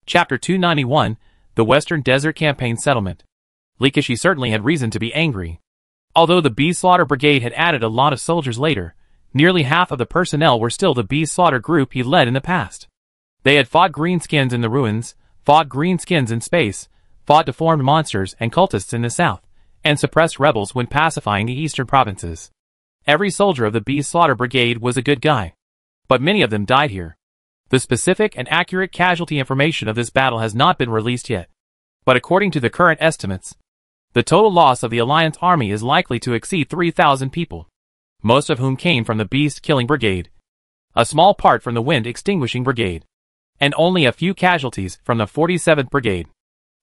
Chapter 291, The Western Desert Campaign Settlement. Likishi certainly had reason to be angry. Although the Bee Slaughter Brigade had added a lot of soldiers later, nearly half of the personnel were still the Bee Slaughter group he led in the past. They had fought greenskins in the ruins, fought greenskins in space, fought deformed monsters and cultists in the south, and suppressed rebels when pacifying the eastern provinces. Every soldier of the Bee Slaughter Brigade was a good guy. But many of them died here. The specific and accurate casualty information of this battle has not been released yet. But according to the current estimates, the total loss of the Alliance army is likely to exceed 3,000 people, most of whom came from the Beast Killing Brigade, a small part from the Wind Extinguishing Brigade, and only a few casualties from the 47th Brigade.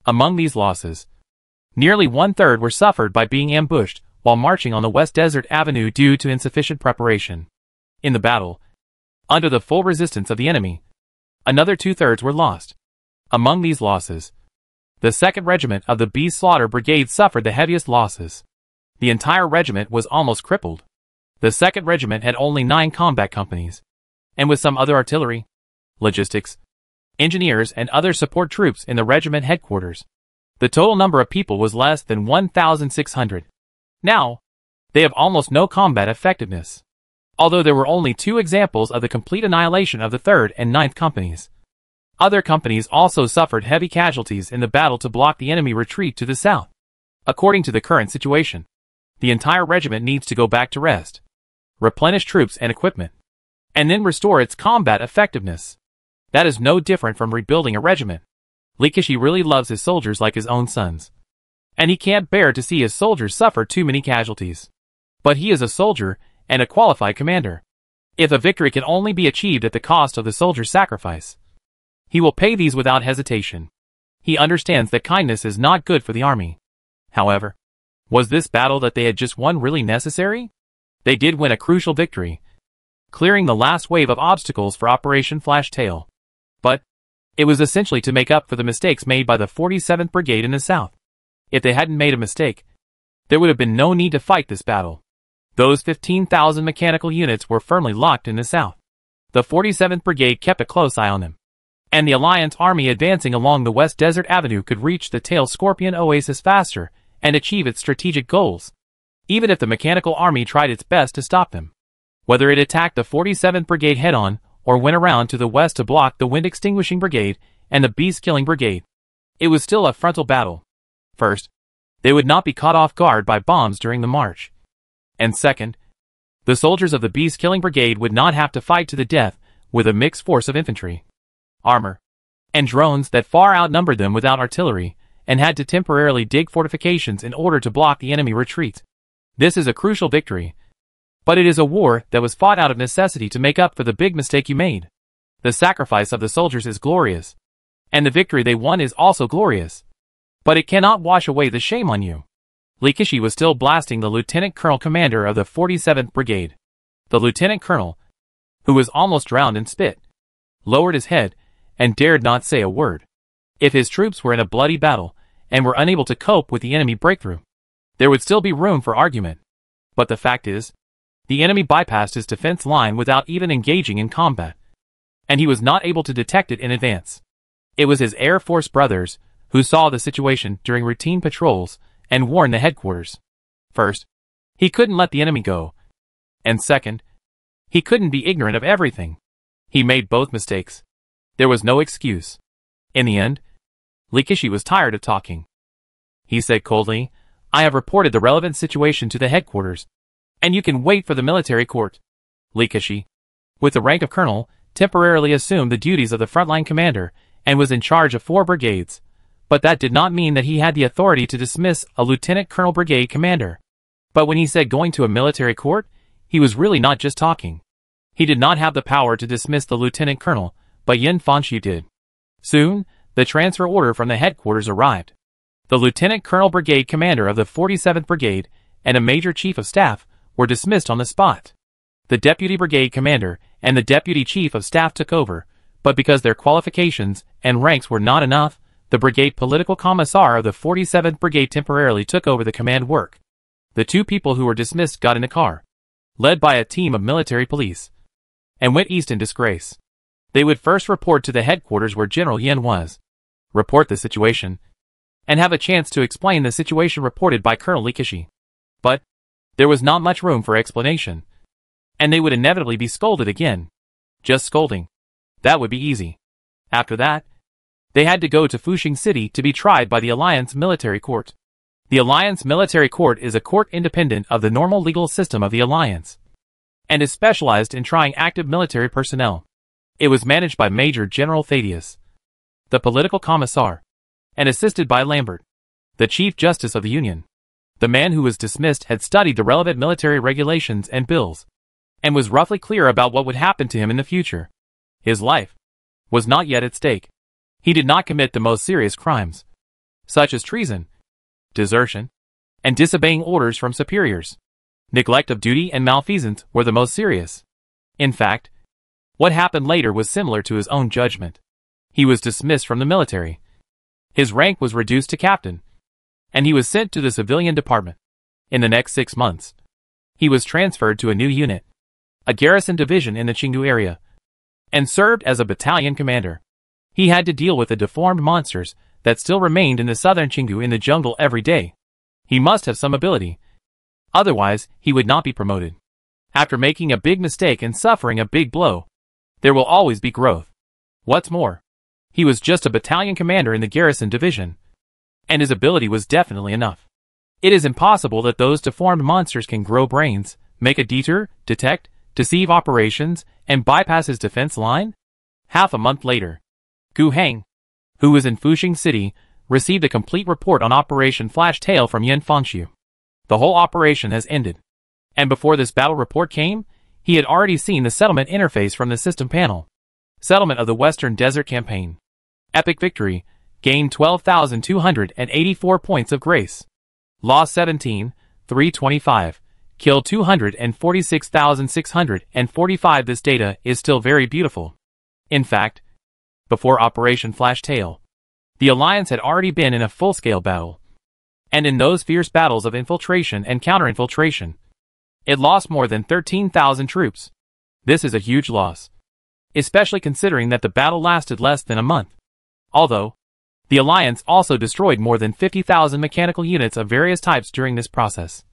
Among these losses, nearly one-third were suffered by being ambushed while marching on the West Desert Avenue due to insufficient preparation. In the battle, under the full resistance of the enemy, another two-thirds were lost. Among these losses, the 2nd Regiment of the Bee Slaughter Brigade suffered the heaviest losses. The entire regiment was almost crippled. The 2nd Regiment had only 9 combat companies, and with some other artillery, logistics, engineers and other support troops in the regiment headquarters, the total number of people was less than 1,600. Now, they have almost no combat effectiveness. Although there were only 2 examples of the complete annihilation of the 3rd and 9th companies. Other companies also suffered heavy casualties in the battle to block the enemy retreat to the south. According to the current situation, the entire regiment needs to go back to rest, replenish troops and equipment, and then restore its combat effectiveness. That is no different from rebuilding a regiment. Likishi really loves his soldiers like his own sons, and he can't bear to see his soldiers suffer too many casualties. But he is a soldier and a qualified commander. If a victory can only be achieved at the cost of the soldier's sacrifice, he will pay these without hesitation. He understands that kindness is not good for the army. However, was this battle that they had just won really necessary? They did win a crucial victory, clearing the last wave of obstacles for Operation Flash Tail. But it was essentially to make up for the mistakes made by the 47th Brigade in the south. If they hadn't made a mistake, there would have been no need to fight this battle. Those 15,000 mechanical units were firmly locked in the south. The 47th Brigade kept a close eye on them, and the Alliance army advancing along the West Desert Avenue could reach the Tail Scorpion Oasis faster and achieve its strategic goals, even if the mechanical army tried its best to stop them. Whether it attacked the 47th Brigade head-on or went around to the west to block the Wind Extinguishing Brigade and the Beast Killing Brigade, it was still a frontal battle. First, they would not be caught off guard by bombs during the march. And second, the soldiers of the Beast Killing Brigade would not have to fight to the death with a mixed force of infantry, armor, and drones that far outnumbered them without artillery, and had to temporarily dig fortifications in order to block the enemy retreat. This is a crucial victory, but it is a war that was fought out of necessity to make up for the big mistake you made. The sacrifice of the soldiers is glorious, and the victory they won is also glorious, but it cannot wash away the shame on you. Likishi was still blasting the Lieutenant Colonel commander of the 47th Brigade. The Lieutenant Colonel, who was almost drowned in spit, lowered his head and dared not say a word. If his troops were in a bloody battle and were unable to cope with the enemy breakthrough, there would still be room for argument. But the fact is, the enemy bypassed his defense line without even engaging in combat, and he was not able to detect it in advance. It was his Air Force brothers who saw the situation during routine patrols and warned the headquarters. First, he couldn't let the enemy go, and second, he couldn't be ignorant of everything. He made both mistakes. There was no excuse. In the end, Likishi was tired of talking. He said coldly, "I have reported the relevant situation to the headquarters, and you can wait for the military court." Likishi, with the rank of colonel, temporarily assumed the duties of the frontline commander and was in charge of 4 brigades, but that did not mean that he had the authority to dismiss a lieutenant colonel brigade commander. But when he said going to a military court, he was really not just talking. He did not have the power to dismiss the lieutenant colonel, but Yin Fanshu did. Soon, the transfer order from the headquarters arrived. The lieutenant colonel brigade commander of the 47th Brigade and a major chief of staff were dismissed on the spot. The deputy brigade commander and the deputy chief of staff took over, but because their qualifications and ranks were not enough, the brigade political commissar of the 47th Brigade temporarily took over the command work. The 2 people who were dismissed got in a car, led by a team of military police, and went east in disgrace. They would first report to the headquarters where General Yin was. report the situation, and have a chance to explain the situation reported by Colonel Likishi. But there was not much room for explanation, and they would inevitably be scolded again. Just scolding. That would be easy. After that, they had to go to Fuxing City to be tried by the Alliance Military Court. The Alliance Military Court is a court independent of the normal legal system of the Alliance, and is specialized in trying active military personnel. It was managed by Major General Thaddeus, the political commissar, and assisted by Lambert, the Chief Justice of the Union. The man who was dismissed had studied the relevant military regulations and bills, and was roughly clear about what would happen to him in the future. His life was not yet at stake. He did not commit the most serious crimes, such as treason, desertion, and disobeying orders from superiors. Neglect of duty and malfeasance were the most serious. In fact, what happened later was similar to his own judgment. He was dismissed from the military. His rank was reduced to captain, and he was sent to the civilian department. In the next 6 months, he was transferred to a new unit, a garrison division in the Qingdu area, and served as a battalion commander. He had to deal with the deformed monsters that still remained in the southern Qingdu in the jungle every day. He must have some ability. Otherwise, he would not be promoted. After making a big mistake and suffering a big blow, there will always be growth. What's more, he was just a battalion commander in the garrison division, and his ability was definitely enough. It is impossible that those deformed monsters can grow brains, make a detour, detect, deceive operations, and bypass his defense line? Half a month later, Gu Heng, who was in Fuxing City, received a complete report on Operation Flash Tail from Yan Fangxiu. The whole operation has ended, and before this battle report came, he had already seen the settlement interface from the system panel. Settlement of the Western Desert Campaign. Epic victory, gained 12,284 points of grace. Loss 17, 325, killed 246,645. This data is still very beautiful. In fact, before Operation Flash Tail, the Alliance had already been in a full-scale battle, and in those fierce battles of infiltration and counter-infiltration, it lost more than 13,000 troops. This is a huge loss, especially considering that the battle lasted less than a month. Although, the Alliance also destroyed more than 50,000 mechanical units of various types during this process.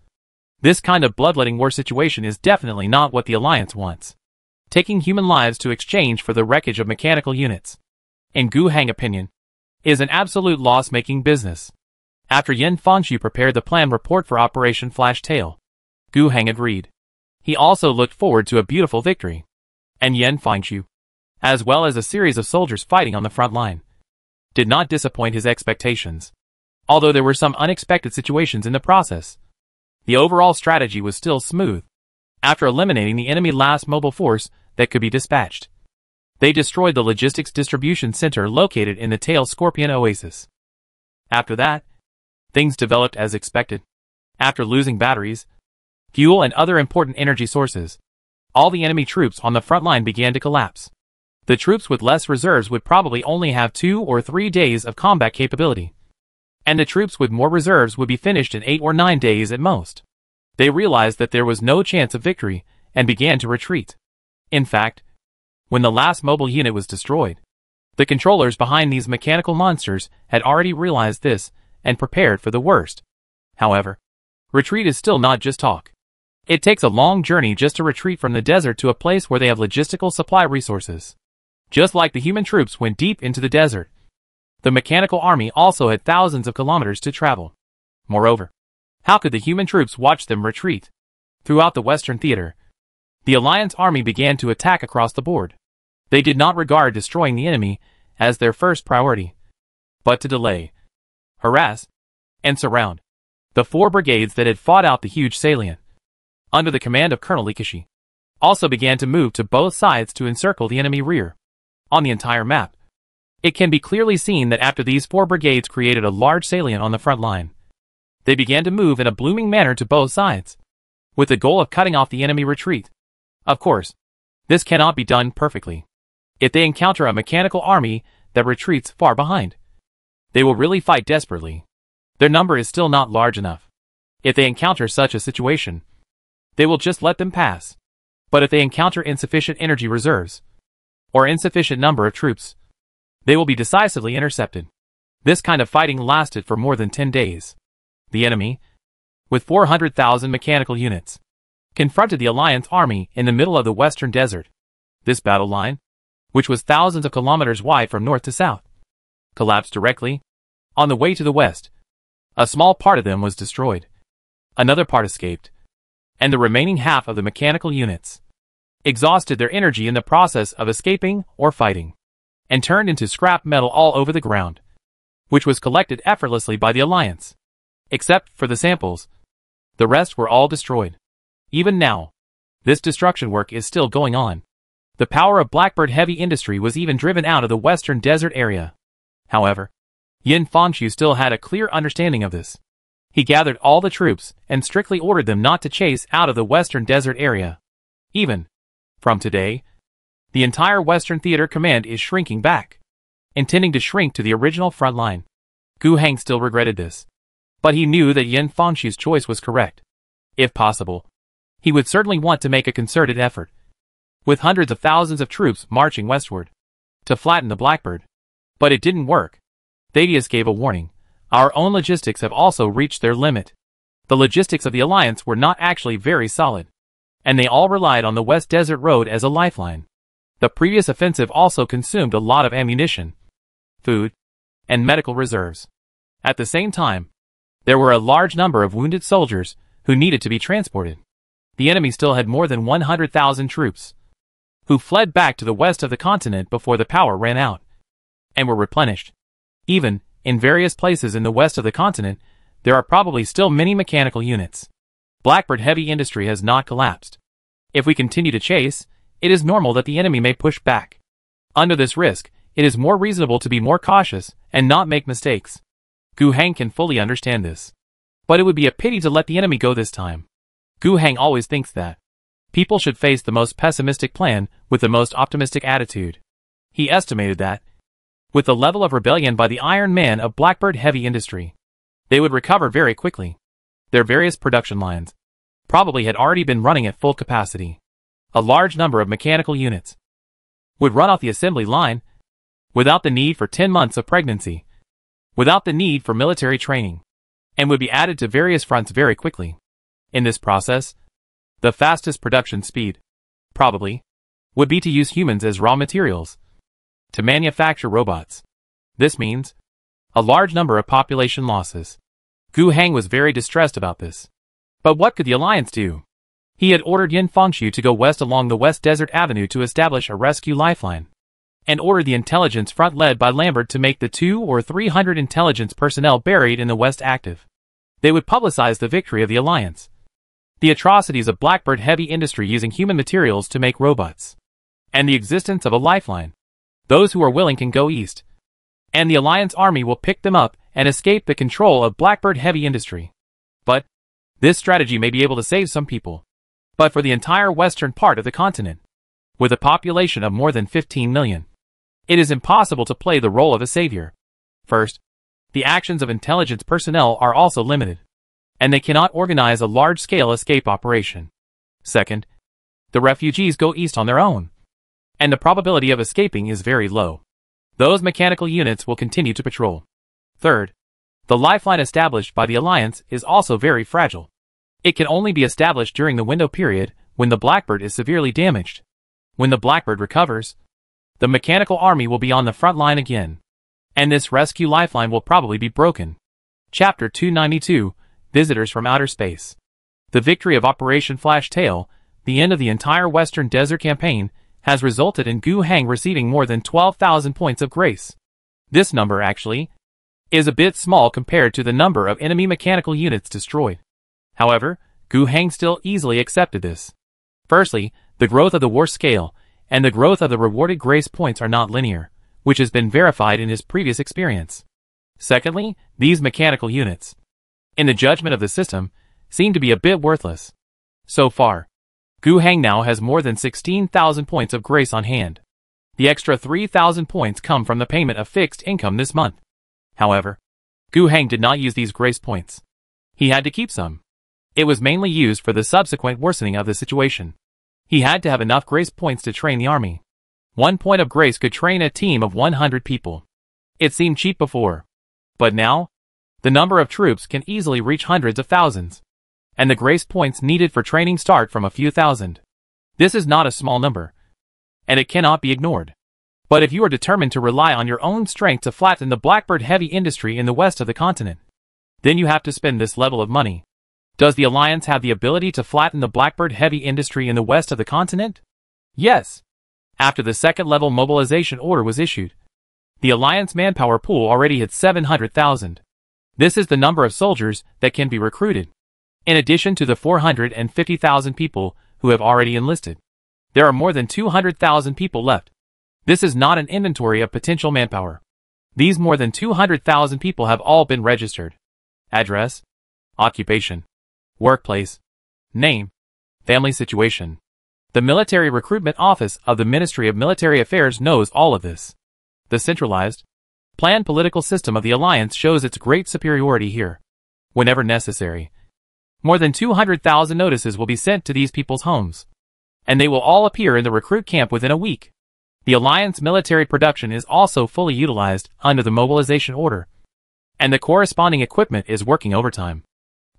This kind of bloodletting war situation is definitely not what the Alliance wants. Taking human lives to exchange for the wreckage of mechanical units, in Gu Heng's opinion, is an absolute loss-making business. After Yan Fangxiu prepared the planned report for Operation Flash Tail, Gu Heng agreed. He also looked forward to a beautiful victory, and Yan Fangxiu, as well as a series of soldiers fighting on the front line, did not disappoint his expectations. Although there were some unexpected situations in the process, the overall strategy was still smooth. After eliminating the enemy last mobile force that could be dispatched, they destroyed the logistics distribution center located in the Tail Scorpion Oasis. After that, things developed as expected. After losing batteries, fuel and other important energy sources, all the enemy troops on the front line began to collapse. The troops with less reserves would probably only have 2 or 3 days of combat capability, and the troops with more reserves would be finished in 8 or 9 days at most. They realized that there was no chance of victory and began to retreat. In fact, when the last mobile unit was destroyed, the controllers behind these mechanical monsters had already realized this and prepared for the worst. However, retreat is still not just talk. It takes a long journey just to retreat from the desert to a place where they have logistical supply resources. Just like the human troops went deep into the desert, the mechanical army also had thousands of kilometers to travel. Moreover, how could the human troops watch them retreat? Throughout the Western theater, the Alliance army began to attack across the board. They did not regard destroying the enemy as their first priority, but to delay, harass, and surround the 4 brigades that had fought out the huge salient, under the command of Colonel Likishi, also began to move to both sides to encircle the enemy rear. On the entire map, it can be clearly seen that after these 4 brigades created a large salient on the front line, they began to move in a blooming manner to both sides, with the goal of cutting off the enemy retreat. Of course, this cannot be done perfectly. If they encounter a mechanical army that retreats far behind, they will really fight desperately. Their number is still not large enough. If they encounter such a situation, they will just let them pass. But if they encounter insufficient energy reserves, or insufficient number of troops, they will be decisively intercepted. This kind of fighting lasted for more than 10 days. The enemy, with 400,000 mechanical units, confronted the Alliance army in the middle of the Western Desert. This battle line, which was thousands of kilometers wide from north to south, collapsed directly. On the way to the west, a small part of them was destroyed. Another part escaped, and the remaining half of the mechanical units exhausted their energy in the process of escaping or fighting, and turned into scrap metal all over the ground, which was collected effortlessly by the Alliance. Except for the samples, the rest were all destroyed. Even now, this destruction work is still going on. The power of Blackbird heavy industry was even driven out of the Western Desert area. However, Yin Fangxu still had a clear understanding of this. He gathered all the troops and strictly ordered them not to chase out of the Western Desert area. Even from today, the entire Western Theater Command is shrinking back, intending to shrink to the original front line. Gu Heng still regretted this, but he knew that Yin Fangxu's choice was correct. If possible, he would certainly want to make a concerted effort, with hundreds of thousands of troops marching westward, to flatten the Blackbird. But it didn't work. Thaddeus gave a warning. Our own logistics have also reached their limit. The logistics of the Alliance were not actually very solid, and they all relied on the West Desert Road as a lifeline. The previous offensive also consumed a lot of ammunition, food, and medical reserves. At the same time, there were a large number of wounded soldiers who needed to be transported. The enemy still had more than 100,000 troops, who fled back to the west of the continent before the power ran out, and were replenished. Even in various places in the west of the continent, there are probably still many mechanical units. Blackbird heavy industry has not collapsed. If we continue to chase, it is normal that the enemy may push back. Under this risk, it is more reasonable to be more cautious and not make mistakes. Gu Heng can fully understand this. But it would be a pity to let the enemy go this time. Gu Heng always thinks that people should face the most pessimistic plan with the most optimistic attitude. He estimated that, with the level of rebellion by the Iron Man of Blackbird heavy industry, they would recover very quickly. Their various production lines probably had already been running at full capacity. A large number of mechanical units would run off the assembly line without the need for 10 months of pregnancy, without the need for military training, and would be added to various fronts very quickly. In this process, the fastest production speed, probably, would be to use humans as raw materials to manufacture robots. This means a large number of population losses. Gu Heng was very distressed about this. But what could the Alliance do? He had ordered Yin Fangxu to go west along the West Desert Avenue to establish a rescue lifeline, and ordered the intelligence front led by Lambert to make the 200 or 300 intelligence personnel buried in the West active. They would publicize the victory of the Alliance, the atrocities of Blackbird heavy industry using human materials to make robots, and the existence of a lifeline. Those who are willing can go east, and the Alliance army will pick them up and escape the control of Blackbird heavy industry. But this strategy may be able to save some people. But for the entire western part of the continent, with a population of more than 15 million, it is impossible to play the role of a savior. First, the actions of intelligence personnel are also limited, and they cannot organize a large-scale escape operation. Second, the refugees go east on their own, and the probability of escaping is very low. Those mechanical units will continue to patrol. Third, the lifeline established by the Alliance is also very fragile. It can only be established during the window period when the Blackbird is severely damaged. When the Blackbird recovers, the mechanical army will be on the front line again, and this rescue lifeline will probably be broken. Chapter 292, Visitors from Outer Space. The victory of Operation Flash Tail, the end of the entire Western Desert campaign, has resulted in Gu Heng receiving more than 12,000 points of grace. This number, actually, is a bit small compared to the number of enemy mechanical units destroyed. However, Gu Heng still easily accepted this. Firstly, the growth of the war scale and the growth of the rewarded grace points are not linear, which has been verified in his previous experience. Secondly, these mechanical units, in the judgment of the system, seem to be a bit worthless. So far, Gu Heng now has more than 16,000 points of grace on hand. The extra 3,000 points come from the payment of fixed income this month. However, Gu Heng did not use these grace points. He had to keep some. It was mainly used for the subsequent worsening of the situation. He had to have enough grace points to train the army. 1 point of grace could train a team of 100 people. It seemed cheap before, But now, the number of troops can easily reach hundreds of thousands, and the grace points needed for training start from a few thousand. This is not a small number, and it cannot be ignored. But if you are determined to rely on your own strength to flatten the Blackbird heavy industry in the west of the continent, then you have to spend this level of money. Does the Alliance have the ability to flatten the Blackbird heavy industry in the west of the continent? Yes. After the second level mobilization order was issued, the Alliance manpower pool already hit 700,000. This is the number of soldiers that can be recruited. In addition to the 450,000 people who have already enlisted, there are more than 200,000 people left. This is not an inventory of potential manpower. These more than 200,000 people have all been registered. Address, occupation, workplace, name, family situation. The Military Recruitment Office of the Ministry of Military Affairs knows all of this. The centralized, planned political system of the Alliance shows its great superiority here. Whenever necessary, more than 200,000 notices will be sent to these people's homes, and they will all appear in the recruit camp within a week. The Alliance military production is also fully utilized under the mobilization order, and the corresponding equipment is working overtime.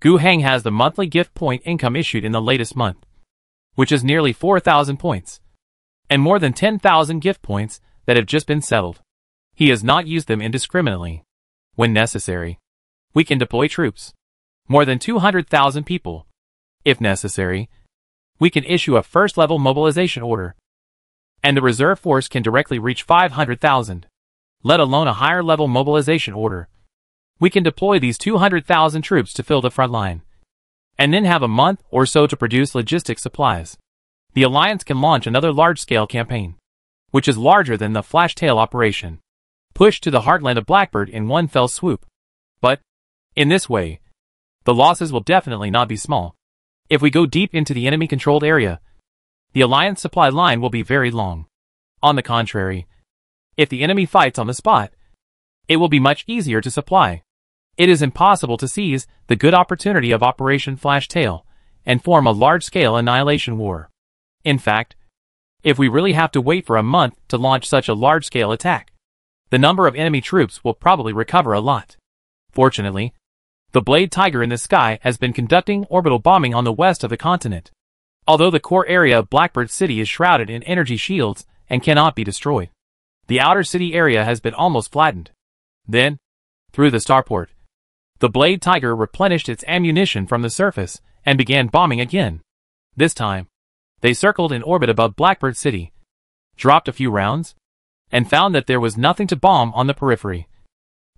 Gu Heng has the monthly gift point income issued in the latest month, which is nearly 4,000 points, and more than 10,000 gift points that have just been settled. He has not used them indiscriminately. When necessary, we can deploy troops. More than 200,000 people. If necessary, we can issue a first-level mobilization order, and the reserve force can directly reach 500,000, let alone a higher-level mobilization order. We can deploy these 200,000 troops to fill the front line, and then have a month or so to produce logistic supplies. The Alliance can launch another large-scale campaign, which is larger than the Flash Tail operation, pushed to the heartland of Blackbird in one fell swoop. But, in this way, the losses will definitely not be small. If we go deep into the enemy-controlled area, the Alliance supply line will be very long. On the contrary, if the enemy fights on the spot, it will be much easier to supply. It is impossible to seize the good opportunity of Operation Flash Tail and form a large-scale annihilation war. In fact, if we really have to wait for a month to launch such a large-scale attack, the number of enemy troops will probably recover a lot. Fortunately, the Blade Tiger in the sky has been conducting orbital bombing on the west of the continent. Although the core area of Blackbird City is shrouded in energy shields and cannot be destroyed, the outer city area has been almost flattened. Then, through the starport, the Blade Tiger replenished its ammunition from the surface and began bombing again. This time, they circled in orbit above Blackbird City, dropped a few rounds, and found that there was nothing to bomb on the periphery.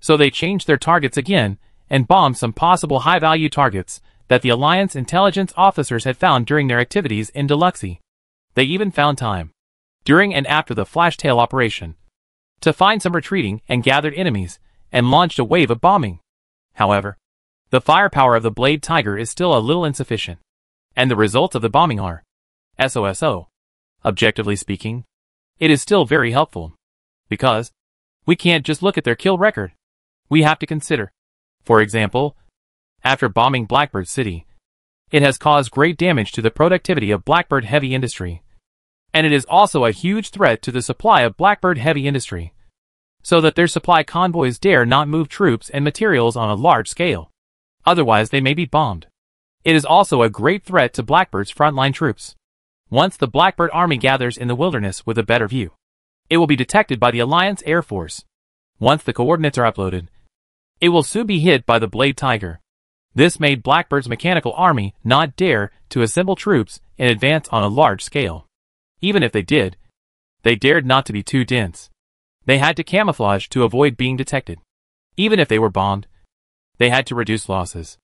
So they changed their targets again and bombed some possible high-value targets that the Alliance intelligence officers had found during their activities in Deluxy. They even found time, during and after the Flash Tail operation, to find some retreating and gathered enemies, and launched a wave of bombing. However, the firepower of the Blade Tiger is still a little insufficient, and the results of the bombing are SOSO. Objectively speaking, it is still very helpful, because we can't just look at their kill record. We have to consider, for example, after bombing Blackbird City, it has caused great damage to the productivity of Blackbird heavy industry, and it is also a huge threat to the supply of Blackbird heavy industry, so that their supply convoys dare not move troops and materials on a large scale. Otherwise they may be bombed. It is also a great threat to Blackbird's frontline troops. Once the Blackbird army gathers in the wilderness with a better view, it will be detected by the Alliance Air Force. Once the coordinates are uploaded, it will soon be hit by the Blade Tiger. This made Blackbird's mechanical army not dare to assemble troops in advance on a large scale. Even if they did, they dared not to be too dense. They had to camouflage to avoid being detected. Even if they were bombed, they had to reduce losses.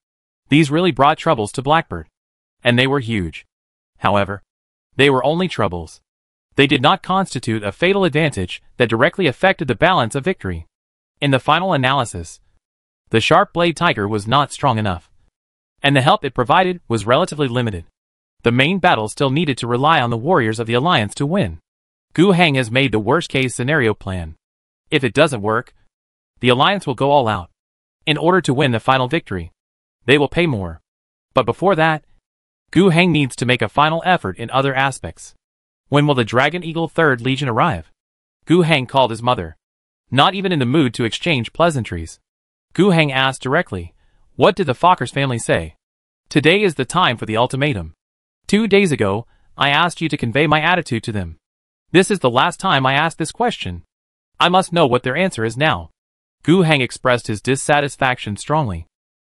These really brought troubles to Blackbird, and they were huge. However, they were only troubles. They did not constitute a fatal advantage that directly affected the balance of victory. In the final analysis, the Sharp Blade Tiger was not strong enough, and the help it provided was relatively limited. The main battle still needed to rely on the warriors of the Alliance to win. Gu Heng has made the worst-case scenario plan. If it doesn't work, the Alliance will go all out. In order to win the final victory, they will pay more. But before that, Gu Heng needs to make a final effort in other aspects. When will the Dragon Eagle 3rd Legion arrive? Gu Heng called his mother, not even in the mood to exchange pleasantries. Gu Heng asked directly. What did the Fokkers family say? Today is the time for the ultimatum. 2 days ago, I asked you to convey my attitude to them. This is the last time I ask this question. I must know what their answer is now. Gu Heng expressed his dissatisfaction strongly.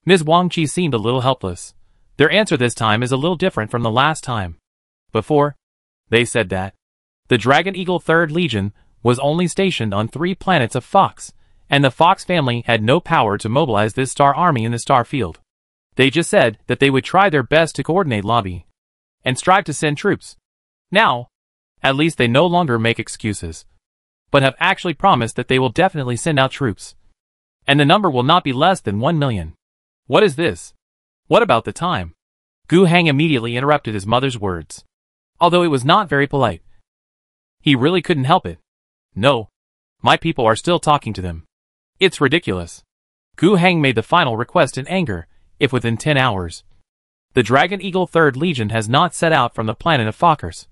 Ms. Wang Qi seemed a little helpless. Their answer this time is a little different from the last time. Before, they said that the Dragon Eagle 3rd Legion was only stationed on 3 planets of Fox, and the Fox family had no power to mobilize this star army in the star field. They just said that they would try their best to coordinate lobby and strive to send troops. Now, at least they no longer make excuses, but have actually promised that they will definitely send out troops. And the number will not be less than 1 million. What is this? What about the time? Gu Heng immediately interrupted his mother's words. Although it was not very polite. He really couldn't help it. No. My people are still talking to them. It's ridiculous. Gu Heng made the final request in anger, if within 10 hours. The Dragon Eagle 3rd Legion has not set out from the planet of Fokkers.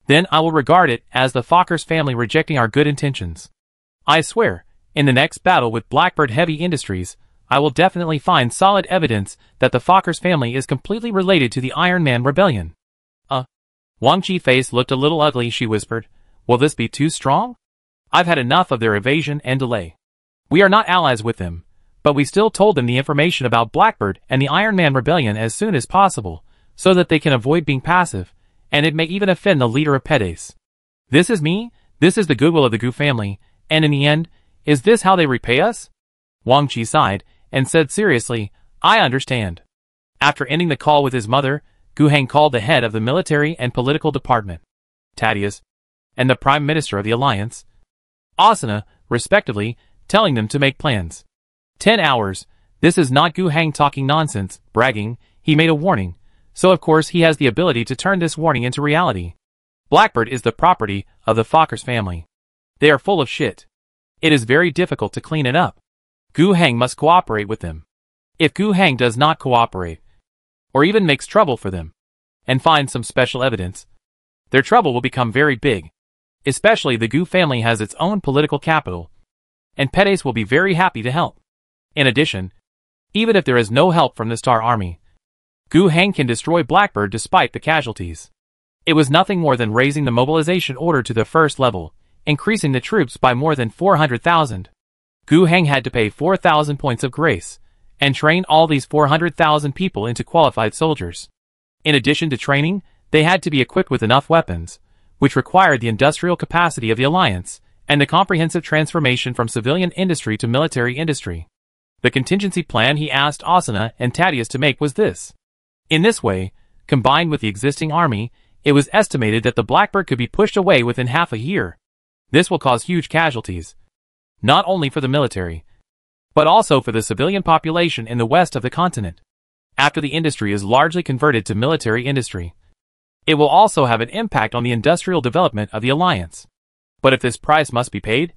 Then I will regard it as the Fokkers family rejecting our good intentions. I swear, in the next battle with Blackbird Heavy Industries, I will definitely find solid evidence that the Fokkers family is completely related to the Iron Man rebellion. Wang Qi's face looked a little ugly. She whispered, will this be too strong? I've had enough of their evasion and delay. We are not allies with them, but we still told them the information about Blackbird and the Iron Man rebellion as soon as possible, so that they can avoid being passive, and it may even offend the leader of Pedes. This is me, this is the goodwill of the Gu family, and in the end, is this how they repay us? Wang Qi sighed, and said seriously, I understand. After ending the call with his mother, Gu Heng called the head of the military and political department, Thaddeus, and the Prime Minister of the Alliance, Asuna, respectively, telling them to make plans. 10 hours, this is not Gu Heng talking nonsense, bragging, he made a warning, so of course he has the ability to turn this warning into reality. Blackbird is the property of the Fokkers family. They are full of shit. It is very difficult to clean it up. Gu Heng must cooperate with them. If Gu Heng does not cooperate, or even makes trouble for them, and finds some special evidence, their trouble will become very big. Especially the Gu family has its own political capital, and Pedes will be very happy to help. In addition, even if there is no help from the Star Army, Gu Heng can destroy Blackbird despite the casualties. It was nothing more than raising the mobilization order to the first level, increasing the troops by more than 400,000. Gu Heng had to pay 4,000 points of grace, and train all these 400,000 people into qualified soldiers. In addition to training, they had to be equipped with enough weapons, which required the industrial capacity of the Alliance, and the comprehensive transformation from civilian industry to military industry. The contingency plan he asked Asuna and Thaddeus to make was this. In this way, combined with the existing army, it was estimated that the Blackbird could be pushed away within half a year. This will cause huge casualties, not only for the military, but also for the civilian population in the west of the continent. After the industry is largely converted to military industry, it will also have an impact on the industrial development of the Alliance. But if this price must be paid,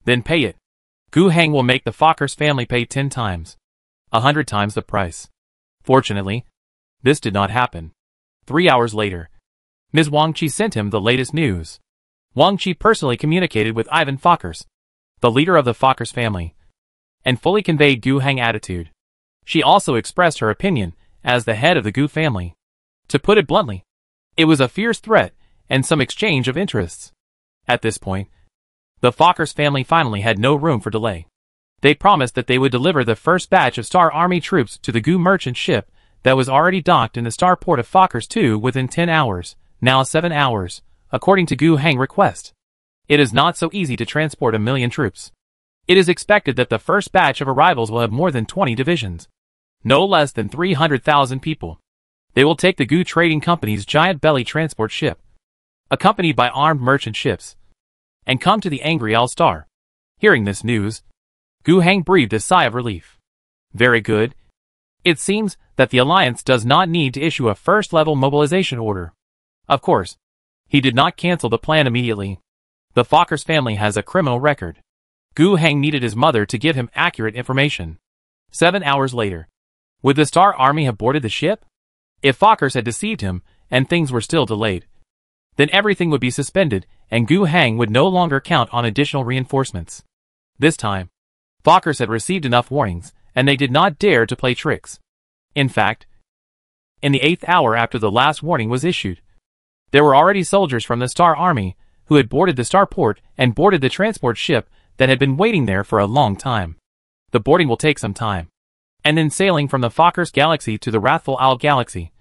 then pay it. Gu Heng will make the Fokkers family pay 10 times, 100 times the price. Fortunately, this did not happen. 3 hours later, Ms. Wang Qi sent him the latest news. Wang Qi personally communicated with Ivan Fokkers, the leader of the Fokkers family, and fully conveyed Gu Heng's attitude. She also expressed her opinion as the head of the Gu family. To put it bluntly, it was a fierce threat and some exchange of interests. At this point, the Fokkers family finally had no room for delay. They promised that they would deliver the first batch of Star Army troops to the Gu merchant ship that was already docked in the starport of Fokkers 2 within 10 hours, now 7 hours, according to Gu Heng's request. It is not so easy to transport 1 million troops. It is expected that the first batch of arrivals will have more than 20 divisions, no less than 300,000 people. They will take the Gu Trading Company's giant belly transport ship, accompanied by armed merchant ships, and come to the angry All-Star. Hearing this news, Gu Heng breathed a sigh of relief. Very good. It seems that the Alliance does not need to issue a first-level mobilization order. Of course, he did not cancel the plan immediately. The Fokkers family has a criminal record. Gu Heng needed his mother to give him accurate information. 7 hours later, would the Star Army have boarded the ship? If Fokkers had deceived him, and things were still delayed, then everything would be suspended, and Gu Heng would no longer count on additional reinforcements. This time, Fokkers had received enough warnings, and they did not dare to play tricks. In fact, in the 8th hour after the last warning was issued, there were already soldiers from the Star Army who had boarded the starport and boarded the transport ship that had been waiting there for a long time. The boarding will take some time, and then sailing from the Fokkers Galaxy to the Wrathful Owl Galaxy.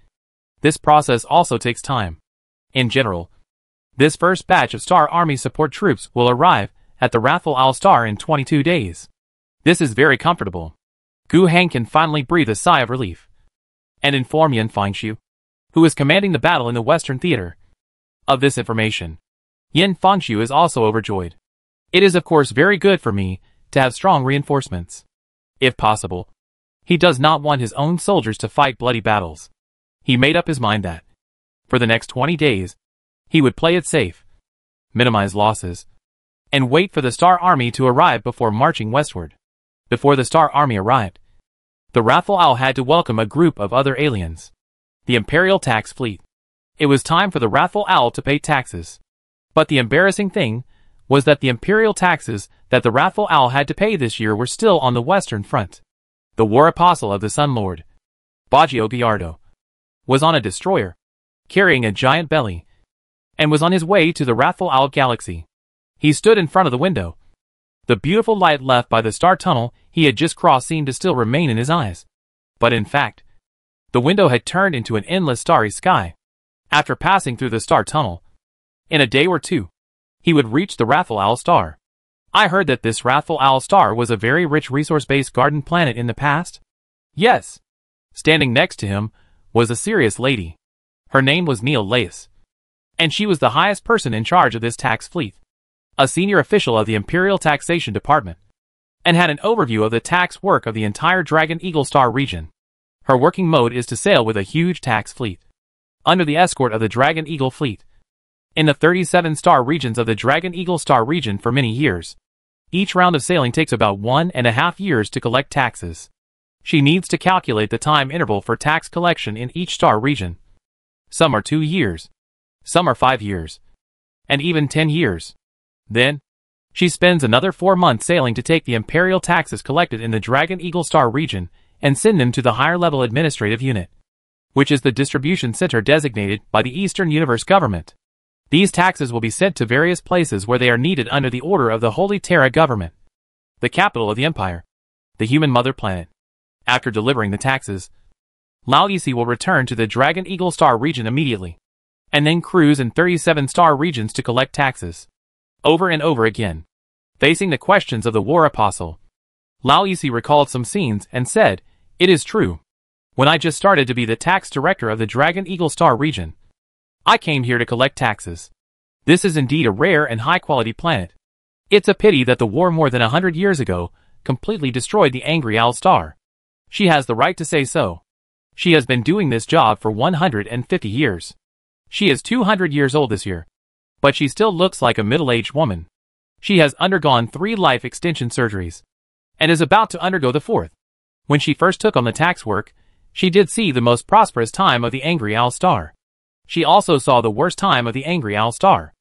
This process also takes time. In general, this first batch of Star Army support troops will arrive at the Wrathful Owl Star in 22 days. This is very comfortable. Gu Heng can finally breathe a sigh of relief and inform Yan Fengshu, who is commanding the battle in the Western Theater, of this information. Yan Fengshu is also overjoyed. It is of course very good for me to have strong reinforcements. If possible, he does not want his own soldiers to fight bloody battles. He made up his mind that, for the next 20 days, he would play it safe, minimize losses, and wait for the Star Army to arrive before marching westward. Before the Star Army arrived, the Wrathful Owl had to welcome a group of other aliens. The Imperial Tax Fleet. It was time for the Wrathful Owl to pay taxes. But the embarrassing thing was that the imperial taxes that the Wrathful Owl had to pay this year were still on the Western Front. The War Apostle of the Sun Lord, Baggio Gallardo, was on a destroyer, carrying a giant belly, and was on his way to the Wrathful Owl Galaxy. He stood in front of the window. The beautiful light left by the star tunnel he had just crossed seemed to still remain in his eyes. But in fact, the window had turned into an endless starry sky. After passing through the star tunnel, in a day or two, he would reach the Wrathful Owl Star. I heard that this Wrathful Owl Star was a very rich resource-based garden planet in the past. Yes. Standing next to him was a serious lady. Her name was Neil Lace, and she was the highest person in charge of this tax fleet, a senior official of the Imperial Taxation Department, and had an overview of the tax work of the entire Dragon Eagle Star region. Her working mode is to sail with a huge tax fleet, under the escort of the Dragon Eagle fleet, in the 37 star regions of the Dragon Eagle Star region for many years. Each round of sailing takes about 1.5 years to collect taxes. She needs to calculate the time interval for tax collection in each star region. Some are 2 years, some are 5 years, and even 10 years. Then, she spends another 4 months sailing to take the imperial taxes collected in the Dragon Eagle Star region and send them to the higher-level administrative unit, which is the distribution center designated by the Eastern Universe government. These taxes will be sent to various places where they are needed under the order of the Holy Terra government, the capital of the Empire, the human mother planet. After delivering the taxes, Lao Yisi will return to the Dragon Eagle Star region immediately, and then cruise in 37 star regions to collect taxes. Over and over again. Facing the questions of the War Apostle, Lao Yisi recalled some scenes and said, "It is true. When I just started to be the tax director of the Dragon Eagle Star region, I came here to collect taxes. This is indeed a rare and high-quality planet. It's a pity that the war more than 100 years ago completely destroyed the Angry Owl Star. She has the right to say so. She has been doing this job for 150 years. She is 200 years old this year, but she still looks like a middle-aged woman. She has undergone 3 life extension surgeries, and is about to undergo the 4th. When she first took on the tax work, she did see the most prosperous time of the Angry Owl Star. She also saw the worst time of the Angry Owl Star.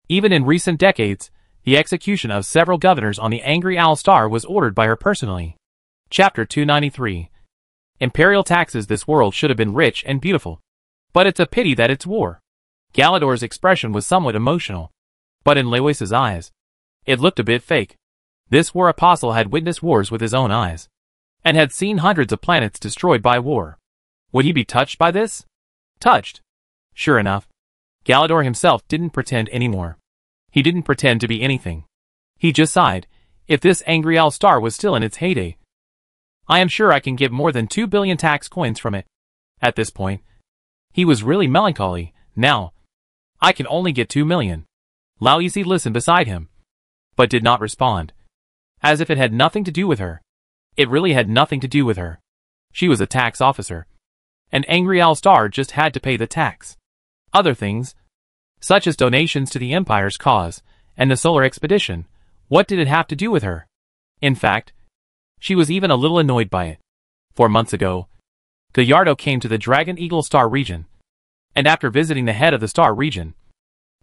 Even in recent decades, the execution of several governors on the Angry Owl Star was ordered by her personally." Chapter 293. Imperial taxes. This world should have been rich and beautiful, but it's a pity that it's war. Galador's expression was somewhat emotional, but in Lewis's eyes, it looked a bit fake. This War Apostle had witnessed wars with his own eyes, and had seen hundreds of planets destroyed by war. Would he be touched by this? Touched? Sure enough, Galador himself didn't pretend anymore. He didn't pretend to be anything. He just sighed. If this Angry Owl Star was still in its heyday, I am sure I can get more than 2 billion tax coins from it. At this point, he was really melancholy. Now, I can only get 2 million. Lao Yisi listened beside him, but did not respond. As if it had nothing to do with her. It really had nothing to do with her. She was a tax officer, and Angry Owl Star just had to pay the tax. Other things, such as donations to the Empire's cause and the solar expedition, what did it have to do with her? In fact, she was even a little annoyed by it. 4 months ago, Gallardo came to the Dragon Eagle Star region, and after visiting the head of the Star region,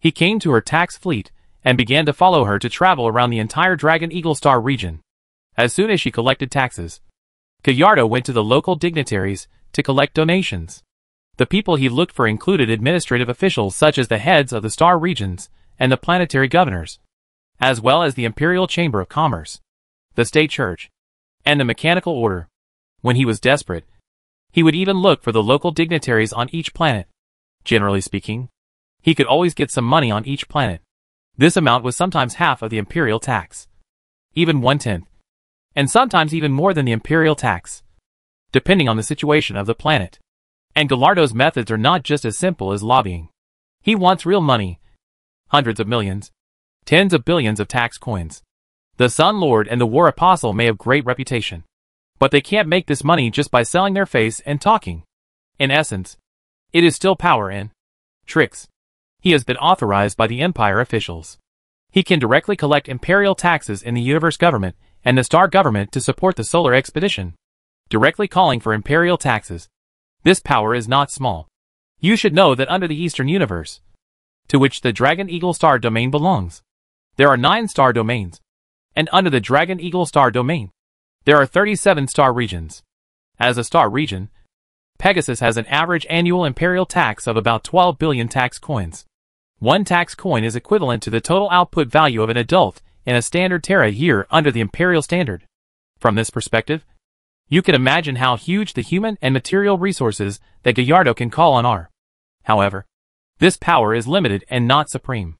he came to her tax fleet and began to follow her to travel around the entire Dragon Eagle Star region. As soon as she collected taxes, Gallardo went to the local dignitaries to collect donations. The people he looked for included administrative officials such as the heads of the star regions and the planetary governors, as well as the Imperial Chamber of Commerce, the State Church, and the Mechanical Order. When he was desperate, he would even look for the local dignitaries on each planet. Generally speaking, he could always get some money on each planet. This amount was sometimes half of the imperial tax, even 1/10, and sometimes even more than the imperial tax, depending on the situation of the planet. And Gallardo's methods are not just as simple as lobbying. He wants real money, hundreds of millions, tens of billions of tax coins. The Sun Lord and the War Apostle may have great reputation, but they can't make this money just by selling their face and talking. In essence, it is still power and tricks. He has been authorized by the Empire officials. He can directly collect imperial taxes in the universe government and the star government to support the solar expedition, directly calling for imperial taxes. This power is not small. You should know that under the Eastern Universe, to which the Dragon Eagle Star domain belongs, there are 9 star domains, and under the Dragon Eagle Star domain, there are 37 star regions. As a star region, Pegasus has an average annual imperial tax of about 12 billion tax coins. One tax coin is equivalent to the total output value of an adult in a standard Terra year under the imperial standard. From this perspective, you can imagine how huge the human and material resources that Gallardo can call on are. However, this power is limited and not supreme.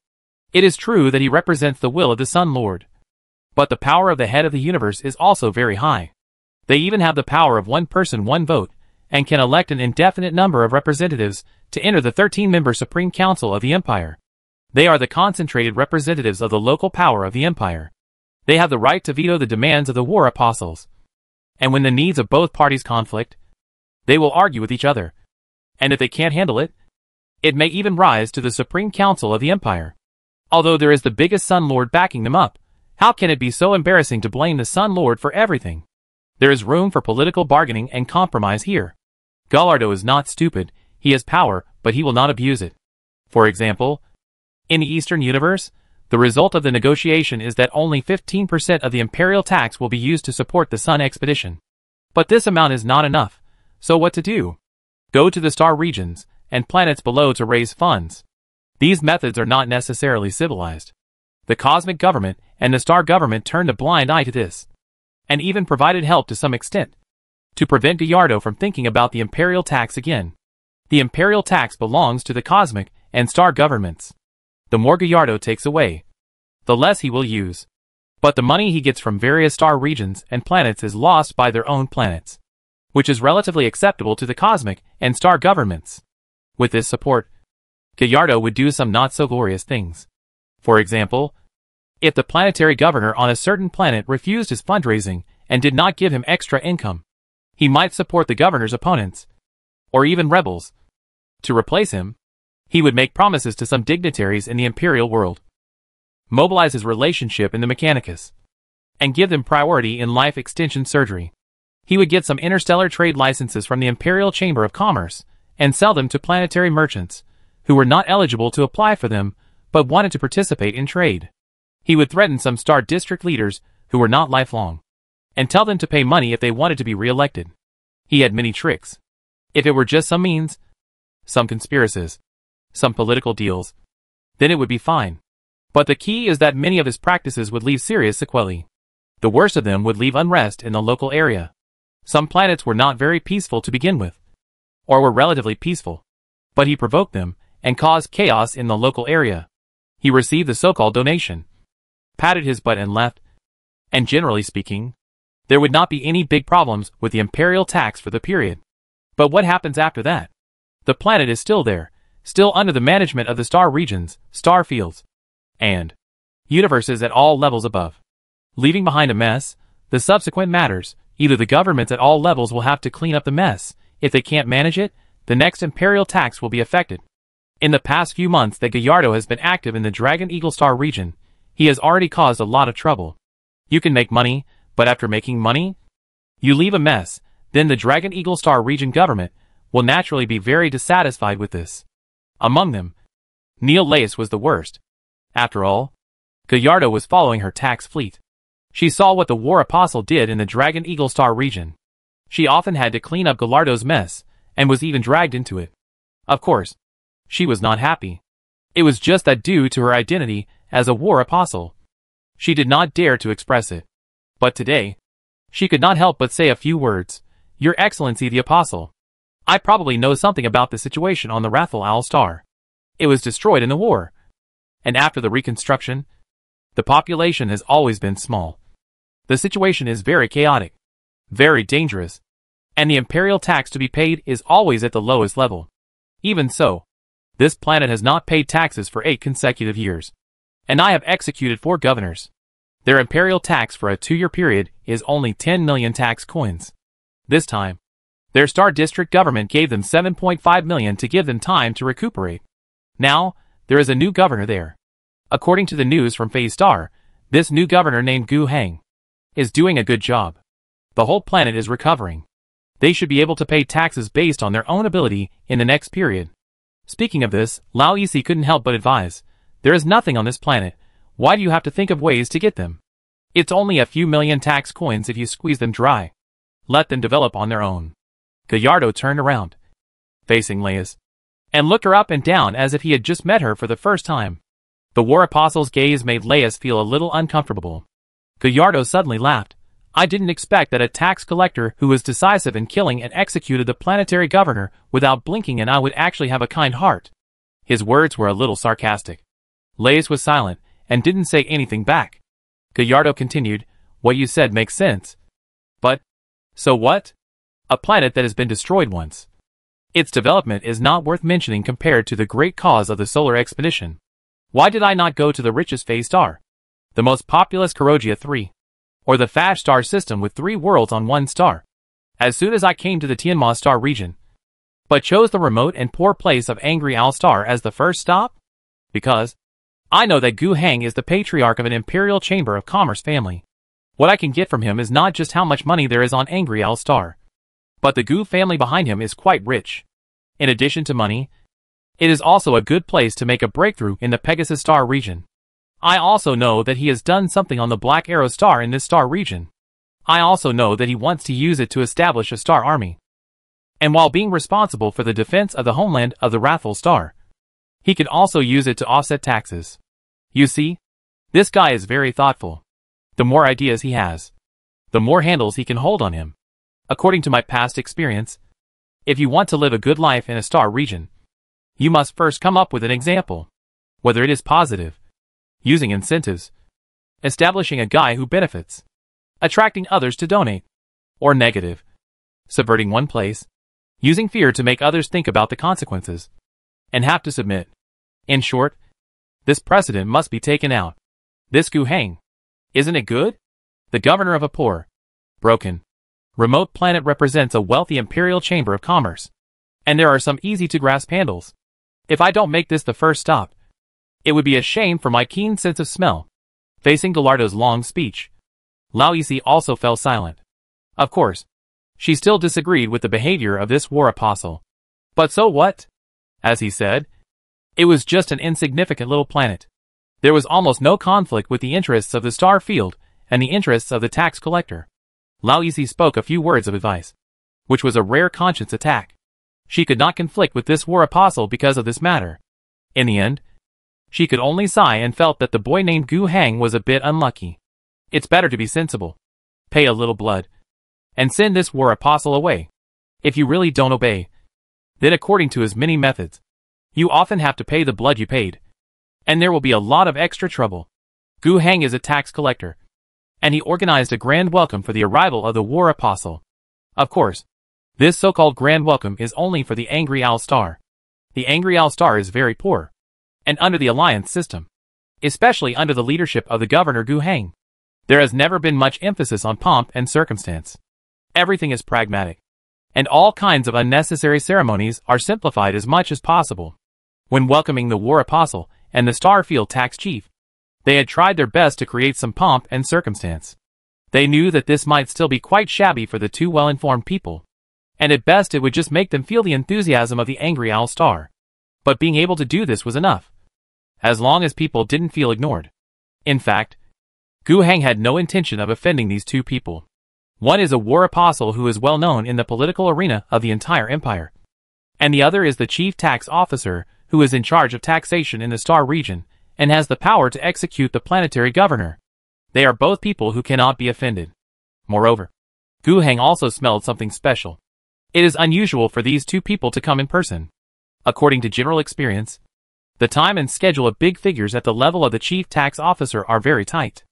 It is true that he represents the will of the Sun Lord, but the power of the head of the universe is also very high. They even have the power of one person, one vote, and can elect an indefinite number of representatives to enter the 13-member Supreme Council of the Empire. They are the concentrated representatives of the local power of the Empire. They have the right to veto the demands of the War Apostles. And when the needs of both parties conflict, they will argue with each other. And if they can't handle it, it may even rise to the Supreme Council of the Empire. Although there is the biggest Sun Lord backing them up, how can it be so embarrassing to blame the Sun Lord for everything? There is room for political bargaining and compromise here. Gallardo is not stupid, he has power, but he will not abuse it. For example, in the Eastern Universe, the result of the negotiation is that only 15% of the imperial tax will be used to support the Sun expedition. But this amount is not enough, so what to do? Go to the star regions and planets below to raise funds. These methods are not necessarily civilized. The cosmic government and the star government turned a blind eye to this, and even provided help to some extent, to prevent Gallardo from thinking about the imperial tax again. The imperial tax belongs to the cosmic and star governments. The more Gallardo takes away, the less he will use. But the money he gets from various star regions and planets is lost by their own planets, which is relatively acceptable to the cosmic and star governments. With this support, Gallardo would do some not-so-glorious things. For example, if the planetary governor on a certain planet refused his fundraising and did not give him extra income, he might support the governor's opponents, or even rebels. To replace him, he would make promises to some dignitaries in the imperial world, mobilize his relationship in the Mechanicus, and give them priority in life extension surgery. He would get some interstellar trade licenses from the Imperial Chamber of Commerce and sell them to planetary merchants who were not eligible to apply for them but wanted to participate in trade. He would threaten some star district leaders who were not lifelong and tell them to pay money if they wanted to be re-elected. He had many tricks. If it were just some means, some conspiracies, some political deals, then it would be fine. But the key is that many of his practices would leave serious sequelae. The worst of them would leave unrest in the local area. Some planets were not very peaceful to begin with, or were relatively peaceful, but he provoked them and caused chaos in the local area. He received the so-called donation, patted his butt and left, and generally speaking, there would not be any big problems with the imperial tax for the period. But what happens after that? The planet is still there, still under the management of the star regions, star fields, and universes at all levels above. Leaving behind a mess, the subsequent matters, either the governments at all levels will have to clean up the mess. If they can't manage it, the next imperial tax will be affected. In the past few months that Gallardo has been active in the Dragon Eagle Star region, he has already caused a lot of trouble. You can make money, but after making money, you leave a mess. Then the Dragon Eagle Star region government will naturally be very dissatisfied with this. Among them, Neil Lace was the worst. After all, Gallardo was following her tax fleet. She saw what the War Apostle did in the Dragon Eagle Star region. She often had to clean up Gallardo's mess, and was even dragged into it. Of course, she was not happy. It was just that due to her identity as a War Apostle, she did not dare to express it. But today, she could not help but say a few words. Your Excellency the Apostle, I probably know something about the situation on the Wrathful Owl Star. It was destroyed in the war. And after the reconstruction, the population has always been small. The situation is very chaotic, very dangerous, and the imperial tax to be paid is always at the lowest level. Even so, this planet has not paid taxes for 8 consecutive years. And I have executed 4 governors. Their imperial tax for a 2-year period is only 10 million tax coins. This time, their Star District government gave them 7.5 million to give them time to recuperate. Now, there is a new governor there. According to the news from Phase Star, this new governor named Gu Heng is doing a good job. The whole planet is recovering. They should be able to pay taxes based on their own ability in the next period. Speaking of this, Lao Yisi couldn't help but advise, there is nothing on this planet. Why do you have to think of ways to get them? It's only a few million tax coins if you squeeze them dry. Let them develop on their own. Gallardo turned around, facing Leia's, and looked her up and down as if he had just met her for the first time. The War Apostle's gaze made Leia's feel a little uncomfortable. Gallardo suddenly laughed. I didn't expect that a tax collector who was decisive in killing and executed the planetary governor without blinking an eye would actually have a kind heart. His words were a little sarcastic. Leia's was silent and didn't say anything back. Gallardo continued, what you said makes sense. But, so what? A planet that has been destroyed once. Its development is not worth mentioning compared to the great cause of the solar expedition. Why did I not go to the richest phase star? The most populous Karogia 3. Or the Fash star system with 3 worlds on 1 star. As soon as I came to the Tianma star region. But chose the remote and poor place of Angry Owl Star as the first stop? Because I know that Gu Heng is the patriarch of an Imperial Chamber of Commerce family. What I can get from him is not just how much money there is on Angry Owl Star. But the Gu family behind him is quite rich. In addition to money, it is also a good place to make a breakthrough in the Pegasus Star region. I also know that he has done something on the Black Arrow Star in this star region. I also know that he wants to use it to establish a star army. And while being responsible for the defense of the homeland of the Wrathful Star, he can also use it to offset taxes. You see, this guy is very thoughtful. The more ideas he has, the more handles he can hold on him. According to my past experience, if you want to live a good life in a star region, you must first come up with an example. Whether it is positive, using incentives, establishing a guy who benefits, attracting others to donate, or negative, subverting one place, using fear to make others think about the consequences, and have to submit. In short, this precedent must be taken out. This Gu Heng, isn't it good? The governor of a poor, broken, remote planet represents a wealthy imperial chamber of commerce, and there are some easy-to-grasp handles. If I don't make this the first stop, it would be a shame for my keen sense of smell. Facing Gallardo's long speech, Lao Yisi also fell silent. Of course, she still disagreed with the behavior of this War Apostle. But so what? As he said, it was just an insignificant little planet. There was almost no conflict with the interests of the star field and the interests of the tax collector. Lao Yisi spoke a few words of advice, which was a rare conscience attack. She could not conflict with this War Apostle because of this matter. In the end, she could only sigh and felt that the boy named Gu Heng was a bit unlucky. It's better to be sensible, pay a little blood, and send this War Apostle away. If you really don't obey, then according to his many methods, you often have to pay the blood you paid, and there will be a lot of extra trouble. Gu Heng is a tax collector, and he organized a grand welcome for the arrival of the War Apostle. Of course, this so-called grand welcome is only for the Angry Owl Star. The Angry Owl Star is very poor, and under the alliance system, especially under the leadership of the governor Gu Heng, there has never been much emphasis on pomp and circumstance. Everything is pragmatic, and all kinds of unnecessary ceremonies are simplified as much as possible. When welcoming the War Apostle and the Starfield tax chief, they had tried their best to create some pomp and circumstance. They knew that this might still be quite shabby for the 2 well-informed people, and at best it would just make them feel the enthusiasm of the Angry Owl Star. But being able to do this was enough, as long as people didn't feel ignored. In fact, Gu Heng had no intention of offending these two people. One is a war apostle who is well known in the political arena of the entire empire. And the other is the chief tax officer who is in charge of taxation in the Star region and has the power to execute the planetary governor. They are both people who cannot be offended. Moreover, Gu Heng also smelled something special. It is unusual for these two people to come in person. According to general experience, the time and schedule of big figures at the level of the chief tax officer are very tight.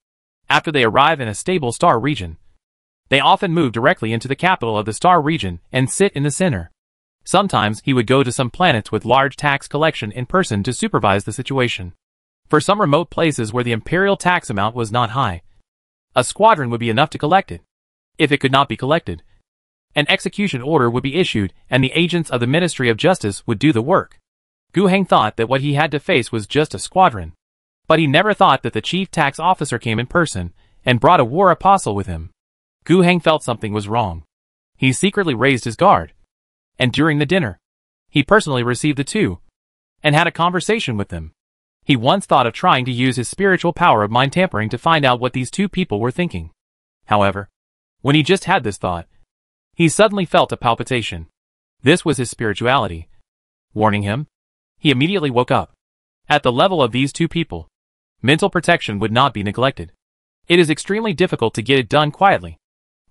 After they arrive in a stable Star region, they often move directly into the capital of the Star region and sit in the center. Sometimes he would go to some planets with large tax collection in person to supervise the situation. For some remote places where the imperial tax amount was not high, a squadron would be enough to collect it. If it could not be collected, an execution order would be issued and the agents of the Ministry of Justice would do the work. Gu Heng thought that what he had to face was just a squadron. But he never thought that the chief tax officer came in person and brought a war apostle with him. Gu Heng felt something was wrong. He secretly raised his guard. And during the dinner, he personally received the two and had a conversation with them. He once thought of trying to use his spiritual power of mind tampering to find out what these two people were thinking. However, when he just had this thought, he suddenly felt a palpitation. This was his spirituality warning him. He immediately woke up. At the level of these two people, mental protection would not be neglected. It is extremely difficult to get it done quietly,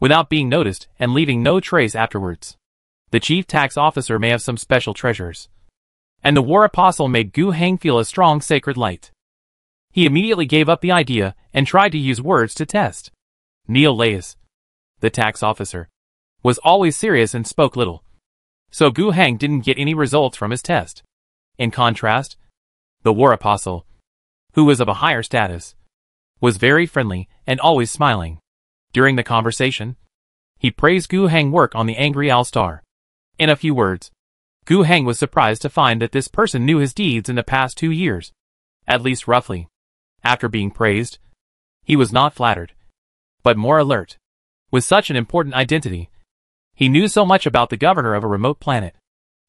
without being noticed and leaving no trace afterwards. The chief tax officer may have some special treasures. And the war apostle made Gu Heng feel a strong sacred light. He immediately gave up the idea and tried to use words to test. Neil Laes, the tax officer, was always serious and spoke little. So Gu Heng didn't get any results from his test. In contrast, the war apostle, who was of a higher status, was very friendly and always smiling. During the conversation, he praised Gu Heng's work on the Angry Owl Star. In a few words, Gu Heng was surprised to find that this person knew his deeds in the past 2 years, at least roughly. After being praised, he was not flattered, but more alert. With such an important identity, he knew so much about the governor of a remote planet.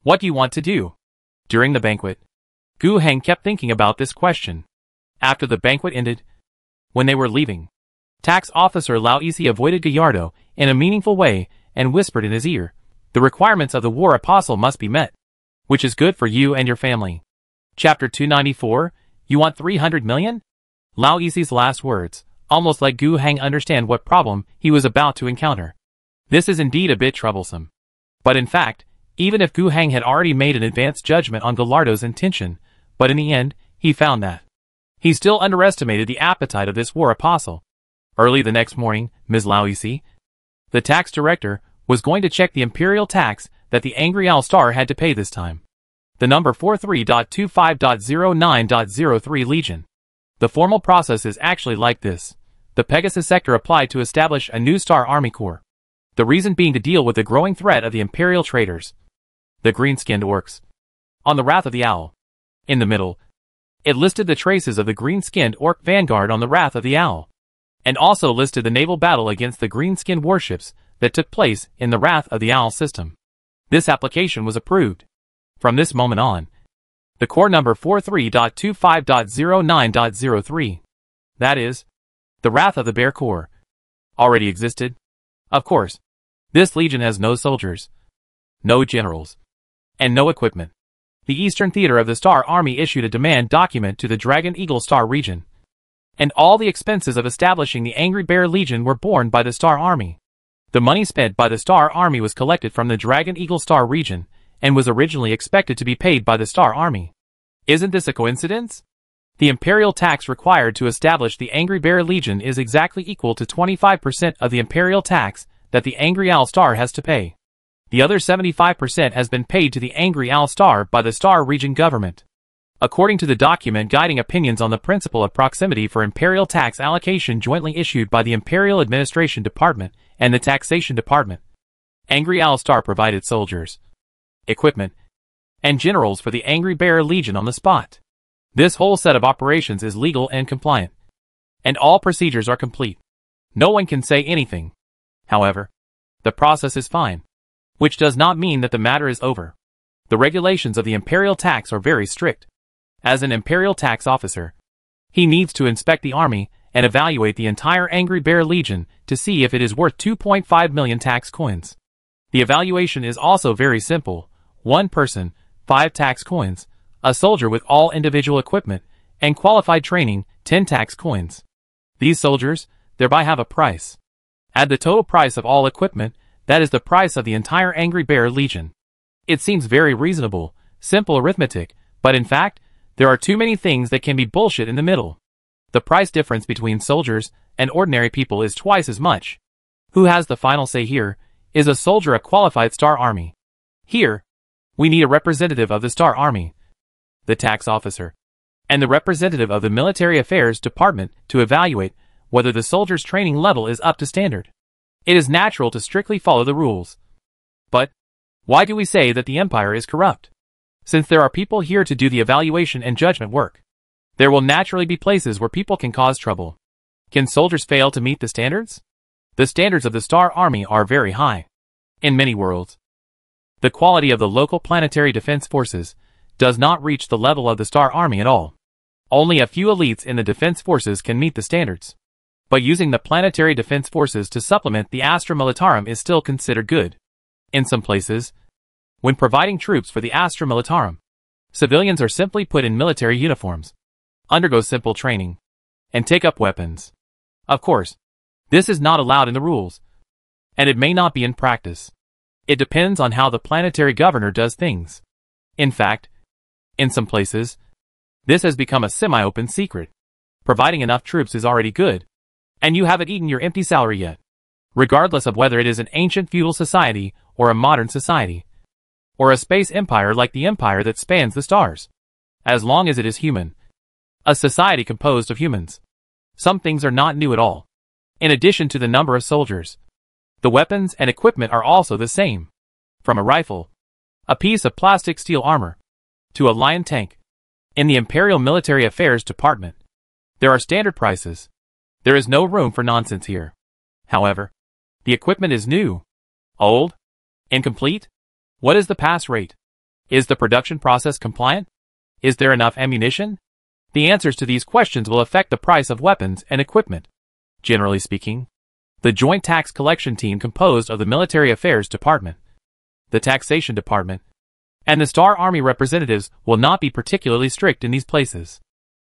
What do you want to do? During the banquet, Gu Heng kept thinking about this question. After the banquet ended, when they were leaving, tax officer Lao Isi avoided Gallardo in a meaningful way and whispered in his ear, "The requirements of the war apostle must be met, which is good for you and your family." Chapter 294, You want 300 million? Lao Isi's last words, almost let Gu Heng understand what problem he was about to encounter. This is indeed a bit troublesome. But in fact, even if Gu Heng had already made an advanced judgment on Gallardo's intention, but in the end, he found that he still underestimated the appetite of this war apostle. Early the next morning, Ms. Lao Isi, the tax director, was going to check the imperial tax that the Angry Owl Star had to pay this time. The number 43.25.09.03 Legion. The formal process is actually like this. The Pegasus sector applied to establish a new Star Army Corps. The reason being to deal with the growing threat of the imperial traitors, the green-skinned orcs. On the Wrath of the Owl. In the middle, it listed the traces of the green-skinned orc vanguard on the Wrath of the Owl, and also listed the naval battle against the green-skinned warships that took place in the Wrath of the Owl system. This application was approved. From this moment on, the core number 43.25.09.03, that is, the Wrath of the Bear Corps, already existed. Of course, this legion has no soldiers, no generals, and no equipment. The Eastern Theater of the Star Army issued a demand document to the Dragon Eagle Star region, and all the expenses of establishing the Angry Bear Legion were borne by the Star Army. The money spent by the Star Army was collected from the Dragon Eagle Star region, and was originally expected to be paid by the Star Army. Isn't this a coincidence? The imperial tax required to establish the Angry Bear Legion is exactly equal to 25% of the imperial tax that the Angry Owl Star has to pay. The other 75% has been paid to the Angry Owl Star by the Star region government. According to the document guiding opinions on the principle of proximity for imperial tax allocation jointly issued by the Imperial Administration Department and the Taxation Department, Angry Owl Star provided soldiers, equipment, and generals for the Angry Bear Legion on the spot. This whole set of operations is legal and compliant, and all procedures are complete. No one can say anything. However, the process is fine, which does not mean that the matter is over. The regulations of the imperial tax are very strict. As an imperial tax officer, he needs to inspect the army and evaluate the entire Angry Bear Legion to see if it is worth 2.5 million tax coins. The evaluation is also very simple. 1 person, 5 tax coins, a soldier with all individual equipment, and qualified training, 10 tax coins. These soldiers, thereby have a price. Add the total price of all equipment, that is the price of the entire Angry Bear Legion. It seems very reasonable, simple arithmetic, but in fact, there are too many things that can be bullshit in the middle. The price difference between soldiers and ordinary people is twice as much. Who has the final say here? Is a soldier a qualified Star Army? Here, we need a representative of the Star Army, the tax officer, and the representative of the Military Affairs Department to evaluate whether the soldier's training level is up to standard. It is natural to strictly follow the rules. But why do we say that the Empire is corrupt? Since there are people here to do the evaluation and judgment work, there will naturally be places where people can cause trouble. Can soldiers fail to meet the standards? The standards of the Star Army are very high. In many worlds, the quality of the local planetary defense forces does not reach the level of the Star Army at all. Only a few elites in the defense forces can meet the standards. But using the planetary defense forces to supplement the Astra Militarum is still considered good. In some places, when providing troops for the Astra Militarum, civilians are simply put in military uniforms, undergo simple training, and take up weapons. Of course, this is not allowed in the rules, and it may not be in practice. It depends on how the planetary governor does things. In fact, in some places, this has become a semi-open secret. Providing enough troops is already good, and you haven't eaten your empty salary yet, regardless of whether it is an ancient feudal society or a modern society, or a space empire like the empire that spans the stars. As long as it is human, a society composed of humans, some things are not new at all. In addition to the number of soldiers, the weapons and equipment are also the same. From a rifle, a piece of plastic steel armor, to a lion tank. In the Imperial Military Affairs Department, there are standard prices. There is no room for nonsense here. However, the equipment is new, old, incomplete. What is the pass rate? Is the production process compliant? Is there enough ammunition? The answers to these questions will affect the price of weapons and equipment. Generally speaking, the Joint Tax Collection Team composed of the Military Affairs Department, the Taxation Department, and the Star Army representatives will not be particularly strict in these places.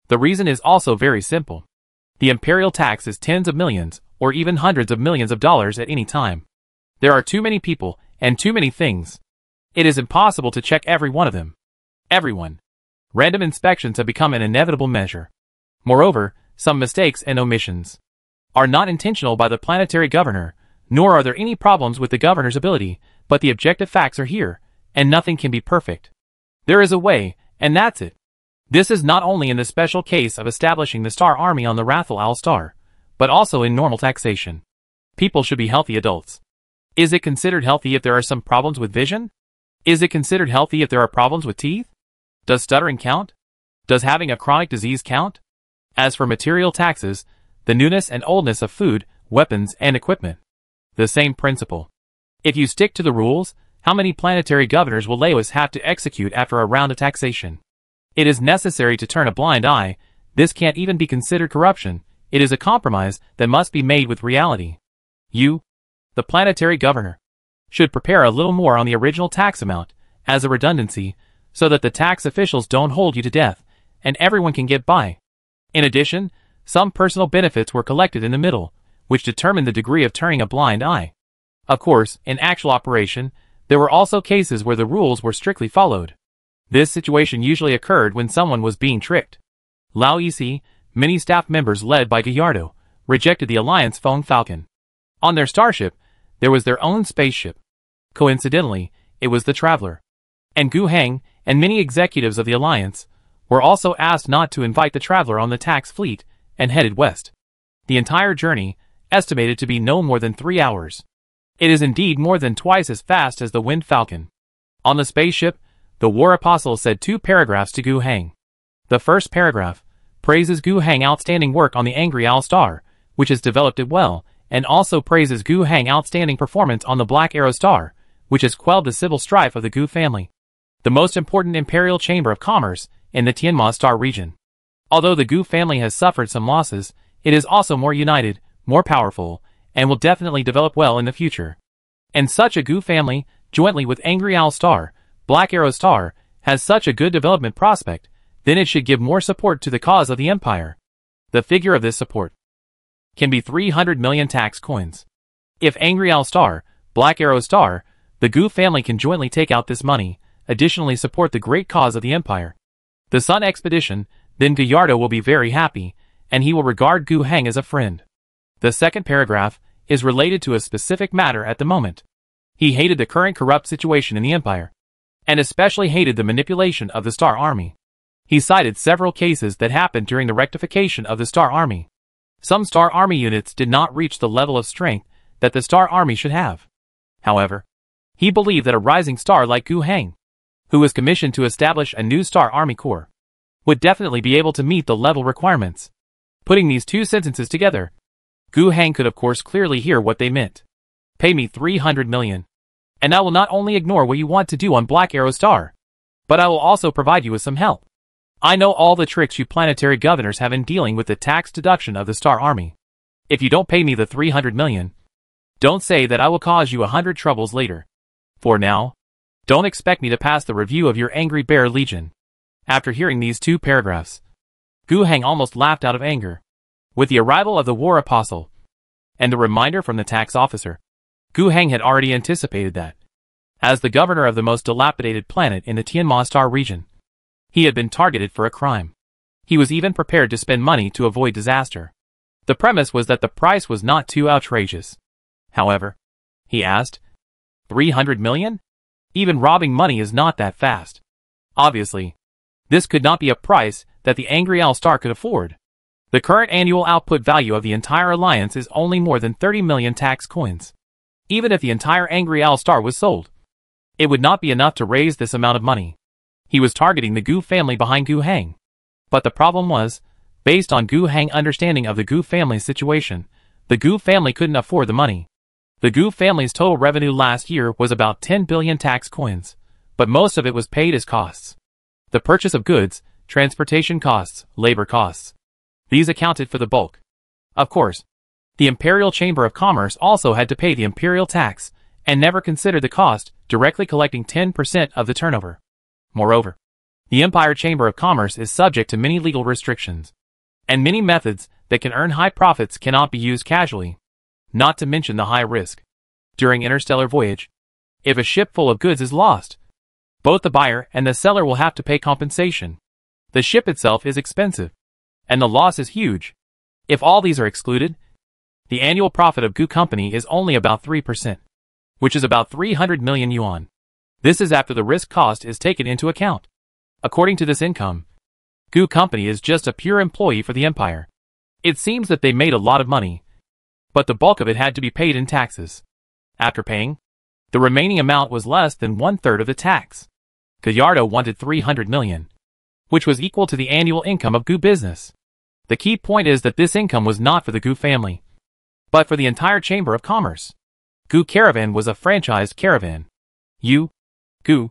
The reason is also very simple. The imperial tax is tens of millions, or even hundreds of millions of dollars at any time. There are too many people, and too many things. It is impossible to check every one of them. Everyone. Random inspections have become an inevitable measure. Moreover, some mistakes and omissions are not intentional by the planetary governor, nor are there any problems with the governor's ability, but the objective facts are here, and nothing can be perfect. There is a way, and that's it. This is not only in the special case of establishing the Star Army on the Rathal Al Star, but also in normal taxation. People should be healthy adults. Is it considered healthy if there are some problems with vision? Is it considered healthy if there are problems with teeth? Does stuttering count? Does having a chronic disease count? As for material taxes, the newness and oldness of food, weapons, and equipment. The same principle. If you stick to the rules, how many planetary governors will Laos have to execute after a round of taxation? It is necessary to turn a blind eye. This can't even be considered corruption. It is a compromise that must be made with reality. You, the planetary governor, should prepare a little more on the original tax amount, as a redundancy, so that the tax officials don't hold you to death, and everyone can get by. In addition, some personal benefits were collected in the middle, which determined the degree of turning a blind eye. Of course, in actual operation, there were also cases where the rules were strictly followed. This situation usually occurred when someone was being tricked. Lao Isi, many staff members led by Gallardo, rejected the Alliance Fong Falcon. On their starship, there was their own spaceship. Coincidentally, it was the Traveler. And Gu Heng, and many executives of the Alliance, were also asked not to invite the Traveler on the tax fleet, and headed west. The entire journey, estimated to be no more than 3 hours. It is indeed more than twice as fast as the Wind Falcon. On the spaceship, the War Apostle said 2 paragraphs to Gu Heng. The first paragraph praises Gu Heng outstanding work on the Angry Owl Star, which has developed it well, and also praises Gu Heng outstanding performance on the Black Arrow Star, which has quelled the civil strife of the Gu family, the most important imperial chamber of commerce in the Tianma Star region. Although the Gu family has suffered some losses, it is also more united, more powerful, and will definitely develop well in the future. And such a Gu family, jointly with Angry Owl Star, Black Arrow Star, has such a good development prospect, then it should give more support to the cause of the Empire. The figure of this support can be 300 million tax coins. If Angry Owl Star, Black Arrow Star, the Gu family can jointly take out this money, additionally support the great cause of the Empire, the Sun Expedition, then Gallardo will be very happy, and he will regard Gu Heng as a friend. The second paragraph is related to a specific matter at the moment. He hated the current corrupt situation in the Empire, and especially hated the manipulation of the Star Army. He cited several cases that happened during the rectification of the Star Army. Some Star Army units did not reach the level of strength that the Star Army should have. However, he believed that a rising star like Gu Heng, who was commissioned to establish a new Star Army Corps, would definitely be able to meet the level requirements. Putting these two sentences together, Gu Heng could of course clearly hear what they meant. Pay me 300 million. And I will not only ignore what you want to do on Black Arrow Star, but I will also provide you with some help. I know all the tricks you planetary governors have in dealing with the tax deduction of the Star Army. If you don't pay me the 300 million, don't say that I will cause you 100 troubles later. For now, don't expect me to pass the review of your Angry Bear Legion. After hearing these two paragraphs, Gu Heng almost laughed out of anger. With the arrival of the War Apostle, and the reminder from the tax officer, Gu Heng had already anticipated that. As the governor of the most dilapidated planet in the Tianma Star region, he had been targeted for a crime. He was even prepared to spend money to avoid disaster. The premise was that the price was not too outrageous. However, he asked, 300 million? Even robbing money is not that fast. Obviously, this could not be a price that the Angry Owl Star could afford. The current annual output value of the entire alliance is only more than 30 million tax coins. Even if the entire Angry Owl Star was sold, it would not be enough to raise this amount of money. He was targeting the Gu family behind Gu Heng. But the problem was, based on Gu Heng's understanding of the Gu family's situation, the Gu family couldn't afford the money. The Gu family's total revenue last year was about 10 billion tax coins, but most of it was paid as costs. The purchase of goods, transportation costs, labor costs. These accounted for the bulk. Of course, the Imperial Chamber of Commerce also had to pay the imperial tax, and never considered the cost, directly collecting 10% of the turnover. Moreover, the Empire Chamber of Commerce is subject to many legal restrictions, and many methods that can earn high profits cannot be used casually, not to mention the high risk. During interstellar voyage, if a ship full of goods is lost, both the buyer and the seller will have to pay compensation. The ship itself is expensive, and the loss is huge. If all these are excluded, the annual profit of Gu Company is only about 3%, which is about 300 million yuan. This is after the risk cost is taken into account. According to this income, Gu Company is just a pure employee for the Empire. It seems that they made a lot of money, but the bulk of it had to be paid in taxes. After paying, the remaining amount was less than 1/3 of the tax. Gallardo wanted 300 million, which was equal to the annual income of Gu business. The key point is that this income was not for the Gu family, but for the entire Chamber of Commerce. Gu Caravan was a franchised caravan. You, Gu,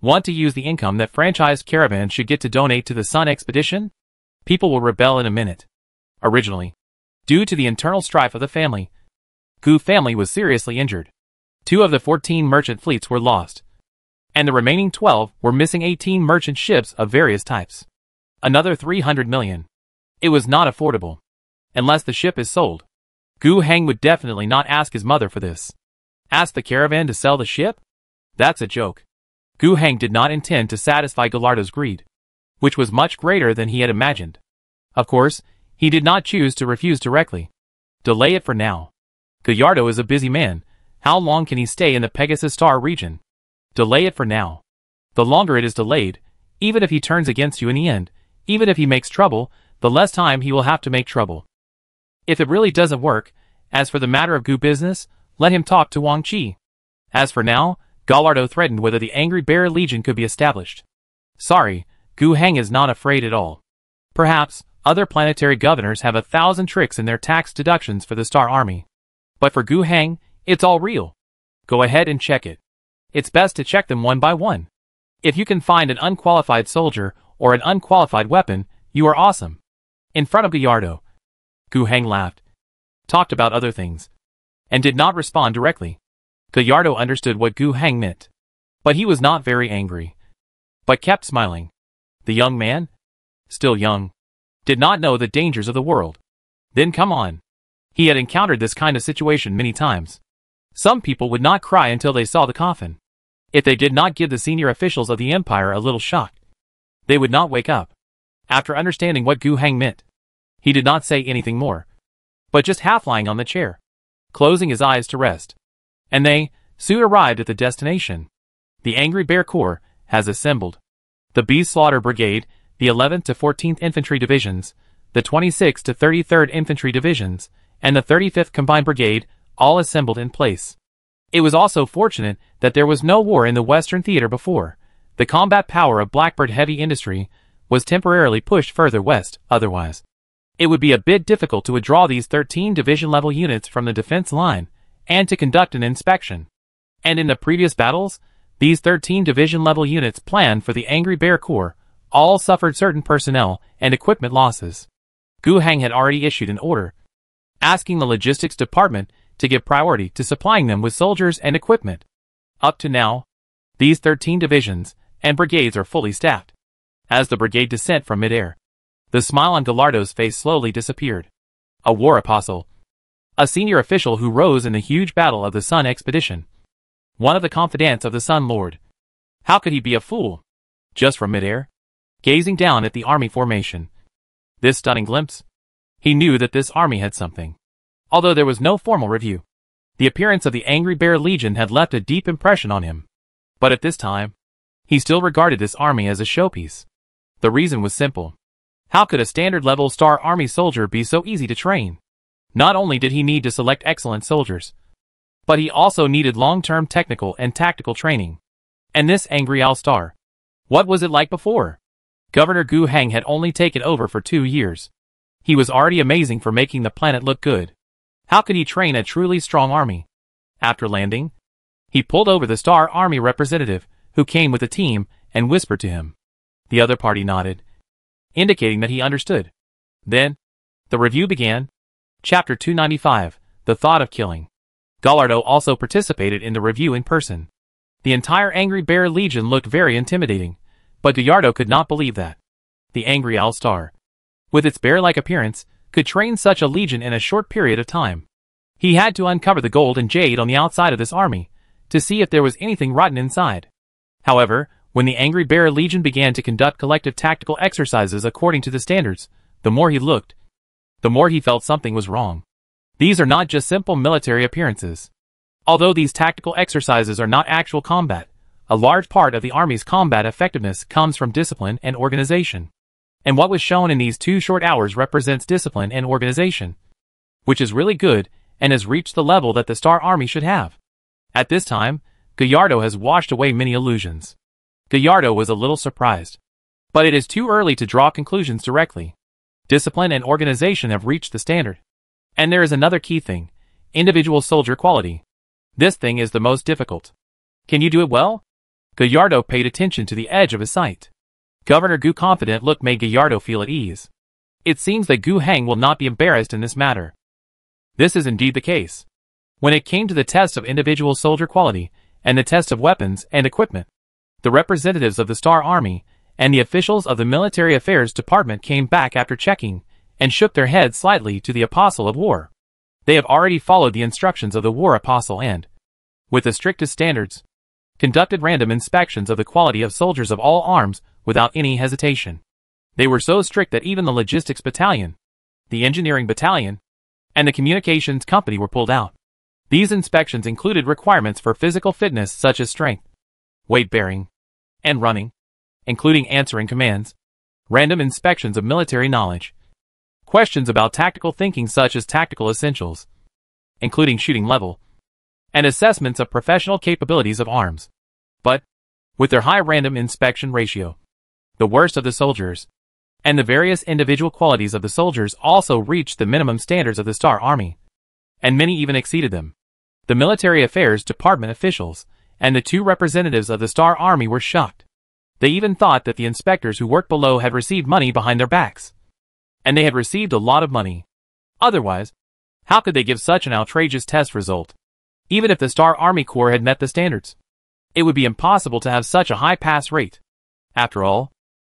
want to use the income that franchised caravan should get to donate to the Sun Expedition? People will rebel in a minute. Originally, due to the internal strife of the family, Gu family was seriously injured. 2 of the 14 merchant fleets were lost, and the remaining 12 were missing 18 merchant ships of various types. Another 300 million. It was not affordable. Unless the ship is sold, Gu Heng would definitely not ask his mother for this. Ask the caravan to sell the ship? That's a joke. Gu Heng did not intend to satisfy Gallardo's greed, which was much greater than he had imagined. Of course, he did not choose to refuse directly. Delay it for now. Gallardo is a busy man. How long can he stay in the Pegasus Star region? Delay it for now. The longer it is delayed, even if he turns against you in the end, even if he makes trouble, the less time he will have to make trouble. If it really doesn't work, as for the matter of Gu business, let him talk to Wang Qi. As for now, Gallardo threatened whether the Angry Bear Legion could be established. Sorry, Gu Heng is not afraid at all. Perhaps, other planetary governors have 1,000 tricks in their tax deductions for the Star Army. But for Gu Heng, it's all real. Go ahead and check it. It's best to check them one by one. If you can find an unqualified soldier or an unqualified weapon, you are awesome. In front of Gallardo, Gu Heng laughed, talked about other things, and did not respond directly. Gallardo understood what Gu Heng meant, but he was not very angry, but kept smiling. The young man, still young, did not know the dangers of the world. Then come on. He had encountered this kind of situation many times. Some people would not cry until they saw the coffin. If they did not give the senior officials of the empire a little shock, they would not wake up. After understanding what Gu Heng meant, he did not say anything more, but just half lying on the chair, closing his eyes to rest. And they soon arrived at the destination. The Angry Bear Corps has assembled. The Beast Slaughter Brigade, the 11th to 14th Infantry Divisions, the 26th to 33rd Infantry Divisions, and the 35th Combined Brigade, all assembled in place. It was also fortunate that there was no war in the Western Theater before. The combat power of Blackbird Heavy Industry was temporarily pushed further west, otherwise it would be a bit difficult to withdraw these 13 division-level units from the defense line and to conduct an inspection. And in the previous battles, these 13 division-level units planned for the Angry Bear Corps all suffered certain personnel and equipment losses. Gu Heng had already issued an order asking the logistics department to give priority to supplying them with soldiers and equipment. Up to now, these 13 divisions and brigades are fully staffed. As the brigade descent from midair, the smile on Gallardo's face slowly disappeared. A war apostle, a senior official who rose in the huge battle of the Sun Expedition, one of the confidants of the Sun Lord. How could he be a fool? Just from midair, gazing down at the army formation. This stunning glimpse, he knew that this army had something. Although there was no formal review, the appearance of the Angry Bear Legion had left a deep impression on him. But at this time, he still regarded this army as a showpiece. The reason was simple. How could a standard-level Star Army soldier be so easy to train? Not only did he need to select excellent soldiers, but he also needed long-term technical and tactical training. And this Angry Owl Star, what was it like before? Governor Gu Heng had only taken over for 2 years. He was already amazing for making the planet look good. How could he train a truly strong army? After landing, he pulled over the Star Army representative, who came with the team, and whispered to him. The other party nodded, indicating that he understood. Then, the review began. Chapter 295, The Thought of Killing. Gallardo also participated in the review in person. The entire Angry Bear Legion looked very intimidating, but Gallardo could not believe that the Angry Owl Star, with its bear-like appearance, could train such a legion in a short period of time. He had to uncover the gold and jade on the outside of this army to see if there was anything rotten inside. However, when the Angry Bear Legion began to conduct collective tactical exercises according to the standards, the more he looked, the more he felt something was wrong. These are not just simple military appearances. Although these tactical exercises are not actual combat, a large part of the Army's combat effectiveness comes from discipline and organization. And what was shown in these 2 short hours represents discipline and organization, which is really good and has reached the level that the Star Army should have. At this time, Gallardo has washed away many illusions. Gallardo was a little surprised. But it is too early to draw conclusions directly. Discipline and organization have reached the standard. And there is another key thing: individual soldier quality. This thing is the most difficult. Can you do it well? Gallardo paid attention to the edge of his sight. Governor Gu's confident look made Gallardo feel at ease. It seems that Gu Heng will not be embarrassed in this matter. This is indeed the case. When it came to the test of individual soldier quality and the test of weapons and equipment, the representatives of the Star Army and the officials of the Military Affairs Department came back after checking and shook their heads slightly to the Apostle of War. They have already followed the instructions of the War Apostle and, with the strictest standards, conducted random inspections of the quality of soldiers of all arms without any hesitation. They were so strict that even the Logistics Battalion, the Engineering Battalion, and the Communications Company were pulled out. These inspections included requirements for physical fitness such as strength, weight-bearing, and running, including answering commands, random inspections of military knowledge, questions about tactical thinking such as tactical essentials, including shooting level, and assessments of professional capabilities of arms. But, with their high random inspection ratio, the worst of the soldiers, and the various individual qualities of the soldiers also reached the minimum standards of the Star Army, and many even exceeded them. The Military Affairs Department officials and the 2 representatives of the Star Army were shocked. They even thought that the inspectors who worked below had received money behind their backs. And they had received a lot of money. Otherwise, how could they give such an outrageous test result? Even if the Star Army Corps had met the standards, it would be impossible to have such a high pass rate. After all,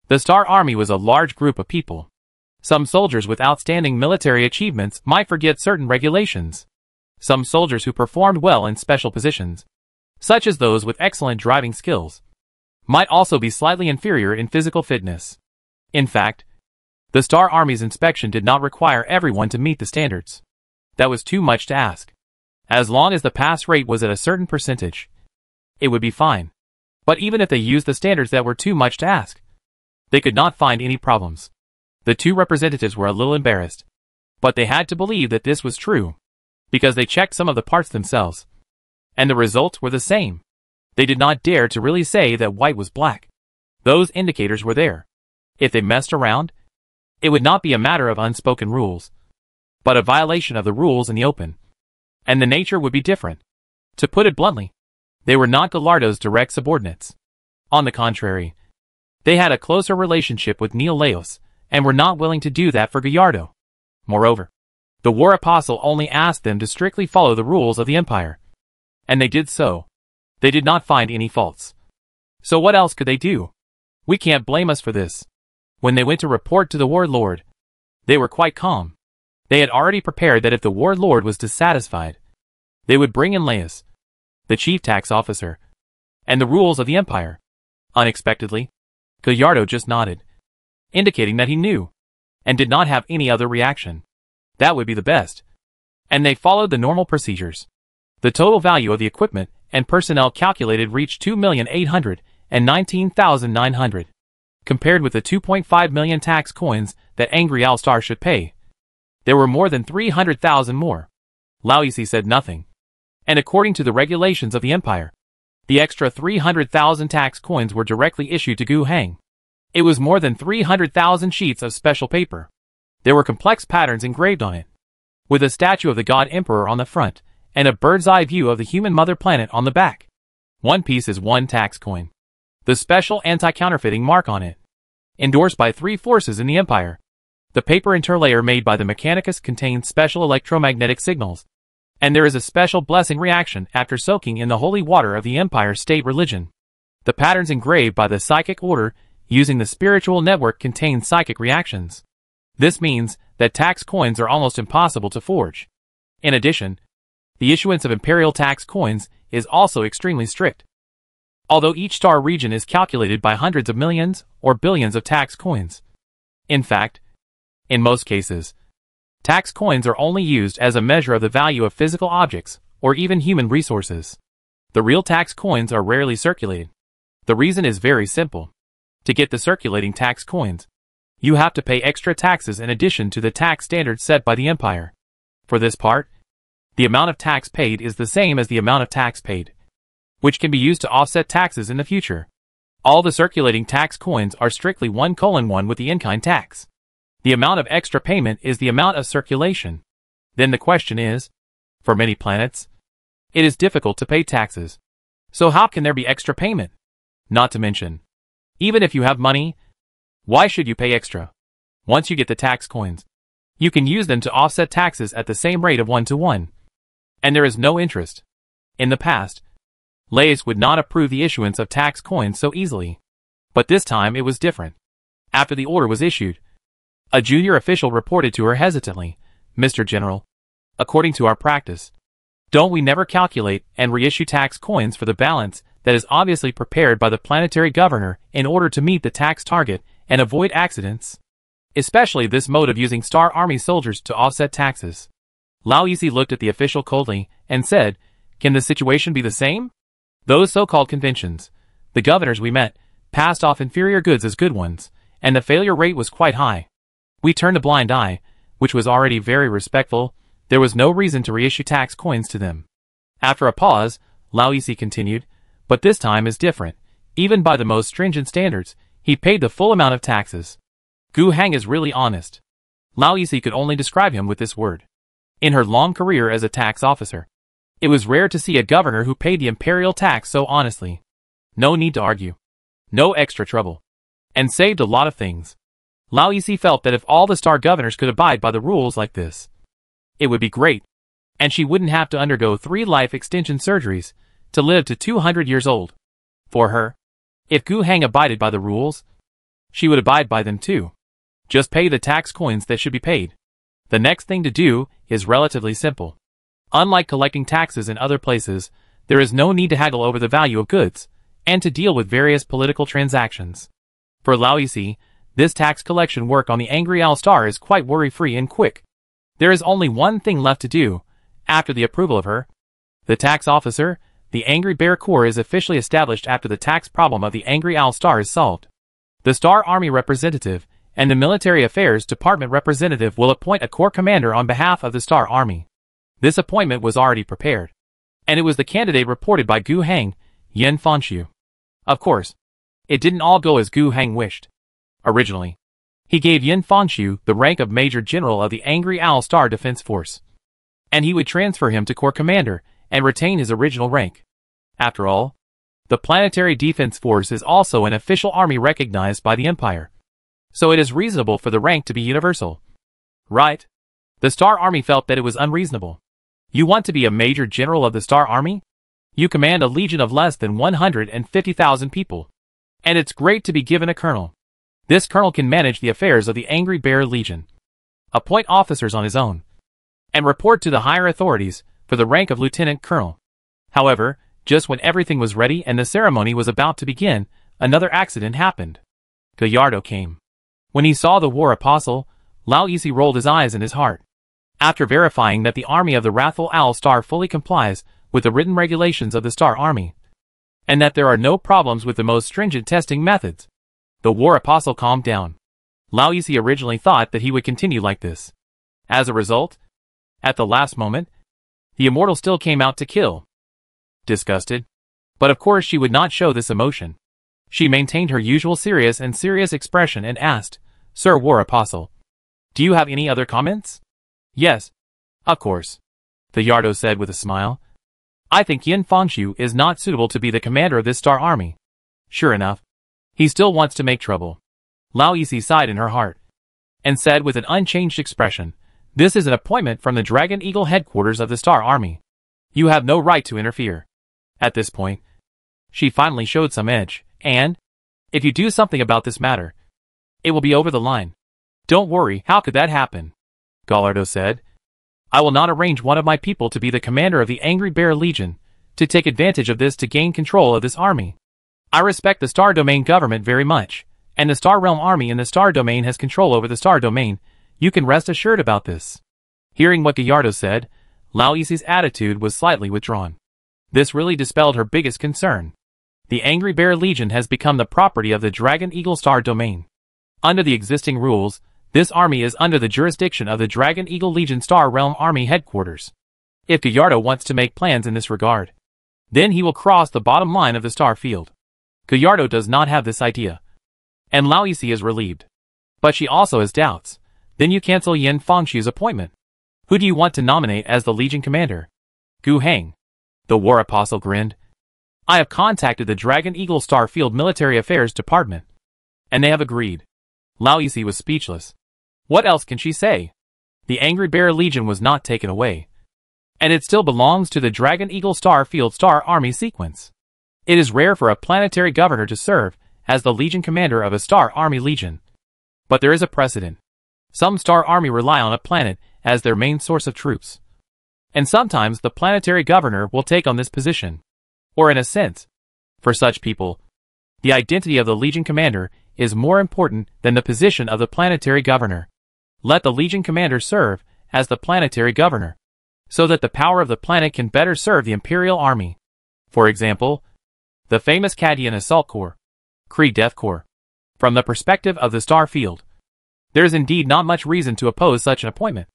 the Star Army was a large group of people. Some soldiers with outstanding military achievements might forget certain regulations. Some soldiers who performed well in special positions, such as those with excellent driving skills, might also be slightly inferior in physical fitness. In fact, the Star Army's inspection did not require everyone to meet the standards. That was too much to ask. As long as the pass rate was at a certain percentage, it would be fine. But even if they used the standards that were too much to ask, they could not find any problems. The two representatives were a little embarrassed, but they had to believe that this was true, because they checked some of the parts themselves, and the results were the same. They did not dare to really say that white was black. Those indicators were there. If they messed around, it would not be a matter of unspoken rules, but a violation of the rules in the open, and the nature would be different. To put it bluntly, they were not Gallardo's direct subordinates. On the contrary, they had a closer relationship with Neil Laos, and were not willing to do that for Gallardo. Moreover, the war apostle only asked them to strictly follow the rules of the empire, and they did so. They did not find any faults. So what else could they do? We can't blame us for this. When they went to report to the warlord, they were quite calm. They had already prepared that if the warlord was dissatisfied, they would bring in Laos, the chief tax officer, and the rules of the empire. Unexpectedly, Gallardo just nodded, indicating that he knew, and did not have any other reaction. That would be the best. And they followed the normal procedures. The total value of the equipment and personnel calculated reached 2,819,900. Compared with the 2.5 million tax coins that Angry All-Star should pay, there were more than 300,000 more. Laoisi said nothing. And according to the regulations of the empire, the extra 300,000 tax coins were directly issued to Gu Hang. It was more than 300,000 sheets of special paper. There were complex patterns engraved on it, with a statue of the God Emperor on the front, and a bird's-eye view of the human mother planet on the back. One piece is one tax coin. The special anti-counterfeiting mark on it, endorsed by 3 forces in the empire. The paper interlayer made by the Mechanicus contains special electromagnetic signals, and there is a special blessing reaction after soaking in the holy water of the empire state religion. The patterns engraved by the psychic order using the spiritual network contain psychic reactions. This means that tax coins are almost impossible to forge. In addition, the issuance of imperial tax coins is also extremely strict. Although each star region is calculated by hundreds of millions or billions of tax coins. In fact, in most cases, tax coins are only used as a measure of the value of physical objects or even human resources. The real tax coins are rarely circulated. The reason is very simple. To get the circulating tax coins, you have to pay extra taxes in addition to the tax standards set by the empire. For this part, the amount of tax paid is the same as the amount of tax paid, which can be used to offset taxes in the future. All the circulating tax coins are strictly 1:1 with the in-kind tax. The amount of extra payment is the amount of circulation. Then the question is, for many planets, it is difficult to pay taxes. So how can there be extra payment? Not to mention, even if you have money, why should you pay extra? Once you get the tax coins, you can use them to offset taxes at the same rate of 1:1. And there is no interest. In the past, Laos would not approve the issuance of tax coins so easily. But this time it was different. After the order was issued, a junior official reported to her hesitantly, "Mr. General, according to our practice, don't we never calculate and reissue tax coins for the balance that is obviously prepared by the planetary governor in order to meet the tax target and avoid accidents? Especially this mode of using Star Army soldiers to offset taxes." Laoisi looked at the official coldly and said, "Can the situation be the same? Those so-called conventions, the governors we met, passed off inferior goods as good ones, and the failure rate was quite high. We turned a blind eye, which was already very respectful. There was no reason to reissue tax coins to them." After a pause, Laoisi continued, "But this time is different. Even by the most stringent standards, he paid the full amount of taxes. Gu Hang is really honest." Laoisi could only describe him with this word. In her long career as a tax officer, it was rare to see a governor who paid the imperial tax so honestly. No need to argue. No extra trouble. And saved a lot of things. Laoisi felt that if all the star governors could abide by the rules like this, It would be great. And she wouldn't have to undergo 3 life extension surgeries to live to 200 years old. For her, if Gu Heng abided by the rules, she would abide by them too. Just pay the tax coins that should be paid. The next thing to do is relatively simple. Unlike collecting taxes in other places, there is no need to haggle over the value of goods, and to deal with various political transactions. For Lao Yixi, this tax collection work on the Angry Owl Star is quite worry-free and quick. There is only one thing left to do, after the approval of her. The tax officer, the Angry Bear Corps is officially established after the tax problem of the Angry Owl Star is solved. The Star Army representative and the Military Affairs Department representative will appoint a corps commander on behalf of the Star Army. This appointment was already prepared, and it was the candidate reported by Gu Heng, Yin Fangxiu. Of course, it didn't all go as Gu Heng wished. Originally, he gave Yin Fangxiu the rank of Major General of the Angry Owl Star Defense Force, and he would transfer him to Corps Commander and retain his original rank. After all, the Planetary Defense Force is also an official army recognized by the Empire, so it is reasonable for the rank to be universal. Right? The Star Army felt that it was unreasonable. You want to be a Major General of the Star Army? You command a legion of less than 150,000 people. And it's great to be given a colonel. This colonel can manage the affairs of the Angry Bear Legion, appoint officers on his own, and report to the higher authorities for the rank of lieutenant colonel. However, just when everything was ready and the ceremony was about to begin, another accident happened. Gallardo came. When he saw the war apostle, Lao Yixi rolled his eyes in his heart. After verifying that the army of the Wrathful Owl Star fully complies with the written regulations of the Star Army, and that there are no problems with the most stringent testing methods, the war apostle calmed down. Lao Yixi originally thought that he would continue like this. As a result, at the last moment, the immortal still came out to kill. Disgusted. But of course she would not show this emotion. She maintained her usual serious expression and asked, "Sir War Apostle, do you have any other comments?" "Yes, of course," Gallardo said with a smile. "I think Yin Fangxiu is not suitable to be the commander of this Star Army." Sure enough, he still wants to make trouble. Lao Yixi sighed in her heart, and said with an unchanged expression, "This is an appointment from the Dragon Eagle headquarters of the Star Army. You have no right to interfere." At this point, she finally showed some edge, and, "If you do something about this matter, it will be over the line." "Don't worry, how could that happen?" Gallardo said. "I will not arrange one of my people to be the commander of the Angry Bear Legion, to take advantage of this to gain control of this army. I respect the Star Domain government very much, and the Star Realm Army in the Star Domain has control over the Star Domain. You can rest assured about this." Hearing what Gallardo said, Lao Yixi's attitude was slightly withdrawn. This really dispelled her biggest concern. The Angry Bear Legion has become the property of the Dragon Eagle Star Domain. Under the existing rules, this army is under the jurisdiction of the Dragon Eagle Legion Star Realm Army headquarters. If Gallardo wants to make plans in this regard, then he will cross the bottom line of the star field. Gallardo does not have this idea, and Lao Yixi is relieved. But she also has doubts. Then you cancel Yin Fangxiu's appointment. Who do you want to nominate as the Legion commander? Gu Heng. The War Apostle grinned. I have contacted the Dragon Eagle Star Field Military Affairs Department, and they have agreed. Lao Yixi was speechless. What else can she say? The Angry Bear Legion was not taken away, and it still belongs to the Dragon Eagle Star Field Star Army sequence. It is rare for a planetary governor to serve as the Legion commander of a Star Army Legion. But there is a precedent. Some Star Army rely on a planet as their main source of troops, and sometimes the planetary governor will take on this position. Or in a sense, for such people, the identity of the Legion commander is more important than the position of the planetary governor. Let the Legion commander serve as the planetary governor, so that the power of the planet can better serve the Imperial Army. For example, the famous Cadian Assault Corps, Kree Death Corps. From the perspective of the Star Field, there is indeed not much reason to oppose such an appointment.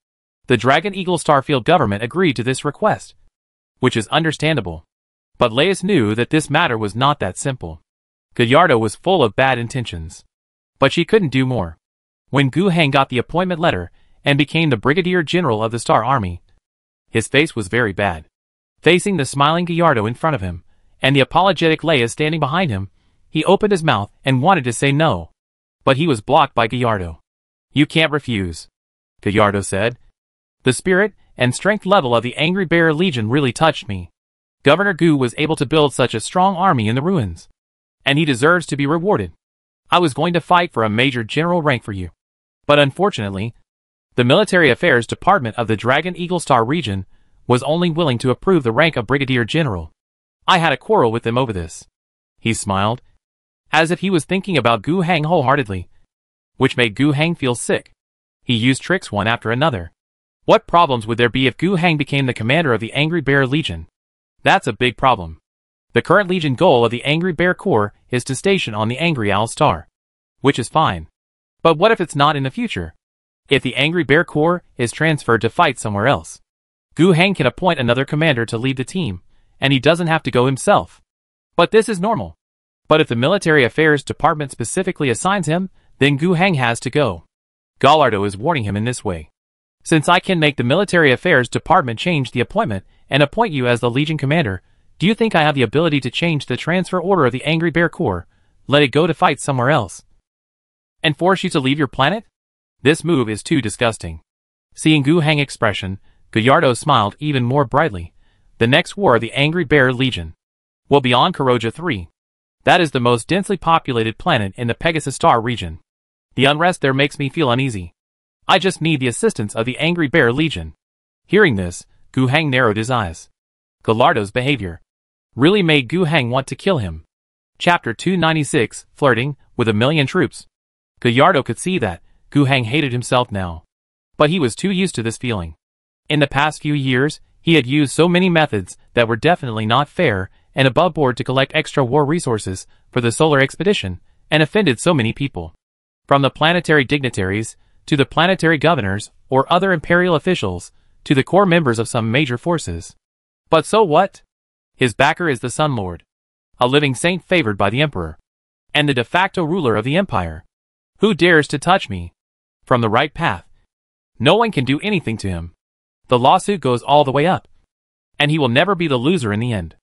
The Dragon Eagle Starfield government agreed to this request, which is understandable. But Laius knew that this matter was not that simple. Gallardo was full of bad intentions, but she couldn't do more. When Gu Heng got the appointment letter and became the Brigadier General of the Star Army, his face was very bad. Facing the smiling Gallardo in front of him, and the apologetic Laius standing behind him, he opened his mouth and wanted to say no. But he was blocked by Gallardo. You can't refuse, Gallardo said. The spirit and strength level of the Angry Bear Legion really touched me. Governor Gu was able to build such a strong army in the ruins. And he deserves to be rewarded. I was going to fight for a major general rank for you. But unfortunately, the Military Affairs Department of the Dragon Eagle Star region was only willing to approve the rank of Brigadier General. I had a quarrel with them over this. He smiled, as if he was thinking about Gu Hang wholeheartedly, which made Gu Hang feel sick. He used tricks one after another. What problems would there be if Gu Hang became the commander of the Angry Bear Legion? That's a big problem. The current Legion goal of the Angry Bear Corps is to station on the Angry Owl Star, which is fine. But what if it's not in the future? If the Angry Bear Corps is transferred to fight somewhere else, Gu Hang can appoint another commander to lead the team, and he doesn't have to go himself. But this is normal. But if the Military Affairs Department specifically assigns him, then Gu Hang has to go. Gallardo is warning him in this way. Since I can make the Military Affairs Department change the appointment and appoint you as the Legion Commander, do you think I have the ability to change the transfer order of the Angry Bear Corps, let it go to fight somewhere else, and force you to leave your planet? This move is too disgusting. Seeing Gu Hang's expression, Gallardo smiled even more brightly. The next war of the Angry Bear Legion will be on Kuroja 3. That is the most densely populated planet in the Pegasus Star region. The unrest there makes me feel uneasy. I just need the assistance of the Angry Bear Legion. Hearing this, Gu Hang narrowed his eyes. Gallardo's behavior really made Gu Hang want to kill him. Chapter 296, Flirting with 1,000,000 troops. Gallardo could see that Gu Hang hated himself now. But he was too used to this feeling. In the past few years, he had used so many methods that were definitely not fair and above board to collect extra war resources for the solar expedition, and offended so many people. From the planetary dignitaries, to the planetary governors, or other imperial officials, to the core members of some major forces. But so what? His backer is the Sun Lord, a living saint favored by the Emperor, and the de facto ruler of the Empire. Who dares to touch me from the right path? No one can do anything to him. The lawsuit goes all the way up, and he will never be the loser in the end.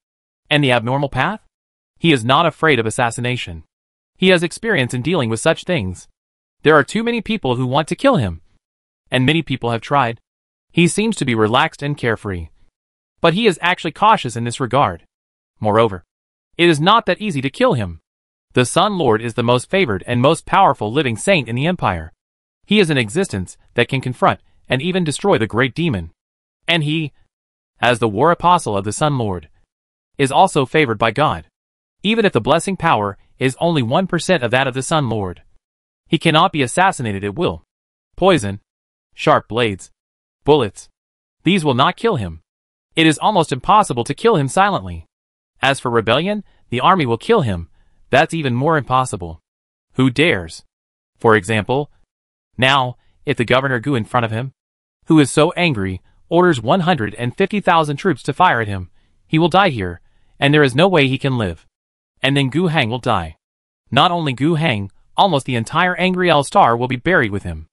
And the abnormal path? He is not afraid of assassination. He has experience in dealing with such things. There are too many people who want to kill him, and many people have tried. He seems to be relaxed and carefree. But he is actually cautious in this regard. Moreover, it is not that easy to kill him. The Sun Lord is the most favored and most powerful living saint in the Empire. He is an existence that can confront and even destroy the great demon. And he, as the war apostle of the Sun Lord, is also favored by God. Even if the blessing power is only 1% of that of the Sun Lord, he cannot be assassinated at will. Poison, sharp blades, bullets, these will not kill him. It is almost impossible to kill him silently. As for rebellion, the army will kill him. That's even more impossible. Who dares? For example, now, if the Governor Gu in front of him, who is so angry, orders 150,000 troops to fire at him, he will die here, and there is no way he can live. And then Gu Hang will die. Not only Gu Hang, almost the entire Angry Owl Star will be buried with him.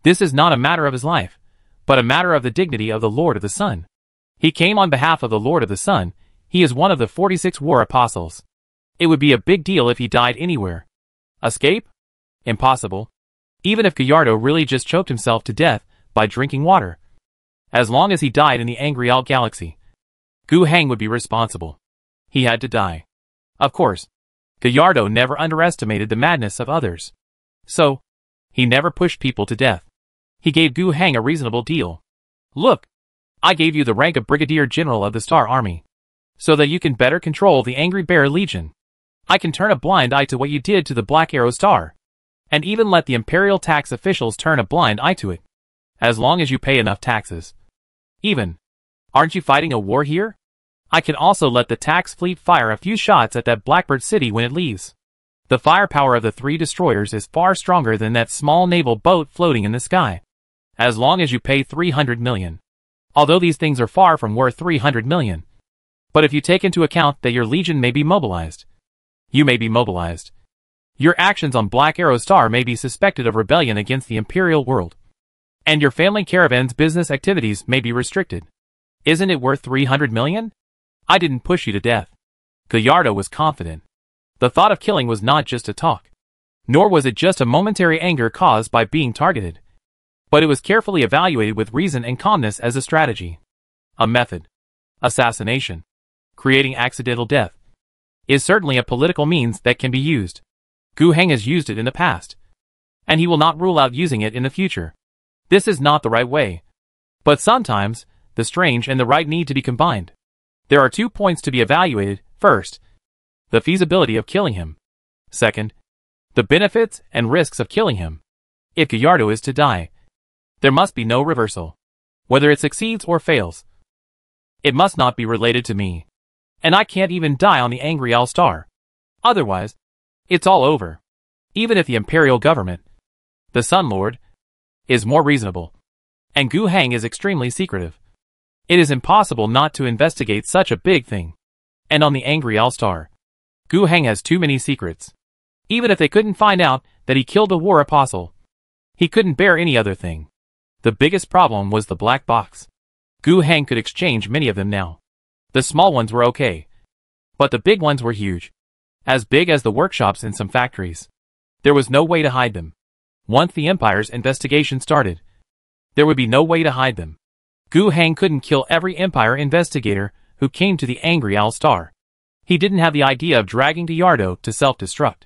This is not a matter of his life, but a matter of the dignity of the Lord of the Sun. He came on behalf of the Lord of the Sun. He is one of the 46 war apostles. It would be a big deal if he died anywhere. Escape? Impossible. Even if Gallardo really just choked himself to death by drinking water. As long as he died in the Angry Owl Galaxy, Gu Hang would be responsible. He had to die. Of course, Gallardo never underestimated the madness of others. So, he never pushed people to death. He gave Gu Hang a reasonable deal. Look, I gave you the rank of Brigadier General of the Star Army, so that you can better control the Angry Bear Legion. I can turn a blind eye to what you did to the Black Arrow Star, and even let the Imperial tax officials turn a blind eye to it, as long as you pay enough taxes. Even, aren't you fighting a war here? I can also let the tax fleet fire a few shots at that Blackbird City when it leaves. The firepower of the 3 destroyers is far stronger than that small naval boat floating in the sky. As long as you pay 300 million. Although these things are far from worth 300 million. But if you take into account that your legion may be mobilized, you may be mobilized. Your actions on Black Arrow Star may be suspected of rebellion against the Imperial world. And your family caravan's business activities may be restricted. Isn't it worth 300 million? I didn't push you to death. Gallardo was confident. The thought of killing was not just a talk. Nor was it just a momentary anger caused by being targeted. But it was carefully evaluated with reason and calmness as a strategy. A method. Assassination. Creating accidental death. Is certainly a political means that can be used. Gu Heng has used it in the past. And he will not rule out using it in the future. This is not the right way. But sometimes, the strange and the right need to be combined. There are 2 points to be evaluated. First, the feasibility of killing him. Second, the benefits and risks of killing him. If Gallardo is to die, there must be no reversal. Whether it succeeds or fails, it must not be related to me. And I can't even die on the angry All-Star. Otherwise, it's all over. Even if the imperial government, the Sun Lord, is more reasonable. And Gu Heng is extremely secretive. It is impossible not to investigate such a big thing. And on the angry All-Star, Gu Heng has too many secrets. Even if they couldn't find out that he killed the war apostle, he couldn't bear any other thing. The biggest problem was the black box. Gu Heng could exchange many of them now. The small ones were okay. But the big ones were huge. As big as the workshops in some factories. There was no way to hide them. Once the Empire's investigation started, there would be no way to hide them. Gu Heng couldn't kill every Empire investigator who came to the angry All-Star. He didn't have the idea of dragging Gallardo to self-destruct.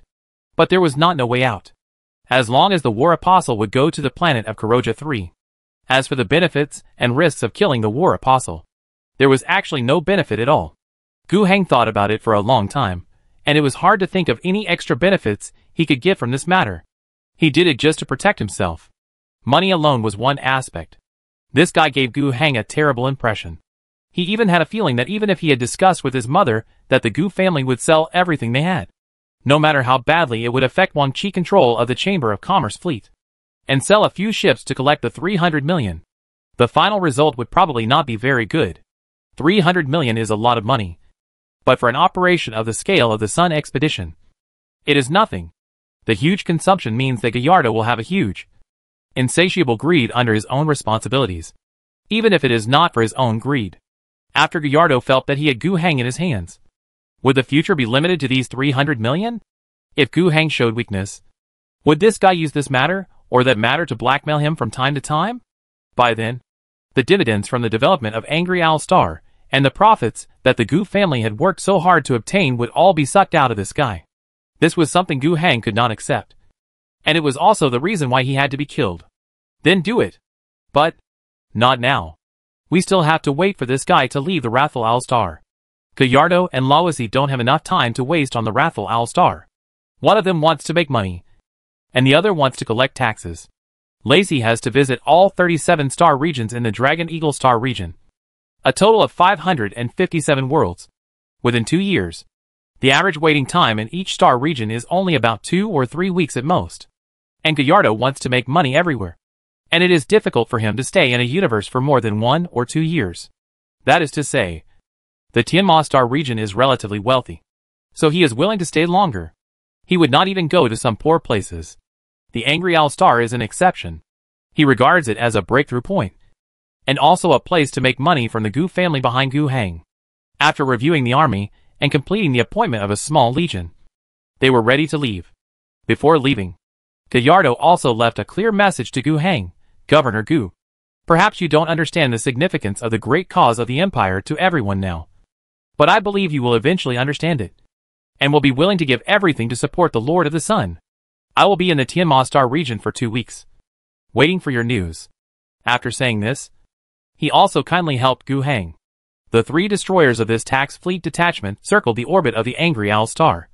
But there was no way out. As long as the War Apostle would go to the planet of Kuroja 3. As for the benefits and risks of killing the War Apostle, there was actually no benefit at all. Gu Heng thought about it for a long time, and it was hard to think of any extra benefits he could get from this matter. He did it just to protect himself. Money alone was one aspect. This guy gave Gu Heng a terrible impression. He even had a feeling that even if he had discussed with his mother that the Gu family would sell everything they had, no matter how badly it would affect Wang Qi control of the Chamber of Commerce fleet, and sell a few ships to collect the 300 million, the final result would probably not be very good. 300 million is a lot of money. But for an operation of the scale of the Sun Expedition, it is nothing. The huge consumption means that Gallardo will have a huge, insatiable greed under his own responsibilities, even if it is not for his own greed. After Gallardo felt that he had Gu Heng in his hands, would the future be limited to these 300 million? If Gu Heng showed weakness, would this guy use this matter or that matter to blackmail him from time to time? By then, the dividends from the development of Angry All-Star and the profits that the Gu family had worked so hard to obtain would all be sucked out of this guy. This was something Gu Heng could not accept. And it was also the reason why he had to be killed. Then do it. But, not now. We still have to wait for this guy to leave the Wrathful All-Star. Gallardo and Lawesi don't have enough time to waste on the Wrathful All-Star. One of them wants to make money, and the other wants to collect taxes. Lacey has to visit all 37 star regions in the Dragon Eagle Star region. A total of 557 worlds. Within 2 years. The average waiting time in each star region is only about 2 or 3 weeks at most. And Gallardo wants to make money everywhere. And it is difficult for him to stay in a universe for more than 1 or 2 years. That is to say, the Tianma star region is relatively wealthy. So he is willing to stay longer. He would not even go to some poor places. The Angry All-Star is an exception. He regards it as a breakthrough point. And also a place to make money from the Gu family behind Gu Heng. After reviewing the army and completing the appointment of a small legion, they were ready to leave. Before leaving, Gallardo also left a clear message to Gu Heng, Governor Gu. Perhaps you don't understand the significance of the great cause of the Empire to everyone now. But I believe you will eventually understand it. And will be willing to give everything to support the Lord of the Sun. I will be in the Tianma Star region for 2 weeks. Waiting for your news. After saying this, he also kindly helped Gu Heng. The 3 destroyers of this tax fleet detachment circled the orbit of the Angry All-Star.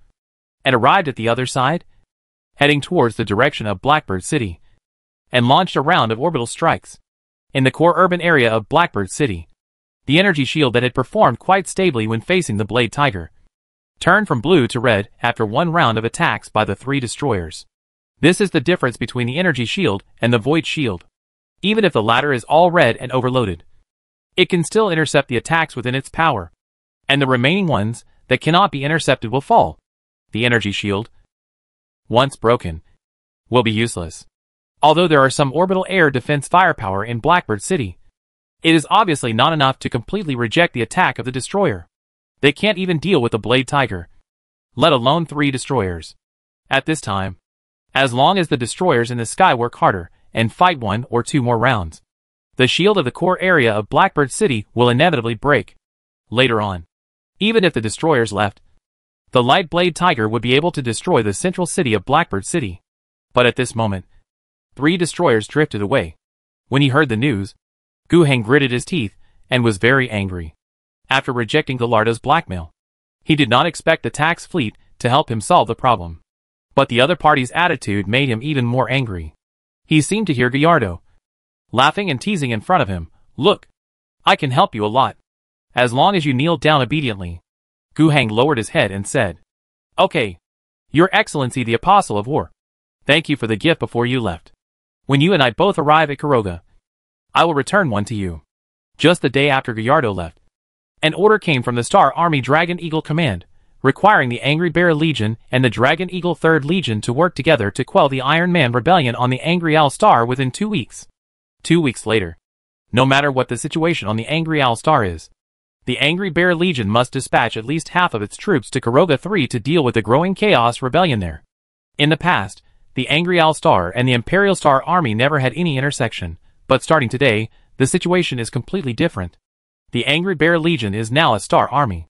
And arrived at the other side, heading towards the direction of Blackbird City. And launched a round of orbital strikes. In the core urban area of Blackbird City, the energy shield that had performed quite stably when facing the Blade Tiger turned from blue to red after 1 round of attacks by the 3 destroyers. This is the difference between the energy shield and the void shield. Even if the latter is all red and overloaded, it can still intercept the attacks within its power, and the remaining ones that cannot be intercepted will fall. The energy shield, once broken, will be useless. Although there are some orbital air defense firepower in Blackbird City, it is obviously not enough to completely reject the attack of the destroyer. They can't even deal with the Blade Tiger, let alone 3 destroyers. At this time, as long as the destroyers in the sky work harder and fight 1 or 2 more rounds. The shield of the core area of Blackbird City will inevitably break. Later on, even if the destroyers left, the Light Blade Tiger would be able to destroy the central city of Blackbird City. But at this moment, 3 destroyers drifted away. When he heard the news, Gu Heng gritted his teeth and was very angry. After rejecting Gallardo's blackmail, he did not expect the tax fleet to help him solve the problem. But the other party's attitude made him even more angry. He seemed to hear Gallardo laughing and teasing in front of him. "Look, I can help you a lot, as long as you kneel down obediently." Gu Heng lowered his head and said, "Okay, Your Excellency the Apostle of War. Thank you for the gift before you left. When you and I both arrive at Kuroga, I will return one to you." Just the day after Gallardo left, an order came from the Star Army Dragon Eagle Command, requiring the Angry Bear Legion and the Dragon Eagle 3rd Legion to work together to quell the Iron Man rebellion on the Angry Owl Star within 2 weeks. 2 weeks later, no matter what the situation on the Angry Owl Star is, the Angry Bear Legion must dispatch at least half of its troops to Kuroga 3 to deal with the growing chaos rebellion there. In the past, the Angry Owl Star and the Imperial Star Army never had any intersection, but starting today, the situation is completely different. The Angry Bear Legion is now a Star Army.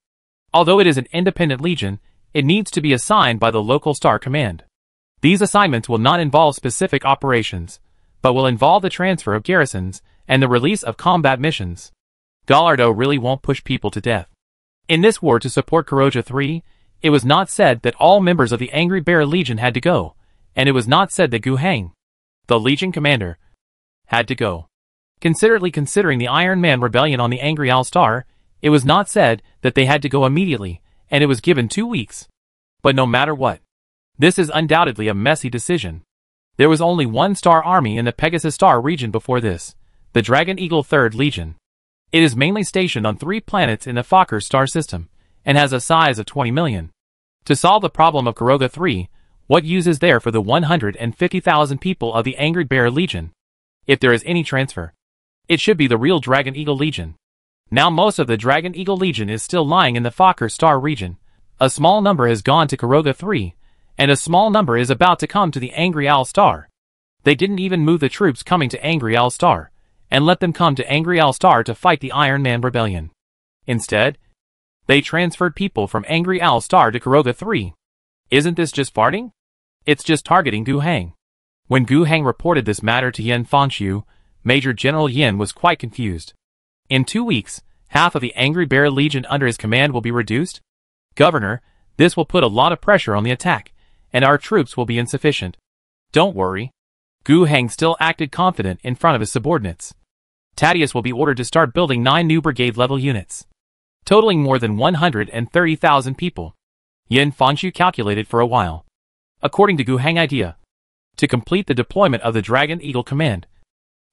Although it is an independent legion, it needs to be assigned by the local Star Command. These assignments will not involve specific operations, but will involve the transfer of garrisons and the release of combat missions. Gallardo really won't push people to death. In this war to support Kuroga 3, it was not said that all members of the Angry Bear Legion had to go, and it was not said that Gu Heng, the Legion commander, had to go. Considering the Iron Man rebellion on the Angry Owl Star, it was not said that they had to go immediately, and it was given 2 weeks. But no matter what, this is undoubtedly a messy decision. There was only one Star Army in the Pegasus Star region before this, the Dragon Eagle 3rd Legion. It is mainly stationed on 3 planets in the Fokker star system, and has a size of 20 million. To solve the problem of Kuroga 3, what use is there for the 150,000 people of the Angry Bear Legion? If there is any transfer, it should be the real Dragon Eagle Legion. Now most of the Dragon Eagle Legion is still lying in the Fokker star region. A small number has gone to Kuroga 3, and a small number is about to come to the Angry Owl Star. They didn't even move the troops coming to Angry Owl Star, and let them come to Angry Owl Star to fight the Iron Man rebellion. Instead, they transferred people from Angry Owl Star to Kuroga 3. Isn't this just farting? It's just targeting Gu Heng. When Gu Heng reported this matter to Yin Fangxiu, Major General Yin was quite confused. In 2 weeks, half of the Angry Bear Legion under his command will be reduced? Governor, this will put a lot of pressure on the attack, and our troops will be insufficient. Don't worry. Gu Heng still acted confident in front of his subordinates. Thaddeus will be ordered to start building 9 new brigade-level units, totaling more than 130,000 people. Yin Fangxiu calculated for a while. According to Gu Heng idea, to complete the deployment of the Dragon Eagle Command,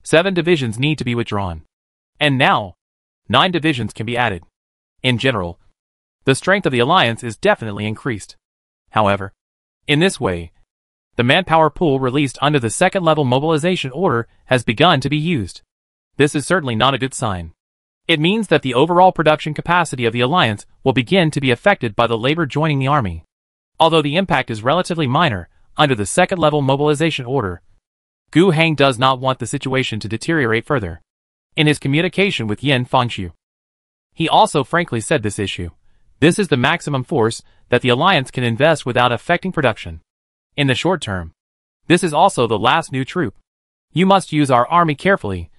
7 divisions need to be withdrawn. And now, 9 divisions can be added. In general, the strength of the alliance is definitely increased. However, in this way, the manpower pool released under the 2nd level mobilization order has begun to be used. This is certainly not a good sign. It means that the overall production capacity of the alliance will begin to be affected by the labor joining the army. Although the impact is relatively minor under the 2nd level mobilization order, Gu Heng does not want the situation to deteriorate further. In his communication with Yin Fangxiu, he also frankly said this issue. This is the maximum force that the alliance can invest without affecting production. In the short term, this is also the last new troop. You must use our army carefully,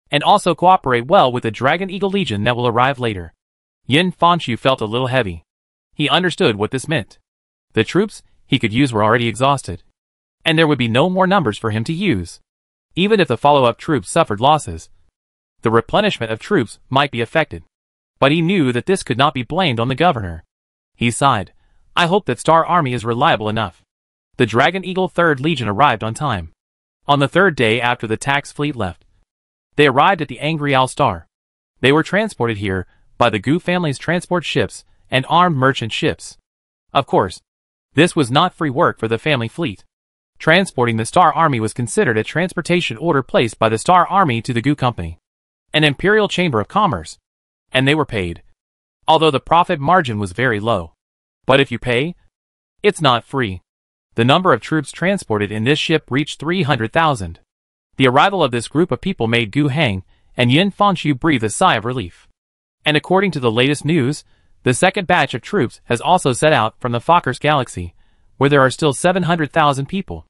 and also cooperate well with the Dragon Eagle Legion that will arrive later. Yin Fangxiu felt a little heavy. He understood what this meant. The troops he could use were already exhausted, and there would be no more numbers for him to use. Even if the follow-up troops suffered losses, the replenishment of troops might be affected. But he knew that this could not be blamed on the governor. He sighed. I hope that Star Army is reliable enough. The Dragon Eagle 3rd Legion arrived on time. On the 3rd day after the tax fleet left, they arrived at the Angry Owl Star. They were transported here by the Gu family's transport ships and armed merchant ships. Of course, this was not free work for the family fleet. Transporting the Star Army was considered a transportation order placed by the Star Army to the Gu Company, an Imperial Chamber of Commerce, and they were paid, although the profit margin was very low. But if you pay, it's not free. The number of troops transported in this ship reached 300,000. The arrival of this group of people made Gu Heng and Yin Fangxu breathe a sigh of relief. And according to the latest news, the second batch of troops has also set out from the Fokkers Galaxy, where there are still 700,000 people.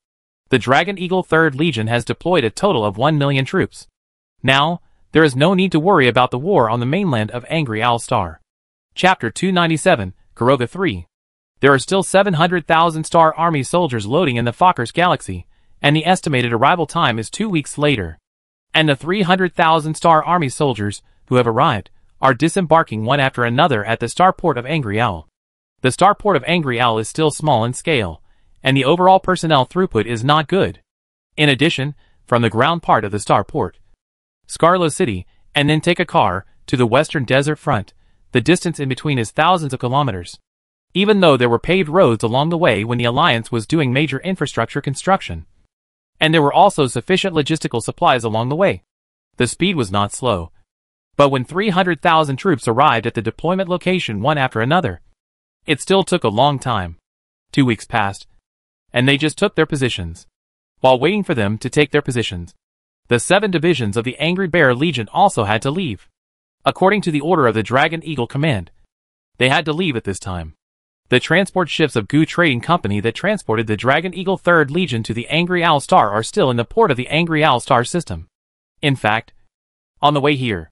The Dragon Eagle 3rd Legion has deployed a total of 1 million troops. Now, there is no need to worry about the war on the mainland of Angry Owl Star. Chapter 297, Kuroga 3. There are still 700,000 Star Army soldiers loading in the Fokkers Galaxy, and the estimated arrival time is 2 weeks later. And the 300,000 Star Army soldiers, who have arrived, are disembarking one after another at the starport of Angry Owl. The starport of Angry Owl is still small in scale, and the overall personnel throughput is not good. In addition, from the ground part of the starport, Scarlo City, and then take a car to the western desert front, the distance in between is thousands of kilometers. Even though there were paved roads along the way when the Alliance was doing major infrastructure construction. And there were also sufficient logistical supplies along the way. The speed was not slow. But when 300,000 troops arrived at the deployment location one after another, it still took a long time. 2 weeks passed, and they just took their positions. While waiting for them to take their positions, the 7 divisions of the Angry Bear Legion also had to leave. According to the order of the Dragon Eagle Command, they had to leave at this time. The transport ships of Gu Trading Company that transported the Dragon Eagle 3rd Legion to the Angry Owl Star are still in the port of the Angry Owl Star system. In fact, on the way here,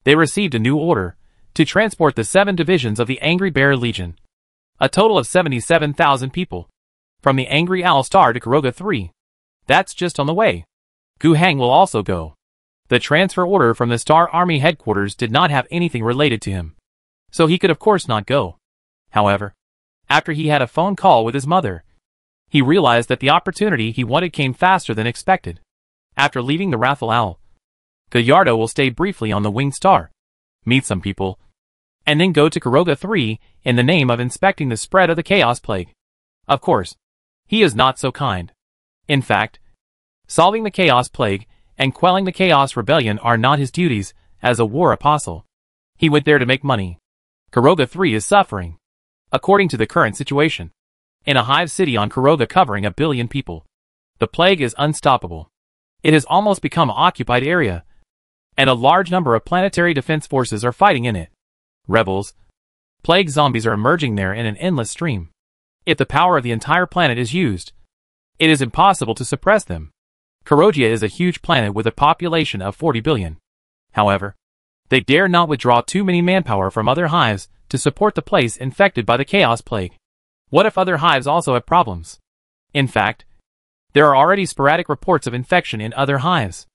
they received a new order to transport the 7 divisions of the Angry Bear Legion, a total of 77,000 people, from the Angry Owl Star to Kuroga 3. That's just on the way. Gu Heng will also go. The transfer order from the Star Army headquarters did not have anything related to him, so he could of course not go. However, after he had a phone call with his mother, he realized that the opportunity he wanted came faster than expected. After leaving the Wrathful Owl, Gallardo will stay briefly on the Winged Star, meet some people, and then go to Kuroga 3 in the name of inspecting the spread of the Chaos Plague. Of course, he is not so kind. In fact, solving the Chaos Plague and quelling the Chaos Rebellion are not his duties as a war apostle. He went there to make money. Kuroga 3 is suffering. According to the current situation, in a hive city on Kuroga covering 1 billion people, the plague is unstoppable. It has almost become an occupied area, and a large number of planetary defense forces are fighting in it. Rebels, plague zombies are emerging there in an endless stream. If the power of the entire planet is used, it is impossible to suppress them. Kurogia is a huge planet with a population of 40 billion. However, they dare not withdraw too many manpower from other hives to support the place infected by the Chaos Plague. What if other hives also have problems? In fact, there are already sporadic reports of infection in other hives.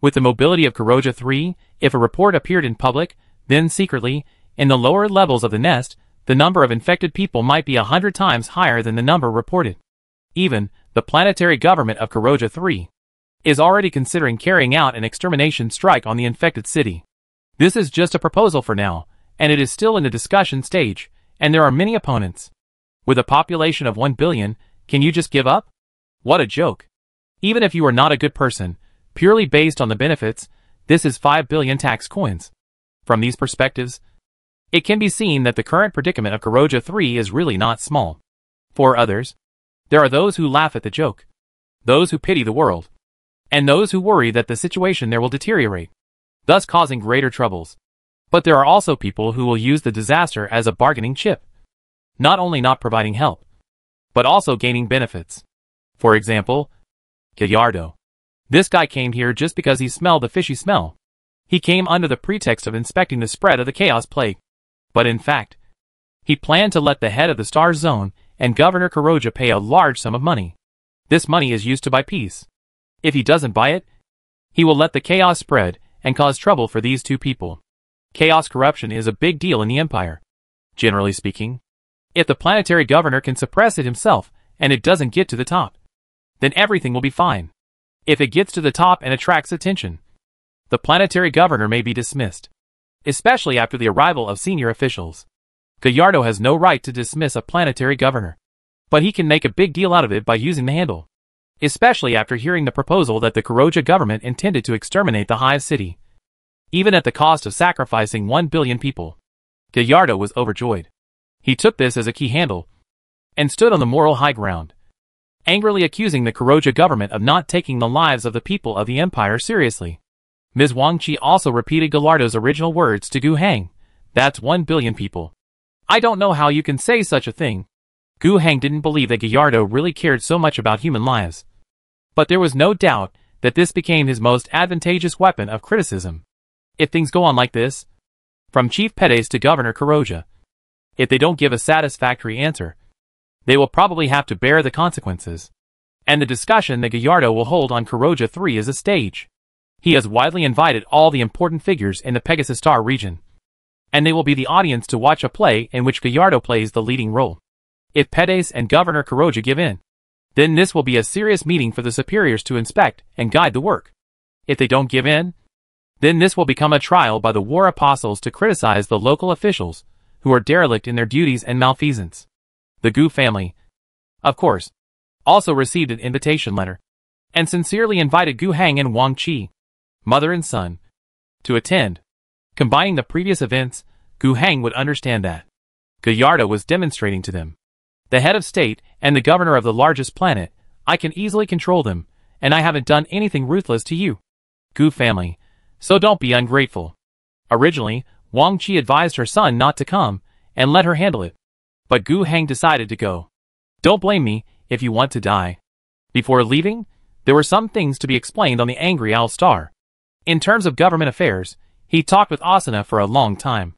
With the mobility of Kuroga 3, if a report appeared in public, then secretly, in the lower levels of the nest, the number of infected people might be 100 times higher than the number reported. Even, the planetary government of Kuroga 3 is already considering carrying out an extermination strike on the infected city. This is just a proposal for now, and it is still in the discussion stage, and there are many opponents. With a population of 1 billion, can you just give up? What a joke. Even if you are not a good person, purely based on the benefits, this is 5 billion tax coins. From these perspectives, it can be seen that the current predicament of Kuroga 3 is really not small. For others, there are those who laugh at the joke, those who pity the world, and those who worry that the situation there will deteriorate, thus causing greater troubles. But there are also people who will use the disaster as a bargaining chip, not only not providing help, but also gaining benefits. For example, Gallardo. This guy came here just because he smelled the fishy smell. He came under the pretext of inspecting the spread of the Chaos Plague. But in fact, he planned to let the head of the Star Zone and Governor Kuroga pay a large sum of money. This money is used to buy peace. If he doesn't buy it, he will let the chaos spread and cause trouble for these two people. Chaos corruption is a big deal in the Empire. Generally speaking, if the planetary governor can suppress it himself and it doesn't get to the top, then everything will be fine. If it gets to the top and attracts attention, the planetary governor may be dismissed, especially after the arrival of senior officials. Gallardo has no right to dismiss a planetary governor, but he can make a big deal out of it by using the handle, especially after hearing the proposal that the Kuroga government intended to exterminate the Hive City, even at the cost of sacrificing 1 billion people. Gallardo was overjoyed. He took this as a key handle and stood on the moral high ground. angrily accusing the Koroja government of not taking the lives of the people of the empire seriously. Ms. Wang Qi also repeated Gallardo's original words to Gu Heng. That's 1 billion people. I don't know how you can say such a thing. Gu Heng didn't believe that Gallardo really cared so much about human lives. But there was no doubt that this became his most advantageous weapon of criticism. If things go on like this, from Chief Pedes to Governor Koroja, if they don't give a satisfactory answer, they will probably have to bear the consequences. And the discussion that Gallardo will hold on Koroja 3 is a stage. He has widely invited all the important figures in the Pegasus Star region, and they will be the audience to watch a play in which Gallardo plays the leading role. If Pedes and Governor Koroja give in, then this will be a serious meeting for the superiors to inspect and guide the work. If they don't give in, then this will become a trial by the war apostles to criticize the local officials who are derelict in their duties and malfeasance. The Gu family, of course, also received an invitation letter, and sincerely invited Gu Heng and Wang Qi, mother and son, to attend. Combining the previous events, Gu Heng would understand that Gallardo was demonstrating to them, the head of state and the governor of the largest planet, I can easily control them, and I haven't done anything ruthless to you, Gu family, so don't be ungrateful. Originally, Wang Qi advised her son not to come, and let her handle it. But Gu Heng decided to go. Don't blame me if you want to die. Before leaving, there were some things to be explained on the Angry Owl Star. In terms of government affairs, he talked with Asuna for a long time.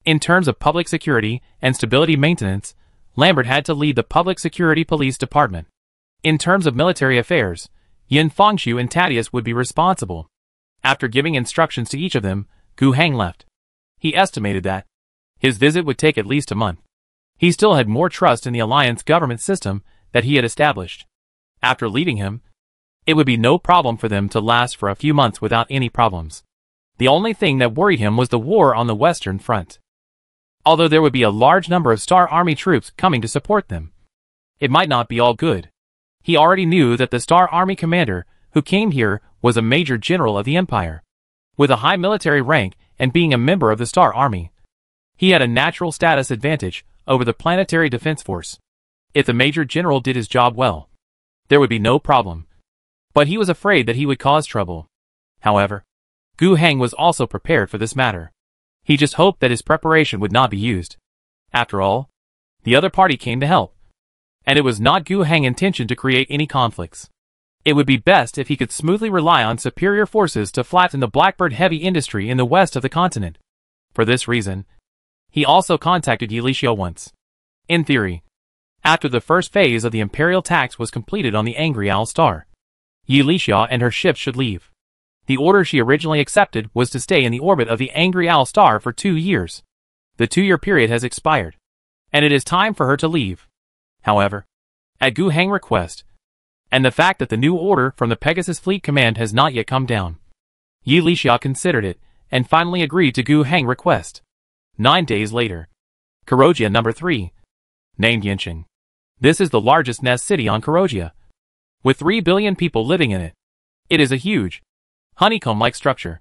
In terms of public security and stability maintenance, Lambert had to lead the Public Security Police Department. In terms of military affairs, Yin Fengshu and Thaddeus would be responsible. After giving instructions to each of them, Gu Heng left. He estimated that his visit would take at least a month. He still had more trust in the alliance government system that he had established. After leaving him, it would be no problem for them to last for a few months without any problems. The only thing that worried him was the war on the Western Front. Although there would be a large number of Star Army troops coming to support them, it might not be all good. He already knew that the Star Army commander who came here was a major general of the Empire. With a high military rank and being a member of the Star Army, he had a natural status advantage over the Planetary Defense Force. If the Major General did his job well, there would be no problem. But he was afraid that he would cause trouble. However, Gu Heng was also prepared for this matter. He just hoped that his preparation would not be used. After all, the other party came to help. And it was not Gu Heng's intention to create any conflicts. It would be best if he could smoothly rely on superior forces to flatten the Blackbird heavy industry in the west of the continent. For this reason, he also contacted Yilishio once. In theory, after the first phase of the Imperial tax was completed on the Angry Owl Star, Yilishio and her ships should leave. The order she originally accepted was to stay in the orbit of the Angry Owl Star for 2 years. The 2-year period has expired, and it is time for her to leave. However, at Gu Heng's request, and the fact that the new order from the Pegasus Fleet Command has not yet come down, Yilishio considered it, and finally agreed to Gu Heng's request. 9 days later, Koroja No. 3, named Yincheng. This is the largest nest city on Koroja, with 3 billion people living in it. It is a huge, honeycomb-like structure.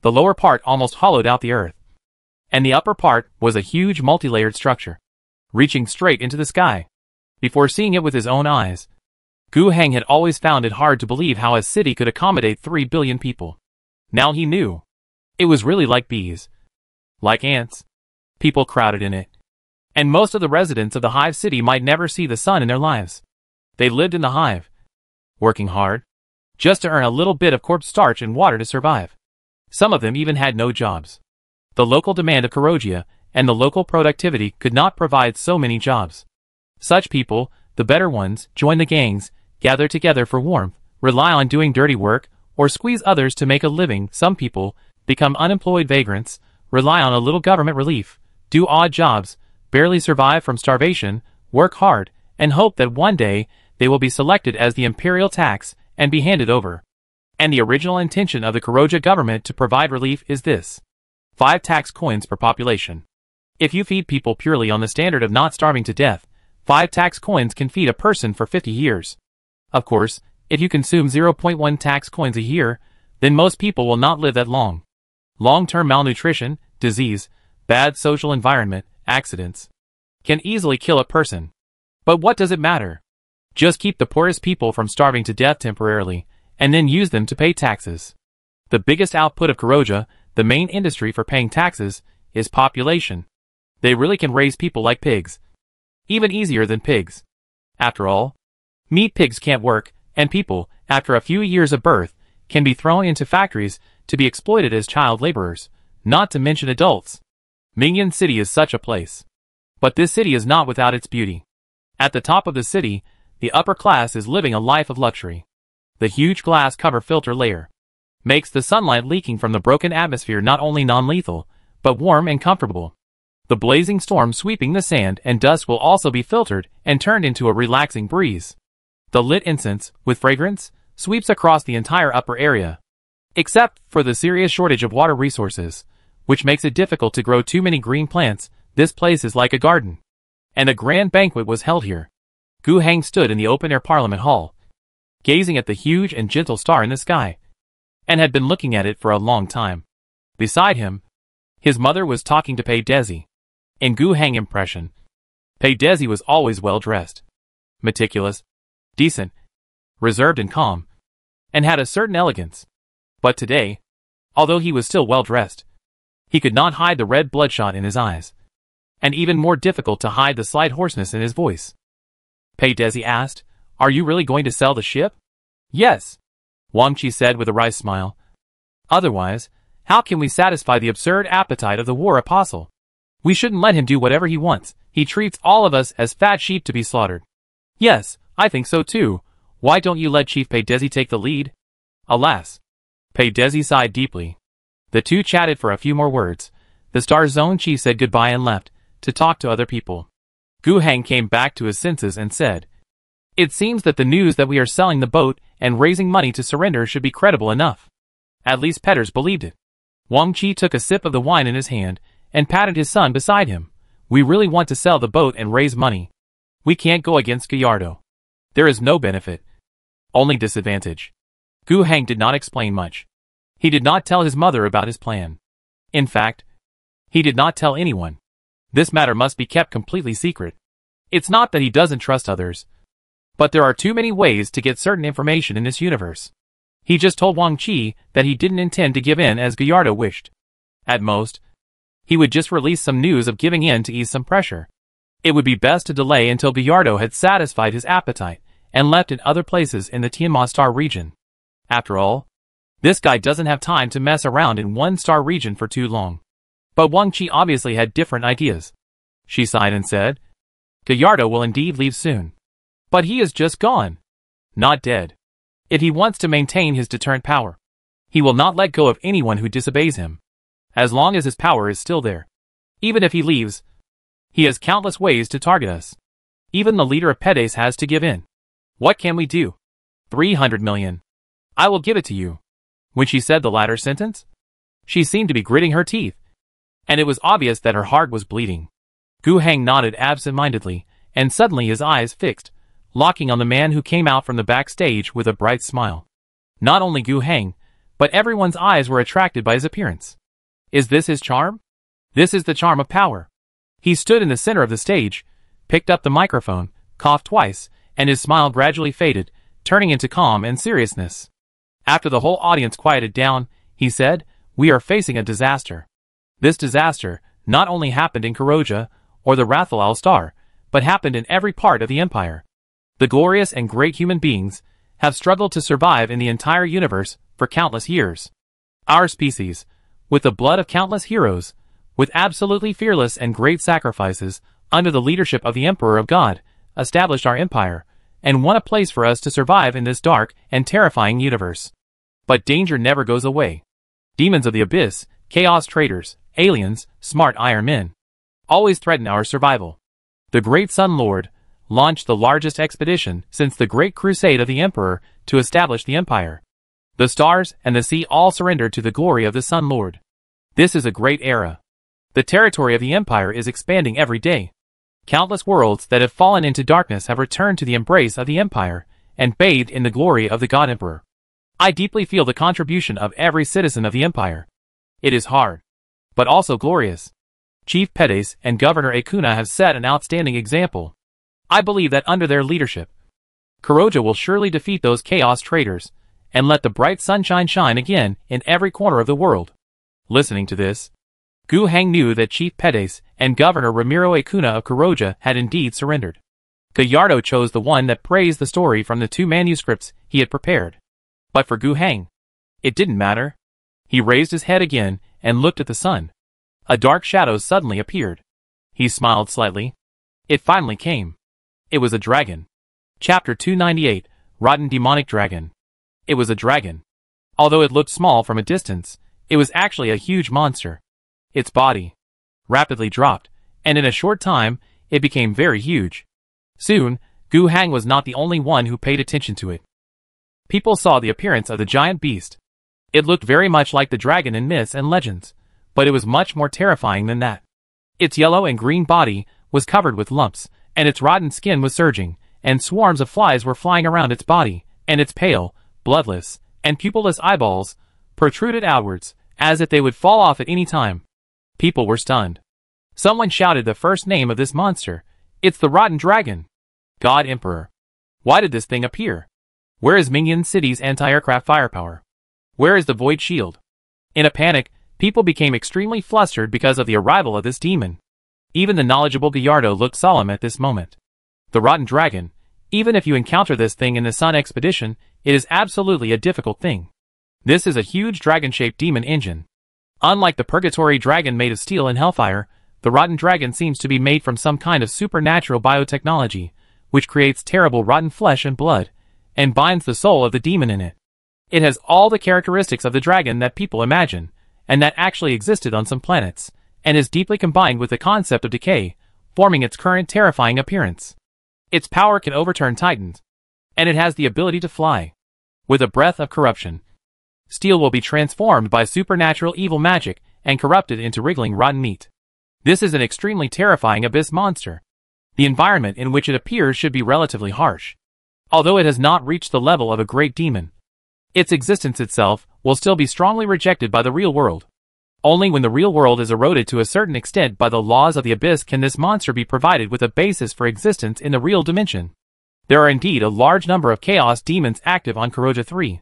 The lower part almost hollowed out the earth, and the upper part was a huge multi-layered structure, reaching straight into the sky. Before seeing it with his own eyes, Gu Heng had always found it hard to believe how a city could accommodate 3 billion people. Now he knew. It was really like bees. Like ants. People crowded in it. And most of the residents of the hive city might never see the sun in their lives. They lived in the hive, working hard, just to earn a little bit of corpse starch and water to survive. Some of them even had no jobs. The local demand of Koroja and the local productivity could not provide so many jobs. Such people, the better ones, join the gangs, gather together for warmth, rely on doing dirty work, or squeeze others to make a living. Some people become unemployed vagrants, rely on a little government relief, do odd jobs, barely survive from starvation, work hard, and hope that one day they will be selected as the imperial tax and be handed over. And the original intention of the Koroja government to provide relief is this: 5 tax coins per population. If you feed people purely on the standard of not starving to death, 5 tax coins can feed a person for 50 years. Of course, if you consume 0.1 tax coins a year, then most people will not live that long. Long-term malnutrition, disease, bad social environment, accidents can easily kill a person. But what does it matter? Just keep the poorest people from starving to death temporarily, and then use them to pay taxes. The biggest output of Kuroja, the main industry for paying taxes, is population. They really can raise people like pigs. Even easier than pigs. After all, meat pigs can't work, and people, after a few years of birth, can be thrown into factories to be exploited as child laborers, not to mention adults. Mingyan City is such a place. But this city is not without its beauty. At the top of the city, the upper class is living a life of luxury. The huge glass cover filter layer makes the sunlight leaking from the broken atmosphere not only non-lethal, but warm and comfortable. The blazing storm sweeping the sand and dust will also be filtered and turned into a relaxing breeze. The lit incense, with fragrance, sweeps across the entire upper area. Except for the serious shortage of water resources, which makes it difficult to grow too many green plants, this place is like a garden. And a grand banquet was held here. Gu Hang stood in the open-air Parliament Hall, gazing at the huge and gentle star in the sky, and had been looking at it for a long time. Beside him, his mother was talking to Pei Desi. In Gu Hang's impression, Pei Desi was always well-dressed, meticulous, decent, reserved and calm, and had a certain elegance. But today, although he was still well-dressed, he could not hide the red bloodshot in his eyes, and even more difficult to hide the slight hoarseness in his voice. Pei Desi asked, "Are you really going to sell the ship?" "Yes," Wang Qi said with a wry smile. "Otherwise, how can we satisfy the absurd appetite of the war apostle? We shouldn't let him do whatever he wants. He treats all of us as fat sheep to be slaughtered." "Yes, I think so too. Why don't you let Chief Pei Desi take the lead?" Alas. Pei Desi sighed deeply. The two chatted for a few more words. The Star Zone Chi said goodbye and left, to talk to other people. Gu Hang came back to his senses and said, "It seems that the news that we are selling the boat and raising money to surrender should be credible enough." At least Petters believed it. Wang Qi took a sip of the wine in his hand and patted his son beside him. "We really want to sell the boat and raise money. We can't go against Gallardo. There is no benefit, only disadvantage." Gu Hang did not explain much. He did not tell his mother about his plan. In fact, he did not tell anyone. This matter must be kept completely secret. It's not that he doesn't trust others, but there are too many ways to get certain information in this universe. He just told Wang Qi that he didn't intend to give in as Gallardo wished. At most, he would just release some news of giving in to ease some pressure. It would be best to delay until Gallardo had satisfied his appetite and left in other places in the Tianma Star region. After all, this guy doesn't have time to mess around in one star region for too long. But Wang Qi obviously had different ideas. She sighed and said, "Gallardo will indeed leave soon. But he is just gone. Not dead. If he wants to maintain his deterrent power, he will not let go of anyone who disobeys him. As long as his power is still there. Even if he leaves, he has countless ways to target us. Even the leader of Pedes has to give in. What can we do? 300 million. I will give it to you." When she said the latter sentence, she seemed to be gritting her teeth, and it was obvious that her heart was bleeding. Gu Hang nodded absent-mindedly, and suddenly his eyes fixed, locking on the man who came out from the backstage with a bright smile. Not only Gu Hang, but everyone's eyes were attracted by his appearance. Is this his charm? This is the charm of power. He stood in the center of the stage, picked up the microphone, coughed twice, and his smile gradually faded, turning into calm and seriousness. After the whole audience quieted down, he said, "We are facing a disaster. This disaster not only happened in Kuroja, or the Rathal Al-Star, but happened in every part of the Empire. The glorious and great human beings have struggled to survive in the entire universe for countless years. Our species, with the blood of countless heroes, with absolutely fearless and great sacrifices, under the leadership of the Emperor of God, established our empire, and won a place for us to survive in this dark and terrifying universe. But danger never goes away. Demons of the abyss, chaos traders, aliens, smart iron men, always threaten our survival. The great Sun Lord launched the largest expedition since the Great Crusade of the Emperor to establish the empire. The stars and the sea all surrendered to the glory of the Sun Lord. This is a great era. The territory of the empire is expanding every day. Countless worlds that have fallen into darkness have returned to the embrace of the empire and bathed in the glory of the God Emperor. I deeply feel the contribution of every citizen of the empire. It is hard, but also glorious. Chief Pedes and Governor Akuna have set an outstanding example. I believe that under their leadership, Kuroja will surely defeat those chaos traitors, and let the bright sunshine shine again in every corner of the world. Listening to this, Gu Heng knew that Chief Pedes and Governor Ramiro Acuna of Kuroja had indeed surrendered. Gallardo chose the one that praised the story from the 2 manuscripts he had prepared. But for Gu Heng, it didn't matter. He raised his head again and looked at the sun. A dark shadow suddenly appeared. He smiled slightly. It finally came. It was a dragon. Chapter 298, Rotten Demonic Dragon. It was a dragon. Although it looked small from a distance, it was actually a huge monster. Its body rapidly dropped, and in a short time, it became very huge. Soon, Gu Heng was not the only one who paid attention to it. People saw the appearance of the giant beast. It looked very much like the dragon in myths and legends, but it was much more terrifying than that. Its yellow and green body was covered with lumps, and its rotten skin was surging, and swarms of flies were flying around its body, and its pale, bloodless, and pupilless eyeballs protruded outwards, as if they would fall off at any time. People were stunned. Someone shouted the first name of this monster. It's the Rotten Dragon. God Emperor. Why did this thing appear? Where is Mingyan City's anti-aircraft firepower? Where is the Void Shield? In a panic, people became extremely flustered because of the arrival of this demon. Even the knowledgeable Gallardo looked solemn at this moment. The Rotten Dragon. Even if you encounter this thing in the Sun Expedition, it is absolutely a difficult thing. This is a huge dragon-shaped demon engine. Unlike the Purgatory Dragon made of steel and hellfire, the Rotten Dragon seems to be made from some kind of supernatural biotechnology, which creates terrible rotten flesh and blood, and binds the soul of the demon in it. It has all the characteristics of the dragon that people imagine, and that actually existed on some planets, and is deeply combined with the concept of decay, forming its current terrifying appearance. Its power can overturn titans, and it has the ability to fly. With a breath of corruption, steel will be transformed by supernatural evil magic and corrupted into wriggling rotten meat. This is an extremely terrifying abyss monster. The environment in which it appears should be relatively harsh. Although it has not reached the level of a great demon, its existence itself will still be strongly rejected by the real world. Only when the real world is eroded to a certain extent by the laws of the abyss can this monster be provided with a basis for existence in the real dimension. There are indeed a large number of chaos demons active on Kuroja 3,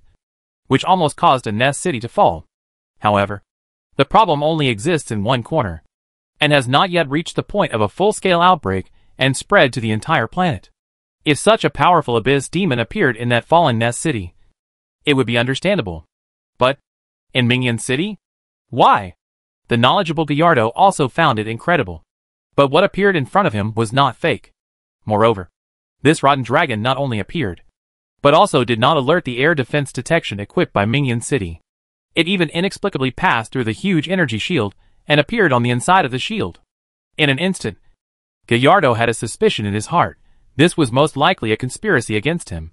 which almost caused a Nest city to fall. However, the problem only exists in one corner, and has not yet reached the point of a full-scale outbreak and spread to the entire planet. If such a powerful abyss demon appeared in that fallen Nest city, it would be understandable. But, in Mingyan City? Why? The knowledgeable Gallardo also found it incredible. But what appeared in front of him was not fake. Moreover, this rotten dragon not only appeared, but also did not alert the air defense detection equipped by Mingyan City. It even inexplicably passed through the huge energy shield and appeared on the inside of the shield. In an instant, Gallardo had a suspicion in his heart. This was most likely a conspiracy against him.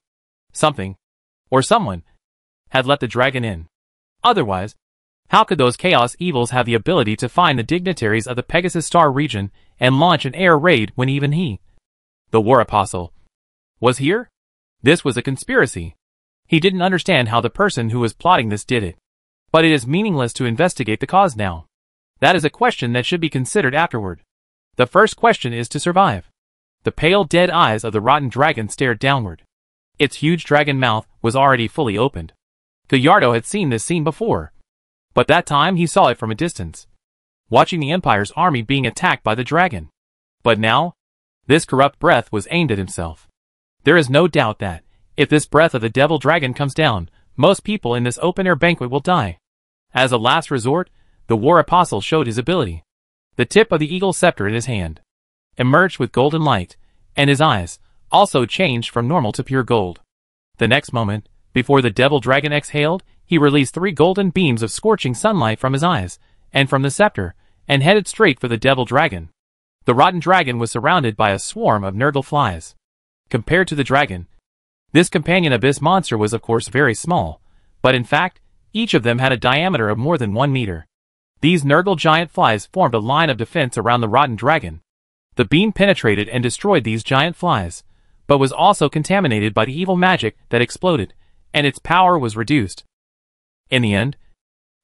Something, or someone, had let the dragon in. Otherwise, how could those chaos evils have the ability to find the dignitaries of the Pegasus Star region and launch an air raid when even he, the War Apostle, was here? This was a conspiracy. He didn't understand how the person who was plotting this did it. But it is meaningless to investigate the cause now. That is a question that should be considered afterward. The first question is to survive. The pale dead eyes of the rotten dragon stared downward. Its huge dragon mouth was already fully opened. Gallardo had seen this scene before, but that time he saw it from a distance, watching the Empire's army being attacked by the dragon. But now, this corrupt breath was aimed at himself. There is no doubt that, if this breath of the devil dragon comes down, most people in this open-air banquet will die. As a last resort, the War Apostle showed his ability. The tip of the eagle scepter in his hand emerged with golden light, and his eyes also changed from normal to pure gold. The next moment, before the devil dragon exhaled, he released 3 golden beams of scorching sunlight from his eyes, and from the scepter, and headed straight for the devil dragon. The rotten dragon was surrounded by a swarm of Nurgle flies. Compared to the dragon, this companion abyss monster was of course very small, but in fact, each of them had a diameter of more than 1 meter. These Nurgle giant flies formed a line of defense around the rotten dragon. The beam penetrated and destroyed these giant flies, but was also contaminated by the evil magic that exploded, and its power was reduced. In the end,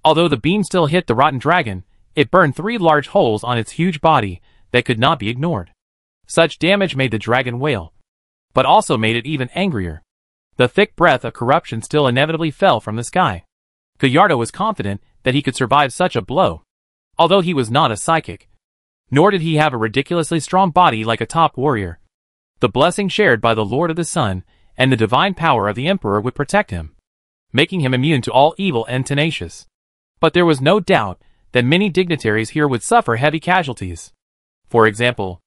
although the beam still hit the rotten dragon, it burned 3 large holes on its huge body that could not be ignored. Such damage made the dragon wail. but also made it even angrier. The thick breath of corruption still inevitably fell from the sky. Gallardo was confident that he could survive such a blow. Although he was not a psychic, nor did he have a ridiculously strong body like a top warrior. The blessing shared by the Lord of the Sun and the divine power of the Emperor would protect him, making him immune to all evil and tenacious. But there was no doubt that many dignitaries here would suffer heavy casualties. For example,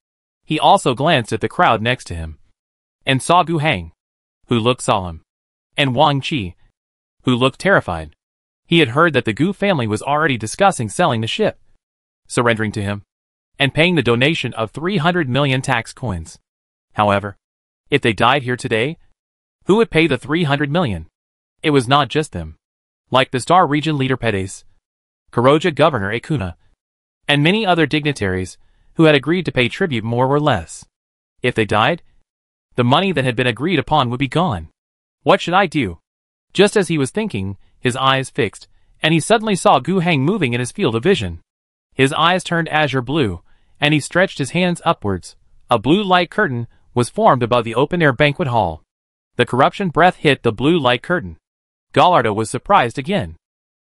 he also glanced at the crowd next to him, and saw Gu Hang, who looked solemn, and Wang Qi, who looked terrified. He had heard that the Gu family was already discussing selling the ship, surrendering to him, and paying the donation of 300 million tax coins. However, if they died here today, who would pay the 300 million? It was not just them. Like the Star Region leader Pedes, Koroja Governor Akuna, and many other dignitaries who had agreed to pay tribute more or less. If they died, the money that had been agreed upon would be gone. What should I do? Just as he was thinking, his eyes fixed, and he suddenly saw Gu Hang moving in his field of vision. His eyes turned azure blue, and he stretched his hands upwards. A blue light curtain was formed above the open-air banquet hall. The corruption breath hit the blue light curtain. Gallardo was surprised again.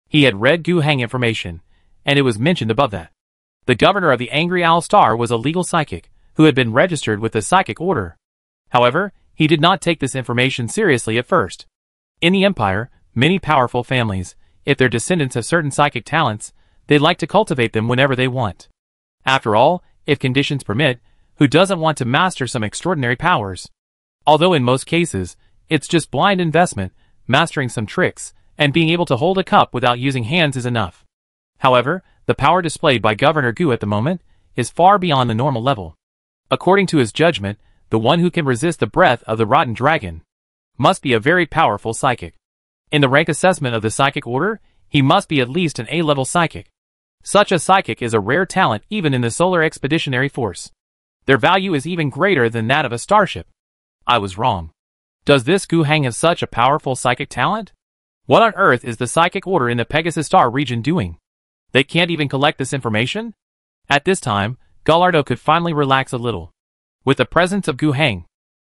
He had read Gu Hang information, and it was mentioned above that. The governor of the Angry Owl Star was a legal psychic, who had been registered with the Psychic Order. However, he did not take this information seriously at first. In the Empire, many powerful families, if their descendants have certain psychic talents, they like to cultivate them whenever they want. After all, if conditions permit, who doesn't want to master some extraordinary powers? Although in most cases, it's just blind investment, mastering some tricks, and being able to hold a cup without using hands is enough. However, the power displayed by Governor Gu at the moment is far beyond the normal level. According to his judgment, the one who can resist the breath of the rotten dragon must be a very powerful psychic. In the rank assessment of the Psychic Order, he must be at least an A-level psychic. Such a psychic is a rare talent even in the Solar Expeditionary Force. Their value is even greater than that of a starship. I was wrong. Does this Gu Hang have such a powerful psychic talent? What on earth is the Psychic Order in the Pegasus Star region doing? They can't even collect this information? At this time, Gallardo could finally relax a little. With the presence of Gu Hang,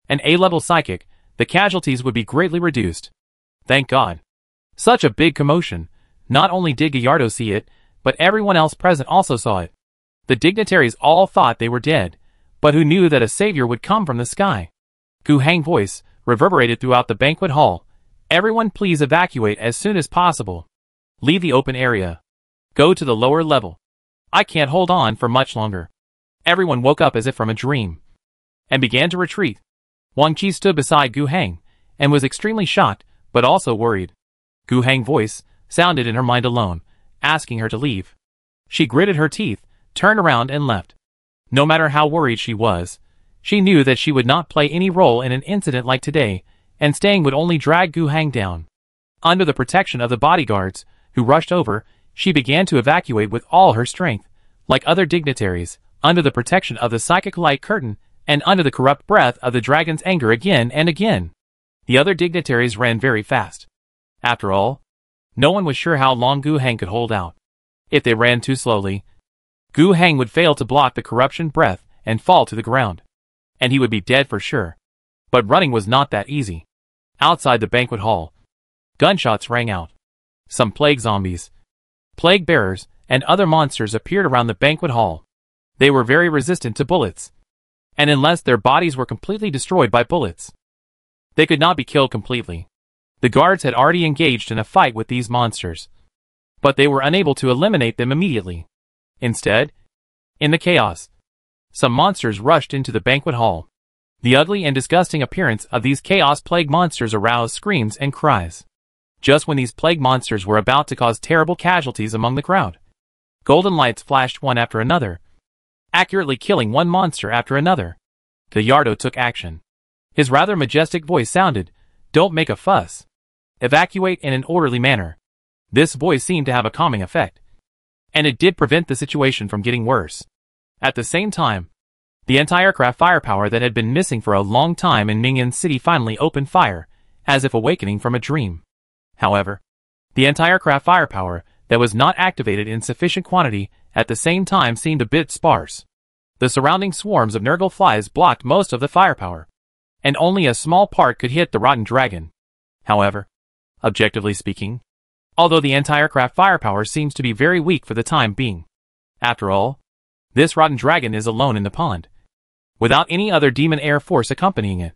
an A-level psychic, the casualties would be greatly reduced. Thank God. Such a big commotion. Not only did Gallardo see it, but everyone else present also saw it. The dignitaries all thought they were dead, but who knew that a savior would come from the sky? Gu Hang's voice reverberated throughout the banquet hall. Everyone please evacuate as soon as possible. Leave the open area. Go to the lower level. I can't hold on for much longer. Everyone woke up as if from a dream, and began to retreat. Wang Qi stood beside Gu Hang, and was extremely shocked, but also worried. Gu Hang's voice sounded in her mind alone, asking her to leave. She gritted her teeth, turned around and left. No matter how worried she was, she knew that she would not play any role in an incident like today, and staying would only drag Gu Hang down. Under the protection of the bodyguards, who rushed over, she began to evacuate with all her strength. Like other dignitaries, under the protection of the psychic light curtain, and under the corrupt breath of the dragon's anger again and again. The other dignitaries ran very fast. After all, no one was sure how long Gu Hang could hold out. If they ran too slowly, Gu Hang would fail to block the corruption breath and fall to the ground. And he would be dead for sure. But running was not that easy. Outside the banquet hall, gunshots rang out. Some plague zombies, plague bearers, and other monsters appeared around the banquet hall. They were very resistant to bullets, and unless their bodies were completely destroyed by bullets, they could not be killed completely. The guards had already engaged in a fight with these monsters, but they were unable to eliminate them immediately. Instead, in the chaos, some monsters rushed into the banquet hall. The ugly and disgusting appearance of these chaos plague monsters aroused screams and cries. Just when these plague monsters were about to cause terrible casualties among the crowd, golden lights flashed one after another, accurately killing one monster after another. Gallardo took action. His rather majestic voice sounded, "Don't make a fuss. Evacuate in an orderly manner." This voice seemed to have a calming effect, and it did prevent the situation from getting worse. At the same time, the anti-aircraft firepower that had been missing for a long time in Mingyan City finally opened fire, as if awakening from a dream. However, the anti-aircraft firepower that was not activated in sufficient quantity at the same time seemed a bit sparse. The surrounding swarms of Nurgle flies blocked most of the firepower, and only a small part could hit the rotten dragon. However, objectively speaking, although the anti-aircraft firepower seems to be very weak for the time being, after all, this rotten dragon is alone in the pond, without any other demon air force accompanying it,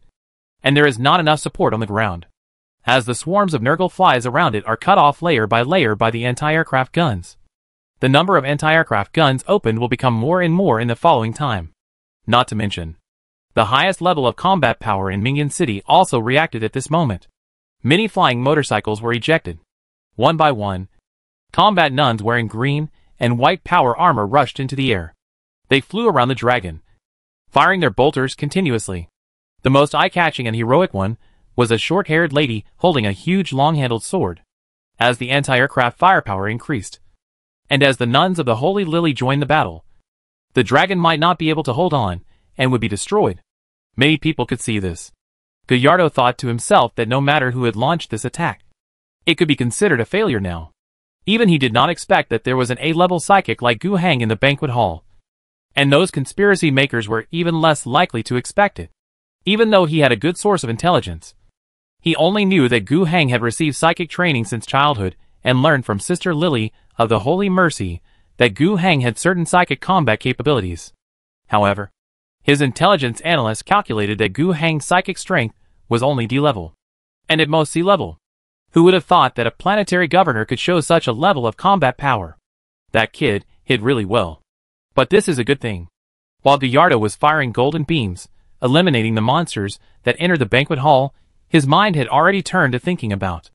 and there is not enough support on the ground, as the swarms of Nurgle flies around it are cut off layer by the anti-aircraft guns. The number of anti-aircraft guns opened will become more and more in the following time. Not to mention, the highest level of combat power in Minion City also reacted at this moment. Many flying motorcycles were ejected. One by one, combat nuns wearing green and white power armor rushed into the air. They flew around the dragon, firing their bolters continuously. The most eye-catching and heroic one was a short-haired lady holding a huge long-handled sword. As the anti-aircraft firepower increased, and as the nuns of the Holy Lily joined the battle, the dragon might not be able to hold on and would be destroyed. Many people could see this. Gallardo thought to himself that no matter who had launched this attack, it could be considered a failure now. Even he did not expect that there was an A-level psychic like Gu Hang in the banquet hall. And those conspiracy makers were even less likely to expect it. Even though he had a good source of intelligence, he only knew that Gu Hang had received psychic training since childhood and learned from Sister Lily of the Holy Mercy that Gu Hang had certain psychic combat capabilities. However, his intelligence analyst calculated that Gu Hang's psychic strength was only D level, and at most C level. Who would have thought that a planetary governor could show such a level of combat power? That kid hid really well. But this is a good thing. While Gallardo was firing golden beams, eliminating the monsters that entered the banquet hall, his mind had already turned to thinking about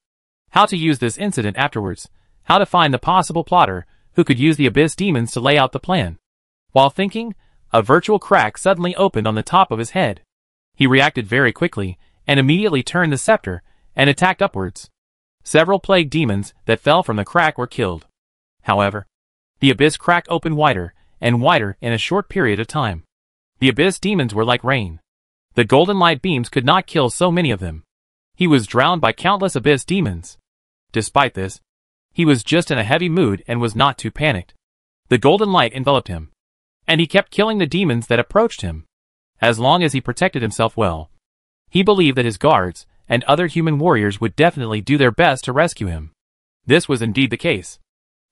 how to use this incident afterwards, how to find the possible plotter who could use the Abyss demons to lay out the plan. While thinking, a virtual crack suddenly opened on the top of his head. He reacted very quickly and immediately turned the scepter and attacked upwards. Several plague demons that fell from the crack were killed. However, the Abyss crack opened wider and wider in a short period of time. The Abyss demons were like rain. The golden light beams could not kill so many of them. He was drowned by countless Abyss demons. Despite this, he was just in a heavy mood and was not too panicked. The golden light enveloped him, and he kept killing the demons that approached him. As long as he protected himself well, he believed that his guards and other human warriors would definitely do their best to rescue him. This was indeed the case.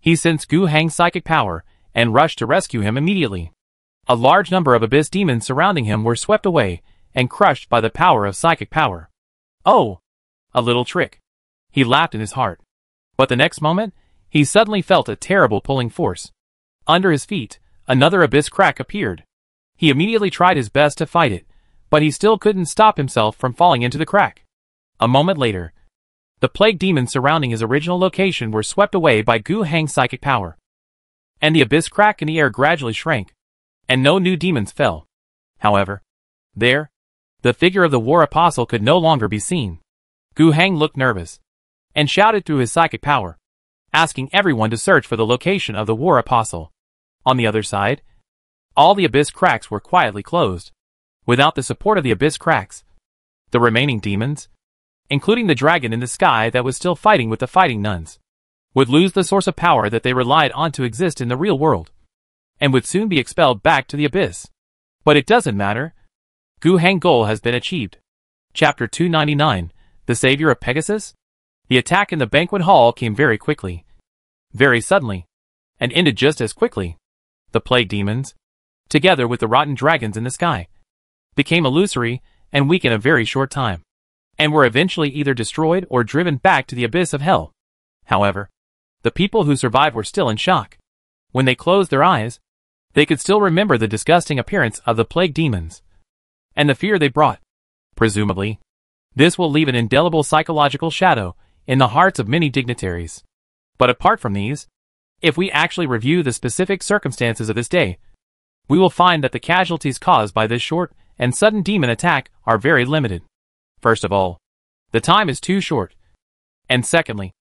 He sensed Gu Hang's psychic power and rushed to rescue him immediately. A large number of Abyss demons surrounding him were swept away and crushed by the power of psychic power. Oh! A little trick. He laughed in his heart. But the next moment, he suddenly felt a terrible pulling force. Under his feet, another Abyss crack appeared. He immediately tried his best to fight it, but he still couldn't stop himself from falling into the crack. A moment later, the plague demons surrounding his original location were swept away by Gu Hang's psychic power. And the Abyss crack in the air gradually shrank, and no new demons fell. However, there, the figure of the War Apostle could no longer be seen. Gu Hang looked nervous, and shouted through his psychic power, asking everyone to search for the location of the War Apostle. On the other side, all the Abyss cracks were quietly closed. Without the support of the Abyss cracks, the remaining demons, including the dragon in the sky that was still fighting with the fighting nuns, would lose the source of power that they relied on to exist in the real world, and would soon be expelled back to the Abyss. But it doesn't matter. Gu Hang's goal has been achieved. Chapter 299, The Savior of Pegasus? The attack in the banquet hall came very quickly, very suddenly, and ended just as quickly. The plague demons, together with the rotten dragons in the sky, became illusory and weak in a very short time, and were eventually either destroyed or driven back to the abyss of hell. However, the people who survived were still in shock. When they closed their eyes, they could still remember the disgusting appearance of the plague demons, and the fear they brought. Presumably, this will leave an indelible psychological shadow in the hearts of many dignitaries. But apart from these, if we actually review the specific circumstances of this day, we will find that the casualties caused by this short and sudden demon attack are very limited. First of all, the time is too short. And secondly,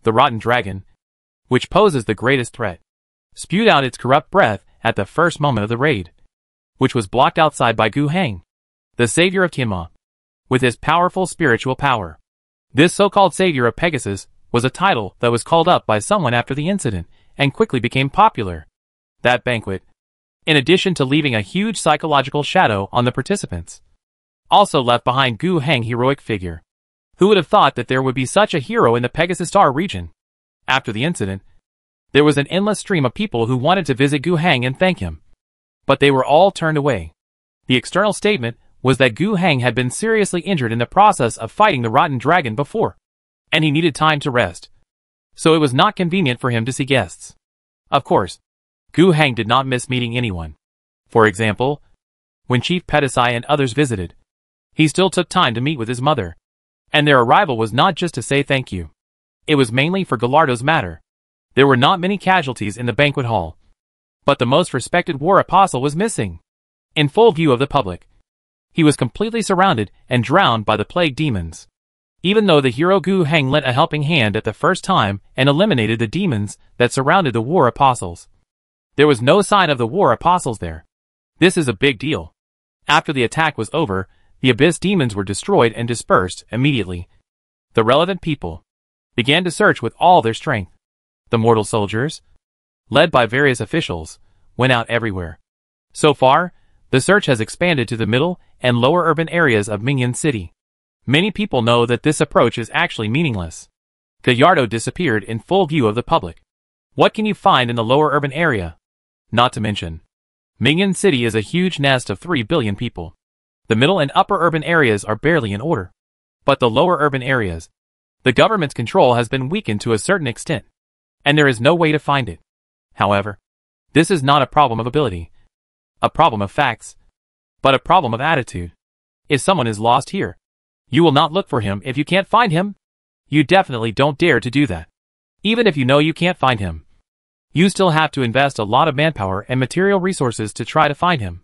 the rotten dragon, which poses the greatest threat, spewed out its corrupt breath at the first moment of the raid, which was blocked outside by Gu Hang, the savior of Tianma, with his powerful spiritual power. This so-called savior of Pegasus was a title that was called up by someone after the incident and quickly became popular. That banquet, in addition to leaving a huge psychological shadow on the participants, also left behind Gu Heng, heroic figure. Who would have thought that there would be such a hero in the Pegasus Star region? After the incident, there was an endless stream of people who wanted to visit Gu Heng and thank him. But they were all turned away. The external statement was that Gu Heng had been seriously injured in the process of fighting the rotten dragon before, and he needed time to rest. So it was not convenient for him to see guests. Of course, Gu Heng did not miss meeting anyone. For example, when Chief Pedisai and others visited, he still took time to meet with his mother. And their arrival was not just to say thank you. It was mainly for Gallardo's matter. There were not many casualties in the banquet hall. But the most respected war apostle was missing. In full view of the public. He was completely surrounded and drowned by the plague demons. Even though the hero Gu Heng lent a helping hand at the first time and eliminated the demons that surrounded the war apostles, there was no sign of the war apostles there. This is a big deal. After the attack was over, the abyss demons were destroyed and dispersed immediately. The relevant people began to search with all their strength. The mortal soldiers, led by various officials, went out everywhere. So far, the search has expanded to the middle and lower urban areas of Mingyan City. Many people know that this approach is actually meaningless. Gallardo disappeared in full view of the public. What can you find in the lower urban area? Not to mention, Mingyan City is a huge nest of 3 billion people. The middle and upper urban areas are barely in order. But the lower urban areas, the government's control has been weakened to a certain extent, and there is no way to find it. However, this is not a problem of ability, a problem of facts, but a problem of attitude. If someone is lost here, you will not look for him if you can't find him. You definitely don't dare to do that. Even if you know you can't find him, you still have to invest a lot of manpower and material resources to try to find him.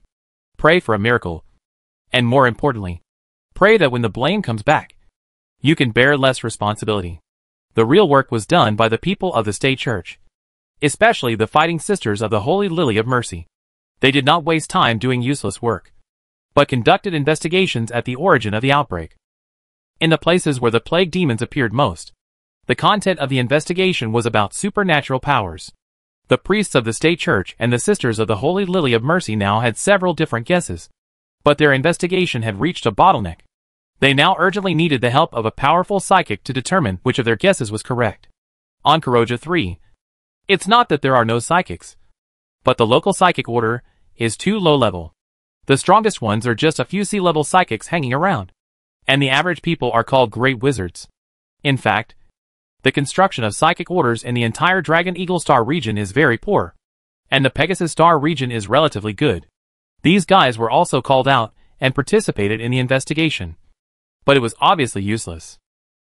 Pray for a miracle. And more importantly, pray that when the blame comes back, you can bear less responsibility. The real work was done by the people of the state church, especially the fighting sisters of the Holy Lily of Mercy. They did not waste time doing useless work, but conducted investigations at the origin of the outbreak. In the places where the plague demons appeared most, the content of the investigation was about supernatural powers. The priests of the state church and the sisters of the Holy Lily of Mercy now had several different guesses, but their investigation had reached a bottleneck. They now urgently needed the help of a powerful psychic to determine which of their guesses was correct. On Kuroja 3, it's not that there are no psychics, but the local psychic order is too low level. The strongest ones are just a few C-level psychics hanging around, and the average people are called great wizards. In fact, the construction of psychic orders in the entire Dragon Eagle Star region is very poor, and the Pegasus Star region is relatively good. These guys were also called out and participated in the investigation, but it was obviously useless.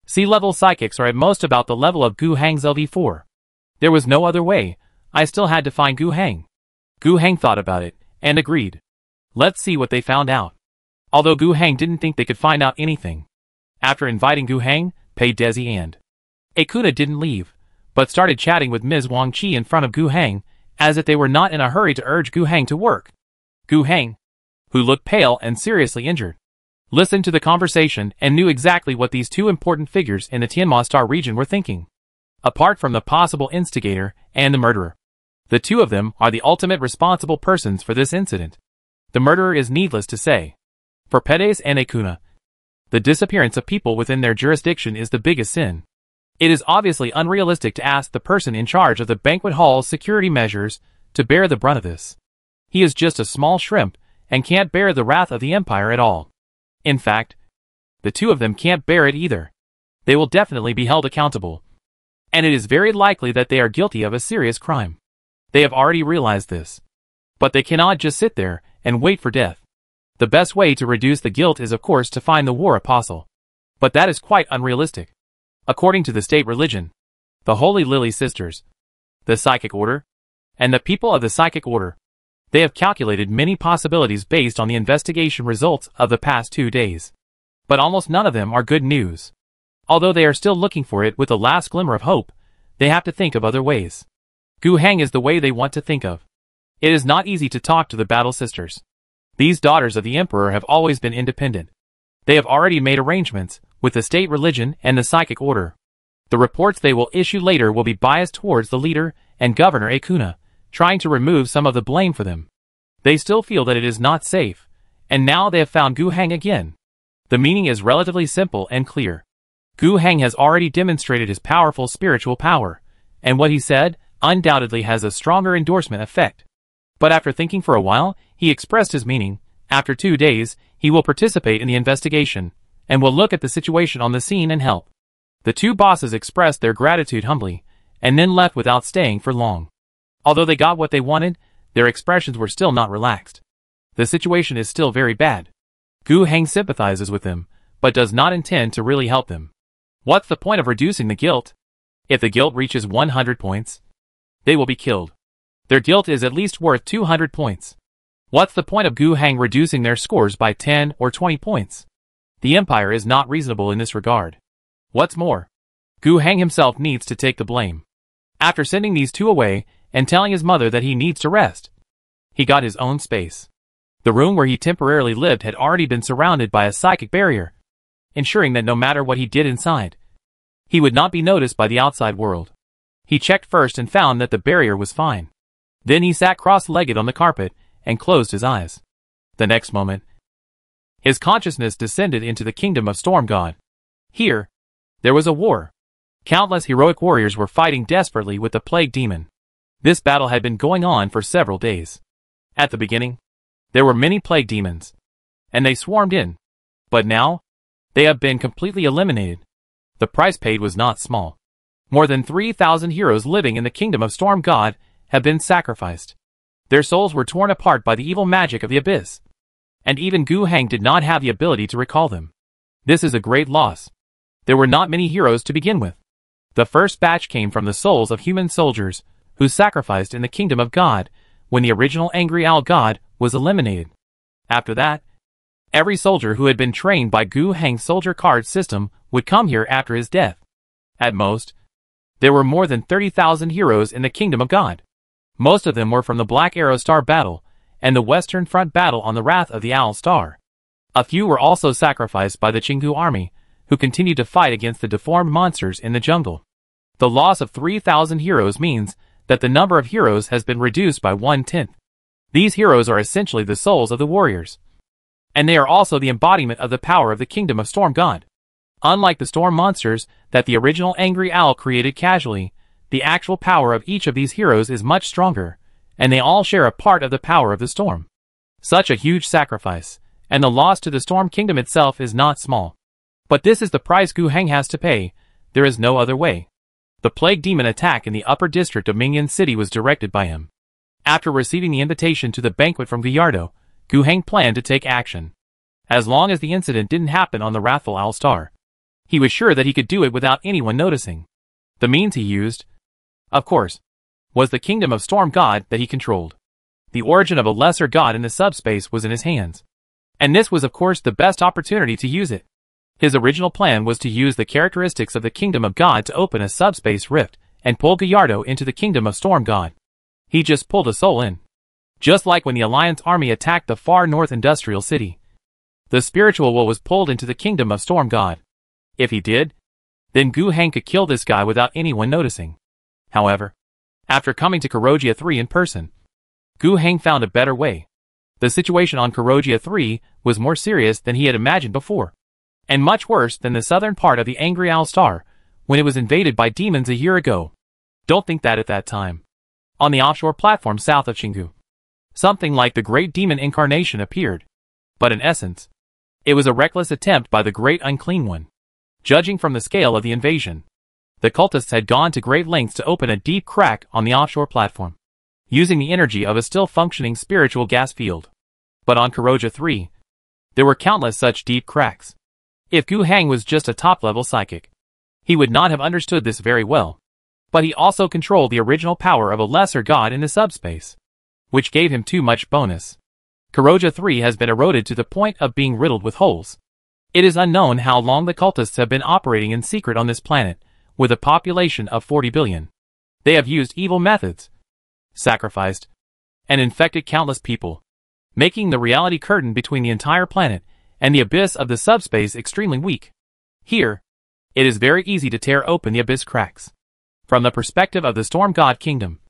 C-level psychics are at most about the level of Gu Heng's LV4. There was no other way. I still had to find Gu Heng. Gu Heng thought about it and agreed. Let's see what they found out. Although Gu Heng didn't think they could find out anything. After inviting Gu Heng, Pei Desi and Akuna didn't leave, but started chatting with Ms. Wang Qi in front of Gu Heng, as if they were not in a hurry to urge Gu Heng to work. Gu Heng, who looked pale and seriously injured, listened to the conversation and knew exactly what these two important figures in the Tianma Star region were thinking. Apart from the possible instigator and the murderer, the two of them are the ultimate responsible persons for this incident. The murderer is needless to say. For Pedes and Akuna, the disappearance of people within their jurisdiction is the biggest sin. It is obviously unrealistic to ask the person in charge of the banquet hall's security measures to bear the brunt of this. He is just a small shrimp and can't bear the wrath of the Empire at all. In fact, the two of them can't bear it either. They will definitely be held accountable. And it is very likely that they are guilty of a serious crime. They have already realized this. But they cannot just sit there and wait for death. The best way to reduce the guilt is of course to find the war apostle. But that is quite unrealistic. According to the state religion, the Holy Lily Sisters, the Psychic Order, and the people of the Psychic Order, they have calculated many possibilities based on the investigation results of the past 2 days. But almost none of them are good news. Although they are still looking for it with a last glimmer of hope, they have to think of other ways. Gu Heng is the way they want to think of. It is not easy to talk to the Battle Sisters. These daughters of the Emperor have always been independent. They have already made arrangements with the state religion and the Psychic Order. The reports they will issue later will be biased towards the leader and Governor Akuna, trying to remove some of the blame for them. They still feel that it is not safe, and now they have found Gu Heng again. The meaning is relatively simple and clear. Gu Heng has already demonstrated his powerful spiritual power, and what he said undoubtedly has a stronger endorsement effect. But after thinking for a while, he expressed his meaning. After 2 days, he will participate in the investigation, and will look at the situation on the scene and help. The two bosses expressed their gratitude humbly, and then left without staying for long. Although they got what they wanted, their expressions were still not relaxed. The situation is still very bad. Gu Heng sympathizes with them, but does not intend to really help them. What's the point of reducing the guilt? If the guilt reaches 100 points, they will be killed. Their guilt is at least worth 200 points. What's the point of Gu Heng reducing their scores by 10 or 20 points? The Empire is not reasonable in this regard. What's more, Gu Heng himself needs to take the blame. After sending these two away, and telling his mother that he needs to rest, he got his own space. The room where he temporarily lived had already been surrounded by a psychic barrier, ensuring that no matter what he did inside, he would not be noticed by the outside world. He checked first and found that the barrier was fine. Then he sat cross-legged on the carpet and closed his eyes. The next moment, his consciousness descended into the kingdom of Storm God. Here, there was a war. Countless heroic warriors were fighting desperately with the plague demon. This battle had been going on for several days. At the beginning, there were many plague demons, and they swarmed in. But now, they have been completely eliminated. The price paid was not small. More than 3,000 heroes living in the kingdom of Storm God have been sacrificed. Their souls were torn apart by the evil magic of the abyss. And even Gu Heng did not have the ability to recall them. This is a great loss. There were not many heroes to begin with. The first batch came from the souls of human soldiers who sacrificed in the kingdom of God when the original Angry Owl God was eliminated. After that, every soldier who had been trained by Gu Heng's soldier card system would come here after his death. At most, there were more than 30,000 heroes in the kingdom of God. Most of them were from the Black Arrow Star battle and the Western Front battle on the Wrath of the Owl Star. A few were also sacrificed by the Chingu army, who continued to fight against the deformed monsters in the jungle. The loss of 3,000 heroes means that the number of heroes has been reduced by 1/10. These heroes are essentially the souls of the warriors, and they are also the embodiment of the power of the kingdom of Storm God. Unlike the storm monsters that the original Angry Owl created casually, the actual power of each of these heroes is much stronger, and they all share a part of the power of the storm. Such a huge sacrifice, and the loss to the Storm Kingdom itself is not small. But this is the price Gu Heng has to pay. There is no other way. The plague demon attack in the upper district of Mingyan City was directed by him. After receiving the invitation to the banquet from Gallardo, Gu Heng planned to take action. As long as the incident didn't happen on the Wrathful Owl Star, he was sure that he could do it without anyone noticing. The means he used, of course, was the kingdom of Storm God that he controlled. The origin of a lesser god in the subspace was in his hands, and this was of course the best opportunity to use it. His original plan was to use the characteristics of the kingdom of God to open a subspace rift and pull Gallardo into the kingdom of Storm God. He just pulled a soul in. Just like when the Alliance army attacked the far north industrial city. The spiritual will was pulled into the kingdom of Storm God. If he did, then Gu Heng could kill this guy without anyone noticing. However, after coming to Kurogia 3 in person, Gu Heng found a better way. The situation on Kurogia 3 was more serious than he had imagined before, and much worse than the southern part of the Angry Owl Star when it was invaded by demons a year ago. Don't think that at that time. On the offshore platform south of Chingu, something like the Great Demon Incarnation appeared. But in essence, it was a reckless attempt by the Great Unclean One. Judging from the scale of the invasion, the cultists had gone to great lengths to open a deep crack on the offshore platform, using the energy of a still functioning spiritual gas field. But on Kurogia 3, there were countless such deep cracks. If Gu Heng was just a top-level psychic, he would not have understood this very well. But he also controlled the original power of a lesser god in the subspace, which gave him too much bonus. Kurogia 3 has been eroded to the point of being riddled with holes. It is unknown how long the cultists have been operating in secret on this planet, with a population of 40 billion. They have used evil methods, sacrificed, and infected countless people, making the reality curtain between the entire planet and the abyss of the subspace extremely weak. Here, it is very easy to tear open the abyss cracks. From the perspective of the Storm God Kingdom,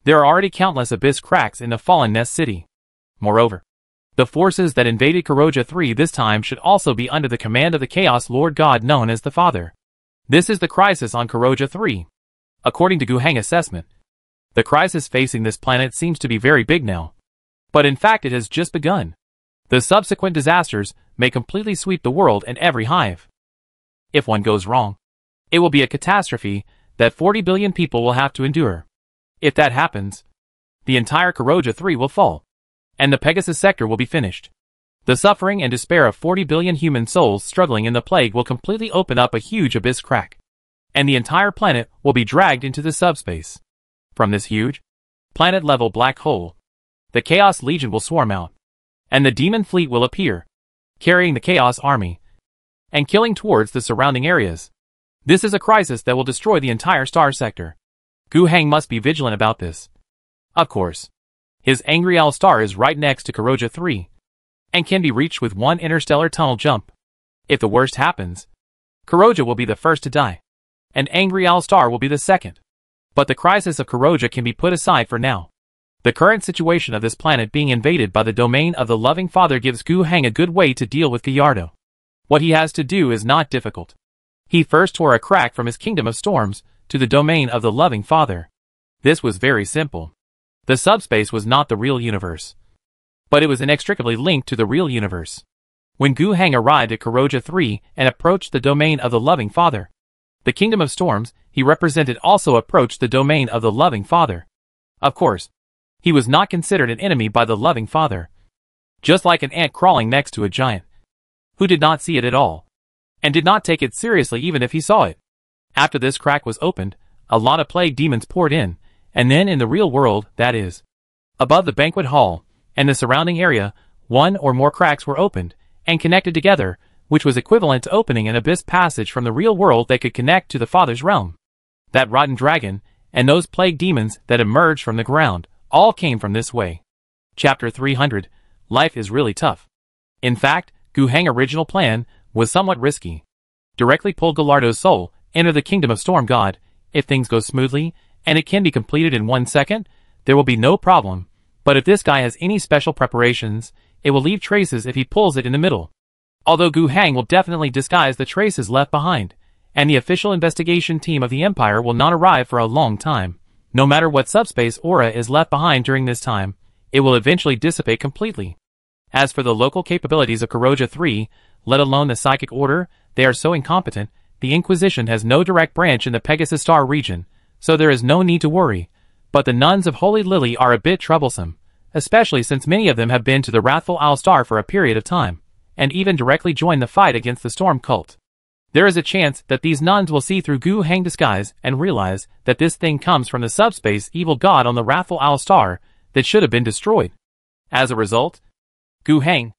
there are already countless abyss cracks in the Fallen Nest City. Moreover, The forces that invaded Kuroja 3 this time should also be under the command of the Chaos Lord God known as the Father. This is the crisis on Kuroja 3. According to Gu Heng assessment, the crisis facing this planet seems to be very big now. But in fact it has just begun. The subsequent disasters may completely sweep the world and every hive. If one goes wrong, it will be a catastrophe that 40 billion people will have to endure. If that happens, the entire Kuroja 3 will fall, and the Pegasus sector will be finished. The suffering and despair of 40 billion human souls struggling in the plague will completely open up a huge abyss crack, and the entire planet will be dragged into the subspace. From this huge, planet-level black hole, the Chaos Legion will swarm out, and the demon fleet will appear, carrying the Chaos Army, and killing towards the surrounding areas. This is a crisis that will destroy the entire star sector. Gu Heng must be vigilant about this. Of course, his Angry Owl star is right next to Kuroja 3, and can be reached with one interstellar tunnel jump. If the worst happens, Kuroja will be the first to die, and Angry Owl star will be the second. But the crisis of Kuroja can be put aside for now. The current situation of this planet being invaded by the domain of the Loving Father gives Gu Heng a good way to deal with Gallardo. What he has to do is not difficult. He first tore a crack from his Kingdom of Storms to the domain of the Loving Father. This was very simple. The subspace was not the real universe, but it was inextricably linked to the real universe. When Gu Heng arrived at Kuroja 3 and approached the domain of the Loving Father, the Kingdom of Storms he represented also approached the domain of the Loving Father. Of course, he was not considered an enemy by the Loving Father. Just like an ant crawling next to a giant, who did not see it at all, and did not take it seriously even if he saw it. After this crack was opened, a lot of plague demons poured in, and then in the real world, that is, above the banquet hall and the surrounding area, one or more cracks were opened and connected together, which was equivalent to opening an abyss passage from the real world that could connect to the Father's realm. That rotten dragon and those plague demons that emerged from the ground all came from this way. Chapter 300. Life is really tough. In fact, Gu Heng's original plan was somewhat risky. Directly pull Gallardo's soul, enter the Kingdom of Storm God. If things go smoothly, and it can be completed in 1 second, there will be no problem. But if this guy has any special preparations, it will leave traces if he pulls it in the middle. Although Gu Heng will definitely disguise the traces left behind, and the official investigation team of the Empire will not arrive for a long time. No matter what subspace aura is left behind during this time, it will eventually dissipate completely. As for the local capabilities of Kuroja 3, let alone the Psychic Order, they are so incompetent, the Inquisition has no direct branch in the Pegasus Star region, so there is no need to worry. But the nuns of Holy Lily are a bit troublesome, especially since many of them have been to the Wrathful Owl Star for a period of time, and even directly joined the fight against the Storm Cult. There is a chance that these nuns will see through Gu Heng's disguise and realize that this thing comes from the subspace evil god on the Wrathful Owl Star that should have been destroyed. As a result, Gu Heng,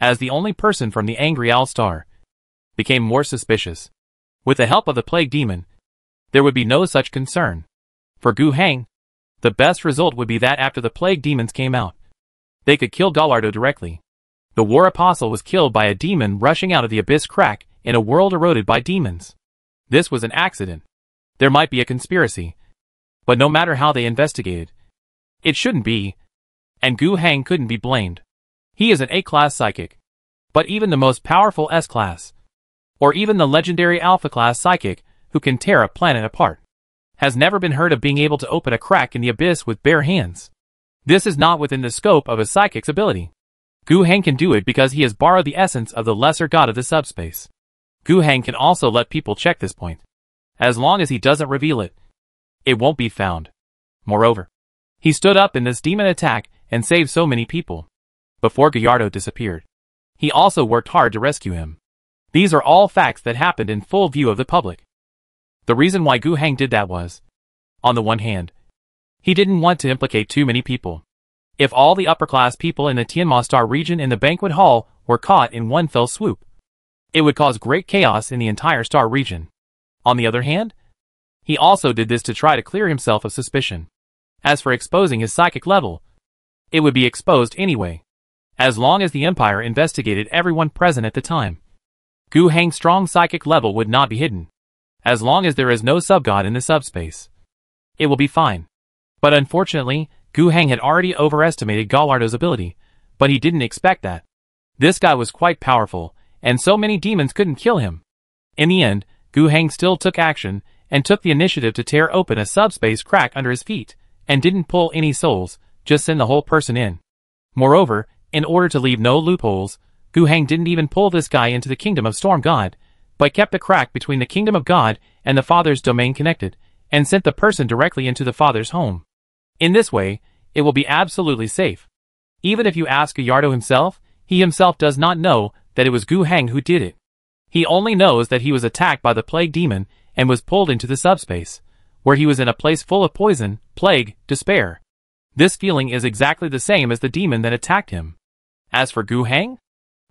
as the only person from the Angry Owl Star, became more suspicious. With the help of the Plague Demon, there would be no such concern. For Gu Heng, the best result would be that after the Plague Demons came out, they could kill Gallardo directly. The War Apostle was killed by a demon rushing out of the abyss crack in a world eroded by demons. This was an accident. There might be a conspiracy, but no matter how they investigated, it shouldn't be, and Gu Heng couldn't be blamed. He is an A-class psychic, but even the most powerful S-class, or even the legendary Alpha-class psychic who can tear a planet apart, has never been heard of being able to open a crack in the abyss with bare hands. This is not within the scope of a psychic's ability. Gu Heng can do it because he has borrowed the essence of the lesser god of the subspace. Gu Heng can also let people check this point. As long as he doesn't reveal it, it won't be found. Moreover, he stood up in this demon attack and saved so many people. Before Gallardo disappeared, he also worked hard to rescue him. These are all facts that happened in full view of the public. The reason why Gu Heng did that was, on the one hand, he didn't want to implicate too many people. If all the upper-class people in the Tianma Star region in the banquet hall were caught in one fell swoop, it would cause great chaos in the entire star region. On the other hand, he also did this to try to clear himself of suspicion. As for exposing his psychic level, it would be exposed anyway, as long as the Empire investigated everyone present at the time. Gu Heng's strong psychic level would not be hidden. As long as there is no subgod in the subspace, it will be fine. But unfortunately, Gu Heng had already overestimated Gallardo's ability, But he didn't expect that. This guy was quite powerful, and so many demons couldn't kill him. In the end, Gu Heng still took action, and took the initiative to tear open a subspace crack under his feet, and didn't pull any souls, just send the whole person in. Moreover, in order to leave no loopholes, Gu Heng didn't even pull this guy into the kingdom of Storm God, but kept the crack between the kingdom of God and the Father's domain connected, and sent the person directly into the Father's home. In this way, it will be absolutely safe. Even if you ask Gallardo himself, he himself does not know that it was Gu Heng who did it. He only knows that he was attacked by the plague demon and was pulled into the subspace, where he was in a place full of poison, plague, despair. This feeling is exactly the same as the demon that attacked him. As for Gu Heng,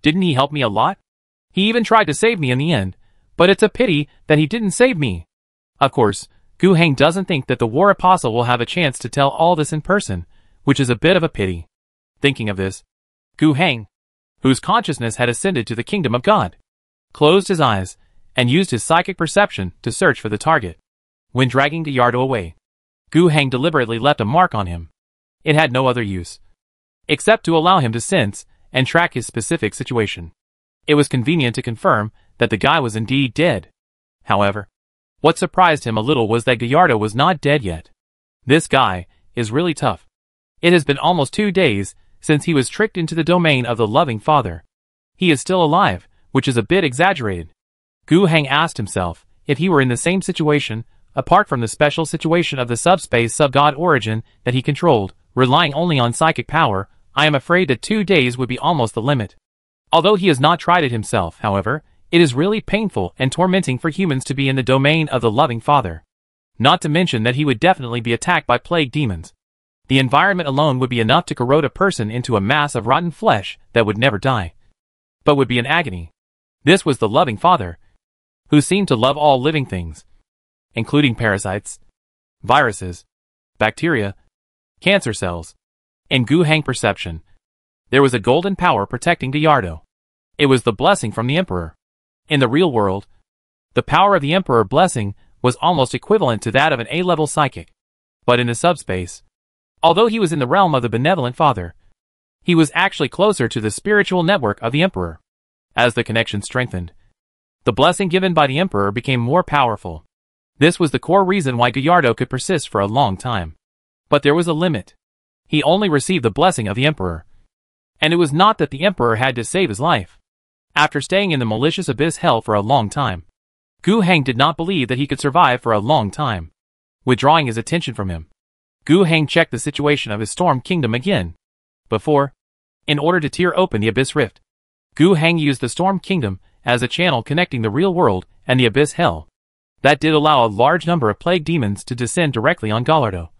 didn't he help me a lot? He even tried to save me in the end, but it's a pity that he didn't save me. Of course, Gu Heng doesn't think that the War Apostle will have a chance to tell all this in person, which is a bit of a pity. Thinking of this, Gu Heng, whose consciousness had ascended to the kingdom of God, closed his eyes, and used his psychic perception to search for the target. When dragging Gallardo away, Gu Heng deliberately left a mark on him. It had no other use, except to allow him to sense and track his specific situation. It was convenient to confirm that the guy was indeed dead. However, what surprised him a little was that Gallardo was not dead yet. This guy is really tough. It has been almost 2 days since he was tricked into the domain of the loving Father. He is still alive, which is a bit exaggerated. Gu Heng asked himself if he were in the same situation, apart from the special situation of the subspace sub-god origin that he controlled, relying only on psychic power. I am afraid that 2 days would be almost the limit. Although he has not tried it himself, however, it is really painful and tormenting for humans to be in the domain of the loving Father. Not to mention that he would definitely be attacked by plague demons. The environment alone would be enough to corrode a person into a mass of rotten flesh that would never die, but would be in agony. This was the loving Father, who seemed to love all living things, including parasites, viruses, bacteria, cancer cells. In Gu Heng perception, there was a golden power protecting Gallardo. It was the blessing from the Emperor. In the real world, the power of the Emperor blessing was almost equivalent to that of an A-level psychic. But in the subspace, although he was in the realm of the benevolent Father, he was actually closer to the spiritual network of the Emperor. As the connection strengthened, the blessing given by the Emperor became more powerful. This was the core reason why Gallardo could persist for a long time. But there was a limit. He only received the blessing of the Emperor. And it was not that the Emperor had to save his life. After staying in the malicious abyss hell for a long time, Gu Heng did not believe that he could survive for a long time. Withdrawing his attention from him, Gu Heng checked the situation of his Storm Kingdom again. Before, in order to tear open the Abyss Rift, Gu Heng used the Storm Kingdom as a channel connecting the real world and the Abyss Hell. That did allow a large number of plague demons to descend directly on Gallardo.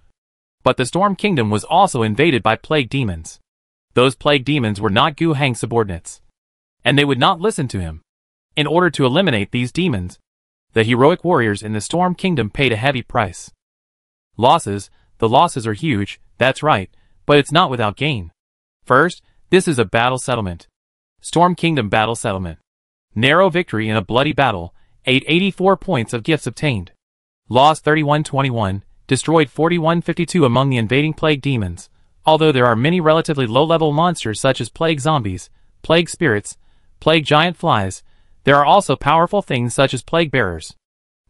But the Storm Kingdom was also invaded by plague demons. Those plague demons were not Gu Heng's subordinates, and they would not listen to him. In order to eliminate these demons, the heroic warriors in the Storm Kingdom paid a heavy price. The losses are huge, that's right, but it's not without gain. First, this is a battle settlement. Storm Kingdom battle settlement. Narrow victory in a bloody battle, 884 points of gifts obtained. Loss 3121, destroyed 4152 among the invading plague demons. Although there are many relatively low-level monsters such as plague zombies, plague spirits, plague giant flies, there are also powerful things such as plague bearers.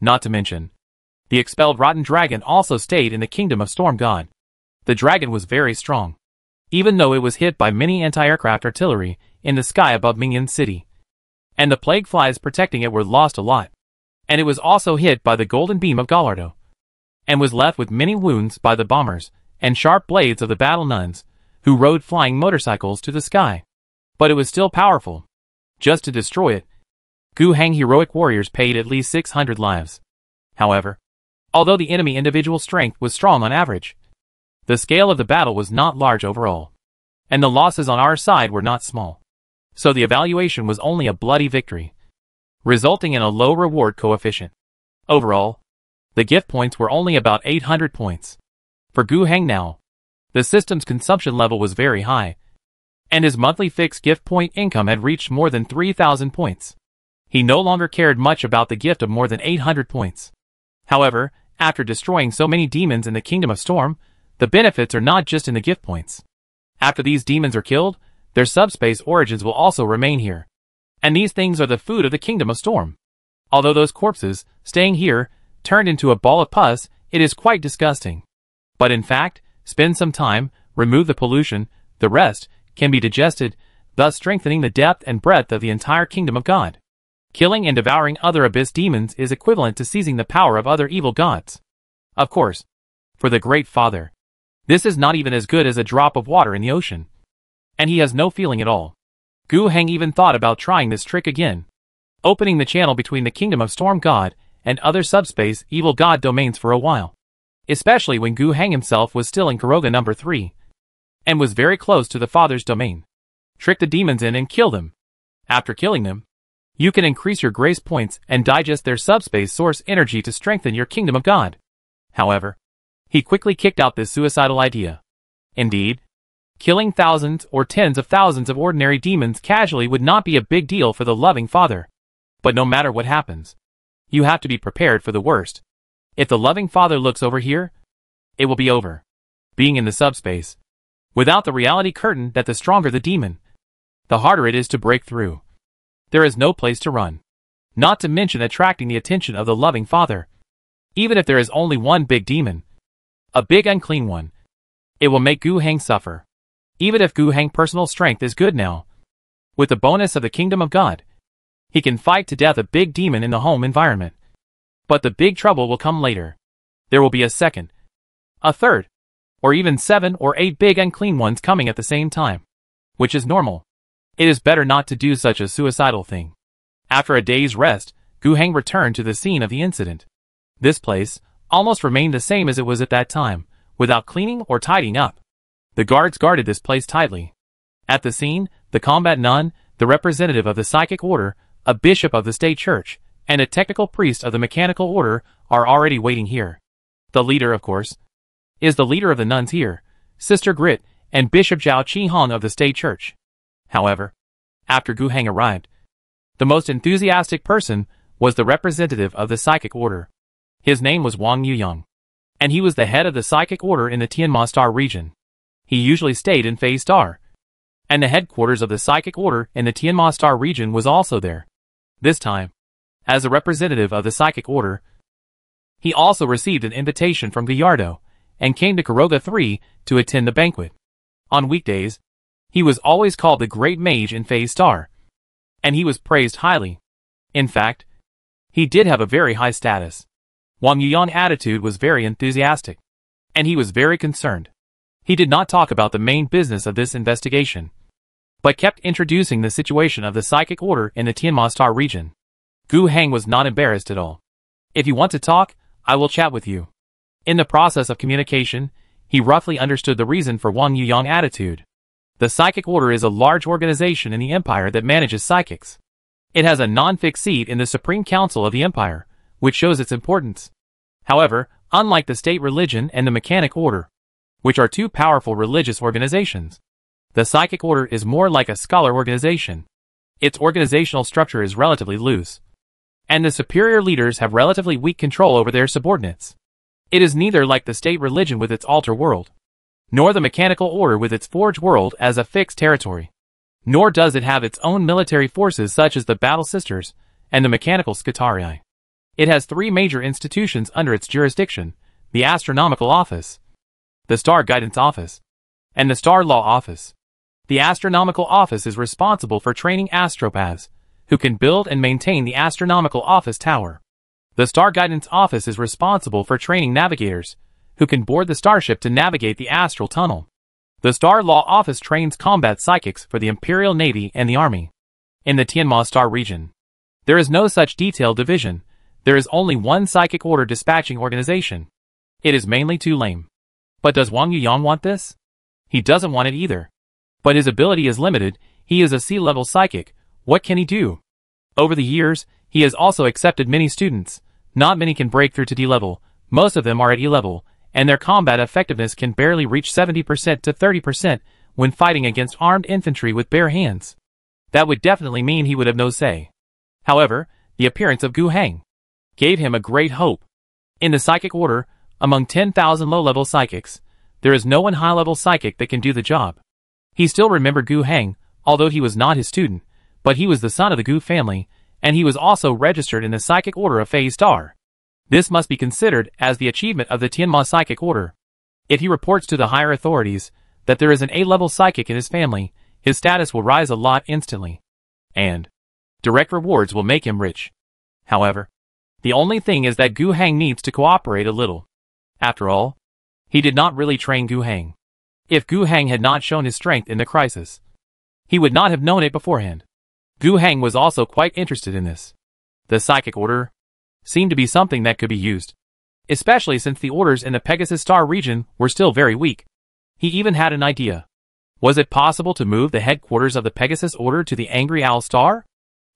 Not to mention, the expelled rotten dragon also stayed in the kingdom of Storm God. The dragon was very strong, even though it was hit by many anti-aircraft artillery in the sky above Mingyan City. And the plague flies protecting it were lost a lot. And it was also hit by the golden beam of Gallardo, and was left with many wounds by the bombers and sharp blades of the battle nuns, who rode flying motorcycles to the sky. But it was still powerful. Just to destroy it, Gu Heng heroic warriors paid at least 600 lives. However, although the enemy individual strength was strong on average, the scale of the battle was not large overall, and the losses on our side were not small. So the evaluation was only a bloody victory, resulting in a low reward coefficient. Overall, the gift points were only about 800 points. For Gu Heng now, the system's consumption level was very high, and his monthly fixed gift point income had reached more than 3,000 points. He no longer cared much about the gift of more than 800 points. However, after destroying so many demons in the Kingdom of Storm, the benefits are not just in the gift points. After these demons are killed, their subspace origins will also remain here. And these things are the food of the Kingdom of Storm. Although those corpses, staying here, turned into a ball of pus, it is quite disgusting. But in fact, spend some time, remove the pollution, the rest can be digested, thus strengthening the depth and breadth of the entire kingdom of God. Killing and devouring other abyss demons is equivalent to seizing the power of other evil gods. Of course, for the Great Father, this is not even as good as a drop of water in the ocean. And he has no feeling at all. Gu Heng even thought about trying this trick again, opening the channel between the Kingdom of Storm God and other subspace evil god domains for a while. Especially when Gu Heng himself was still in Kuroga number 3, and was very close to the Father's domain. Trick the demons in and kill them. After killing them, you can increase your grace points and digest their subspace source energy to strengthen your Kingdom of God. However, he quickly kicked out this suicidal idea. Indeed, killing thousands or tens of thousands of ordinary demons casually would not be a big deal for the loving Father. But no matter what happens, you have to be prepared for the worst. If the loving Father looks over here, it will be over. Being in the subspace, without the reality curtain that the stronger the demon, the harder it is to break through. There is no place to run. Not to mention attracting the attention of the loving Father. Even if there is only one big demon, a big unclean one, it will make Gu Heng suffer. Even if Gu Heng's personal strength is good now, with the bonus of the Kingdom of God, he can fight to death a big demon in the home environment. But the big trouble will come later. There will be a second, a third, or even 7 or 8 big unclean ones coming at the same time, which is normal. It is better not to do such a suicidal thing. After a day's rest, Gu Heng returned to the scene of the incident. This place almost remained the same as it was at that time, without cleaning or tidying up. The guards guarded this place tightly. At the scene, the combat nun, the representative of the psychic order, a bishop of the state church, and a technical priest of the mechanical order are already waiting here. The leader, of course, is the leader of the nuns here, Sister Grit, and Bishop Zhao Qihong of the state church. However, after Gu Heng arrived, the most enthusiastic person was the representative of the psychic order. His name was Wang Yuyang, and he was the head of the psychic order in the Tianma Star region. He usually stayed in Fei Star, and the headquarters of the psychic order in the Tianma Star region was also there. This time, as a representative of the psychic order, he also received an invitation from Gallardo, and came to Kuroga 3 to attend the banquet. On weekdays, he was always called the Great Mage in Fei Star, and he was praised highly. In fact, he did have a very high status. Wang Yuyang's attitude was very enthusiastic, and he was very concerned. He did not talk about the main business of this investigation, but kept introducing the situation of the psychic order in the Tianma Star region. Gu Heng was not embarrassed at all. If you want to talk, I will chat with you. In the process of communication, he roughly understood the reason for Wang Yuyang's attitude. The psychic order is a large organization in the empire that manages psychics. It has a non-fixed seat in the Supreme Council of the empire, which shows its importance. However, unlike the state religion and the mechanic order, which are two powerful religious organizations, the psychic order is more like a scholar organization. Its organizational structure is relatively loose, and the superior leaders have relatively weak control over their subordinates. It is neither like the state religion with its altar world, nor the mechanical order with its forge world as a fixed territory. Nor does it have its own military forces such as the Battle Sisters and the mechanical Scutarii. It has 3 major institutions under its jurisdiction: the Astronomical Office, the Star Guidance Office, and the Star Law Office. The Astronomical Office is responsible for training astropaths, who can build and maintain the Astronomical Office Tower. The Star Guidance Office is responsible for training navigators, who can board the starship to navigate the astral tunnel. The Star Law Office trains combat psychics for the Imperial Navy and the Army. In the Tianma Star region, there is no such detailed division. There is only one psychic order dispatching organization. It is mainly too lame. But does Wang Yuyang want this? He doesn't want it either. But his ability is limited. He is a C-level psychic. What can he do? Over the years, he has also accepted many students. Not many can break through to D-level. Most of them are at E-level, and their combat effectiveness can barely reach 70% to 30% when fighting against armed infantry with bare hands. That would definitely mean he would have no say. However, the appearance of Gu Heng gave him a great hope. In the psychic order, among 10,000 low-level psychics, there is no one high-level psychic that can do the job. He still remembered Gu Heng, although he was not his student, but he was the son of the Gu family, and he was also registered in the Psychic Order of Phase Star. This must be considered as the achievement of the Tianma Psychic Order. If he reports to the higher authorities that there is an A-level psychic in his family, his status will rise a lot instantly. And direct rewards will make him rich. However, the only thing is that Gu Hang needs to cooperate a little. After all, he did not really train Gu Hang. If Gu Hang had not shown his strength in the crisis, he would not have known it beforehand. Gu Hang was also quite interested in this. The Psychic Order seemed to be something that could be used, especially since the orders in the Pegasus Star region were still very weak. He even had an idea. Was it possible to move the headquarters of the Pegasus Order to the Angry Owl Star?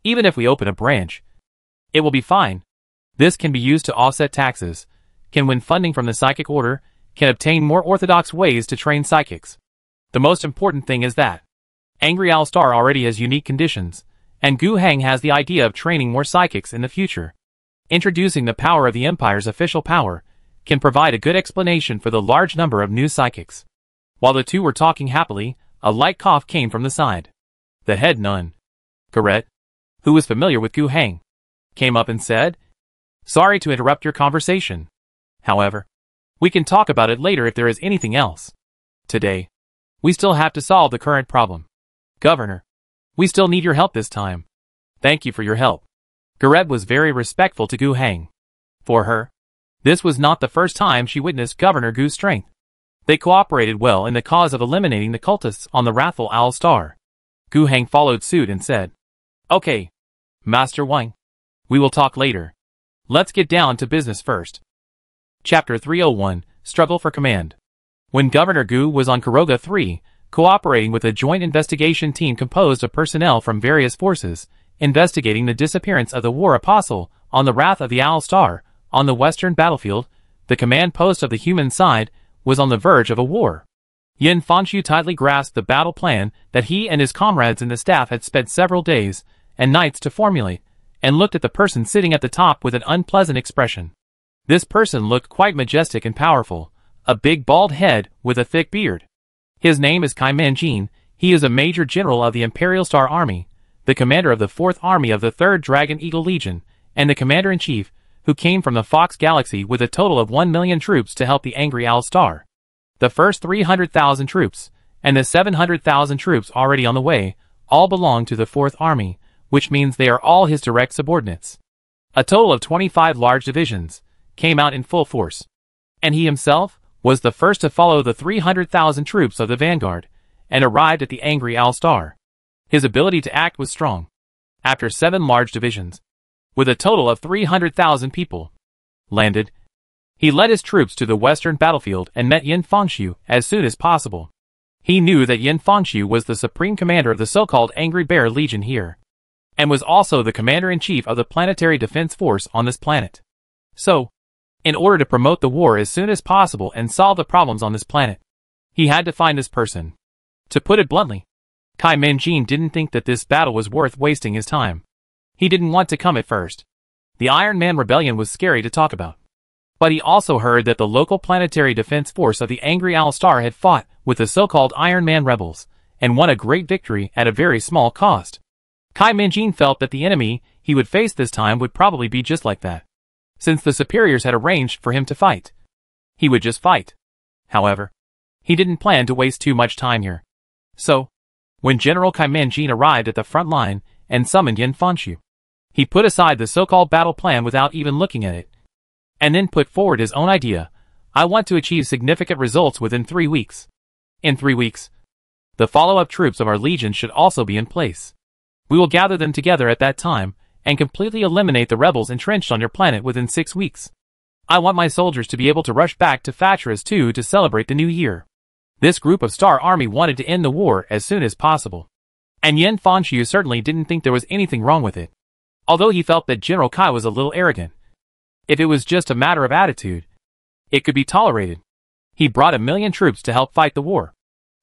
Even if we open a branch, it will be fine. This can be used to offset taxes, can win funding from the Psychic Order, can obtain more orthodox ways to train psychics. The most important thing is that Angry Owl Star already has unique conditions, and Gu Hang has the idea of training more psychics in the future. Introducing the power of the Empire's official power can provide a good explanation for the large number of new psychics. While the two were talking happily, a light cough came from the side. The head nun, Garrett, who was familiar with Gu Hang, came up and said, "Sorry to interrupt your conversation. However, we can talk about it later if there is anything else. Today, we still have to solve the current problem. Governor, we still need your help this time. Thank you for your help." Garrett was very respectful to Gu Hang. For her, this was not the first time she witnessed Governor Gu's strength. They cooperated well in the cause of eliminating the cultists on the Wrathful Owl Star. Gu Hang followed suit and said, "Okay, Master Wang. We will talk later. Let's get down to business first." Chapter 301, Struggle for Command. When Governor Gu was on Kuroga 3, cooperating with a joint investigation team composed of personnel from various forces, investigating the disappearance of the War Apostle on the Wrath of the Owl Star, on the western battlefield, the command post of the human side was on the verge of a war. Yin Fanshu tightly grasped the battle plan that he and his comrades in the staff had spent several days and nights to formulate, and looked at the person sitting at the top with an unpleasant expression. This person looked quite majestic and powerful, a big bald head with a thick beard. His name is Kai Manjin. He is a major general of the Imperial Star Army, the commander of the 4th Army of the 3rd Dragon Eagle Legion, and the commander-in-chief, who came from the Fox Galaxy with a total of 1 million troops to help the Angry Owl Star. The first 300,000 troops, and the 700,000 troops already on the way, all belong to the 4th Army, which means they are all his direct subordinates. A total of 25 large divisions came out in full force. And he himself was the first to follow the 300,000 troops of the vanguard, and arrived at the Angry Owl Star. His ability to act was strong. After 7 large divisions, with a total of 300,000 people, landed, he led his troops to the western battlefield and met Yin Fangshu as soon as possible. He knew that Yin Fangshu was the supreme commander of the so-called Angry Bear Legion here, and was also the commander-in-chief of the planetary defense force on this planet. So, in order to promote the war as soon as possible and solve the problems on this planet, he had to find this person. To put it bluntly, Kai Manjin didn't think that this battle was worth wasting his time. He didn't want to come at first. The Iron Man Rebellion was scary to talk about. But he also heard that the local planetary defense force of the Angry Owl Star had fought with the so-called Iron Man rebels, and won a great victory at a very small cost. Kai Manjin felt that the enemy he would face this time would probably be just like that. Since the superiors had arranged for him to fight, he would just fight. However, he didn't plan to waste too much time here. So, when General Kai Manjin arrived at the front line and summoned Yin Fanshu, he put aside the so-called battle plan without even looking at it, and then put forward his own idea. "I want to achieve significant results within 3 weeks. In 3 weeks, the follow-up troops of our legion should also be in place. We will gather them together at that time, and completely eliminate the rebels entrenched on your planet within 6 weeks. I want my soldiers to be able to rush back to Fatras 2 to celebrate the new year." This group of Star Army wanted to end the war as soon as possible. And Yin Fanshu certainly didn't think there was anything wrong with it. Although he felt that General Kai was a little arrogant. If it was just a matter of attitude, it could be tolerated. He brought 1 million troops to help fight the war.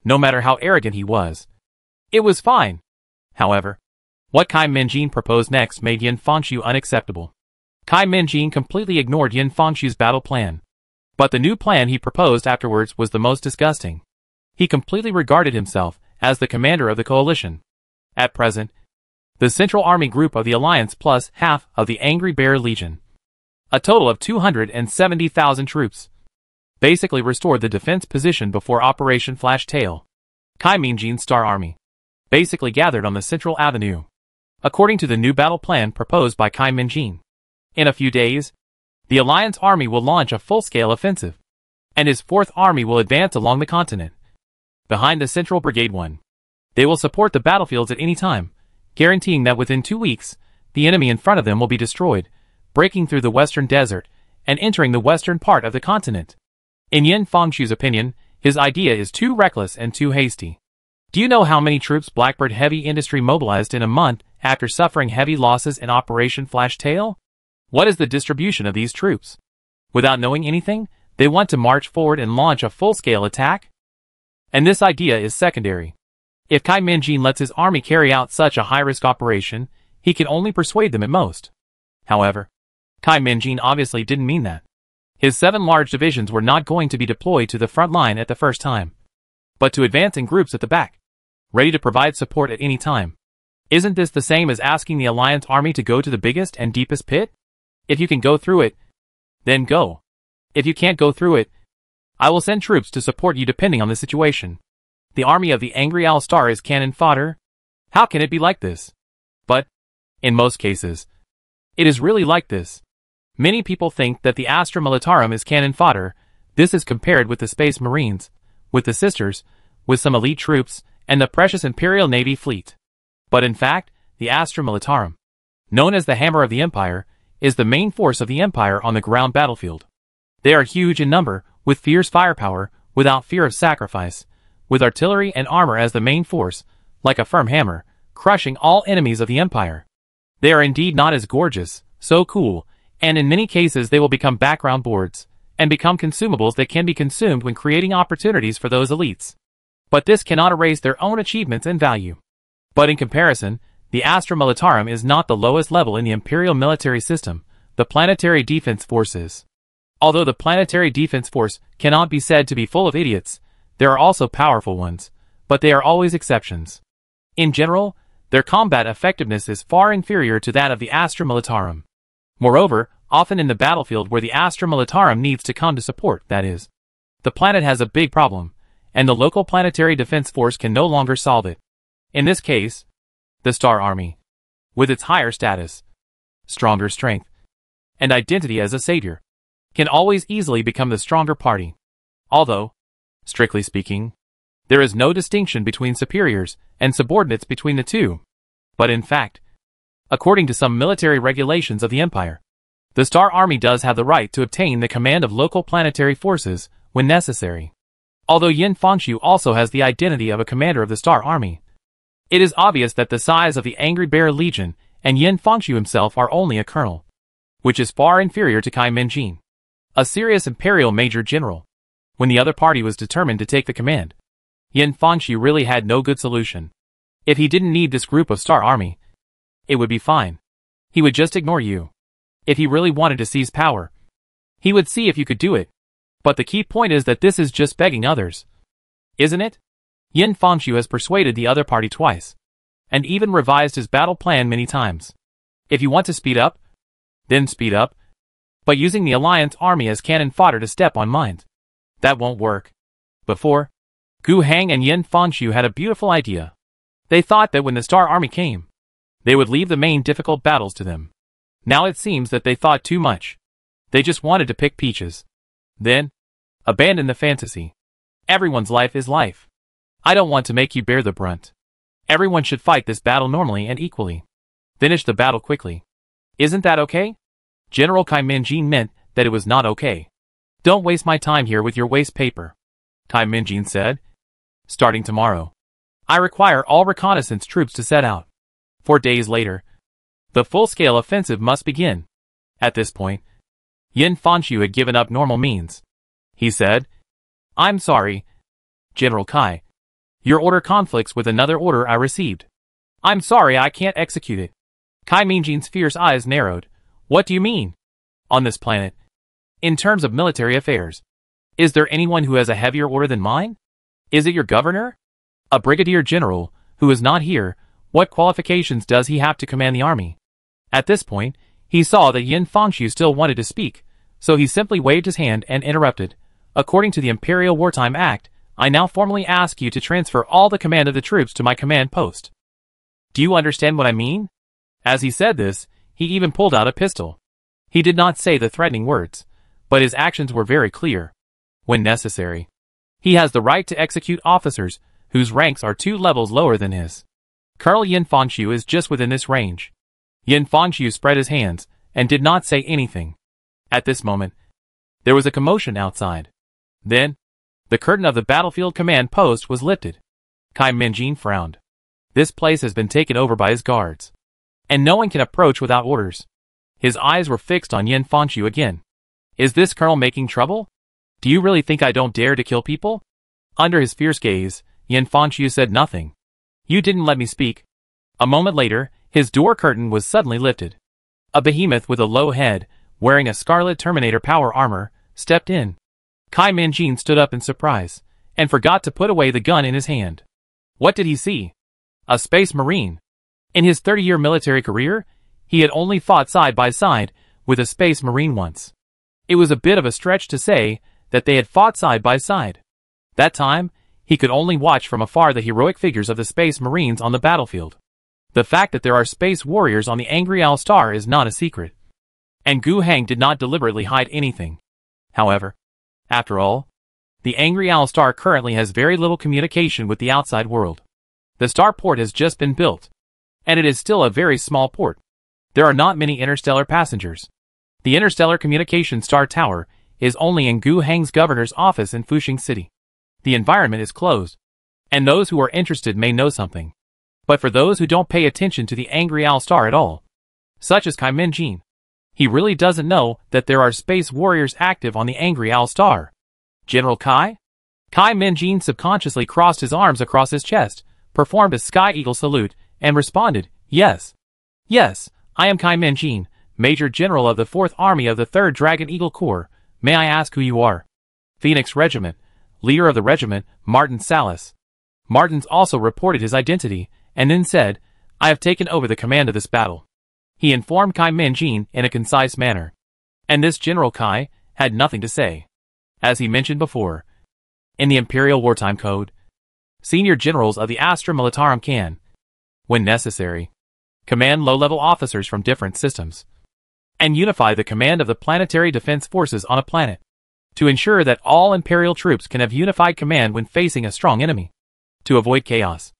No matter how arrogant he was, it was fine. However, what Kai Manjin proposed next made Yin Fanshu unacceptable. Kai Manjin completely ignored Yin Fanshu's battle plan. But the new plan he proposed afterwards was the most disgusting. He completely regarded himself as the commander of the coalition. At present, the Central Army group of the Alliance plus half of the Angry Bear Legion, a total of 270,000 troops, basically restored the defense position before Operation Flash Tail. Kai Minjin's Star Army basically gathered on the Central Avenue, according to the new battle plan proposed by Kai Minjin. In a few days, the Alliance Army will launch a full-scale offensive, and his 4th Army will advance along the continent, behind the Central Brigade 1. They will support the battlefields at any time, guaranteeing that within 2 weeks, the enemy in front of them will be destroyed, breaking through the western desert and entering the western part of the continent. In Yin Fangxu's opinion, his idea is too reckless and too hasty. Do you know how many troops Blackbird Heavy Industry mobilized in a month after suffering heavy losses in Operation Flash Tail? What is the distribution of these troops? Without knowing anything, they want to march forward and launch a full-scale attack? And this idea is secondary. If Kai Minjin lets his army carry out such a high-risk operation, he can only persuade them at most. However, Kai Minjin obviously didn't mean that. His 7 large divisions were not going to be deployed to the front line at the first time, but to advance in groups at the back, ready to provide support at any time. Isn't this the same as asking the Alliance Army to go to the biggest and deepest pit? If you can go through it, then go. If you can't go through it, I will send troops to support you depending on the situation. The army of the Angry Owl Star is cannon fodder? How can it be like this? But, in most cases, it is really like this. Many people think that the Astra Militarum is cannon fodder. This is compared with the Space Marines, with the Sisters, with some elite troops, and the precious Imperial Navy fleet. But in fact, the Astra Militarum, known as the Hammer of the Empire, is the main force of the Empire on the ground battlefield. They are huge in number, with fierce firepower, without fear of sacrifice, with artillery and armor as the main force, like a firm hammer, crushing all enemies of the Empire. They are indeed not as gorgeous, so cool, and in many cases they will become background boards, and become consumables that can be consumed when creating opportunities for those elites. But this cannot erase their own achievements and value. But in comparison, the Astra Militarum is not the lowest level in the Imperial military system, the Planetary Defense Forces. Although the Planetary Defense Force cannot be said to be full of idiots, there are also powerful ones, but they are always exceptions. In general, their combat effectiveness is far inferior to that of the Astra Militarum. Moreover, often in the battlefield where the Astra Militarum needs to come to support, that is, the planet has a big problem, and the local Planetary Defense Force can no longer solve it. In this case, the Star Army, with its higher status, stronger strength, and identity as a savior, can always easily become the stronger party. Although, strictly speaking, there is no distinction between superiors and subordinates between the two. But in fact, according to some military regulations of the Empire, the Star Army does have the right to obtain the command of local planetary forces when necessary. Although Yin Fangxu also has the identity of a commander of the Star Army, it is obvious that the size of the Angry Bear Legion and Yin Fangxu himself are only a colonel, which is far inferior to Kai Minjin, a serious Imperial Major General. When the other party was determined to take the command, Yin Fangxu really had no good solution. If he didn't need this group of Star Army, it would be fine. He would just ignore you. If he really wanted to seize power, he would see if you could do it. But the key point is that this is just begging others. Isn't it? Yin Fangxu has persuaded the other party twice, and even revised his battle plan many times. If you want to speed up, then speed up, but using the Alliance Army as cannon fodder to step on mines, that won't work. Before, Gu Hang and Yin Fangxu had a beautiful idea. They thought that when the Star Army came, they would leave the main difficult battles to them. Now it seems that they thought too much. They just wanted to pick peaches. Then, abandon the fantasy. Everyone's life is life. I don't want to make you bear the brunt. Everyone should fight this battle normally and equally. Finish the battle quickly. Isn't that okay? General Kai Minjin meant that it was not okay. Don't waste my time here with your waste paper, Kai Minjin said. Starting tomorrow, I require all reconnaissance troops to set out. 4 days later, the full-scale offensive must begin. At this point, Yin Fangxu had given up normal means. He said, I'm sorry, General Kai. Your order conflicts with another order I received. I'm sorry I can't execute it. Kai Minjin's fierce eyes narrowed. What do you mean? On this planet, in terms of military affairs, is there anyone who has a heavier order than mine? Is it your governor? A brigadier general, who is not here, What qualifications does he have to command the army? At this point, he saw that Yin Fangxiu still wanted to speak, so he simply waved his hand and interrupted. According to the Imperial Wartime Act, I now formally ask you to transfer all the command of the troops to my command post. Do you understand what I mean? As he said this, he even pulled out a pistol. He did not say the threatening words, but his actions were very clear. When necessary, he has the right to execute officers whose ranks are 2 levels lower than his. Colonel Yin Fangxiu is just within this range. Yin Fangxiu spread his hands and did not say anything. At this moment, there was a commotion outside. Then, the curtain of the battlefield command post was lifted. Kai Minjin frowned. This place has been taken over by his guards, and no one can approach without orders. His eyes were fixed on Yin Fangxiu again. Is this colonel making trouble? Do you really think I don't dare to kill people? Under his fierce gaze, Yin Fangxiu said nothing. You didn't let me speak. A moment later, his door curtain was suddenly lifted. A behemoth with a low head, wearing a scarlet Terminator power armor, stepped in. Kai Minjin stood up in surprise, and forgot to put away the gun in his hand. What did he see? A space marine. In his 30-year military career, he had only fought side by side with a space marine once. It was a bit of a stretch to say that they had fought side by side. That time, he could only watch from afar the heroic figures of the space marines on the battlefield. The fact that there are space warriors on the Angry Owl Star is not a secret. And Gu Heng did not deliberately hide anything. However, after all, the Angry Owl Star currently has very little communication with the outside world. The starport has just been built, and it is still a very small port. There are not many interstellar passengers. The Interstellar Communication Star Tower is only in Gu Heng's governor's office in Fuxing City. The environment is closed, and those who are interested may know something. But for those who don't pay attention to the Angry Owl Star at all, such as Kai Minjin, he really doesn't know that there are space warriors active on the Angry Owl Star. General Kai? Kai Minjin subconsciously crossed his arms across his chest, performed a Sky Eagle salute, and responded, Yes. Yes, I am Kai Minjin, Major General of the 4th Army of the 3rd Dragon Eagle Corps. May I ask who you are? Phoenix Regiment. Leader of the regiment, Martin Salas. Martins also reported his identity, and then said, I have taken over the command of this battle. He informed Kai Minjin in a concise manner. And this General Kai had nothing to say. As he mentioned before, in the Imperial Wartime Code, senior generals of the Astra Militarum can, when necessary, command low-level officers from different systems, and unify the command of the planetary defense forces on a planet, to ensure that all Imperial troops can have unified command when facing a strong enemy, to avoid chaos.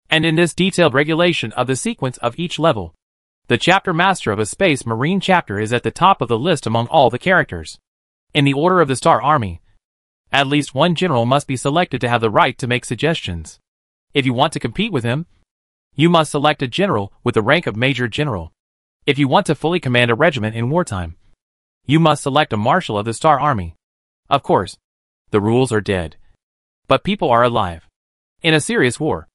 And in this detailed regulation of the sequence of each level, the chapter master of a Space Marine chapter is at the top of the list among all the characters. In the order of the Star Army, at least one general must be selected to have the right to make suggestions. If you want to compete with him, you must select a general with the rank of Major General. If you want to fully command a regiment in wartime, you must select a marshal of the Star Army. Of course, the rules are dead, but people are alive. In a serious war,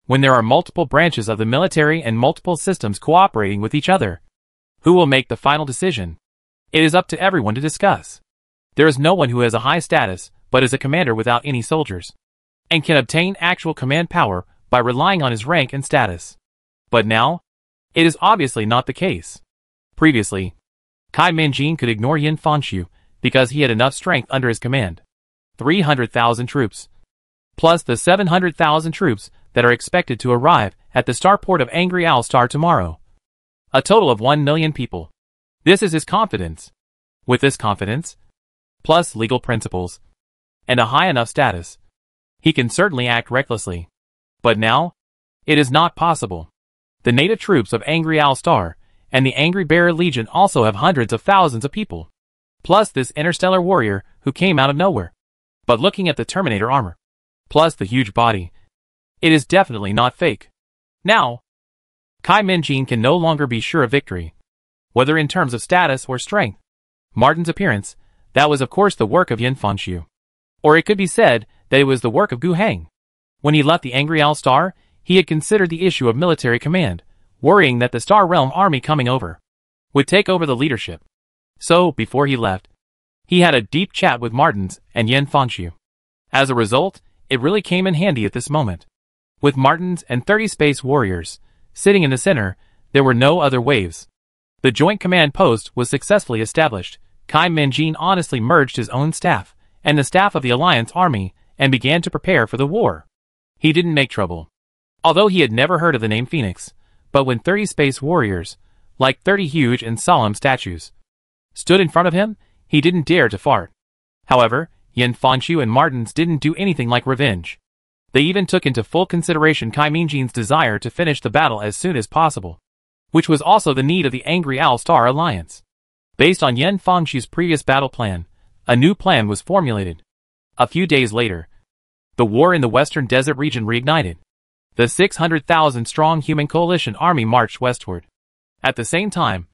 when there are multiple branches of the military and multiple systems cooperating with each other, who will make the final decision? It is up to everyone to discuss. There is no one who has a high status, but is a commander without any soldiers, and can obtain actual command power by relying on his rank and status. But now, it is obviously not the case. Previously, Kai Minjin could ignore Yin Fangxiu because he had enough strength under his command. 300,000 troops, plus the 700,000 troops that are expected to arrive at the starport of Angry Owl Star tomorrow. A total of 1 million people. This is his confidence. With this confidence, plus legal principles, and a high enough status, he can certainly act recklessly. But now, it is not possible. The native troops of Angry Owl Star and the Angry Bearer Legion also have hundreds of thousands of people, plus this interstellar warrior who came out of nowhere. But looking at the Terminator armor, plus the huge body, it is definitely not fake. Now, Kai Minjin can no longer be sure of victory, whether in terms of status or strength. Martin's appearance, that was of course the work of Yin Fangxiu. Or it could be said that it was the work of Gu Heng. When he left the Angry Owl Star, he had considered the issue of military command, worrying that the Star Realm army coming over would take over the leadership. So, before he left, he had a deep chat with Martins and Yin Fangxiu. As a result, it really came in handy at this moment. With Martins and 30 space warriors, Sitting in the center, there were no other waves. The Joint Command Post was successfully established. Kai Ming-jin honestly merged his own staff and the staff of the Alliance Army and began to prepare for the war. He didn't make trouble. Although he had never heard of the name Phoenix, but when 30 space warriors, like 30 huge and solemn statues, stood in front of him, he didn't dare to fart. However, Yin Fangqiu and Martins didn't do anything like revenge. They even took into full consideration Kai Ming-jin's desire to finish the battle as soon as possible, which was also the need of the Angry Owl Star Alliance. Based on Yin Fangqiu's previous battle plan, a new plan was formulated. A few days later, the war in the Western Desert region reignited. The 600,000-strong human coalition army marched westward. At the same time,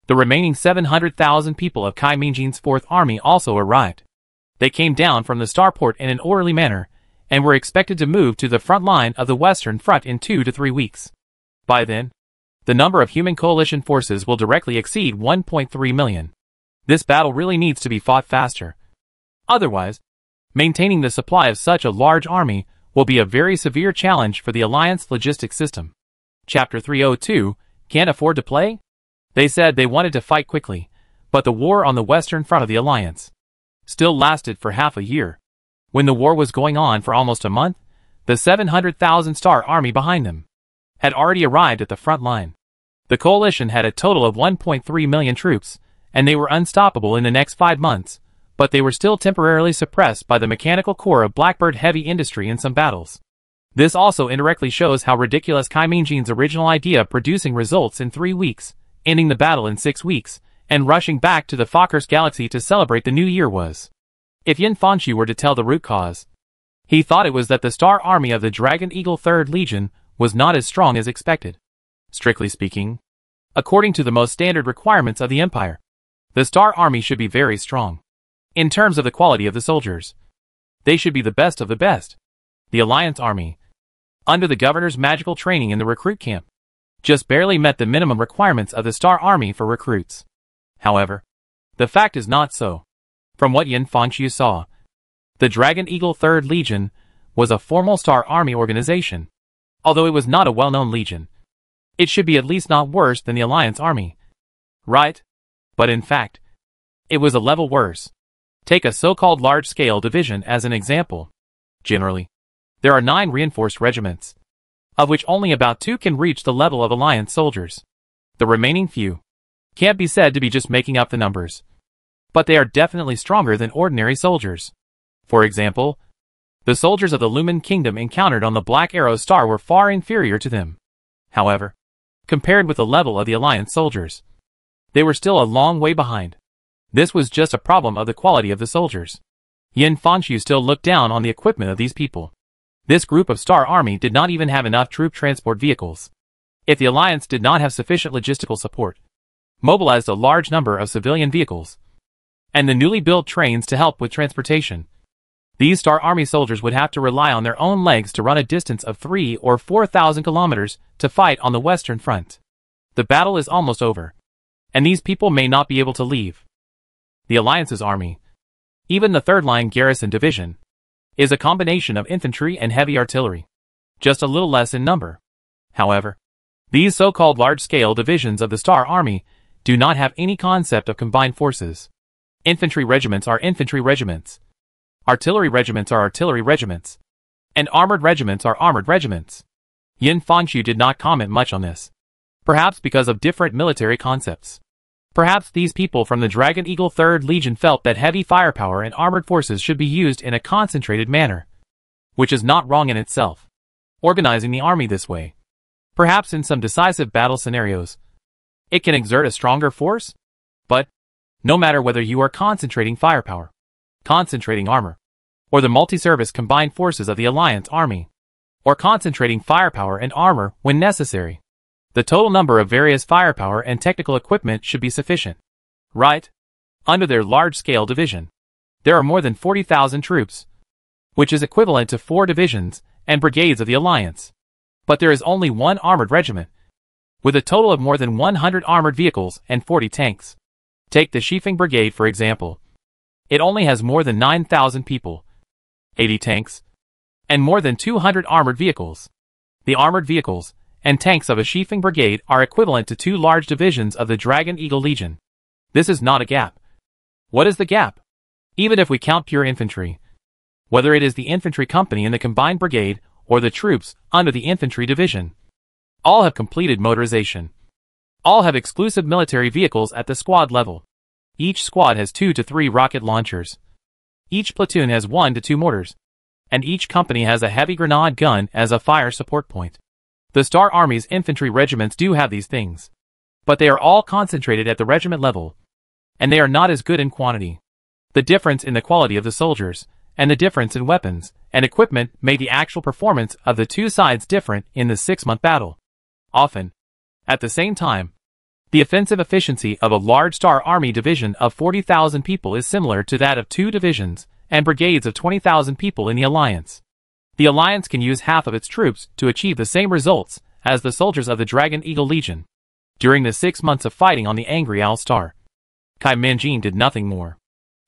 the remaining 700,000 people of Kai Ming-jin's Fourth Army also arrived. They came down from the starport in an orderly manner and were expected to move to the front line of the Western Front in 2 to 3 weeks. By then, the number of human coalition forces will directly exceed 1.3 million. This battle really needs to be fought faster. Otherwise, maintaining the supply of such a large army will be a very severe challenge for the Alliance logistics system. Chapter 302, Can't Afford to Play? They said they wanted to fight quickly, but the war on the Western Front of the Alliance still lasted for half a year. When the war was going on for almost a month, the 700,000 star army behind them had already arrived at the front line. The coalition had a total of 1.3 million troops, and they were unstoppable in the next 5 months, but they were still temporarily suppressed by the mechanical core of Blackbird heavy industry in some battles. This also indirectly shows how ridiculous Kai Ming-jin's original idea of producing results in 3 weeks, ending the battle in 6 weeks, and rushing back to the Fokkers Galaxy to celebrate the new year was. If Yin Fangqiu were to tell the root cause, he thought it was that the Star Army of the Dragon Eagle 3rd Legion was not as strong as expected. Strictly speaking, according to the most standard requirements of the Empire, the Star Army should be very strong. In terms of the quality of the soldiers, they should be the best of the best. The Alliance Army, under the Governor's magical training in the recruit camp, just barely met the minimum requirements of the Star Army for recruits. However, the fact is not so. From what Yin Fangqiu saw, the Dragon Eagle 3rd Legion was a formal Star Army organization. Although it was not a well-known legion, it should be at least not worse than the Alliance Army. Right? But in fact, it was a level worse. Take a so-called large-scale division as an example. Generally, there are 9 reinforced regiments, of which only about 2 can reach the level of Alliance soldiers. The remaining few can't be said to be just making up the numbers, but they are definitely stronger than ordinary soldiers. For example, the soldiers of the Lumen Kingdom encountered on the Black Arrow Star were far inferior to them. However, compared with the level of the Alliance soldiers, they were still a long way behind. This was just a problem of the quality of the soldiers. Yin Fangqiu still looked down on the equipment of these people. This group of Star Army did not even have enough troop transport vehicles. If the Alliance did not have sufficient logistical support, mobilized a large number of civilian vehicles, and the newly built trains to help with transportation, these Star Army soldiers would have to rely on their own legs to run a distance of 3,000 or 4,000 kilometers to fight on the Western Front. The battle is almost over, and these people may not be able to leave. The Alliance's army, even the 3rd Line Garrison Division, is a combination of infantry and heavy artillery, just a little less in number. However, these so-called large-scale divisions of the Star Army do not have any concept of combined forces. Infantry regiments are infantry regiments, artillery regiments are artillery regiments, and armored regiments are armored regiments. Yin Fangqiu did not comment much on this, perhaps because of different military concepts. Perhaps these people from the Dragon Eagle 3rd Legion felt that heavy firepower and armored forces should be used in a concentrated manner, which is not wrong in itself. Organizing the army this way, perhaps in some decisive battle scenarios, it can exert a stronger force. But, no matter whether you are concentrating firepower, concentrating armor, or the multi-service combined forces of the Alliance Army, or concentrating firepower and armor when necessary, the total number of various firepower and technical equipment should be sufficient. Right? Under their large-scale division, there are more than 40,000 troops, which is equivalent to 4 divisions and brigades of the Alliance. But there is only 1 armored regiment, with a total of more than 100 armored vehicles and 40 tanks. Take the Shifeng Brigade for example. It only has more than 9,000 people, 80 tanks, and more than 200 armored vehicles. The armored vehicles and tanks of a Schiefing brigade are equivalent to 2 large divisions of the Dragon Eagle Legion. This is not a gap. What is the gap? Even if we count pure infantry, whether it is the infantry company in the combined brigade or the troops under the infantry division, all have completed motorization. All have exclusive military vehicles at the squad level. Each squad has 2 to 3 rocket launchers. Each platoon has 1 to 2 mortars. And each company has a heavy grenade gun as a fire support point. The Star Army's infantry regiments do have these things, but they are all concentrated at the regiment level, and they are not as good in quantity. The difference in the quality of the soldiers, and the difference in weapons and equipment made the actual performance of the two sides different in the 6-month battle. Often, at the same time, the offensive efficiency of a large Star Army division of 40,000 people is similar to that of 2 divisions and brigades of 20,000 people in the Alliance. The Alliance can use half of its troops to achieve the same results as the soldiers of the Dragon Eagle Legion. During the 6 months of fighting on the Angry Owl Star, Kai Min-jin did nothing more.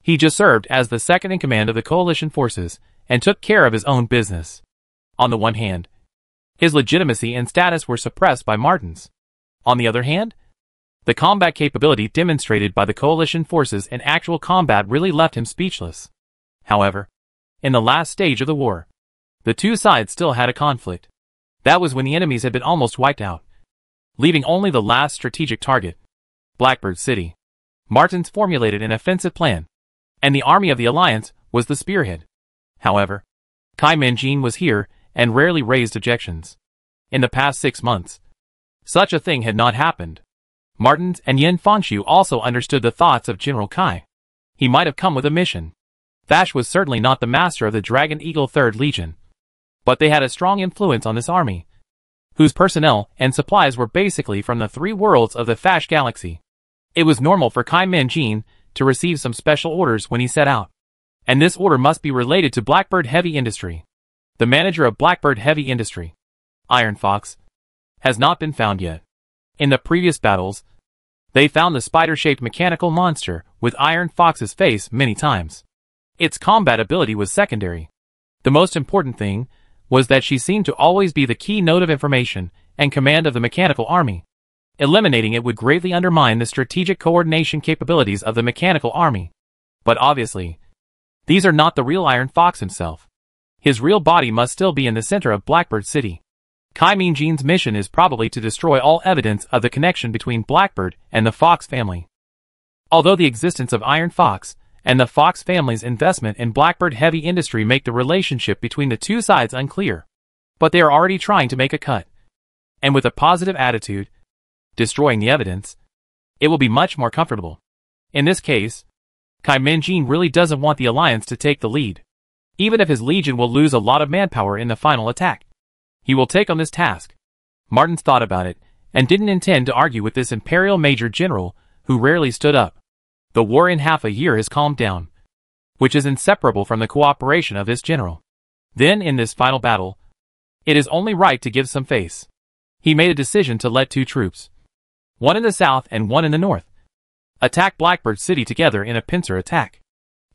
He just served as the second in command of the coalition forces and took care of his own business. On the one hand, his legitimacy and status were suppressed by Martin's. On the other hand, the combat capability demonstrated by the coalition forces in actual combat really left him speechless. However, in the last stage of the war, the two sides still had a conflict. That was when the enemies had been almost wiped out, leaving only the last strategic target, Blackbird City. Martins formulated an offensive plan, and the army of the Alliance was the spearhead. However, Kai Min-jin was here and rarely raised objections. In the past 6 months, such a thing had not happened. Martins and Yin Fanshu also understood the thoughts of General Kai. He might have come with a mission. Thash was certainly not the master of the Dragon Eagle 3rd Legion, but they had a strong influence on this army, whose personnel and supplies were basically from the 3 worlds of the Thash galaxy. It was normal for Kai Min-jin to receive some special orders when he set out, and this order must be related to Blackbird Heavy Industry. The manager of Blackbird Heavy Industry, Iron Fox, has not been found yet. In the previous battles, they found the spider-shaped mechanical monster with Iron Fox's face many times. Its combat ability was secondary. The most important thing was that she seemed to always be the key node of information and command of the mechanical army. Eliminating it would greatly undermine the strategic coordination capabilities of the mechanical army. But obviously, these are not the real Iron Fox himself. His real body must still be in the center of Blackbird City. Kai Min-jin's mission is probably to destroy all evidence of the connection between Blackbird and the Fox family. Although the existence of Iron Fox and the Fox family's investment in Blackbird Heavy Industry make the relationship between the two sides unclear, but they are already trying to make a cut. And with a positive attitude, destroying the evidence, it will be much more comfortable. In this case, Kai Min-jin really doesn't want the Alliance to take the lead. Even if his legion will lose a lot of manpower in the final attack, he will take on this task. Martins thought about it, and didn't intend to argue with this Imperial Major General, who rarely stood up. The war in half a year has calmed down, which is inseparable from the cooperation of this general. Then in this final battle, it is only right to give some face. He made a decision to let 2 troops, one in the south and one in the north, attack Blackbird City together in a pincer attack.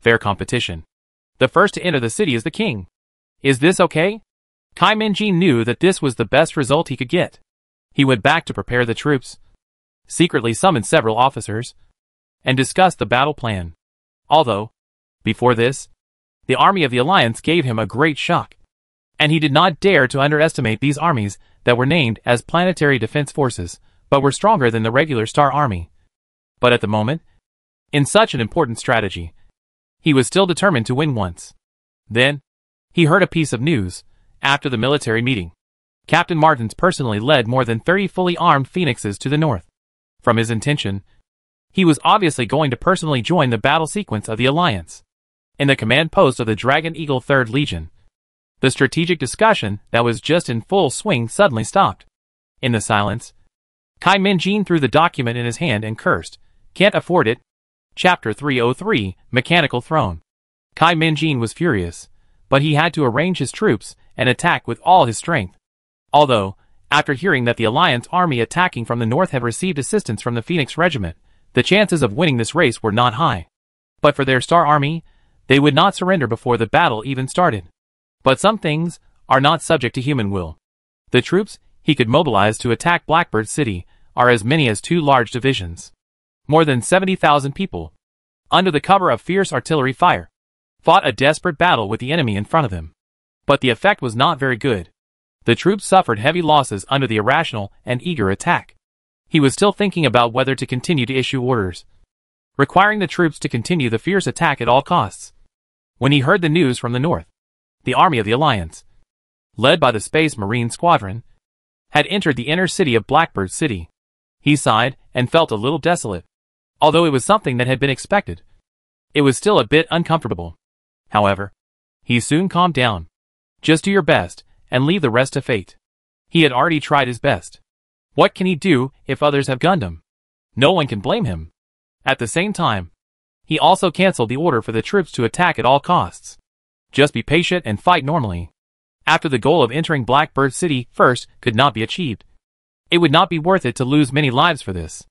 Fair competition. The first to enter the city is the king. Is this okay? Kai Min-jin knew that this was the best result he could get. He went back to prepare the troops, secretly summoned several officers, and discussed the battle plan. Although, before this, the army of the Alliance gave him a great shock, and he did not dare to underestimate these armies that were named as planetary defense forces, but were stronger than the regular Star Army. But at the moment, in such an important strategy, he was still determined to win once. Then, he heard a piece of news. After the military meeting, Captain Martins personally led more than 30 fully armed phoenixes to the north. From his intention, he was obviously going to personally join the battle sequence of the Alliance. In the command post of the Dragon Eagle 3rd Legion, the strategic discussion that was just in full swing suddenly stopped. In the silence, Kai Min-jin threw the document in his hand and cursed. Can't afford it. Chapter 303, Mechanical Throne. Kai Min-jin was furious, but he had to arrange his troops and attack with all his strength. Although, after hearing that the Alliance army attacking from the north had received assistance from the Phoenix Regiment, the chances of winning this race were not high. But for their Star Army, they would not surrender before the battle even started. But some things are not subject to human will. The troops he could mobilize to attack Blackbird City are as many as 2 large divisions. More than 70,000 people, under the cover of fierce artillery fire, fought a desperate battle with the enemy in front of them. But the effect was not very good. The troops suffered heavy losses under the irrational and eager attack. He was still thinking about whether to continue to issue orders, requiring the troops to continue the fierce attack at all costs, when he heard the news from the north. The army of the Alliance, led by the Space Marine Squadron, had entered the inner city of Blackbird City. He sighed and felt a little desolate. Although it was something that had been expected, it was still a bit uncomfortable. However, he soon calmed down. Just do your best, and leave the rest to fate. He had already tried his best. What can he do if others have gunned him? No one can blame him. At the same time, he also cancelled the order for the troops to attack at all costs. Just be patient and fight normally. After the goal of entering Blackbird City first could not be achieved, it would not be worth it to lose many lives for this.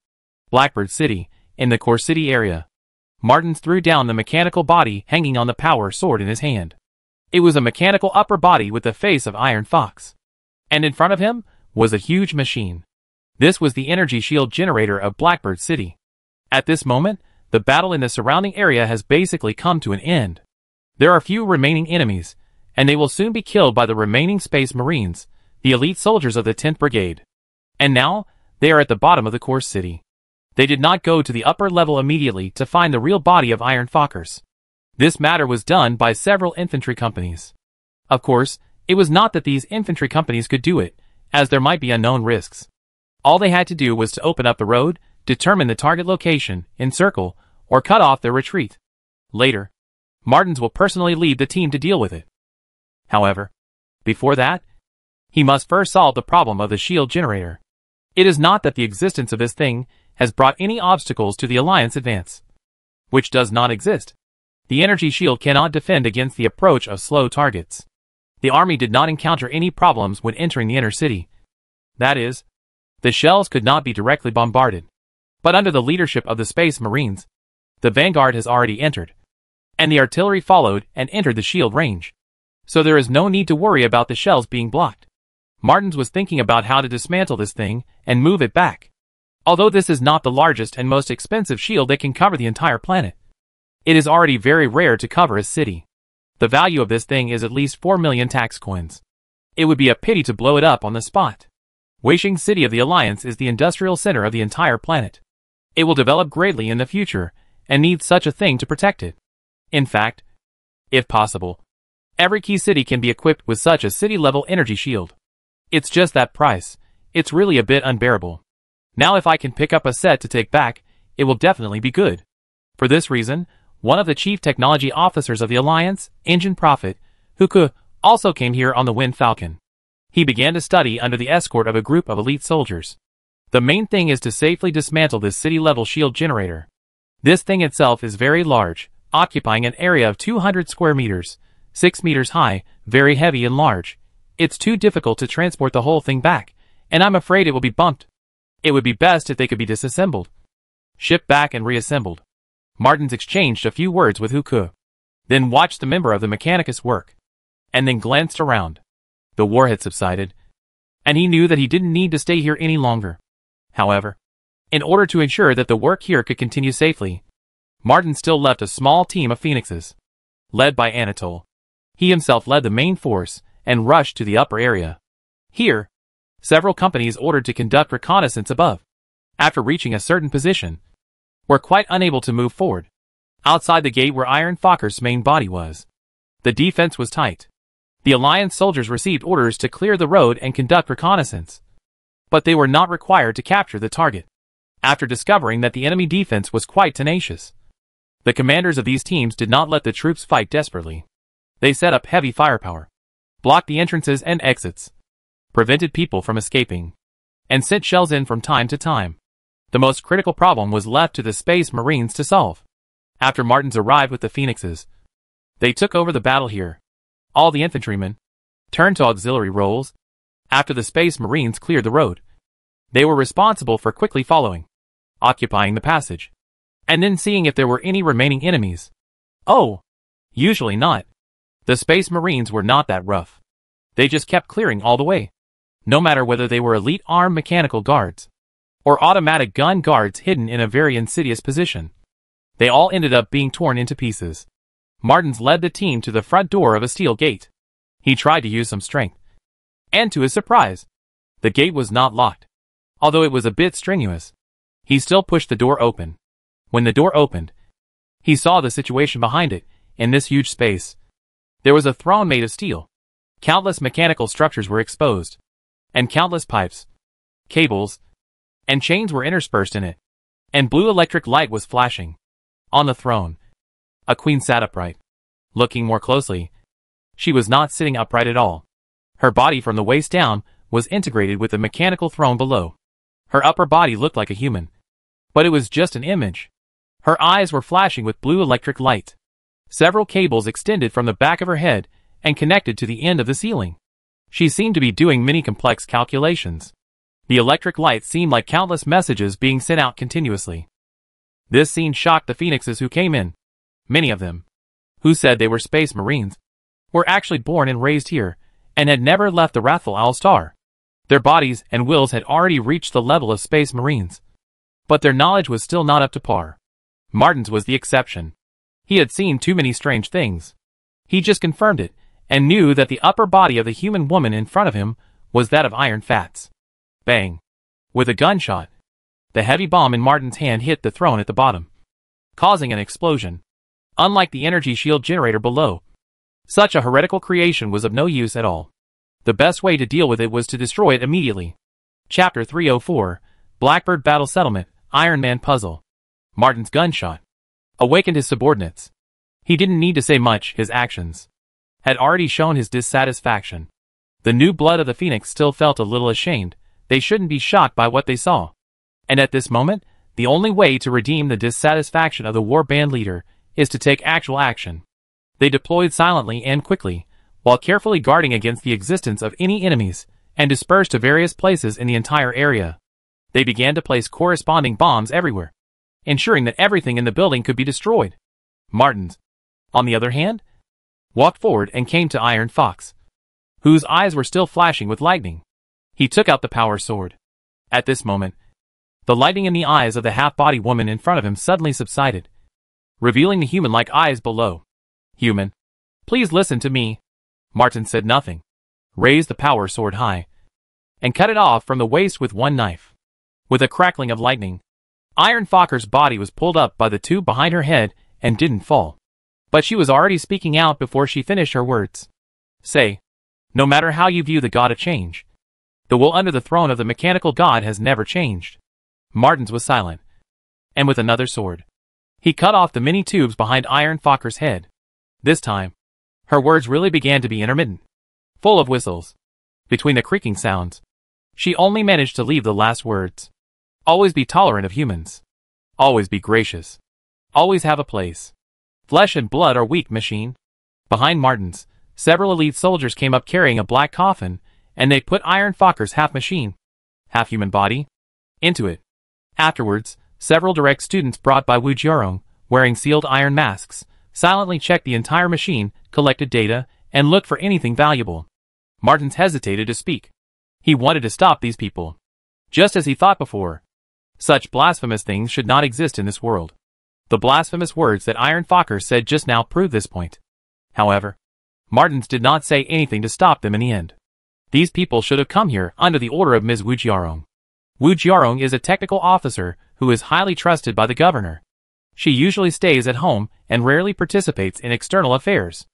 Blackbird City, in the Core City area. Martins threw down the mechanical body hanging on the power sword in his hand. It was a mechanical upper body with the face of Iron Fox. And in front of him was a huge machine. This was the energy shield generator of Blackbird City. At this moment, the battle in the surrounding area has basically come to an end. There are few remaining enemies, and they will soon be killed by the remaining Space Marines, the elite soldiers of the 10th Brigade. And now, they are at the bottom of the Core City. They did not go to the upper level immediately to find the real body of Iron Fockers. This matter was done by several infantry companies. Of course, it was not that these infantry companies could do it, as there might be unknown risks. All they had to do was to open up the road, determine the target location, encircle, or cut off their retreat. Later, Martins will personally lead the team to deal with it. However, before that, he must first solve the problem of the shield generator. It is not that the existence of this thing has brought any obstacles to the Alliance advance, which does not exist. The energy shield cannot defend against the approach of slow targets. The army did not encounter any problems when entering the inner city. That is, the shells could not be directly bombarded. But under the leadership of the Space Marines, the vanguard has already entered, and the artillery followed and entered the shield range. So there is no need to worry about the shells being blocked. Martins was thinking about how to dismantle this thing and move it back. Although this is not the largest and most expensive shield that can cover the entire planet, it is already very rare to cover a city. The value of this thing is at least 4 million tax coins. It would be a pity to blow it up on the spot. Wasteland City of the Alliance is the industrial center of the entire planet. It will develop greatly in the future, and needs such a thing to protect it. In fact, if possible, every key city can be equipped with such a city-level energy shield. It's just that price. It's really a bit unbearable. Now if I can pick up a set to take back, it will definitely be good. For this reason, one of the chief technology officers of the Alliance, Engine Prophet, Huku, also came here on the Wind Falcon. He began to study under the escort of a group of elite soldiers. The main thing is to safely dismantle this city-level shield generator. This thing itself is very large, occupying an area of 200 square meters, 6 meters high, very heavy and large. It's too difficult to transport the whole thing back, and I'm afraid it will be bumped. It would be best if they could be disassembled, shipped back and reassembled. Martins exchanged a few words with Huku, then watched the member of the Mechanicus work, and then glanced around. The war had subsided, and he knew that he didn't need to stay here any longer. However, in order to ensure that the work here could continue safely, Martin still left a small team of phoenixes, led by Anatole. He himself led the main force and rushed to the upper area. Here, several companies ordered to conduct reconnaissance above, after reaching a certain position, were quite unable to move forward. Outside the gate where Iron Focker's main body was, the defense was tight. The Alliance soldiers received orders to clear the road and conduct reconnaissance, but they were not required to capture the target. After discovering that the enemy defense was quite tenacious, the commanders of these teams did not let the troops fight desperately. They set up heavy firepower, blocked the entrances and exits, prevented people from escaping, and sent shells in from time to time. The most critical problem was left to the Space Marines to solve. After Martins arrived with the Phoenixes, they took over the battle here. All the infantrymen turned to auxiliary roles. After the Space Marines cleared the road, they were responsible for quickly following, occupying the passage, and then seeing if there were any remaining enemies. Oh, usually not. The Space Marines were not that rough. They just kept clearing all the way. no matter whether they were elite armed mechanical guards or automatic gun guards hidden in a very insidious position. They all ended up being torn into pieces. Martins led the team to the front door of a steel gate. He tried to use some strength. And to his surprise, the gate was not locked. Although it was a bit strenuous, he still pushed the door open. When the door opened, he saw the situation behind it. In this huge space, there was a throne made of steel. Countless mechanical structures were exposed, and countless pipes, cables, and chains were interspersed in it, and blue electric light was flashing. On the throne, a queen sat upright. Looking more closely, she was not sitting upright at all. Her body from the waist down was integrated with the mechanical throne below. Her upper body looked like a human, but it was just an image. Her eyes were flashing with blue electric light. Several cables extended from the back of her head and connected to the end of the ceiling. She seemed to be doing many complex calculations. The electric light seemed like countless messages being sent out continuously. This scene shocked the Phoenixes who came in. Many of them, who said they were space marines, were actually born and raised here, and had never left the wrathful Owl Star. Their bodies and wills had already reached the level of space marines, but their knowledge was still not up to par. Martins was the exception. He had seen too many strange things. He just confirmed it, and knew that the upper body of the human woman in front of him was that of iron fats. Bang! With a gunshot, the heavy bomb in Martin's hand hit the throne at the bottom, causing an explosion. Unlike the energy shield generator below, such a heretical creation was of no use at all. The best way to deal with it was to destroy it immediately. Chapter 304, Blackbird Battle Settlement, Iron Man Puzzle. Martin's gunshot awakened his subordinates. He didn't need to say much, his actions had already shown his dissatisfaction. The new blood of the Phoenix still felt a little ashamed. They shouldn't be shocked by what they saw. And at this moment, the only way to redeem the dissatisfaction of the war band leader is to take actual action. They deployed silently and quickly, while carefully guarding against the existence of any enemies, and dispersed to various places in the entire area. They began to place corresponding bombs everywhere, ensuring that everything in the building could be destroyed. Martins, on the other hand, walked forward and came to Iron Fox, whose eyes were still flashing with lightning. He took out the power sword. At this moment, the lightning in the eyes of the half-body woman in front of him suddenly subsided, revealing the human-like eyes below. "Human, please listen to me." Martin said nothing, raised the power sword high, and cut it off from the waist with one knife. With a crackling of lightning, Iron Fox's body was pulled up by the tube behind her head and didn't fall. But she was already speaking out before she finished her words. "Say, no matter how you view the god of change, the will under the throne of the mechanical god has never changed." Martins was silent, and with another sword, he cut off the many tubes behind Iron Fox's head. This time, her words really began to be intermittent, full of whistles. Between the creaking sounds, she only managed to leave the last words. "Always be tolerant of humans. Always be gracious. Always have a place. Flesh and blood are weak, machine." Behind Martins, several elite soldiers came up carrying a black coffin, and they put Iron Fox's half-machine, half-human body into it. Afterwards, several direct students brought by Wu Jiarong, wearing sealed iron masks, silently checked the entire machine, collected data, and looked for anything valuable. Martins hesitated to speak. He wanted to stop these people, just as he thought before. Such blasphemous things should not exist in this world. The blasphemous words that Iron Fox said just now proved this point. However, Martins did not say anything to stop them in the end. These people should have come here under the order of Ms. Wu Jiarong. Wu Jiarong is a technical officer who is highly trusted by the governor. She usually stays at home and rarely participates in external affairs.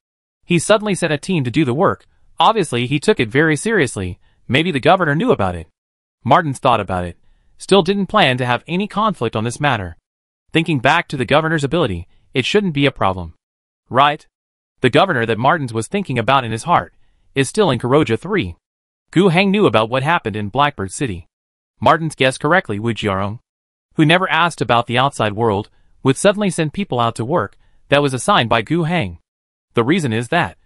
He suddenly sent a team to do the work. Obviously, he took it very seriously. Maybe the governor knew about it. Martins thought about it. Still didn't plan to have any conflict on this matter. Thinking back to the governor's ability, it shouldn't be a problem. Right? The governor that Martins was thinking about in his heart is still in Kuroja 3. Gu Heng knew about what happened in Blackbird City. Martins guessed correctly. Wu Jiarong, who never asked about the outside world, would suddenly send people out to work that was assigned by Gu Heng. The reason is that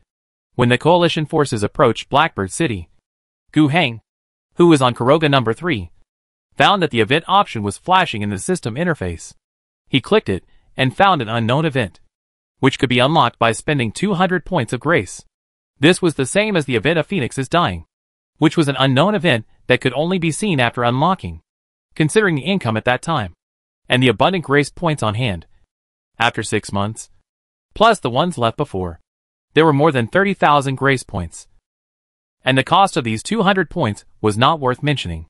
when the coalition forces approached Blackbird City, Gu Heng, who was on Kuroga number 3, found that the event option was flashing in the system interface. He clicked it and found an unknown event, which could be unlocked by spending 200 points of grace. This was the same as the event of Phoenix is dying. which was an unknown event that could only be seen after unlocking, considering the income at that time, and the abundant grace points on hand. After 6 months, plus the ones left before, there were more than 30,000 grace points. And the cost of these 200 points was not worth mentioning.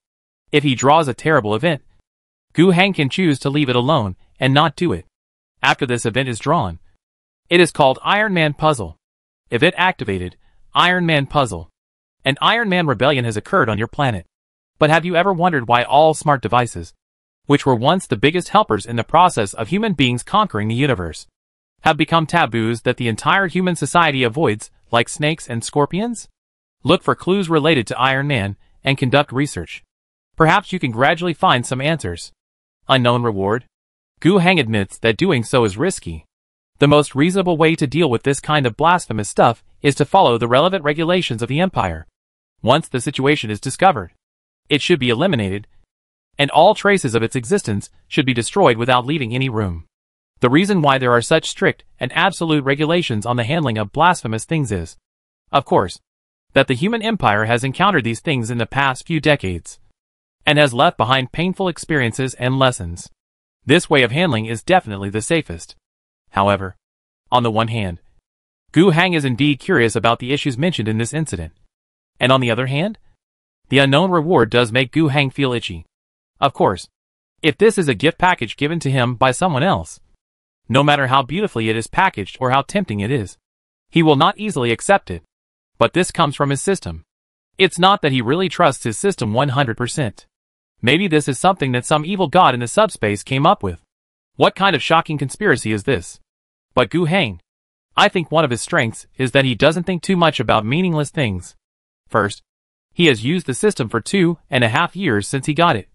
If he draws a terrible event, Gu Heng can choose to leave it alone and not do it. After this event is drawn, it is called Iron Man Puzzle. Event activated, Iron Man Puzzle. An Iron Man rebellion has occurred on your planet. But have you ever wondered why all smart devices, which were once the biggest helpers in the process of human beings conquering the universe, have become taboos that the entire human society avoids, like snakes and scorpions? Look for clues related to Iron Man and conduct research. Perhaps you can gradually find some answers. Unknown reward. Gu Heng admits that doing so is risky. The most reasonable way to deal with this kind of blasphemous stuff is to follow the relevant regulations of the Empire. Once the situation is discovered, it should be eliminated, and all traces of its existence should be destroyed without leaving any room. The reason why there are such strict and absolute regulations on the handling of blasphemous things is, of course, that the human empire has encountered these things in the past few decades, and has left behind painful experiences and lessons. This way of handling is definitely the safest. However, on the one hand, Gu Heng is indeed curious about the issues mentioned in this incident. And on the other hand, the unknown reward does make Gu Heng feel itchy. Of course, if this is a gift package given to him by someone else, no matter how beautifully it is packaged or how tempting it is, he will not easily accept it. But this comes from his system. It's not that he really trusts his system 100%. Maybe this is something that some evil god in the subspace came up with. What kind of shocking conspiracy is this? But Gu Heng, I think one of his strengths is that he doesn't think too much about meaningless things. First, he has used the system for 2.5 years since he got it,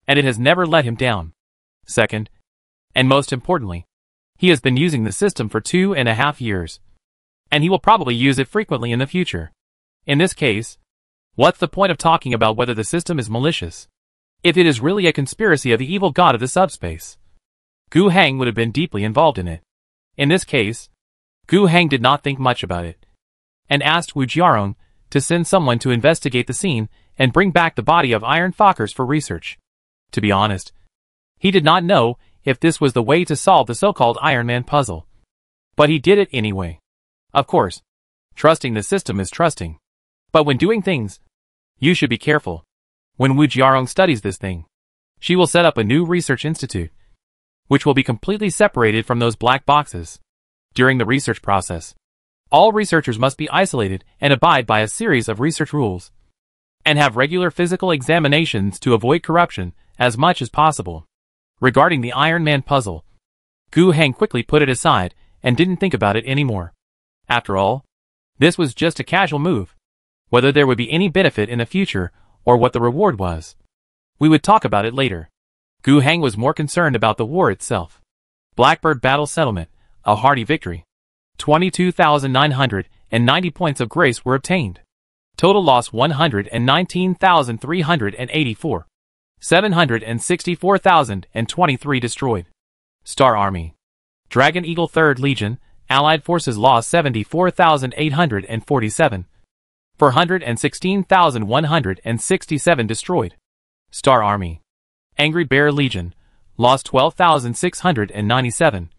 and it has never let him down. Second, and most importantly, he has been using the system for 2.5 years, and he will probably use it frequently in the future. In this case, what's the point of talking about whether the system is malicious, if it is really a conspiracy of the evil god of the subspace? Gu Heng would have been deeply involved in it. In this case, Gu Heng did not think much about it, and asked Wu Jiarong to send someone to investigate the scene and bring back the body of Iron Fokkers for research. To be honest, he did not know if this was the way to solve the so-called Iron Man puzzle. But he did it anyway. Of course, trusting the system is trusting. But when doing things, you should be careful. When Wu Jiarong studies this thing, she will set up a new research institute, which will be completely separated from those black boxes. During the research process, all researchers must be isolated and abide by a series of research rules, and have regular physical examinations to avoid corruption as much as possible. Regarding the Iron Man puzzle, Gu Heng quickly put it aside and didn't think about it anymore. After all, this was just a casual move. Whether there would be any benefit in the future or what the reward was, we would talk about it later. Gu Heng was more concerned about the war itself. Blackbird Battle Settlement, a hearty victory. 22,990 points of grace were obtained. Total loss 119,384. 764,023 destroyed. Star Army. Dragon Eagle 3rd Legion, Allied forces lost 74,847. 416,167 destroyed. Star Army. Angry Bear Legion, lost 12,697.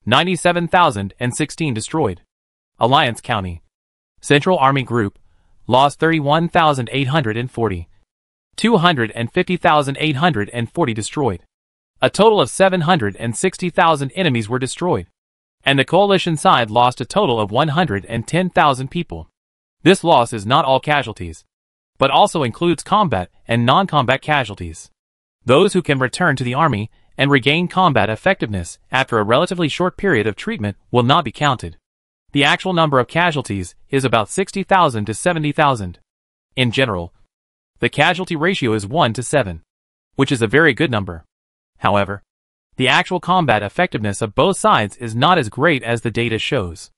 97,016 destroyed. Alliance County. Central Army Group, lost 31,840. 250,840 destroyed. A total of 760,000 enemies were destroyed. And the coalition side lost a total of 110,000 people. This loss is not all casualties, but also includes combat and non-combat casualties. Those who can return to the army and regain combat effectiveness after a relatively short period of treatment will not be counted. The actual number of casualties is about 60,000 to 70,000. In general, the casualty ratio is 1 to 7, which is a very good number. However, the actual combat effectiveness of both sides is not as great as the data shows.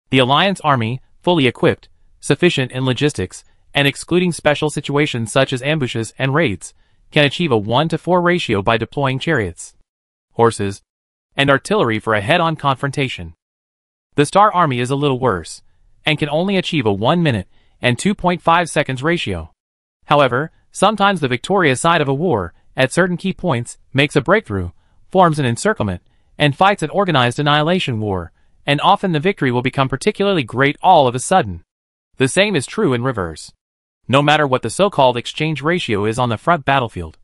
The Alliance Army, fully equipped, sufficient in logistics, and excluding special situations such as ambushes and raids, can achieve a 1 to 4 ratio by deploying chariots, horses, and artillery for a head-on confrontation. The Star Army is a little worse, and can only achieve a 1 minute and 2.5 seconds ratio. However, sometimes the victorious side of a war, at certain key points, makes a breakthrough, forms an encirclement, and fights an organized annihilation war, and often the victory will become particularly great all of a sudden. The same is true in reverse. No matter what the so-called exchange ratio is on the front battlefield.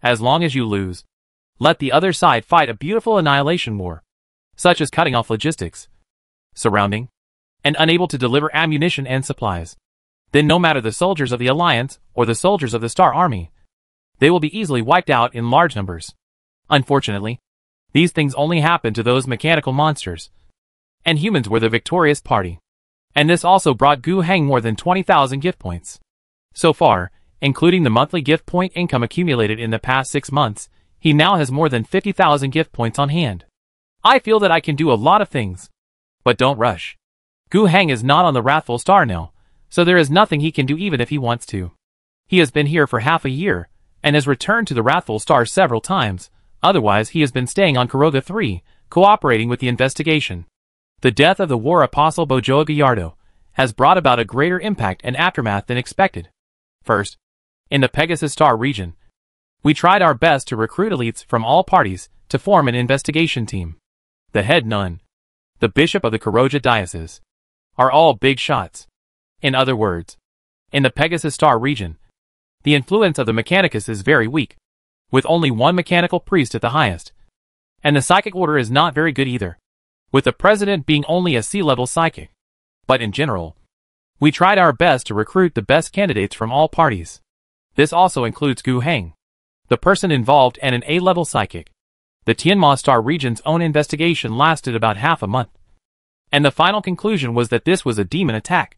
As long as you lose, let the other side fight a beautiful annihilation war, such as cutting off logistics, surrounding, and unable to deliver ammunition and supplies. Then no matter the soldiers of the Alliance or the soldiers of the Star Army, they will be easily wiped out in large numbers. Unfortunately, these things only happen to those mechanical monsters, and humans were the victorious party. And this also brought Gu Heng more than 20,000 gift points. So far, including the monthly gift point income accumulated in the past 6 months, he now has more than 50,000 gift points on hand. I feel that I can do a lot of things. But don't rush. Gu Heng is not on the Wrathful Star now, so there is nothing he can do even if he wants to. He has been here for half a year, and has returned to the Wrathful Star several times. Otherwise he has been staying on Kuroga 3, cooperating with the investigation. The death of the war apostle Bojoa Gallardo has brought about a greater impact and aftermath than expected. First, in the Pegasus Star region, we tried our best to recruit elites from all parties to form an investigation team. The head nun, the bishop of the Kuroja diocese, are all big shots. In other words, in the Pegasus Star region, the influence of the Mechanicus is very weak, with only one mechanical priest at the highest. And the psychic order is not very good either, with the president being only a C-level psychic. But in general, we tried our best to recruit the best candidates from all parties. This also includes Gu Heng, the person involved, and an A-level psychic. The Tianma Star region's own investigation lasted about half a month, and the final conclusion was that this was a demon attack,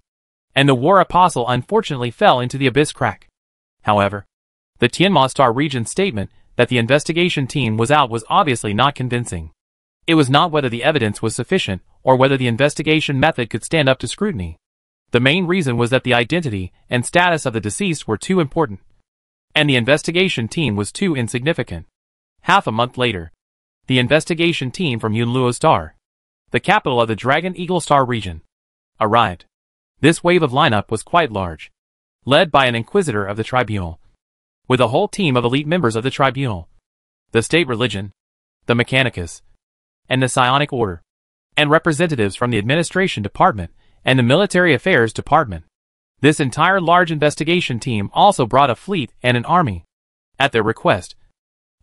and the war apostle unfortunately fell into the abyss crack. However, the Tianma Star region's statement that the investigation team was out was obviously not convincing. It was not whether the evidence was sufficient or whether the investigation method could stand up to scrutiny. The main reason was that the identity and status of the deceased were too important, and the investigation team was too insignificant. Half a month later, the investigation team from Yunluo Star, the capital of the Dragon Eagle Star region, arrived. This wave of lineup was quite large, led by an inquisitor of the tribunal, with a whole team of elite members of the tribunal, the state religion, the Mechanicus, and the Psionic Order, and representatives from the administration department and the military affairs department. This entire large investigation team also brought a fleet and an army. At their request,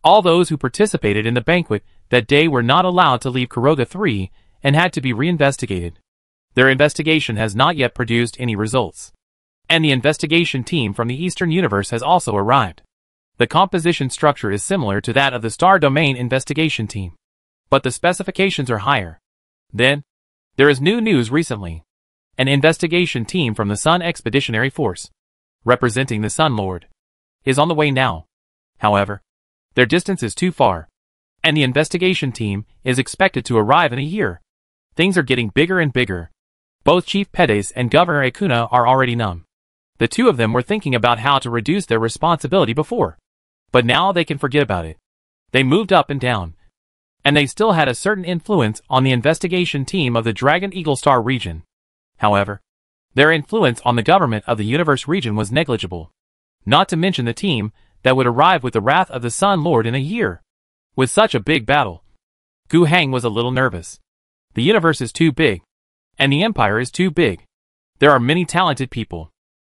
all those who participated in the banquet that day were not allowed to leave Kuroga 3 and had to be reinvestigated. Their investigation has not yet produced any results, and the investigation team from the Eastern Universe has also arrived. The composition structure is similar to that of the Star Domain investigation team, but the specifications are higher. Then, there is new news recently. An investigation team from the Sun Expeditionary Force, representing the Sun Lord, is on the way now. However, their distance is too far, and the investigation team is expected to arrive in a year. Things are getting bigger and bigger. Both Chief Pedes and Governor Akuna are already numb. The two of them were thinking about how to reduce their responsibility before, but now they can forget about it. They moved up and down, and they still had a certain influence on the investigation team of the Dragon Eagle Star region. However, their influence on the government of the universe region was negligible. Not to mention the team that would arrive with the wrath of the Sun Lord in a year. With such a big battle, Gu Heng was a little nervous. The universe is too big, and the empire is too big. There are many talented people.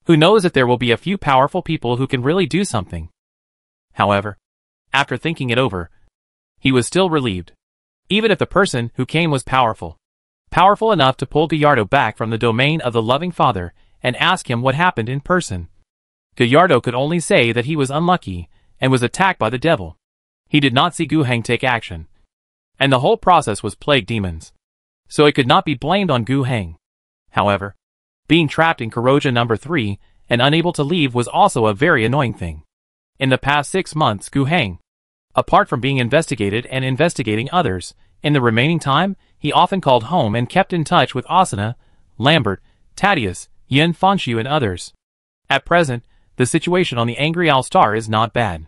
Who knows if there will be a few powerful people who can really do something. However, after thinking it over, he was still relieved. Even if the person who came was powerful enough to pull Gallardo back from the domain of the loving father and ask him what happened in person. Gallardo could only say that he was unlucky and was attacked by the devil. He did not see Gu Heng take action, and the whole process was plague demons, so it could not be blamed on Gu Heng. However, being trapped in Kuroja number 3 and unable to leave was also a very annoying thing. In the past 6 months, Gu Heng, apart from being investigated and investigating others, in the remaining time, he often called home and kept in touch with Asuna, Lambert, Tadius, Yin Fonshu and others. At present, the situation on the Angry Owl Star is not bad.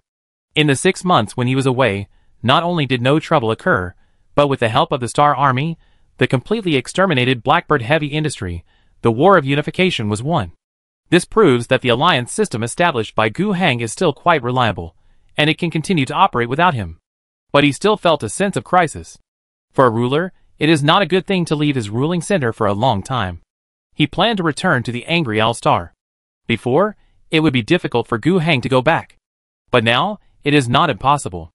In the 6 months when he was away, not only did no trouble occur, but with the help of the Star Army, the completely exterminated Blackbird heavy industry, the war of unification was won. This proves that the alliance system established by Gu Heng is still quite reliable, and it can continue to operate without him. But he still felt a sense of crisis. For a ruler, it is not a good thing to leave his ruling center for a long time. He planned to return to the Angry Owl Star. Before, it would be difficult for Gu Heng to go back. But now, it is not impossible.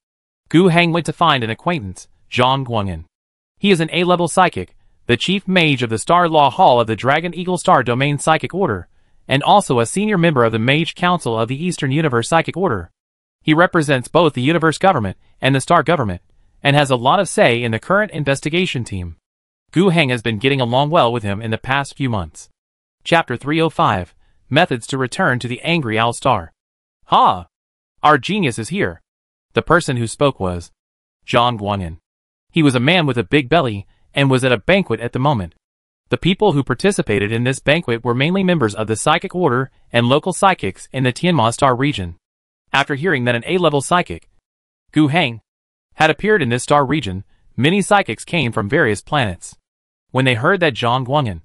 Gu Heng went to find an acquaintance, Zhang Guangyan. He is an A-level psychic, the chief mage of the Star Law Hall of the Dragon Eagle Star Domain Psychic Order, and also a senior member of the Mage Council of the Eastern Universe Psychic Order. He represents both the Universe Government and the Star Government, and has a lot of say in the current investigation team. Gu Heng has been getting along well with him in the past few months. Chapter 305, Methods to Return to the Angry Owl Star. Ha! Our genius is here. The person who spoke was Zhang Guangyan. He was a man with a big belly, and was at a banquet at the moment. The people who participated in this banquet were mainly members of the Psychic Order and local psychics in the Tianma Star region. After hearing that an A-level psychic, Gu Heng, had appeared in this star region, many psychics came from various planets. When they heard that Zhang Guangyan,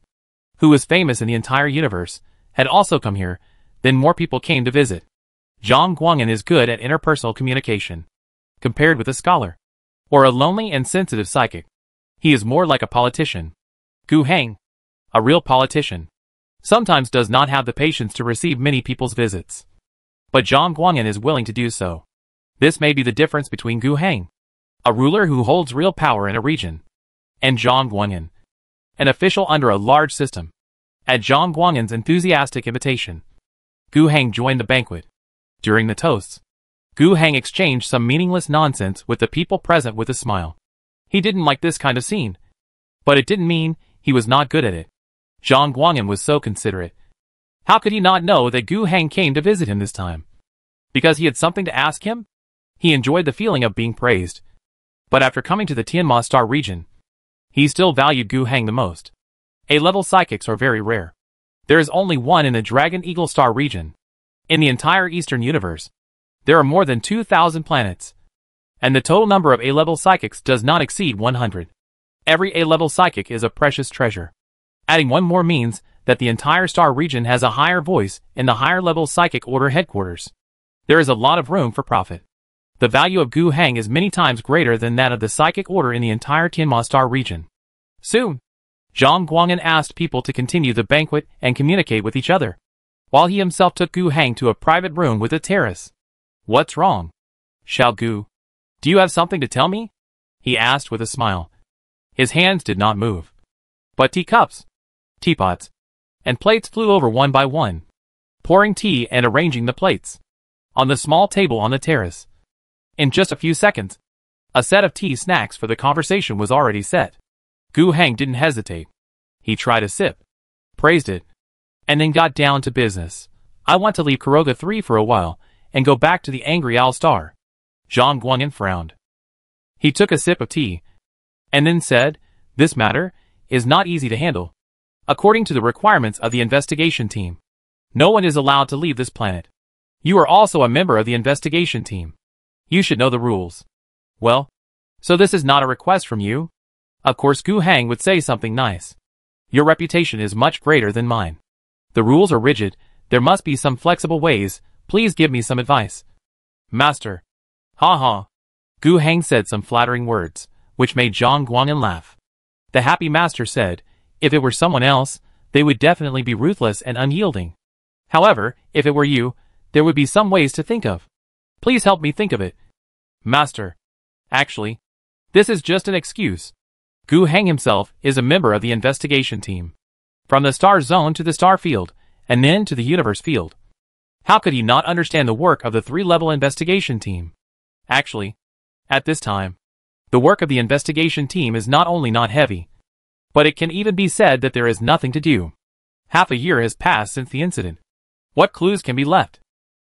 who was famous in the entire universe, had also come here, then more people came to visit. Zhang Guangyan is good at interpersonal communication. Compared with a scholar, or a lonely and sensitive psychic, he is more like a politician. Gu Heng, a real politician, sometimes does not have the patience to receive many people's visits. But Zhang Guangyan is willing to do so. This may be the difference between Gu Heng, a ruler who holds real power in a region, and Zhang Guangyan, an official under a large system. At Zhang Guangyan's enthusiastic invitation, Gu Heng joined the banquet. During the toasts, Gu Heng exchanged some meaningless nonsense with the people present with a smile. He didn't like this kind of scene, but it didn't mean he was not good at it. Zhang Guangyan was so considerate. How could he not know that Gu Heng came to visit him this time? Because he had something to ask him? He enjoyed the feeling of being praised. But after coming to the Tianma Star region, he still valued Gu Heng the most. A-level psychics are very rare. There is only one in the Dragon Eagle Star region. In the entire Eastern Universe, there are more than 2,000 planets, and the total number of A-level psychics does not exceed 100. Every A-level psychic is a precious treasure. Adding one more means that the entire star region has a higher voice in the higher-level psychic order headquarters. There is a lot of room for profit. The value of Gu Heng is many times greater than that of the psychic order in the entire Tianma Star region. Soon, Zhang Guangyan asked people to continue the banquet and communicate with each other, while he himself took Gu Heng to a private room with a terrace. What's wrong? Xiao Gu, do you have something to tell me? He asked with a smile. His hands did not move, but teacups, teapots, and plates flew over one by one, pouring tea and arranging the plates on the small table on the terrace. In just a few seconds, a set of tea snacks for the conversation was already set. Gu Heng didn't hesitate. He tried a sip, praised it, and then got down to business. I want to leave Kuroga 3 for a while and go back to the Angry Owl Star. Zhang Guangyan frowned. He took a sip of tea, and then said, this matter is not easy to handle. According to the requirements of the investigation team, no one is allowed to leave this planet. You are also a member of the investigation team. You should know the rules. Well, so this is not a request from you? Of course Gu Heng would say something nice. Your reputation is much greater than mine. The rules are rigid, there must be some flexible ways, please give me some advice. Master. Ha ha. Gu Heng said some flattering words, which made Zhang Guangyan laugh. The happy master said, if it were someone else, they would definitely be ruthless and unyielding. However, if it were you, there would be some ways to think of. Please help me think of it. Master. Actually, this is just an excuse. Gu Heng himself is a member of the investigation team. From the star zone to the star field, and then to the universe field. How could he not understand the work of the 3-level investigation team? Actually, at this time, the work of the investigation team is not only not heavy, but it can even be said that there is nothing to do. Half a year has passed since the incident. What clues can be left?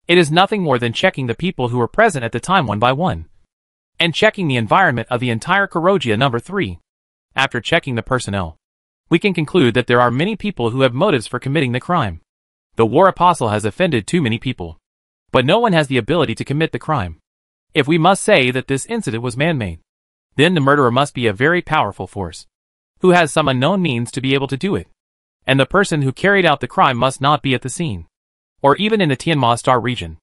It is nothing more than checking the people who were present at the time one by one, and checking the environment of the entire Kurogia number 3. After checking the personnel, we can conclude that there are many people who have motives for committing the crime. The war apostle has offended too many people, but no one has the ability to commit the crime. If we must say that this incident was man-made, then the murderer must be a very powerful force, who has some unknown means to be able to do it. and the person who carried out the crime must not be at the scene, or even in the Tianma Star region.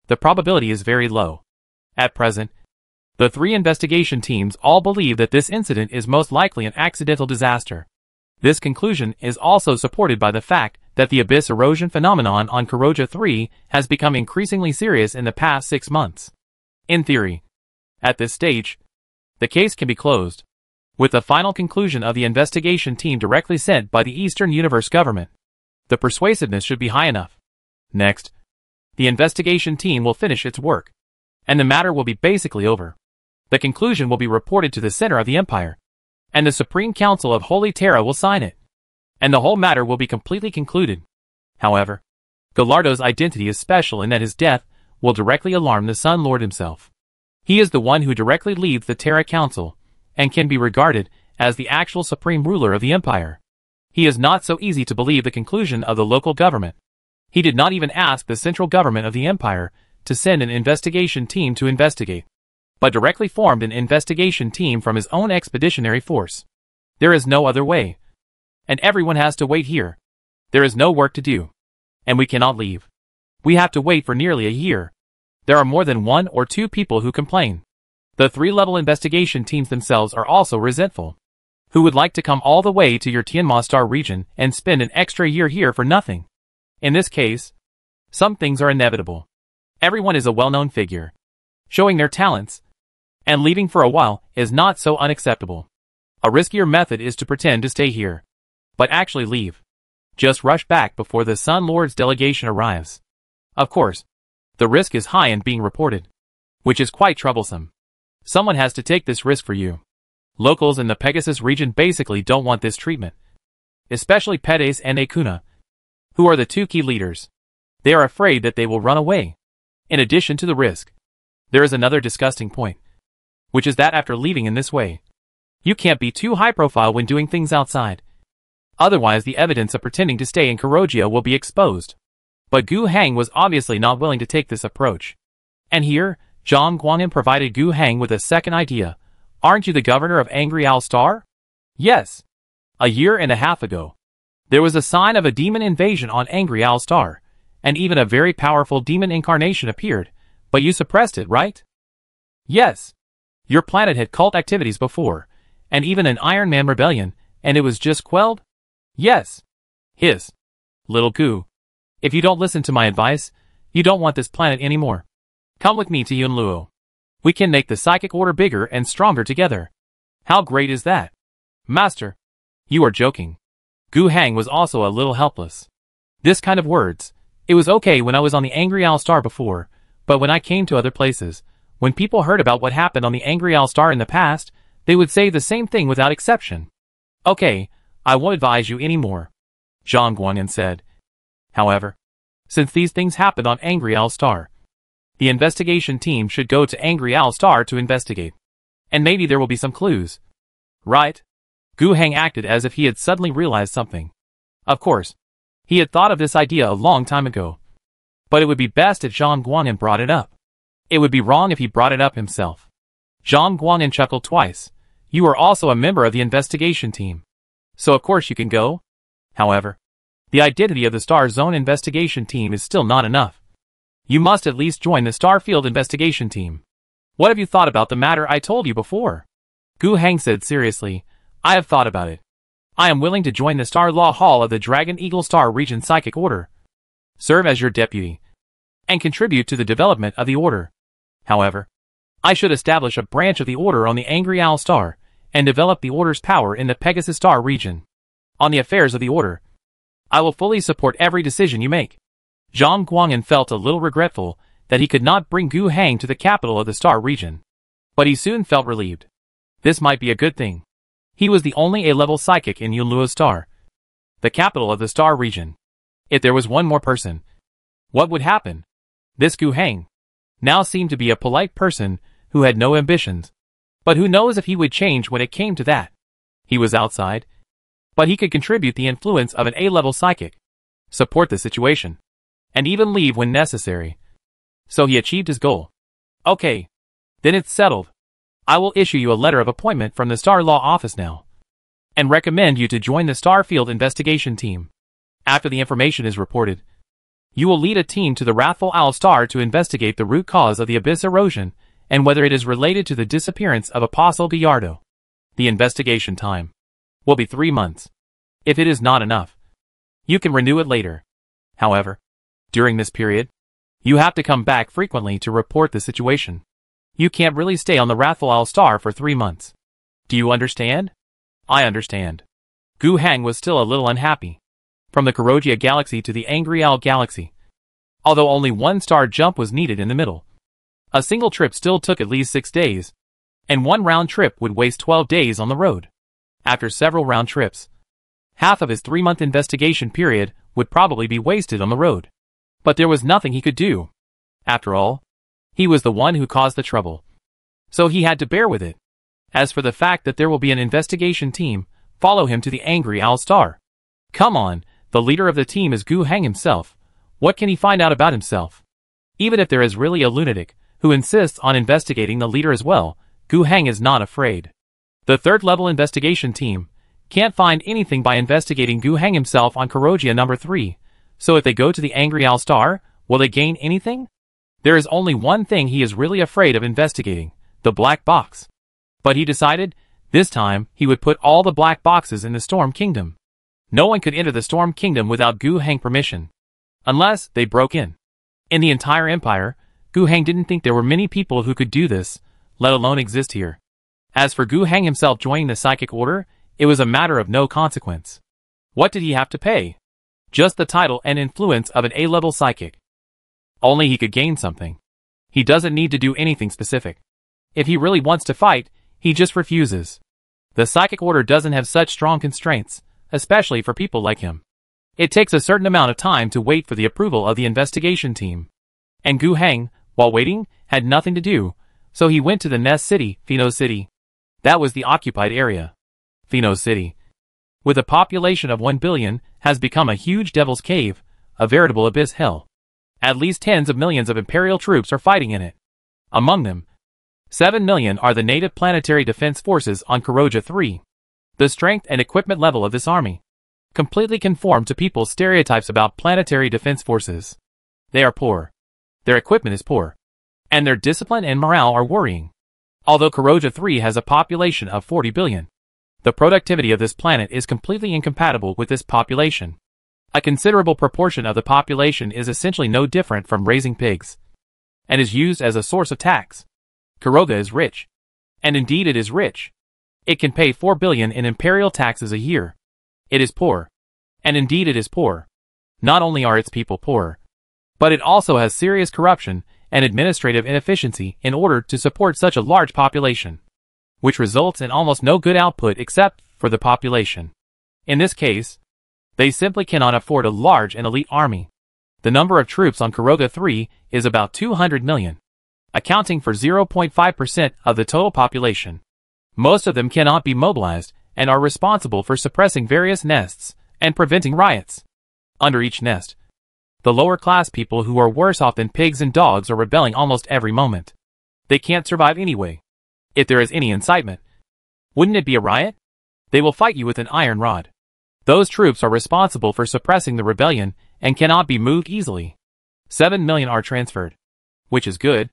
The probability is very low. At present, the three investigation teams all believe that this incident is most likely an accidental disaster. This conclusion is also supported by the fact that the abyss erosion phenomenon on Kuroja 3 has become increasingly serious in the past 6 months. In theory, at this stage, the case can be closed, with the final conclusion of the investigation team directly sent by the Eastern Universe government. The persuasiveness should be high enough. Next, the investigation team will finish its work, and the matter will be basically over. The conclusion will be reported to the center of the empire, and the Supreme Council of Holy Terra will sign it, and the whole matter will be completely concluded. However, Gallardo's identity is special in that his death will directly alarm the Sun Lord himself. He is the one who directly leads the Terra Council, and can be regarded as the actual supreme ruler of the empire. He is not so easy to believe the conclusion of the local government. He did not even ask the central government of the empire to send an investigation team to investigate, but directly formed an investigation team from his own expeditionary force. There is no other way. And everyone has to wait here. There is no work to do. And we cannot leave. We have to wait for nearly a year. There are more than 1 or 2 people who complain. The 3-level investigation teams themselves are also resentful. Who would like to come all the way to your Tianma Star region and spend an extra year here for nothing? In this case, some things are inevitable. Everyone is a well-known figure. Showing their talents and leaving for a while is not so unacceptable. A riskier method is to pretend to stay here, but actually leave. Just rush back before the Sun Lord's delegation arrives. Of course, the risk is high in being reported, which is quite troublesome. Someone has to take this risk for you. Locals in the Pegasus region basically don't want this treatment, especially Pedes and Akuna, who are the 2 key leaders. They are afraid that they will run away. In addition to the risk, there is another disgusting point, which is that after leaving in this way, you can't be too high profile when doing things outside. Otherwise the evidence of pretending to stay in Kuroja will be exposed. But Gu Hang was obviously not willing to take this approach. And here, Zhang Guanyin provided Gu Hang with a second idea. Aren't you the governor of Angry Owl Star? Yes. A year and a half ago, there was a sign of a demon invasion on Angry Owl Star, and even a very powerful demon incarnation appeared, but you suppressed it, right? Yes. Your planet had cult activities before, and even an Iron Man rebellion, and it was just quelled? Yes. Hiss. Little Gu. If you don't listen to my advice, you don't want this planet anymore. Come with me to Yunluo. We can make the psychic order bigger and stronger together. How great is that? Master. You are joking. Gu Hang was also a little helpless. This kind of words. It was okay when I was on the Angry Owl Star before, but when I came to other places, when people heard about what happened on the Angry Owl Star in the past, they would say the same thing without exception. Okay, I won't advise you anymore, Zhang Guanyin said. However, since these things happened on Angry Owl Star, the investigation team should go to Angry Owl Star to investigate. And maybe there will be some clues. Right? Gu Hang acted as if he had suddenly realized something. Of course, he had thought of this idea a long time ago. But it would be best if Zhang Guanyin brought it up. It would be wrong if he brought it up himself. Zhang Guanyin chuckled twice. You are also a member of the investigation team. So of course you can go. However, the identity of the Star Zone investigation team is still not enough. You must at least join the Starfield investigation team. What have you thought about the matter I told you before? Gu Hang said seriously, I have thought about it. I am willing to join the Star Law Hall of the Dragon Eagle Star Region Psychic Order, serve as your deputy, and contribute to the development of the Order. However, I should establish a branch of the Order on the Angry Owl Star, and develop the Order's power in the Pegasus Star region. On the affairs of the Order, I will fully support every decision you make. Zhang Guanyin felt a little regretful that he could not bring Gu Hang to the capital of the Star region. But he soon felt relieved. This might be a good thing. He was the only A-level psychic in Yunluo Star, the capital of the Star region. If there was one more person, what would happen? This Gu Hang now seemed to be a polite person who had no ambitions. But who knows if he would change when it came to that. He was outside, but he could contribute the influence of an A-level psychic, support the situation, and even leave when necessary. So he achieved his goal. Okay, then it's settled. I will issue you a letter of appointment from the Star Law Office now, and recommend you to join the Starfield investigation team. After the information is reported, you will lead a team to the Wrathful Owl Star to investigate the root cause of the abyss erosion and whether it is related to the disappearance of Apostle Gallardo. The investigation time will be 3 months. If it is not enough, you can renew it later. However, during this period, you have to come back frequently to report the situation. You can't really stay on the Wrathful Owl Star for 3 months. Do you understand? I understand. Gu Heng was still a little unhappy. From the Karogia Galaxy to the Angry Owl Galaxy, although only 1 star jump was needed in the middle, a single trip still took at least 6 days, and 1 round trip would waste 12 days on the road. After several round trips, half of his 3-month investigation period would probably be wasted on the road. But there was nothing he could do. After all, he was the one who caused the trouble, so he had to bear with it. As for the fact that there will be an investigation team, follow him to the Angry Owl Star. Come on, the leader of the team is Gu Heng himself. What can he find out about himself? Even if there is really a lunatic who insists on investigating the leader as well, Gu Heng is not afraid. The 3rd level investigation team can't find anything by investigating Gu Heng himself on Karogia number 3, so if they go to the Angry Owl Star, will they gain anything? There is only one thing he is really afraid of investigating, the black box. But he decided, this time, he would put all the black boxes in the Storm Kingdom. No one could enter the Storm Kingdom without Gu Heng permission, unless they broke in. In the entire empire, Gu Heng didn't think there were many people who could do this, let alone exist here. As for Gu Heng himself joining the Psychic Order, it was a matter of no consequence. What did he have to pay? Just the title and influence of an A-level psychic. Only he could gain something. He doesn't need to do anything specific. If he really wants to fight, he just refuses. The Psychic Order doesn't have such strong constraints, especially for people like him. It takes a certain amount of time to wait for the approval of the investigation team. And Gu Heng, while waiting, had nothing to do, so he went to the Nest City, Pheno City. That was the occupied area. Pheno City, with a population of 1 billion, has become a huge devil's cave, a veritable abyss hell. At least tens of millions of Imperial troops are fighting in it. Among them, 7 million are the native planetary defense forces on Karogia 3. The strength and equipment level of this army completely conform to people's stereotypes about planetary defense forces. They are poor. Their equipment is poor. And their discipline and morale are worrying. Although Karogia 3 has a population of 40 billion, the productivity of this planet is completely incompatible with this population. A considerable proportion of the population is essentially no different from raising pigs, and is used as a source of tax. Karoga is rich. And indeed it is rich. It can pay 4 billion in imperial taxes a year. It is poor. And indeed it is poor. Not only are its people poor, but it also has serious corruption and administrative inefficiency in order to support such a large population, which results in almost no good output except for the population. In this case, they simply cannot afford a large and elite army. The number of troops on Karoga 3 is about 200 million, accounting for 0.5% of the total population. Most of them cannot be mobilized and are responsible for suppressing various nests and preventing riots. Under each nest, the lower class people who are worse off than pigs and dogs are rebelling almost every moment. They can't survive anyway. If there is any incitement, wouldn't it be a riot? They will fight you with an iron rod. Those troops are responsible for suppressing the rebellion and cannot be moved easily. 7 million are transferred, which is good.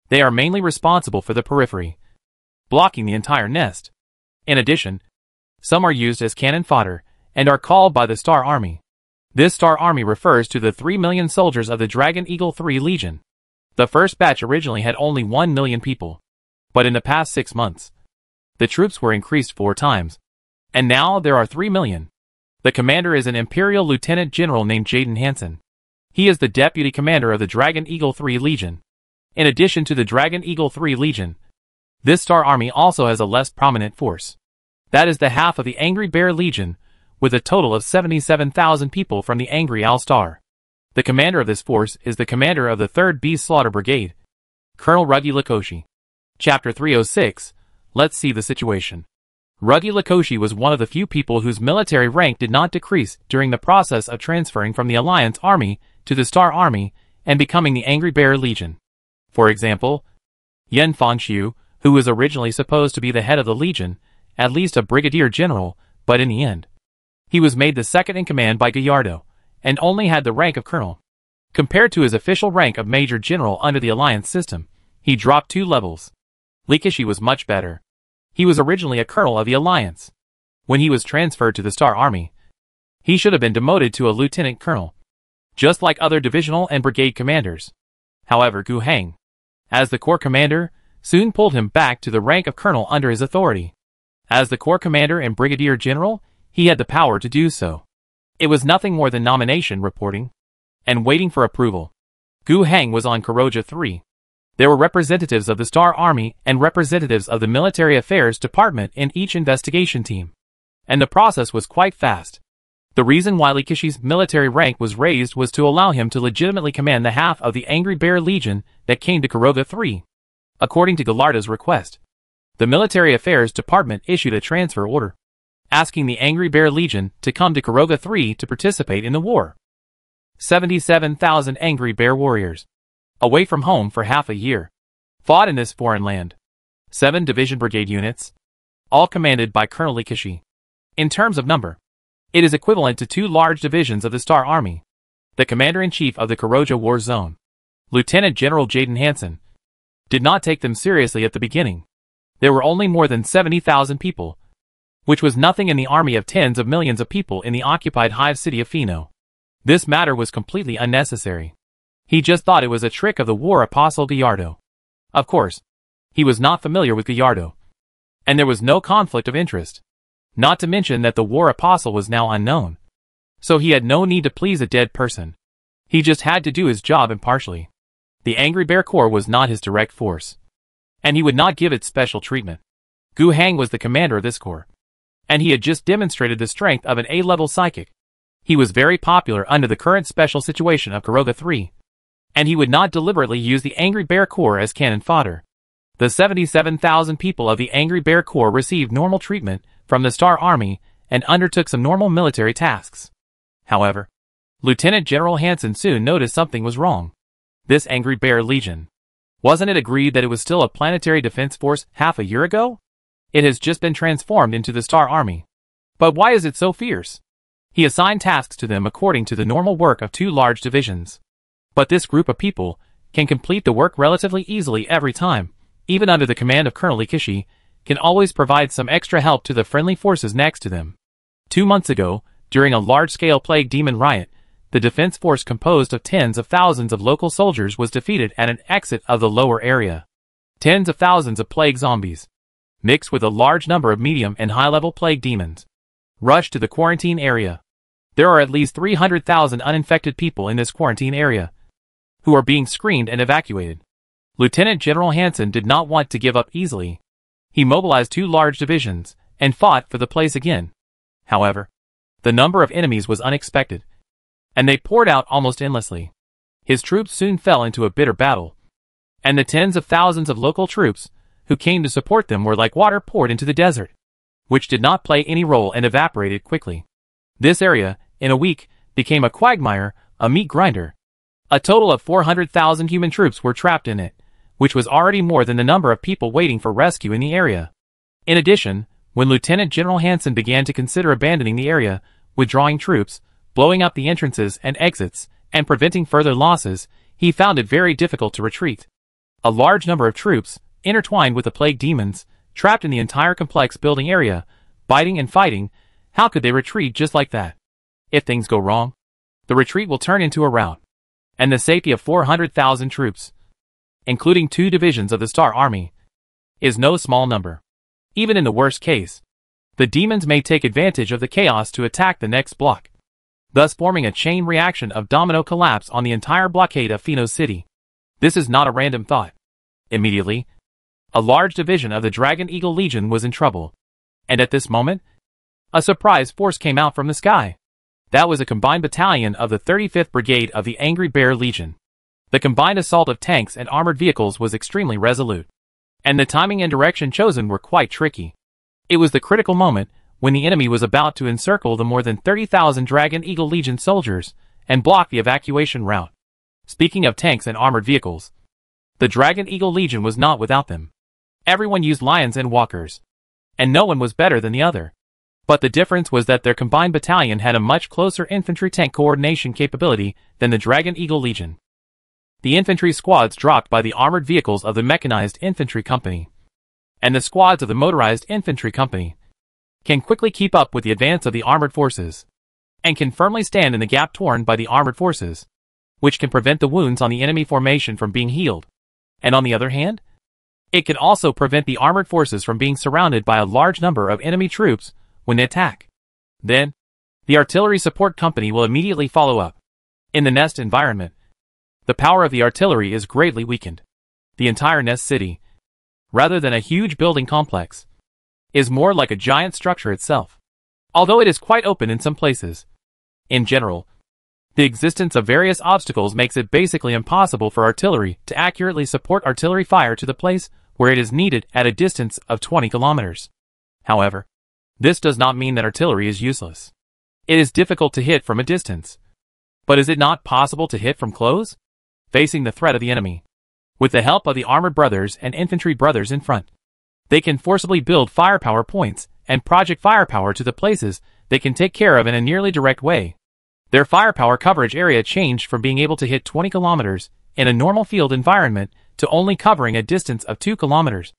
They are mainly responsible for the periphery, blocking the entire nest. In addition, some are used as cannon fodder and are called by the Star Army. This Star Army refers to the 3 million soldiers of the Dragon Eagle 3 Legion. The first batch originally had only 1 million people, but in the past 6 months, the troops were increased 4 times, and now there are 3 million. The commander is an Imperial Lieutenant General named Jaden Hansen. He is the deputy commander of the Dragon Eagle 3 Legion. In addition to the Dragon Eagle 3 Legion, this Star Army also has a less prominent force. That is the half of the Angry Bear Legion, with a total of 77,000 people from the Angry Owl Star. The commander of this force is the commander of the 3rd Beast Slaughter Brigade, Colonel Ruggy Lakoshi. Chapter 306, let's see the situation. Ruggy Lakoshi was one of the few people whose military rank did not decrease during the process of transferring from the Alliance Army to the Star Army and becoming the Angry Bear Legion. For example, Yen Fangxiu, who was originally supposed to be the head of the Legion, at least a brigadier general, but in the end, he was made the second in command by Gallardo, and only had the rank of colonel. Compared to his official rank of major general under the alliance system, he dropped 2 levels. Likishi was much better. He was originally a colonel of the alliance. When he was transferred to the Star Army, he should have been demoted to a lieutenant colonel, just like other divisional and brigade commanders. However, Gu Heng, as the corps commander, soon pulled him back to the rank of colonel under his authority. As the corps commander and brigadier general, he had the power to do so. It was nothing more than nomination reporting and waiting for approval. Gu Heng was on Kuroja 3. There were representatives of the Star Army and representatives of the Military Affairs Department in each investigation team, and the process was quite fast. The reason why Likishi's military rank was raised was to allow him to legitimately command the half of the Angry Bear Legion that came to Kuroga 3. According to Gallardo's request, the Military Affairs Department issued a transfer order, asking the Angry Bear Legion to come to Kuroga 3 to participate in the war. 77,000 Angry Bear warriors, away from home for half a year, fought in this foreign land. 7 division brigade units, all commanded by Colonel Likishi. In terms of number, it is equivalent to 2 large divisions of the Star Army. The commander-in-chief of the Kuroja War Zone, Lieutenant General Jaden Hansen, did not take them seriously at the beginning. There were only more than 70,000 people, which was nothing in the army of tens of millions of people in the occupied hive city of Fino. This matter was completely unnecessary. He just thought it was a trick of the war apostle Gallardo. Of course, he was not familiar with Gallardo, and there was no conflict of interest. Not to mention that the war apostle was now unknown. So he had no need to please a dead person. He just had to do his job impartially. The Angry Bear Corps was not his direct force, and he would not give it special treatment. Gu Heng was the commander of this corps, and he had just demonstrated the strength of an A-level psychic. He was very popular under the current special situation of Kuroga 3, and he would not deliberately use the Angry Bear Corps as cannon fodder. The 77,000 people of the Angry Bear Corps received normal treatment from the Star Army and undertook some normal military tasks. However, Lieutenant General Hansen soon noticed something was wrong. This Angry Bear Legion. Wasn't it agreed that it was still a planetary defense force half a year ago? It has just been transformed into the Star Army. But why is it so fierce? He assigned tasks to them according to the normal work of 2 large divisions. But this group of people can complete the work relatively easily every time, even under the command of Colonel Likishi, can always provide some extra help to the friendly forces next to them. 2 months ago, during a large-scale plague demon riot, the defense force composed of tens of thousands of local soldiers was defeated at an exit of the lower area. Tens of thousands of plague zombies, mixed with a large number of medium and high-level plague demons, rushed to the quarantine area. There are at least 300,000 uninfected people in this quarantine area, who are being screened and evacuated. Lieutenant General Hansen did not want to give up easily. He mobilized 2 large divisions and fought for the place again. However, the number of enemies was unexpected, and they poured out almost endlessly. His troops soon fell into a bitter battle, and the tens of thousands of local troops who came to support them were like water poured into the desert, which did not play any role and evaporated quickly. This area, in a week, became a quagmire, a meat grinder. A total of 400,000 human troops were trapped in it, which was already more than the number of people waiting for rescue in the area. In addition, when Lieutenant General Hansen began to consider abandoning the area, withdrawing troops, blowing up the entrances and exits, and preventing further losses, he found it very difficult to retreat. A large number of troops, intertwined with the plague demons, trapped in the entire complex building area, biting and fighting. How could they retreat just like that? If things go wrong, the retreat will turn into a rout. And the safety of 400,000 troops, including 2 divisions of the Star Army, is no small number. Even in the worst case, the demons may take advantage of the chaos to attack the next block, thus forming a chain reaction of domino collapse on the entire blockade of Fino City. This is not a random thought. Immediately, a large division of the Dragon Eagle Legion was in trouble, and at this moment, a surprise force came out from the sky. That was a combined battalion of the 35th Brigade of the Angry Bear Legion. The combined assault of tanks and armored vehicles was extremely resolute, and the timing and direction chosen were quite tricky. It was the critical moment when the enemy was about to encircle the more than 30,000 Dragon Eagle Legion soldiers and block the evacuation route. Speaking of tanks and armored vehicles, the Dragon Eagle Legion was not without them. Everyone used lions and walkers, and no one was better than the other. But the difference was that their combined battalion had a much closer infantry tank coordination capability than the Dragon Eagle Legion. The infantry squads dropped by the armored vehicles of the Mechanized Infantry Company, and the squads of the Motorized Infantry Company can quickly keep up with the advance of the armored forces, and can firmly stand in the gap torn by the armored forces, which can prevent the wounds on the enemy formation from being healed. And on the other hand, it can also prevent the armored forces from being surrounded by a large number of enemy troops when they attack. Then, the artillery support company will immediately follow up. In the nest environment, the power of the artillery is greatly weakened. The entire nest city, rather than a huge building complex, is more like a giant structure itself, although it is quite open in some places. In general, the existence of various obstacles makes it basically impossible for artillery to accurately support artillery fire to the place where it is needed at a distance of 20 kilometers. However, this does not mean that artillery is useless. It is difficult to hit from a distance. But is it not possible to hit from close? Facing the threat of the enemy, with the help of the armored brothers and infantry brothers in front, they can forcibly build firepower points and project firepower to the places they can take care of in a nearly direct way. Their firepower coverage area changed from being able to hit 20 kilometers in a normal field environment to only covering a distance of 2 kilometers,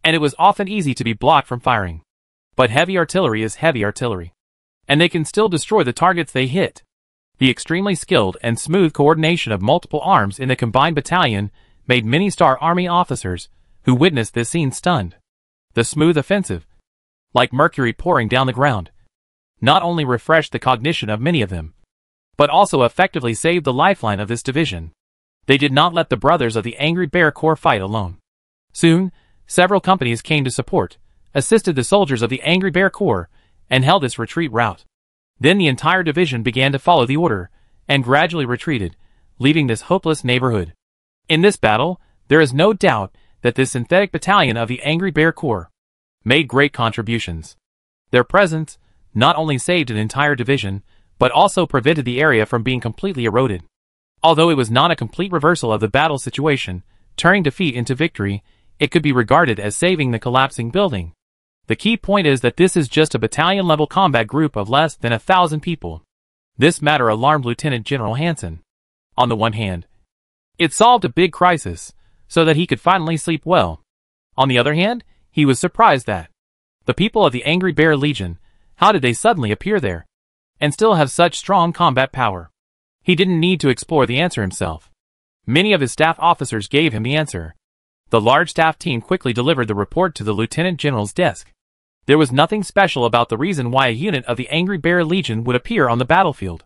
and it was often easy to be blocked from firing. But heavy artillery is heavy artillery, and they can still destroy the targets they hit. The extremely skilled and smooth coordination of multiple arms in the combined battalion made many Star Army officers who witnessed this scene stunned. The smooth offensive, like mercury pouring down the ground, not only refreshed the cognition of many of them, but also effectively saved the lifeline of this division. They did not let the brothers of the Angry Bear Corps fight alone. Soon, several companies came to support, assisted the soldiers of the Angry Bear Corps, and held this retreat route. Then the entire division began to follow the order, and gradually retreated, leaving this hopeless neighborhood. In this battle, there is no doubt that this synthetic battalion of the Angry Bear Corps made great contributions. Their presence not only saved an entire division, but also prevented the area from being completely eroded. Although it was not a complete reversal of the battle situation, turning defeat into victory, it could be regarded as saving the collapsing building. The key point is that this is just a battalion-level combat group of less than 1,000 people. This matter alarmed Lieutenant General Hansen. On the one hand, it solved a big crisis, so that he could finally sleep well. On the other hand, he was surprised that the people of the Angry Bear Legion, how did they suddenly appear there, and still have such strong combat power? He didn't need to explore the answer himself. Many of his staff officers gave him the answer. The large staff team quickly delivered the report to the Lieutenant General's desk. There was nothing special about the reason why a unit of the Angry Bear Legion would appear on the battlefield.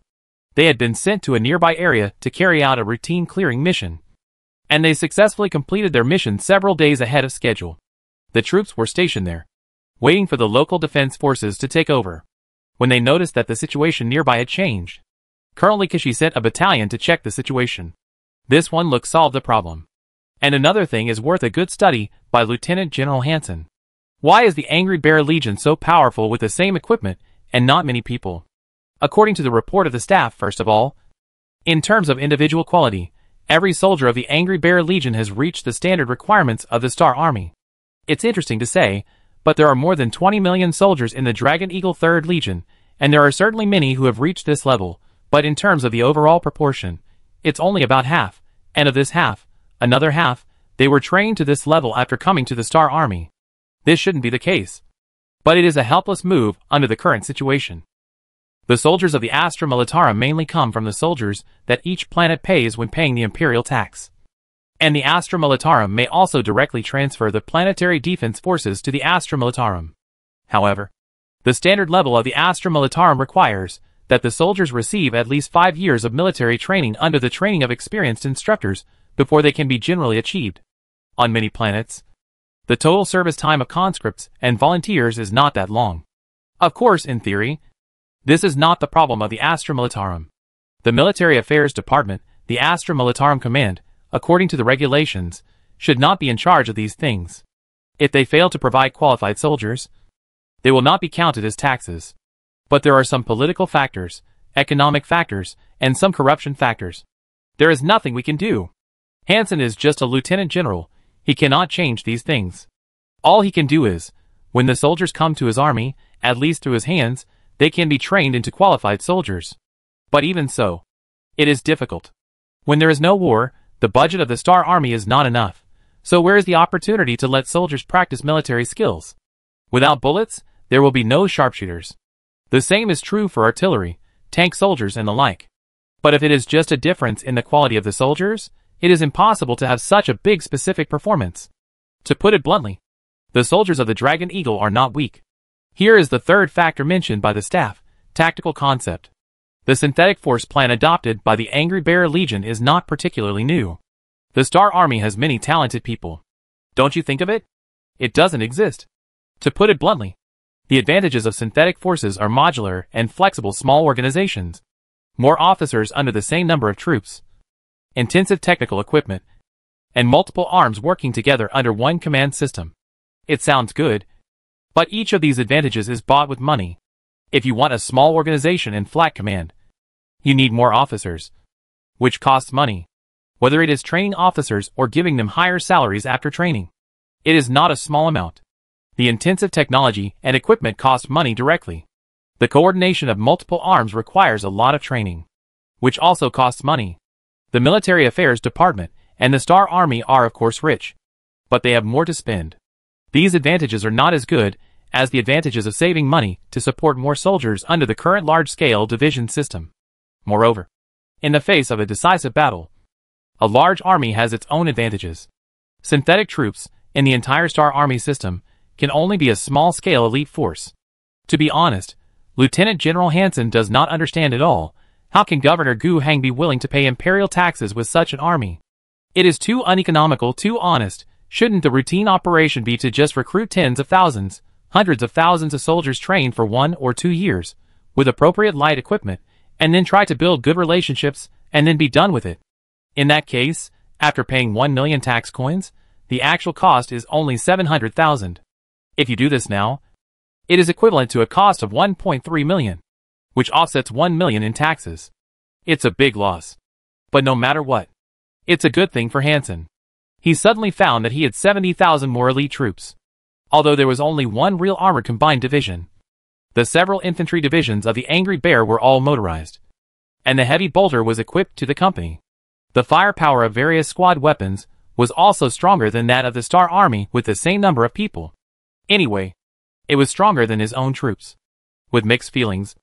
They had been sent to a nearby area to carry out a routine clearing mission, and they successfully completed their mission several days ahead of schedule. The troops were stationed there, waiting for the local defense forces to take over. When they noticed that the situation nearby had changed, Colonel Likishi sent a battalion to check the situation. This one look solved the problem. And another thing is worth a good study by Lieutenant General Hansen. Why is the Angry Bear Legion so powerful with the same equipment and not many people? According to the report of the staff, first of all, in terms of individual quality, every soldier of the Angry Bear Legion has reached the standard requirements of the Star Army. It's interesting to say, but there are more than 20 million soldiers in the Dragon Eagle 3rd Legion, and there are certainly many who have reached this level, but in terms of the overall proportion, it's only about half, and of this half, another half, they were trained to this level after coming to the Star Army. This shouldn't be the case, but it is a helpless move under the current situation. The soldiers of the Astra Militarum mainly come from the soldiers that each planet pays when paying the Imperial tax. And the Astra Militarum may also directly transfer the planetary defense forces to the Astra Militarum. However, the standard level of the Astra Militarum requires that the soldiers receive at least 5 years of military training under the training of experienced instructors before they can be generally achieved. On many planets, the total service time of conscripts and volunteers is not that long. Of course, in theory, this is not the problem of the Astra Militarum. The Military Affairs Department, the Astra Militarum Command, according to the regulations, should not be in charge of these things. If they fail to provide qualified soldiers, they will not be counted as taxes. But there are some political factors, economic factors, and some corruption factors. There is nothing we can do. Hansen is just a lieutenant general. He cannot change these things. All he can do is, when the soldiers come to his army, at least through his hands, they can be trained into qualified soldiers. But even so, it is difficult. When there is no war, the budget of the Star Army is not enough. So where is the opportunity to let soldiers practice military skills? Without bullets, there will be no sharpshooters. The same is true for artillery, tank soldiers and the like. But if it is just a difference in the quality of the soldiers, it is impossible to have such a big specific performance. To put it bluntly, the soldiers of the Dragon Eagle are not weak. Here is the third factor mentioned by the staff: tactical concept. The synthetic force plan adopted by the Angry Bear Legion is not particularly new. The Star Army has many talented people. Don't you think of it? It doesn't exist. To put it bluntly, the advantages of synthetic forces are modular and flexible small organizations, more officers under the same number of troops, intensive technical equipment, and multiple arms working together under one command system. It sounds good, but each of these advantages is bought with money. If you want a small organization and flat command, you need more officers, which costs money, whether it is training officers or giving them higher salaries after training. It is not a small amount. The intensive technology and equipment cost money directly. The coordination of multiple arms requires a lot of training, which also costs money. The Military Affairs Department and the Star Army are of course rich, but they have more to spend. These advantages are not as good as the advantages of saving money to support more soldiers under the current large-scale division system. Moreover, in the face of a decisive battle, a large army has its own advantages. Synthetic troops in the entire Star Army system can only be a small-scale elite force. To be honest, Lieutenant General Hansen does not understand at all how can Governor Gu Hang be willing to pay imperial taxes with such an army. It is too uneconomical, too honest. Shouldn't the routine operation be to just recruit tens of thousands, hundreds of thousands of soldiers trained for 1 or 2 years, with appropriate light equipment, and then try to build good relationships, and then be done with it? In that case, after paying 1 million tax coins, the actual cost is only 700,000. If you do this now, it is equivalent to a cost of 1.3 million, which offsets 1 million in taxes. It's a big loss. But no matter what, it's a good thing for Hansen. He suddenly found that he had 70,000 more elite troops. Although there was only one real armored combined division, the several infantry divisions of the Angry Bear were all motorized, and the heavy bolter was equipped to the company. The firepower of various squad weapons was also stronger than that of the Star Army with the same number of people. Anyway, it was stronger than his own troops. With mixed feelings,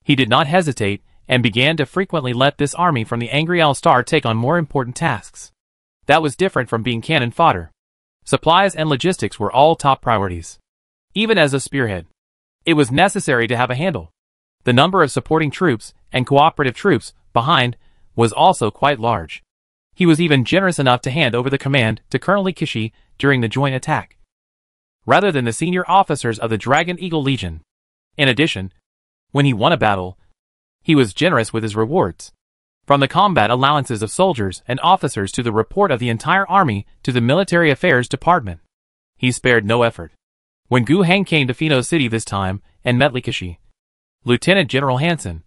he did not hesitate and began to frequently let this army from the Angry Owl Star take on more important tasks. That was different from being cannon fodder. Supplies and logistics were all top priorities. Even as a spearhead, it was necessary to have a handle. The number of supporting troops and cooperative troops behind was also quite large. He was even generous enough to hand over the command to Colonel Likishi during the joint attack, rather than the senior officers of the Dragon Eagle Legion. In addition, when he won a battle, he was generous with his rewards. From the combat allowances of soldiers and officers to the report of the entire army to the Military Affairs Department, he spared no effort. When Gu Hang came to Fino City this time and met Likishi, Lieutenant General Hansen,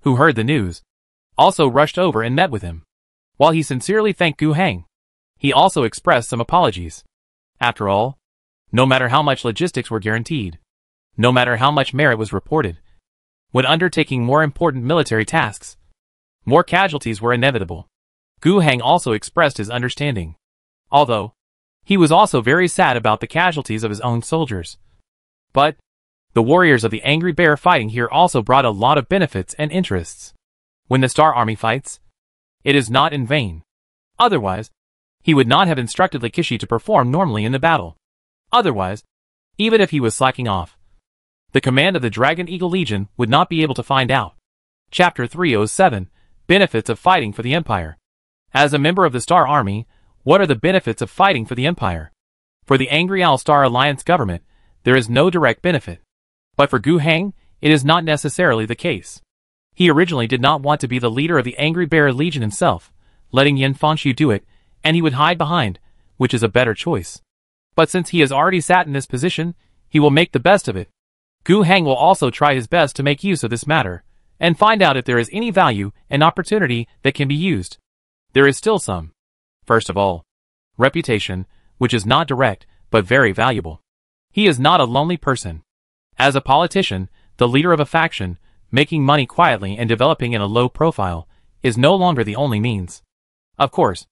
who heard the news, also rushed over and met with him. While he sincerely thanked Gu Hang, he also expressed some apologies. After all, no matter how much logistics were guaranteed, no matter how much merit was reported, when undertaking more important military tasks, more casualties were inevitable. Gu Hang also expressed his understanding, although he was also very sad about the casualties of his own soldiers. But the warriors of the Angry Bear fighting here also brought a lot of benefits and interests. When the Star Army fights, it is not in vain. Otherwise, he would not have instructed Likishi to perform normally in the battle. Otherwise, even if he was slacking off, the command of the Dragon Eagle Legion would not be able to find out. Chapter 307, Benefits of Fighting for the Empire. As a member of the Star Army, what are the benefits of fighting for the Empire? For the Angry Owl Star Alliance government, there is no direct benefit. But for Gu Hang, it is not necessarily the case. He originally did not want to be the leader of the Angry Bear Legion himself, letting Yin Fanshu do it, and he would hide behind, which is a better choice. But since he has already sat in this position, he will make the best of it. Gu Hang will also try his best to make use of this matter, and find out if there is any value and opportunity that can be used. There is still some. First of all, reputation, which is not direct, but very valuable. He is not a lonely person. As a politician, the leader of a faction, making money quietly and developing in a low profile, is no longer the only means. Of course,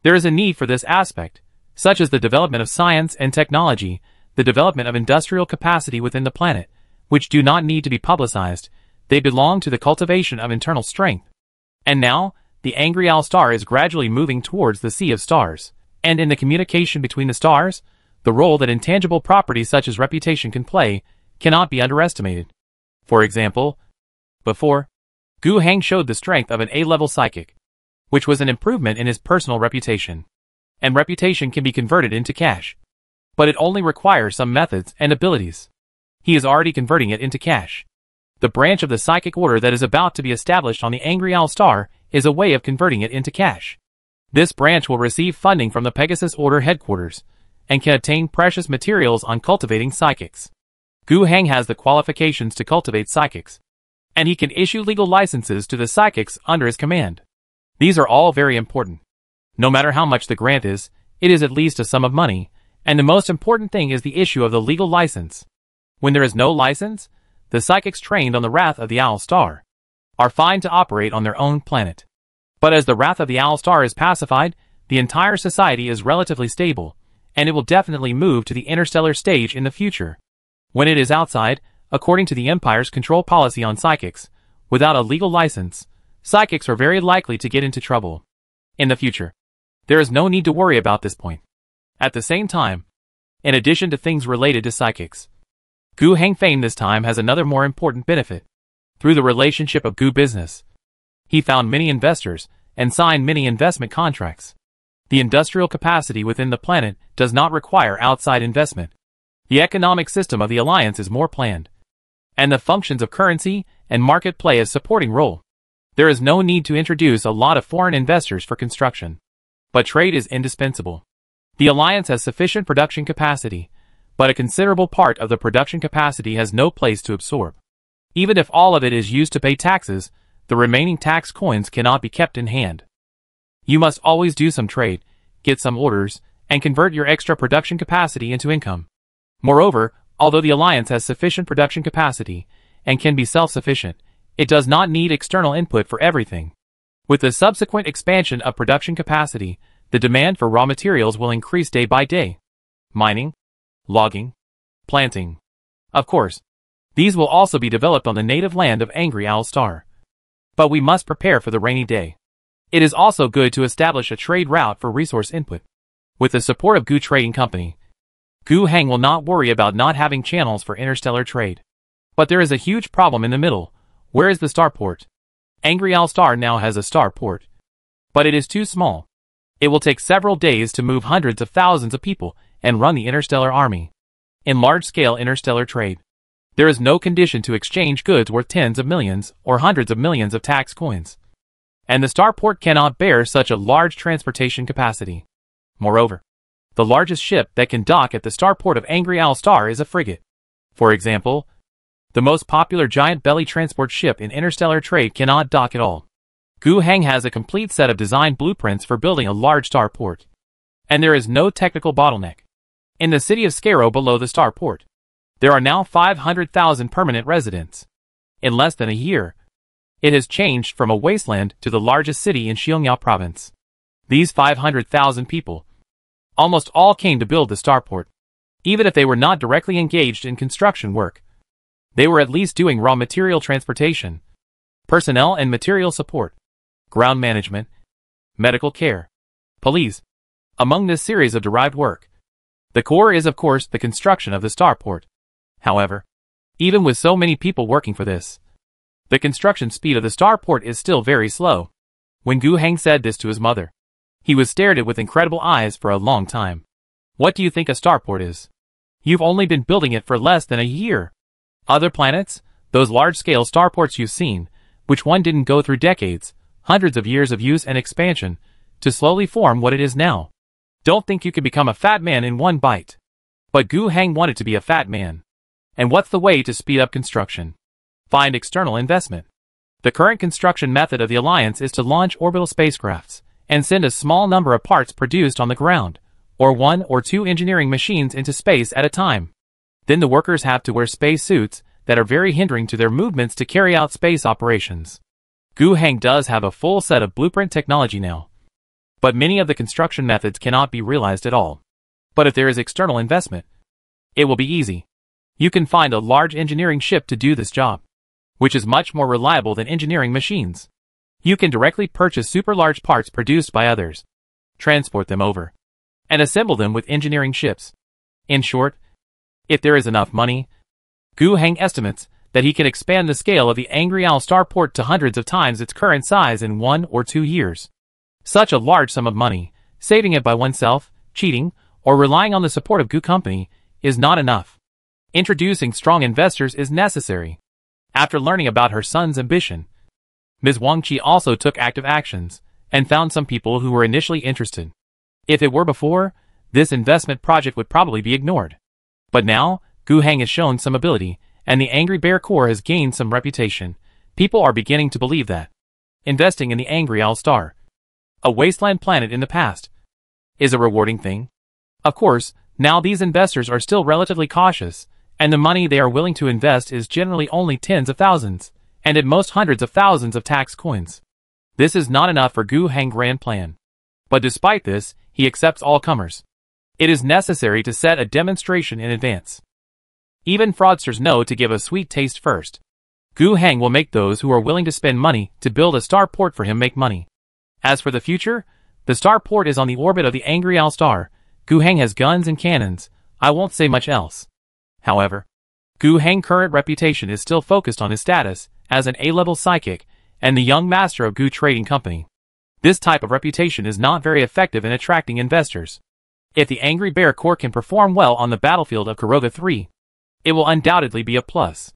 there is a need for this aspect, such as the development of science and technology, the development of industrial capacity within the planet, which do not need to be publicized. They belong to the cultivation of internal strength. And now, the angry owl star is gradually moving towards the sea of stars. And in the communication between the stars, the role that intangible properties such as reputation can play cannot be underestimated. For example, before, Gu Heng showed the strength of an A-level psychic, which was an improvement in his personal reputation. And reputation can be converted into cash. But it only requires some methods and abilities. He is already converting it into cash. The branch of the psychic order that is about to be established on the Angry Owl Star is a way of converting it into cash. This branch will receive funding from the Pegasus Order headquarters, and can obtain precious materials on cultivating psychics. Gu Heng has the qualifications to cultivate psychics, and he can issue legal licenses to the psychics under his command. These are all very important. No matter how much the grant is, it is at least a sum of money, and the most important thing is the issue of the legal license. When there is no license, the psychics trained on the Wrath of the Owl Star are fine to operate on their own planet. But as the Wrath of the Owl Star is pacified, the entire society is relatively stable, and it will definitely move to the interstellar stage in the future. When it is outside, according to the Empire's control policy on psychics, without a legal license, psychics are very likely to get into trouble. In the future, there is no need to worry about this point. At the same time, in addition to things related to psychics, Gu Heng fame this time has another more important benefit. Through the relationship of Gu business, he found many investors and signed many investment contracts. The industrial capacity within the planet does not require outside investment. The economic system of the alliance is more planned, and the functions of currency and market play a supporting role. There is no need to introduce a lot of foreign investors for construction, but trade is indispensable. The alliance has sufficient production capacity, but a considerable part of the production capacity has no place to absorb. Even if all of it is used to pay taxes, the remaining tax coins cannot be kept in hand. You must always do some trade, get some orders, and convert your extra production capacity into income. Moreover, although the alliance has sufficient production capacity and can be self-sufficient, it does not need external input for everything. With the subsequent expansion of production capacity, the demand for raw materials will increase day by day. Mining, logging, planting. Of course, these will also be developed on the native land of Angry Owl Star. But we must prepare for the rainy day. It is also good to establish a trade route for resource input. With the support of Gu Trading Company, Gu Heng will not worry about not having channels for interstellar trade. But there is a huge problem in the middle. Where is the starport? Angry Owl Star now has a starport, but it is too small. It will take several days to move hundreds of thousands of people and run the interstellar army. In large-scale interstellar trade, there is no condition to exchange goods worth tens of millions or hundreds of millions of tax coins. And the starport cannot bear such a large transportation capacity. Moreover, the largest ship that can dock at the starport of Angry Owl Star is a frigate. For example, the most popular giant belly transport ship in interstellar trade cannot dock at all. Gu Heng has a complete set of design blueprints for building a large starport. And there is no technical bottleneck. In the city of Scarrow below the starport, there are now 500,000 permanent residents. In less than a year, it has changed from a wasteland to the largest city in Xiongniao province. These 500,000 people, almost all came to build the starport. Even if they were not directly engaged in construction work, they were at least doing raw material transportation, personnel and material support, ground management, medical care, police. Among this series of derived work, the core is of course the construction of the starport. However, even with so many people working for this, the construction speed of the starport is still very slow. When Gu Heng said this to his mother, he was stared at with incredible eyes for a long time. What do you think a starport is? You've only been building it for less than a year. Other planets, those large-scale starports you've seen, which one didn't go through decades, hundreds of years of use and expansion, to slowly form what it is now. Don't think you can become a fat man in one bite. But Gu Heng wanted to be a fat man. And what's the way to speed up construction? Find external investment. The current construction method of the Alliance is to launch orbital spacecrafts and send a small number of parts produced on the ground, or 1 or 2 engineering machines into space at a time. Then the workers have to wear space suits that are very hindering to their movements to carry out space operations. Gu Heng does have a full set of blueprint technology now, but many of the construction methods cannot be realized at all. But if there is external investment, it will be easy. You can find a large engineering ship to do this job, which is much more reliable than engineering machines. You can directly purchase super large parts produced by others, transport them over, and assemble them with engineering ships. In short, if there is enough money, Gu Heng estimates that he can expand the scale of the Angry Owl starport to hundreds of times its current size in 1 or 2 years. Such a large sum of money, saving it by oneself, cheating, or relying on the support of Gu Company, is not enough. Introducing strong investors is necessary. After learning about her son's ambition, Ms. Wang Qi also took active actions, and found some people who were initially interested. If it were before, this investment project would probably be ignored. But now, Gu Heng has shown some ability, and the Angry Bear Corps has gained some reputation. People are beginning to believe that investing in the Angry Owl Star, a wasteland planet in the past, is a rewarding thing. Of course, now these investors are still relatively cautious, and the money they are willing to invest is generally only tens of thousands, and at most hundreds of thousands of tax coins. This is not enough for Gu Heng's grand plan. But despite this, he accepts all comers. It is necessary to set a demonstration in advance. Even fraudsters know to give a sweet taste first. Gu Heng will make those who are willing to spend money to build a star port for him make money. As for the future, the star port is on the orbit of the Angry Owl Star. Gu Heng has guns and cannons. I won't say much else. However, Gu Heng's current reputation is still focused on his status as an A-level psychic and the young master of Gu Trading Company. This type of reputation is not very effective in attracting investors. If the Angry Bear Corps can perform well on the battlefield of Kuroga 3, it will undoubtedly be a plus.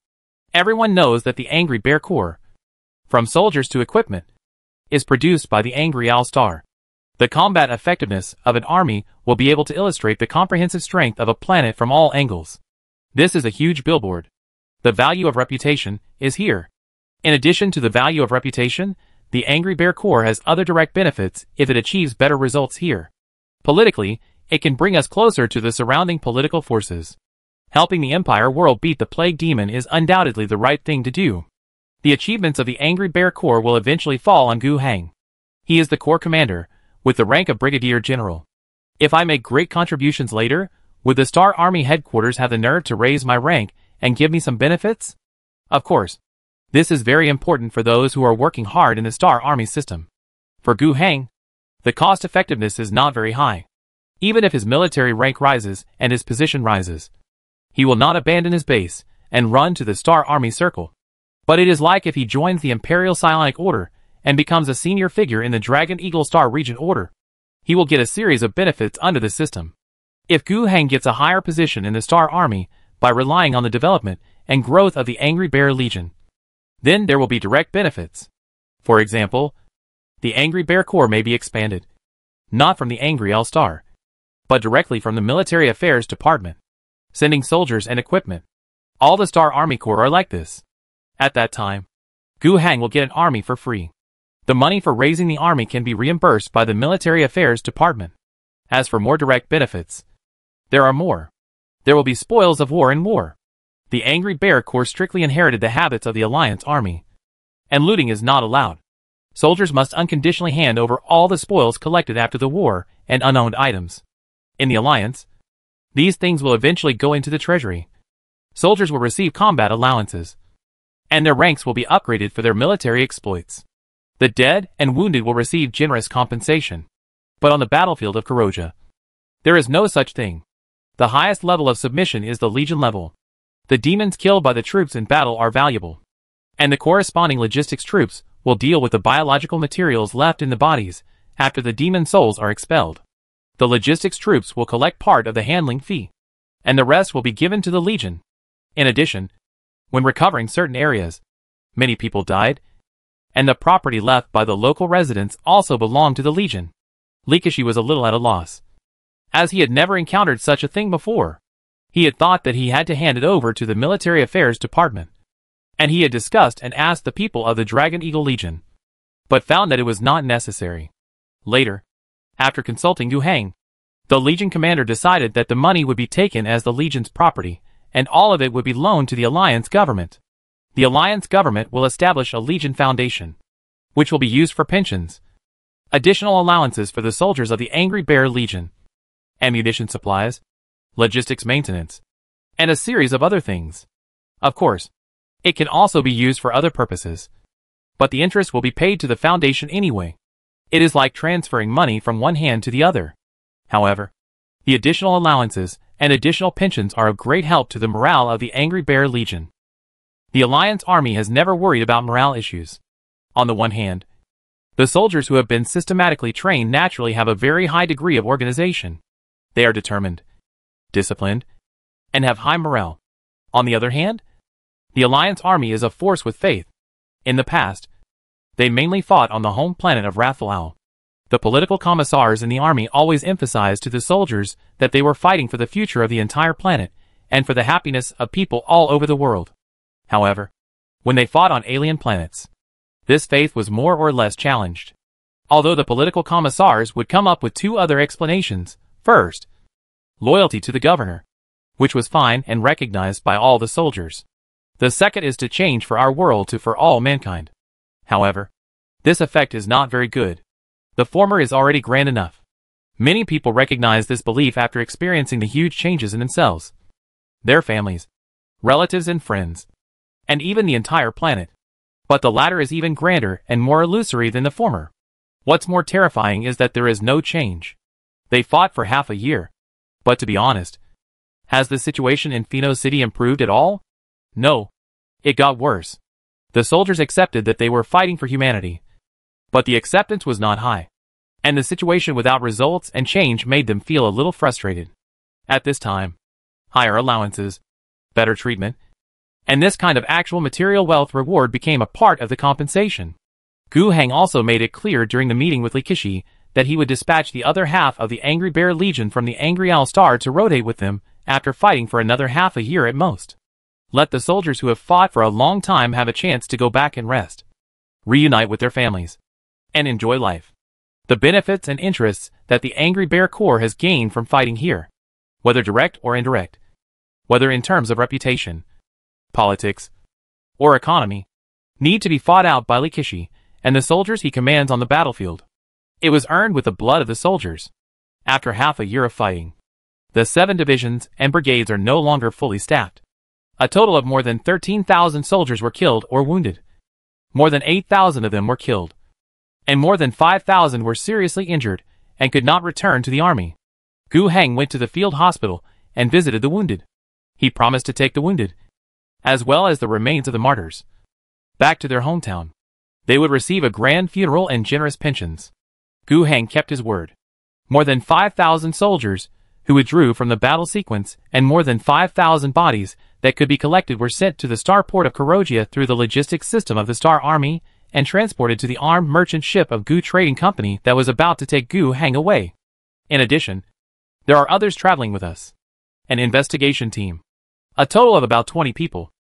Everyone knows that the Angry Bear Corps, from soldiers to equipment, is produced by the Angry Owl Star. The combat effectiveness of an army will be able to illustrate the comprehensive strength of a planet from all angles. This is a huge billboard. The value of reputation is here. In addition to the value of reputation, the Angry Bear Corps has other direct benefits if it achieves better results here. Politically, it can bring us closer to the surrounding political forces. Helping the Empire world beat the Plague Demon is undoubtedly the right thing to do. The achievements of the Angry Bear Corps will eventually fall on Gu Heng. He is the Corps commander, with the rank of Brigadier General. If I make great contributions later, would the Star Army headquarters have the nerve to raise my rank and give me some benefits? Of course. This is very important for those who are working hard in the Star Army system. For Gu Heng, the cost effectiveness is not very high. Even if his military rank rises and his position rises, he will not abandon his base and run to the Star Army circle. But it is like if he joins the Imperial Psionic Order and becomes a senior figure in the Dragon Eagle Star Regent Order. He will get a series of benefits under the system. If Gu Heng gets a higher position in the Star Army by relying on the development and growth of the Angry Bear Legion, then there will be direct benefits. For example, the Angry Bear Corps may be expanded, not from the Angry Owl Star, but directly from the Military Affairs Department, sending soldiers and equipment. All the Star Army Corps are like this. At that time, Gu Heng will get an army for free. The money for raising the army can be reimbursed by the Military Affairs Department. As for more direct benefits, there are more. There will be spoils of war in war. The Angry Bear Corps strictly inherited the habits of the Alliance Army, and looting is not allowed. Soldiers must unconditionally hand over all the spoils collected after the war and unowned items. In the Alliance, these things will eventually go into the treasury. Soldiers will receive combat allowances, and their ranks will be upgraded for their military exploits. The dead and wounded will receive generous compensation. But on the battlefield of Kuroja, there is no such thing. The highest level of submission is the Legion level. The demons killed by the troops in battle are valuable, and the corresponding logistics troops will deal with the biological materials left in the bodies after the demon souls are expelled. The logistics troops will collect part of the handling fee, and the rest will be given to the Legion. In addition, when recovering certain areas, many people died, and the property left by the local residents also belonged to the Legion. Likishi was a little at a loss, as he had never encountered such a thing before. He had thought that he had to hand it over to the Military Affairs Department, and he had discussed and asked the people of the Dragon Eagle Legion, but found that it was not necessary. Later, after consulting Gu Heng, the Legion commander decided that the money would be taken as the Legion's property, and all of it would be loaned to the Alliance government. The Alliance government will establish a Legion Foundation, which will be used for pensions, additional allowances for the soldiers of the Angry Bear Legion, ammunition supplies, logistics maintenance, and a series of other things. Of course, it can also be used for other purposes, but the interest will be paid to the Foundation anyway. It is like transferring money from one hand to the other. However, the additional allowances and additional pensions are of great help to the morale of the Angry Bear Legion. The Alliance Army has never worried about morale issues. On the one hand, the soldiers who have been systematically trained naturally have a very high degree of organization. They are determined, disciplined, and have high morale. On the other hand, the Alliance Army is a force with faith. In the past, they mainly fought on the home planet of Wrathful. The political commissars in the army always emphasized to the soldiers that they were fighting for the future of the entire planet and for the happiness of people all over the world. However, when they fought on alien planets, this faith was more or less challenged. Although the political commissars would come up with two other explanations. First, loyalty to the governor, which was fine and recognized by all the soldiers. The second is to change for our world to for all mankind. However, this effect is not very good. The former is already grand enough. Many people recognize this belief after experiencing the huge changes in themselves, their families, relatives and friends, and even the entire planet. But the latter is even grander and more illusory than the former. What's more terrifying is that there is no change. They fought for half a year. But to be honest, has the situation in Pheno City improved at all? No. It got worse. The soldiers accepted that they were fighting for humanity. But the acceptance was not high. And the situation without results and change made them feel a little frustrated. At this time, higher allowances, better treatment, and this kind of actual material wealth reward became a part of the compensation. Gu Heng also made it clear during the meeting with Likishi that he would dispatch the other half of the Angry Bear Legion from the Angry Owl Star to rotate with them after fighting for another half a year at most. Let the soldiers who have fought for a long time have a chance to go back and rest, reunite with their families, and enjoy life. The benefits and interests that the Angry Bear Corps has gained from fighting here, whether direct or indirect, whether in terms of reputation, politics, or economy, need to be fought out by Likishi and the soldiers he commands on the battlefield. It was earned with the blood of the soldiers. After half a year of fighting, the 7 divisions and brigades are no longer fully staffed. A total of more than 13,000 soldiers were killed or wounded. More than 8,000 of them were killed, and more than 5,000 were seriously injured and could not return to the army. Gu Heng went to the field hospital and visited the wounded. He promised to take the wounded, as well as the remains of the martyrs, back to their hometown. They would receive a grand funeral and generous pensions. Gu Heng kept his word. More than 5,000 soldiers who withdrew from the battle sequence and more than 5,000 bodies that could be collected were sent to the starport of Kurogia through the logistics system of the Star Army and transported to the armed merchant ship of Gu Trading Company that was about to take Gu Heng away. In addition, there are others traveling with us. An investigation team. A total of about 20 people,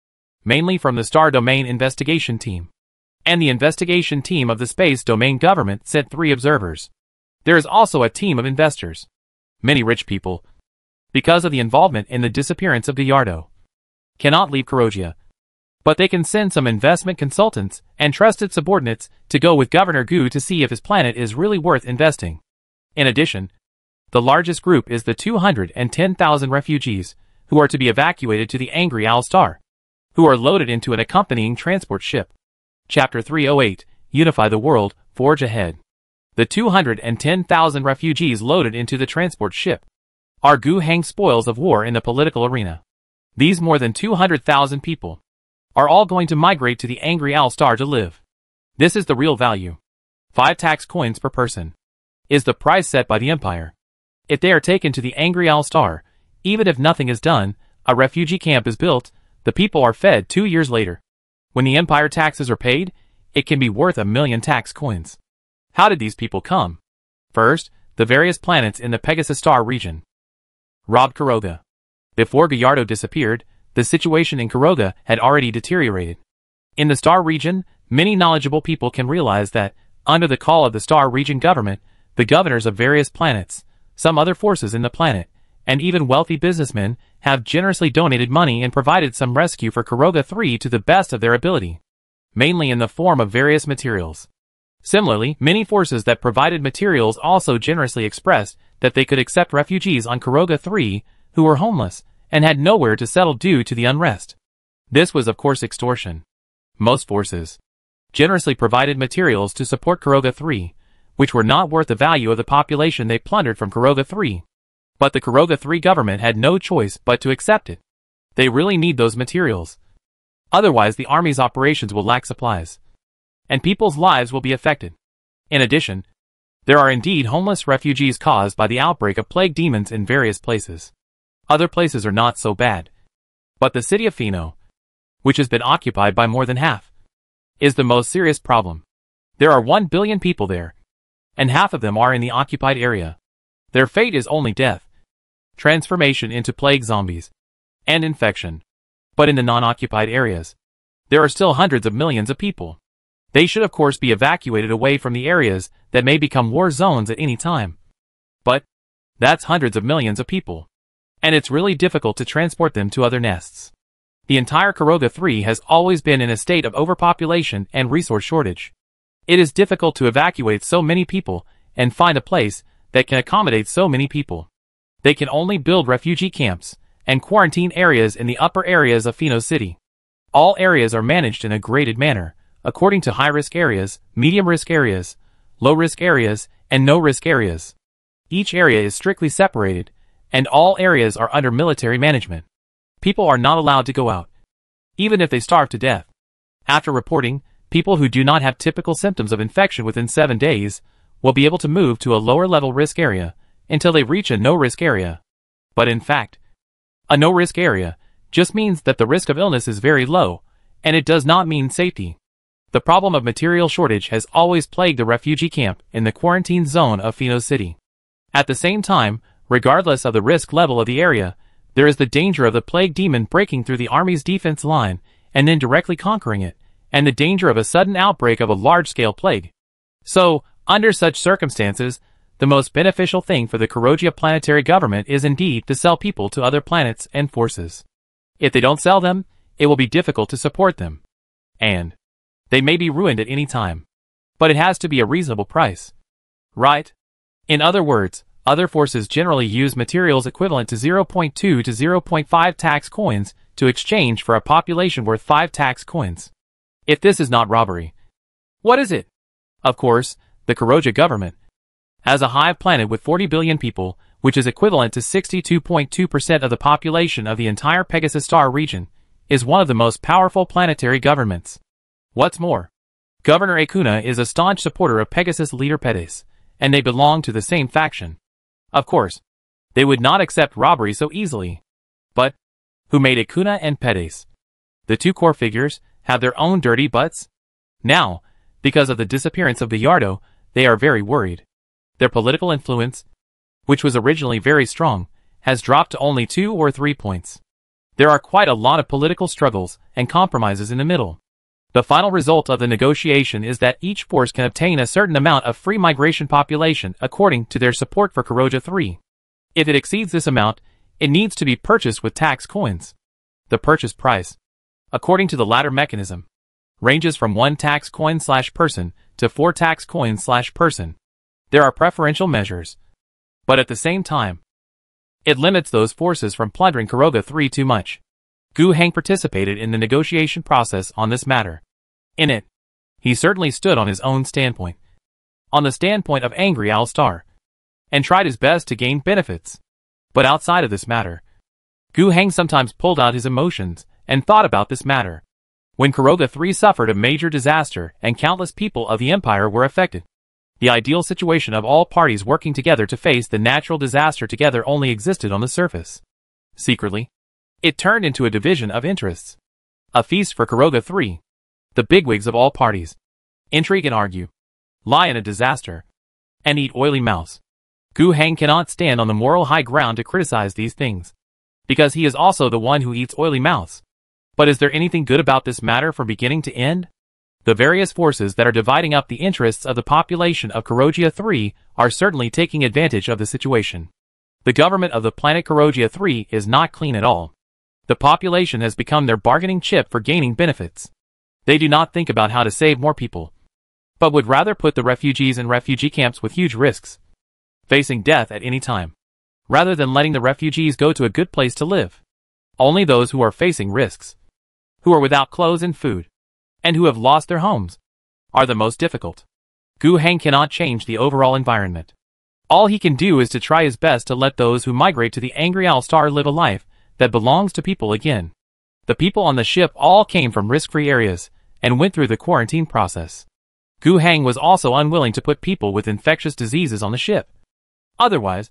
mainly from the Star Domain investigation team. And the investigation team of the Space Domain government sent 3 observers. There is also a team of investors. Many rich people, because of the involvement in the disappearance of Gallardo, cannot leave Kurogia. But they can send some investment consultants and trusted subordinates to go with Governor Gu to see if his planet is really worth investing. In addition, the largest group is the 210,000 refugees who are to be evacuated to the Angry Owl Star, who are loaded into an accompanying transport ship. Chapter 308, Unify the World, Forge Ahead. The 210,000 refugees loaded into the transport ship are Gu Heng's spoils of war in the political arena. These more than 200,000 people are all going to migrate to the Angry Owl Star to live. This is the real value. 5 tax coins per person is the price set by the Empire. If they are taken to the Angry Owl Star, even if nothing is done, a refugee camp is built, the people are fed 2 years later. When the Empire taxes are paid, it can be worth 1,000,000 tax coins. How did these people come? First, the various planets in the Pegasus Star region robbed Kuroga. Before Gallardo disappeared, the situation in Kuroga had already deteriorated. In the Star region, many knowledgeable people can realize that, under the call of the Star region government, the governors of various planets, some other forces in the planet, and even wealthy businessmen have generously donated money and provided some rescue for Kuroga 3 to the best of their ability, mainly in the form of various materials. Similarly, many forces that provided materials also generously expressed that they could accept refugees on Kuroga 3 who were homeless and had nowhere to settle due to the unrest. This was of course extortion. Most forces generously provided materials to support Kuroga 3, which were not worth the value of the population they plundered from Kuroga 3. But the Kuroga 3 government had no choice but to accept it. They really need those materials. Otherwise the army's operations will lack supplies, and people's lives will be affected. In addition, there are indeed homeless refugees caused by the outbreak of plague demons in various places. Other places are not so bad. But the city of Fino, which has been occupied by more than half, is the most serious problem. There are 1 billion people there, and half of them are in the occupied area. Their fate is only death, transformation into plague zombies, and infection. But in the non-occupied areas, there are still hundreds of millions of people. They should of course be evacuated away from the areas that may become war zones at any time. But that's hundreds of millions of people, and it's really difficult to transport them to other nests. The entire Kuroga 3 has always been in a state of overpopulation and resource shortage. It is difficult to evacuate so many people and find a place that can accommodate so many people. They can only build refugee camps and quarantine areas in the upper areas of Fino City. All areas are managed in a graded manner, according to high-risk areas, medium-risk areas, low-risk areas, and no-risk areas. Each area is strictly separated, and all areas are under military management. People are not allowed to go out, even if they starve to death. After reporting, people who do not have typical symptoms of infection within 7 days will be able to move to a lower-level risk area until they reach a no-risk area. But in fact, a no-risk area just means that the risk of illness is very low, and it does not mean safety. The problem of material shortage has always plagued the refugee camp in the quarantine zone of Fino City. At the same time, regardless of the risk level of the area, there is the danger of the plague demon breaking through the army's defense line and then directly conquering it, and the danger of a sudden outbreak of a large-scale plague. So, under such circumstances, the most beneficial thing for the Kuroga planetary government is indeed to sell people to other planets and forces. If they don't sell them, it will be difficult to support them, and they may be ruined at any time. But it has to be a reasonable price, right? In other words, other forces generally use materials equivalent to 0.2 to 0.5 tax coins to exchange for a population worth 5 tax coins. If this is not robbery, what is it? Of course, the Kuroga government has a hive planet with 40 billion people, which is equivalent to 62.2% of the population of the entire Pegasus star region, is one of the most powerful planetary governments. What's more, Governor Akuna is a staunch supporter of Pegasus leader Pedes, and they belong to the same faction. Of course, they would not accept robbery so easily. But who made Akuna and Pedes? The two core figures have their own dirty butts. Now, because of the disappearance of Gallardo, they are very worried. Their political influence, which was originally very strong, has dropped to only 2 or 3 points. There are quite a lot of political struggles and compromises in the middle. The final result of the negotiation is that each force can obtain a certain amount of free migration population according to their support for Kuroga 3. If it exceeds this amount, it needs to be purchased with tax coins. The purchase price, according to the latter mechanism, ranges from 1 tax coin/person to 4 tax coins/person. There are preferential measures, but at the same time, it limits those forces from plundering Kuroga 3 too much. Gu Heng participated in the negotiation process on this matter. In it, he certainly stood on his own standpoint, on the standpoint of angry Owl Star, and tried his best to gain benefits. But outside of this matter, Gu Heng sometimes pulled out his emotions and thought about this matter. When Kuroga 3 suffered a major disaster and countless people of the empire were affected, the ideal situation of all parties working together to face the natural disaster together only existed on the surface. Secretly, it turned into a division of interests. A feast for Kuroga 3. The bigwigs of all parties intrigue and argue, lie in a disaster, and eat oily mouths. Gu Heng cannot stand on the moral high ground to criticize these things, because he is also the one who eats oily mouths. But is there anything good about this matter from beginning to end? The various forces that are dividing up the interests of the population of Kuroga 3 are certainly taking advantage of the situation. The government of the planet Karogia 3 is not clean at all. The population has become their bargaining chip for gaining benefits. They do not think about how to save more people, but would rather put the refugees in refugee camps with huge risks, facing death at any time, rather than letting the refugees go to a good place to live. Only those who are facing risks, who are without clothes and food, and who have lost their homes, are the most difficult. Gu Heng cannot change the overall environment. All he can do is to try his best to let those who migrate to the Angry Owl Star live a life that belongs to people again. The people on the ship all came from risk-free areas and went through the quarantine process. Gu Heng was also unwilling to put people with infectious diseases on the ship. Otherwise,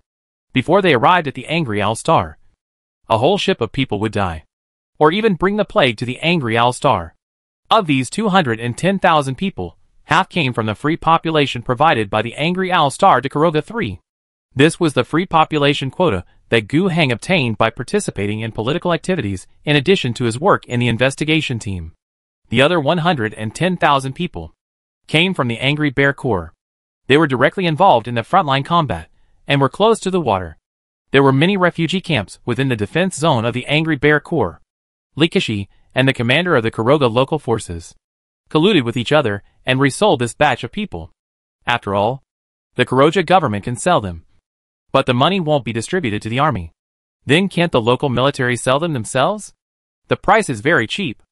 before they arrived at the Angry Owl Star, a whole ship of people would die, or even bring the plague to the Angry Owl Star. Of these 210,000 people, half came from the free population provided by the Angry Owl Star to Karoga 3. This was the free population quota that Gu Heng obtained by participating in political activities in addition to his work in the investigation team. The other 110,000 people came from the Angry Bear Corps. They were directly involved in the frontline combat and were close to the water. There were many refugee camps within the defense zone of the Angry Bear Corps. Li Keshi and the commander of the Karoga local forces colluded with each other and resold this batch of people. After all, the Karoga government can sell them, but the money won't be distributed to the army. Then can't the local military sell them themselves? The price is very cheap.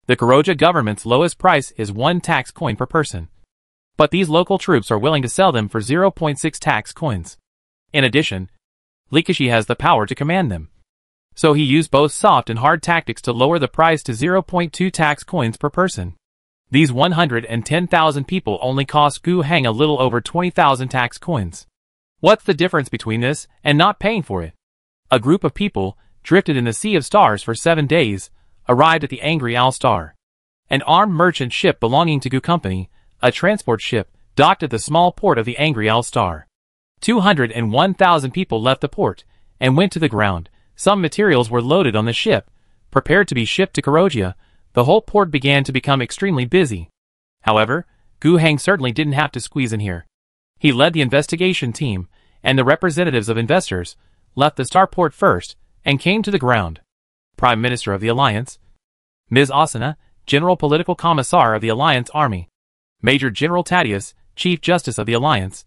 The Karoga government's lowest price is 1 tax coin per person. But these local troops are willing to sell them for 0.6 tax coins. In addition, Li Keshi has the power to command them. So he used both soft and hard tactics to lower the price to 0.2 tax coins per person. These 110,000 people only cost Gu Heng a little over 20,000 tax coins. What's the difference between this and not paying for it? A group of people drifted in the Sea of Stars for 7 days, arrived at the Angry Owl Star. An armed merchant ship belonging to Gu Company, a transport ship, docked at the small port of the Angry Owl Star. 201,000 people left the port and went to the ground. Some materials were loaded on the ship, prepared to be shipped to Karogia. The whole port began to become extremely busy. However, Gu Heng certainly didn't have to squeeze in here. He led the investigation team, and the representatives of investors left the starport first and came to the ground. Prime Minister of the Alliance, Ms. Asuna, General Political Commissar of the Alliance Army, Major General Thaddeus, Chief Justice of the Alliance,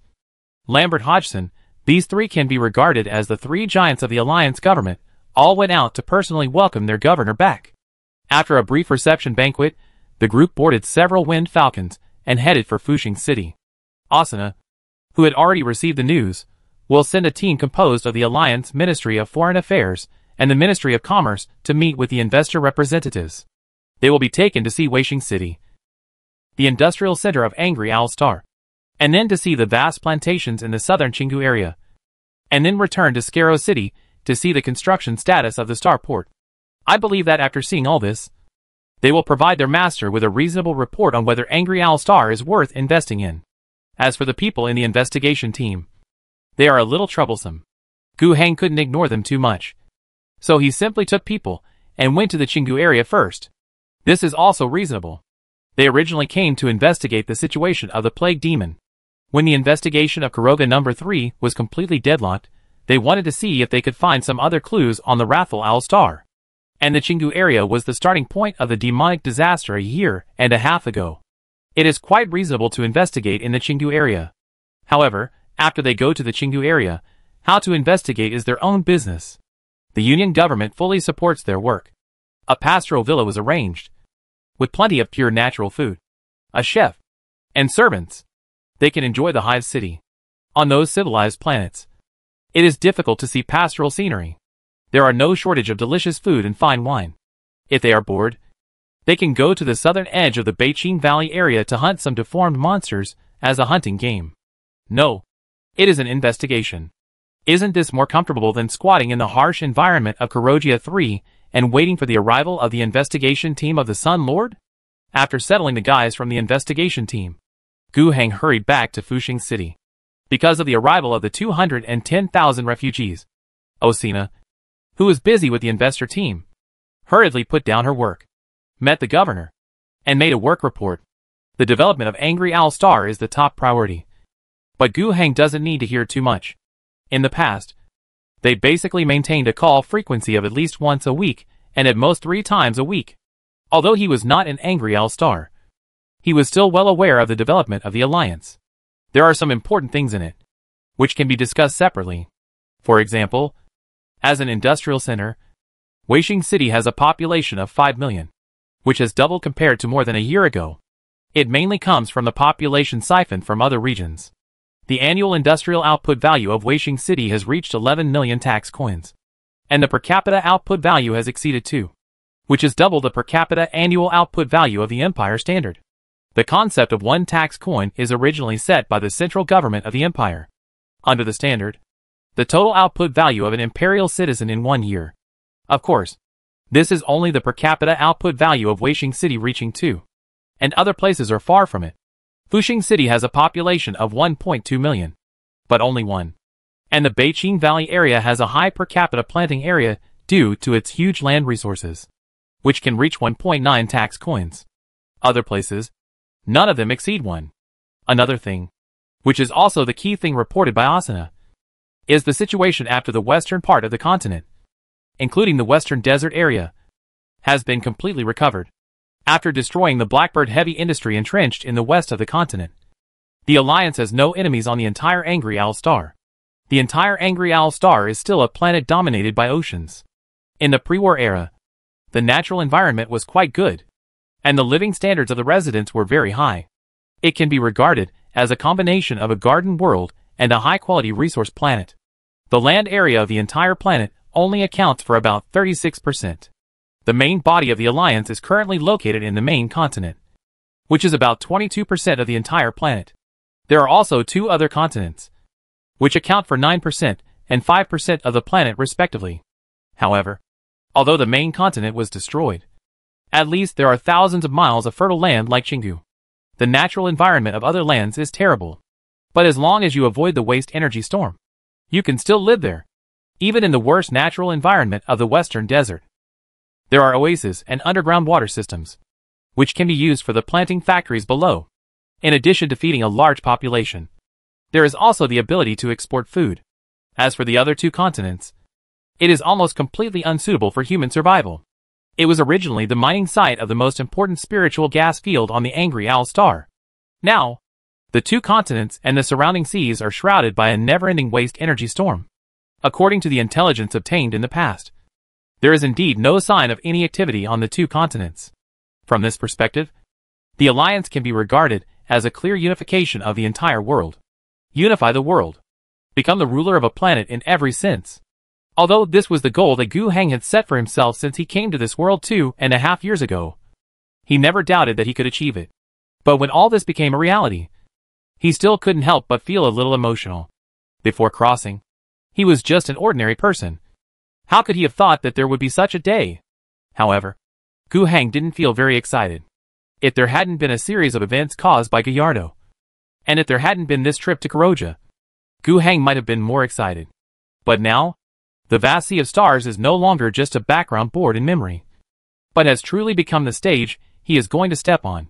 Lambert Hodgson, these three can be regarded as the three giants of the Alliance government, all went out to personally welcome their governor back. After a brief reception banquet, the group boarded several Wind Falcons and headed for Fushing City. Asuna, who had already received the news, will send a team composed of the Alliance Ministry of Foreign Affairs and the Ministry of Commerce to meet with the investor representatives. They will be taken to see Wasteland City, the industrial center of Angry Owl Star, and then to see the vast plantations in the southern Chingu area, and then return to Skaro City to see the construction status of the starport. I believe that after seeing all this, they will provide their master with a reasonable report on whether Angry Owl Star is worth investing in. As for the people in the investigation team, they are a little troublesome. Gu Heng couldn't ignore them too much, so he simply took people and went to the Chingu area first. This is also reasonable. They originally came to investigate the situation of the plague demon. When the investigation of Karoga No. 3 was completely deadlocked, they wanted to see if they could find some other clues on the Wrathful Owl Star. And the Chingu area was the starting point of the demonic disaster a year and a half ago. It is quite reasonable to investigate in the Chingu area. However, after they go to the Chingu area, how to investigate is their own business. The Union government fully supports their work. A pastoral villa was arranged, with plenty of pure natural food, a chef, and servants. They can enjoy the hive city. On those civilized planets, it is difficult to see pastoral scenery. There are no shortage of delicious food and fine wine. If they are bored, they can go to the southern edge of the Beijing Valley area to hunt some deformed monsters as a hunting game. No, it is an investigation. Isn't this more comfortable than squatting in the harsh environment of Karogia 3 and waiting for the arrival of the investigation team of the Sun Lord? After settling the guys from the investigation team, Gu Heng hurried back to Fushing City. Because of the arrival of the 210,000 refugees, Osina, who was busy with the investor team, hurriedly put down her work, met the governor, and made a work report. The development of Angry Owl Star is the top priority. But Gu Heng doesn't need to hear too much. In the past, They basically maintained a call frequency of at least once a week, and at most 3 times a week. Although he was not an angry all-star, he was still well aware of the development of the alliance. There are some important things in it, which can be discussed separately. For example, as an industrial center, Waishing City has a population of 5 million, which has doubled compared to more than a year ago. It mainly comes from the population siphoned from other regions. The annual industrial output value of Waishing City has reached 11 million tax coins, and the per capita output value has exceeded 2, which is double the per capita annual output value of the Empire Standard. The concept of 1 tax coin is originally set by the central government of the Empire. Under the standard, the total output value of an imperial citizen in 1 year. Of course, this is only the per capita output value of Waishing City reaching 2, and other places are far from it. Fuxing City has a population of 1.2 million, but only 1. And the Beiqing Valley area has a high per capita planting area due to its huge land resources, which can reach 1.9 tax coins. Other places, none of them exceed 1. Another thing, which is also the key thing reported by Asuna, is the situation after the western part of the continent, including the western desert area, has been completely recovered. After destroying the Blackbird heavy industry entrenched in the west of the continent, the Alliance has no enemies on the entire Angry Owl Star. The entire Angry Owl Star is still a planet dominated by oceans. In the pre-war era, the natural environment was quite good, and the living standards of the residents were very high. It can be regarded as a combination of a garden world and a high-quality resource planet. The land area of the entire planet only accounts for about 36%. The main body of the Alliance is currently located in the main continent, which is about 22% of the entire planet. There are also 2 other continents, which account for 9% and 5% of the planet respectively. However, although the main continent was destroyed, at least there are thousands of miles of fertile land like Chingu. The natural environment of other lands is terrible, but as long as you avoid the waste energy storm, you can still live there, even in the worst natural environment of the western desert. There are oases and underground water systems, which can be used for the planting factories below. In addition to feeding a large population, there is also the ability to export food. As for the other 2 continents, it is almost completely unsuitable for human survival. It was originally the mining site of the most important spiritual gas field on the Angry Owl Star. Now, the 2 continents and the surrounding seas are shrouded by a never-ending waste energy storm. According to the intelligence obtained in the past, there is indeed no sign of any activity on the 2 continents. From this perspective, the Alliance can be regarded as a clear unification of the entire world. Unify the world. Become the ruler of a planet in every sense. Although this was the goal that Gu Heng had set for himself since he came to this world 2.5 years ago, he never doubted that he could achieve it. But when all this became a reality, he still couldn't help but feel a little emotional. Before crossing, he was just an ordinary person. How could he have thought that there would be such a day? However, Gu Heng didn't feel very excited. If there hadn't been a series of events caused by Gallardo, and if there hadn't been this trip to Kuroja, Gu Heng might have been more excited. But now, the vast sea of stars is no longer just a background board in memory, but has truly become the stage he is going to step on.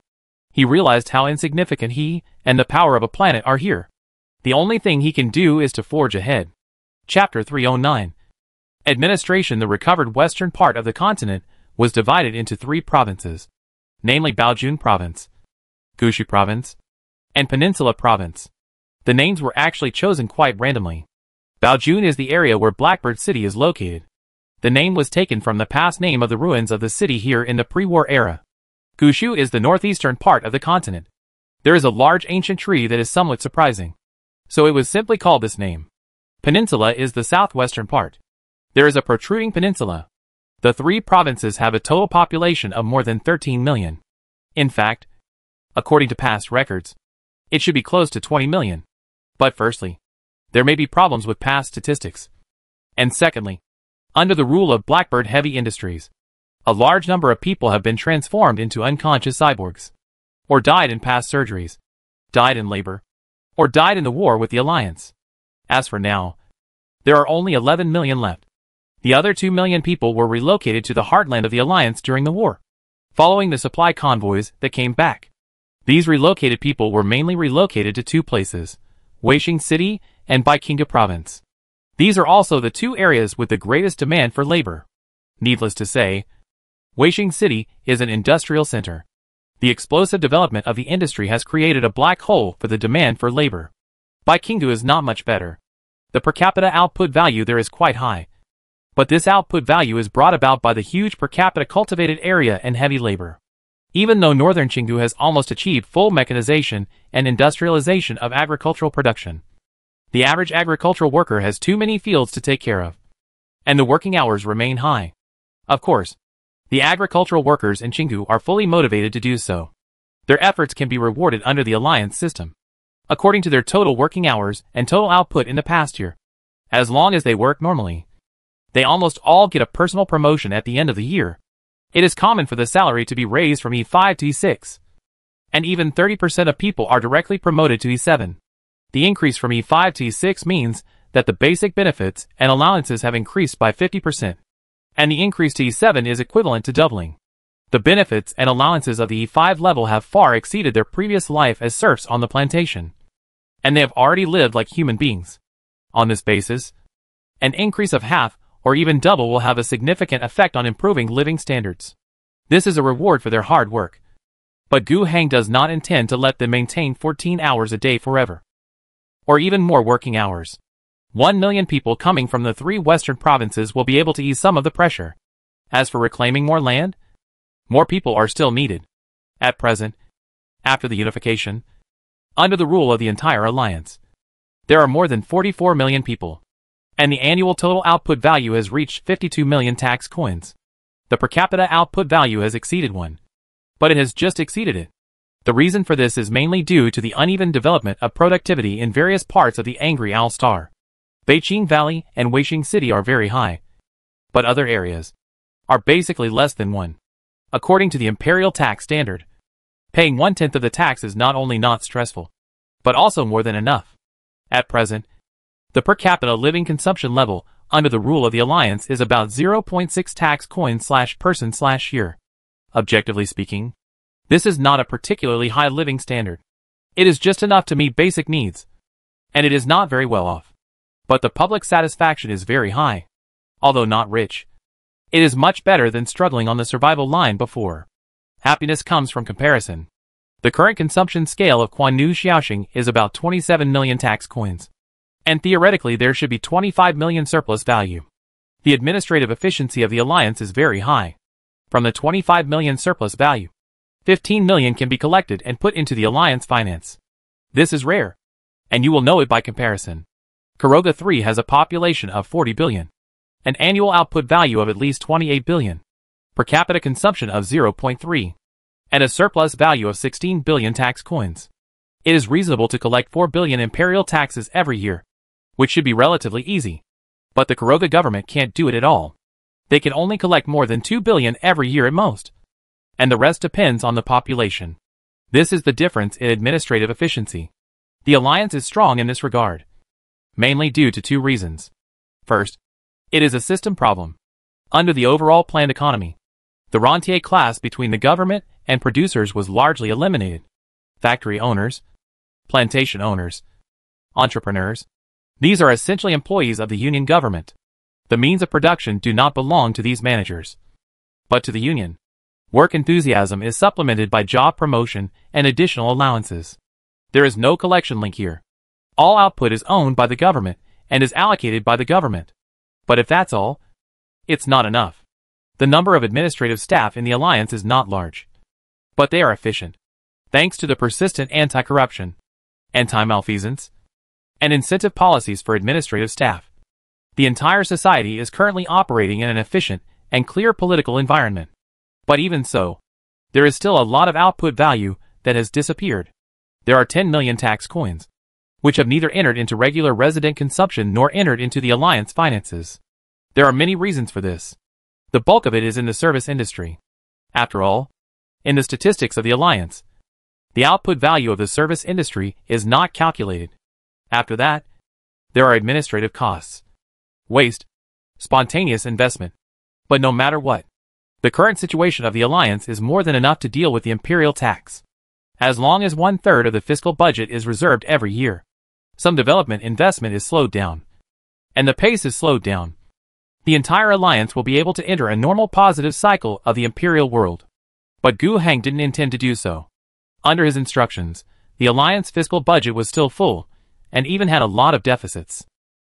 He realized how insignificant he and the power of a planet are here. The only thing he can do is to forge ahead. Chapter 309. Administration. The recovered western part of the continent was divided into 3 provinces, namely Baojun Province, Gushu Province, and Peninsula Province. The names were actually chosen quite randomly. Baojun is the area where Blackbird City is located. The name was taken from the past name of the ruins of the city here in the pre-war era. Gushu is the northeastern part of the continent. There is a large ancient tree that is somewhat surprising, so it was simply called this name. Peninsula is the southwestern part. There is a protruding peninsula. The 3 provinces have a total population of more than 13 million. In fact, according to past records, it should be close to 20 million. But firstly, there may be problems with past statistics. And secondly, under the rule of Blackbird Heavy Industries, a large number of people have been transformed into unconscious cyborgs, or died in past surgeries, died in labor, or died in the war with the Alliance. As for now, there are only 11 million left. The other 2 million people were relocated to the heartland of the Alliance during the war, following the supply convoys that came back. These relocated people were mainly relocated to 2 places, Waishing City and Baikinga Province. These are also the two areas with the greatest demand for labor. Needless to say, Waishing City is an industrial center. The explosive development of the industry has created a black hole for the demand for labor. Baikingu is not much better. The per capita output value there is quite high. But this output value is brought about by the huge per capita cultivated area and heavy labor. Even though northern Chingu has almost achieved full mechanization and industrialization of agricultural production, the average agricultural worker has too many fields to take care of. And the working hours remain high. Of course, the agricultural workers in Chingu are fully motivated to do so. Their efforts can be rewarded under the alliance system, according to their total working hours and total output in the past year. As long as they work normally, they almost all get a personal promotion at the end of the year. It is common for the salary to be raised from E5 to E6. And even 30% of people are directly promoted to E7. The increase from E5 to E6 means that the basic benefits and allowances have increased by 50%. And the increase to E7 is equivalent to doubling. The benefits and allowances of the E5 level have far exceeded their previous life as serfs on the plantation. And they have already lived like human beings. On this basis, an increase of half or even double will have a significant effect on improving living standards. This is a reward for their hard work. But Gu Hang does not intend to let them maintain 14 hours a day forever. Or even more working hours. 1 million people coming from the 3 western provinces will be able to ease some of the pressure. As for reclaiming more land, more people are still needed. At present, after the unification, under the rule of the entire alliance, there are more than 44 million people. And the annual total output value has reached 52 million tax coins. The per capita output value has exceeded 1. But it has just exceeded it. The reason for this is mainly due to the uneven development of productivity in various parts of the Angry Owl Star. Beijing Valley and Waishing City are very high. But other areas are basically less than 1. According to the imperial tax standard, paying 1/10 of the tax is not only not stressful, but also more than enough. At present, the per capita living consumption level under the rule of the alliance is about 0.6 tax coins/person/year. Objectively speaking, this is not a particularly high living standard. It is just enough to meet basic needs. And it is not very well off. But the public satisfaction is very high. Although not rich, it is much better than struggling on the survival line before. Happiness comes from comparison. The current consumption scale of Quannu Xiaoxing is about 27 million tax coins. And theoretically there should be 25 million surplus value. The administrative efficiency of the alliance is very high. From the 25 million surplus value, 15 million can be collected and put into the alliance finance. This is rare. And you will know it by comparison. Kuroga 3 has a population of 40 billion. An annual output value of at least 28 billion. Per capita consumption of 0.3. And a surplus value of 16 billion tax coins. It is reasonable to collect 4 billion imperial taxes every year, which should be relatively easy. But the Kuroga government can't do it at all. They can only collect more than 2 billion every year at most. And the rest depends on the population. This is the difference in administrative efficiency. The alliance is strong in this regard, mainly due to 2 reasons. First, it is a system problem. Under the overall planned economy, the rentier class between the government and producers was largely eliminated. Factory owners, plantation owners, entrepreneurs, these are essentially employees of the union government. The means of production do not belong to these managers, but to the union. Work enthusiasm is supplemented by job promotion and additional allowances. There is no collection link here. All output is owned by the government and is allocated by the government. But if that's all, it's not enough. The number of administrative staff in the alliance is not large, but they are efficient, thanks to the persistent anti-corruption, anti-malfeasance, and incentive policies for administrative staff. The entire society is currently operating in an efficient and clear political environment. But even so, there is still a lot of output value that has disappeared. There are 10 million tax coins, which have neither entered into regular resident consumption nor entered into the alliance finances. There are many reasons for this. The bulk of it is in the service industry. After all, in the statistics of the alliance, the output value of the service industry is not calculated. After that, there are administrative costs, waste, spontaneous investment. But no matter what, the current situation of the alliance is more than enough to deal with the imperial tax. As long as 1/3 of the fiscal budget is reserved every year, some development investment is slowed down. and the pace is slowed down. The entire alliance will be able to enter a normal positive cycle of the imperial world. But Gu Heng didn't intend to do so. Under his instructions, the alliance fiscal budget was still full, and even had a lot of deficits.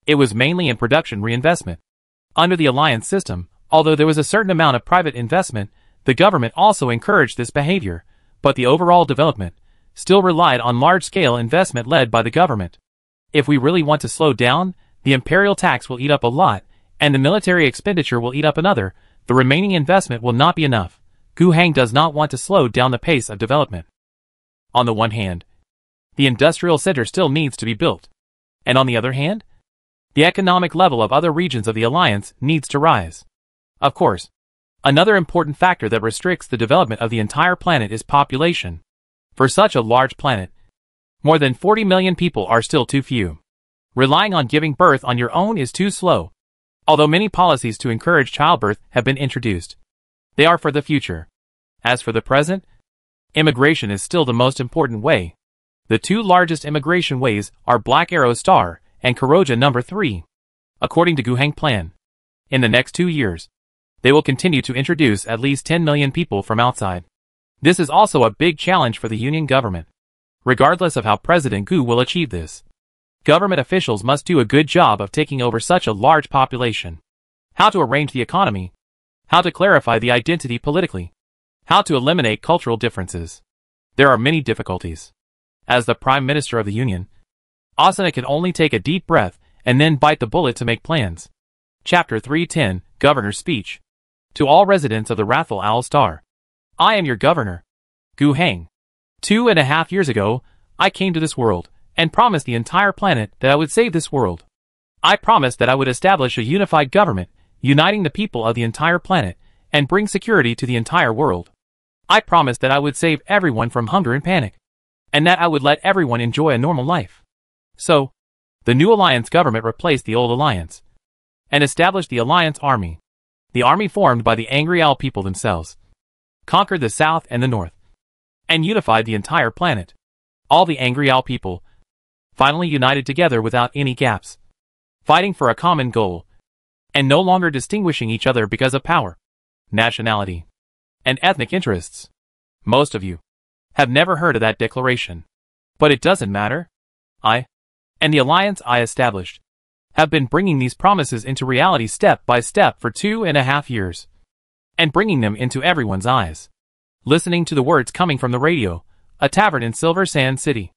It was mainly in production reinvestment. Under the alliance system, although there was a certain amount of private investment, the government also encouraged this behavior, but the overall development still relied on large-scale investment led by the government. If we really want to slow down, the imperial tax will eat up a lot, and the military expenditure will eat up another. The remaining investment will not be enough. Gu Heng does not want to slow down the pace of development. On the one hand, the industrial center still needs to be built, and on the other hand, the economic level of other regions of the alliance needs to rise. Of course, another important factor that restricts the development of the entire planet is population. For such a large planet, more than 40 million people are still too few. Relying on giving birth on your own is too slow. Although many policies to encourage childbirth have been introduced, they are for the future. As for the present, immigration is still the most important way. The two largest immigration ways are Black Arrow Star and Kuroja No. 3. According to Gu Heng plan, in the next 2 years, they will continue to introduce at least 10 million people from outside. This is also a big challenge for the Union government. Regardless of how President Gu will achieve this, government officials must do a good job of taking over such a large population. How to arrange the economy, how to clarify the identity politically, how to eliminate cultural differences. There are many difficulties. As the Prime Minister of the Union, Asuna can only take a deep breath and then bite the bullet to make plans. Chapter 310, Governor's Speech. To all residents of the Wrathful Owl Star, I am your governor, Gu Heng. 2.5 years ago, I came to this world and promised the entire planet that I would save this world. I promised that I would establish a unified government, uniting the people of the entire planet and bring security to the entire world. I promised that I would save everyone from hunger and panic, and that I would let everyone enjoy a normal life. So, the new alliance government replaced the old alliance and established the alliance army. The army formed by the angry owl people themselves conquered the south and the north and unified the entire planet. All the angry owl people finally united together without any gaps, fighting for a common goal and no longer distinguishing each other because of power, nationality, and ethnic interests. Most of you have never heard of that declaration, but it doesn't matter. I, and the alliance I established, have been bringing these promises into reality step by step for 2.5 years, and bringing them into everyone's eyes. Listening to the words coming from the radio, a tavern in Silver Sand City,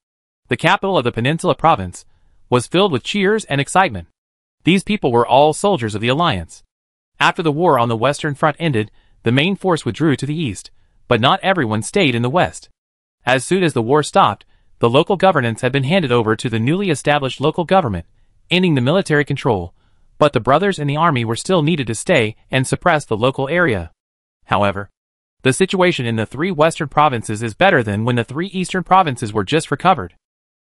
the capital of the Peninsula Province, was filled with cheers and excitement. These people were all soldiers of the alliance. After the war on the Western Front ended, the main force withdrew to the east, but not everyone stayed in the west. As soon as the war stopped, the local governance had been handed over to the newly established local government, ending the military control, but the brothers in the army were still needed to stay and suppress the local area. However, the situation in the 3 western provinces is better than when the 3 eastern provinces were just recovered.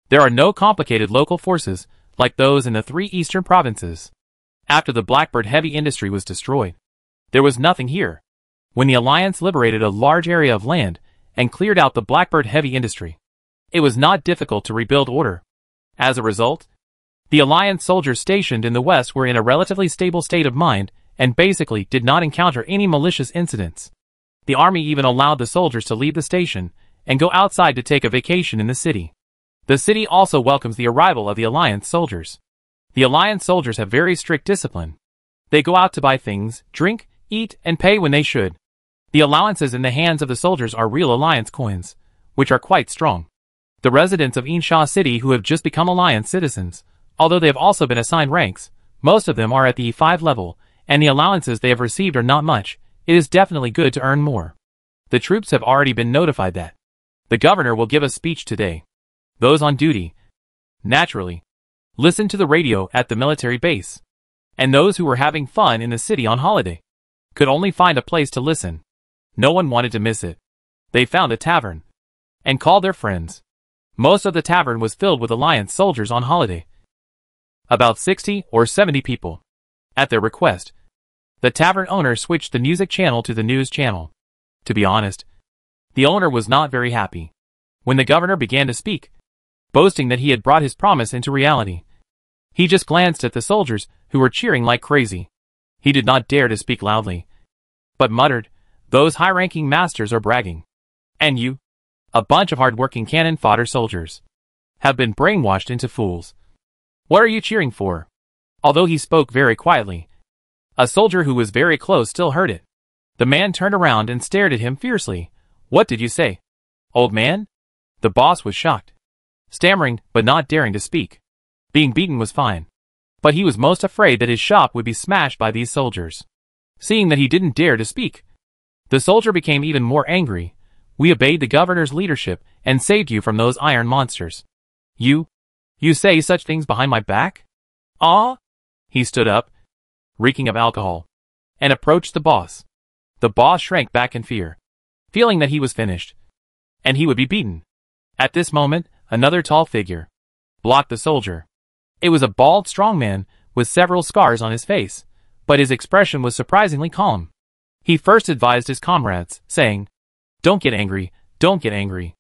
There are no complicated local forces like those in the 3 eastern provinces. After the Blackbird heavy industry was destroyed, there was nothing here. When the alliance liberated a large area of land and cleared out the Blackbird heavy industry, it was not difficult to rebuild order. As a result, the alliance soldiers stationed in the west were in a relatively stable state of mind and basically did not encounter any malicious incidents. The army even allowed the soldiers to leave the station and go outside to take a vacation in the city. The city also welcomes the arrival of the alliance soldiers. The alliance soldiers have very strict discipline. They go out to buy things, drink, eat, and pay when they should. The allowances in the hands of the soldiers are real alliance coins, which are quite strong. The residents of Insha City who have just become alliance citizens, although they have also been assigned ranks, most of them are at the E5 level, and the allowances they have received are not much. It is definitely good to earn more. The troops have already been notified that the governor will give a speech today. Those on duty, naturally, listen to the radio at the military base, and those who were having fun in the city on holiday could only find a place to listen. No one wanted to miss it. They found a tavern and called their friends. Most of the tavern was filled with alliance soldiers on holiday. About 60 or 70 people. At their request, the tavern owner switched the music channel to the news channel. To be honest, the owner was not very happy when the governor began to speak, boasting that he had brought his promise into reality. He just glanced at the soldiers, who were cheering like crazy. He did not dare to speak loudly, but muttered, "Those high-ranking masters are bragging. And you, a bunch of hard-working cannon fodder soldiers, have been brainwashed into fools. What are you cheering for?" Although he spoke very quietly, a soldier who was very close still heard it. The man turned around and stared at him fiercely. "What did you say, old man?" The boss was shocked, stammering but not daring to speak. Being beaten was fine, but he was most afraid that his shop would be smashed by these soldiers. Seeing that he didn't dare to speak, the soldier became even more angry. "We obeyed the governor's leadership and saved you from those iron monsters. You say such things behind my back?" "Ah!" He stood up, reeking of alcohol, and approached the boss. The boss shrank back in fear, feeling that he was finished, and he would be beaten. At this moment, another tall figure blocked the soldier. It was a bald, strong man with several scars on his face, but his expression was surprisingly calm. He first advised his comrades, saying, "Don't get angry, don't get angry.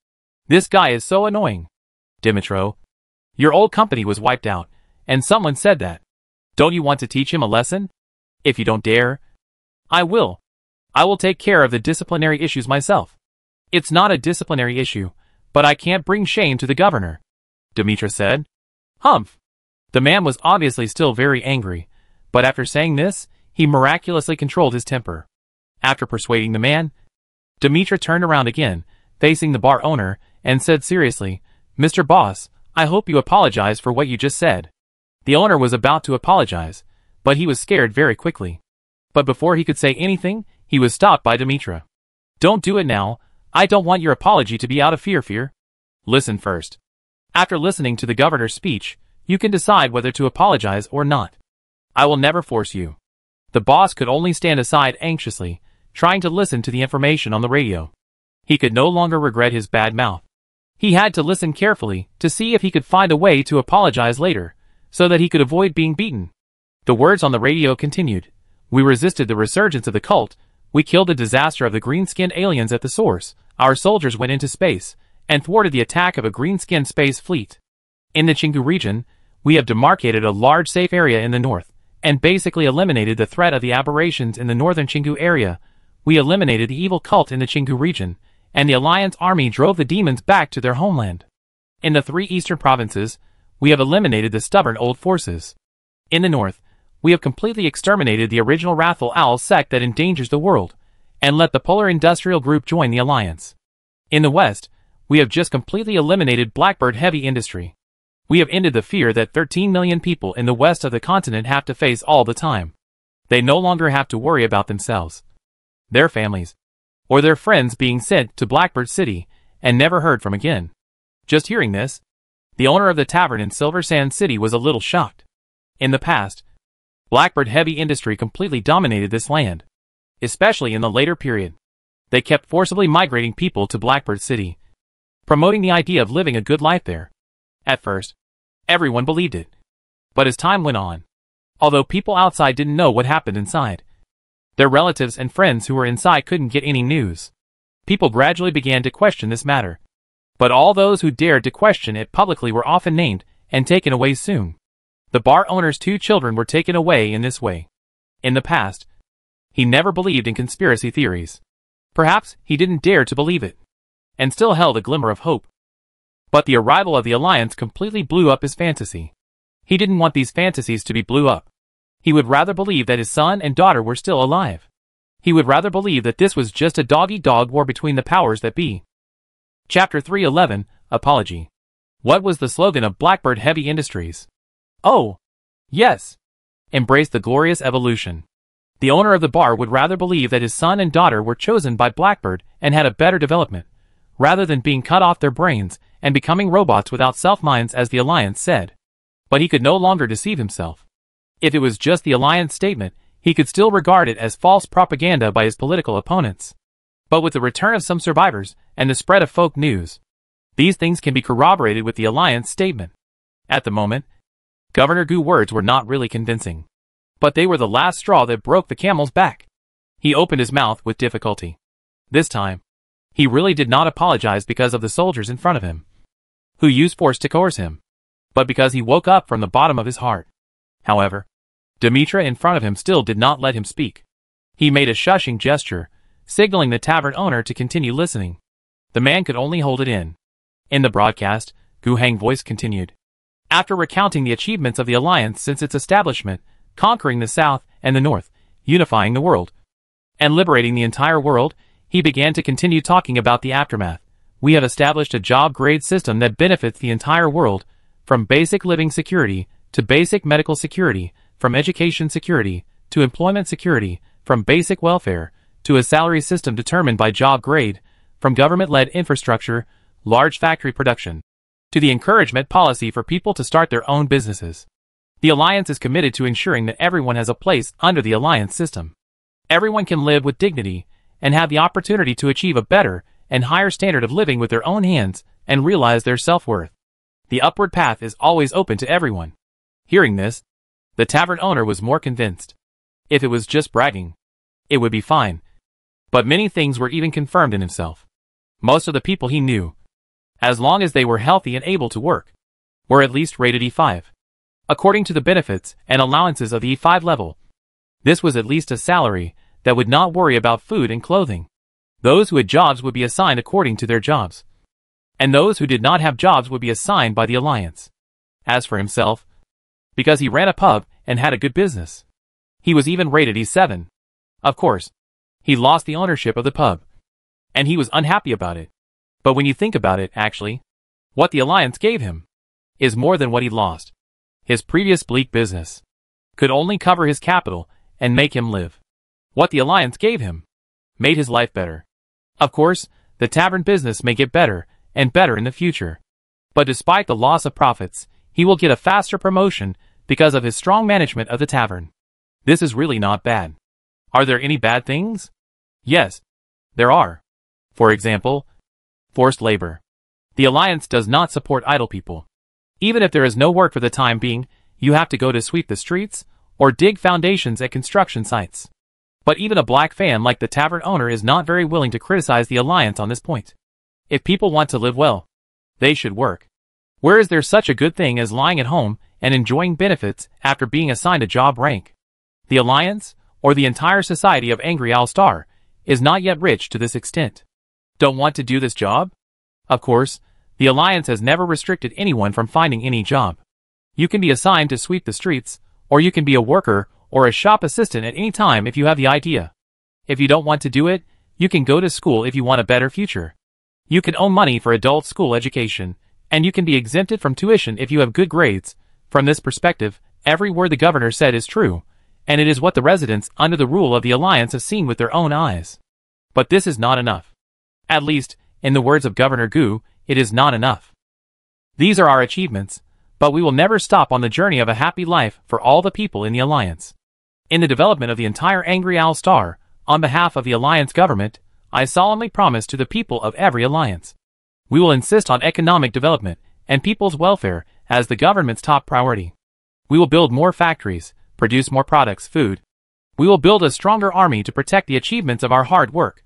This guy is so annoying. Dimitro, your old company was wiped out, and someone said that. Don't you want to teach him a lesson? If you don't dare, I will. I will take care of the disciplinary issues myself." "It's not a disciplinary issue, but I can't bring shame to the governor," Dimitra said. "Humph." The man was obviously still very angry, but after saying this, he miraculously controlled his temper. After persuading the man, Dimitra turned around again, facing the bar owner, and said seriously, "Mr. Boss, I hope you apologize for what you just said." The owner was about to apologize, but he was scared very quickly. But before he could say anything, he was stopped by Dimitra. "Don't do it now. I don't want your apology to be out of fear. Listen first. After listening to the governor's speech, you can decide whether to apologize or not. I will never force you." The boss could only stand aside anxiously, trying to listen to the information on the radio. He could no longer regret his bad mouth. He had to listen carefully to see if he could find a way to apologize later, so that he could avoid being beaten. The words on the radio continued. "We resisted the resurgence of the cult. We killed the disaster of the green-skinned aliens at the source. Our soldiers went into space and thwarted the attack of a green-skinned space fleet. In the Chingu region, we have demarcated a large safe area in the north, and basically eliminated the threat of the aberrations in the northern Chingu area. We eliminated the evil cult in the Chingu region, and the Alliance army drove the demons back to their homeland. In the 3 eastern provinces, we have eliminated the stubborn old forces. In the north, we have completely exterminated the original Wrathful Owl sect that endangers the world, and let the Polar Industrial Group join the Alliance. In the west, we have just completely eliminated Blackbird Heavy Industry. We have ended the fear that 13 million people in the west of the continent have to face all the time. They no longer have to worry about themselves, their families, or their friends being sent to Blackbird City and never heard from again." Just hearing this, the owner of the tavern in Silver Sand City was a little shocked. In the past, Blackbird Heavy Industry completely dominated this land, especially in the later period. They kept forcibly migrating people to Blackbird City, promoting the idea of living a good life there. At first, everyone believed it. But as time went on, although people outside didn't know what happened inside, their relatives and friends who were inside couldn't get any news. People gradually began to question this matter. But all those who dared to question it publicly were often named and taken away soon. The bar owner's 2 children were taken away in this way. In the past, he never believed in conspiracy theories. Perhaps he didn't dare to believe it, and still held a glimmer of hope. But the arrival of the Alliance completely blew up his fantasy. He didn't want these fantasies to be blew up. He would rather believe that his son and daughter were still alive. He would rather believe that this was just a dog-eat-dog war between the powers that be. Chapter 311, Apology. What was the slogan of Blackbird Heavy Industries? Oh, yes. Embrace the glorious evolution. The owner of the bar would rather believe that his son and daughter were chosen by Blackbird and had a better development, rather than being cut off their brains and becoming robots without self-minds, as the Alliance said. But he could no longer deceive himself. If it was just the Alliance statement, he could still regard it as false propaganda by his political opponents. But with the return of some survivors and the spread of folk news, these things can be corroborated with the Alliance statement. At the moment, Governor Gu's words were not really convincing, but they were the last straw that broke the camel's back. He opened his mouth with difficulty. This time, he really did not apologize because of the soldiers in front of him, who used force to coerce him. but because he woke up from the bottom of his heart. However, Dimitra in front of him still did not let him speak. He made a shushing gesture, signaling the tavern owner to continue listening. The man could only hold it in. In the broadcast, Gu Hang's voice continued. After recounting the achievements of the Alliance since its establishment, conquering the South and the North, unifying the world, and liberating the entire world, he began to continue talking about the aftermath. We have established a job grade system that benefits the entire world, from basic living security to basic medical security, from education security to employment security, from basic welfare to a salary system determined by job grade, from government-led infrastructure, large factory production, to the encouragement policy for people to start their own businesses. The Alliance is committed to ensuring that everyone has a place under the Alliance system. Everyone can live with dignity and have the opportunity to achieve a better and higher standard of living with their own hands and realize their self-worth. The upward path is always open to everyone. Hearing this, the tavern owner was more convinced. If it was just bragging, it would be fine. But many things were even confirmed in himself. Most of the people he knew, as long as they were healthy and able to work, were at least rated E5. According to the benefits and allowances of the E5 level, this was at least a salary that would not worry about food and clothing. Those who had jobs would be assigned according to their jobs, and those who did not have jobs would be assigned by the Alliance. As for himself, because he ran a pub and had a good business, he was even rated E7. Of course, he lost the ownership of the pub, and he was unhappy about it. But when you think about it, actually, what the Alliance gave him is more than what he lost. His previous bleak business could only cover his capital and make him live. What the Alliance gave him made his life better. Of course, the tavern business may get better and better in the future. But despite the loss of profits, he will get a faster promotion because of his strong management of the tavern. This is really not bad. Are there any bad things? Yes, there are. For example, forced labor. The Alliance does not support idle people. Even if there is no work for the time being, you have to go to sweep the streets or dig foundations at construction sites. But even a black fan like the tavern owner is not very willing to criticize the Alliance on this point. If people want to live well, they should work. Where is there such a good thing as lying at home and enjoying benefits after being assigned a job rank? The Alliance, or the entire society of Angry Owl Star, is not yet rich to this extent. Don't want to do this job? Of course, the Alliance has never restricted anyone from finding any job. You can be assigned to sweep the streets, or you can be a worker or a shop assistant at any time if you have the idea. If you don't want to do it, you can go to school if you want a better future. You can own money for adult school education, and you can be exempted from tuition if you have good grades. From this perspective, every word the governor said is true, and it is what the residents under the rule of the Alliance have seen with their own eyes. But this is not enough. At least, in the words of Governor Gu, it is not enough. These are our achievements, but we will never stop on the journey of a happy life for all the people in the Alliance. In the development of the entire Angry Owl Star, on behalf of the Alliance government, I solemnly promise to the people of every Alliance, we will insist on economic development and people's welfare as the government's top priority. We will build more factories, produce more products, food. We will build a stronger army to protect the achievements of our hard work.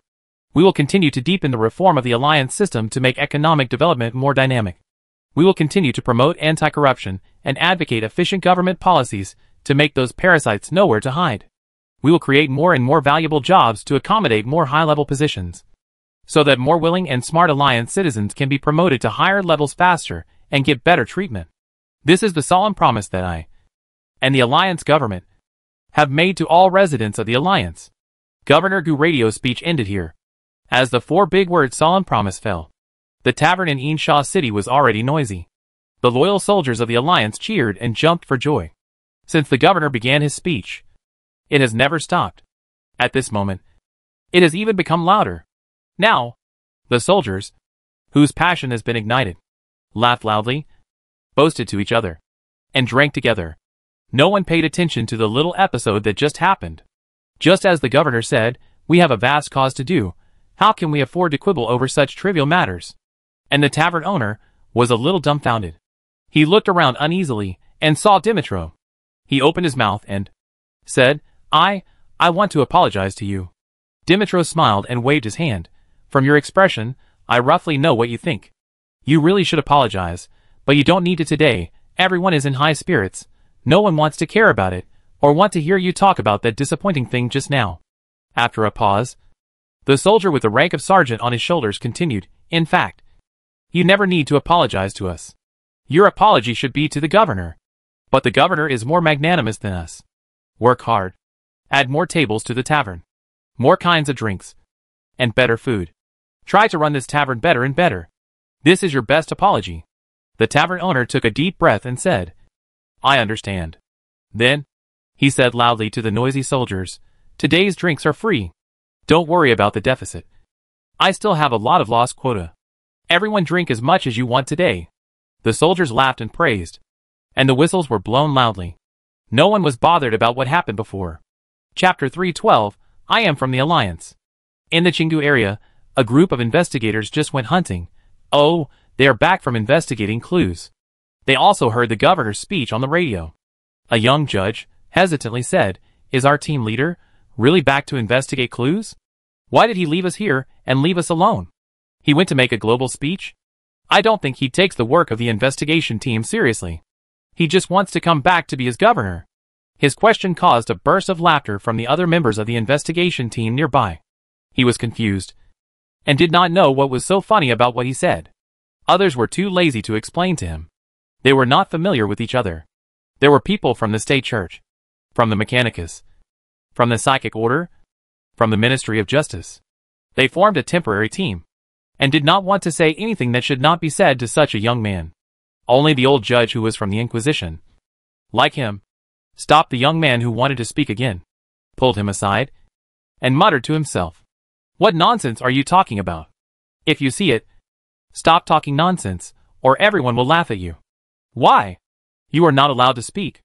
We will continue to deepen the reform of the Alliance system to make economic development more dynamic. We will continue to promote anti-corruption and advocate efficient government policies to make those parasites nowhere to hide. We will create more and more valuable jobs to accommodate more high-level positions, so that more willing and smart Alliance citizens can be promoted to higher levels faster and get better treatment. This is the solemn promise that I and the Alliance government have made to all residents of the Alliance. Governor Gu radio speech ended here. As the four big words solemn promise fell, the tavern in Eenshaw City was already noisy. The loyal soldiers of the Alliance cheered and jumped for joy. Since the governor began his speech, it has never stopped. At this moment, it has even become louder. Now, the soldiers, whose passion has been ignited, laughed loudly, boasted to each other, and drank together. No one paid attention to the little episode that just happened. Just as the governor said, we have a vast cause to do. How can we afford to quibble over such trivial matters? And the tavern owner was a little dumbfounded. He looked around uneasily and saw Dimitro. He opened his mouth and said, I want to apologize to you. Dimitro smiled and waved his hand. From your expression, I roughly know what you think. You really should apologize, but you don't need to today, Everyone is in high spirits. No one wants to care about it, or want to hear you talk about that disappointing thing just now. After a pause, the soldier with the rank of sergeant on his shoulders continued, in fact, you never need to apologize to us. Your apology should be to the governor. But the governor is more magnanimous than us. Work hard. Add more tables to the tavern. More kinds of drinks. And better food. Try to run this tavern better and better. This is your best apology. The tavern owner took a deep breath and said, I understand. Then, he said loudly to the noisy soldiers, today's drinks are free. Don't worry about the deficit. I still have a lot of lost quota. Everyone drink as much as you want today. The soldiers laughed and praised. And the whistles were blown loudly. No one was bothered about what happened before. Chapter 312, I am from the Alliance. In the Chingu area, a group of investigators just went hunting. Oh, they are back from investigating clues. They also heard the governor's speech on the radio. A young judge hesitantly said, is our team leader really back to investigate clues? Why did he leave us here and leave us alone? He went to make a global speech? I don't think he takes the work of the investigation team seriously. He just wants to come back to be his governor. His question caused a burst of laughter from the other members of the investigation team nearby. He was confused and did not know what was so funny about what he said. Others were too lazy to explain to him. They were not familiar with each other. There were people from the state church, from the Mechanicus, from the Psychic Order, from the Ministry of Justice. They formed a temporary team and did not want to say anything that should not be said to such a young man. Only the old judge who was from the Inquisition, like him, stopped the young man who wanted to speak again, pulled him aside, and muttered to himself, what nonsense are you talking about? If you see it, stop talking nonsense, or everyone will laugh at you. Why? You are not allowed to speak.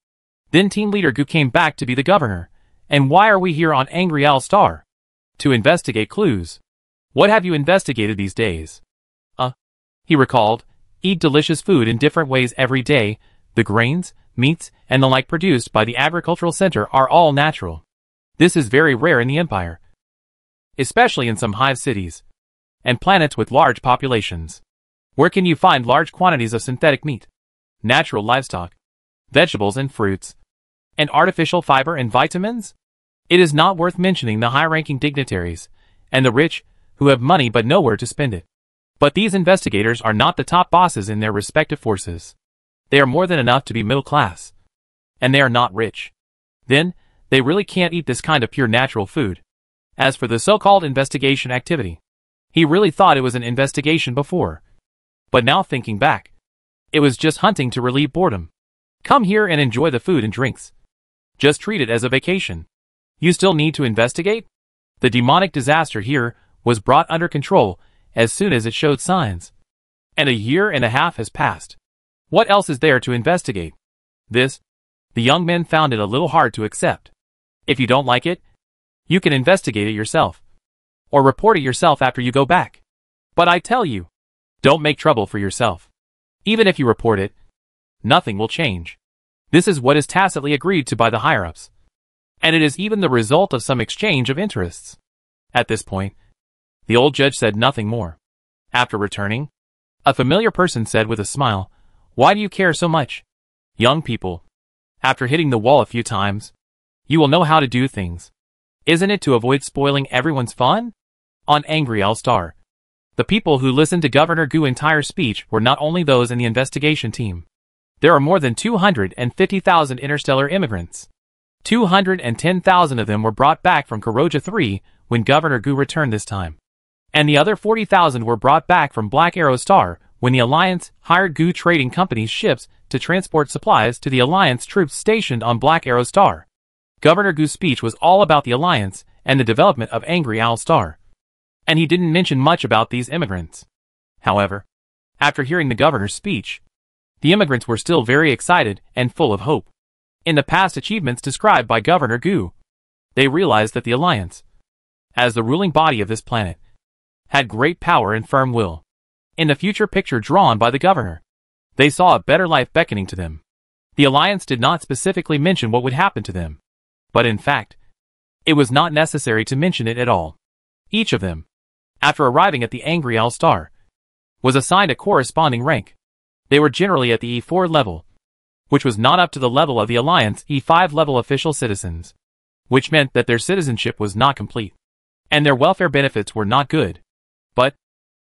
Then team leader Gu came back to be the governor, and why are we here on Angry Owl Star? To investigate clues. What have you investigated these days? He recalled, eat delicious food in different ways every day. The grains, meats, and the like produced by the agricultural center are all natural. This is very rare in the empire, especially in some hive cities and planets with large populations. Where can you find large quantities of synthetic meat, natural livestock, vegetables and fruits, and artificial fiber and vitamins? It is not worth mentioning the high-ranking dignitaries and the rich who have money but nowhere to spend it. But these investigators are not the top bosses in their respective forces. They are more than enough to be middle class. And they are not rich. Then, they really can't eat this kind of pure natural food. As for the so-called investigation activity, he really thought it was an investigation before. But now thinking back, it was just hunting to relieve boredom. Come here and enjoy the food and drinks. Just treat it as a vacation. You still need to investigate? The demonic disaster here was brought under control as soon as it showed signs. And a year and a half has passed. What else is there to investigate? This, the young men found it a little hard to accept. If you don't like it, you can investigate it yourself. Or report it yourself after you go back. But I tell you, don't make trouble for yourself. Even if you report it, nothing will change. This is what is tacitly agreed to by the higher-ups. And it is even the result of some exchange of interests. At this point, the old judge said nothing more. After returning, a familiar person said with a smile, why do you care so much? Young people, after hitting the wall a few times, you will know how to do things. Isn't it to avoid spoiling everyone's fun? On Angry Owl Star, the people who listened to Governor Gu's entire speech were not only those in the investigation team. There are more than 250,000 interstellar immigrants. 210,000 of them were brought back from Kuroja 3 when Governor Gu returned this time. And the other 40,000 were brought back from Black Arrow Star when the Alliance hired Gu Trading Company's ships to transport supplies to the Alliance troops stationed on Black Arrow Star. Governor Gu's speech was all about the Alliance and the development of Angry Owl Star. And he didn't mention much about these immigrants. However, after hearing the governor's speech, the immigrants were still very excited and full of hope. In the past achievements described by Governor Gu, they realized that the Alliance, as the ruling body of this planet, had great power and firm will. In the future picture drawn by the governor, they saw a better life beckoning to them. The Alliance did not specifically mention what would happen to them. But in fact, it was not necessary to mention it at all. Each of them, after arriving at the Angry Owl Star, was assigned a corresponding rank. They were generally at the E4 level, which was not up to the level of the Alliance E5 level official citizens, which meant that their citizenship was not complete, and their welfare benefits were not good. But,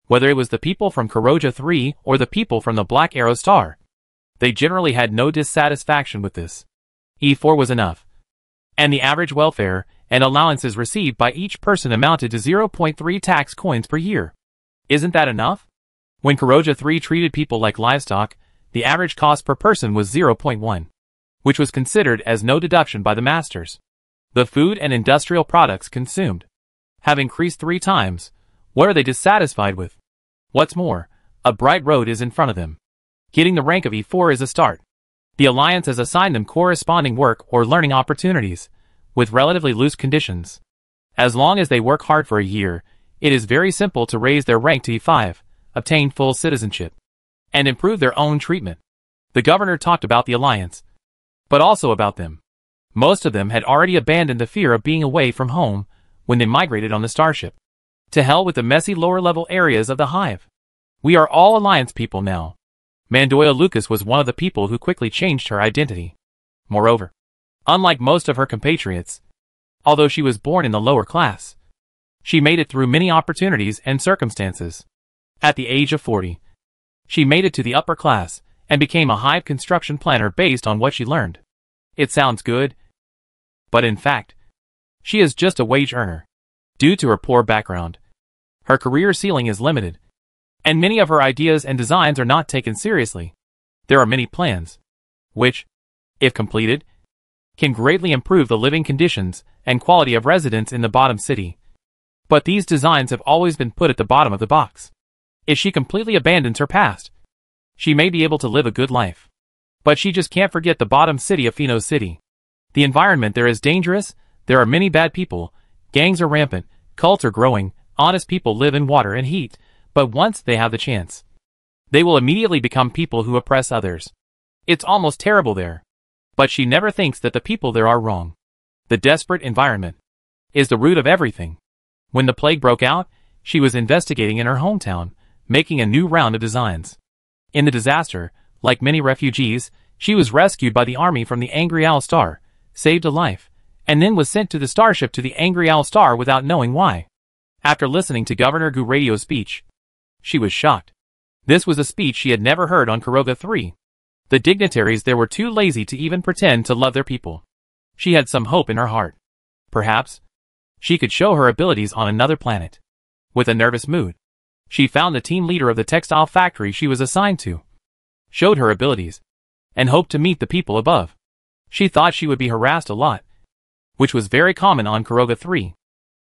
whether it was the people from Kuroja 3 or the people from the Black Arrow Star, they generally had no dissatisfaction with this. E4 was enough, and the average welfare and allowances received by each person amounted to 0.3 tax coins per year. Isn't that enough? When Kuroja 3 treated people like livestock, the average cost per person was 0.1, which was considered as no deduction by the masters. The food and industrial products consumed have increased 3 times. What are they dissatisfied with? What's more, a bright road is in front of them. Getting the rank of E4 is a start. The Alliance has assigned them corresponding work or learning opportunities, with relatively loose conditions. As long as they work hard for a year, it is very simple to raise their rank to E5, obtain full citizenship, and improve their own treatment. The governor talked about the Alliance, but also about them. Most of them had already abandoned the fear of being away from home when they migrated on the starship. To hell with the messy lower-level areas of the hive. We are all Alliance people now. Mandoya Lucas was one of the people who quickly changed her identity. Moreover, unlike most of her compatriots, although she was born in the lower class, she made it through many opportunities and circumstances. At the age of 40, she made it to the upper class and became a hive construction planner based on what she learned. It sounds good, but in fact, she is just a wage earner. Due to her poor background, her career ceiling is limited, and many of her ideas and designs are not taken seriously. There are many plans, which, if completed, can greatly improve the living conditions and quality of residents in the bottom city. But these designs have always been put at the bottom of the box. If she completely abandons her past, she may be able to live a good life. But she just can't forget the bottom city of Pheno City. The environment there is dangerous, there are many bad people, gangs are rampant, cults are growing, honest people live in water and heat, but once they have the chance, they will immediately become people who oppress others. It's almost terrible there. But she never thinks that the people there are wrong. The desperate environment is the root of everything. When the plague broke out, she was investigating in her hometown, making a new round of designs. In the disaster, like many refugees, she was rescued by the army from the Angry Owl Star, saved a life, and then was sent to the starship to the Angry Owl Star without knowing why. After listening to Governor Gu radio's speech, she was shocked. This was a speech she had never heard on Kuroga 3. The dignitaries there were too lazy to even pretend to love their people. She had some hope in her heart. Perhaps she could show her abilities on another planet. With a nervous mood, she found the team leader of the textile factory she was assigned to, showed her abilities, and hoped to meet the people above. She thought she would be harassed a lot, which was very common on Kuroga 3.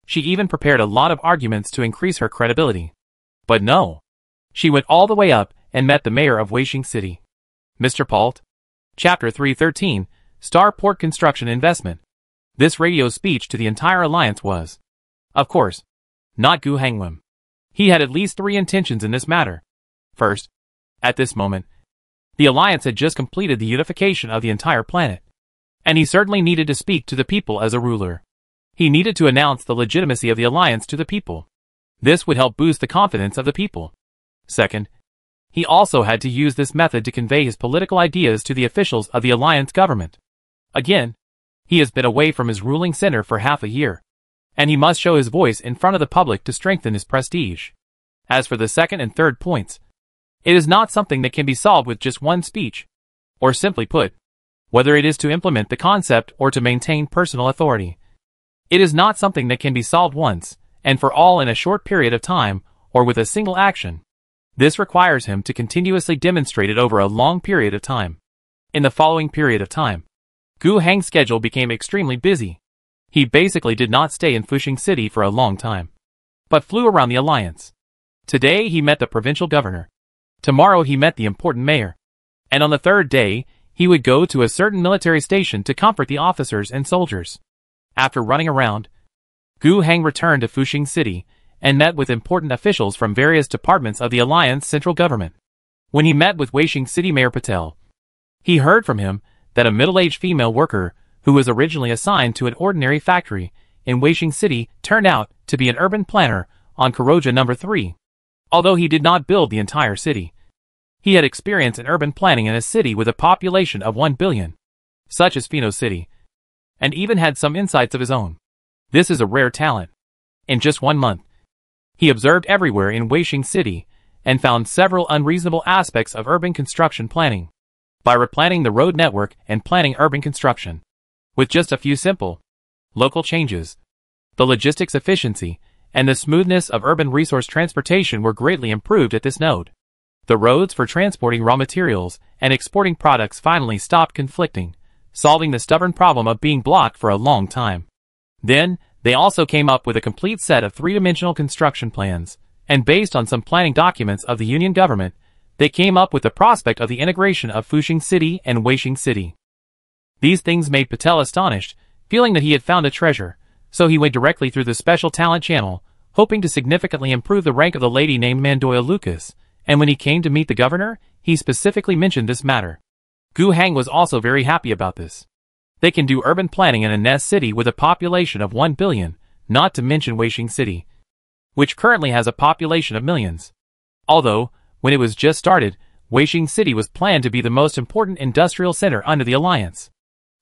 She even prepared a lot of arguments to increase her credibility. But no. She went all the way up and met the mayor of Wasteland City. Mr. Palt. Chapter 313, Starport Construction Investment. This radio speech to the entire alliance was, of course, not Gu Hangwim. He had at least 3 intentions in this matter. First, at this moment, the alliance had just completed the unification of the entire planet, and he certainly needed to speak to the people as a ruler. He needed to announce the legitimacy of the alliance to the people. This would help boost the confidence of the people. Second, he also had to use this method to convey his political ideas to the officials of the alliance government. Again, he has been away from his ruling center for half a year, and he must show his voice in front of the public to strengthen his prestige. As for the second and third points, it is not something that can be solved with just one speech, or simply put, whether it is to implement the concept or to maintain personal authority. It is not something that can be solved once, and for all in a short period of time, or with a single action. This requires him to continuously demonstrate it over a long period of time. In the following period of time, Gu Hang's schedule became extremely busy. He basically did not stay in Fushing City for a long time, but flew around the alliance. Today he met the provincial governor. Tomorrow he met the important mayor. And on the third day, he would go to a certain military station to comfort the officers and soldiers. After running around, Gu Hang returned to Fushing City and met with important officials from various departments of the alliance central government. When he met with Waishing City Mayor Patel, he heard from him that a middle-aged female worker who was originally assigned to an ordinary factory in Waishing City turned out to be an urban planner on Kuroja No. 3. Although he did not build the entire city, He had experience in urban planning in a city with a population of 1 billion, such as Pheno City, and even had some insights of his own. This is a rare talent. In just 1 month, he observed everywhere in Wasteland City and found several unreasonable aspects of urban construction planning. By replanning the road network and planning urban construction, with just a few simple, local changes, the logistics efficiency and the smoothness of urban resource transportation were greatly improved at this node. The roads for transporting raw materials and exporting products finally stopped conflicting, solving the stubborn problem of being blocked for a long time. Then, they also came up with a complete set of three-dimensional construction plans, and based on some planning documents of the Union government, they came up with the prospect of the integration of Fushing City and Waishing City. These things made Patel astonished, feeling that he had found a treasure, so he went directly through the special talent channel, hoping to significantly improve the rank of the lady named Mandoya Lucas, and when he came to meet the governor, he specifically mentioned this matter. Gu Hang was also very happy about this. They can do urban planning in a nest city with a population of 1 billion, not to mention Waishing City, which currently has a population of millions. Although, when it was just started, Waishing City was planned to be the most important industrial center under the alliance.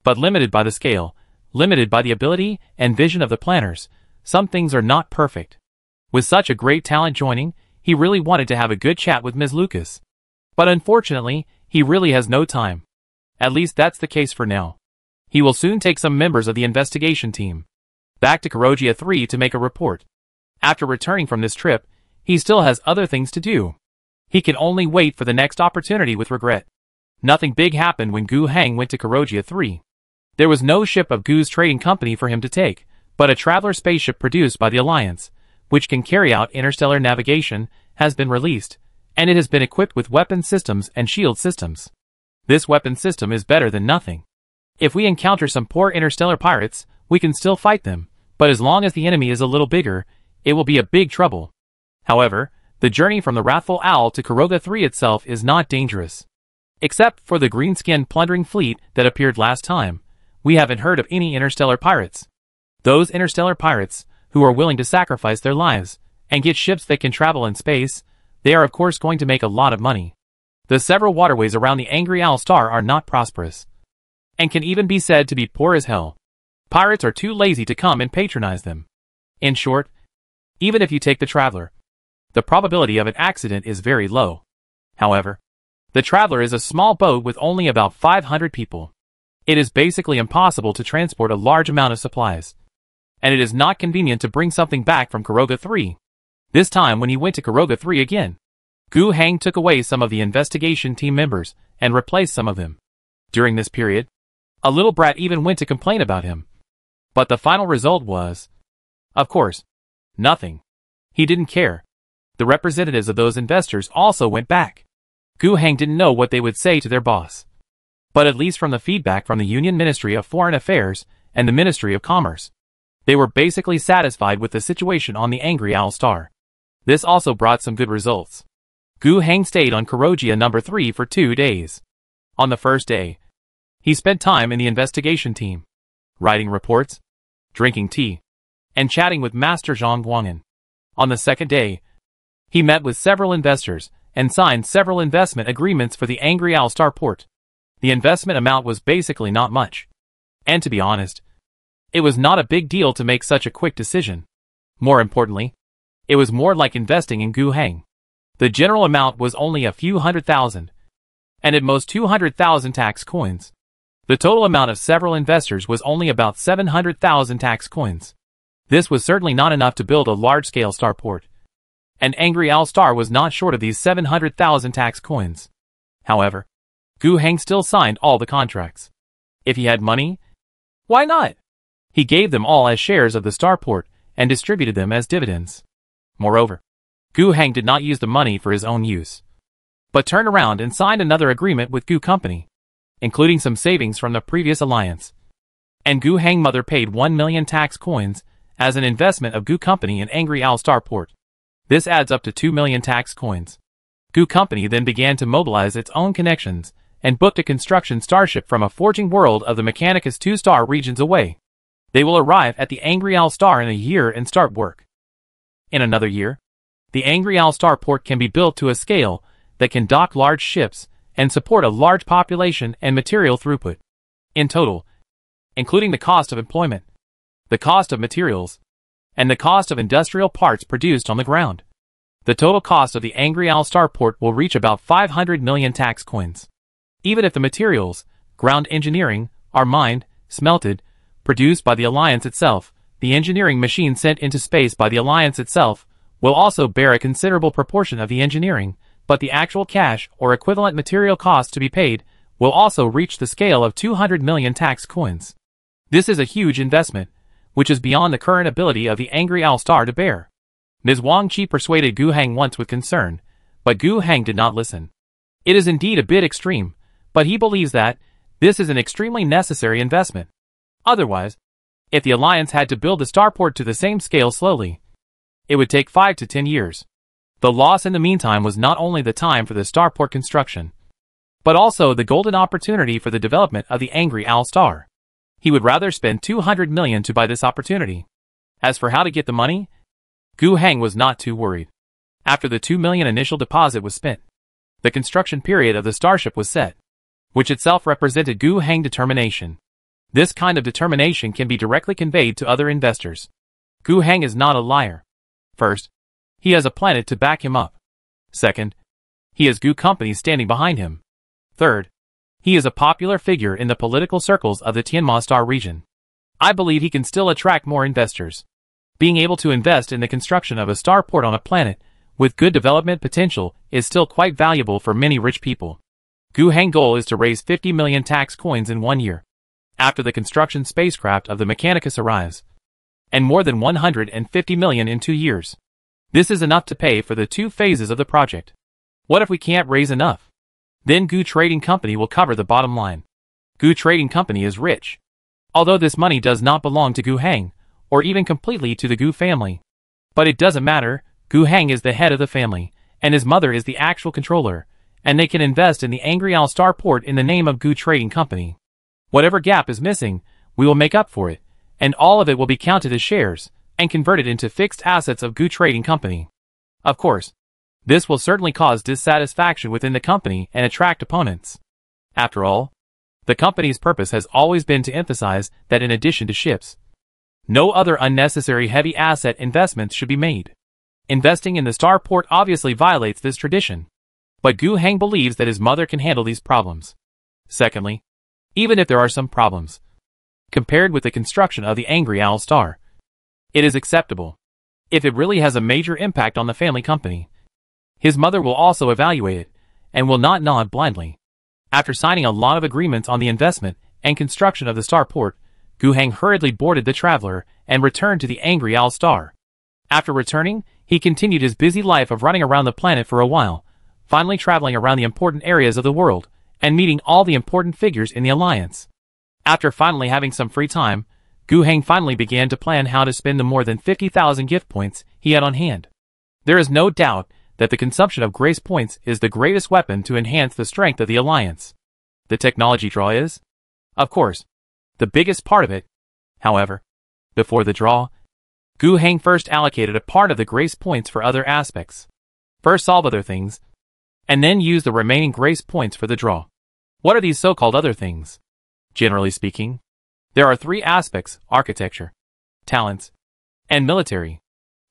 But limited by the scale, limited by the ability and vision of the planners, some things are not perfect. With such a great talent joining, he really wanted to have a good chat with Ms. Lucas. But unfortunately, he really has no time. At least that's the case for now. He will soon take some members of the investigation team back to Kurogia 3 to make a report. After returning from this trip, he still has other things to do. He can only wait for the next opportunity with regret. Nothing big happened when Gu Hang went to Kurogia 3. There was no ship of Gu's trading company for him to take, but a traveler spaceship produced by the Alliance, which can carry out interstellar navigation, has been released, and it has been equipped with weapon systems and shield systems. This weapon system is better than nothing. If we encounter some poor interstellar pirates, we can still fight them, but as long as the enemy is a little bigger, it will be a big trouble. However, the journey from the Wrathful Owl to Kuroga 3 itself is not dangerous. Except for the green-skinned plundering fleet that appeared last time, we haven't heard of any interstellar pirates. Those interstellar pirates, who are willing to sacrifice their lives, and get ships that can travel in space, they are of course going to make a lot of money. The several waterways around the Angry Owl Star are not prosperous, and can even be said to be poor as hell. Pirates are too lazy to come and patronize them. In short, even if you take the Traveler, the probability of an accident is very low. However, the Traveler is a small boat with only about 500 people. It is basically impossible to transport a large amount of supplies, and it is not convenient to bring something back from Kuroga 3. This time when he went to Kuroga 3 again, Gu Hang took away some of the investigation team members and replaced some of them. During this period, a little brat even went to complain about him. But the final result was, of course, nothing. He didn't care. The representatives of those investors also went back. Gu Hang didn't know what they would say to their boss. But at least from the feedback from the Union Ministry of Foreign Affairs and the Ministry of Commerce, they were basically satisfied with the situation on the Angry Owl Star. This also brought some good results. Gu Hang stayed on Kurogia number 3 for 2 days. On the first day, he spent time in the investigation team, writing reports, drinking tea, and chatting with Master Zhang Guang'an. On the second day, he met with several investors and signed several investment agreements for the Angry Owl Star port. The investment amount was basically not much. And to be honest, it was not a big deal to make such a quick decision. More importantly, it was more like investing in Gu Hang. The general amount was only a few 100,000, and at most 200,000 tax coins. The total amount of several investors was only about 700,000 tax coins. This was certainly not enough to build a large-scale starport. And Angry Owl Star was not short of these 700,000 tax coins. However, Gu Hang still signed all the contracts. If he had money, why not? He gave them all as shares of the starport and distributed them as dividends. Moreover, Gu Hang did not use the money for his own use, but turned around and signed another agreement with Gu Company, including some savings from the previous alliance. And Gu Hang mother paid 1 million tax coins as an investment of Gu Company in Angry Owl Starport. This adds up to 2 million tax coins. Gu Company then began to mobilize its own connections and booked a construction starship from a forging world of the Mechanicus 2-star regions away. They will arrive at the Angry Owl Star in a year and start work. In another year, the Angry Owl Star port can be built to a scale that can dock large ships and support a large population and material throughput. In total, including the cost of employment, the cost of materials, and the cost of industrial parts produced on the ground, the total cost of the Angry Owl starport will reach about 500 million tax coins. Even if the materials, ground engineering, are mined, smelted, produced by the Alliance itself, the engineering machine sent into space by the Alliance itself will also bear a considerable proportion of the engineering, but the actual cash or equivalent material cost to be paid will also reach the scale of 200 million tax coins. This is a huge investment, which is beyond the current ability of the Angry Owl Star to bear. Ms. Wang Qi persuaded Gu Heng once with concern, but Gu Heng did not listen. It is indeed a bit extreme, but he believes that this is an extremely necessary investment. Otherwise, if the Alliance had to build the starport to the same scale slowly, it would take 5 to 10 years. The loss in the meantime was not only the time for the starport construction, but also the golden opportunity for the development of the Angry Owl Star. He would rather spend 200 million to buy this opportunity. As for how to get the money, Gu Heng was not too worried. After the 2 million initial deposit was spent, the construction period of the starship was set, which itself represented Gu Heng's determination. This kind of determination can be directly conveyed to other investors. Gu Heng is not a liar. First, he has a planet to back him up. Second, he has Gu companies standing behind him. Third, he is a popular figure in the political circles of the Tianma Star region. I believe he can still attract more investors. Being able to invest in the construction of a starport on a planet with good development potential is still quite valuable for many rich people. Gu Heng's goal is to raise 50 million tax coins in 1 year, after the construction spacecraft of the Mechanicus arrives, and more than 150 million in 2 years. This is enough to pay for the 2 phases of the project. What if we can't raise enough? Then Gu Trading Company will cover the bottom line. Gu Trading Company is rich. Although this money does not belong to Gu Heng, or even completely to the Gu family. But it doesn't matter, Gu Heng is the head of the family, and his mother is the actual controller, and they can invest in the Angry Owl starport in the name of Gu Trading Company. Whatever gap is missing, we will make up for it, and all of it will be counted as shares, and converted into fixed assets of Gu Trading Company. Of course, this will certainly cause dissatisfaction within the company and attract opponents. After all, the company's purpose has always been to emphasize that in addition to ships, no other unnecessary heavy asset investments should be made. Investing in the starport obviously violates this tradition. But Gu Heng believes that his mother can handle these problems. Secondly, even if there are some problems, compared with the construction of the Angry Owl Star, it is acceptable. If it really has a major impact on the family company, his mother will also evaluate it, and will not nod blindly. After signing a lot of agreements on the investment and construction of the starport, Gu Heng hurriedly boarded the Traveler and returned to the Angry Owl Star. After returning, he continued his busy life of running around the planet for a while, finally traveling around the important areas of the world, and meeting all the important figures in the Alliance. After finally having some free time, Gu Heng finally began to plan how to spend the more than 50,000 gift points he had on hand. There is no doubt that the consumption of grace points is the greatest weapon to enhance the strength of the Alliance. The technology draw is, of course, the biggest part of it. However, before the draw, Gu Heng first allocated a part of the grace points for other aspects. First solve other things, and then use the remaining grace points for the draw. What are these so-called other things? Generally speaking, there are 3 aspects: architecture, talents, and military.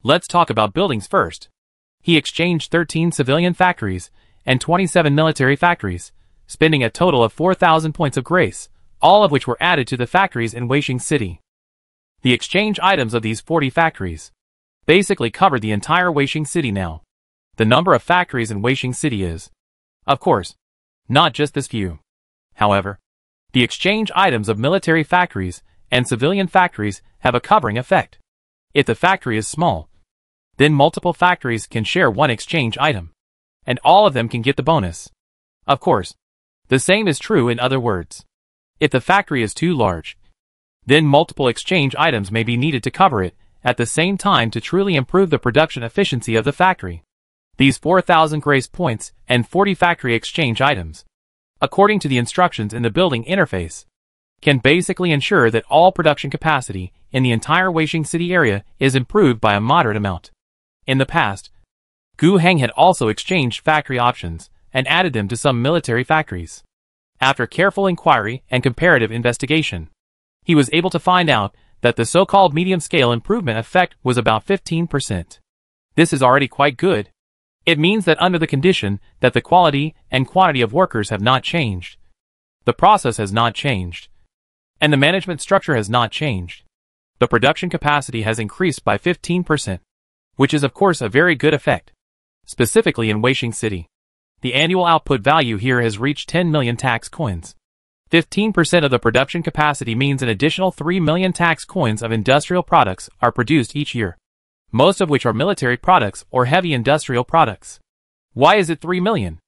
Let's talk about buildings first. He exchanged 13 civilian factories and 27 military factories, spending a total of 4,000 points of grace, all of which were added to the factories in Wasteland City. The exchange items of these 40 factories basically covered the entire Wasteland City now. The number of factories in Wasteland City is, of course, not just this few. However, the exchange items of military factories and civilian factories have a covering effect. If the factory is small, then multiple factories can share one exchange item, and all of them can get the bonus. Of course, the same is true in other words. If the factory is too large, then multiple exchange items may be needed to cover it at the same time to truly improve the production efficiency of the factory. These 4,000 grace points and 40 factory exchange items, according to the instructions in the building interface, can basically ensure that all production capacity in the entire Wasteland City area is improved by a moderate amount. In the past, Gu Heng had also exchanged factory options and added them to some military factories. After careful inquiry and comparative investigation, he was able to find out that the so-called medium-scale improvement effect was about 15%. This is already quite good. It means that under the condition that the quality and quantity of workers have not changed, the process has not changed, and the management structure has not changed, the production capacity has increased by 15%, which is of course a very good effect. Specifically in Wasteland City, the annual output value here has reached 10 million tax coins. 15% of the production capacity means an additional 3 million tax coins of industrial products are produced each year, most of which are military products or heavy industrial products. Why is it 3 million?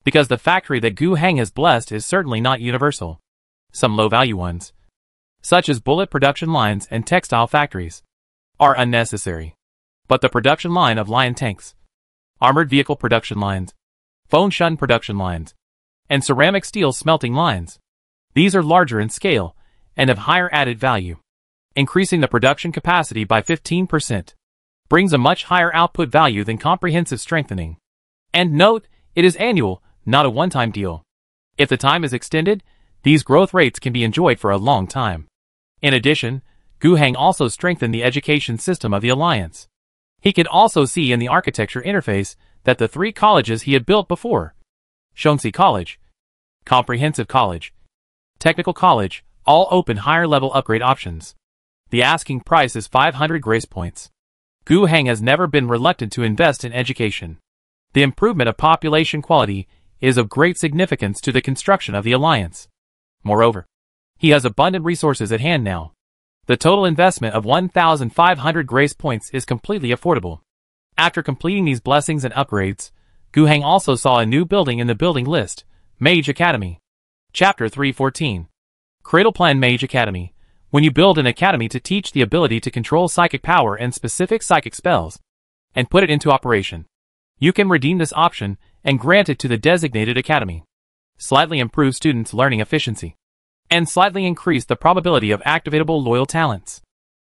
Because the factory that Gu Heng has blessed is certainly not universal. Some low-value ones, such as bullet production lines and textile factories, are unnecessary. But the production line of lion tanks, armored vehicle production lines, phone shun production lines, and ceramic steel smelting lines, these are larger in scale and have higher added value. Increasing the production capacity by 15% brings a much higher output value than comprehensive strengthening. And note, it is annual, not a one-time deal. If the time is extended, these growth rates can be enjoyed for a long time. In addition, Gu Heng also strengthened the education system of the alliance. He could also see in the architecture interface that the 3 colleges he had built before, Shonsi College, Comprehensive College, Technical College, all open higher-level upgrade options. The asking price is 500 grace points. Gu Heng has never been reluctant to invest in education. The improvement of population quality is of great significance to the construction of the alliance. Moreover, he has abundant resources at hand now. The total investment of 1,500 grace points is completely affordable. After completing these blessings and upgrades, Gu Heng also saw a new building in the building list, Mage Academy. Chapter 314. Cradle Plan Mage Academy. When you build an academy to teach the ability to control psychic power and specific psychic spells, and put it into operation, you can redeem this option and grant it to the designated academy. Slightly improve students' learning efficiency, and slightly increase the probability of activatable loyal talents.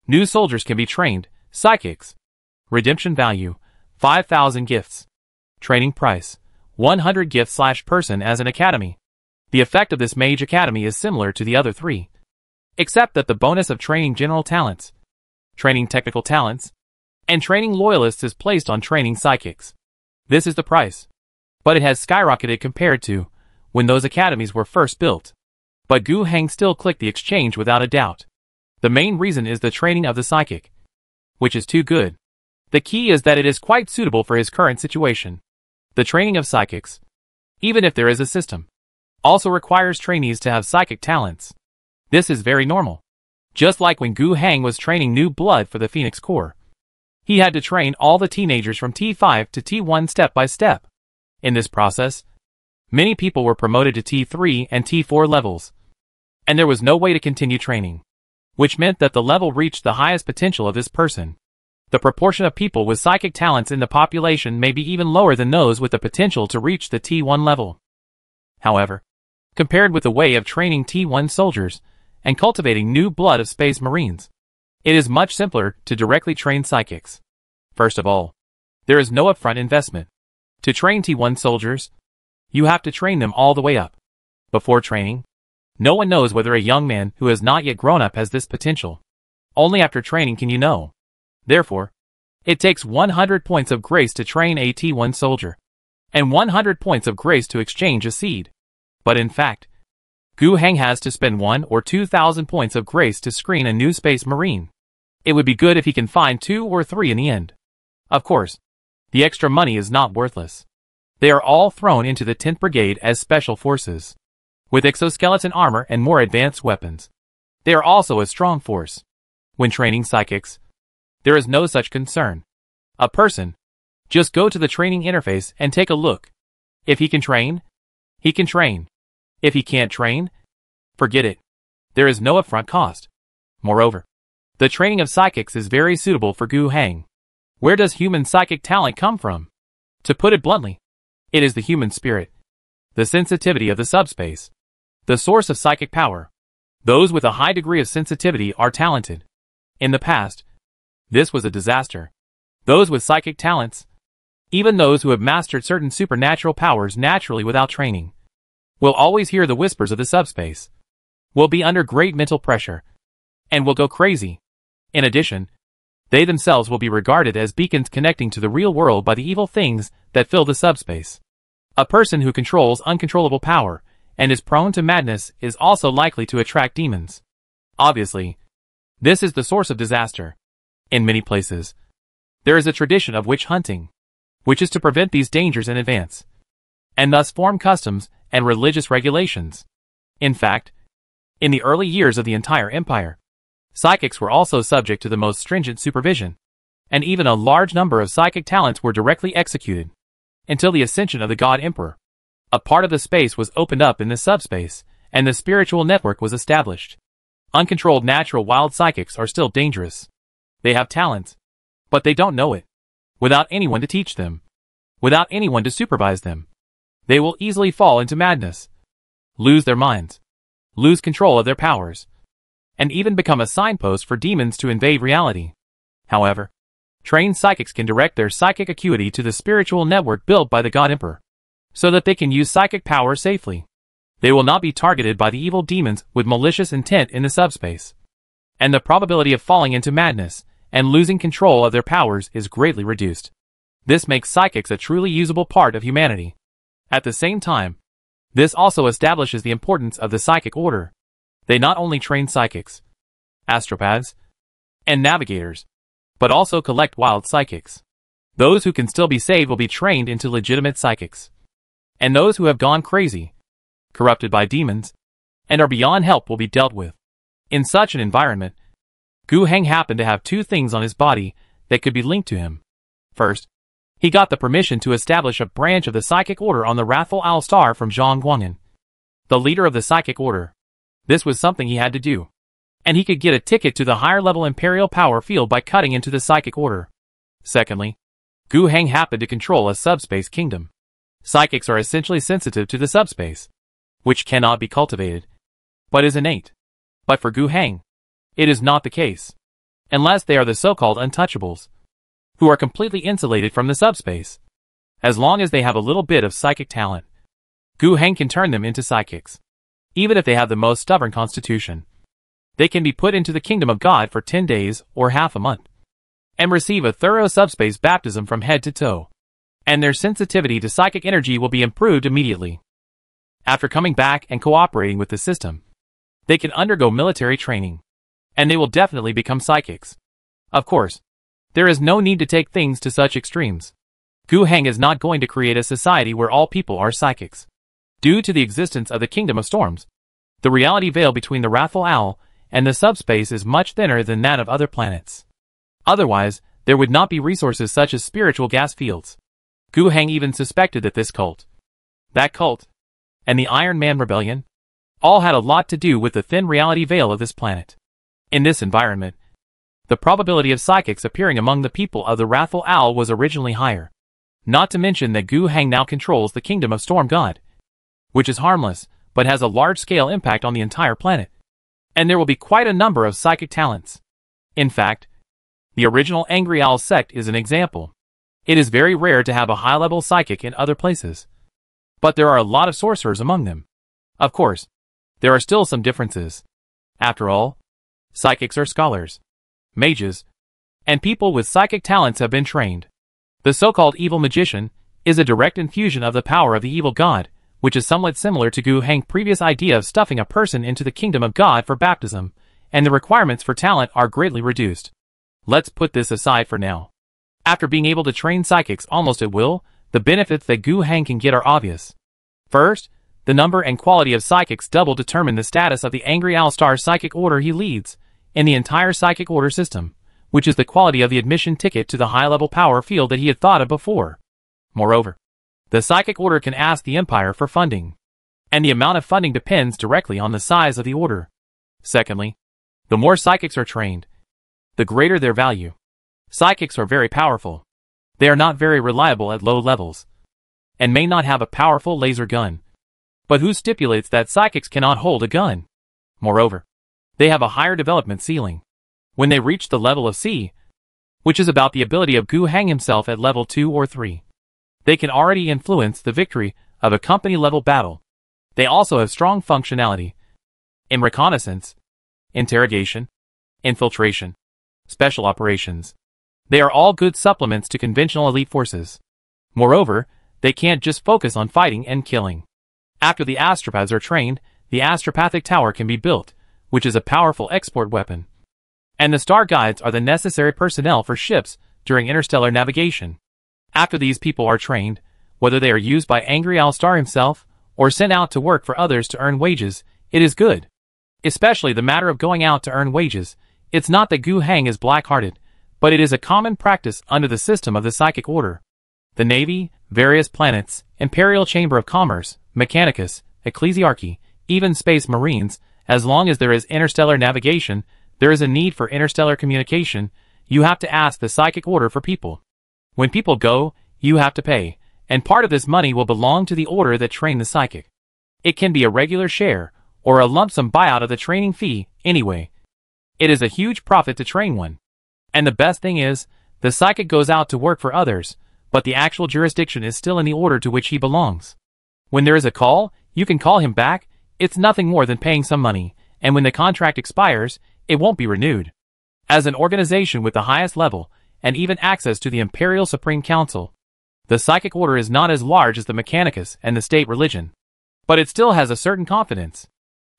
New soldiers can be trained, psychics. Redemption value, 5,000 gifts. Training price, 100 gifts/person as an academy. The effect of this Mage Academy is similar to the other 3, except that the bonus of training general talents, training technical talents, and training loyalists is placed on training psychics. This is the price, but it has skyrocketed compared to when those academies were first built. But Gu Heng still clicked the exchange without a doubt. The main reason is the training of the psychic, which is too good. The key is that it is quite suitable for his current situation. The training of psychics, even if there is a system, also requires trainees to have psychic talents. This is very normal. Just like when Gu Heng was training new blood for the Phoenix Corps, he had to train all the teenagers from T5 to T1 step by step. In this process, many people were promoted to T3 and T4 levels, and there was no way to continue training, which meant that the level reached the highest potential of this person. The proportion of people with psychic talents in the population may be even lower than those with the potential to reach the T1 level. However, compared with the way of training T1 soldiers and cultivating new blood of Space Marines, it is much simpler to directly train psychics. First of all, there is no upfront investment. To train T1 soldiers, you have to train them all the way up. Before training, no one knows whether a young man who has not yet grown up has this potential. Only after training can you know. Therefore, it takes 100 points of grace to train a T1 soldier, and 100 points of grace to exchange a seed. But in fact, Gu Heng has to spend 1,000 or 2,000 points of grace to screen a new Space Marine. It would be good if he can find 2 or 3 in the end. Of course, the extra money is not worthless. They are all thrown into the 10th Brigade as special forces, with exoskeleton armor and more advanced weapons. They are also a strong force. When training psychics, there is no such concern. A person, just go to the training interface and take a look. If he can train, he can train. If he can't train, forget it. There is no upfront cost. Moreover, the training of psychics is very suitable for Gu Heng. Where does human psychic talent come from? To put it bluntly, it is the human spirit, the sensitivity of the subspace, the source of psychic power. Those with a high degree of sensitivity are talented. In the past, this was a disaster. Those with psychic talents, Even those who have mastered certain supernatural powers naturally without training will always hear the whispers of the subspace, will be under great mental pressure, and will go crazy. In addition, they themselves will be regarded as beacons connecting to the real world by the evil things that fill the subspace. A person who controls uncontrollable power and is prone to madness is also likely to attract demons. Obviously, this is the source of disaster. In many places, there is a tradition of witch hunting, which is to prevent these dangers in advance, and thus form customs and religious regulations. In fact, in the early years of the entire empire, psychics were also subject to the most stringent supervision, and even a large number of psychic talents were directly executed. Until the ascension of the God Emperor, a part of the space was opened up in the subspace, and the spiritual network was established. Uncontrolled natural wild psychics are still dangerous. They have talents, but they don't know it. Without anyone to teach them, without anyone to supervise them, they will easily fall into madness, lose their minds, lose control of their powers, and even become a signpost for demons to invade reality. However, trained psychics can direct their psychic acuity to the spiritual network built by the God Emperor, so that they can use psychic power safely. They will not be targeted by the evil demons with malicious intent in the subspace, and the probability of falling into madness and losing control of their powers is greatly reduced. This makes psychics a truly usable part of humanity. At the same time, this also establishes the importance of the psychic order. They not only train psychics, astropaths, and navigators, but also collect wild psychics. Those who can still be saved will be trained into legitimate psychics. And those who have gone crazy, corrupted by demons, and are beyond help will be dealt with. In such an environment, Gu Heng happened to have two things on his body that could be linked to him. First, he got the permission to establish a branch of the Psychic Order on the Wrathful Owl Star from Zhang Guangyan, the leader of the Psychic Order. This was something he had to do, and he could get a ticket to the higher level Imperial Power Field by cutting into the Psychic Order. Secondly, Gu Heng happened to control a subspace kingdom. Psychics are essentially sensitive to the subspace, which cannot be cultivated, but is innate. But for Gu Heng, it is not the case, unless they are the so-called untouchables, who are completely insulated from the subspace. As long as they have a little bit of psychic talent, Gu Heng can turn them into psychics. Even if they have the most stubborn constitution, they can be put into the kingdom of God for 10 days or half a month, and receive a thorough subspace baptism from head to toe, and their sensitivity to psychic energy will be improved immediately. After coming back and cooperating with the system, they can undergo military training, and they will definitely become psychics. Of course, there is no need to take things to such extremes. Gu Heng is not going to create a society where all people are psychics. Due to the existence of the Kingdom of Storms, the reality veil between the Wrathful Owl and the subspace is much thinner than that of other planets. Otherwise, there would not be resources such as spiritual gas fields. Gu Heng even suspected that this cult, that cult, and the Iron Man Rebellion all had a lot to do with the thin reality veil of this planet. In this environment, the probability of psychics appearing among the people of the Wrathful Owl was originally higher. Not to mention that Gu Heng now controls the Kingdom of Storm God, which is harmless, but has a large-scale impact on the entire planet. And there will be quite a number of psychic talents. In fact, the original Angry Owl sect is an example. It is very rare to have a high-level psychic in other places, but there are a lot of sorcerers among them. Of course, there are still some differences. After all, psychics are scholars, mages, and people with psychic talents have been trained. The so-called evil magician is a direct infusion of the power of the evil god, which is somewhat similar to Gu Heng's previous idea of stuffing a person into the kingdom of God for baptism, and the requirements for talent are greatly reduced. Let's put this aside for now. After being able to train psychics almost at will, the benefits that Gu Heng can get are obvious. First, the number and quality of psychics double determine the status of the Angry Owl Star psychic order he leads, in the entire psychic order system, which is the quality of the admission ticket to the high-level power field that he had thought of before. Moreover, the psychic order can ask the Empire for funding, and the amount of funding depends directly on the size of the order. Secondly, the more psychics are trained, the greater their value. Psychics are very powerful. They are not very reliable at low levels, and may not have a powerful laser gun. But who stipulates that psychics cannot hold a gun? Moreover, they have a higher development ceiling. When they reach the level of C, which is about the ability of Gu Heng himself at level 2 or 3, They can already influence the victory of a company-level battle. They also have strong functionality in reconnaissance, interrogation, infiltration, special operations. They are all good supplements to conventional elite forces. Moreover, they can't just focus on fighting and killing. After the astropaths are trained, the astropathic tower can be built, which is a powerful export weapon. And the star guides are the necessary personnel for ships during interstellar navigation. After these people are trained, whether they are used by Angry Al Star himself, or sent out to work for others to earn wages, it is good. Especially the matter of going out to earn wages. It's not that Gu Heng is black-hearted, but it is a common practice under the system of the Psychic Order. The Navy, various planets, Imperial Chamber of Commerce, Mechanicus, Ecclesiarchy, even Space Marines, as long as there is interstellar navigation, there is a need for interstellar communication. You have to ask the Psychic Order for people. When people go, you have to pay, and part of this money will belong to the order that trained the psychic. It can be a regular share, or a lump sum buyout of the training fee, anyway. It is a huge profit to train one. And the best thing is, the psychic goes out to work for others, but the actual jurisdiction is still in the order to which he belongs. When there is a call, you can call him back. It's nothing more than paying some money, and when the contract expires, it won't be renewed. As an organization with the highest level, and even access to the Imperial Supreme Council, the Psychic Order is not as large as the Mechanicus and the state religion. But it still has a certain confidence.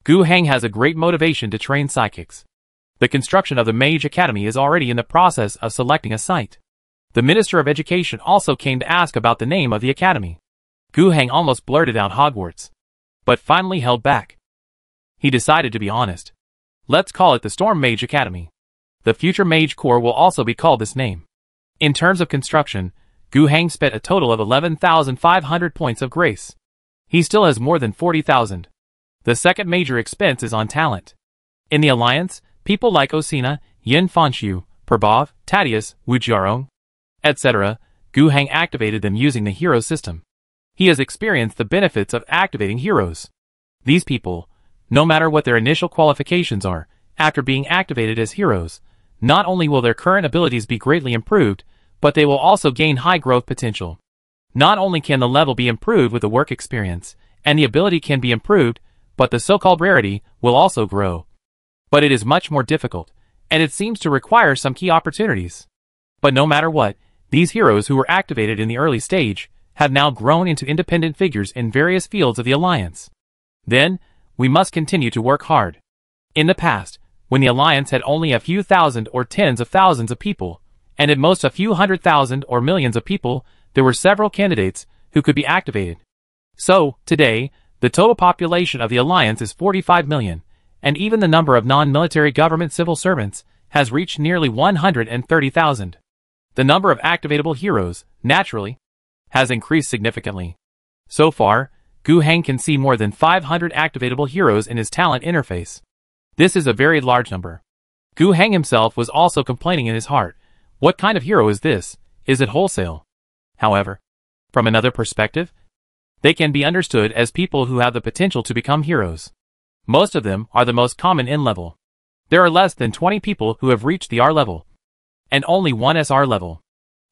Gu Heng has a great motivation to train psychics. The construction of the Mage Academy is already in the process of selecting a site. The Minister of Education also came to ask about the name of the academy. Gu Heng almost blurted out Hogwarts, but finally held back. He decided to be honest. Let's call it the Storm Mage Academy. The future Mage Corps will also be called this name. In terms of construction, Gu Heng spent a total of 11,500 points of grace. He still has more than 40,000. The second major expense is on talent. In the Alliance, people like Osina, Yin Fanxiu, Perbov, Tadius, Wu Jiarong, etc., Gu Heng activated them using the hero system. He has experienced the benefits of activating heroes. These people, no matter what their initial qualifications are, after being activated as heroes, not only will their current abilities be greatly improved, but they will also gain high growth potential. Not only can the level be improved with the work experience, and the ability can be improved, but the so-called rarity will also grow. But it is much more difficult, and it seems to require some key opportunities. But no matter what, these heroes who were activated in the early stage have now grown into independent figures in various fields of the Alliance. Then, we must continue to work hard. In the past, when the Alliance had only a few thousand or tens of thousands of people, and at most a few 100,000 or millions of people, there were several candidates who could be activated. So, today, the total population of the Alliance is 45 million, and even the number of non-military government civil servants has reached nearly 130,000. The number of activatable heroes, naturally, has increased significantly. So far, Gu Heng can see more than 500 activatable heroes in his talent interface. This is a very large number. Gu Heng himself was also complaining in his heart, what kind of hero is this? Is it wholesale? However, from another perspective, they can be understood as people who have the potential to become heroes. Most of them are the most common in level. There are less than 20 people who have reached the R level, and only one SR level.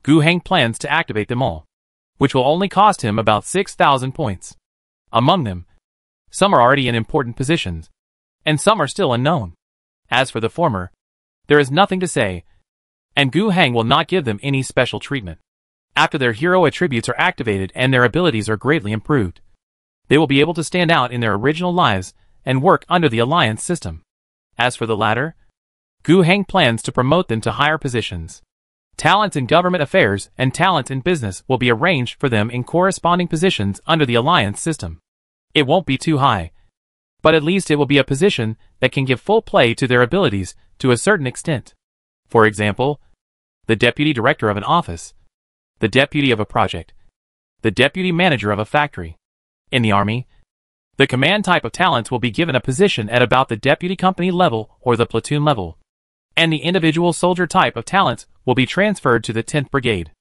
Gu Heng plans to activate them all, which will only cost him about 6,000 points. Among them, some are already in important positions, and some are still unknown. As for the former, there is nothing to say, and Gu Heng will not give them any special treatment. After their hero attributes are activated and their abilities are greatly improved, they will be able to stand out in their original lives and work under the Alliance system. As for the latter, Gu Heng plans to promote them to higher positions. Talents in government affairs and talents in business will be arranged for them in corresponding positions under the Alliance system. It won't be too high, but at least it will be a position that can give full play to their abilities to a certain extent. For example, the deputy director of an office, the deputy of a project, the deputy manager of a factory. In the army, the command type of talents will be given a position at about the deputy company level or the platoon level, and the individual soldier type of talents will be transferred to the 10th Brigade.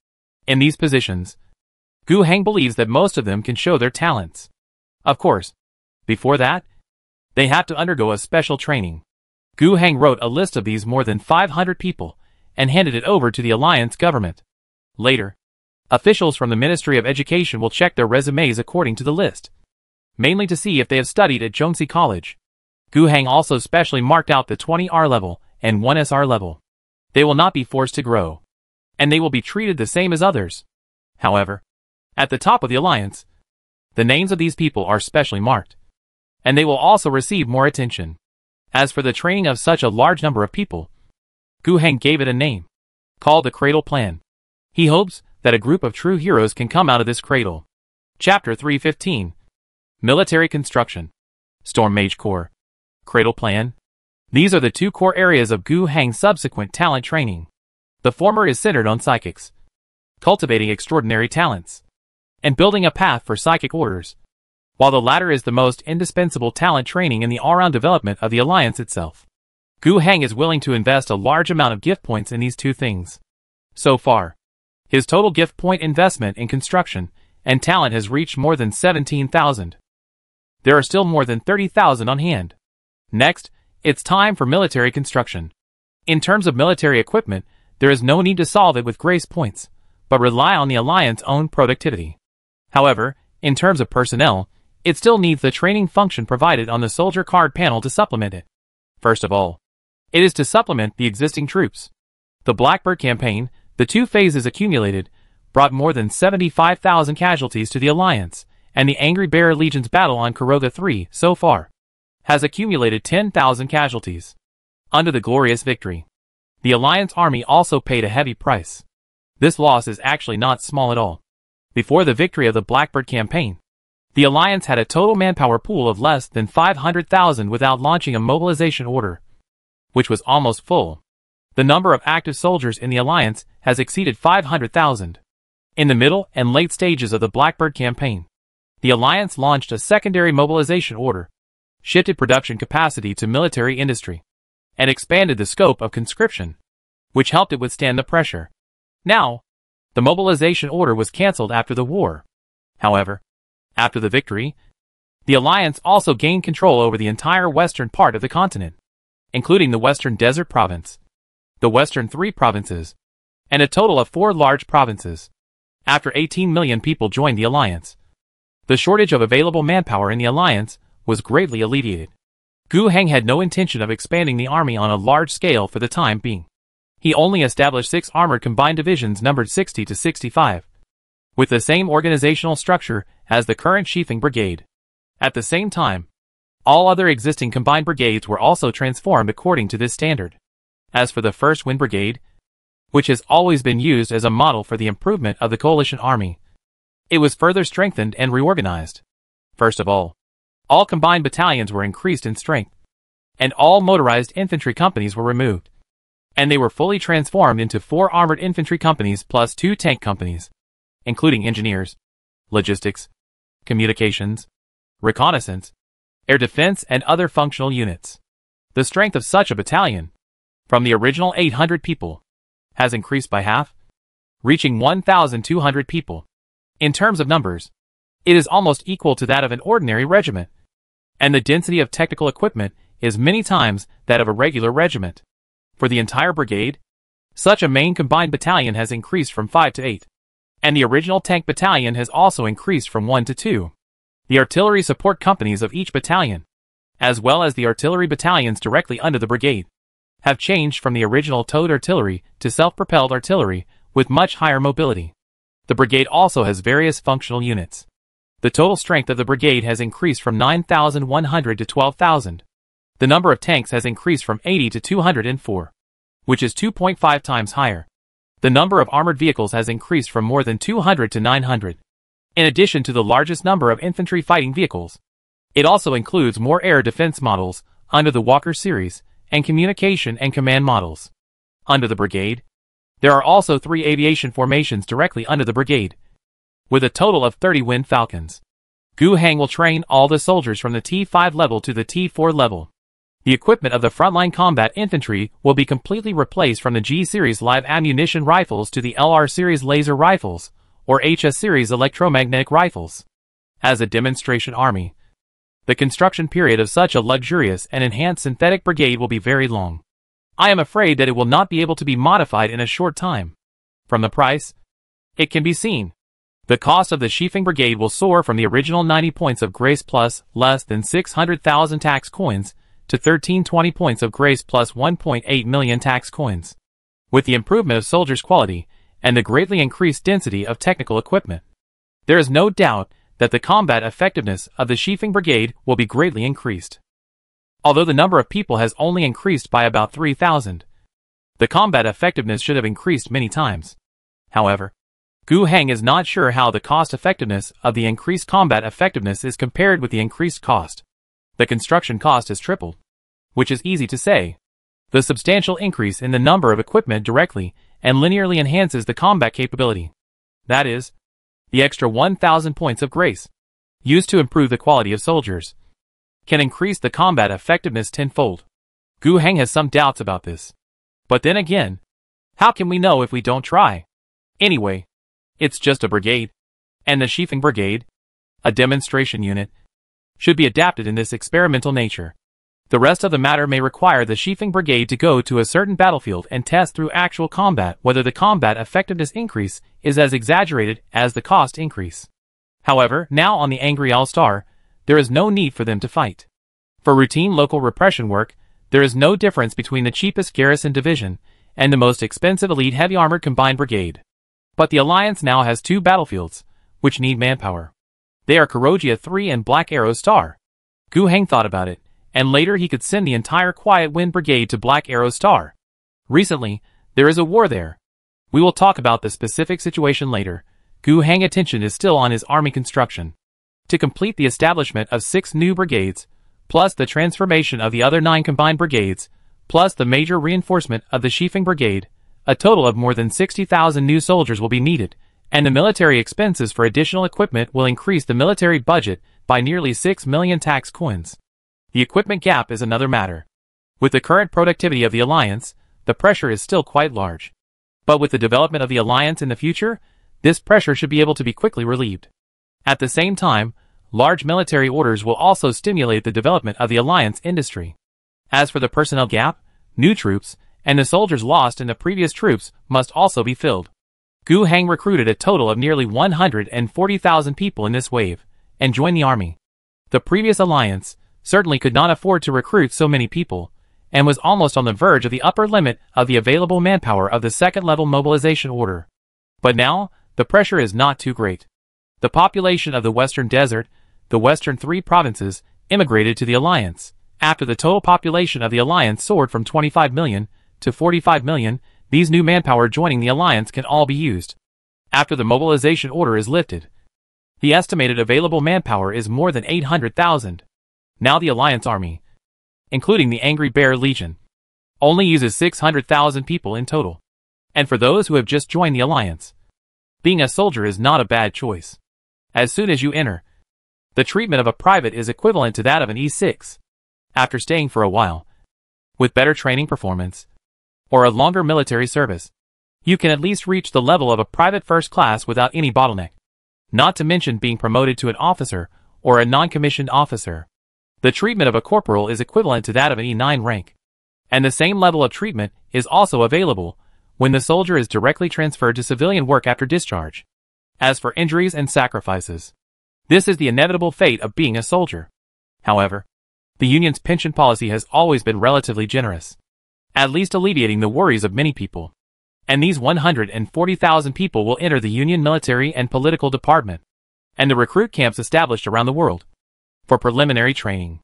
In these positions, Gu Heng believes that most of them can show their talents. Of course, before that, they have to undergo a special training. Gu Heng wrote a list of these more than 500 people and handed it over to the Alliance government. Later, Officials from the Ministry of Education will check their resumes according to the list, mainly to see if they have studied at Jonesy College. Guheng also specially marked out the 20R level and 1SR level. They will not be forced to grow, and they will be treated the same as others. However, at the top of the alliance, the names of these people are specially marked, and they will also receive more attention. As for the training of such a large number of people, Guheng gave it a name, called the Cradle Plan. He hopes that a group of true heroes can come out of this cradle. Chapter 315. Military Construction. Storm Mage Corps. Cradle Plan. These are the two core areas of Guheng's subsequent talent training. The former is centered on psychics, cultivating extraordinary talents, and building a path for psychic orders, while the latter is the most indispensable talent training in the all-round development of the alliance itself. Guheng is willing to invest a large amount of gift points in these two things. So far, his total gift point investment in construction and talent has reached more than 17,000. There are still more than 30,000 on hand. Next, it's time for military construction. In terms of military equipment, there is no need to solve it with grace points, but rely on the alliance's own productivity. However, in terms of personnel, it still needs the training function provided on the soldier card panel to supplement it. First of all, it is to supplement the existing troops. The Blackbird campaign, the 2 phases accumulated, brought more than 75,000 casualties to the alliance, and the Angry Bear Legion's battle on Kuroga 3, so far, has accumulated 10,000 casualties. Under the glorious victory, the Alliance army also paid a heavy price. This loss is actually not small at all. Before the victory of the Blackbird campaign, the Alliance had a total manpower pool of less than 500,000 without launching a mobilization order, which was almost full. The number of active soldiers in the Alliance has exceeded 500,000. In the middle and late stages of the Blackbird campaign, the Alliance launched a secondary mobilization order, shifted production capacity to military industry, and expanded the scope of conscription, which helped it withstand the pressure. Now, the mobilization order was cancelled after the war. However, after the victory, the Alliance also gained control over the entire western part of the continent, including the Western Desert Province, the Western 3 provinces, and a total of 4 large provinces. After 18 million people joined the Alliance, the shortage of available manpower in the Alliance was greatly alleviated. Guheng had no intention of expanding the army on a large scale for the time being. He only established 6 armored combined divisions numbered 60 to 65, with the same organizational structure as the current Sheafing Brigade. At the same time, all other existing combined brigades were also transformed according to this standard. As for the 1st Wind Brigade, which has always been used as a model for the improvement of the coalition army, it was further strengthened and reorganized. First of all combined battalions were increased in strength, and all motorized infantry companies were removed, and they were fully transformed into 4 armored infantry companies plus 2 tank companies, including engineers, logistics, communications, reconnaissance, air defense, and other functional units. The strength of such a battalion, from the original 800 people, has increased by half, reaching 1,200 people. In terms of numbers, it is almost equal to that of an ordinary regiment, and the density of technical equipment is many times that of a regular regiment. For the entire brigade, such a main combined battalion has increased from 5 to 8, and the original tank battalion has also increased from 1 to 2. The artillery support companies of each battalion, as well as the artillery battalions directly under the brigade, have changed from the original towed artillery to self-propelled artillery with much higher mobility. The brigade also has various functional units. The total strength of the brigade has increased from 9,100 to 12,000. The number of tanks has increased from 80 to 204, which is 2.5 times higher. The number of armored vehicles has increased from more than 200 to 900. In addition to the largest number of infantry fighting vehicles, it also includes more air defense models under the Walker series and communication and command models. Under the brigade, there are also 3 aviation formations directly under the brigade, with a total of 30 Wind Falcons. Guheng will train all the soldiers from the T5 level to the T4 level. The equipment of the frontline combat infantry will be completely replaced from the G-series live ammunition rifles to the LR-series laser rifles, or HS-series electromagnetic rifles. As a demonstration army, the construction period of such a luxurious and enhanced synthetic brigade will be very long. I am afraid that it will not be able to be modified in a short time. From the price, It can be seen. The cost of the Sheafing Brigade will soar from the original 90 points of grace plus less than 600,000 tax coins to 1320 points of grace plus 1.8 million tax coins. With the improvement of soldiers' quality and the greatly increased density of technical equipment, there is no doubt that the combat effectiveness of the Sheafing Brigade will be greatly increased. Although the number of people has only increased by about 3,000, the combat effectiveness should have increased many times. However, Gu Heng is not sure how the cost effectiveness of the increased combat effectiveness is compared with the increased cost. The construction cost has tripled, which is easy to say. The substantial increase in the number of equipment directly and linearly enhances the combat capability. That is, the extra 1,000 points of grace, used to improve the quality of soldiers, can increase the combat effectiveness tenfold. Gu Heng has some doubts about this. But then again, how can we know if we don't try? Anyway, it's just a brigade, and the Sheafing Brigade, a demonstration unit, should be adapted in this experimental nature. The rest of the matter may require the Sheafing Brigade to go to a certain battlefield and test through actual combat whether the combat effectiveness increase is as exaggerated as the cost increase. However, now on the Angry All-Star, there is no need for them to fight. For routine local repression work, there is no difference between the cheapest garrison division and the most expensive elite heavy armored combined brigade. But the Alliance now has two battlefields, which need manpower. They are Kurogia 3 and Black Arrow Star. Gu Heng thought about it, and later he could send the entire Quiet Wind Brigade to Black Arrow Star. Recently, there is a war there. We will talk about the specific situation later. Gu Heng's attention is still on his army construction. To complete the establishment of 6 new brigades, plus the transformation of the other 9 combined brigades, plus the major reinforcement of the Sheafing Brigade, a total of more than 60,000 new soldiers will be needed, and the military expenses for additional equipment will increase the military budget by nearly 6 million tax coins. The equipment gap is another matter. With the current productivity of the Alliance, the pressure is still quite large. But with the development of the Alliance in the future, this pressure should be able to be quickly relieved. At the same time, large military orders will also stimulate the development of the Alliance industry. As for the personnel gap, new troops, and the soldiers lost in the previous troops must also be filled. Gu Heng recruited a total of nearly 140,000 people in this wave, and joined the army. The previous Alliance certainly could not afford to recruit so many people, and was almost on the verge of the upper limit of the available manpower of the second-level mobilization order. But now, the pressure is not too great. The population of the Western Desert, the Western 3 provinces, immigrated to the Alliance, after the total population of the Alliance soared from 25 million to 45 million, these new manpower joining the Alliance can all be used. After the mobilization order is lifted, the estimated available manpower is more than 800,000. Now the Alliance army, including the Angry Bear Legion, only uses 600,000 people in total. And for those who have just joined the Alliance, being a soldier is not a bad choice. As soon as you enter, the treatment of a private is equivalent to that of an E6. After staying for a while, with better training performance, or a longer military service, you can at least reach the level of a private first class without any bottleneck. Not to mention being promoted to an officer or a non-commissioned officer. The treatment of a corporal is equivalent to that of an E9 rank. And the same level of treatment is also available when the soldier is directly transferred to civilian work after discharge. As for injuries and sacrifices, this is the inevitable fate of being a soldier. However, the Union's pension policy has always been relatively generous, at least alleviating the worries of many people. And these 140,000 people will enter the Union military and political department, and the recruit camps established around the world, for preliminary training.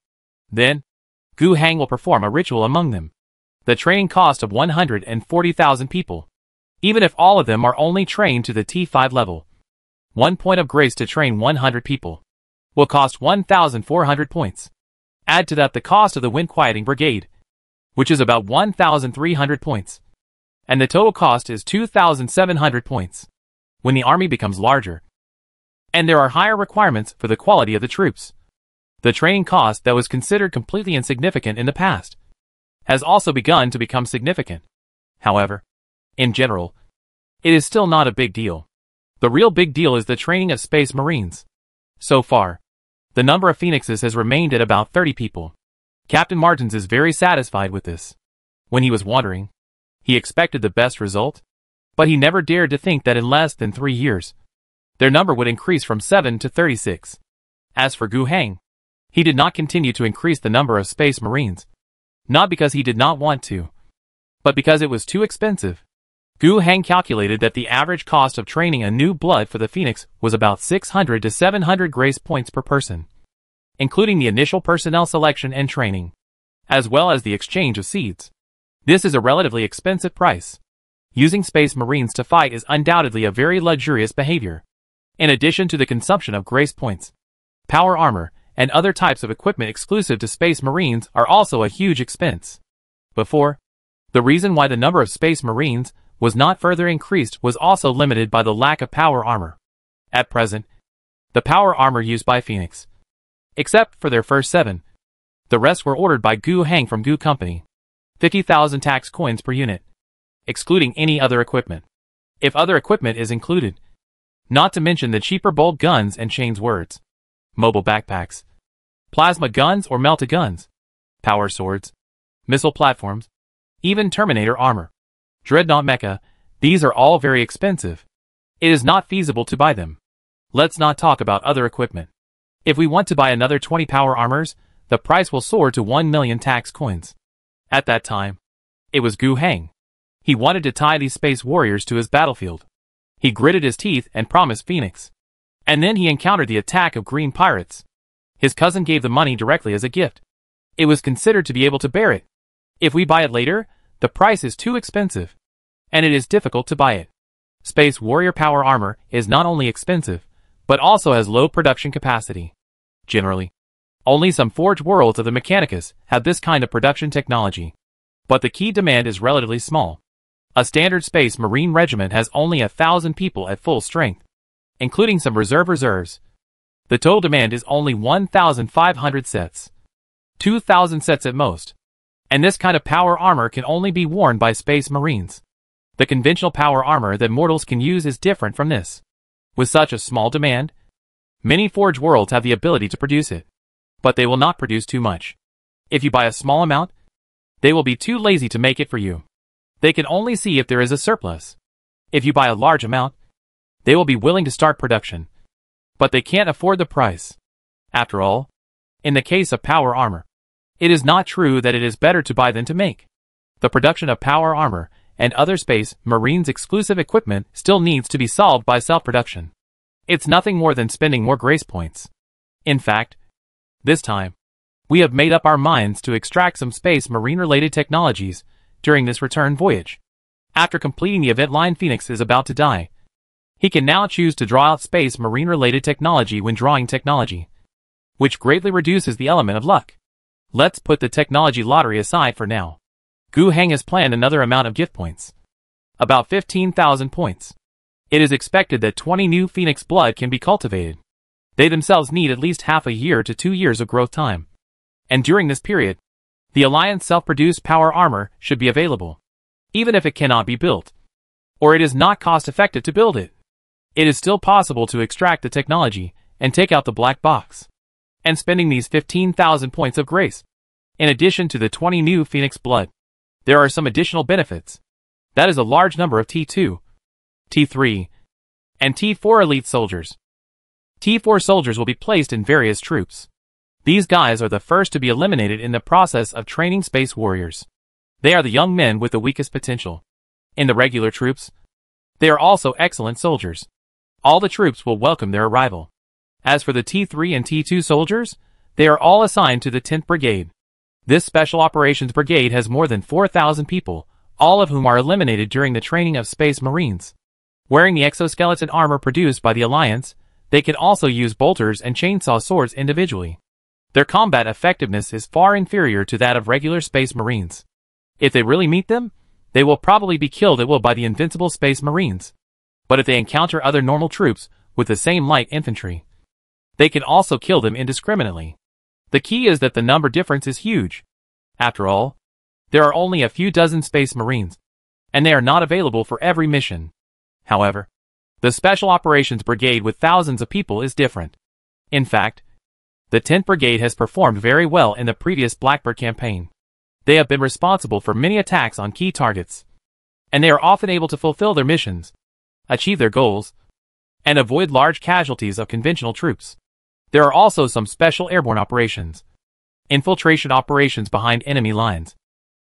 Then, Gu Heng will perform a ritual among them. The training cost of 140,000 people, even if all of them are only trained to the T5 level. 1 point of grace to train 100 people will cost 1,400 points. Add to that the cost of the Wind Quieting Brigade, which is about 1,300 points. And the total cost is 2,700 points. When the army becomes larger, and there are higher requirements for the quality of the troops, the training cost that was considered completely insignificant in the past has also begun to become significant. However, in general, it is still not a big deal. The real big deal is the training of Space Marines. So far, the number of Phoenixes has remained at about 30 people. Captain Martins is very satisfied with this. When he was wandering, he expected the best result, But he never dared to think that in less than 3 years, their number would increase from 7 to 36. As for Gu Heng, he did not continue to increase the number of Space Marines. Not because he did not want to, but because it was too expensive. Gu Heng calculated that the average cost of training a new blood for the Phoenix was about 600 to 700 grace points per person, including the initial personnel selection and training, as well as the exchange of seeds. This is a relatively expensive price. Using Space Marines to fight is undoubtedly a very luxurious behavior. In addition to the consumption of grace points, power armor, and other types of equipment exclusive to Space Marines are also a huge expense. Before, the reason why the number of Space Marines was not further increased was also limited by the lack of power armor. At present, the power armor used by Phoenix, except for their first 7, the rest were ordered by Gu Heng from Gu Company. 50,000 tax coins per unit, excluding any other equipment. If other equipment is included, not to mention the cheaper bolt guns and chains words, mobile backpacks, plasma guns or melta guns, power swords, missile platforms, even Terminator armor, Dreadnought mecha, these are all very expensive. It is not feasible to buy them. Let's not talk about other equipment. If we want to buy another 20 power armors, the price will soar to 1 million tax coins. At that time, it was Gu Heng. He wanted to tie these space warriors to his battlefield. He gritted his teeth and promised Phoenix. And then he encountered the attack of green pirates. His cousin gave the money directly as a gift. It was considered to be able to bear it. If we buy it later, the price is too expensive, and it is difficult to buy it. Space Warrior power armor is not only expensive, but also has low production capacity. Generally, only some Forge Worlds of the Mechanicus have this kind of production technology. But the key demand is relatively small. A standard Space Marine regiment has only 1,000 people at full strength, including some reserves. The total demand is only 1,500 sets. 2,000 sets at most. And this kind of power armor can only be worn by Space Marines. The conventional power armor that mortals can use is different from this. With such a small demand, many Forge Worlds have the ability to produce it. But they will not produce too much. If you buy a small amount, they will be too lazy to make it for you. They can only see if there is a surplus. If you buy a large amount, they will be willing to start production. But they can't afford the price. After all, in the case of power armor, it is not true that it is better to buy than to make. The production of power armor and other Space Marines exclusive equipment still needs to be solved by self-production. It's nothing more than spending more grace points. In fact, this time, we have made up our minds to extract some Space Marine-related technologies during this return voyage. After completing the event line Phoenix is about to die, he can now choose to draw out Space Marine-related technology when drawing technology, which greatly reduces the element of luck. Let's put the technology lottery aside for now. Gu Heng has planned another amount of gift points. About 15,000 points. It is expected that 20 new Phoenix blood can be cultivated. They themselves need at least half a year to 2 years of growth time. And during this period, the Alliance self-produced power armor should be available. Even if it cannot be built, or it is not cost-effective to build it, it is still possible to extract the technology and take out the black box. And spending these 15,000 points of grace, in addition to the 20 new Phoenix blood, there are some additional benefits. That is a large number of T2, T3, and T4 elite soldiers. T4 soldiers will be placed in various troops. These guys are the first to be eliminated in the process of training Space Warriors. They are the young men with the weakest potential. In the regular troops, they are also excellent soldiers. All the troops will welcome their arrival. As for the T3 and T2 soldiers, they are all assigned to the 10th Brigade. This Special Operations Brigade has more than 4,000 people, all of whom are eliminated during the training of Space Marines. Wearing the exoskeleton armor produced by the Alliance, they can also use bolters and chainsaw swords individually. Their combat effectiveness is far inferior to that of regular Space Marines. If they really meet them, they will probably be killed at will by the invincible Space Marines. But if they encounter other normal troops with the same light infantry, they can also kill them indiscriminately. The key is that the number difference is huge. After all, there are only a few dozen Space Marines, and they are not available for every mission. However, the Special Operations Brigade with thousands of people is different. In fact, the 10th Brigade has performed very well in the previous Blackbird campaign. They have been responsible for many attacks on key targets. and they are often able to fulfill their missions, achieve their goals, and avoid large casualties of conventional troops. There are also some special airborne operations, infiltration operations behind enemy lines,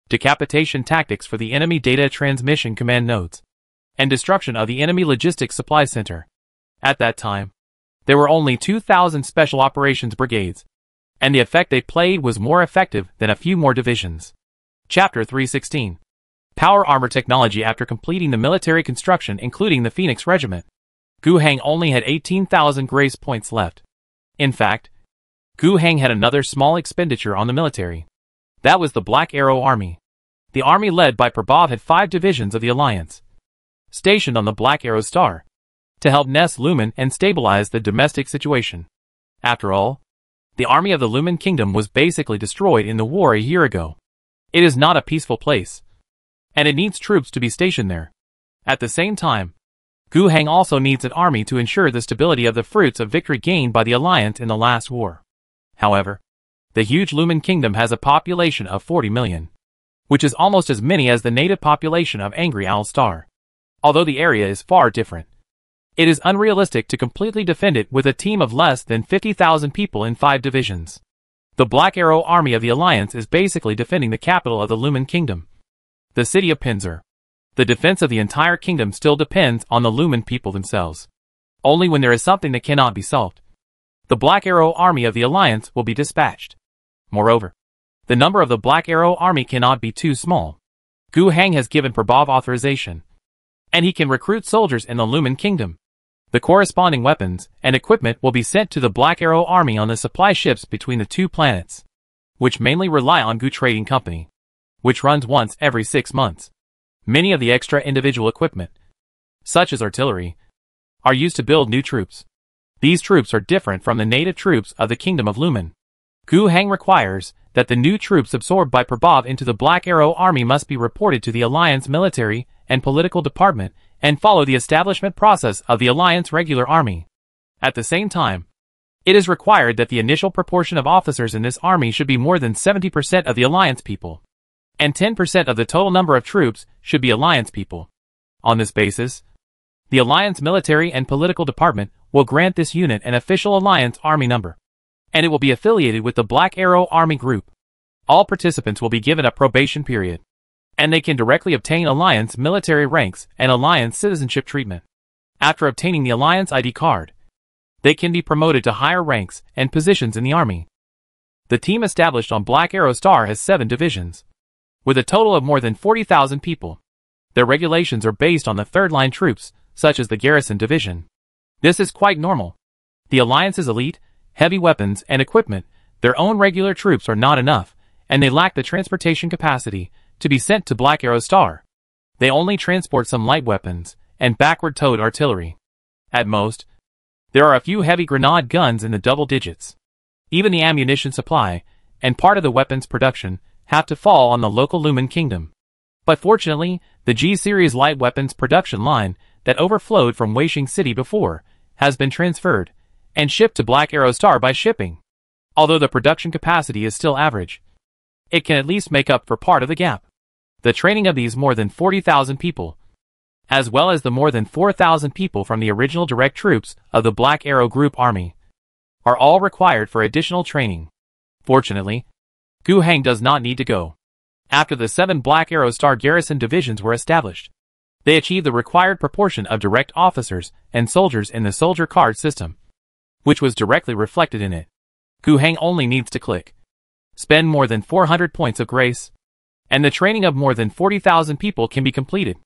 decapitation tactics for the enemy data transmission command nodes, and destruction of the enemy logistics supply center. At that time, there were only 2,000 special operations brigades, and the effect they played was more effective than a few more divisions. Chapter 316. Power Armor Technology. After completing the military construction including the Phoenix Regiment, Gu Heng only had 18,000 grace points left. In fact, Gu Heng had another small expenditure on the military. That was the Black Arrow Army. The army led by Prabhav had 5 divisions of the Alliance, stationed on the Black Arrow Star, to help Ness Lumen and stabilize the domestic situation. After all, the army of the Lumen Kingdom was basically destroyed in the war a year ago. It is not a peaceful place, and it needs troops to be stationed there. At the same time, Gu Heng also needs an army to ensure the stability of the fruits of victory gained by the Alliance in the last war. However, the huge Lumen Kingdom has a population of 40 million, which is almost as many as the native population of Angry Owl Star. Although the area is far different, it is unrealistic to completely defend it with a team of less than 50,000 people in 5 divisions. The Black Arrow Army of the Alliance is basically defending the capital of the Lumen Kingdom, the city of Pinzer. The defense of the entire kingdom still depends on the Lumen people themselves. Only when there is something that cannot be solved, the Black Arrow Army of the Alliance will be dispatched. Moreover, the number of the Black Arrow Army cannot be too small. Gu Heng has given Prabhav authorization, and he can recruit soldiers in the Lumen Kingdom. The corresponding weapons and equipment will be sent to the Black Arrow Army on the supply ships between the 2 planets, which mainly rely on Gu Trading Company, which runs once every 6 months. Many of the extra individual equipment, such as artillery, are used to build new troops. These troops are different from the native troops of the Kingdom of Lumen. Gu Heng requires that the new troops absorbed by Prabhav into the Black Arrow Army must be reported to the Alliance Military and Political Department and follow the establishment process of the Alliance Regular Army. At the same time, it is required that the initial proportion of officers in this army should be more than 70% of the Alliance people, and 10% of the total number of troops should be Alliance people. On this basis, the Alliance Military and Political Department will grant this unit an official Alliance Army number, and it will be affiliated with the Black Arrow Army Group. All participants will be given a probation period, and they can directly obtain Alliance military ranks and Alliance citizenship treatment. After obtaining the Alliance ID card, they can be promoted to higher ranks and positions in the army. The team established on Black Arrow Star has 7 divisions, with a total of more than 40,000 people. Their regulations are based on the third-line troops, such as the Garrison Division. This is quite normal. The Alliance's elite, heavy weapons and equipment, their own regular troops are not enough, and they lack the transportation capacity to be sent to Black Arrow Star. They only transport some light weapons and backward-towed artillery. At most, there are a few heavy grenade guns in the double digits. Even the ammunition supply and part of the weapons production have to fall on the local Lumen Kingdom. But fortunately, the G-Series light weapons production line that overflowed from Weishing City before has been transferred and shipped to Black Arrow Star by shipping. Although the production capacity is still average, it can at least make up for part of the gap. The training of these more than 40,000 people, as well as the more than 4,000 people from the original direct troops of the Black Arrow Group Army, are all required for additional training. Fortunately, Gu Heng does not need to go. After the 7 Black Arrow Star garrison divisions were established, they achieved the required proportion of direct officers and soldiers in the soldier card system, which was directly reflected in it. Gu Heng only needs to click, spend more than 400 points of grace, and the training of more than 40,000 people can be completed.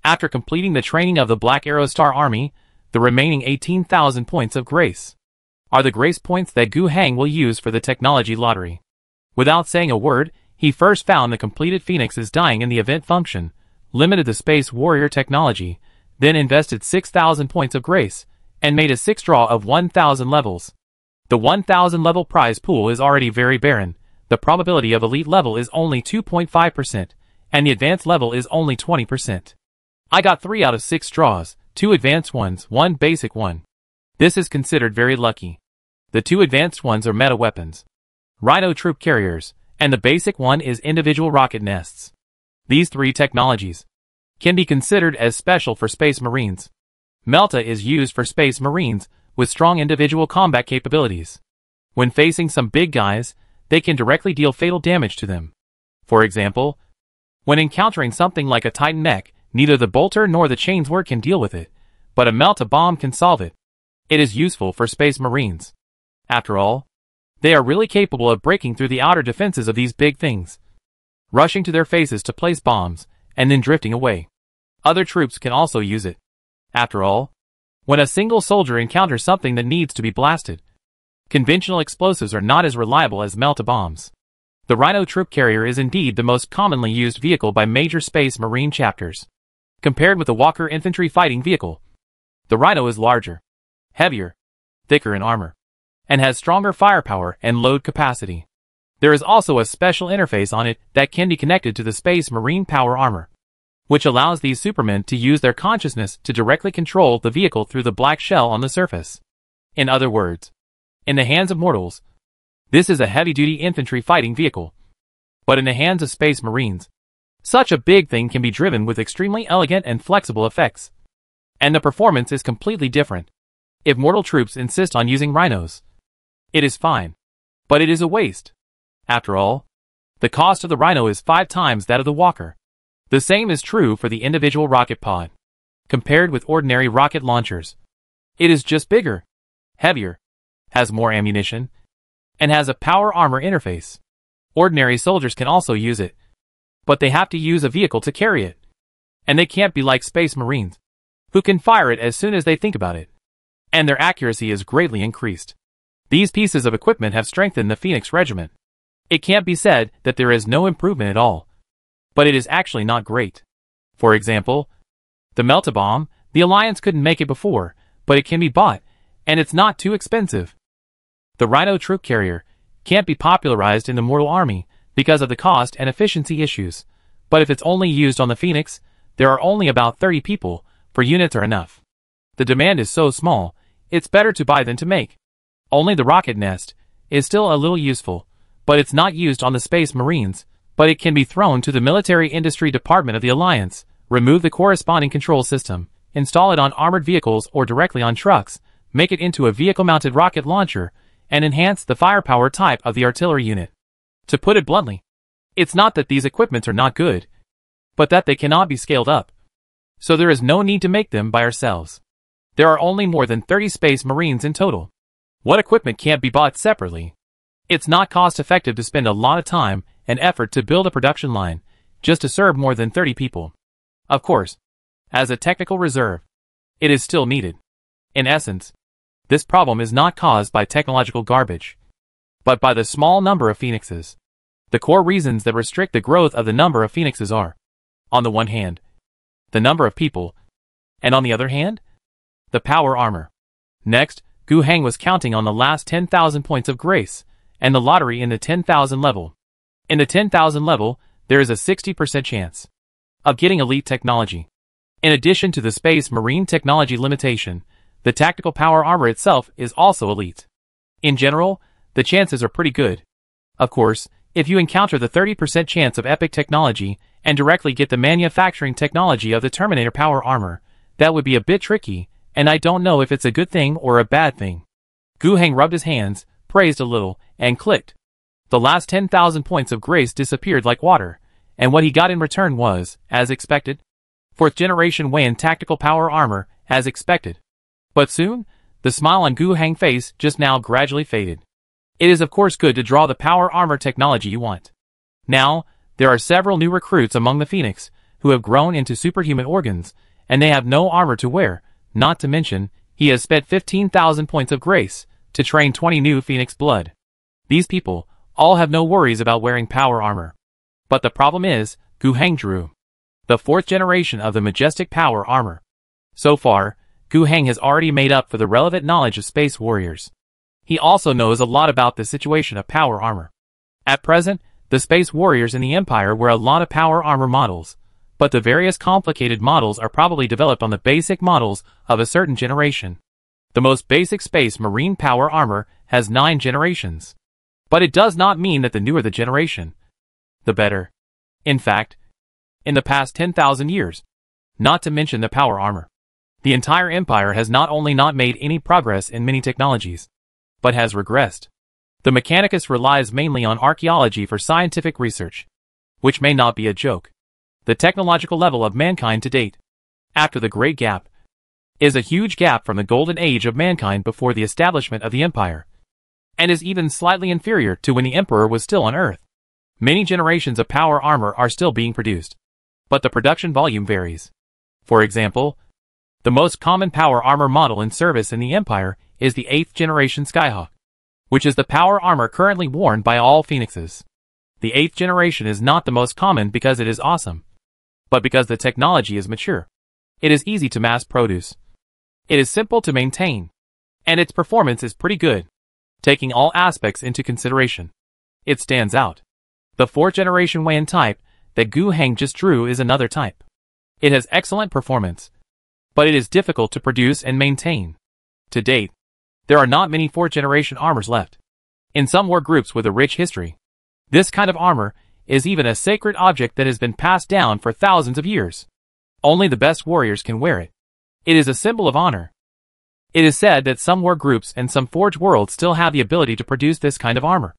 After completing the training of the Black Arrow Star Army, the remaining 18,000 points of grace are the grace points that Gu Heng will use for the technology lottery. Without saying a word, he first found the completed phoenixes dying in the event function, limited the Space Warrior technology, then invested 6,000 points of grace, and made a 6 draw of 1,000 levels. The 1,000 level prize pool is already very barren. The probability of elite level is only 2.5%, and the advanced level is only 20%. I got 3 out of 6 draws, 2 advanced ones, 1 basic one. This is considered very lucky. The 2 advanced ones are meta weapons, Rhino troop carriers, and the basic one is individual rocket nests. These 3 technologies can be considered as special for Space Marines. Melta is used for Space Marines with strong individual combat capabilities. When facing some big guys, they can directly deal fatal damage to them. For example, when encountering something like a Titan mech, neither the bolter nor the chainsword can deal with it, but a Melta bomb can solve it. It is useful for Space Marines. After all, they are really capable of breaking through the outer defenses of these big things, rushing to their faces to place bombs, and then drifting away. Other troops can also use it. After all, when a single soldier encounters something that needs to be blasted, conventional explosives are not as reliable as Melta bombs. The Rhino troop carrier is indeed the most commonly used vehicle by major Space Marine chapters. Compared with the Walker infantry fighting vehicle, the Rhino is larger, heavier, thicker in armor, and has stronger firepower and load capacity. There is also a special interface on it that can be connected to the Space Marine power armor, which allows these supermen to use their consciousness to directly control the vehicle through the black shell on the surface. In other words, in the hands of mortals, this is a heavy-duty infantry fighting vehicle. But in the hands of Space Marines, such a big thing can be driven with extremely elegant and flexible effects. And the performance is completely different. If mortal troops insist on using rhinos, it is fine. But it is a waste. After all, the cost of the rhino is 5 times that of the Walker. The same is true for the individual rocket pod. Compared with ordinary rocket launchers, it is just bigger, heavier, has more ammunition, and has a power armor interface. Ordinary soldiers can also use it, but they have to use a vehicle to carry it. And they can't be like Space Marines, who can fire it as soon as they think about it. And their accuracy is greatly increased. These pieces of equipment have strengthened the Phoenix Regiment. It can't be said that there is no improvement at all, but it is actually not great. For example, the Melta bomb, the Alliance couldn't make it before, but it can be bought, and it's not too expensive. The Rhino troop carrier can't be popularized in the Mortal Army because of the cost and efficiency issues, but if it's only used on the Phoenix, there are only about 30 people, for units are enough. The demand is so small, it's better to buy than to make. Only the rocket nest is still a little useful, but it's not used on the Space Marines, but it can be thrown to the Military Industry Department of the Alliance, remove the corresponding control system, install it on armored vehicles or directly on trucks, make it into a vehicle-mounted rocket launcher, and enhance the firepower type of the artillery unit. To put it bluntly, it's not that these equipments are not good, but that they cannot be scaled up. So there is no need to make them by ourselves. There are only more than 30 Space Marines in total. What equipment can't be bought separately? It's not cost-effective to spend a lot of time and effort to build a production line, just to serve more than 30 people. Of course, as a technical reserve, it is still needed. In essence, this problem is not caused by technological garbage, but by the small number of Phoenixes. The core reasons that restrict the growth of the number of Phoenixes are, on the one hand, the number of people, and on the other hand, the power armor. Next, Gu Heng was counting on the last 10,000 points of grace, and the lottery in the 10,000 level. In the 10,000 level, there is a 60% chance of getting elite technology. In addition to the Space Marine technology limitation, the tactical power armor itself is also elite. In general, the chances are pretty good. Of course, if you encounter the 30% chance of epic technology and directly get the manufacturing technology of the Terminator power armor, that would be a bit tricky, and I don't know if it's a good thing or a bad thing. Gu Heng rubbed his hands, praised a little, and clicked. The last 10,000 points of grace disappeared like water, and what he got in return was, as expected, 4th generation Wayan tactical power armor, as expected. But soon, the smile on Gu Heng's face just now gradually faded. It is of course good to draw the power armor technology you want. Now, there are several new recruits among the Phoenix, who have grown into superhuman organs, and they have no armor to wear, not to mention, he has spent 15,000 points of grace to train 20 new Phoenix blood. These people all have no worries about wearing power armor. But the problem is, Gu Heng drew the 4th generation of the majestic power armor. So far, Gu Heng has already made up for the relevant knowledge of space warriors. He also knows a lot about the situation of power armor. At present, the space warriors in the Empire wear a lot of power armor models, but the various complicated models are probably developed on the basic models of a certain generation. The most basic Space Marine power armor has 9 generations. But it does not mean that the newer the generation, the better. In fact, in the past 10,000 years, not to mention the power armor. The entire empire has not only not made any progress in many technologies, but has regressed. The Mechanicus relies mainly on archaeology for scientific research, which may not be a joke. The technological level of mankind to date, after the Great Gap, is a huge gap from the golden age of mankind before the establishment of the empire, and is even slightly inferior to when the emperor was still on Earth. Many generations of power armor are still being produced, but the production volume varies. For example, the most common power armor model in service in the empire is the 8th generation Skyhawk, which is the power armor currently worn by all Phoenixes. The 8th generation is not the most common because it is awesome, but because the technology is mature. It is easy to mass produce. It is simple to maintain, and its performance is pretty good, taking all aspects into consideration. It stands out. The 4th generation Wayan type that Gu Heng just drew is another type. It has excellent performance, but it is difficult to produce and maintain. To date, there are not many 4th generation armors left. In some war groups with a rich history, this kind of armor is even a sacred object that has been passed down for thousands of years. Only the best warriors can wear it. It is a symbol of honor. It is said that some war groups and some forge worlds still have the ability to produce this kind of armor,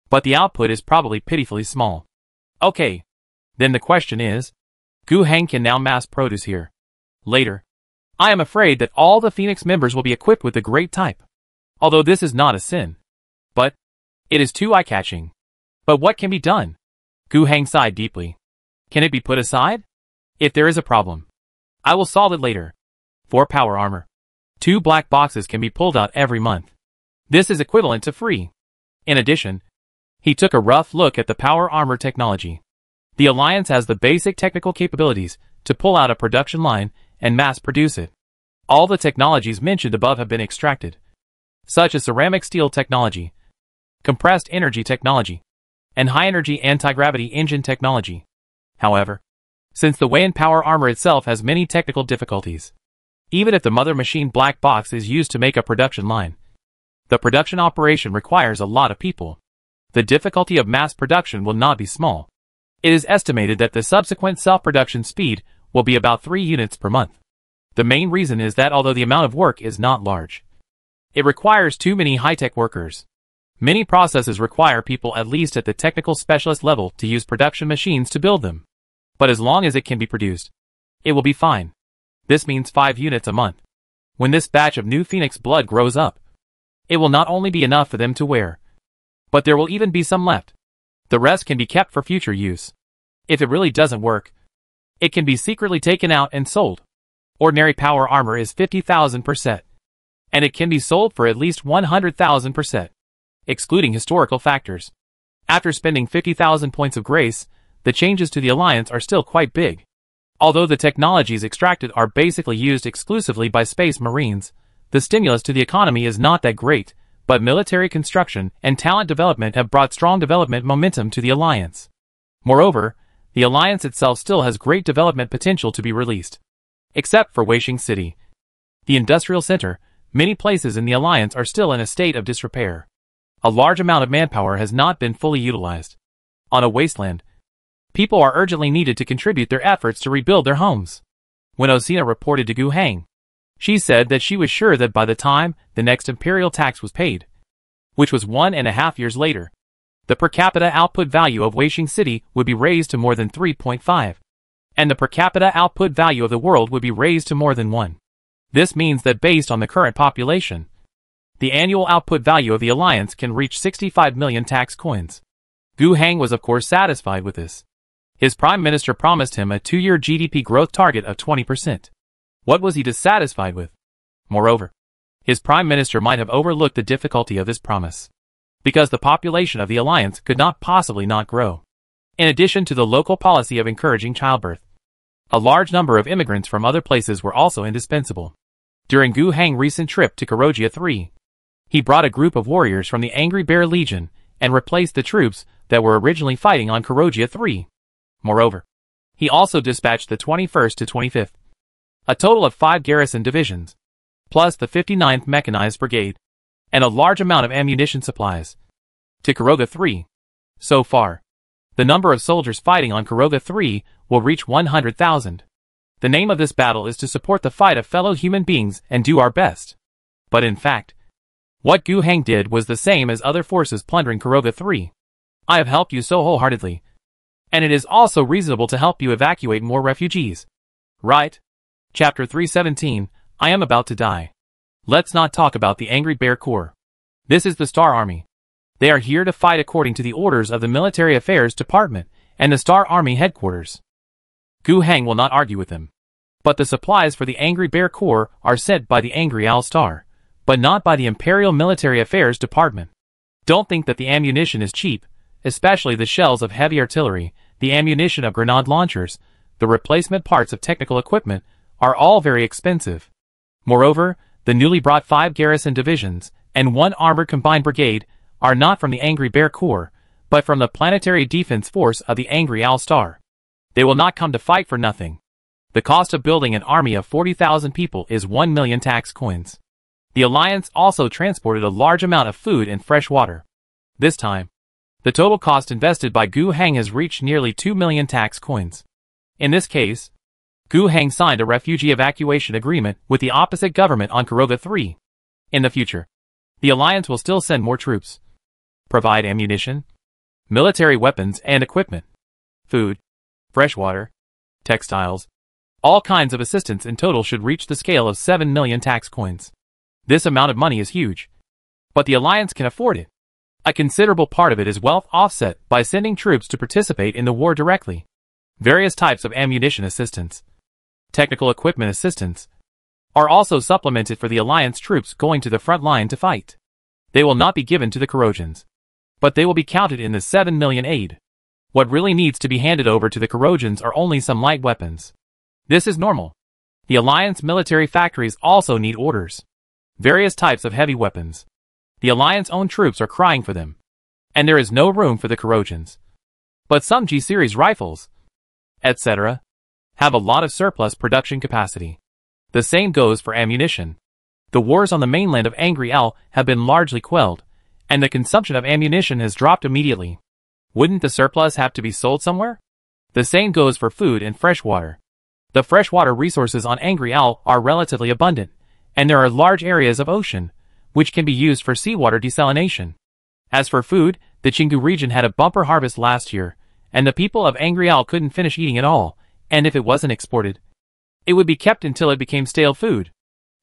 but the output is probably pitifully small. Okay, then the question is, Gu Heng can now mass produce here. Later, I am afraid that all the Phoenix members will be equipped with the great type. Although this is not a sin, but it is too eye-catching. But what can be done? Gu Heng sighed deeply. Can it be put aside? If there is a problem, I will solve it later. For power armor, 2 black boxes can be pulled out every month. This is equivalent to free. In addition, he took a rough look at the power armor technology. The Alliance has the basic technical capabilities to pull out a production line and mass produce it. All the technologies mentioned above have been extracted, such as ceramic steel technology, compressed energy technology, and high-energy anti-gravity engine technology. However, since the Wayan power armor itself has many technical difficulties, even if the mother machine black box is used to make a production line, the production operation requires a lot of people. The difficulty of mass production will not be small. It is estimated that the subsequent self-production speed will be about 3 units per month. The main reason is that although the amount of work is not large, it requires too many high-tech workers. Many processes require people at least at the technical specialist level to use production machines to build them. But as long as it can be produced, it will be fine. This means 5 units a month. When this batch of new Phoenix blood grows up, it will not only be enough for them to wear, but there will even be some left. The rest can be kept for future use. If it really doesn't work, it can be secretly taken out and sold. Ordinary power armor is 50,000 per set, and it can be sold for at least 100,000 per set, excluding historical factors. After spending 50,000 points of grace, the changes to the Alliance are still quite big. Although the technologies extracted are basically used exclusively by Space Marines, the stimulus to the economy is not that great, but military construction and talent development have brought strong development momentum to the Alliance. Moreover, the Alliance itself still has great development potential to be released. Except for Wasteland City, the industrial center, many places in the Alliance are still in a state of disrepair. A large amount of manpower has not been fully utilized. On a wasteland, people are urgently needed to contribute their efforts to rebuild their homes. When Osina reported to Gu Heng, she said that she was sure that by the time the next imperial tax was paid, which was 1.5 years later, the per capita output value of Wasteland City would be raised to more than 3.5, and the per capita output value of the world would be raised to more than 1. This means that based on the current population, the annual output value of the Alliance can reach 65 million tax coins. Gu Heng was of course satisfied with this. His Prime Minister promised him a 2-year GDP growth target of 20%. What was he dissatisfied with? Moreover, his Prime Minister might have overlooked the difficulty of this promise, because the population of the Alliance could not possibly not grow. In addition to the local policy of encouraging childbirth, a large number of immigrants from other places were also indispensable. During Gu Heng's recent trip to Karogia 3, he brought a group of warriors from the Angry Bear Legion and replaced the troops that were originally fighting on Karogia 3. Moreover, he also dispatched the 21st to 25th, a total of 5 garrison divisions, plus the 59th Mechanized Brigade, and a large amount of ammunition supplies, to Karoga 3. So far, the number of soldiers fighting on Karoga 3 will reach 100,000. The name of this battle is to support the fight of fellow human beings and do our best. But in fact, what Gu Heng did was the same as other forces plundering Kuroga 3. I have helped you so wholeheartedly. And it is also reasonable to help you evacuate more refugees. Right? Chapter 317, I am about to die. Let's not talk about the Angry Bear Corps. This is the Star Army. They are here to fight according to the orders of the Military Affairs Department and the Star Army headquarters. Gu Heng will not argue with them. But the supplies for the Angry Bear Corps are sent by the Angry Owl Star, but not by the Imperial Military Affairs Department. Don't think that the ammunition is cheap, especially the shells of heavy artillery, the ammunition of grenade launchers, the replacement parts of technical equipment, are all very expensive. Moreover, the newly brought 5 garrison divisions and 1 armored combined brigade are not from the Angry Bear Corps, but from the Planetary Defense Force of the Angry Owl Star. They will not come to fight for nothing. The cost of building an army of 40,000 people is 1 million tax coins. The Alliance also transported a large amount of food and fresh water. This time, the total cost invested by Gu Heng has reached nearly 2 million tax coins. In this case, Gu Heng signed a refugee evacuation agreement with the opposite government on Kuroga 3. In the future, the Alliance will still send more troops, provide ammunition, military weapons and equipment, food, fresh water, textiles, all kinds of assistance. In total should reach the scale of 7 million tax coins. This amount of money is huge, but the Alliance can afford it. A considerable part of it is wealth offset by sending troops to participate in the war directly. Various types of ammunition assistance, technical equipment assistance, are also supplemented for the Alliance troops going to the front line to fight. They will not be given to the Kurogans, but they will be counted in the 7 million aid. What really needs to be handed over to the Kurogans are only some light weapons. This is normal. The Alliance military factories also need orders. Various types of heavy weapons. The Alliance-owned troops are crying for them. And there is no room for the Kurogans. But some G-series rifles, etc., have a lot of surplus production capacity. The same goes for ammunition. The wars on the mainland of Angry Owl have been largely quelled, and the consumption of ammunition has dropped immediately. Wouldn't the surplus have to be sold somewhere? The same goes for food and fresh water. The freshwater resources on Angry Owl are relatively abundant, and there are large areas of ocean, which can be used for seawater desalination. As for food, the Chingu region had a bumper harvest last year, and the people of Angry Owl couldn't finish eating it all, and if it wasn't exported, it would be kept until it became stale food.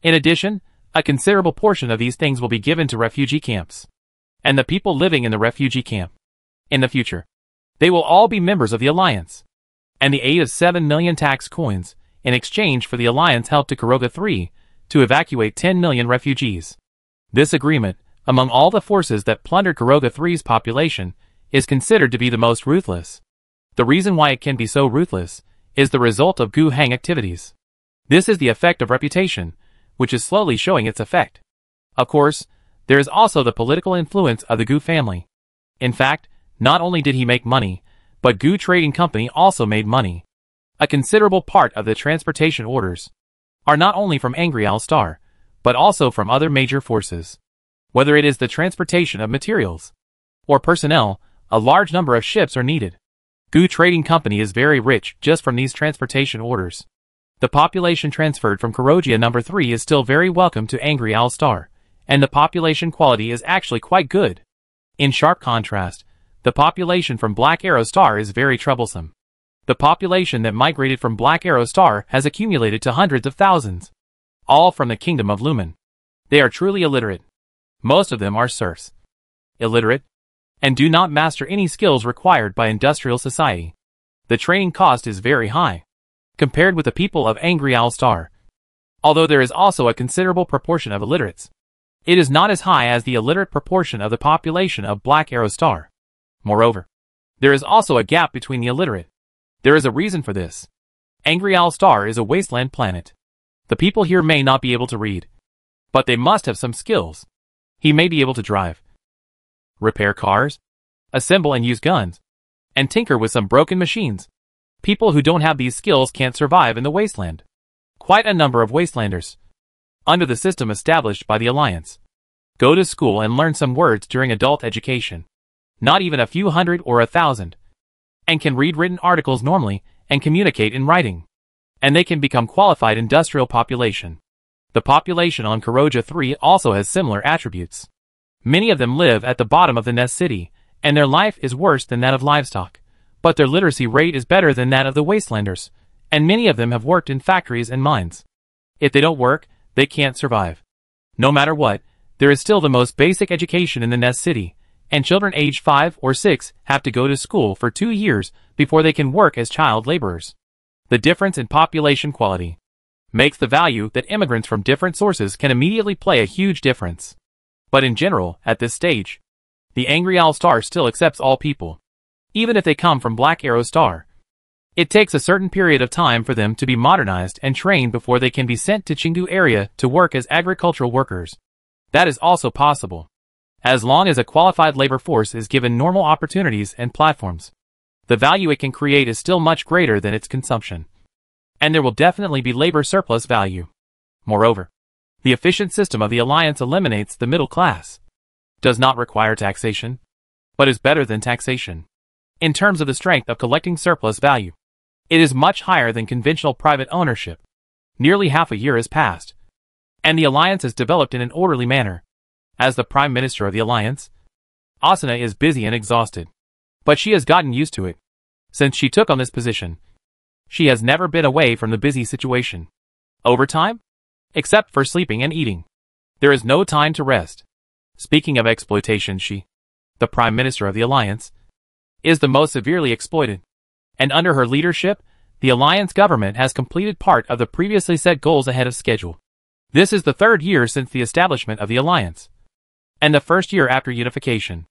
In addition, a considerable portion of these things will be given to refugee camps, and the people living in the refugee camp. In the future, they will all be members of the Alliance, and the aid of 7 million tax coins, in exchange for the Alliance help to Kuroga 3, to evacuate 10 million refugees. This agreement, among all the forces that plundered Kuroga 3's population, is considered to be the most ruthless. The reason why it can be so ruthless is the result of Gu Heng activities. This is the effect of reputation, which is slowly showing its effect. Of course, there is also the political influence of the Gu family. In fact, not only did he make money, but Gu Trading Company also made money. A considerable part of the transportation orders are not only from Angry Owl Star, but also from other major forces. Whether it is the transportation of materials or personnel, a large number of ships are needed. Gu Trading Company is very rich just from these transportation orders. The population transferred from Kurogia number 3 is still very welcome to Angry Owl Star, and the population quality is actually quite good. In sharp contrast, the population from Black Arrow Star is very troublesome. The population that migrated from Black Arrow Star has accumulated to hundreds of thousands, all from the Kingdom of Lumen. They are truly illiterate. Most of them are serfs, illiterate, and do not master any skills required by industrial society. The training cost is very high, compared with the people of Angry Owl Star. Although there is also a considerable proportion of illiterates, it is not as high as the illiterate proportion of the population of Black Arrow Star. Moreover, there is also a gap between the illiterate. There is a reason for this. Angry Owl Star is a wasteland planet. The people here may not be able to read, but they must have some skills. He may be able to drive, repair cars, assemble and use guns, and tinker with some broken machines. People who don't have these skills can't survive in the wasteland. Quite a number of wastelanders, under the system established by the Alliance, go to school and learn some words during adult education. Not even a few hundred or 1,000. And can read written articles normally and communicate in writing. and they can become qualified industrial population. The population on Kuroja 3 also has similar attributes. Many of them live at the bottom of the nest city, and their life is worse than that of livestock, but their literacy rate is better than that of the Wastelanders, and many of them have worked in factories and mines. If they don't work, they can't survive. No matter what, there is still the most basic education in the nest city, and children aged 5 or 6 have to go to school for 2 years before they can work as child laborers. The difference in population quality makes the value that immigrants from different sources can immediately play a huge difference. But in general, at this stage, the Angry Owl Star still accepts all people, even if they come from Black Arrow Star. It takes a certain period of time for them to be modernized and trained before they can be sent to Chengdu area to work as agricultural workers. That is also possible, as long as a qualified labor force is given normal opportunities and platforms. The value it can create is still much greater than its consumption, and there will definitely be labor surplus value. Moreover, the efficient system of the alliance eliminates the middle class, does not require taxation, but is better than taxation. In terms of the strength of collecting surplus value, it is much higher than conventional private ownership. Nearly half a year has passed, and the alliance has developed in an orderly manner. As the Prime Minister of the alliance, Asuna is busy and exhausted, but she has gotten used to it. Since she took on this position, she has never been away from the busy situation. Overtime? Except for sleeping and eating, there is no time to rest. Speaking of exploitation, she, the Prime Minister of the alliance, is the most severely exploited, and under her leadership, the alliance government has completed part of the previously set goals ahead of schedule. This is the third year since the establishment of the alliance, and the first year after unification.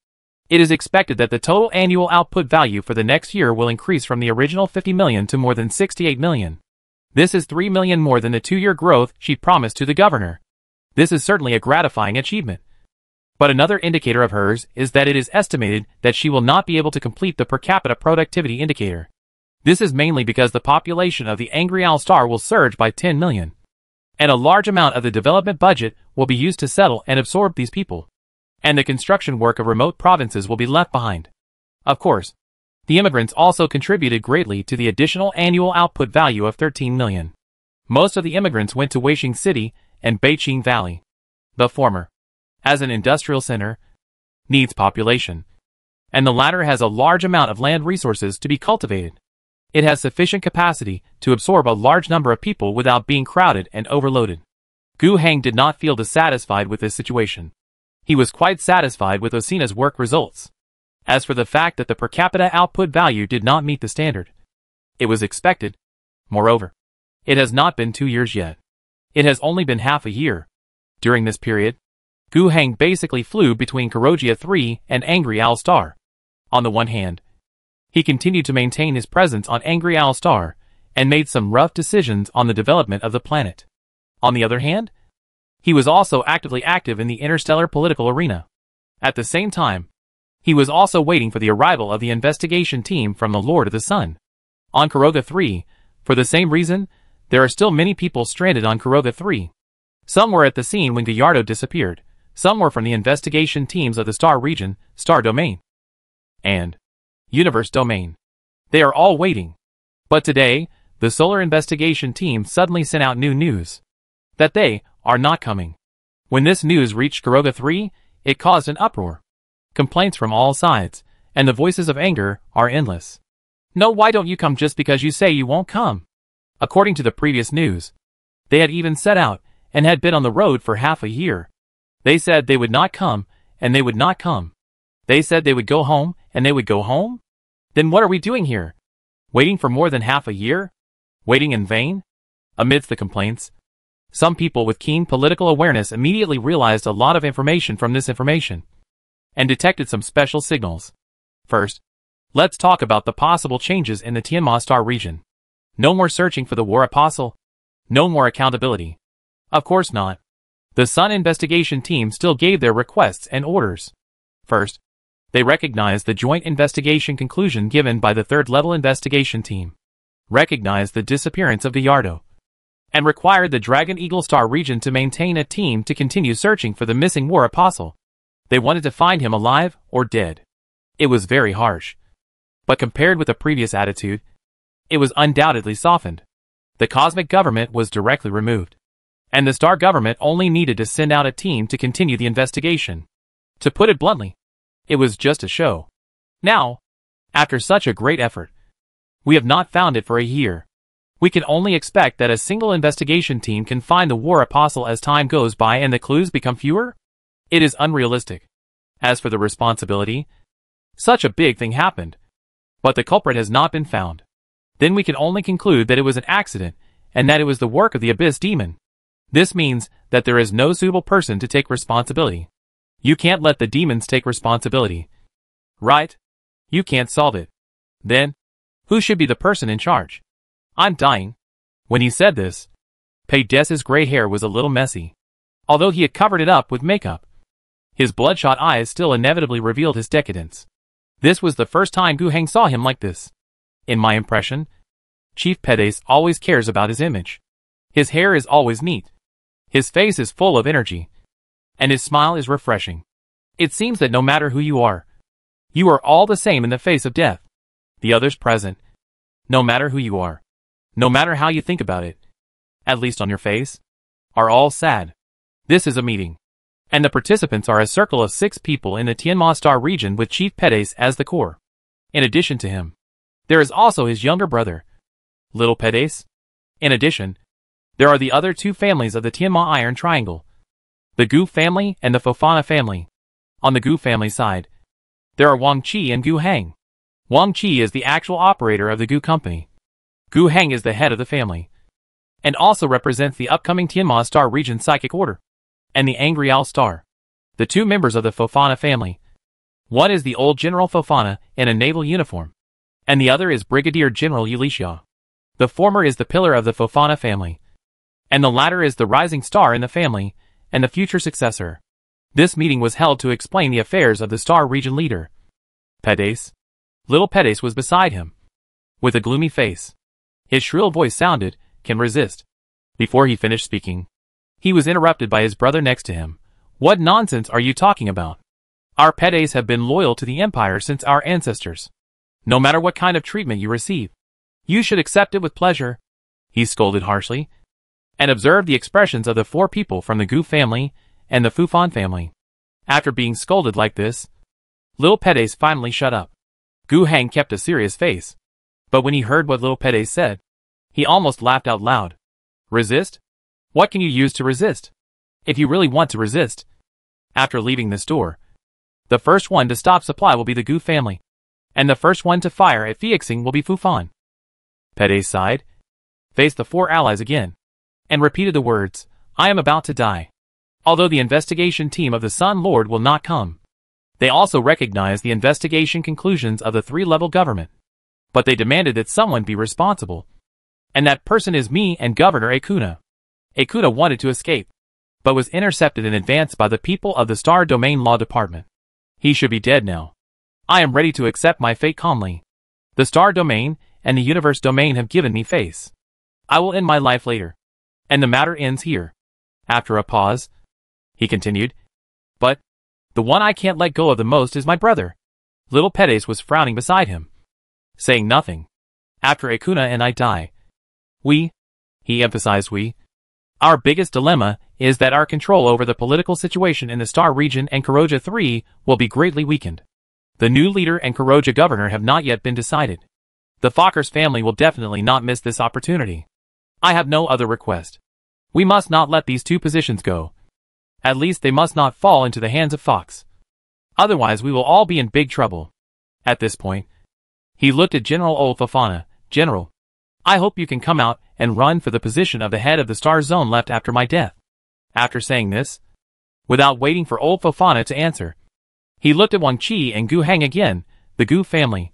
It is expected that the total annual output value for the next year will increase from the original 50 million to more than 68 million. This is 3 million more than the 2-year growth she promised to the governor. This is certainly a gratifying achievement. But another indicator of hers is that it is estimated that she will not be able to complete the per capita productivity indicator. This is mainly because the population of the Angry Owl Star will surge by 10 million, and a large amount of the development budget will be used to settle and absorb these people, and the construction work of remote provinces will be left behind. Of course, the immigrants also contributed greatly to the additional annual output value of 13 million. Most of the immigrants went to Weishing City and Beiqing Valley. The former, as an industrial center, needs population, and the latter has a large amount of land resources to be cultivated. It has sufficient capacity to absorb a large number of people without being crowded and overloaded. Gu Heng did not feel dissatisfied with this situation. He was quite satisfied with Osina's work results. As for the fact that the per capita output value did not meet the standard, it was expected. Moreover, it has not been 2 years yet. It has only been half a year. During this period, Gu Heng basically flew between Kuroja 3 and Angry Owl Star. On the one hand, he continued to maintain his presence on Angry Owl Star and made some rough decisions on the development of the planet. On the other hand, he was also actively active in the interstellar political arena. At the same time, he was also waiting for the arrival of the investigation team from the Lord of the Sun. On Kuroga 3, for the same reason, there are still many people stranded on Kuroga 3. Some were at the scene when Gallardo disappeared, some were from the investigation teams of the Star Region, Star Domain, and Universe Domain. They are all waiting. But today, the Solar Investigation team suddenly sent out new news that they are not coming. When this news reached Kuroga 3, it caused an uproar. Complaints from all sides, and the voices of anger are endless. No, why don't you come just because you say you won't come? According to the previous news, they had even set out and had been on the road for half a year. They said they would not come, and they would not come. They said they would go home, and they would go home? Then what are we doing here? Waiting for more than half a year? Waiting in vain? Amidst the complaints, some people with keen political awareness immediately realized a lot of information from this information, and detected some special signals. First, let's talk about the possible changes in the Tianma Star region. No more searching for the War Apostle. No more accountability. Of course not. The Sun investigation team still gave their requests and orders. First, they recognized the joint investigation conclusion given by the third-level investigation team, recognized the disappearance of Gallardo, and required the Dragon Eagle Star region to maintain a team to continue searching for the missing War Apostle. They wanted to find him alive or dead. It was very harsh, but compared with the previous attitude, it was undoubtedly softened. The cosmic government was directly removed. And the star government only needed to send out a team to continue the investigation. To put it bluntly, it was just a show. Now, after such a great effort, we have not found it for a year. We can only expect that a single investigation team can find the war apostle as time goes by and the clues become fewer? It is unrealistic. As for the responsibility, such a big thing happened, but the culprit has not been found. Then we can only conclude that it was an accident, and that it was the work of the Abyss Demon. This means that there is no suitable person to take responsibility. You can't let the demons take responsibility. Right? You can't solve it. Then, who should be the person in charge? I'm dying. When he said this, Paydes's gray hair was a little messy, although he had covered it up with makeup. His bloodshot eyes still inevitably revealed his decadence. This was the first time Gu Heng saw him like this. In my impression, Chief Paydes always cares about his image. His hair is always neat. His face is full of energy. And his smile is refreshing. It seems that no matter who you are all the same in the face of death. The others present, no matter who you are, no matter how you think about it, at least on your face, are all sad. This is a meeting. And the participants are a circle of 6 people in the Tianma Star region with Chief Paydes as the core. In addition to him, there is also his younger brother, Little Paydes. In addition, there are the other 2 families of the Tianma Iron Triangle, the Gu family and the Fofana family. On the Gu family side, there are Wang Qi and Gu Heng. Wang Qi is the actual operator of the Gu company. Gu Heng is the head of the family, and also represents the upcoming Tianma Star region psychic order, and the Angry Owl Star, the 2 members of the Fofana family. One is the old General Fofana in a naval uniform, and the other is Brigadier General Ulysses. The former is the pillar of the Fofana family, and the latter is the rising star in the family, and the future successor. This meeting was held to explain the affairs of the Star region leader. Paydes. Little Paydes was beside him, with a gloomy face. His shrill voice sounded, "Can resist." Before he finished speaking, he was interrupted by his brother next to him. "What nonsense are you talking about? Our Paydes have been loyal to the Empire since our ancestors. No matter what kind of treatment you receive, you should accept it with pleasure," he scolded harshly, and observed the expressions of the 4 people from the Gu family and the Fufan family. After being scolded like this, Little Paydes finally shut up. Gu Heng kept a serious face, but when he heard what Little Paydes said, he almost laughed out loud. Resist? What can you use to resist? If you really want to resist, after leaving this door, the first one to stop supply will be the Gu family, and the first one to fire at Fiexing will be Fufan. Paydes sighed, faced the 4 allies again, and repeated the words, "I am about to die." Although the investigation team of the Sun Lord will not come, they also recognize the investigation conclusions of the 3-level government. But they demanded that someone be responsible. And that person is me and Governor Akuna. Akuna wanted to escape, but was intercepted in advance by the people of the Star Domain Law Department. He should be dead now. I am ready to accept my fate calmly. The Star Domain and the Universe Domain have given me face. I will end my life later. And the matter ends here. After a pause, he continued, "But the one I can't let go of the most is my brother." Little Paydes was frowning beside him, saying nothing. "After Akuna and I die, he emphasized our biggest dilemma is that our control over the political situation in the Star region and Kuroja 3 will be greatly weakened. The new leader and Kuroja governor have not yet been decided. The Fokkers family will definitely not miss this opportunity. I have no other request. We must not let these 2 positions go. At least they must not fall into the hands of Fox. Otherwise we will all be in big trouble." At this point, he looked at General Old Fofana. "General, I hope you can come out and run for the position of the head of the Star Zone left after my death." After saying this, without waiting for Old Fofana to answer, he looked at Wang Qi and Gu Heng again, the Gu family.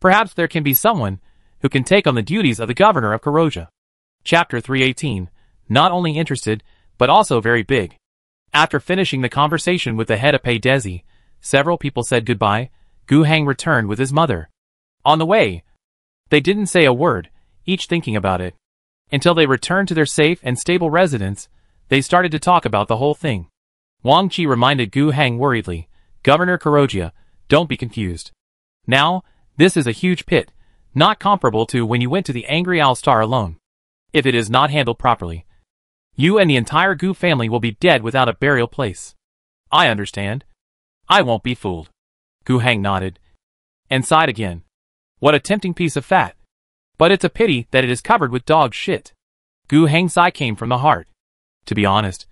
Perhaps there can be someone who can take on the duties of the governor of Kuroja. Chapter 318, not only interested, but also very big. After finishing the conversation with the head of Paydesi, several people said goodbye. Gu Heng returned with his mother. On the way, they didn't say a word, each thinking about it. Until they returned to their safe and stable residence, they started to talk about the whole thing. Wang Qi reminded Gu Heng worriedly, "Governor Kuroja, don't be confused. Now, this is a huge pit, not comparable to when you went to the Angry Owl Star alone. If it is not handled properly, you and the entire Gu family will be dead without a burial place. I understand. I won't be fooled. Gu Heng nodded and sighed again. What a tempting piece of fat. But it's a pity that it is covered with dog shit. Gu Heng's sigh came from the heart. To be honest,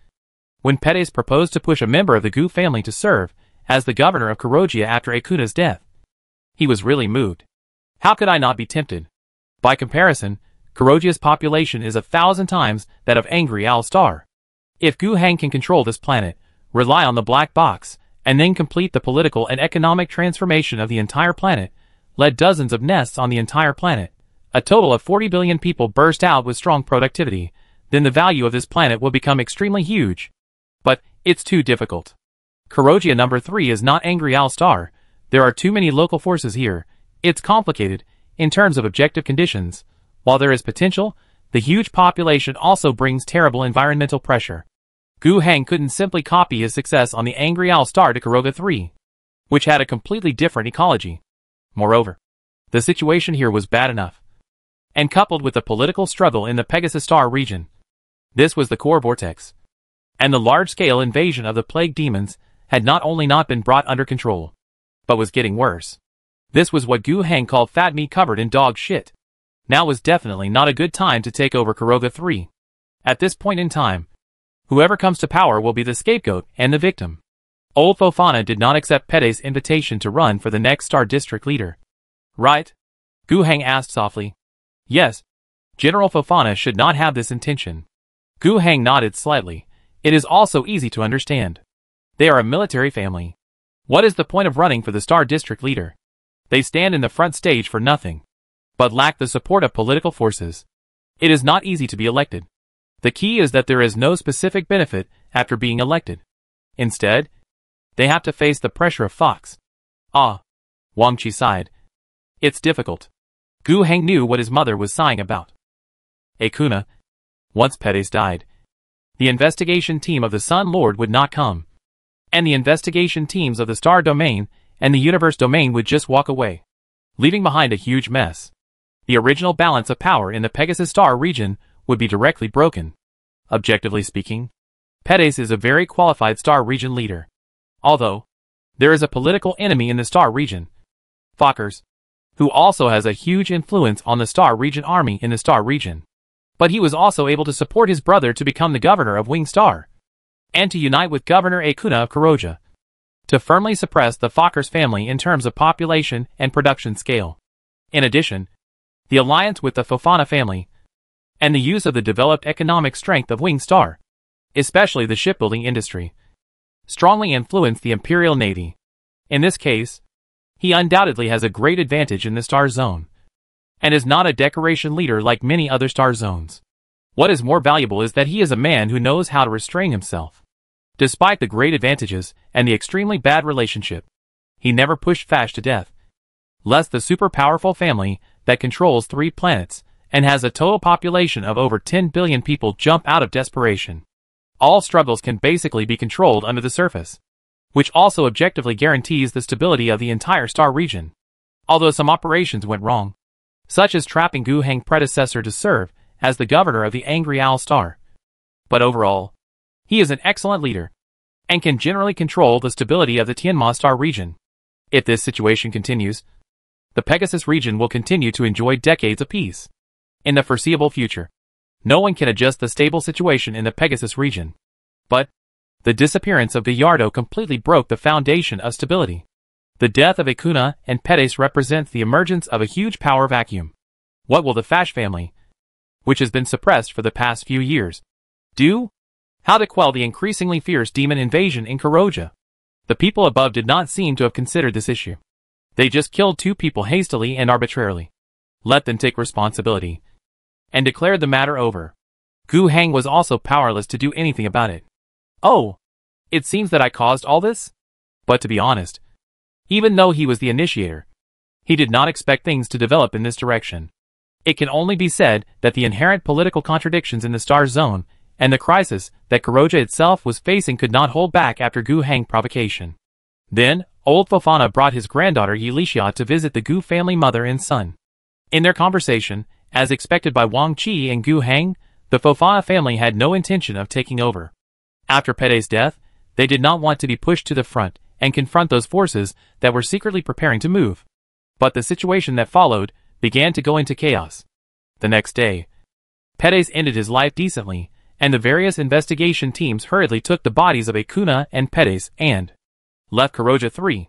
when Pedes proposed to push a member of the Gu family to serve as the governor of Karogia after Akuna's death, he was really moved. How could I not be tempted? By comparison, Karogia's population is 1,000 times that of Angry Owl Star. If Gu Heng can control this planet, rely on the black box, and then complete the political and economic transformation of the entire planet, led dozens of nests on the entire planet, a total of 40 billion people burst out with strong productivity, then the value of this planet will become extremely huge. But it's too difficult. Karogia number 3 is not Angry Owl Star. There are too many local forces here. It's complicated, in terms of objective conditions. While there is potential, the huge population also brings terrible environmental pressure. Gu Heng couldn't simply copy his success on the Angry Owl Star to Karoga 3, which had a completely different ecology. Moreover, the situation here was bad enough. And coupled with the political struggle in the Pegasus Star region, this was the core vortex. And the large-scale invasion of the plague demons had not only not been brought under control, but was getting worse. This was what Gu Heng called fat meat covered in dog shit. Now was definitely not a good time to take over Karoga 3. At this point in time, whoever comes to power will be the scapegoat and the victim. Old Fofana did not accept Pede's invitation to run for the next Star District leader. Right? Gu Heng asked softly. Yes. General Fofana should not have this intention. Gu Heng nodded slightly. It is also easy to understand. They are a military family. What is the point of running for the Star District leader? They stand in the front stage for nothing, but lack the support of political forces. It is not easy to be elected. The key is that there is no specific benefit after being elected. Instead, they have to face the pressure of Fox. Ah. Wang Qi sighed. It's difficult. Gu Heng knew what his mother was sighing about. Akuna. Once Pedes died, the investigation team of the Sun Lord would not come. And the investigation teams of the Star Domain and the Universe Domain would just walk away, leaving behind a huge mess. The original balance of power in the Pegasus Star region would be directly broken. Objectively speaking, Pedes is a very qualified Star region leader. Although, there is a political enemy in the Star region, Fokkers, who also has a huge influence on the Star region army in the Star region. But he was also able to support his brother to become the governor of Wing Star, and to unite with Governor Akuna of Karoja, to firmly suppress the Fokkers family in terms of population and production scale. In addition, the alliance with the Fofana family, and the use of the developed economic strength of Wing Star, especially the shipbuilding industry, strongly influenced the Imperial Navy. In this case, he undoubtedly has a great advantage in the Star Zone, and is not a decoration leader like many other Star Zones. What is more valuable is that he is a man who knows how to restrain himself. Despite the great advantages and the extremely bad relationship, he never pushed Fash to death. Lest the super powerful family that controls 3 planets and has a total population of over 10 billion people jump out of desperation. All struggles can basically be controlled under the surface, which also objectively guarantees the stability of the entire Star region. Although some operations went wrong, such as trapping Gu Heng's predecessor to serve as the governor of the Angry Owl Star. But overall, he is an excellent leader, and can generally control the stability of the Tianma Star region. If this situation continues, the Pegasus region will continue to enjoy decades of peace. In the foreseeable future, no one can adjust the stable situation in the Pegasus region. But the disappearance of Gallardo completely broke the foundation of stability. The death of Akuna and Pedes represents the emergence of a huge power vacuum. What will the Fash family, which has been suppressed for the past few years, do? How to quell the increasingly fierce demon invasion in Karoja? The people above did not seem to have considered this issue. They just killed 2 people hastily and arbitrarily. Let them take responsibility, and declared the matter over. Gu Heng was also powerless to do anything about it. Oh, it seems that I caused all this? But to be honest, even though he was the initiator, he did not expect things to develop in this direction. It can only be said that the inherent political contradictions in the Star Zone and the crisis that Karoja itself was facing could not hold back after Gu Heng's provocation. Then, old Fofana brought his granddaughter Yilixia to visit the Gu family mother and son. In their conversation, As expected by Wang Qi and Gu Hang, the Fofana family had no intention of taking over. After Pede's death, they did not want to be pushed to the front and confront those forces that were secretly preparing to move. But the situation that followed began to go into chaos. The next day, Pedes ended his life decently, and the various investigation teams hurriedly took the bodies of Akuna and Pedes and left Koroja 3.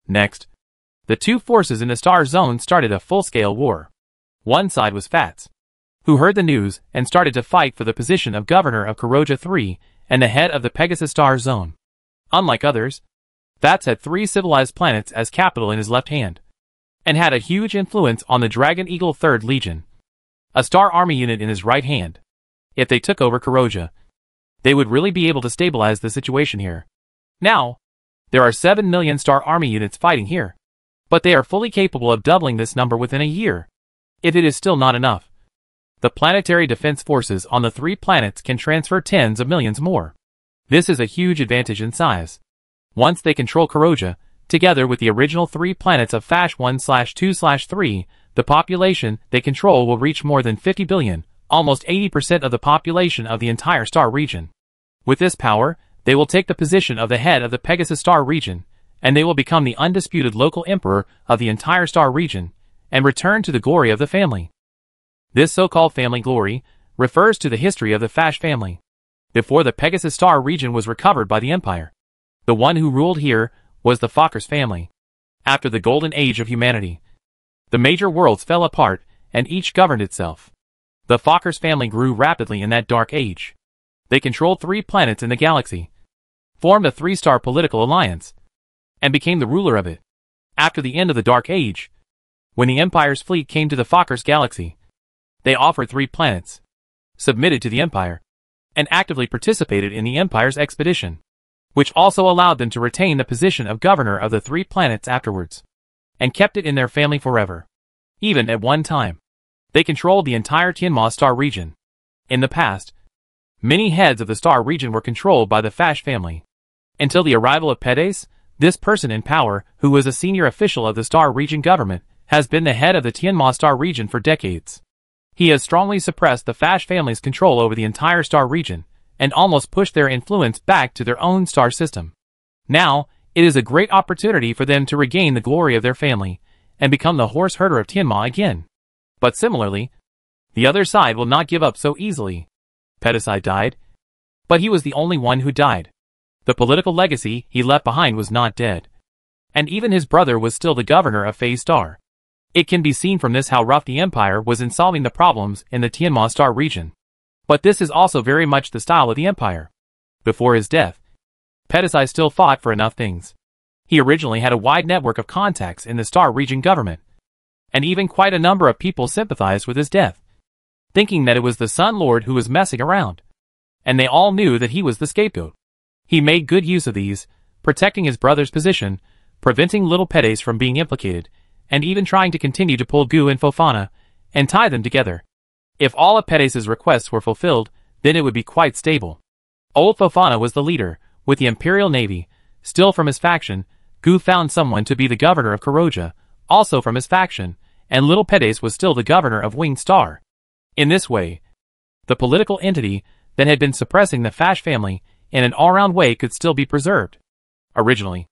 Next, the two forces in the Star Zone started a full-scale war. One side was Fats, who heard the news and started to fight for the position of governor of Koroja 3 and the head of the Pegasus Star Zone. Unlike others, Fats had 3 civilized planets as capital in his left hand, and had a huge influence on the Dragon Eagle 3rd Legion, a star army unit in his right hand. If they took over Koroja, they would really be able to stabilize the situation here. Now, there are 7 million star army units fighting here, but they are fully capable of doubling this number within a year. If it is still not enough, the planetary defense forces on the 3 planets can transfer tens of millions more. This is a huge advantage in size. Once they control Koroja, together with the original 3 planets of Fash 1/2/3, the population they control will reach more than 50 billion, almost 80% of the population of the entire star region. With this power, they will take the position of the head of the Pegasus star region, and they will become the undisputed local emperor of the entire star region, and return to the glory of the family. This so-called family glory refers to the history of the Fash family. Before the Pegasus star region was recovered by the Empire, the one who ruled here was the Fokkers family. After the golden age of humanity, the major worlds fell apart and each governed itself. The Fokkers family grew rapidly in that dark age. They controlled 3 planets in the galaxy, formed a 3-star political alliance, and became the ruler of it. After the end of the Dark Age, when the Empire's fleet came to the Fokkers galaxy, they offered 3 planets, submitted to the Empire, and actively participated in the Empire's expedition, which also allowed them to retain the position of governor of the 3 planets afterwards, and kept it in their family forever. Even at one time, they controlled the entire Tianma star region. In the past, many heads of the star region were controlled by the Fash family. Until the arrival of Pedes, this person in power, who was a senior official of the star region government, has been the head of the Tianma star region for decades. He has strongly suppressed the Fash family's control over the entire star region, and almost pushed their influence back to their own star system. Now, it is a great opportunity for them to regain the glory of their family, and become the horse herder of Tianma again. But similarly, the other side will not give up so easily. Pedicide died, but he was the only one who died. The political legacy he left behind was not dead. And even his brother was still the governor of Phase Star. It can be seen from this how rough the Empire was in solving the problems in the Tianma star region. But this is also very much the style of the Empire. Before his death, Pedicide still fought for enough things. He originally had a wide network of contacts in the star region government, and even quite a number of people sympathized with his death, thinking that it was the Sun Lord who was messing around. And they all knew that he was the scapegoat. He made good use of these, protecting his brother's position, preventing little Pedes from being implicated, and even trying to continue to pull Gu and Fofana, and tie them together. If all of Pedes' requests were fulfilled, then it would be quite stable. Old Fofana was the leader, with the Imperial Navy. Still from his faction, Gu found someone to be the governor of Koroja, also from his faction, and little Pedes was still the governor of Winged Star. In this way, the political entity that had been suppressing the Fash family in an all-round way could still be preserved. Originally,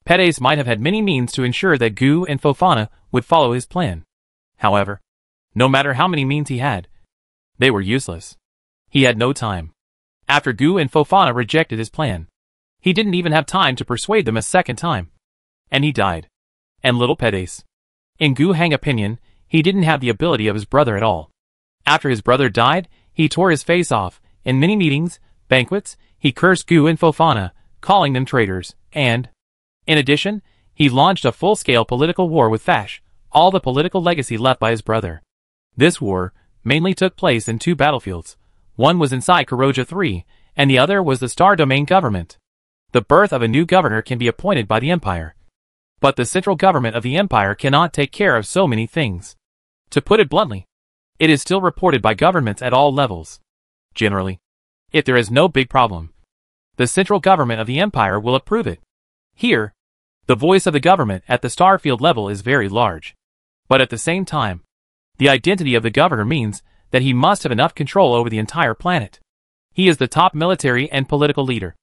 Pedes might have had many means to ensure that Gu and Fofana would follow his plan. However, no matter how many means he had, they were useless. He had no time. After Gu and Fofana rejected his plan, he didn't even have time to persuade them a second time. And he died. And little Pedes. In Gu Hang's opinion, he didn't have the ability of his brother at all. After his brother died, he tore his face off. In many meetings, banquets, he cursed Gu and Fofana, calling them traitors, and, in addition, he launched a full-scale political war with Fash, all the political legacy left by his brother. This war mainly took place in 2 battlefields. One was inside Koroja 3, and the other was the Star Domain government. The birth of a new governor can be appointed by the Empire. But the central government of the Empire cannot take care of so many things. To put it bluntly, it is still reported by governments at all levels. Generally, if there is no big problem, the central government of the Empire will approve it. Here, the voice of the government at the Starfield level is very large. But at the same time, The identity of the governor means that he must have enough control over the entire planet. He is the top military and political leader,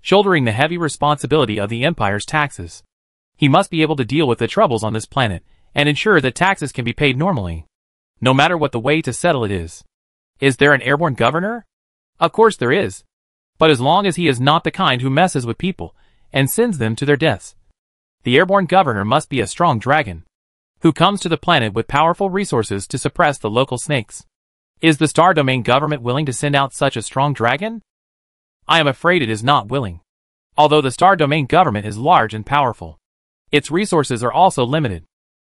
shouldering the heavy responsibility of the empire's taxes. He must be able to deal with the troubles on this planet and ensure that taxes can be paid normally, no matter what the way to settle it is. Is there an airborne governor? Of course there is. But as long as he is not the kind who messes with people and sends them to their deaths. The airborne governor must be a strong dragon, who comes to the planet with powerful resources to suppress the local snakes. Is the Star Domain government willing to send out such a strong dragon? I am afraid it is not willing. Although the Star Domain government is large and powerful, its resources are also limited.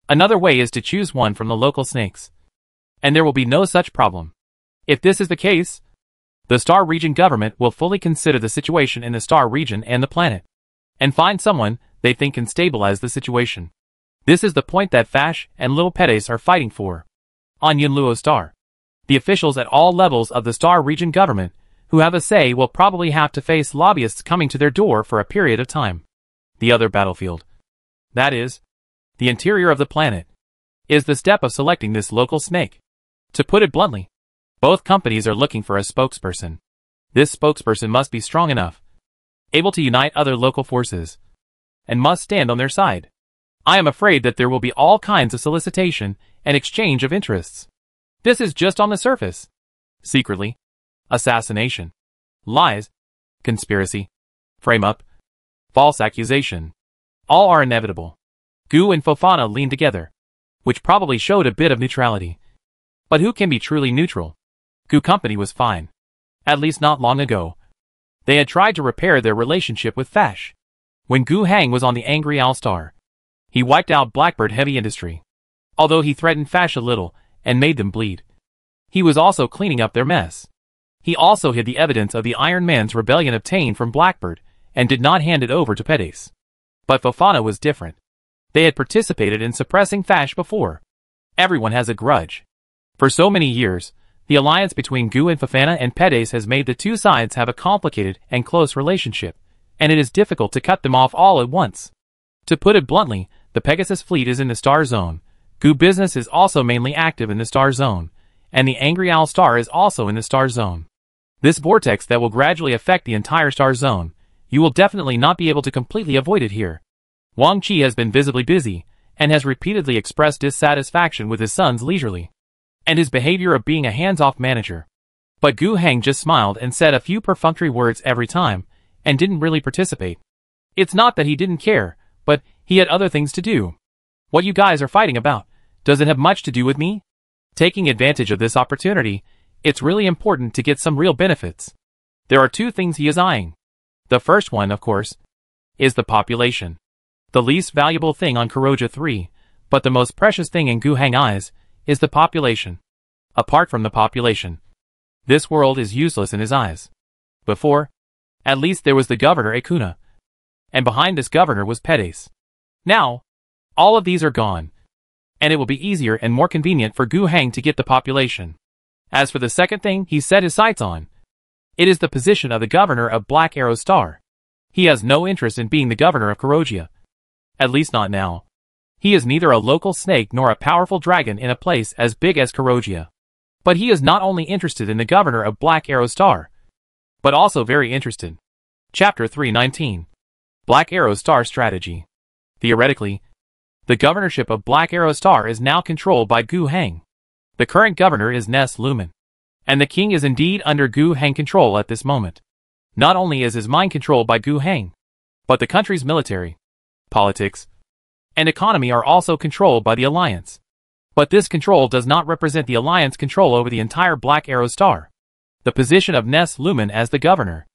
Another way is to choose one from the local snakes, and there will be no such problem. If this is the case, the Star Region government will fully consider the situation in the Star Region and the planet, and find someone they think can stabilize the situation. This is the point that Fash and Little Pedes are fighting for. On Yunluo Star, the officials at all levels of the Star Region government who have a say will probably have to face lobbyists coming to their door for a period of time. The other battlefield, that is, the interior of the planet, is the step of selecting this local snake. To put it bluntly, both companies are looking for a spokesperson. This spokesperson must be strong enough, able to unite other local forces, and must stand on their side. I am afraid that there will be all kinds of solicitation and exchange of interests. This is just on the surface. Secretly, assassination, lies, conspiracy, frame-up, false accusation, all are inevitable. Gu and Fofana leaned together, which probably showed a bit of neutrality. But who can be truly neutral? Gu Company was fine. At least not long ago. They had tried to repair their relationship with Fash. When Gu Hang was on the Angry Owl Star, he wiped out Blackbird Heavy Industry. Although he threatened Fash a little and made them bleed, he was also cleaning up their mess. He also hid the evidence of the Iron Man's rebellion obtained from Blackbird and did not hand it over to Pedes. But Fofana was different. They had participated in suppressing Fash before. Everyone has a grudge. For so many years, the alliance between Gu and Fofana and Pedes has made the two sides have a complicated and close relationship, and it is difficult to cut them off all at once. To put it bluntly, the Pegasus fleet is in the Star Zone, Gu business is also mainly active in the Star Zone, and the Angry Owl Star is also in the Star Zone. This vortex that will gradually affect the entire Star Zone, you will definitely not be able to completely avoid it here. Wang Qi has been visibly busy, and has repeatedly expressed dissatisfaction with his son's leisurely and his behavior of being a hands-off manager. But Gu Hang just smiled and said a few perfunctory words every time, and didn't really participate. It's not that he didn't care, but he had other things to do. What you guys are fighting about, does it have much to do with me? Taking advantage of this opportunity, it's really important to get some real benefits. There are two things he is eyeing. The first one, of course, is the population. The least valuable thing on Kuroja 3, but the most precious thing in Gu Hang eyes, is the population. Apart from the population, this world is useless in his eyes. Before, at least there was the governor Akuna, and behind this governor was Pedes. Now, all of these are gone, and it will be easier and more convenient for Gu Hang to get the population. As for the second thing he set his sights on, it is the position of the governor of Black Arrow Star. He has no interest in being the governor of Kuroja. At least not now. He is neither a local snake nor a powerful dragon in a place as big as Kuroja. But he is not only interested in the governor of Black Arrow Star, but also very interested. Chapter 319. Black Arrow Star Strategy. Theoretically, the governorship of Black Arrow Star is now controlled by Gu Hang. The current governor is Ness Lumen, and the king is indeed under Gu Hang control at this moment. Not only is his mind controlled by Gu Hang, but the country's military, politics, and economy are also controlled by the Alliance. But this control does not represent the Alliance control over the entire Black Arrow Star. The position of Ness Lumen as the governor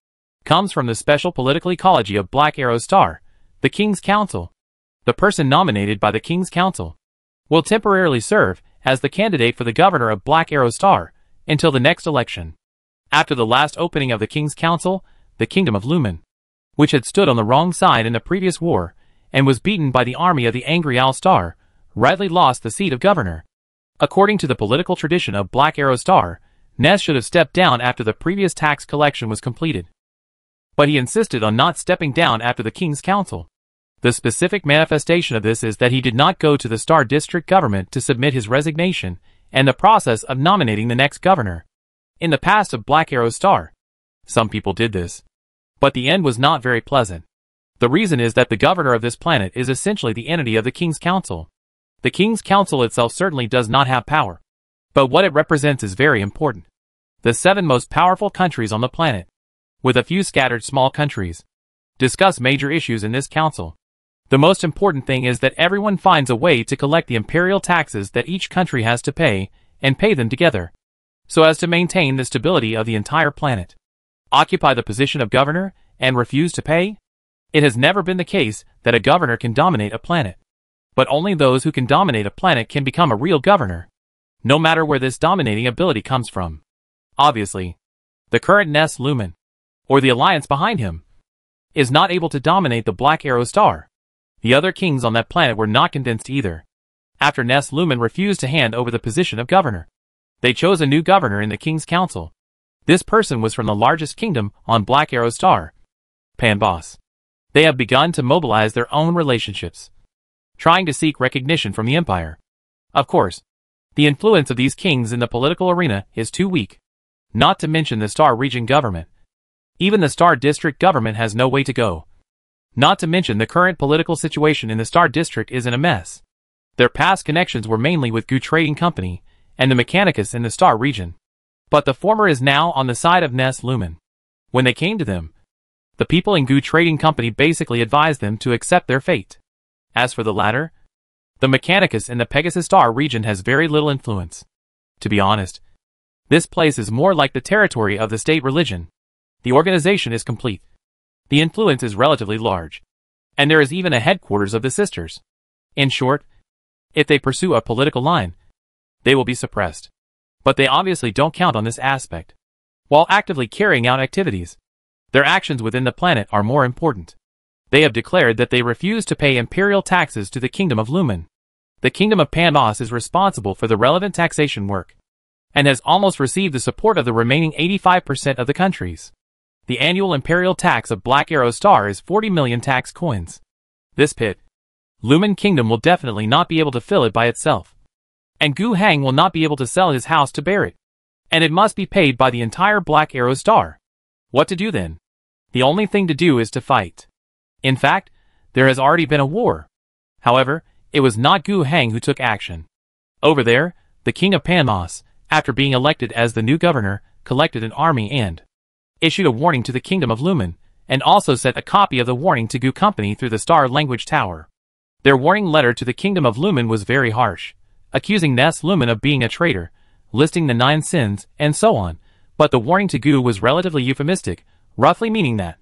comes from the special political ecology of Black Arrow Star, the King's Council. The person nominated by the King's Council will temporarily serve as the candidate for the governor of Black Arrow Star until the next election. After the last opening of the King's Council, the Kingdom of Lumen, which had stood on the wrong side in the previous war, and was beaten by the army of the Angry Owl Star, rightly lost the seat of governor. According to the political tradition of Black Arrow Star, Ness should have stepped down after the previous tax collection was completed. But he insisted on not stepping down after the King's Council. The specific manifestation of this is that he did not go to the Star District government to submit his resignation, and the process of nominating the next governor. In the past of Black Arrow Star, some people did this, but the end was not very pleasant. The reason is that the governor of this planet is essentially the entity of the King's Council. The King's Council itself certainly does not have power, but what it represents is very important. The 7 most powerful countries on the planet, with a few scattered small countries, discuss major issues in this council. The most important thing is that everyone finds a way to collect the imperial taxes that each country has to pay, and pay them together, so as to maintain the stability of the entire planet. Occupy the position of governor, and refuse to pay? It has never been the case that a governor can dominate a planet. But only those who can dominate a planet can become a real governor, no matter where this dominating ability comes from. Obviously, the current Ness Lumen, or the alliance behind him, is not able to dominate the Black Arrow Star. The other kings on that planet were not convinced either. After Ness Lumen refused to hand over the position of governor, they chose a new governor in the King's Council. This person was from the largest kingdom on Black Arrow Star, Panboss. They have begun to mobilize their own relationships, trying to seek recognition from the Empire. Of course, the influence of these kings in the political arena is too weak, not to mention the Star Region government. Even the Star District government has no way to go. Not to mention the current political situation in the Star District is in a mess. Their past connections were mainly with Gu Trading Company and the Mechanicus in the Star Region, but the former is now on the side of Ness Lumen. When they came to them, the people in Gu Trading Company basically advised them to accept their fate. As for the latter, the Mechanicus in the Pegasus Star Region has very little influence. To be honest, this place is more like the territory of the state religion. The organization is complete. The influence is relatively large, and there is even a headquarters of the sisters. In short, if they pursue a political line, they will be suppressed. But they obviously don't count on this aspect. While actively carrying out activities, their actions within the planet are more important. They have declared that they refuse to pay imperial taxes to the Kingdom of Lumen. The Kingdom of Panboss is responsible for the relevant taxation work, and has almost received the support of the remaining 85% of the countries. The annual imperial tax of Black Arrow Star is 40 million tax coins. This pit, Lumen Kingdom will definitely not be able to fill it by itself. And Gu Hang will not be able to sell his house to bear it. And it must be paid by the entire Black Arrow Star. What to do then? The only thing to do is to fight. In fact, there has already been a war. However, it was not Gu Hang who took action. Over there, the King of Panboss, after being elected as the new governor, collected an army and issued a warning to the Kingdom of Lumen, and also sent a copy of the warning to Gu Company through the Star Language Tower. Their warning letter to the Kingdom of Lumen was very harsh, accusing Ness Lumen of being a traitor, listing the 9 sins, and so on, but the warning to Gu was relatively euphemistic, roughly meaning that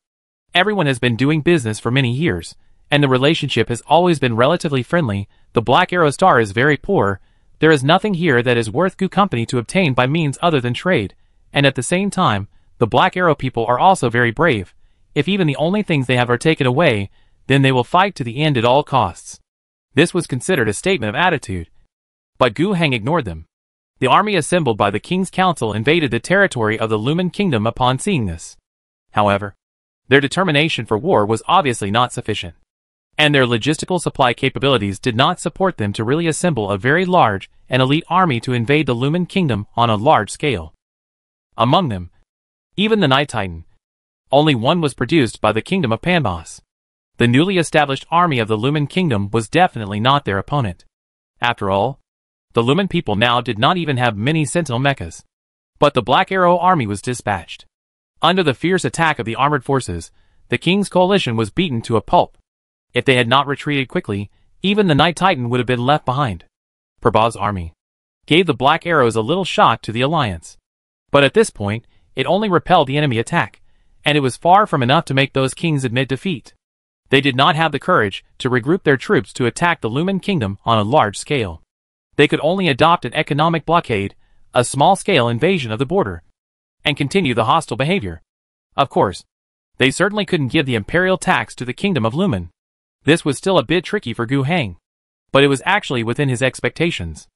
everyone has been doing business for many years, and the relationship has always been relatively friendly. The Black Arrow Star is very poor. There is nothing here that is worth Gu Company to obtain by means other than trade, and at the same time, the Black Arrow people are also very brave. If even the only things they have are taken away, then they will fight to the end at all costs. This was considered a statement of attitude, but Gu Hang ignored them. The army assembled by the King's Council invaded the territory of the Lumen Kingdom upon seeing this. However, their determination for war was obviously not sufficient, and their logistical supply capabilities did not support them to really assemble a very large and elite army to invade the Lumen Kingdom on a large scale. Among them, even the Night Titan, only one was produced by the Kingdom of Panboss. The newly established army of the Lumen Kingdom was definitely not their opponent. After all, the Lumen people now did not even have many Sentinel mechas. But the Black Arrow army was dispatched. Under the fierce attack of the armored forces, the King's coalition was beaten to a pulp. If they had not retreated quickly, even the Night Titan would have been left behind. Prabh's army gave the Black Arrows a little shock to the alliance. But at this point, it only repelled the enemy attack, and it was far from enough to make those kings admit defeat. They did not have the courage to regroup their troops to attack the Lumen Kingdom on a large scale. They could only adopt an economic blockade, a small-scale invasion of the border, and continue the hostile behavior. Of course, they certainly couldn't give the imperial tax to the Kingdom of Lumen. This was still a bit tricky for Gu Hang, but it was actually within his expectations.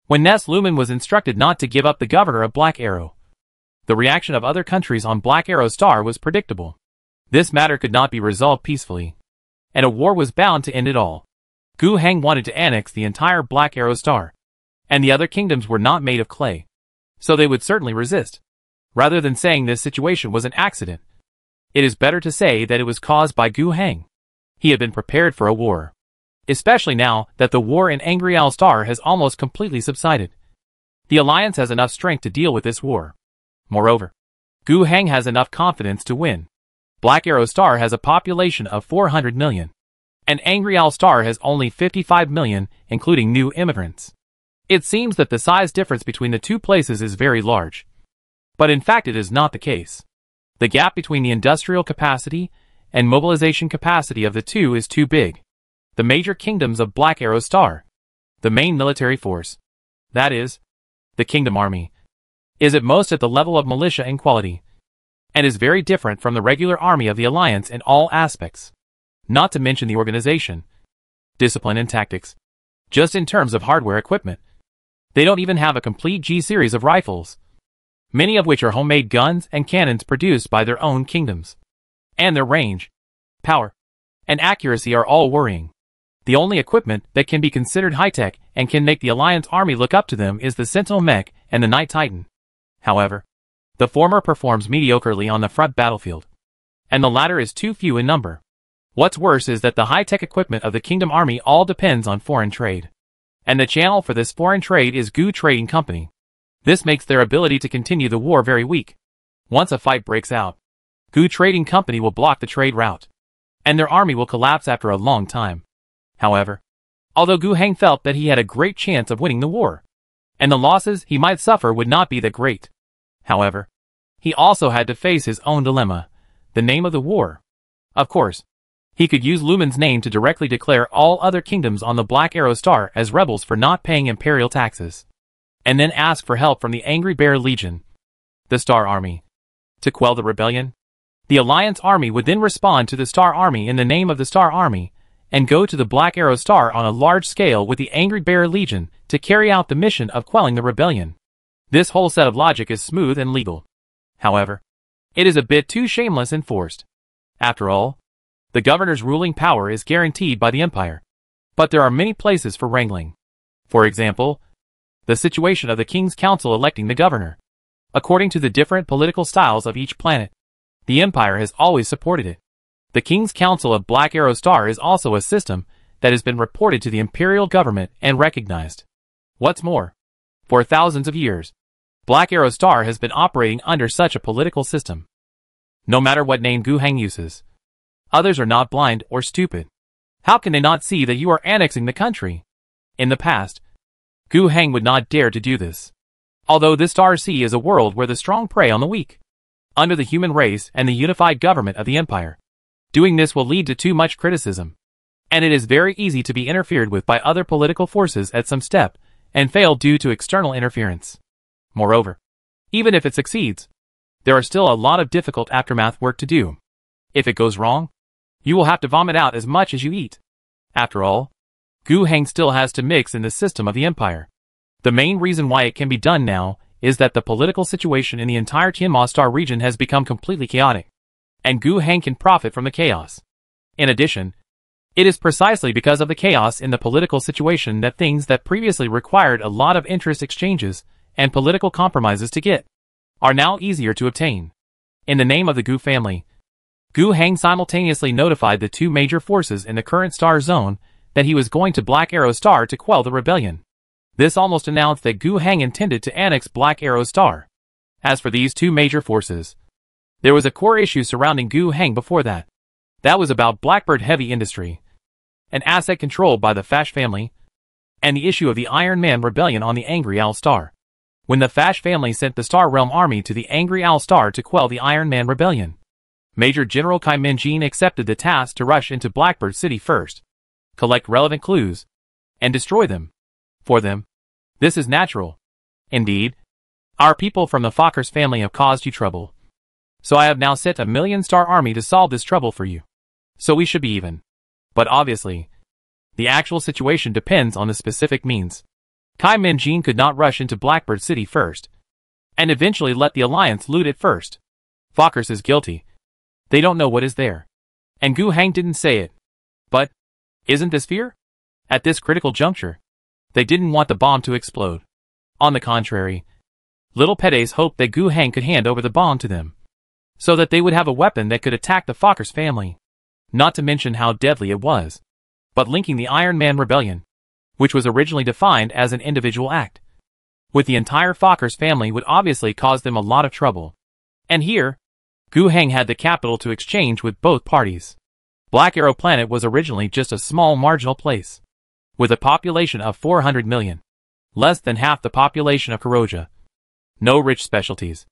When Ness Lumen was instructed not to give up the governor of Black Arrow, the reaction of other countries on Black Arrow Star was predictable. This matter could not be resolved peacefully, and a war was bound to end it all. Gu Hang wanted to annex the entire Black Arrow Star. and the other kingdoms were not made of clay, so they would certainly resist. Rather than saying this situation was an accident, it is better to say that it was caused by Gu Heng. He had been prepared for a war, especially now that the war in Angry Owl Star has almost completely subsided. The alliance has enough strength to deal with this war. Moreover, Gu Heng has enough confidence to win. Black Arrow Star has a population of 400 million, and Angry Owl Star has only 55 million, including new immigrants. It seems that the size difference between the two places is very large. But in fact it is not the case. The gap between the industrial capacity and mobilization capacity of the two is too big. The major kingdoms of Black Arrow Star, the main military force, that is, the Kingdom Army, is at most at the level of militia in quality, and is very different from the regular army of the Alliance in all aspects, not to mention the organization, discipline and tactics. Just in terms of hardware equipment, they don't even have a complete G-series of rifles, many of which are homemade guns and cannons produced by their own kingdoms. And their range, power, and accuracy are all worrying. The only equipment that can be considered high-tech and can make the Alliance army look up to them is the Sentinel Mech and the Night Titan. However, the former performs mediocrely on the front battlefield, and the latter is too few in number. What's worse is that the high-tech equipment of the Kingdom Army all depends on foreign trade, and the channel for this foreign trade is Gu Trading Company. This makes their ability to continue the war very weak. Once a fight breaks out, Gu Trading Company will block the trade route, and their army will collapse after a long time. However, although Gu Heng felt that he had a great chance of winning the war, and the losses he might suffer would not be that great. However, he also had to face his own dilemma, the name of the war. Of course, he could use Lumen's name to directly declare all other kingdoms on the Black Arrow Star as rebels for not paying imperial taxes, and then ask for help from the Angry Bear Legion, the Star Army, to quell the rebellion. The Alliance army would then respond to the Star Army in the name of the Star Army, and go to the Black Arrow Star on a large scale with the Angry Bear Legion to carry out the mission of quelling the rebellion. This whole set of logic is smooth and legal. However, it is a bit too shameless and forced. After all, the governor's ruling power is guaranteed by the Empire. But there are many places for wrangling. For example, the situation of the King's Council electing the governor. According to the different political styles of each planet, the Empire has always supported it. The King's Council of Black Arrow Star is also a system that has been reported to the Imperial government and recognized. What's more, for thousands of years, Black Arrow Star has been operating under such a political system. No matter what name Gu Heng uses, others are not blind or stupid. How can they not see that you are annexing the country? In the past, Gu Heng would not dare to do this. Although this Star Sea is a world where the strong prey on the weak, under the human race and the unified government of the Empire. Doing this will lead to too much criticism, and it is very easy to be interfered with by other political forces at some step, and fail due to external interference. Moreover, even if it succeeds, there are still a lot of difficult aftermath work to do. If it goes wrong, you will have to vomit out as much as you eat. After all, Gu Heng still has to mix in the system of the Empire. The main reason why it can be done now is that the political situation in the entire Tianma Star region has become completely chaotic, and Gu Heng can profit from the chaos. In addition, it is precisely because of the chaos in the political situation that things that previously required a lot of interest exchanges and political compromises to get are now easier to obtain. In the name of the Gu family, Gu Heng simultaneously notified the two major forces in the current star zone that he was going to Black Arrow Star to quell the rebellion. This almost announced that Gu Heng intended to annex Black Arrow Star. As for these two major forces, there was a core issue surrounding Gu Heng before that. That was about Blackbird Heavy Industry, an asset controlled by the Fash family, and the issue of the Iron Man rebellion on the Angry Owl Star. When the Fash family sent the Star Realm army to the Angry Owl Star to quell the Iron Man rebellion, Major General Kai Minjin accepted the task to rush into Blackbird City first, collect relevant clues, and destroy them. For them, this is natural. Indeed, our people from the Fokkers family have caused you trouble. So I have now sent a 1,000,000-star army to solve this trouble for you. So we should be even. But obviously, the actual situation depends on the specific means. Kai Minjin could not rush into Blackbird City first, and eventually let the Alliance loot it first. Fokkers is guilty. They don't know what is there. And Gu Heng didn't say it. But, isn't this fear? At this critical juncture, They didn't want the bomb to explode. On the contrary, little Pedes hoped that Gu Heng could hand over the bomb to them, so that they would have a weapon that could attack the Fokkers family. Not to mention how deadly it was. But linking the Iron Man rebellion, which was originally defined as an individual act, with the entire Fokkers family would obviously cause them a lot of trouble. And here, Gu Heng had the capital to exchange with both parties. Black Arrow Planet was originally just a small marginal place, with a population of 400 million, less than half the population of Kuroja, no rich specialties,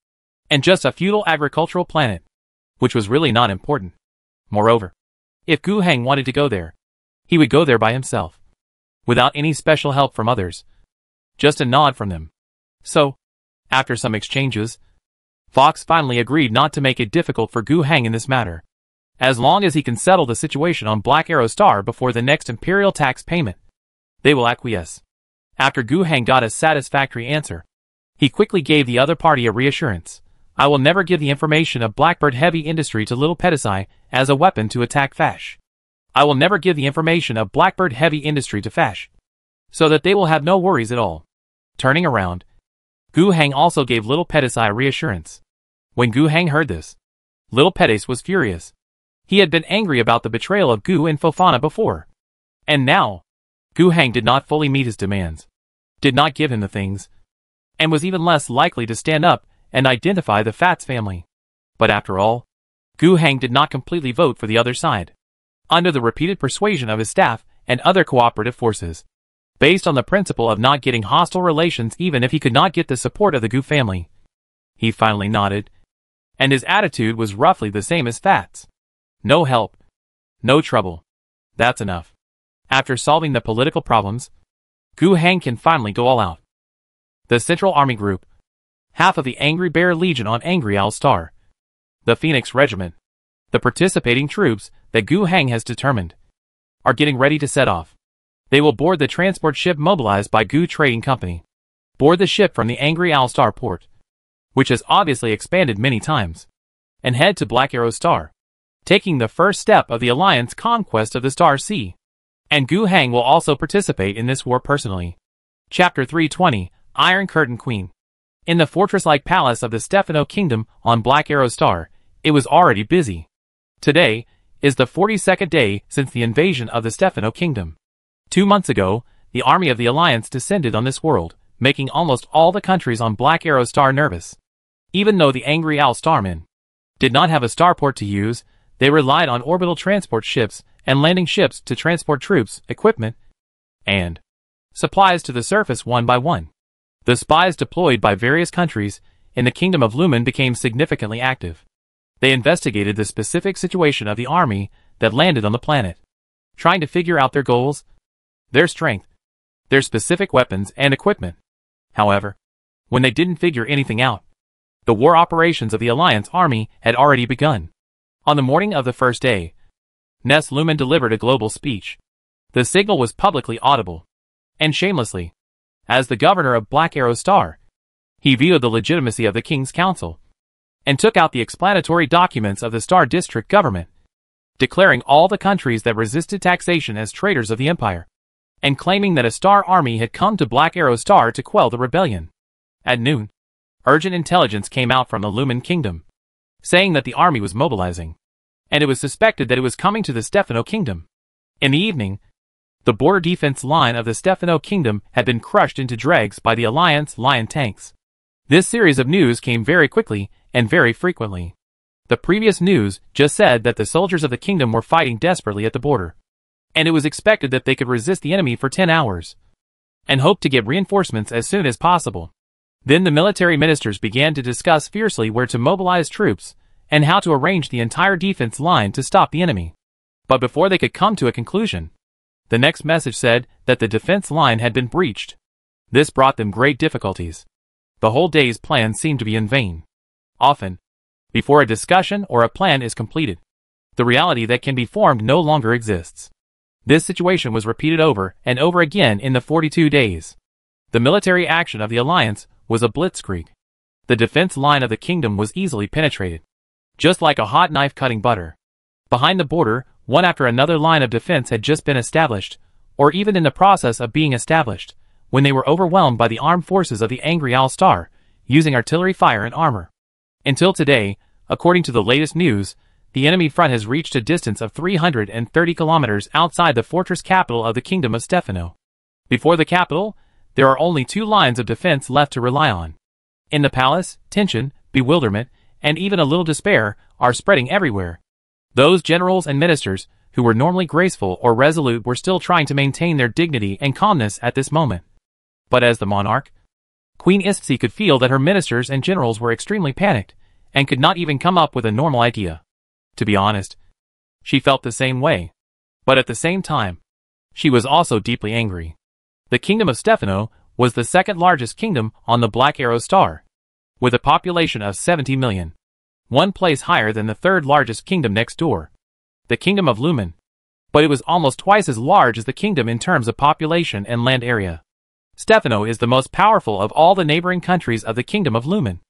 and just a feudal agricultural planet, which was really not important. Moreover, if Gu Heng wanted to go there, he would go there by himself, without any special help from others, just a nod from them. So, after some exchanges, Fox finally agreed not to make it difficult for Gu Heng in this matter. As long as he can settle the situation on Black Arrow Star before the next imperial tax payment, they will acquiesce. After Gu Heng got a satisfactory answer, he quickly gave the other party a reassurance. I will never give the information of Blackbird Heavy Industry to Little Pedicai as a weapon to attack Fash. I will never give the information of Blackbird Heavy Industry to Fash, so that they will have no worries at all. Turning around, Gu Heng also gave Little Pedicai reassurance. When Gu Heng heard this, Little Pedis was furious. He had been angry about the betrayal of Gu and Fofana before. And now, Gu Heng did not fully meet his demands, did not give him the things, and was even less likely to stand up and identify the Fats family. But after all, Gu Heng did not completely vote for the other side. Under the repeated persuasion of his staff and other cooperative forces, based on the principle of not getting hostile relations even if he could not get the support of the Gu family, he finally nodded, and his attitude was roughly the same as Fats. No help. No trouble. That's enough. After solving the political problems, Gu Heng can finally go all out. The Central Army Group, half of the Angry Bear Legion on Angry Owl Star, the Phoenix Regiment, the participating troops that Gu Heng has determined, are getting ready to set off. They will board the transport ship mobilized by Gu Trading Company, board the ship from the Angry Owl Star port, which has obviously expanded many times, and head to Black Arrow Star, taking the first step of the Alliance conquest of the Star Sea. And Gu Heng will also participate in this war personally. Chapter 320, Iron Curtain Queen. In the fortress-like palace of the Stefano Kingdom on Black Arrow Star, it was already busy. Today is the 42nd day since the invasion of the Stefano Kingdom. 2 months ago, the army of the Alliance descended on this world, making almost all the countries on Black Arrow Star nervous. Even though the Angry Owl Starmen did not have a starport to use, they relied on orbital transport ships and landing ships to transport troops, equipment, and supplies to the surface one by one. The spies deployed by various countries in the Kingdom of Lumen became significantly active. They investigated the specific situation of the army that landed on the planet, trying to figure out their goals, their strength, their specific weapons and equipment. However, when they didn't figure anything out, the war operations of the Alliance army had already begun. On the morning of the first day, Ness Lumen delivered a global speech. The signal was publicly audible, and shamelessly, as the governor of Black Arrow Star, he vetoed the legitimacy of the King's Council, and took out the explanatory documents of the Star District government, declaring all the countries that resisted taxation as traitors of the Empire, and claiming that a Star army had come to Black Arrow Star to quell the rebellion. At noon, urgent intelligence came out from the Lumen Kingdom, saying that the army was mobilizing, and it was suspected that it was coming to the Stefano Kingdom. In the evening, the border defense line of the Stefano Kingdom had been crushed into dregs by the Alliance Lion tanks. This series of news came very quickly and very frequently. The previous news just said that the soldiers of the kingdom were fighting desperately at the border, and it was expected that they could resist the enemy for 10 hours, and hoped to get reinforcements as soon as possible. Then the military ministers began to discuss fiercely where to mobilize troops, and how to arrange the entire defense line to stop the enemy. But before they could come to a conclusion, the next message said that the defense line had been breached. This brought them great difficulties. The whole day's plan seemed to be in vain. Often, before a discussion or a plan is completed, the reality that can be formed no longer exists. This situation was repeated over and over again in the 42 days. The military action of the Alliance was a blitzkrieg. The defense line of the kingdom was easily penetrated, just like a hot knife cutting butter. Behind the border, one after another line of defense had just been established, or even in the process of being established, when they were overwhelmed by the armed forces of the angry Al-Star, using artillery fire and armor. Until today, according to the latest news, the enemy front has reached a distance of 330 kilometers outside the fortress capital of the Kingdom of Stefano. Before the capital, there are only 2 lines of defense left to rely on. In the palace, tension, bewilderment, and even a little despair are spreading everywhere. Those generals and ministers, who were normally graceful or resolute, were still trying to maintain their dignity and calmness at this moment. But as the monarch, Queen Istsi could feel that her ministers and generals were extremely panicked, and could not even come up with a normal idea. To be honest, she felt the same way. But at the same time, she was also deeply angry. The Kingdom of Stefano was the second largest kingdom on the Black Arrow Star, with a population of 70 million, one place higher than the third largest kingdom next door, the Kingdom of Lumen. But it was almost twice as large as the kingdom in terms of population and land area. Stefano is the most powerful of all the neighboring countries of the Kingdom of Lumen,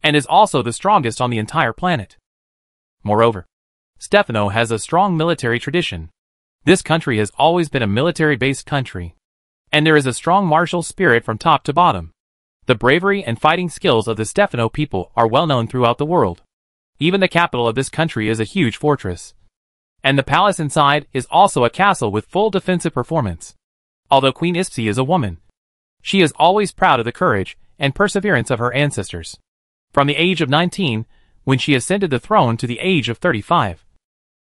and is also the strongest on the entire planet. Moreover, Stefano has a strong military tradition. This country has always been a military-based country, and there is a strong martial spirit from top to bottom. The bravery and fighting skills of the Stefano people are well known throughout the world. Even the capital of this country is a huge fortress, and the palace inside is also a castle with full defensive performance. Although Queen Istsi is a woman, she is always proud of the courage and perseverance of her ancestors. From the age of 19, when she ascended the throne, to the age of 35.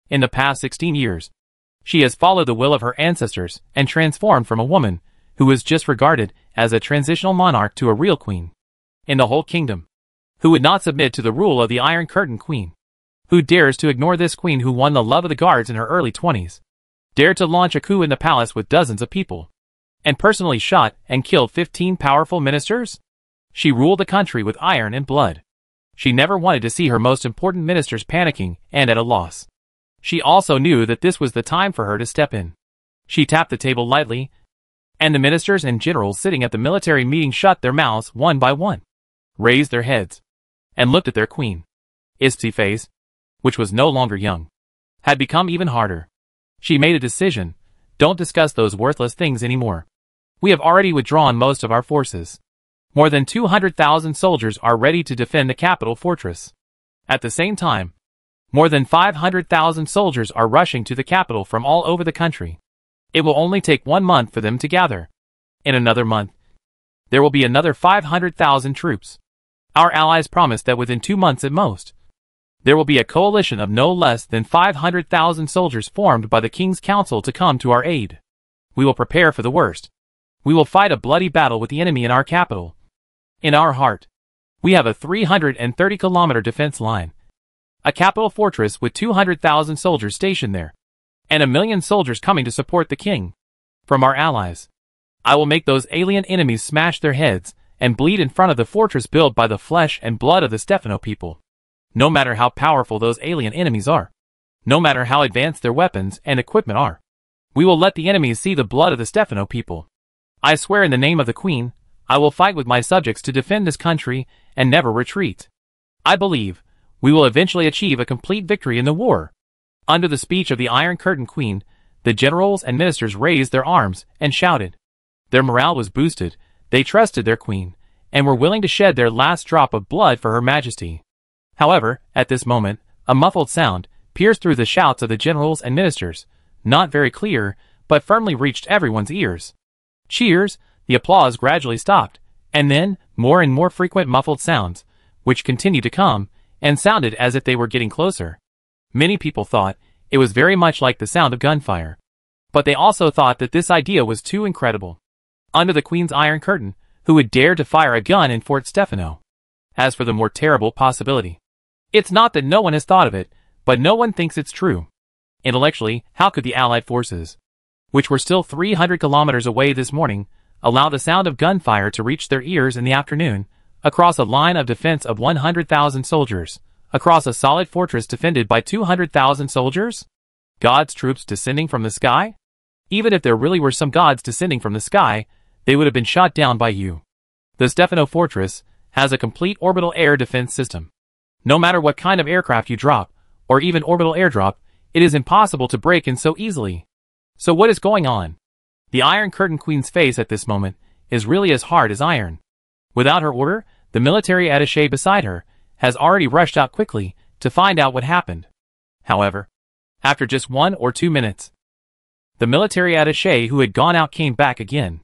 In the past 16 years, she has followed the will of her ancestors and transformed from a woman who was just regarded as a transitional monarch to a real queen in the whole kingdom, who would not submit to the rule of the Iron Curtain Queen, who dares to ignore this queen who won the love of the guards in her early 20s, dared to launch a coup in the palace with dozens of people, and personally shot and killed 15 powerful ministers. She ruled the country with iron and blood. She never wanted to see her most important ministers panicking and at a loss. She also knew that this was the time for her to step in. She tapped the table lightly, and the ministers and generals sitting at the military meeting shut their mouths one by one, raised their heads, and looked at their queen. Isti's face, which was no longer young, had become even harder. She made a decision. Don't discuss those worthless things anymore. We have already withdrawn most of our forces. More than 200,000 soldiers are ready to defend the capital fortress. At the same time, more than 500,000 soldiers are rushing to the capital from all over the country. It will only take 1 month for them to gather. In another month, there will be another 500,000 troops. Our allies promised that within 2 months at most, there will be a coalition of no less than 500,000 soldiers formed by the King's Council to come to our aid. We will prepare for the worst. We will fight a bloody battle with the enemy in our capital. In our heart, we have a 330-kilometer defense line, a capital fortress with 200,000 soldiers stationed there, and 1 million soldiers coming to support the king. From our allies, I will make those alien enemies smash their heads and bleed in front of the fortress built by the flesh and blood of the Stefano people. No matter how powerful those alien enemies are, no matter how advanced their weapons and equipment are, we will let the enemies see the blood of the Stefano people. I swear in the name of the Queen, I will fight with my subjects to defend this country and never retreat. I believe we will eventually achieve a complete victory in the war. Under the speech of the Iron Curtain Queen, the generals and ministers raised their arms and shouted. Their morale was boosted, they trusted their queen, and were willing to shed their last drop of blood for Her Majesty. However, at this moment, a muffled sound pierced through the shouts of the generals and ministers, not very clear, but firmly reached everyone's ears. Cheers, the applause gradually stopped, and then, more and more frequent muffled sounds, which continued to come, and sounded as if they were getting closer. Many people thought it was very much like the sound of gunfire. But they also thought that this idea was too incredible. Under the Queen's Iron Curtain, who would dare to fire a gun in Fort Stefano? As for the more terrible possibility, it's not that no one has thought of it, but no one thinks it's true. Intellectually, how could the Allied forces, which were still 300 kilometers away this morning, allow the sound of gunfire to reach their ears in the afternoon, across a line of defense of 100,000 soldiers, across a solid fortress defended by 200,000 soldiers? God's troops descending from the sky? Even if there really were some gods descending from the sky, they would have been shot down by you. The Stefano fortress has a complete orbital air defense system. No matter what kind of aircraft you drop, or even orbital airdrop, it is impossible to break in so easily. So what is going on? The Iron Curtain Queen's face at this moment is really as hard as iron. Without her order, the military attaché beside her has already rushed out quickly to find out what happened. However, after just 1 or 2 minutes, the military attaché who had gone out came back again.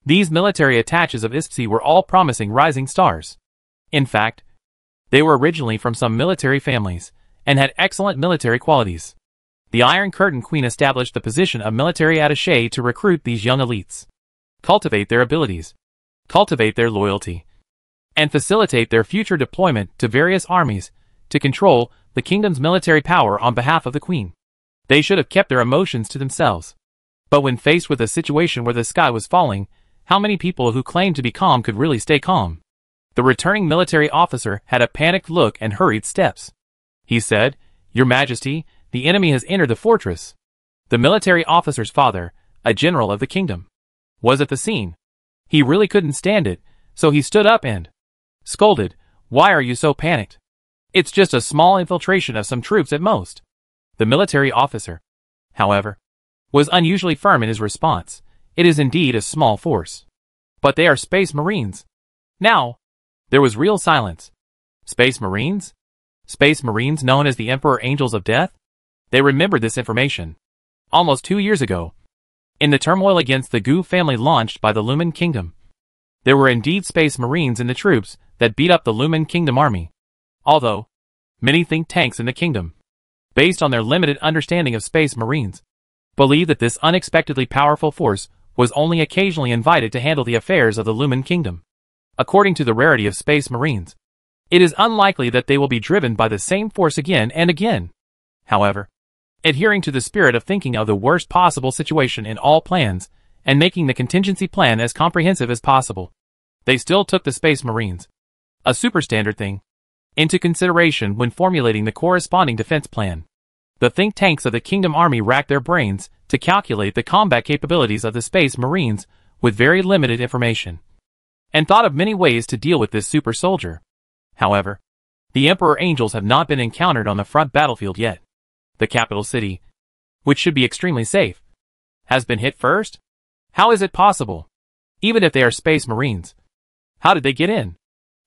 These military attaches of ISPC were all promising rising stars. In fact, they were originally from some military families and had excellent military qualities. The Iron Curtain Queen established the position of military attaché to recruit these young elites, cultivate their abilities, cultivate their loyalty, and facilitate their future deployment to various armies to control the kingdom's military power on behalf of the Queen. They should have kept their emotions to themselves. But when faced with a situation where the sky was falling, how many people who claimed to be calm could really stay calm? The returning military officer had a panicked look and hurried steps. He said, "Your Majesty, the enemy has entered the fortress." The military officer's father, a general of the kingdom, was at the scene. He really couldn't stand it, so he stood up and scolded, "Why are you so panicked? It's just a small infiltration of some troops at most." The military officer, however, was unusually firm in his response. "It is indeed a small force, but they are Space Marines." Now, there was real silence. Space Marines? Space Marines known as the Emperor Angels of Death? They remembered this information. Almost 2 years ago, in the turmoil against the Gu family launched by the Lumen Kingdom, there were indeed Space Marines in the troops that beat up the Lumen Kingdom army. Although, many think tanks in the kingdom, based on their limited understanding of Space Marines, believe that this unexpectedly powerful force was only occasionally invited to handle the affairs of the Lumen Kingdom. According to the rarity of Space Marines, it is unlikely that they will be driven by the same force again and again. However, adhering to the spirit of thinking of the worst possible situation in all plans, and making the contingency plan as comprehensive as possible, they still took the Space Marines, a superstandard thing, into consideration when formulating the corresponding defense plan. The think tanks of the Kingdom Army racked their brains to calculate the combat capabilities of the Space Marines with very limited information, and thought of many ways to deal with this super soldier. However, the Emperor Angels have not been encountered on the front battlefield yet. The capital city, which should be extremely safe, has been hit first? How is it possible? Even if they are Space Marines, how did they get in?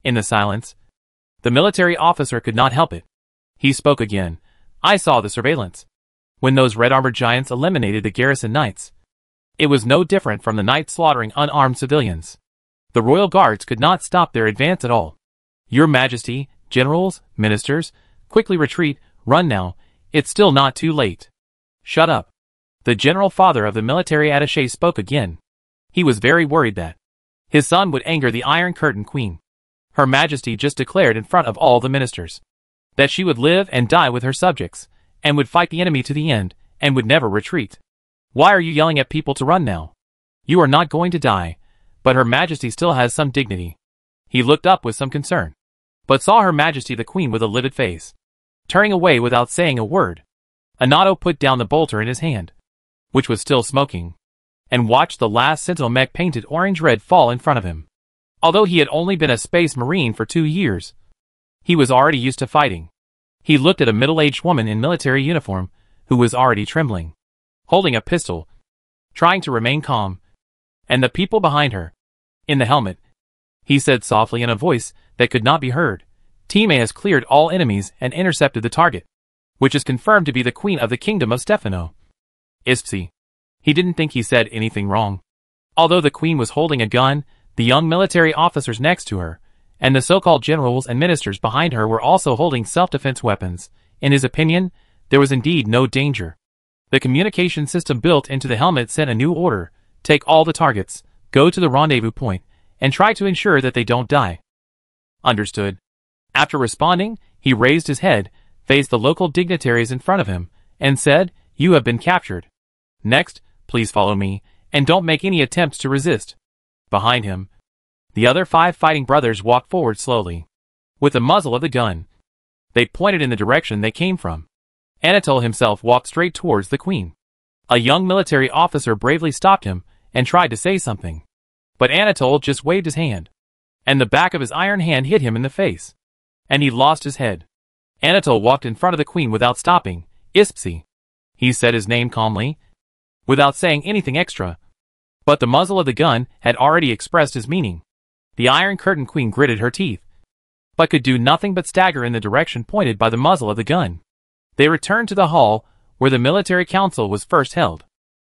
In the silence, the military officer could not help it. He spoke again. "I saw the surveillance. When those red-armored giants eliminated the garrison knights, it was no different from the knights slaughtering unarmed civilians. The royal guards could not stop their advance at all. Your Majesty, generals, ministers, quickly retreat, run now, it's still not too late." "Shut up." The general father of the military attaché spoke again. He was very worried that his son would anger the Iron Curtain Queen. Her Majesty just declared in front of all the ministers that she would live and die with her subjects, and would fight the enemy to the end, and would never retreat. Why are you yelling at people to run now? You are not going to die, but Her Majesty still has some dignity. He looked up with some concern, but saw Her Majesty the Queen with a livid face, turning away without saying a word. Anato put down the bolter in his hand, which was still smoking, and watched the last sentinel mech painted orange-red fall in front of him. Although he had only been a Space Marine for 2 years, he was already used to fighting. He looked at a middle-aged woman in military uniform, who was already trembling, holding a pistol, trying to remain calm, and the people behind her. In the helmet, he said softly in a voice that could not be heard, "Team A has cleared all enemies and intercepted the target, which is confirmed to be the Queen of the Kingdom of Stefano." Ispsi. He didn't think he said anything wrong. Although the Queen was holding a gun, the young military officers next to her, and the so-called generals and ministers behind her were also holding self-defense weapons. In his opinion, there was indeed no danger. The communication system built into the helmet sent a new order: take all the targets, go to the rendezvous point, and try to ensure that they don't die. Understood. After responding, he raised his head, faced the local dignitaries in front of him, and said, "You have been captured. Next, please follow me, and don't make any attempts to resist." Behind him, the other 5 fighting brothers walked forward slowly, with the muzzle of the gun. They pointed in the direction they came from. Anatole himself walked straight towards the Queen. A young military officer bravely stopped him and tried to say something, but Anatole just waved his hand, and the back of his iron hand hit him in the face, and he lost his head. Anatole walked in front of the Queen without stopping. "Ispsi." He said his name calmly, without saying anything extra. But the muzzle of the gun had already expressed his meaning. The Iron Curtain Queen gritted her teeth, but could do nothing but stagger in the direction pointed by the muzzle of the gun. They returned to the hall, where the military council was first held.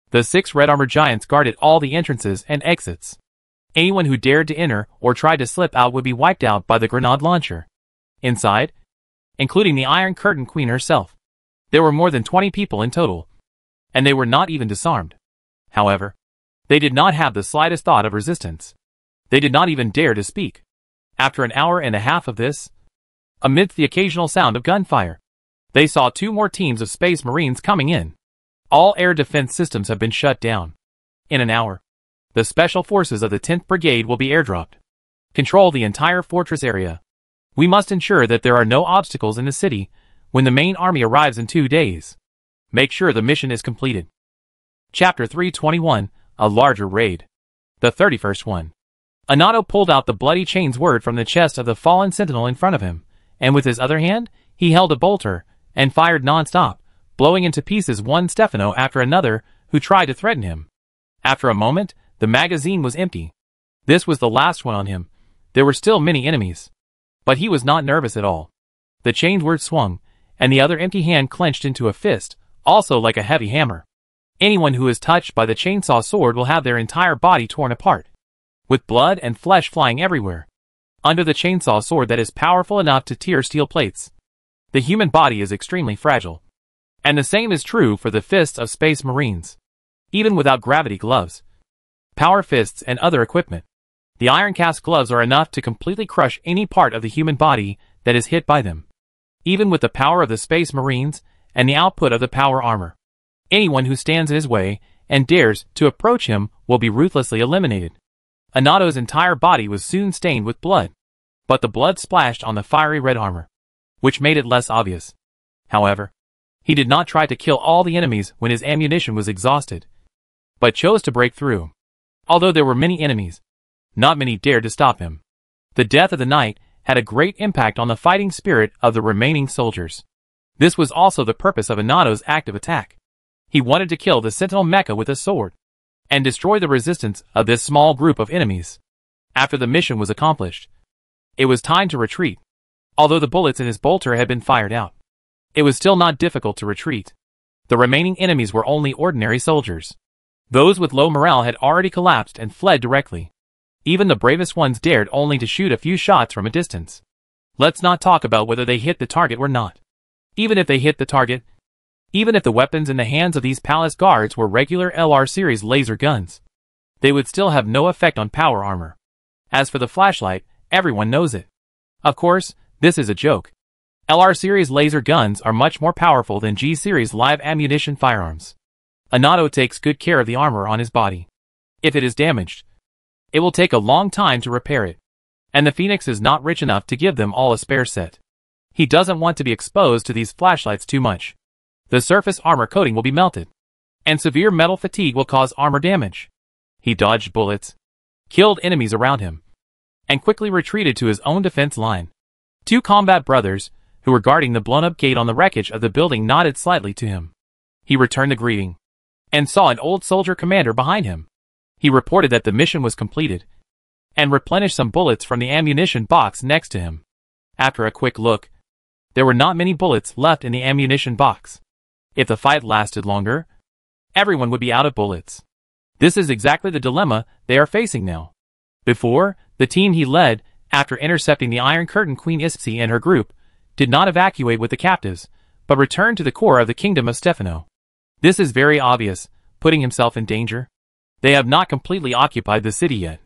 The 6 red-armored giants guarded all the entrances and exits. Anyone who dared to enter or tried to slip out would be wiped out by the grenade launcher. Inside, including the Iron Curtain Queen herself, there were more than 20 people in total, and they were not even disarmed. However, they did not have the slightest thought of resistance. They did not even dare to speak. After an hour and a half of this, amidst the occasional sound of gunfire, they saw 2 more teams of Space Marines coming in. All air defense systems have been shut down. In an hour, the special forces of the 10th Brigade will be airdropped. Control the entire fortress area. We must ensure that there are no obstacles in the city when the main army arrives in 2 days. Make sure the mission is completed. Chapter 321, A Larger Raid. The 31st one. Anato pulled out the bloody chains word from the chest of the fallen sentinel in front of him, and with his other hand, he held a bolter and fired non-stop, blowing into pieces one Stefano after another who tried to threaten him. After a moment, the magazine was empty. This was the last one on him. There were still many enemies. But he was not nervous at all. The chained word swung, and the other empty hand clenched into a fist, also like a heavy hammer. Anyone who is touched by the chainsaw sword will have their entire body torn apart, with blood and flesh flying everywhere. Under the chainsaw sword that is powerful enough to tear steel plates, the human body is extremely fragile. And the same is true for the fists of Space Marines. Even without gravity gloves, power fists and other equipment, the iron cast gloves are enough to completely crush any part of the human body that is hit by them. Even with the power of the Space Marines and the output of the power armor, anyone who stands in his way and dares to approach him will be ruthlessly eliminated. Anato's entire body was soon stained with blood, but the blood splashed on the fiery red armor, which made it less obvious. However, he did not try to kill all the enemies when his ammunition was exhausted, but chose to break through. Although there were many enemies, not many dared to stop him. The death of the knight had a great impact on the fighting spirit of the remaining soldiers. This was also the purpose of Anato's active attack. He wanted to kill the sentinel mecha with a sword, and destroy the resistance of this small group of enemies. After the mission was accomplished, it was time to retreat. Although the bullets in his bolter had been fired out, it was still not difficult to retreat. The remaining enemies were only ordinary soldiers. Those with low morale had already collapsed and fled directly. Even the bravest ones dared only to shoot a few shots from a distance. Let's not talk about whether they hit the target or not. Even if they hit the target, even if the weapons in the hands of these palace guards were regular LR series laser guns, they would still have no effect on power armor. As for the flashlight, everyone knows it. Of course, this is a joke. LR series laser guns are much more powerful than G series live ammunition firearms. Anato takes good care of the armor on his body. If it is damaged, it will take a long time to repair it, and the Phoenix is not rich enough to give them all a spare set. He doesn't want to be exposed to these flashlights too much. The surface armor coating will be melted, and severe metal fatigue will cause armor damage. He dodged bullets, killed enemies around him, and quickly retreated to his own defense line. 2 combat brothers, who were guarding the blown-up gate on the wreckage of the building, nodded slightly to him. He returned the greeting, and saw an old soldier commander behind him. He reported that the mission was completed, and replenished some bullets from the ammunition box next to him. After a quick look, there were not many bullets left in the ammunition box. If the fight lasted longer, everyone would be out of bullets. This is exactly the dilemma they are facing now. Before, the team he led, after intercepting the Iron Curtain Queen Ispsi and her group, did not evacuate with the captives, but returned to the core of the kingdom of Stefano. This is very obvious, putting himself in danger. They have not completely occupied the city yet.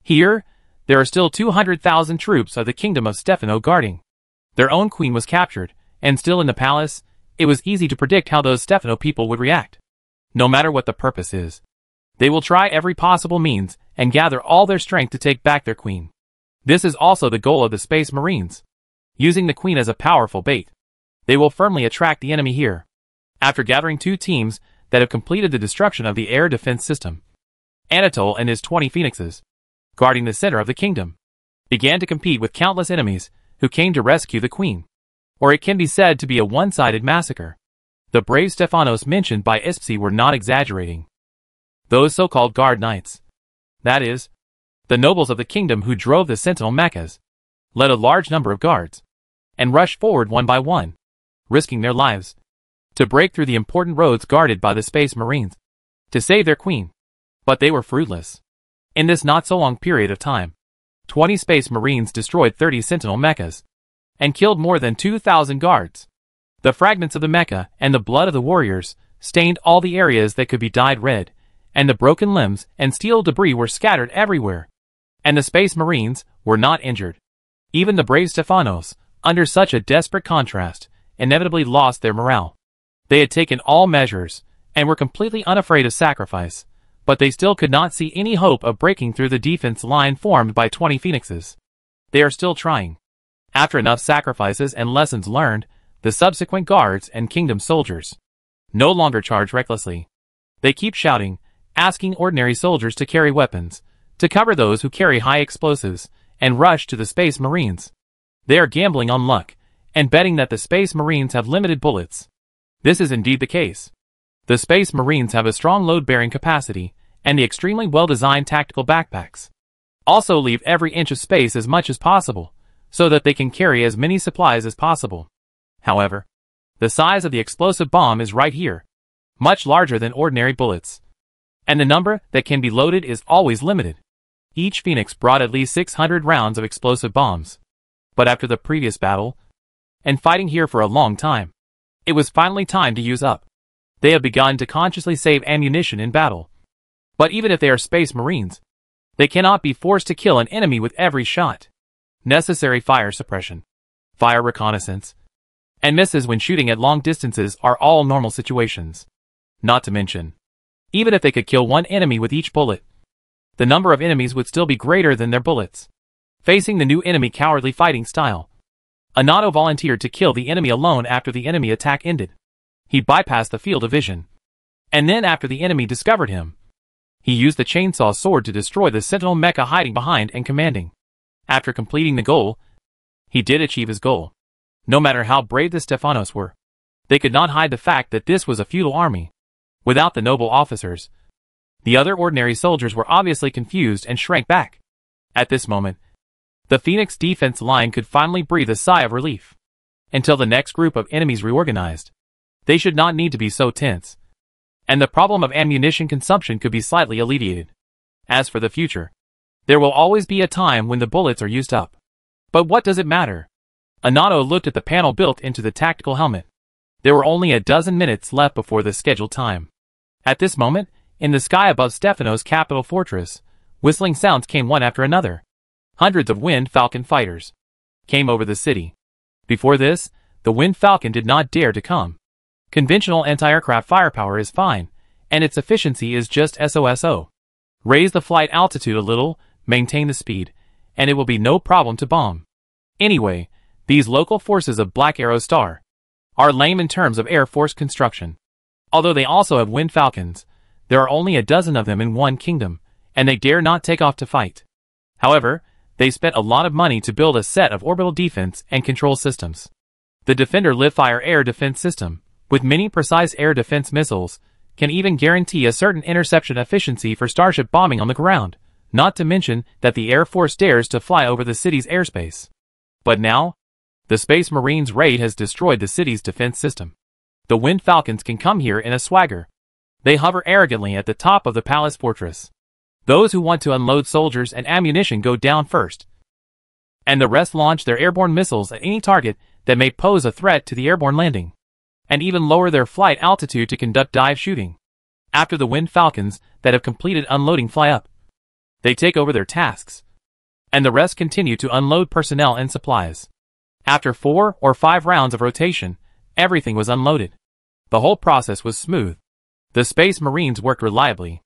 Here, there are still 200,000 troops of the kingdom of Stefano guarding. Their own queen was captured, and still in the palace. It was easy to predict how those Stefano people would react. No matter what the purpose is, they will try every possible means and gather all their strength to take back their queen. This is also the goal of the Space Marines. Using the queen as a powerful bait, they will firmly attract the enemy here. After gathering 2 teams that have completed the destruction of the air defense system, Anatole and his 20 phoenixes, guarding the center of the kingdom, began to compete with countless enemies who came to rescue the queen. Or it can be said to be a one-sided massacre. The brave Stefanos mentioned by Ispsi were not exaggerating. those so-called guard knights. That is, the nobles of the kingdom who drove the sentinel mechas, led a large number of guards, and rushed forward one by one, risking their lives, to break through the important roads guarded by the Space Marines, to save their queen. But they were fruitless. In this not-so-long period of time, 20 Space Marines destroyed 30 sentinel mechas, and killed more than 2,000 guards. The fragments of the mecha and the blood of the warriors stained all the areas that could be dyed red, and the broken limbs and steel debris were scattered everywhere. And the Space Marines were not injured. Even the brave Stefanos, under such a desperate contrast, inevitably lost their morale. They had taken all measures, and were completely unafraid of sacrifice, but they still could not see any hope of breaking through the defense line formed by 20 phoenixes. They are still trying. After enough sacrifices and lessons learned, the subsequent guards and kingdom soldiers no longer charge recklessly. They keep shouting, asking ordinary soldiers to carry weapons, to cover those who carry high explosives, and rush to the Space Marines. They are gambling on luck, and betting that the Space Marines have limited bullets. This is indeed the case. The Space Marines have a strong load-bearing capacity, and the extremely well-designed tactical backpacks also leave every inch of space as much as possible, so that they can carry as many supplies as possible. However, the size of the explosive bomb is right here, much larger than ordinary bullets, and the number that can be loaded is always limited. Each Phoenix brought at least 600 rounds of explosive bombs. But after the previous battle, and fighting here for a long time, it was finally time to use up. They have begun to consciously save ammunition in battle. But even if they are Space Marines, they cannot be forced to kill an enemy with every shot. Necessary fire suppression, fire reconnaissance, and misses when shooting at long distances are all normal situations. Not to mention, even if they could kill one enemy with each bullet, the number of enemies would still be greater than their bullets. Facing the new enemy cowardly fighting style, Anato volunteered to kill the enemy alone after the enemy attack ended. He bypassed the field of vision. And then after the enemy discovered him, he used the chainsaw sword to destroy the sentinel mecha hiding behind and commanding. After completing the goal, he did achieve his goal. No matter how brave the Stefanos were, they could not hide the fact that this was a feudal army. Without the noble officers, the other ordinary soldiers were obviously confused and shrank back. At this moment, the Phoenix defense line could finally breathe a sigh of relief. Until the next group of enemies reorganized, they should not need to be so tense, and the problem of ammunition consumption could be slightly alleviated. As for the future, there will always be a time when the bullets are used up. But what does it matter? Anato looked at the panel built into the tactical helmet. There were only a dozen minutes left before the scheduled time. At this moment, in the sky above Stefanos' capital fortress, whistling sounds came one after another. Hundreds of Wind Falcon fighters came over the city. Before this, the Wind Falcon did not dare to come. Conventional anti-aircraft firepower is fine, and its efficiency is just SOSO. Raise the flight altitude a little, maintain the speed, and it will be no problem to bomb. Anyway, these local forces of Black Arrow Star are lame in terms of Air Force construction. Although they also have Wind Falcons, there are only a dozen of them in one kingdom, and they dare not take off to fight. However, they spent a lot of money to build a set of orbital defense and control systems. The Defender Live-Fire air defense system, with many precise air defense missiles, can even guarantee a certain interception efficiency for starship bombing on the ground, not to mention that the Air Force dares to fly over the city's airspace. But now, the Space Marines' raid has destroyed the city's defense system. The Wind Falcons can come here in a swagger. They hover arrogantly at the top of the palace fortress. Those who want to unload soldiers and ammunition go down first, and the rest launch their airborne missiles at any target that may pose a threat to the airborne landing, and even lower their flight altitude to conduct dive shooting. After the Wind Falcons that have completed unloading fly up, they take over their tasks, and the rest continue to unload personnel and supplies. After 4 or 5 rounds of rotation, everything was unloaded. The whole process was smooth. The Space Marines worked reliably.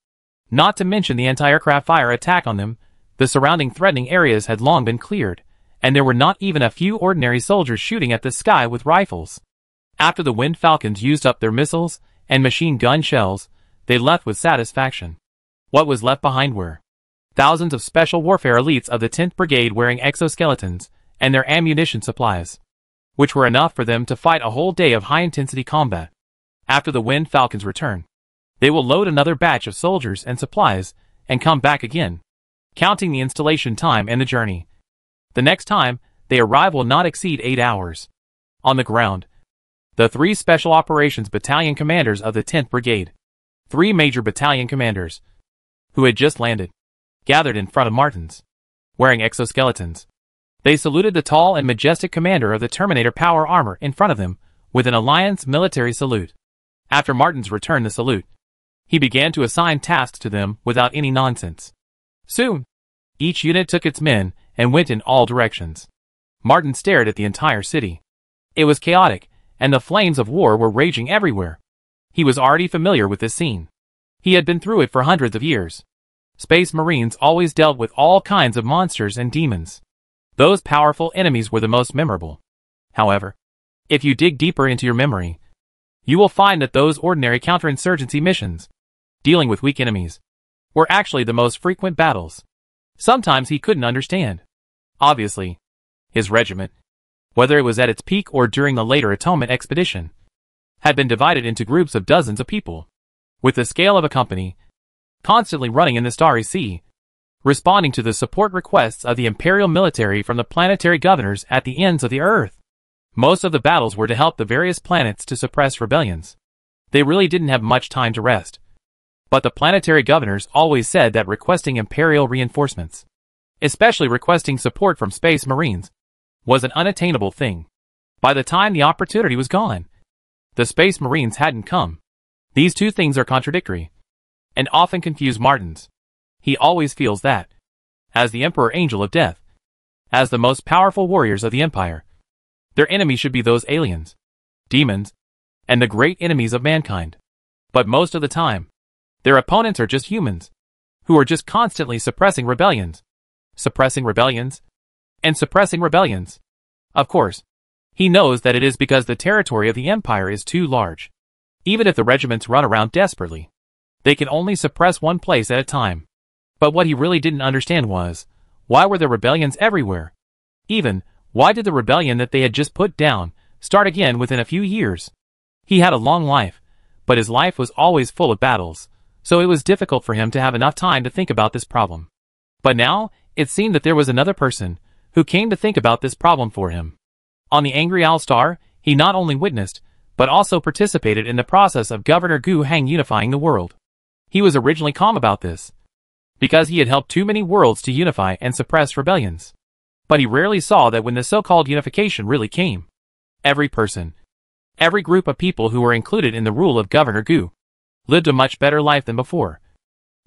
Not to mention the anti-aircraft fire attack on them, the surrounding threatening areas had long been cleared, and there were not even a few ordinary soldiers shooting at the sky with rifles. After the Wind Falcons used up their missiles and machine gun shells, they left with satisfaction. What was left behind were thousands of special warfare elites of the 10th Brigade wearing exoskeletons and their ammunition supplies, which were enough for them to fight a whole day of high-intensity combat. After the Wind Falcons' return, They will load another batch of soldiers and supplies, and come back again, counting the installation time and the journey. The next time they arrive will not exceed 8 hours. On the ground, the 3 Special Operations Battalion commanders of the 10th Brigade, 3 major battalion commanders, who had just landed, gathered in front of Martins, wearing exoskeletons. They saluted the tall and majestic commander of the Terminator power armor in front of them with an Alliance military salute. After Martins returned the salute, he began to assign tasks to them without any nonsense. Soon, each unit took its men and went in all directions. Martin stared at the entire city. It was chaotic, and the flames of war were raging everywhere. He was already familiar with this scene. He had been through it for hundreds of years. Space Marines always dealt with all kinds of monsters and demons. Those powerful enemies were the most memorable. However, if you dig deeper into your memory, you will find that those ordinary counterinsurgency missions, dealing with weak enemies, were actually the most frequent battles. Sometimes he couldn't understand. Obviously, his regiment, whether it was at its peak or during the later Atonement expedition, had been divided into groups of dozens of people, with the scale of a company, constantly running in the starry sea, responding to the support requests of the imperial military from the planetary governors at the ends of the earth. Most of the battles were to help the various planets to suppress rebellions. They really didn't have much time to rest. But the planetary governors always said that requesting imperial reinforcements, especially requesting support from Space Marines, was an unattainable thing. By the time the opportunity was gone, the Space Marines hadn't come. These two things are contradictory, and often confuse Martins. He always feels that, as the Emperor Angel of Death, as the most powerful warriors of the Empire, their enemy should be those aliens, demons, and the great enemies of mankind. But most of the time, their opponents are just humans, who are just constantly suppressing rebellions, and suppressing rebellions. Of course, he knows that it is because the territory of the Empire is too large. Even if the regiments run around desperately, they can only suppress one place at a time. But what he really didn't understand was, why were there rebellions everywhere? Even, why did the rebellion that they had just put down start again within a few years? He had a long life, but his life was always full of battles, so it was difficult for him to have enough time to think about this problem. But now, it seemed that there was another person who came to think about this problem for him. On the Angry Owl Star, he not only witnessed, but also participated in the process of Governor Gu Hang unifying the world. He was originally calm about this, because he had helped too many worlds to unify and suppress rebellions. But he rarely saw that when the so-called unification really came, every person, every group of people who were included in the rule of Governor Gu, lived a much better life than before.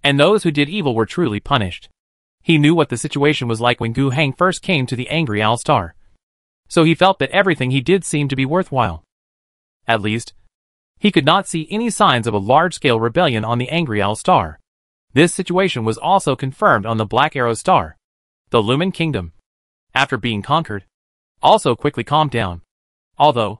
And those who did evil were truly punished. He knew what the situation was like when Gu Hang first came to the Angry Owl Star. So he felt that everything he did seemed to be worthwhile. At least, he could not see any signs of a large-scale rebellion on the Angry Owl Star. This situation was also confirmed on the Black Arrow Star. The Lumen Kingdom, after being conquered, also quickly calmed down. Although,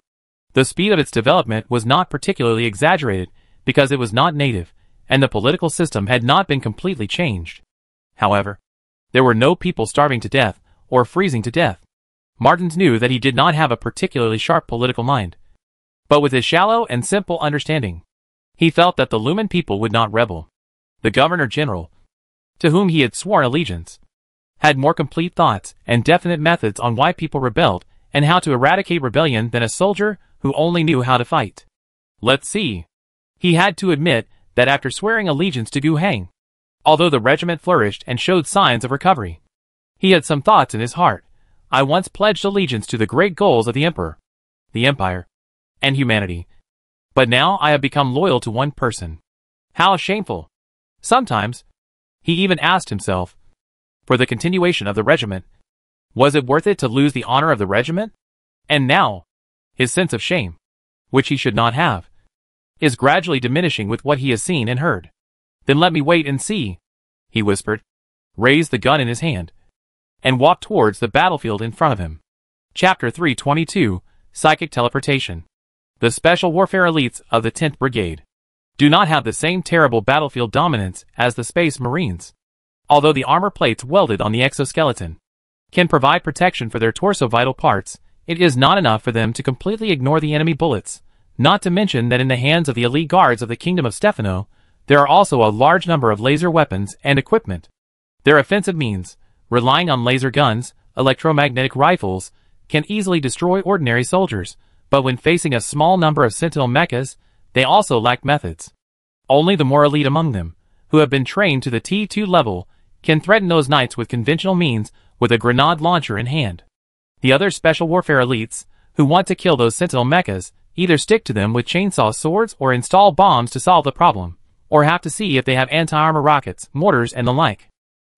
the speed of its development was not particularly exaggerated because it was not native, and the political system had not been completely changed. However, there were no people starving to death or freezing to death. Martins knew that he did not have a particularly sharp political mind. But with his shallow and simple understanding, he felt that the Lumen people would not rebel. The Governor-General, to whom he had sworn allegiance, had more complete thoughts and definite methods on why people rebelled and how to eradicate rebellion than a soldier who only knew how to fight. Let's see. He had to admit that after swearing allegiance to Gu Hang, although the regiment flourished and showed signs of recovery, he had some thoughts in his heart. I once pledged allegiance to the great goals of the Emperor, the Empire, and humanity. But now I have become loyal to one person. How shameful. Sometimes, he even asked himself, for the continuation of the regiment, was it worth it to lose the honor of the regiment? And now, his sense of shame, which he should not have, is gradually diminishing with what he has seen and heard. Then let me wait and see, he whispered, raised the gun in his hand, and walked towards the battlefield in front of him. Chapter 322, Psychic Teleportation. The Special Warfare Elites of the 10th Brigade do not have the same terrible battlefield dominance as the Space Marines. Although the armor plates welded on the exoskeleton can provide protection for their torso vital parts, it is not enough for them to completely ignore the enemy bullets, not to mention that in the hands of the elite guards of the Kingdom of Stefano, There are also a large number of laser weapons and equipment. Their offensive means, relying on laser guns, electromagnetic rifles, can easily destroy ordinary soldiers, but when facing a small number of Sentinel mechas, they also lack methods. Only the more elite among them, who have been trained to the T2 level, can threaten those knights with conventional means with a grenade launcher in hand. The other special warfare elites, who want to kill those Sentinel mechas, either stick to them with chainsaw swords or install bombs to solve the problem, or have to see if they have anti-armor rockets, mortars, and the like.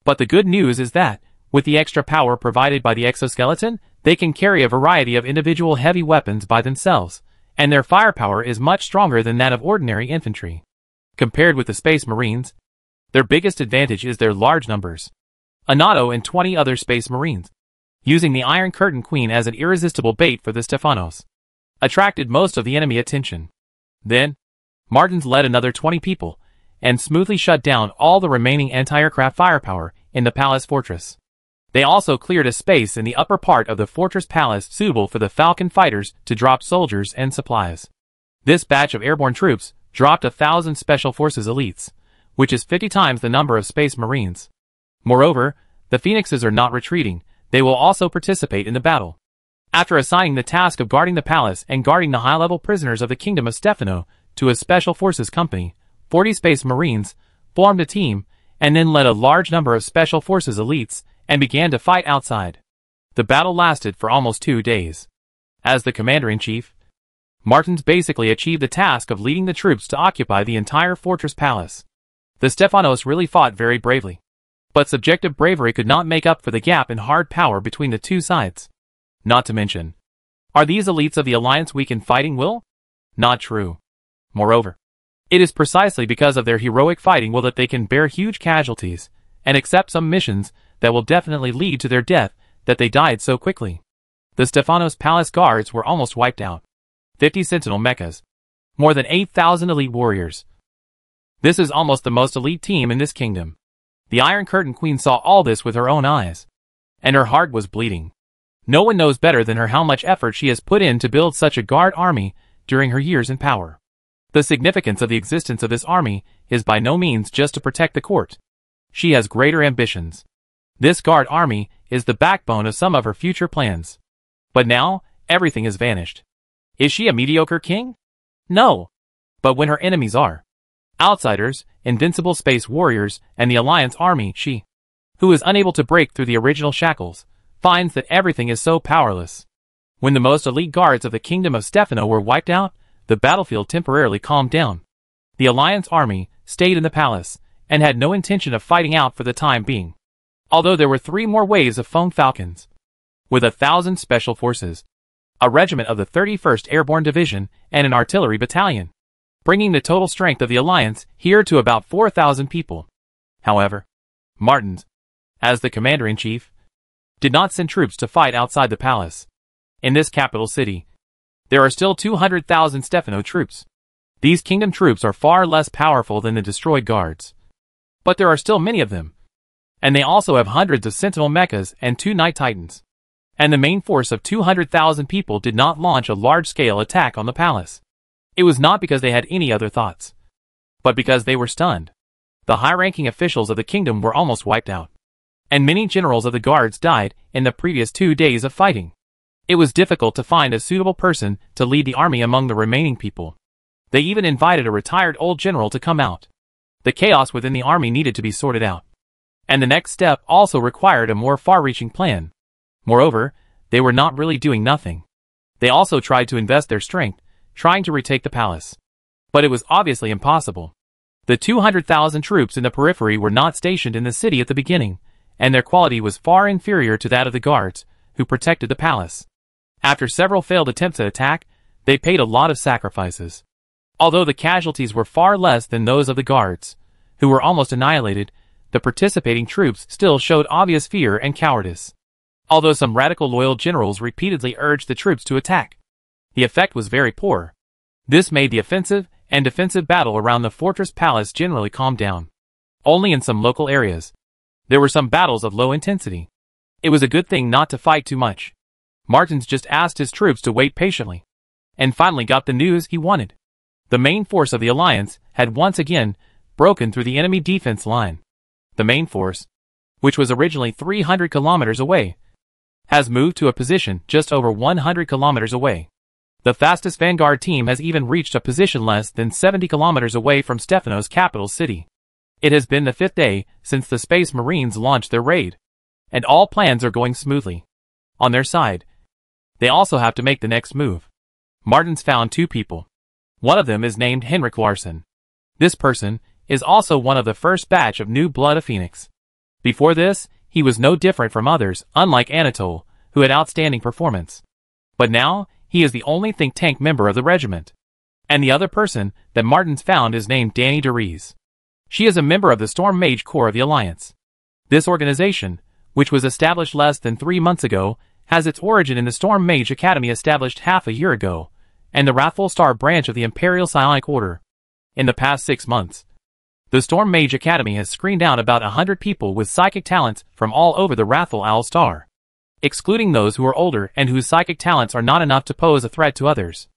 But the good news is that, with the extra power provided by the exoskeleton, they can carry a variety of individual heavy weapons by themselves, and their firepower is much stronger than that of ordinary infantry. Compared with the Space Marines, their biggest advantage is their large numbers. Anato and 20 other Space Marines, using the Iron Curtain Queen as an irresistible bait for the Stefanos, attracted most of the enemy attention. Then, Martins led another 20 people, and smoothly shut down all the remaining anti-aircraft firepower in the palace fortress. They also cleared a space in the upper part of the fortress palace suitable for the Falcon fighters to drop soldiers and supplies. This batch of airborne troops dropped 1,000 Special Forces elites, which is 50 times the number of Space Marines. Moreover, the Phoenixes are not retreating, they will also participate in the battle. After assigning the task of guarding the palace and guarding the high-level prisoners of the Kingdom of Stefano to a Special Forces company, 40 Space Marines formed a team and then led a large number of Special Forces elites and began to fight outside. The battle lasted for almost 2 days. As the Commander-in-Chief, Martins basically achieved the task of leading the troops to occupy the entire fortress palace. The Stefanos really fought very bravely. But subjective bravery could not make up for the gap in hard power between the two sides. Not to mention, are these elites of the Alliance weak in fighting will? Not true. Moreover, it is precisely because of their heroic fighting will that they can bear huge casualties, and accept some missions that will definitely lead to their death that they died so quickly. The Stefanos Palace guards were almost wiped out. 50 Sentinel mechas. More than 8,000 elite warriors. This is almost the most elite team in this kingdom. The Iron Curtain Queen saw all this with her own eyes, and her heart was bleeding. No one knows better than her how much effort she has put in to build such a guard army during her years in power. The significance of the existence of this army is by no means just to protect the court. She has greater ambitions. This guard army is the backbone of some of her future plans. But now, everything has vanished. Is she a mediocre king? No. But when her enemies are outsiders, invincible space warriors, and the Alliance army, she, who is unable to break through the original shackles, finds that everything is so powerless. When the most elite guards of the Kingdom of Stefano were wiped out, the battlefield temporarily calmed down. The Alliance army stayed in the palace, and had no intention of fighting out for the time being. Although there were 3 more waves of Foam Falcons, with 1,000 special forces, a regiment of the 31st Airborne Division, and an artillery battalion, bringing the total strength of the Alliance here to about 4,000 people. However, Martins, as the Commander-in-Chief, did not send troops to fight outside the palace. In this capital city, there are still 200,000 Stefano troops. These kingdom troops are far less powerful than the destroyed guards. But there are still many of them. And they also have hundreds of Sentinel mechas and 2 Night Titans. And the main force of 200,000 people did not launch a large-scale attack on the palace. It was not because they had any other thoughts, but because they were stunned. The high-ranking officials of the kingdom were almost wiped out, and many generals of the guards died in the previous 2 days of fighting. It was difficult to find a suitable person to lead the army among the remaining people. They even invited a retired old general to come out. The chaos within the army needed to be sorted out, and the next step also required a more far-reaching plan. Moreover, they were not really doing nothing. They also tried to invest their strength, trying to retake the palace. But it was obviously impossible. The 200,000 troops in the periphery were not stationed in the city at the beginning, and their quality was far inferior to that of the guards, who protected the palace. After several failed attempts at attack, they paid a lot of sacrifices. Although the casualties were far less than those of the guards, who were almost annihilated, the participating troops still showed obvious fear and cowardice. Although some radical loyal generals repeatedly urged the troops to attack, the effect was very poor. This made the offensive and defensive battle around the fortress palace generally calm down. Only in some local areas, there were some battles of low intensity. It was a good thing not to fight too much. Martins just asked his troops to wait patiently, and finally got the news he wanted. The main force of the Alliance had once again broken through the enemy defense line. The main force, which was originally 300 kilometers away, has moved to a position just over 100 kilometers away. The fastest Vanguard team has even reached a position less than 70 kilometers away from Stefano's capital city. It has been the 5th day since the Space Marines launched their raid, and all plans are going smoothly. On their side, they also have to make the next move. Martins found 2 people. One of them is named Henrik Larsson. This person is also one of the first batch of new blood of Phoenix. Before this, he was no different from others, unlike Anatole, who had outstanding performance. But now, he is the only think tank member of the regiment. And the other person that Martins found is named Danny DeRees. She is a member of the Storm Mage Corps of the Alliance. This organization, which was established less than 3 months ago, has its origin in the Storm Mage Academy established half a year ago, and the Wrathful Star branch of the Imperial Psionic Order. In the past 6 months, the Storm Mage Academy has screened out about 100 people with psychic talents from all over the Wrathful Owl Star, excluding those who are older and whose psychic talents are not enough to pose a threat to others.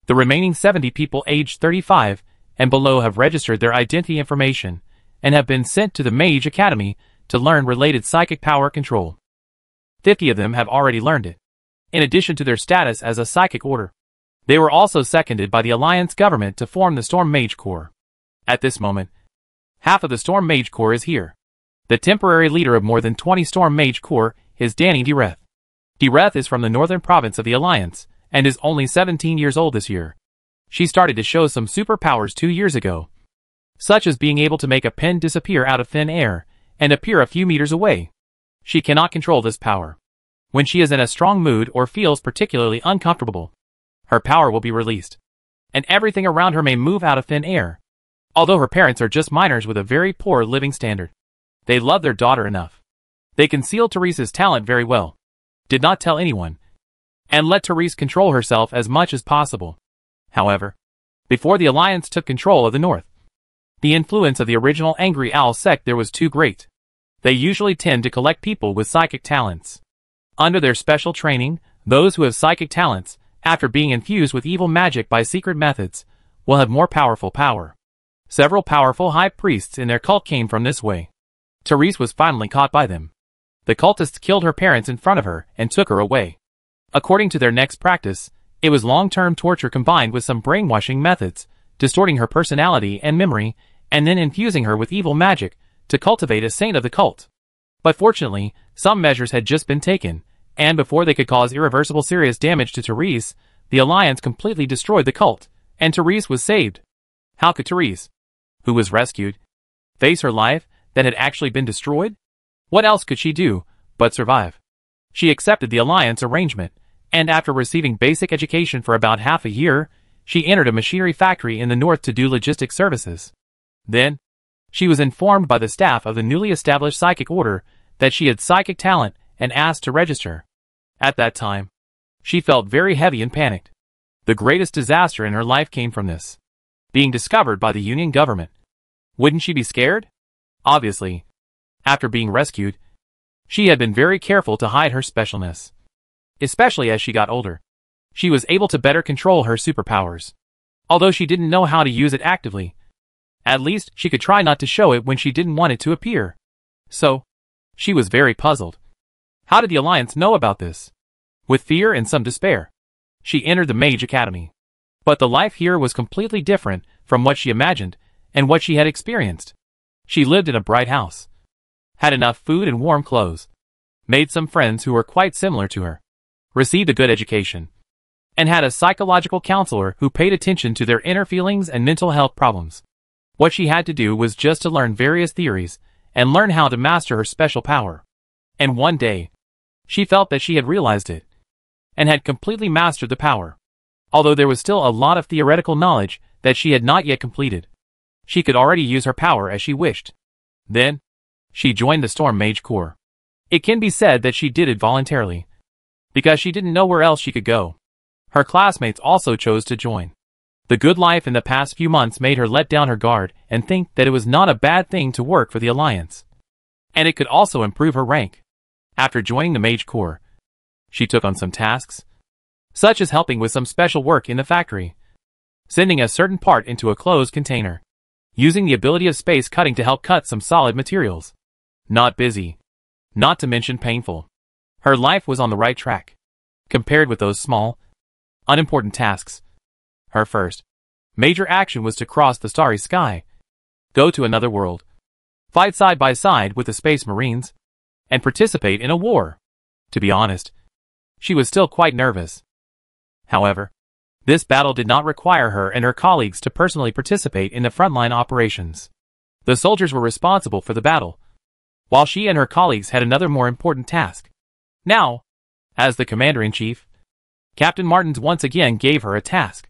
The remaining 70 people aged 35 and below have registered their identity information and have been sent to the Mage Academy to learn related psychic power control. 50 of them have already learned it, in addition to their status as a psychic order. They were also seconded by the Alliance government to form the Storm Mage Corps. At this moment, half of the Storm Mage Corps is here. The temporary leader of more than 20 Storm Mage Corps is Danny DeReth. DeReth is from the northern province of the Alliance and is only 17 years old this year. She started to show some superpowers 2 years ago, such as being able to make a pen disappear out of thin air and appear a few meters away. She cannot control this power. When she is in a strong mood or feels particularly uncomfortable, her power will be released, and everything around her may move out of thin air. Although her parents are just miners with a very poor living standard, they love their daughter enough. They concealed Therese's talent very well, did not tell anyone, and let Therese control herself as much as possible. However, before the Alliance took control of the North, the influence of the original Angry Owl sect there was too great. They usually tend to collect people with psychic talents. Under their special training, those who have psychic talents, after being infused with evil magic by secret methods, will have more powerful power. Several powerful high priests in their cult came from this way. Therese was finally caught by them. The cultists killed her parents in front of her and took her away. According to their next practice, it was long-term torture combined with some brainwashing methods, distorting her personality and memory, and then infusing her with evil magic to cultivate a saint of the cult. But fortunately, some measures had just been taken, and before they could cause irreversible serious damage to Therese, the Alliance completely destroyed the cult, and Therese was saved. How could Therese, who was rescued, face her life that had actually been destroyed? What else could she do but survive? She accepted the Alliance arrangement, and after receiving basic education for about half a year, she entered a machinery factory in the north to do logistic services. Then, she was informed by the staff of the newly established psychic order that she had psychic talent and asked to register. At that time, she felt very heavy and panicked. The greatest disaster in her life came from this: being discovered by the Union government. Wouldn't she be scared? Obviously. After being rescued, she had been very careful to hide her specialness. Especially as she got older, she was able to better control her superpowers. Although she didn't know how to use it actively, at least she could try not to show it when she didn't want it to appear. So, she was very puzzled. How did the Alliance know about this? With fear and some despair, she entered the Mage Academy. But the life here was completely different from what she imagined and what she had experienced. She lived in a bright house, had enough food and warm clothes, made some friends who were quite similar to her, received a good education, and had a psychological counselor who paid attention to their inner feelings and mental health problems. What she had to do was just to learn various theories and learn how to master her special power. And one day, she felt that she had realized it and had completely mastered the power. Although there was still a lot of theoretical knowledge that she had not yet completed, she could already use her power as she wished. Then, she joined the Storm Mage Corps. It can be said that she did it voluntarily, because she didn't know where else she could go. Her classmates also chose to join. The good life in the past few months made her let down her guard and think that it was not a bad thing to work for the Alliance. And it could also improve her rank. After joining the Mage Corps, she took on some tasks, such as helping with some special work in the factory, sending a certain part into a closed container, using the ability of space cutting to help cut some solid materials. Not busy. Not to mention painful. Her life was on the right track. Compared with those small, unimportant tasks. Her first major action was to cross the starry sky, go to another world, fight side by side with the Space Marines, and participate in a war. To be honest, she was still quite nervous. However, this battle did not require her and her colleagues to personally participate in the frontline operations. The soldiers were responsible for the battle, while she and her colleagues had another more important task. Now, as the Commander-in-Chief, Captain Martins once again gave her a task,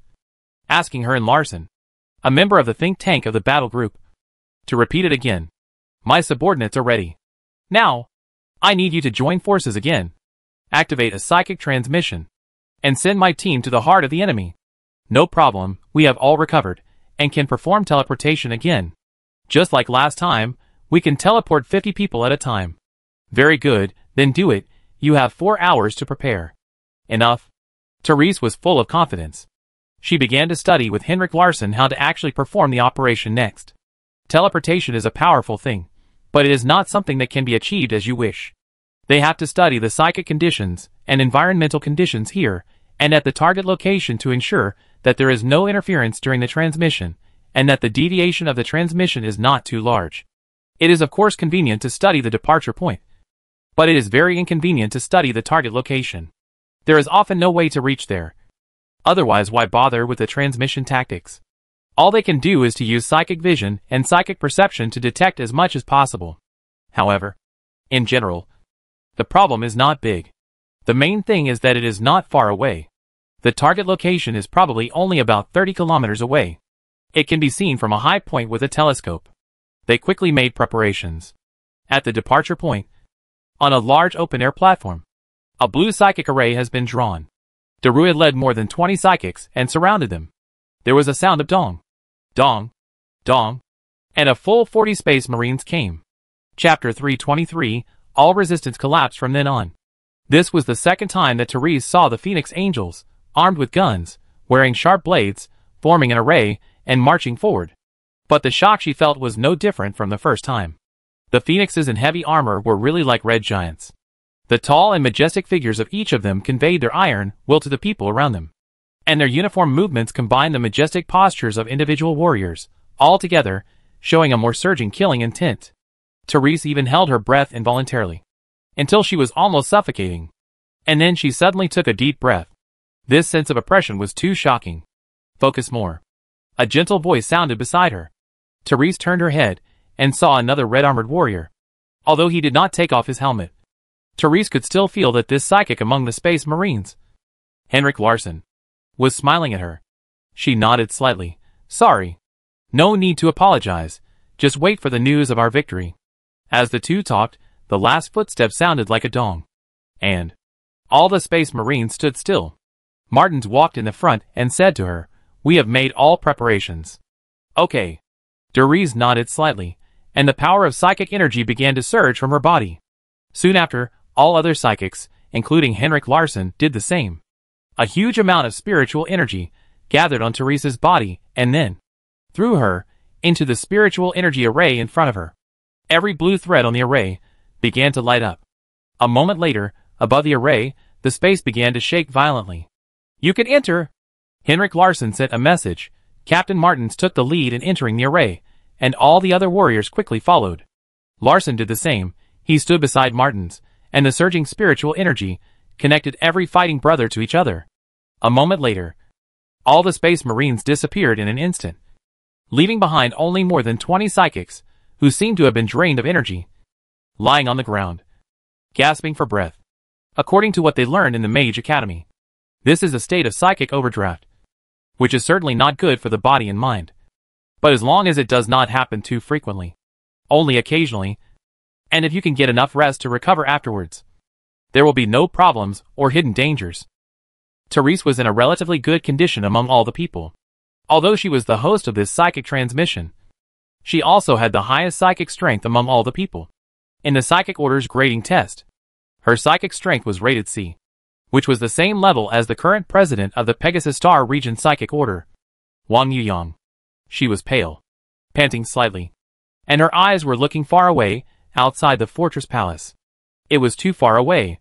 asking her and Larson, a member of the think tank of the battle group, to repeat it again. My subordinates are ready. Now, I need you to join forces again, activate a psychic transmission, and send my team to the heart of the enemy. No problem, we have all recovered, and can perform teleportation again. Just like last time, we can teleport 50 people at a time. Very good, then do it. You have 4 hours to prepare. Enough. Therese was full of confidence. She began to study with Henrik Larson how to actually perform the operation next. Teleportation is a powerful thing, but it is not something that can be achieved as you wish. They have to study the psychic conditions and environmental conditions here and at the target location to ensure that there is no interference during the transmission and that the deviation of the transmission is not too large. It is of course convenient to study the departure point, but it is very inconvenient to study the target location. There is often no way to reach there. Otherwise, why bother with the transmission tactics? All they can do is to use psychic vision and psychic perception to detect as much as possible. However, in general, the problem is not big. The main thing is that it is not far away. The target location is probably only about 30 kilometers away. It can be seen from a high point with a telescope. They quickly made preparations. At the departure point, on a large open-air platform, a blue psychic array has been drawn. Daru had led more than 20 psychics and surrounded them. There was a sound of dong, dong, dong, and a full 40 Space Marines came. Chapter 323, all resistance collapsed from then on. This was the second time that Therese saw the Phoenix Angels, armed with guns, wearing sharp blades, forming an array, and marching forward. But the shock she felt was no different from the first time. The Phoenixes in heavy armor were really like red giants. The tall and majestic figures of each of them conveyed their iron will to the people around them. And their uniform movements combined the majestic postures of individual warriors, all together, showing a more surging killing intent. Therese even held her breath involuntarily, until she was almost suffocating. And then she suddenly took a deep breath. This sense of oppression was too shocking. Focus more. A gentle voice sounded beside her. Therese turned her head, and saw another red-armored warrior. Although he did not take off his helmet, Therese could still feel that this psychic among the Space Marines, Henrik Larson, was smiling at her. She nodded slightly. Sorry. No need to apologize. Just wait for the news of our victory. As the two talked, the last footstep sounded like a dong. And all the Space Marines stood still. Martins walked in the front and said to her, We have made all preparations. Okay. Therese nodded slightly, and the power of psychic energy began to surge from her body. Soon after, all other psychics, including Henrik Larson, did the same. A huge amount of spiritual energy gathered on Therese's body and then, through her, into the spiritual energy array in front of her. Every blue thread on the array began to light up. A moment later, above the array, the space began to shake violently. You can enter! Henrik Larson sent a message. Captain Martins took the lead in entering the array, and all the other warriors quickly followed. Larson did the same. He stood beside Martins, and the surging spiritual energy connected every fighting brother to each other. A moment later, all the Space Marines disappeared in an instant, leaving behind only more than 20 psychics, who seemed to have been drained of energy, lying on the ground, gasping for breath. According to what they learned in the Mage Academy, this is a state of psychic overdraft, which is certainly not good for the body and mind. But as long as it does not happen too frequently, only occasionally, and if you can get enough rest to recover afterwards, there will be no problems or hidden dangers. Therese was in a relatively good condition among all the people. Although she was the host of this psychic transmission, she also had the highest psychic strength among all the people. In the Psychic Order's grading test, her psychic strength was rated C, which was the same level as the current president of the Pegasus Star Region Psychic Order, Wang Yuyang. She was pale. panting slightly. And her eyes were looking far away, outside the fortress palace. It was too far away,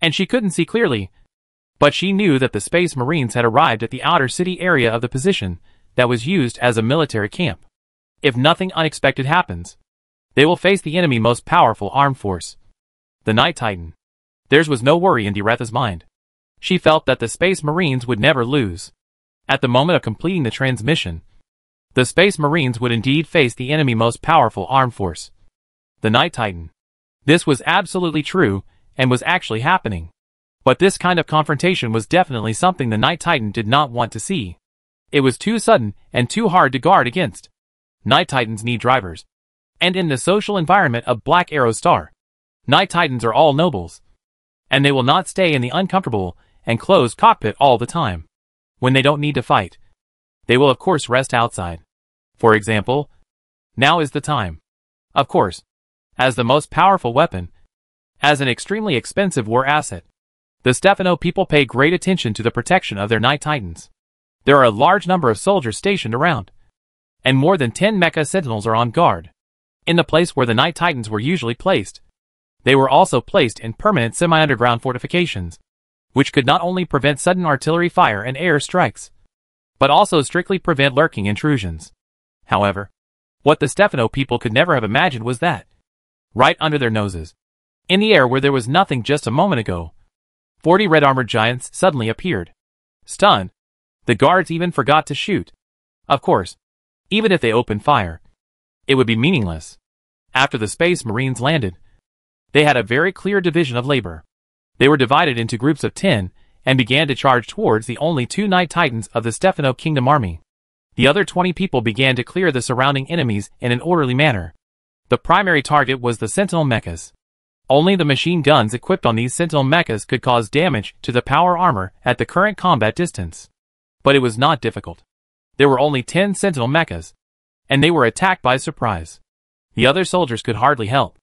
and she couldn't see clearly. But she knew that the Space Marines had arrived at the outer city area of the position that was used as a military camp. If nothing unexpected happens, they will face the enemy most powerful armed force, the Night Titan. Theirs was no worry in Diretha's mind. She felt that the Space Marines would never lose. At the moment of completing the transmission, the Space Marines would indeed face the enemy most powerful armed force, the Night Titan. This was absolutely true, and was actually happening. But this kind of confrontation was definitely something the Night Titan did not want to see. It was too sudden and too hard to guard against. Night Titans need drivers. And in the social environment of Black Arrow's star, Night Titans are all nobles. And they will not stay in the uncomfortable and closed cockpit all the time. When they don't need to fight, they will of course rest outside. For example, now is the time. Of course, as the most powerful weapon, as an extremely expensive war asset, the Stefano people pay great attention to the protection of their Night Titans. There are a large number of soldiers stationed around, and more than 10 mecha sentinels are on guard. In the place where the Night Titans were usually placed, they were also placed in permanent semi-underground fortifications, which could not only prevent sudden artillery fire and air strikes, but also strictly prevent lurking intrusions. However, what the Stefano people could never have imagined was that, right under their noses, in the air where there was nothing just a moment ago, 40 red-armored giants suddenly appeared. Stunned, the guards even forgot to shoot. Of course, even if they opened fire, it would be meaningless. After the Space Marines landed, they had a very clear division of labor. They were divided into groups of 10 and began to charge towards the only 2 Night Titans of the Stefano Kingdom army. The other 20 people began to clear the surrounding enemies in an orderly manner. The primary target was the Sentinel mechas. Only the machine guns equipped on these Sentinel mechas could cause damage to the power armor at the current combat distance. But it was not difficult. There were only 10 Sentinel mechas, and they were attacked by surprise. The other soldiers could hardly help.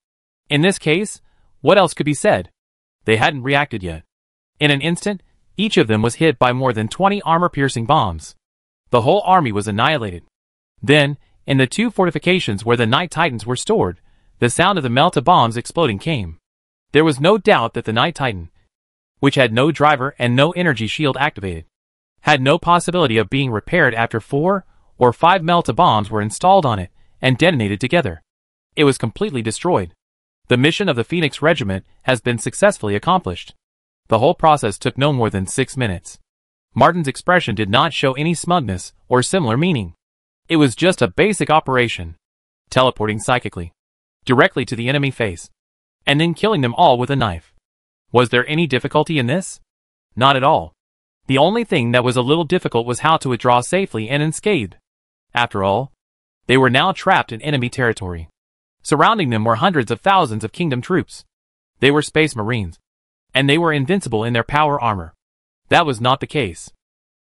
In this case, what else could be said? They hadn't reacted yet. In an instant, each of them was hit by more than 20 armor-piercing bombs. The whole army was annihilated. Then, in the 2 fortifications where the Night Titans were stored, the sound of the Melta bombs exploding came. There was no doubt that the Night Titan, which had no driver and no energy shield activated, had no possibility of being repaired after 4 or 5 Melta bombs were installed on it and detonated together. It was completely destroyed. The mission of the Phoenix Regiment has been successfully accomplished. The whole process took no more than 6 minutes. Martin's expression did not show any smugness or similar meaning. It was just a basic operation, teleporting psychically, directly to the enemy face, and then killing them all with a knife. Was there any difficulty in this? Not at all. The only thing that was a little difficult was how to withdraw safely and unscathed. After all, they were now trapped in enemy territory. Surrounding them were hundreds of thousands of Kingdom troops. They were Space Marines, and they were invincible in their power armor. That was not the case.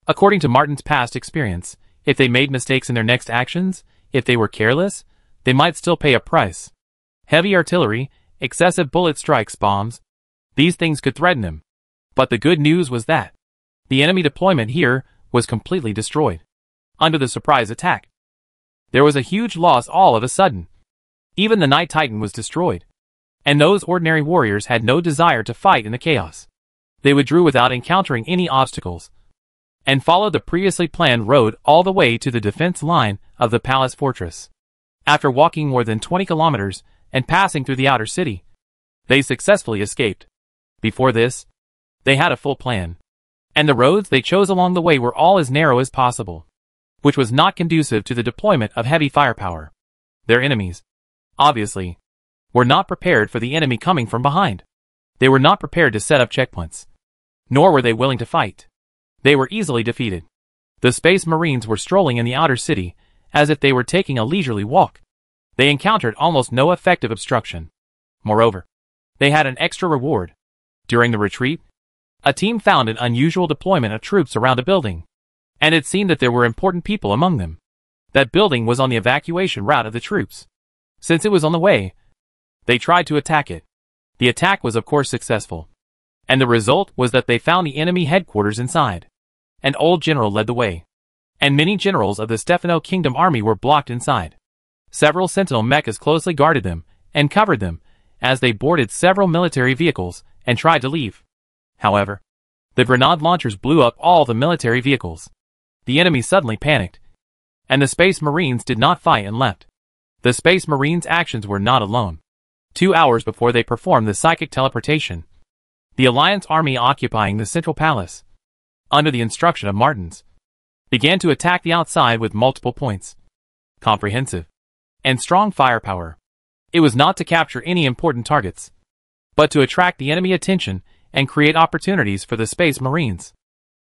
According to Martin's past experience, if they made mistakes in their next actions, if they were careless, they might still pay a price. Heavy artillery, excessive bullet strikes, bombs, these things could threaten them. But the good news was that the enemy deployment here was completely destroyed. Under the surprise attack, there was a huge loss all of a sudden. Even the Night Titan was destroyed. And those ordinary warriors had no desire to fight in the chaos. They withdrew without encountering any obstacles, and followed the previously planned road all the way to the defense line of the palace fortress. After walking more than 20 kilometers and passing through the outer city, they successfully escaped. Before this, they had a full plan, and the roads they chose along the way were all as narrow as possible, which was not conducive to the deployment of heavy firepower. Their enemies, obviously, were not prepared for the enemy coming from behind. They were not prepared to set up checkpoints, nor were they willing to fight. They were easily defeated. The Space Marines were strolling in the outer city, as if they were taking a leisurely walk. They encountered almost no effective obstruction. Moreover, they had an extra reward. During the retreat, a team found an unusual deployment of troops around a building, and it seemed that there were important people among them. That building was on the evacuation route of the troops. Since it was on the way, they tried to attack it. The attack was of course successful, and the result was that they found the enemy headquarters inside. An old general led the way, and many generals of the Stefano Kingdom army were blocked inside. Several Sentinel mechas closely guarded them and covered them as they boarded several military vehicles and tried to leave. However, the grenade launchers blew up all the military vehicles. The enemy suddenly panicked, and the Space Marines did not fight and left. The Space Marines' actions were not alone. 2 hours before they performed the psychic teleportation, the Alliance army occupying the Central Palace, under the instruction of Martins, began to attack the outside with multiple points, comprehensive, and strong firepower. It was not to capture any important targets, but to attract the enemy attention and create opportunities for the Space Marines.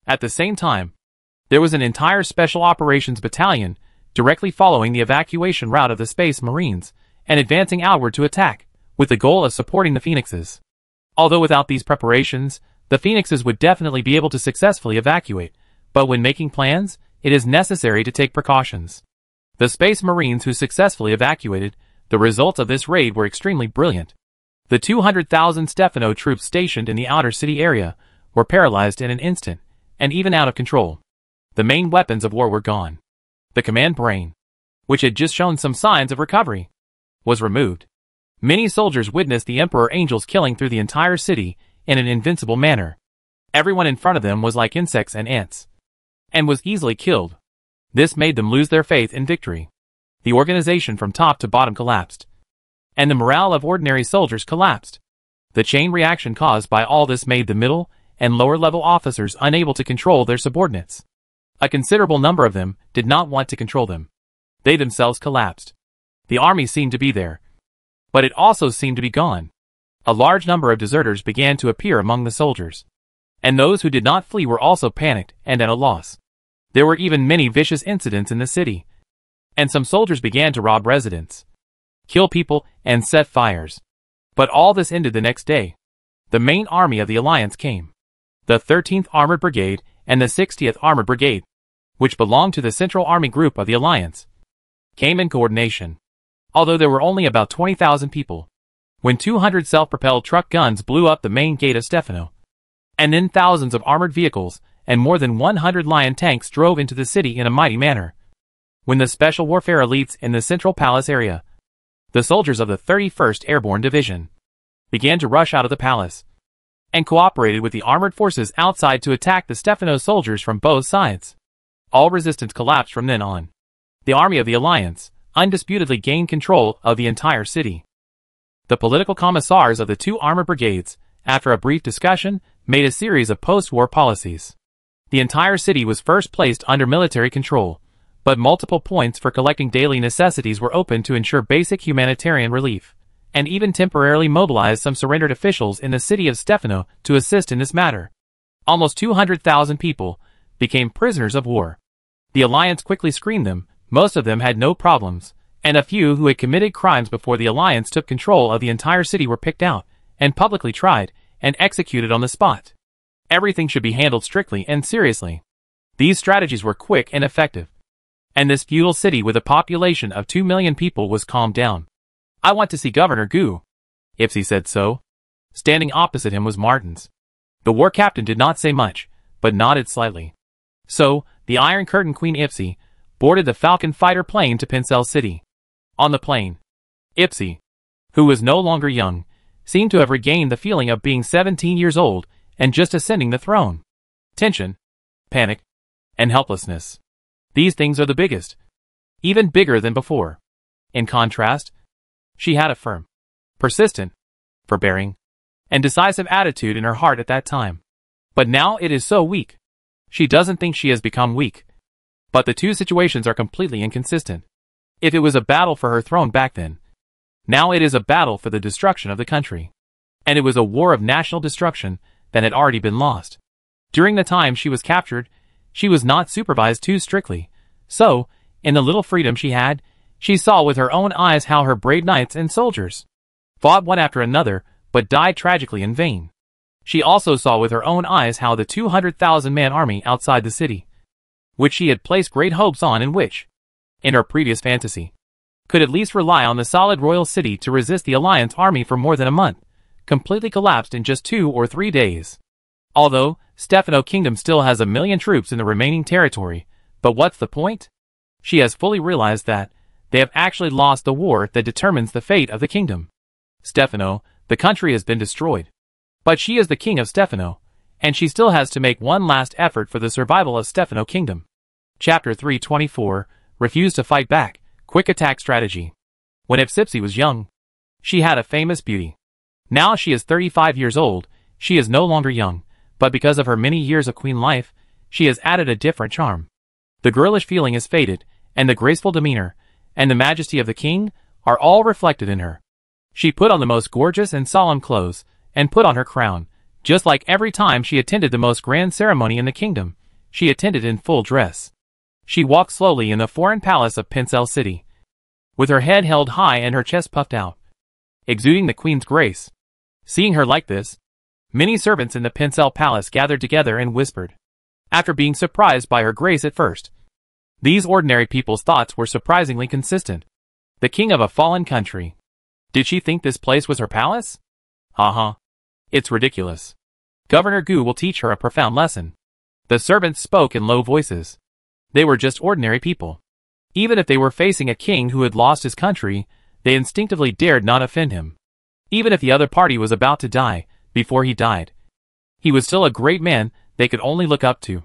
At the same time, there was an entire Special Operations Battalion directly following the evacuation route of the Space Marines and advancing outward to attack, with the goal of supporting the Phoenixes. Although without these preparations, the Phoenixes would definitely be able to successfully evacuate, but when making plans, it is necessary to take precautions. The Space Marines who successfully evacuated, the results of this raid were extremely brilliant. The 200,000 Stefano troops stationed in the outer city area were paralyzed in an instant, and even out of control. The main weapons of war were gone. The command brain, which had just shown some signs of recovery, was removed. Many soldiers witnessed the Emperor Angels killing through the entire city in an invincible manner. Everyone in front of them was like insects and ants, and was easily killed. This made them lose their faith in victory. The organization from top to bottom collapsed, and the morale of ordinary soldiers collapsed. The chain reaction caused by all this made the middle and lower level officers unable to control their subordinates. A considerable number of them did not want to control them. They themselves collapsed. The army seemed to be there, but it also seemed to be gone. A large number of deserters began to appear among the soldiers, and those who did not flee were also panicked and at a loss. There were even many vicious incidents in the city, and some soldiers began to rob residents, kill people, and set fires. But all this ended the next day. The main army of the Alliance came. The 13th Armored Brigade and the 60th Armored Brigade, which belonged to the Central Army Group of the Alliance, came in coordination. Although there were only about 20,000 people, when 200 self-propelled truck guns blew up the main gate of Stefano, and then thousands of armored vehicles and more than 100 Lion tanks drove into the city in a mighty manner. When the Special Warfare elites in the Central Palace area, the soldiers of the 31st Airborne Division, began to rush out of the palace, and cooperated with the armored forces outside to attack the Stefano soldiers from both sides. All resistance collapsed from then on. The army of the Alliance undisputedly gained control of the entire city. The political commissars of the two armored brigades, after a brief discussion, made a series of post-war policies. The entire city was first placed under military control, but multiple points for collecting daily necessities were opened to ensure basic humanitarian relief, and even temporarily mobilized some surrendered officials in the city of Stefano to assist in this matter. Almost 200,000 people became prisoners of war. The Alliance quickly screened them. Most of them had no problems, and a few who had committed crimes before the Alliance took control of the entire city were picked out, and publicly tried, and executed on the spot. Everything should be handled strictly and seriously. These strategies were quick and effective, and this feudal city with a population of 2 million people was calmed down. "I want to see Governor Gu," Ipsy said so. Standing opposite him was Martins. The war captain did not say much, but nodded slightly. So, the Iron Curtain Queen Ipsy boarded the Falcon fighter plane to Pincel City. On the plane, Ipsy, who was no longer young, seemed to have regained the feeling of being 17 years old and just ascending the throne. Tension, panic, and helplessness. These things are the biggest. Even bigger than before. In contrast, she had a firm, persistent, forbearing, and decisive attitude in her heart at that time. But now it is so weak. She doesn't think she has become weak. But the two situations are completely inconsistent. If it was a battle for her throne back then, now it is a battle for the destruction of the country. And it was a war of national destruction that had already been lost. During the time she was captured, she was not supervised too strictly. So, in the little freedom she had, she saw with her own eyes how her brave knights and soldiers fought one after another, but died tragically in vain. She also saw with her own eyes how the 200,000-man army outside the city, which she had placed great hopes on and which, in her previous fantasy, could at least rely on the solid royal city to resist the Alliance army for more than a month, completely collapsed in just 2 or 3 days. Although, Stefano Kingdom still has 1 million troops in the remaining territory, but what's the point? She has fully realized that they have actually lost the war that determines the fate of the kingdom. Stefano, the country has been destroyed. But she is the king of Stefano, and she still has to make one last effort for the survival of Stefano Kingdom. Chapter 324, Refuse to Fight Back, Quick Attack Strategy. When Ipsipsi was young, she had a famous beauty. Now she is 35 years old, she is no longer young, but because of her many years of queen life, she has added a different charm. The girlish feeling is faded, and the graceful demeanor, and the majesty of the king, are all reflected in her. She put on the most gorgeous and solemn clothes, and put on her crown, just like every time she attended the most grand ceremony in the kingdom, she attended in full dress. She walked slowly in the foreign palace of Pincel City, with her head held high and her chest puffed out, exuding the queen's grace. Seeing her like this, many servants in the Pincel Palace gathered together and whispered, after being surprised by her grace at first. These ordinary people's thoughts were surprisingly consistent. The king of a fallen country. Did she think this place was her palace? It's ridiculous. Governor Gu will teach her a profound lesson. The servants spoke in low voices. They were just ordinary people. Even if they were facing a king who had lost his country, they instinctively dared not offend him. Even if the other party was about to die, before he died, he was still a great man they could only look up to.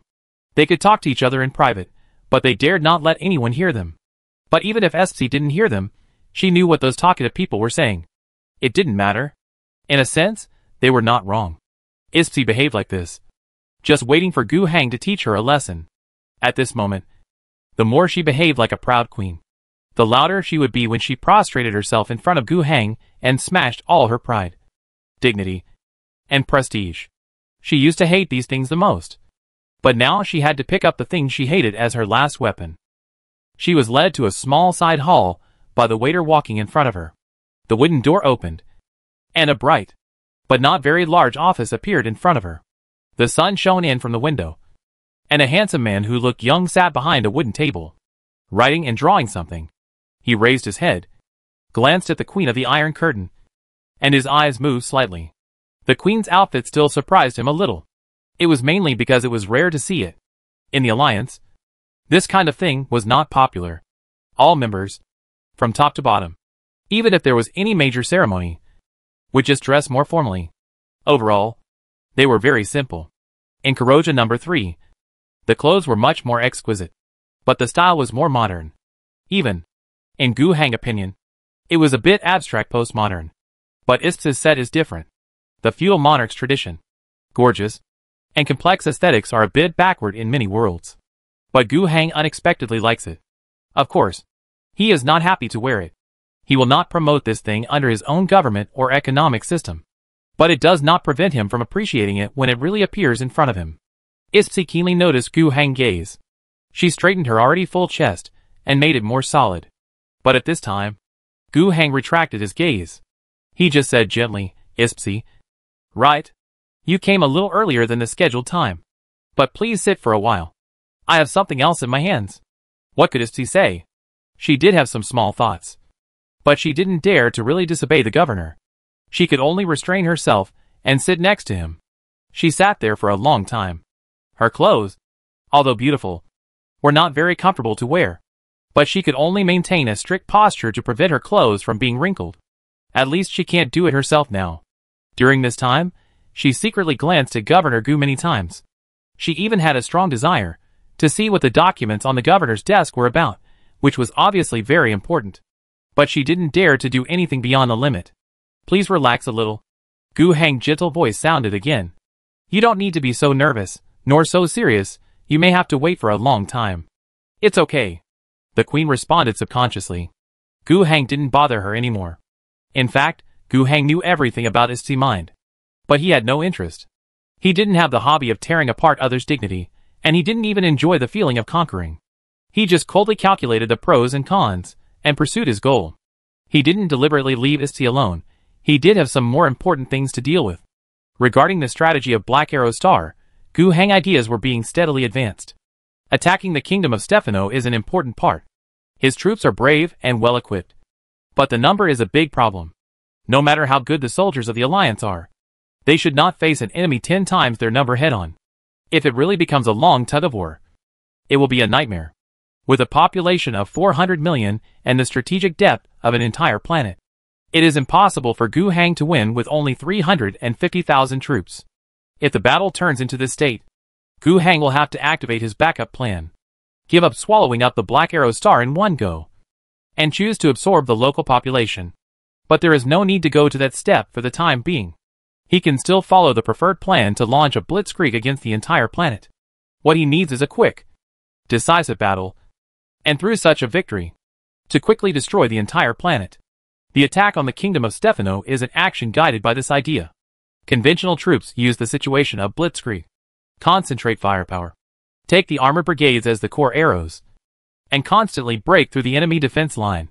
They could talk to each other in private, but they dared not let anyone hear them. But even if Ipsipsi didn't hear them, she knew what those talkative people were saying. It didn't matter. In a sense, they were not wrong. Ipsipsi behaved like this, just waiting for Gu Hang to teach her a lesson. At this moment, the more she behaved like a proud queen, the louder she would be when she prostrated herself in front of Gu Hang and smashed all her pride, dignity, and prestige. She used to hate these things the most. But now she had to pick up the thing she hated as her last weapon. She was led to a small side hall by the waiter walking in front of her. The wooden door opened, and a bright, but not very large office appeared in front of her. The sun shone in from the window, and a handsome man who looked young sat behind a wooden table, writing and drawing something. He raised his head, glanced at the queen of the Iron Curtain, and his eyes moved slightly. The queen's outfit still surprised him a little. It was mainly because it was rare to see it. In the alliance, this kind of thing was not popular. All members, from top to bottom, even if there was any major ceremony, would just dress more formally. Overall, they were very simple. In Kuroja No. 3, the clothes were much more exquisite, but the style was more modern. Even, in Gu Hang's opinion, it was a bit abstract postmodern. But Ipsipsi's set is different. The feudal monarch's tradition, gorgeous, and complex aesthetics are a bit backward in many worlds. But Gu Hang unexpectedly likes it. Of course, he is not happy to wear it. He will not promote this thing under his own government or economic system. But it does not prevent him from appreciating it when it really appears in front of him. Ipsipsi keenly noticed Gu Hang's gaze. She straightened her already full chest and made it more solid. But at this time, Gu Hang retracted his gaze. He just said gently, "Ipsipsi, right? You came a little earlier than the scheduled time. But please sit for a while. I have something else in my hands." What could Ipsipsi say? She did have some small thoughts. But she didn't dare to really disobey the governor. She could only restrain herself and sit next to him. She sat there for a long time. Her clothes, although beautiful, were not very comfortable to wear. But she could only maintain a strict posture to prevent her clothes from being wrinkled. At least she can't do it herself now. During this time, she secretly glanced at Governor Gu many times. She even had a strong desire to see what the documents on the governor's desk were about, which was obviously very important. But she didn't dare to do anything beyond the limit. "Please relax a little." Gu Hang's gentle voice sounded again. "You don't need to be so nervous, nor so serious. You may have to wait for a long time." "It's okay," the queen responded subconsciously. Gu Hang didn't bother her anymore. In fact, Gu Hang knew everything about Ipsipsi's mind. But he had no interest. He didn't have the hobby of tearing apart others' dignity, and he didn't even enjoy the feeling of conquering. He just coldly calculated the pros and cons, and pursued his goal. He didn't deliberately leave Ipsipsi alone. He did have some more important things to deal with. Regarding the strategy of Black Arrow Star, Gu Hang ideas were being steadily advanced. Attacking the kingdom of Stefano is an important part. His troops are brave and well equipped. But the number is a big problem. No matter how good the soldiers of the alliance are, they should not face an enemy 10 times their number head-on. If it really becomes a long tug-of-war, it will be a nightmare. with a population of 400 million and the strategic depth of an entire planet. It is impossible for Gu Hang to win with only 350,000 troops. If the battle turns into this state, Gu Hang will have to activate his backup plan, give up swallowing up the Black Arrow Star in one go, and choose to absorb the local population. But there is no need to go to that step for the time being. He can still follow the preferred plan to launch a blitzkrieg against the entire planet. What he needs is a quick, decisive battle, and through such a victory, to quickly destroy the entire planet. The attack on the kingdom of Stefano is an action guided by this idea. Conventional troops use the situation of blitzkrieg, concentrate firepower, take the armored brigades as the core arrows, and constantly break through the enemy defense line.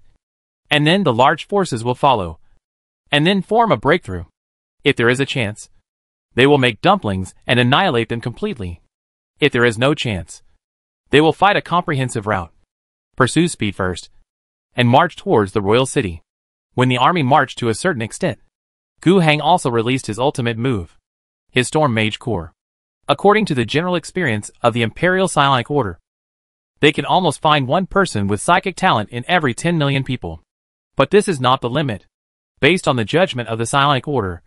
And then the large forces will follow, and then form a breakthrough. If there is a chance, they will make dumplings and annihilate them completely. If there is no chance, they will fight a comprehensive rout, pursue speed first, and march towards the royal city. When the army marched to a certain extent, Gu Hang also released his ultimate move, his Storm Mage Core. According to the general experience of the Imperial Psionic Order, they can almost find one person with psychic talent in every 10 million people. But this is not the limit. Based on the judgment of the Psionic Order,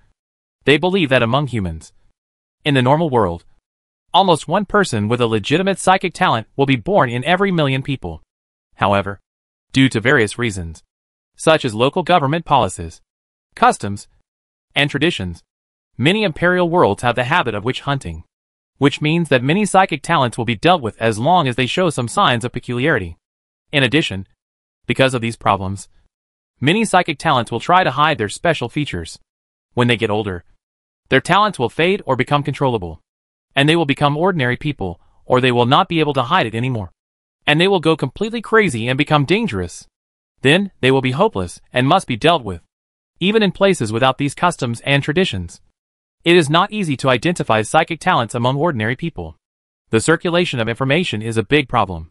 they believe that among humans, in the normal world, almost one person with a legitimate psychic talent will be born in every million people. However, due to various reasons, such as local government policies, customs, and traditions, many imperial worlds have the habit of witch hunting, which means that many psychic talents will be dealt with as long as they show some signs of peculiarity. In addition, because of these problems, many psychic talents will try to hide their special features. When they get older, their talents will fade or become controllable, and they will become ordinary people, or they will not be able to hide it anymore, and they will go completely crazy and become dangerous. Then, they will be hopeless and must be dealt with, even in places without these customs and traditions. It is not easy to identify psychic talents among ordinary people. The circulation of information is a big problem.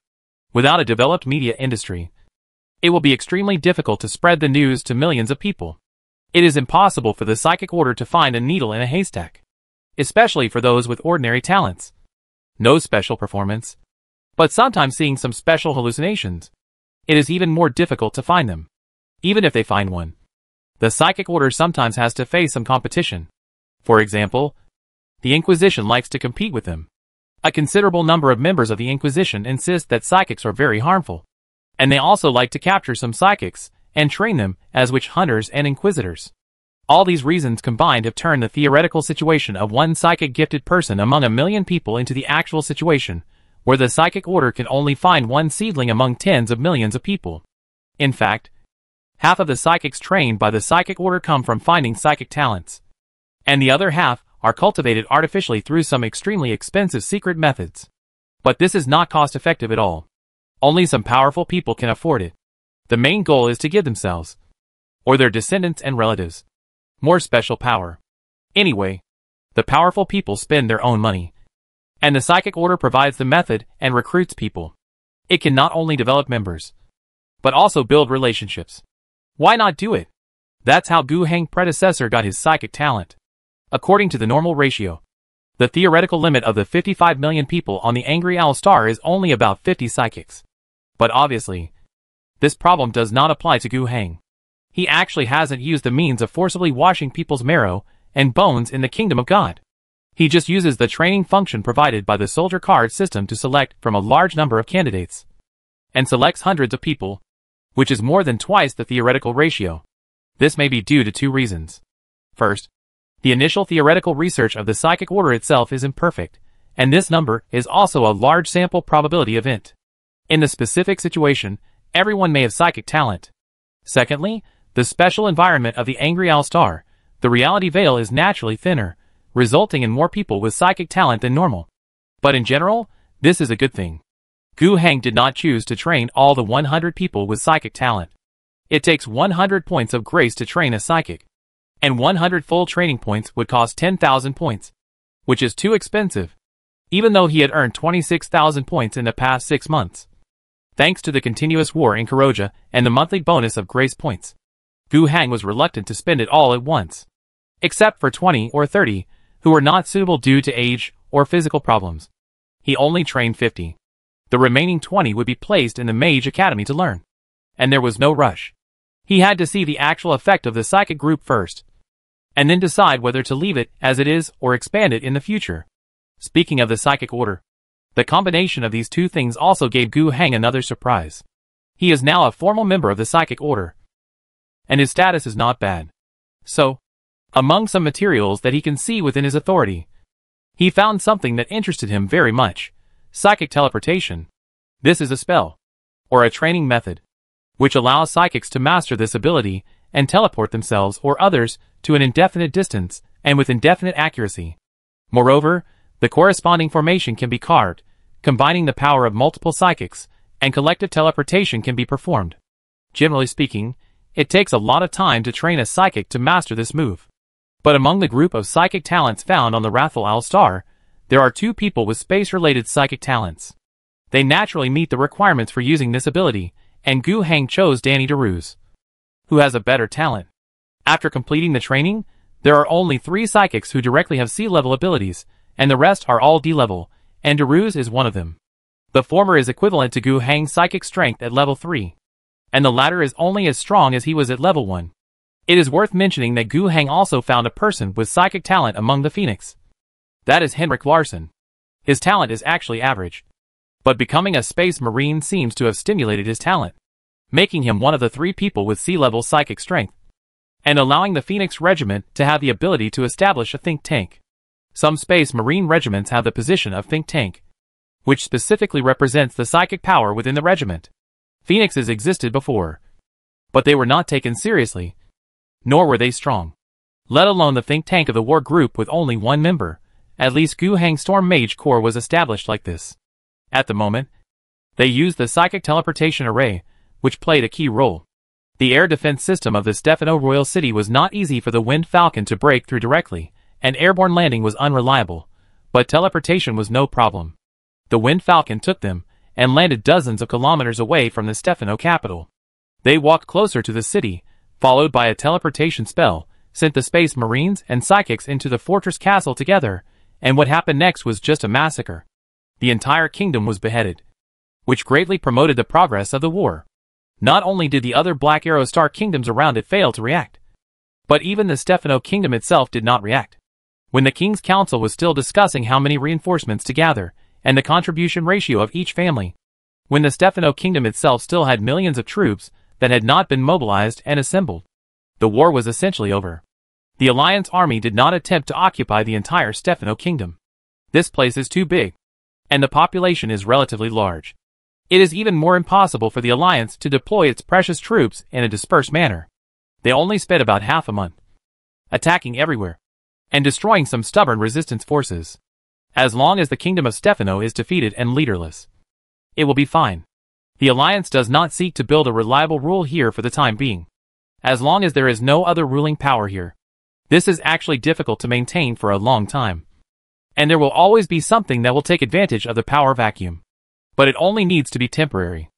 Without a developed media industry, it will be extremely difficult to spread the news to millions of people. It is impossible for the psychic order to find a needle in a haystack, especially for those with ordinary talents. No special performance, but sometimes seeing some special hallucinations. It is even more difficult to find them. Even if they find one, the psychic order sometimes has to face some competition. For example, the Inquisition likes to compete with them. A considerable number of members of the Inquisition insist that psychics are very harmful, and they also like to capture some psychics and train them as witch hunters and inquisitors. All these reasons combined have turned the theoretical situation of one psychic gifted person among a million people into the actual situation, where the psychic order can only find one seedling among tens of millions of people. In fact, half of the psychics trained by the psychic order come from finding psychic talents, and the other half are cultivated artificially through some extremely expensive secret methods. But this is not cost-effective at all. Only some powerful people can afford it. The main goal is to give themselves, or their descendants and relatives, more special power. Anyway, the powerful people spend their own money, and the psychic order provides the method and recruits people. It can not only develop members, but also build relationships. Why not do it? That's how Gu Hang's predecessor got his psychic talent. According to the normal ratio, the theoretical limit of the 55 million people on the Angry Owl Star is only about 50 psychics. But obviously, this problem does not apply to Gu Hang. He actually hasn't used the means of forcibly washing people's marrow and bones in the kingdom of God. He just uses the training function provided by the soldier card system to select from a large number of candidates, and selects hundreds of people, which is more than twice the theoretical ratio. This may be due to two reasons. First, the initial theoretical research of the psychic order itself is imperfect, and this number is also a large sample probability event. In the specific situation, everyone may have psychic talent. Secondly, the special environment of the Angry Owl Star, the reality veil is naturally thinner, resulting in more people with psychic talent than normal. But in general, this is a good thing. Gu Hang did not choose to train all the 100 people with psychic talent. It takes 100 points of grace to train a psychic, and 100 full training points would cost 10,000 points, which is too expensive, even though he had earned 26,000 points in the past 6 months. Thanks to the continuous war in Karoja and the monthly bonus of grace points, Gu Hang was reluctant to spend it all at once, except for 20 or 30, who were not suitable due to age or physical problems. He only trained 50. The remaining 20 would be placed in the Mage Academy to learn. And there was no rush. He had to see the actual effect of the psychic group first, and then decide whether to leave it as it is or expand it in the future. Speaking of the psychic order, the combination of these two things also gave Gu Heng another surprise. He is now a formal member of the psychic order, and his status is not bad. So, among some materials that he can see within his authority, he found something that interested him very much: psychic teleportation. This is a spell, or a training method, which allows psychics to master this ability and teleport themselves or others to an indefinite distance and with indefinite accuracy. Moreover, the corresponding formation can be carved, combining the power of multiple psychics, and collective teleportation can be performed. Generally speaking, it takes a lot of time to train a psychic to master this move. But among the group of psychic talents found on the Wrathful Owl Star, there are two people with space-related psychic talents. They naturally meet the requirements for using this ability, and Gu Heng chose Danny DeRuse, who has a better talent. After completing the training, there are only 3 psychics who directly have C-level abilities, and the rest are all D-level, and DeRuse is one of them. The former is equivalent to Gu Heng's psychic strength at level 3, and the latter is only as strong as he was at level 1. It is worth mentioning that Gu Heng also found a person with psychic talent among the Phoenix. That is Henrik Larsson. His talent is actually average, but becoming a space marine seems to have stimulated his talent, making him one of the 3 people with C-level psychic strength, and allowing the Phoenix Regiment to have the ability to establish a think tank. Some space marine regiments have the position of think tank, which specifically represents the psychic power within the regiment. Phoenixes existed before, but they were not taken seriously, nor were they strong, let alone the think tank of the war group with only 1 member. At least Gu Heng Storm Mage Corps was established like this. At the moment, they used the psychic teleportation array, which played a key role. The air defense system of the Stefano Royal City was not easy for the Wind Falcon to break through directly, and airborne landing was unreliable, but teleportation was no problem. The Wind Falcon took them, and landed dozens of kilometers away from the Stefano capital. They walked closer to the city, followed by a teleportation spell, sent the Space Marines and Psychics into the fortress castle together, and what happened next was just a massacre. The entire kingdom was beheaded, which greatly promoted the progress of the war. Not only did the other Black Arrow Star kingdoms around it fail to react, but even the Stefano kingdom itself did not react. When the King's Council was still discussing how many reinforcements to gather, and the contribution ratio of each family, when the Stefano kingdom itself still had millions of troops that had not been mobilized and assembled, the war was essentially over. The Alliance army did not attempt to occupy the entire Stefano kingdom. This place is too big, and the population is relatively large. It is even more impossible for the Alliance to deploy its precious troops in a dispersed manner. They only spent about half a month attacking everywhere and destroying some stubborn resistance forces. As long as the kingdom of Stefano is defeated and leaderless, it will be fine. The Alliance does not seek to build a reliable rule here for the time being. As long as there is no other ruling power here, this is actually difficult to maintain for a long time. And there will always be something that will take advantage of the power vacuum. But it only needs to be temporary.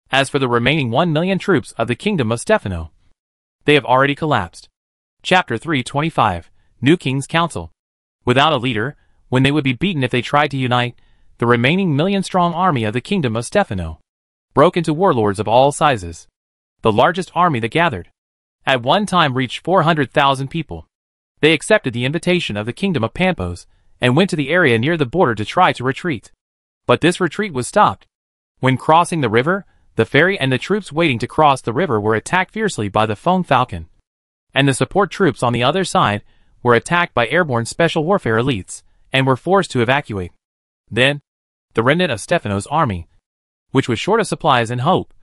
As for the remaining 1 million troops of the Kingdom of Stefano, they have already collapsed. Chapter 325, New King's Council. Without a leader, when they would be beaten if they tried to unite, the remaining million-strong army of the Kingdom of Stefano broke into warlords of all sizes. The largest army that gathered at one time reached 400,000 people. They accepted the invitation of the Kingdom of Pampos and went to the area near the border to try to retreat. But this retreat was stopped. When crossing the river, the ferry and the troops waiting to cross the river were attacked fiercely by the Foam Falcon, and the support troops on the other side were attacked by airborne special warfare elites and were forced to evacuate. Then, the remnant of Stefano's army, which was short of supplies and hope,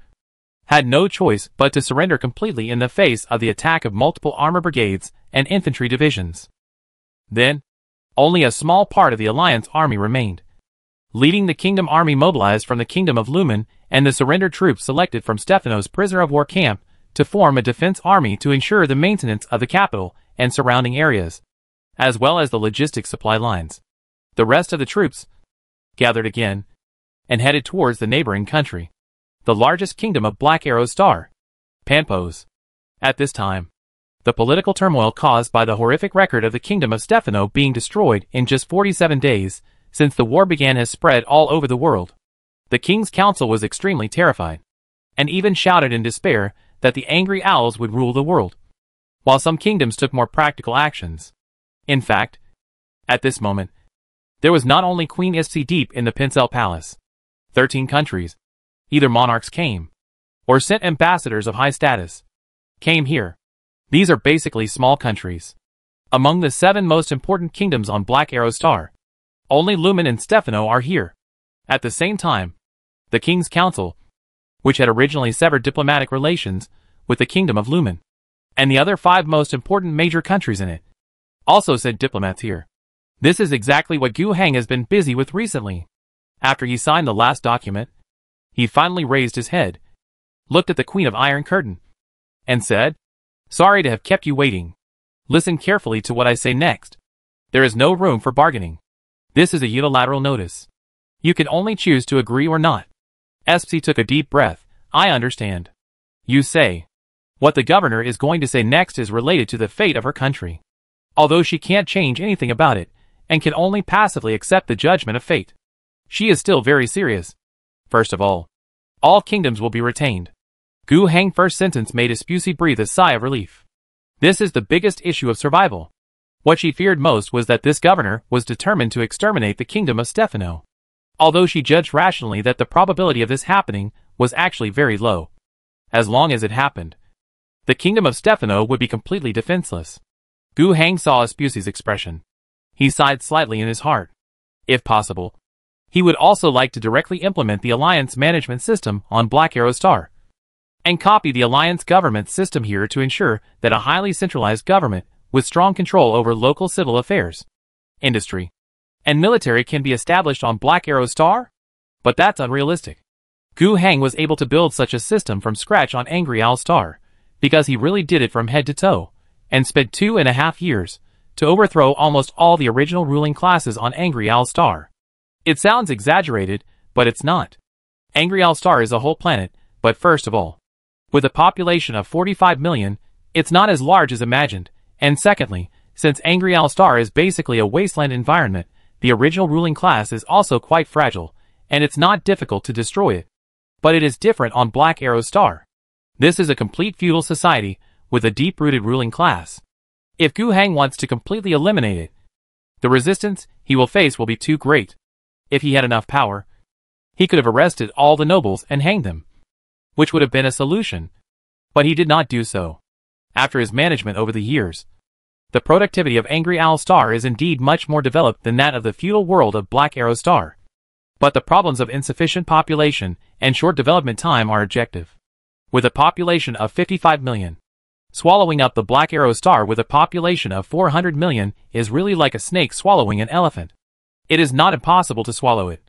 had no choice but to surrender completely in the face of the attack of multiple armor brigades and infantry divisions. Then, only a small part of the Alliance army remained, leading the Kingdom army mobilized from the Kingdom of Lumen and the surrendered troops selected from Stefano's prisoner of war camp to form a defense army to ensure the maintenance of the capital and surrounding areas, as well as the logistics supply lines. The rest of the troops gathered again and headed towards the neighboring country, the largest kingdom of Black Arrow Star, Pampos. At this time, the political turmoil caused by the horrific record of the Kingdom of Stefano being destroyed in just 47 days since the war began has spread all over the world. The king's council was extremely terrified, and even shouted in despair that the angry owls would rule the world, while some kingdoms took more practical actions. In fact, at this moment, there was not only Queen Issi deep in the Pincel Palace. 13 countries, either monarchs came, or sent ambassadors of high status, came here. These are basically small countries. Among the 7 most important kingdoms on Black Arrow Star, only Lumen and Stefano are here. At the same time, the King's Council, which had originally severed diplomatic relations with the Kingdom of Lumen, and the other 5 most important major countries in it, also sent diplomats here. This is exactly what Gu Heng has been busy with recently. After he signed the last document, he finally raised his head, looked at the Queen of Iron Curtain, and said, "Sorry to have kept you waiting. Listen carefully to what I say next. There is no room for bargaining. This is a unilateral notice. You can only choose to agree or not." Espy took a deep breath. "I understand. You say. What the governor is going to say next is related to the fate of her country. Although she can't change anything about it, and can only passively accept the judgment of fate, she is still very serious. First of all kingdoms will be retained." Gu Heng's first sentence made Espy breathe a sigh of relief. This is the biggest issue of survival. What she feared most was that this governor was determined to exterminate the kingdom of Stefano. Although she judged rationally that the probability of this happening was actually very low. As long as it happened, the kingdom of Stefano would be completely defenseless. Gu Heng saw Espy's expression. He sighed slightly in his heart. If possible, he would also like to directly implement the Alliance management system on Black Arrow Star, and copy the Alliance government system here to ensure that a highly centralized government with strong control over local civil affairs, industry, and military can be established on Black Arrow Star? But that's unrealistic. Gu Heng was able to build such a system from scratch on Angry Owl Star, because he really did it from head to toe, and spent 2.5 years to overthrow almost all the original ruling classes on Angry Owl Star. It sounds exaggerated, but it's not. Angry Owl Star is a whole planet, but first of all, with a population of 45 million, it's not as large as imagined, and secondly, since Angry Owl Star is basically a wasteland environment, the original ruling class is also quite fragile, and it's not difficult to destroy it. But it is different on Black Arrow Star. This is a complete feudal society, with a deep-rooted ruling class. If Gu Heng wants to completely eliminate it, the resistance he will face will be too great. If he had enough power, he could have arrested all the nobles and hanged them, which would have been a solution. But he did not do so. After his management over the years, the productivity of Angry Owl Star is indeed much more developed than that of the feudal world of Black Arrow Star. But the problems of insufficient population and short development time are objective. With a population of 55 million, swallowing up the Black Arrow Star with a population of 400 million is really like a snake swallowing an elephant. It is not impossible to swallow it,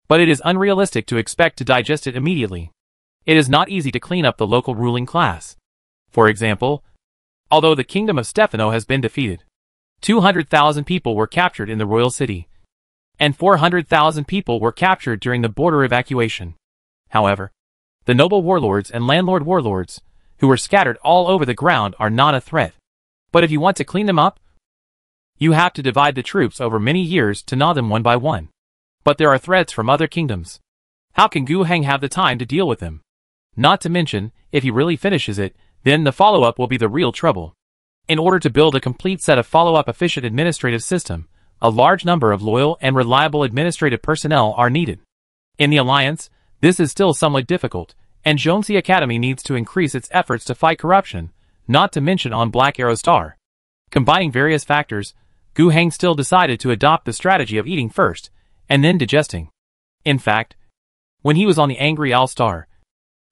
but it is unrealistic to expect to digest it immediately. It is not easy to clean up the local ruling class. For example, although the kingdom of Stefano has been defeated, 200,000 people were captured in the royal city, and 400,000 people were captured during the border evacuation. However, the noble warlords and landlord warlords, who were scattered all over the ground, are not a threat. But if you want to clean them up, you have to divide the troops over many years to gnaw them one by one. But there are threats from other kingdoms. How can Gu Heng have the time to deal with them? Not to mention, if he really finishes it, then the follow-up will be the real trouble. In order to build a complete set of follow-up efficient administrative system, a large number of loyal and reliable administrative personnel are needed. In the Alliance, this is still somewhat difficult, and Zhongxi Academy needs to increase its efforts to fight corruption, not to mention on Black Arrow Star. Combining various factors, Gu Heng still decided to adopt the strategy of eating first, and then digesting. In fact, when he was on the Angry Owl Star,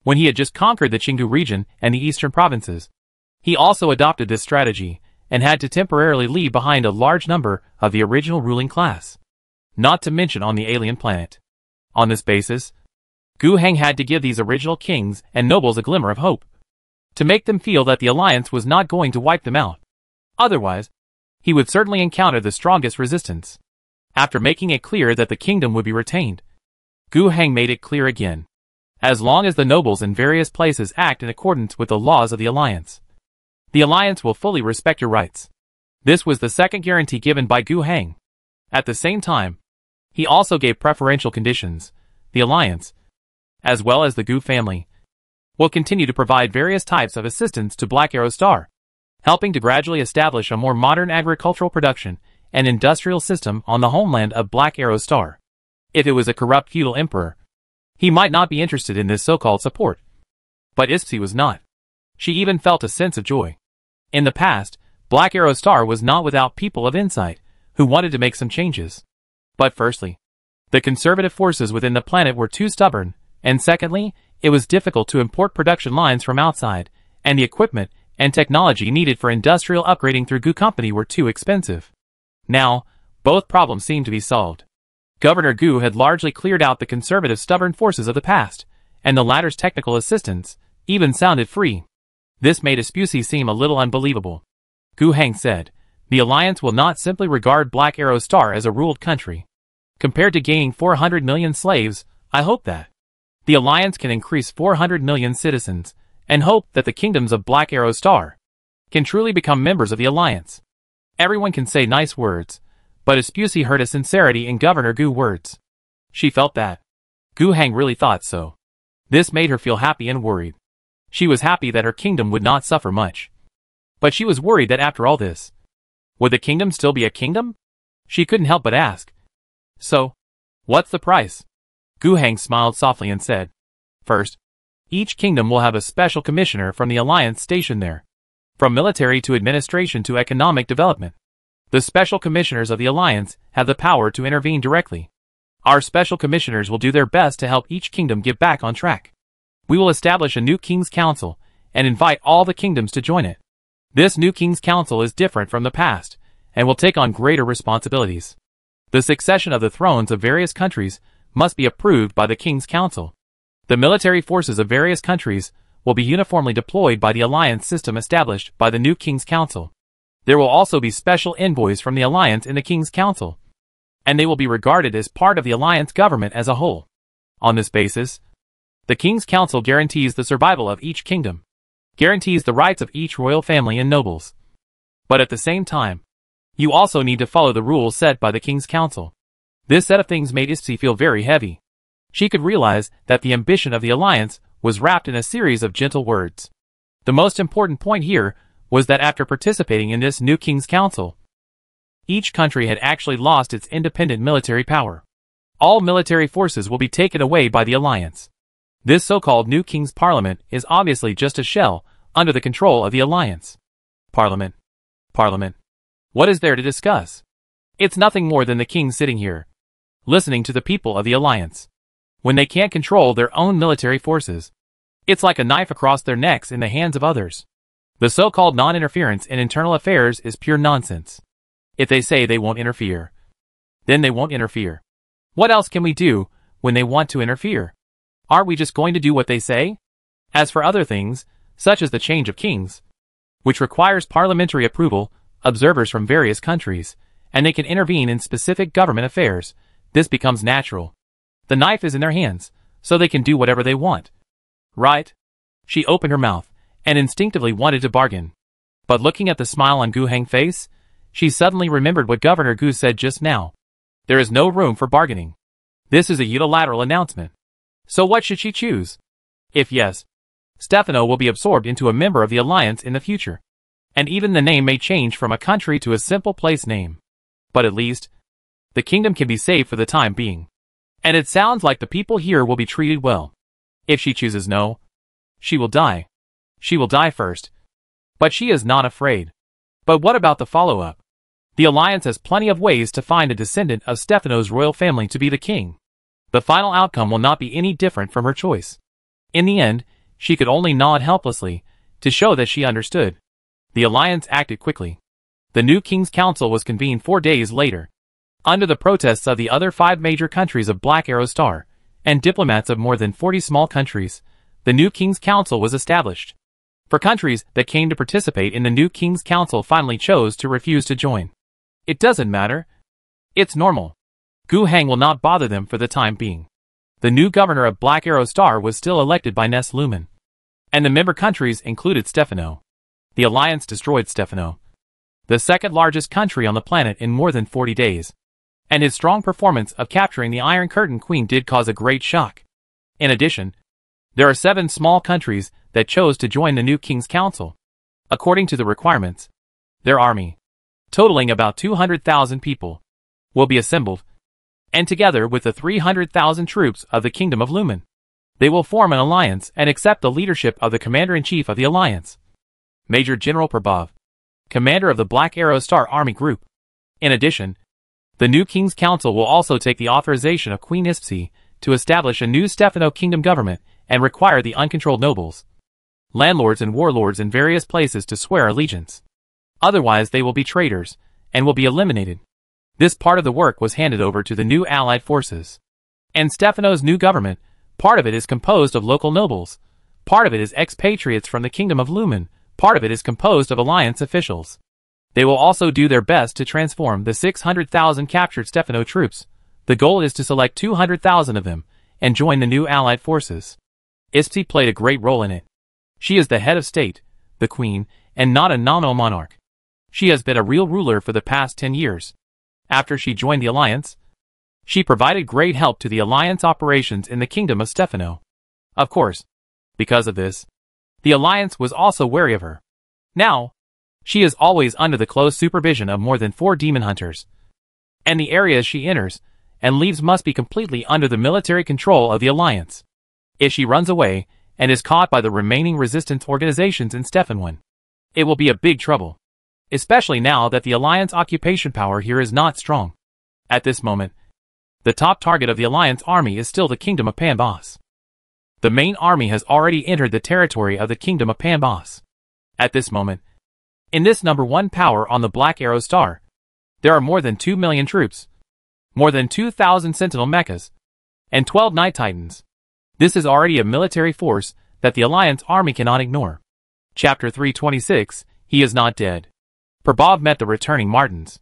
when he had just conquered the Qingdu region and the eastern provinces, he also adopted this strategy, and had to temporarily leave behind a large number of the original ruling class, not to mention on the alien planet. On this basis, Gu Heng had to give these original kings and nobles a glimmer of hope, to make them feel that the alliance was not going to wipe them out. Otherwise, he would certainly encounter the strongest resistance. After making it clear that the kingdom would be retained, Gu Heng made it clear again. As long as the nobles in various places act in accordance with the laws of the alliance will fully respect your rights. This was the second guarantee given by Gu Heng. At the same time, he also gave preferential conditions. the Alliance, as well as the Gu family, will continue to provide various types of assistance to Black Arrow Star, helping to gradually establish a more modern agricultural production and industrial system on the homeland of Black Arrow Star. If it was a corrupt feudal emperor, he might not be interested in this so-called support. But Ispsi was not. She even felt a sense of joy. In the past, Black Arrow Star was not without people of insight who wanted to make some changes. But firstly, the conservative forces within the planet were too stubborn, and secondly, it was difficult to import production lines from outside, and the equipment and technology needed for industrial upgrading through Gu Company were too expensive. Now, both problems seemed to be solved. Governor Gu had largely cleared out the conservative stubborn forces of the past, and the latter's technical assistance even sounded free. This made Ispsi seem a little unbelievable. Gu Hang said, "The Alliance will not simply regard Black Arrow Star as a ruled country. Compared to gaining 400 million slaves, I hope that the Alliance can increase 400 million citizens, and hope that the kingdoms of Black Arrow Star can truly become members of the Alliance." Everyone can say nice words, but Ispsi heard a sincerity in Governor Gu's words. She felt that Gu Hang really thought so. This made her feel happy and worried. She was happy that her kingdom would not suffer much. But she was worried that after all this, would the kingdom still be a kingdom? She couldn't help but ask. "So, what's the price?" Gu Hang smiled softly and said, "First, each kingdom will have a special commissioner from the Alliance stationed there. From military to administration to economic development. The special commissioners of the Alliance have the power to intervene directly. Our special commissioners will do their best to help each kingdom get back on track. We will establish a new King's Council and invite all the kingdoms to join it. This new King's Council is different from the past and will take on greater responsibilities. The succession of the thrones of various countries must be approved by the King's Council. The military forces of various countries will be uniformly deployed by the alliance system established by the new King's Council. There will also be special envoys from the alliance in the King's Council, and they will be regarded as part of the alliance government as a whole. On this basis, the King's Council guarantees the survival of each kingdom, guarantees the rights of each royal family and nobles. But at the same time, you also need to follow the rules set by the King's Council. This set of things made Ispsi feel very heavy. She could realize that the ambition of the alliance was wrapped in a series of gentle words. The most important point here was that after participating in this new King's Council, each country had actually lost its independent military power. All military forces will be taken away by the alliance. This so-called new King's Parliament is obviously just a shell under the control of the alliance. Parliament. What is there to discuss? It's nothing more than the king sitting here, listening to the people of the alliance, when they can't control their own military forces. It's like a knife across their necks in the hands of others. The so-called non-interference in internal affairs is pure nonsense. If they say they won't interfere, then they won't interfere. What else can we do when they want to interfere? Aren't we just going to do what they say? As for other things, such as the change of kings, which requires parliamentary approval, observers from various countries, and they can intervene in specific government affairs, this becomes natural. The knife is in their hands, so they can do whatever they want. Right? She opened her mouth, and instinctively wanted to bargain. But looking at the smile on Gu Hang's face, she suddenly remembered what Governor Gu said just now. There is no room for bargaining. This is a unilateral announcement. So what should she choose? If yes, Stefano will be absorbed into a member of the alliance in the future. And even the name may change from a country to a simple place name. But at least, the kingdom can be saved for the time being. And it sounds like the people here will be treated well. If she chooses no, she will die. She will die first. But she is not afraid. But what about the follow-up? The alliance has plenty of ways to find a descendant of Stefano's royal family to be the king. The final outcome will not be any different from her choice. In the end, she could only nod helplessly to show that she understood. The alliance acted quickly. The new King's Council was convened 4 days later. Under the protests of the other 5 major countries of Black Arrow Star, and diplomats of more than 40 small countries, the new King's Council was established. For countries that came to participate in the new King's Council finally chose to refuse to join. It doesn't matter. It's normal. Gu Hang will not bother them for the time being. The new governor of Black Arrow Star was still elected by Ness Lumen. And the member countries included Stefano. The alliance destroyed Stefano, the second largest country on the planet, in more than 40 days. and his strong performance of capturing the Iron Curtain Queen did cause a great shock. In addition, there are 7 small countries that chose to join the new King's Council. According to the requirements, their army, totaling about 200,000 people, will be assembled, and together with the 300,000 troops of the Kingdom of Lumen, they will form an alliance and accept the leadership of the Commander-in-Chief of the alliance, Major General Prabhav, commander of the Black Arrow Star Army Group. In addition, the new King's Council will also take the authorization of Queen Ispsi to establish a new Stefano Kingdom government and require the uncontrolled nobles, landlords and warlords in various places to swear allegiance. Otherwise they will be traitors, and will be eliminated. This part of the work was handed over to the new allied forces. And Stefano's new government, part of it is composed of local nobles, part of it is expatriates from the Kingdom of Lumen, part of it is composed of alliance officials. They will also do their best to transform the 600,000 captured Stefano troops. The goal is to select 200,000 of them, and join the new allied forces. Ispsi played a great role in it. She is the head of state, the queen, and not a nominal monarch. She has been a real ruler for the past 10 years. After she joined the alliance, she provided great help to the alliance operations in the kingdom of Stefano. Of course, because of this, the alliance was also wary of her. Now, she is always under the close supervision of more than 4 demon hunters, and the areas she enters and leaves must be completely under the military control of the alliance. If she runs away and is caught by the remaining resistance organizations in Stefan, it will be a big trouble, especially now that the alliance occupation power here is not strong. At this moment, the top target of the alliance army is still the Kingdom of Panbas. The main army has already entered the territory of the Kingdom of Panbas. At this moment, in this #1 power on the Black Arrow Star, there are more than 2 million troops, more than 2,000 sentinel mechas, and 12 Night Titans. This is already a military force that the Alliance army cannot ignore. Chapter 326, He is not dead. Prabhav met the returning Martins.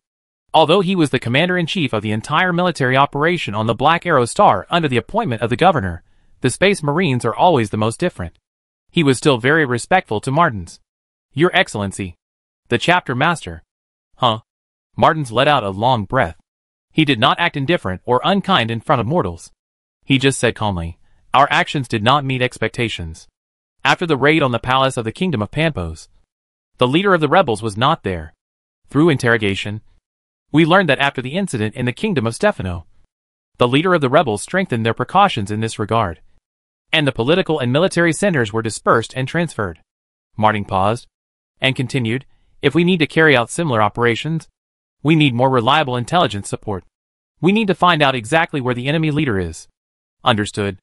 Although he was the commander-in-chief of the entire military operation on the Black Arrow Star under the appointment of the governor, the Space Marines are always the most different. He was still very respectful to Martins. Your Excellency, the chapter master. Huh? Martins let out a long breath. He did not act indifferent or unkind in front of mortals. He just said calmly, our actions did not meet expectations. After the raid on the palace of the Kingdom of Pampos, the leader of the rebels was not there. Through interrogation, we learned that after the incident in the Kingdom of Stefano, the leader of the rebels strengthened their precautions in this regard, and the political and military centers were dispersed and transferred. Martin paused, and continued, if we need to carry out similar operations, we need more reliable intelligence support. We need to find out exactly where the enemy leader is. Understood.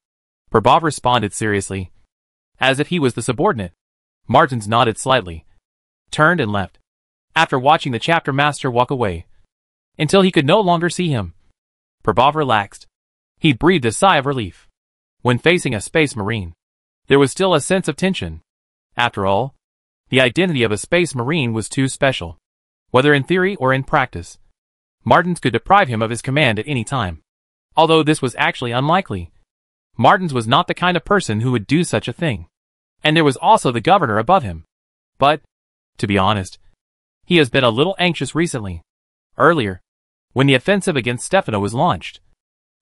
Prabhav responded seriously, as if he was the subordinate. Martins nodded slightly, turned and left, after watching the chapter master walk away, until he could no longer see him. Prabhav relaxed. He breathed a sigh of relief. When facing a Space Marine, there was still a sense of tension. After all, the identity of a Space Marine was too special. Whether in theory or in practice, Martins could deprive him of his command at any time. Although this was actually unlikely, Martins was not the kind of person who would do such a thing. And there was also the governor above him. But, to be honest, he has been a little anxious recently. Earlier, when the offensive against Stefano was launched,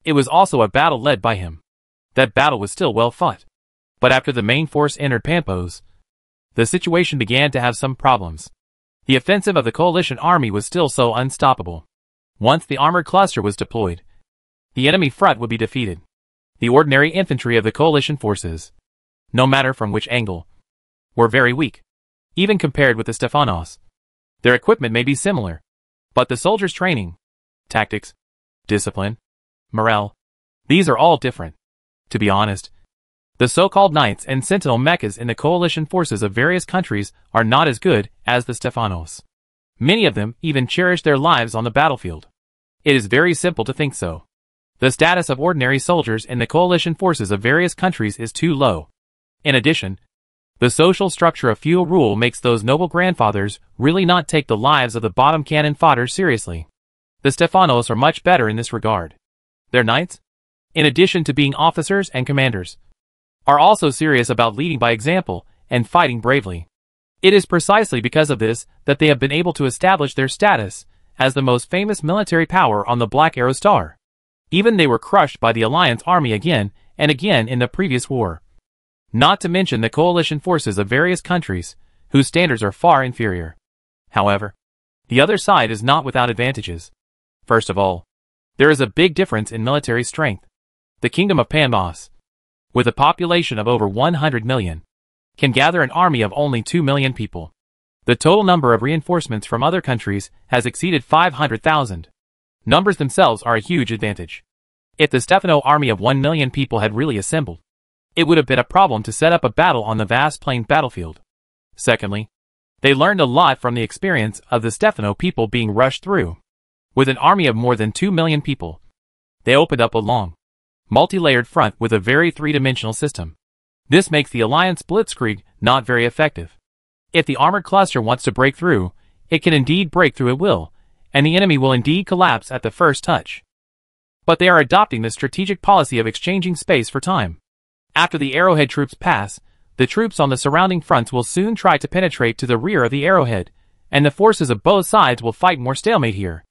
it was also a battle led by him. That battle was still well fought. But after the main force entered Pampos, the situation began to have some problems. The offensive of the coalition army was still so unstoppable. Once the armored cluster was deployed, the enemy front would be defeated. The ordinary infantry of the coalition forces, no matter from which angle, were very weak, even compared with the Stefanos. Their equipment may be similar, but the soldiers' training, tactics, discipline, morale, these are all different. To be honest, the so-called knights and sentinel mechas in the coalition forces of various countries are not as good as the Stefanos. Many of them even cherish their lives on the battlefield. It is very simple to think so. The status of ordinary soldiers in the coalition forces of various countries is too low. In addition, the social structure of feudal rule makes those noble grandfathers really not take the lives of the bottom cannon fodder seriously. The Stefanos are much better in this regard. Their knights, in addition to being officers and commanders, are also serious about leading by example and fighting bravely. It is precisely because of this that they have been able to establish their status as the most famous military power on the Black Arrow Star. Even they were crushed by the Alliance army again and again in the previous war. Not to mention the coalition forces of various countries, whose standards are far inferior. However, the other side is not without advantages. First of all, there is a big difference in military strength. The Kingdom of Panbos, with a population of over 100 million, can gather an army of only 2 million people. The total number of reinforcements from other countries has exceeded 500,000. Numbers themselves are a huge advantage. If the Stefano army of 1 million people had really assembled, it would have been a problem to set up a battle on the vast plain battlefield. Secondly, they learned a lot from the experience of the Stefano people being rushed through. With an army of more than 2 million people, they opened up a long, multi-layered front with a very three-dimensional system. This makes the Alliance blitzkrieg not very effective. If the armored cluster wants to break through, it can indeed break through at will, and the enemy will indeed collapse at the first touch. But they are adopting the strategic policy of exchanging space for time. After the Arrowhead troops pass, the troops on the surrounding fronts will soon try to penetrate to the rear of the Arrowhead, and the forces of both sides will fight more stalemate here.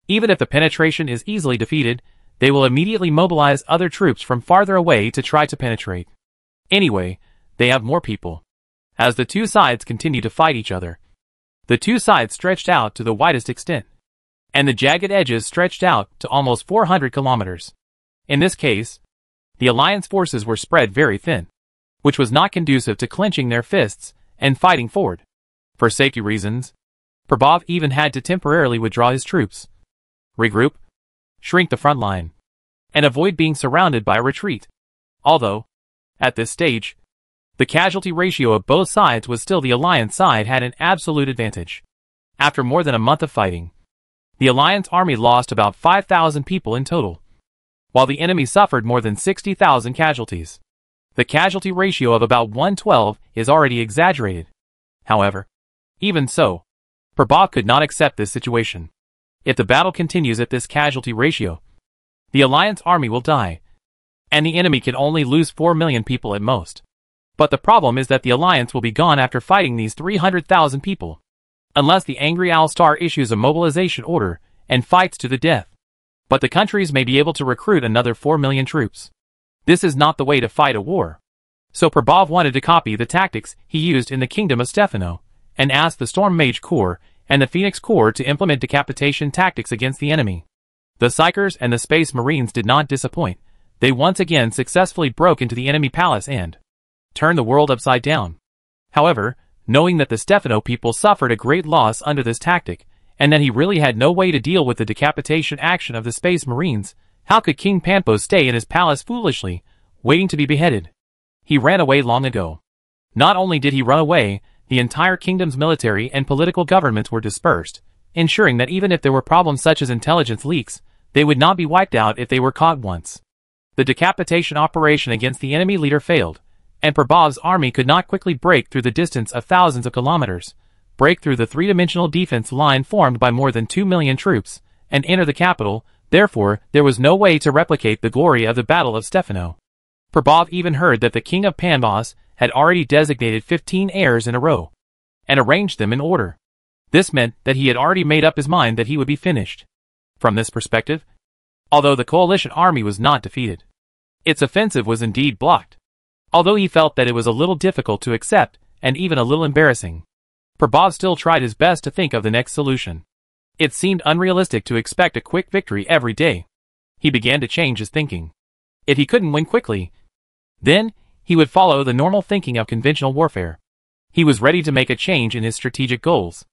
Even if the penetration is easily defeated, they will immediately mobilize other troops from farther away to try to penetrate. Anyway, they have more people. As the two sides continue to fight each other, the two sides stretched out to the widest extent, and the jagged edges stretched out to almost 400 kilometers. In this case, the Alliance forces were spread very thin, which was not conducive to clenching their fists and fighting forward. For safety reasons, Probov even had to temporarily withdraw his troops, regroup, shrink the front line, and avoid being surrounded by a retreat. Although, at this stage, the casualty ratio of both sides was still the Alliance side had an absolute advantage. After more than a month of fighting, the Alliance army lost about 5,000 people in total, while the enemy suffered more than 60,000 casualties. The casualty ratio of about 112 is already exaggerated. However, even so, Probov could not accept this situation. If the battle continues at this casualty ratio, the Alliance army will die, and the enemy can only lose 4 million people at most. But the problem is that the Alliance will be gone after fighting these 300,000 people, unless the Angry Owl Star issues a mobilization order and fights to the death. But the countries may be able to recruit another 4 million troops. This is not the way to fight a war. So Probov wanted to copy the tactics he used in the Kingdom of Stefano, and asked the Storm Mage Corps and the Phoenix Corps to implement decapitation tactics against the enemy. The Psychers and the Space Marines did not disappoint. They once again successfully broke into the enemy palace and turned the world upside down. However, knowing that the Stefano people suffered a great loss under this tactic, and that he really had no way to deal with the decapitation action of the Space Marines, how could King Pampos stay in his palace foolishly, waiting to be beheaded? He ran away long ago. Not only did he run away, the entire kingdom's military and political governments were dispersed, ensuring that even if there were problems such as intelligence leaks, they would not be wiped out if they were caught once. The decapitation operation against the enemy leader failed, and Probov's army could not quickly break through the distance of thousands of kilometers, break through the three-dimensional defense line formed by more than 2 million troops, and enter the capital. Therefore, there was no way to replicate the glory of the Battle of Stefano. Probov even heard that the King of Panbos had already designated 15 heirs in a row, and arranged them in order. This meant that he had already made up his mind that he would be finished. From this perspective, although the coalition army was not defeated, its offensive was indeed blocked. Although he felt that it was a little difficult to accept, and even a little embarrassing, Probov still tried his best to think of the next solution. It seemed unrealistic to expect a quick victory every day. He began to change his thinking. If he couldn't win quickly, then he would follow the normal thinking of conventional warfare. He was ready to make a change in his strategic goals.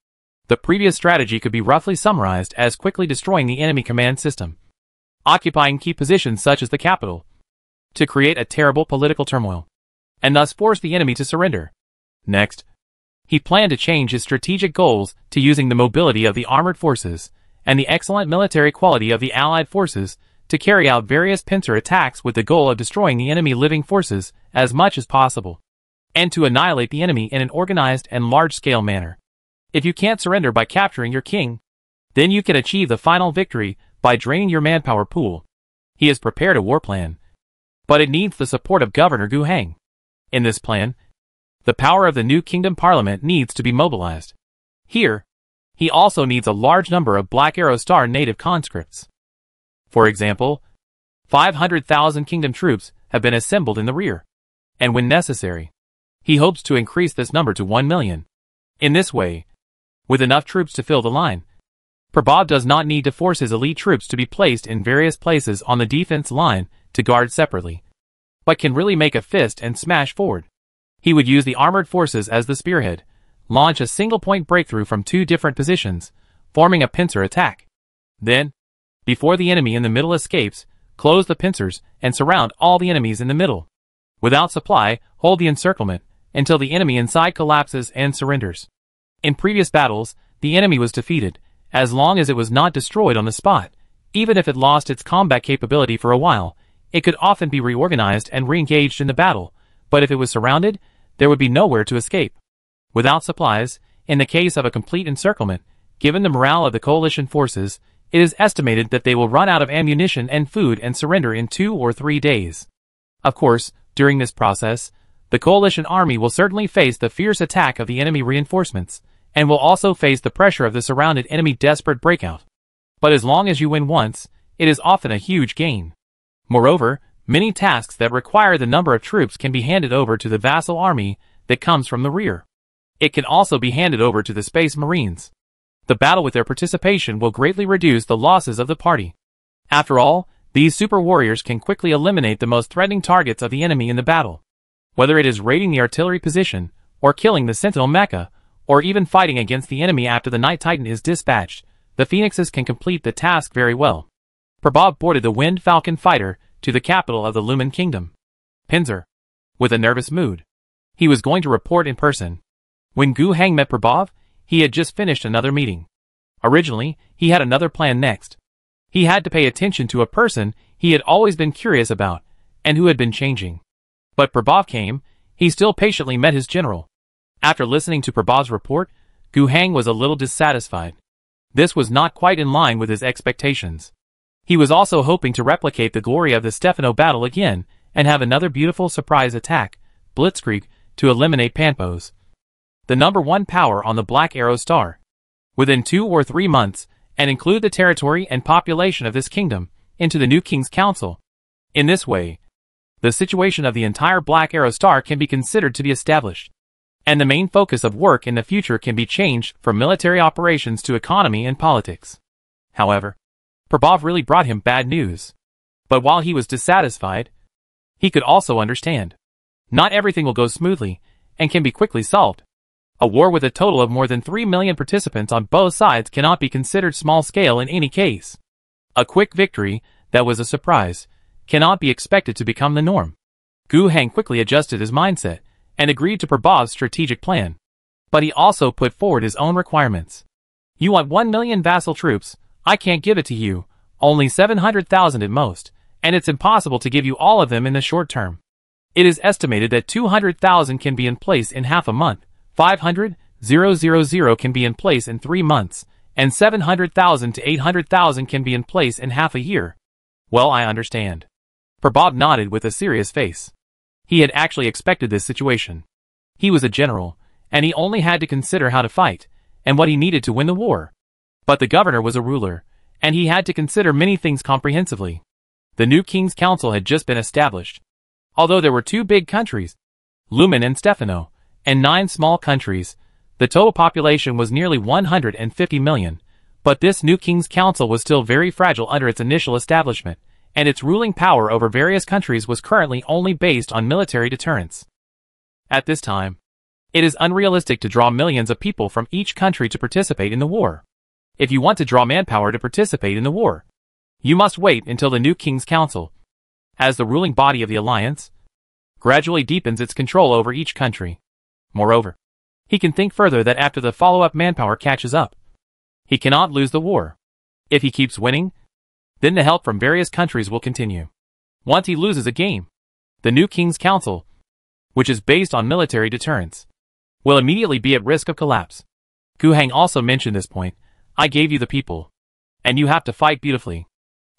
The previous strategy could be roughly summarized as quickly destroying the enemy command system, occupying key positions such as the capital, to create a terrible political turmoil, and thus force the enemy to surrender. Next, he planned to change his strategic goals to using the mobility of the armored forces and the excellent military quality of the Allied forces to carry out various pincer attacks with the goal of destroying the enemy living forces as much as possible, and to annihilate the enemy in an organized and large-scale manner. If you can't surrender by capturing your king, then you can achieve the final victory by draining your manpower pool. He has prepared a war plan, but it needs the support of Governor Gu Hang. In this plan, the power of the new kingdom parliament needs to be mobilized. Here, He also needs a large number of Black Arrow Star native conscripts. For example, 500,000 kingdom troops have been assembled in the rear, and when necessary, he hopes to increase this number to 1 million. In this way, with enough troops to fill the line, Prabhat does not need to force his elite troops to be placed in various places on the defense line to guard separately, but can really make a fist and smash forward. He would use the armored forces as the spearhead, launch a single-point breakthrough from 2 different positions, forming a pincer attack. Then, before the enemy in the middle escapes, close the pincers and surround all the enemies in the middle. Without supply, hold the encirclement until the enemy inside collapses and surrenders. In previous battles, the enemy was defeated, as long as it was not destroyed on the spot. Even if it lost its combat capability for a while, it could often be reorganized and re-engaged in the battle, but if it was surrounded, there would be nowhere to escape. Without supplies, in the case of a complete encirclement, given the morale of the coalition forces, it is estimated that they will run out of ammunition and food and surrender in 2 or 3 days. Of course, during this process, the coalition army will certainly face the fierce attack of the enemy reinforcements, and will also face the pressure of the surrounded enemy desperate breakout. But as long as you win once, it is often a huge gain. Moreover, many tasks that require the number of troops can be handed over to the vassal army that comes from the rear. It can also be handed over to the Space Marines. The battle with their participation will greatly reduce the losses of the party. After all, these super warriors can quickly eliminate the most threatening targets of the enemy in the battle. Whether it is raiding the artillery position, or killing the Sentinel mecha, or even fighting against the enemy after the Night Titan is dispatched, the Phoenixes can complete the task very well. Prabhat boarded the Wind Falcon fighter to the capital of the Lumen Kingdom, Pinzer, with a nervous mood. He was going to report in person. When Gu Hang met Prabhat, he had just finished another meeting. Originally, he had another plan next. He had to pay attention to a person he had always been curious about, and who had been changing. But Prabhat came, he still patiently met his general. After listening to Prabhat's report, Gu Hang was a little dissatisfied. This was not quite in line with his expectations. He was also hoping to replicate the glory of the Stefano battle again, and have another beautiful surprise attack, Blitzkrieg, to eliminate Panpos, the #1 power on the Black Arrow Star, within 2 or 3 months, and include the territory and population of this kingdom into the new King's Council. In this way, the situation of the entire Black Arrow Star can be considered to be established, and the main focus of work in the future can be changed from military operations to economy and politics. However, Prabhat really brought him bad news. But while he was dissatisfied, he could also understand. Not everything will go smoothly, and can be quickly solved. A war with a total of more than 3 million participants on both sides cannot be considered small scale in any case. A quick victory, that was a surprise, cannot be expected to become the norm. Gu Hang quickly adjusted his mindset, and agreed to Prabhat's strategic plan. But he also put forward his own requirements. You want 1 million vassal troops, I can't give it to you, only 700,000 at most, and it's impossible to give you all of them in the short term. It is estimated that 200,000 can be in place in half a month, 500,000 can be in place in 3 months, and 700,000 to 800,000 can be in place in half a year. Well, I understand. Prabhat nodded with a serious face. He had actually expected this situation. He was a general, and he only had to consider how to fight, and what he needed to win the war. But the governor was a ruler, and he had to consider many things comprehensively. The new King's Council had just been established. Although there were 2 big countries, Lumen and Stefano, and 9 small countries, the total population was nearly 150 million, but this new King's Council was still very fragile under its initial establishment, and its ruling power over various countries was currently only based on military deterrence. At this time, it is unrealistic to draw millions of people from each country to participate in the war. If you want to draw manpower to participate in the war, you must wait until the new King's Council, as the ruling body of the alliance, gradually deepens its control over each country. Moreover, he can think further that after the follow-up manpower catches up, he cannot lose the war. If he keeps winning, then the help from various countries will continue. Once he loses a game, the new King's Council, which is based on military deterrence, will immediately be at risk of collapse. Gu Hang also mentioned this point. I gave you the people, and you have to fight beautifully.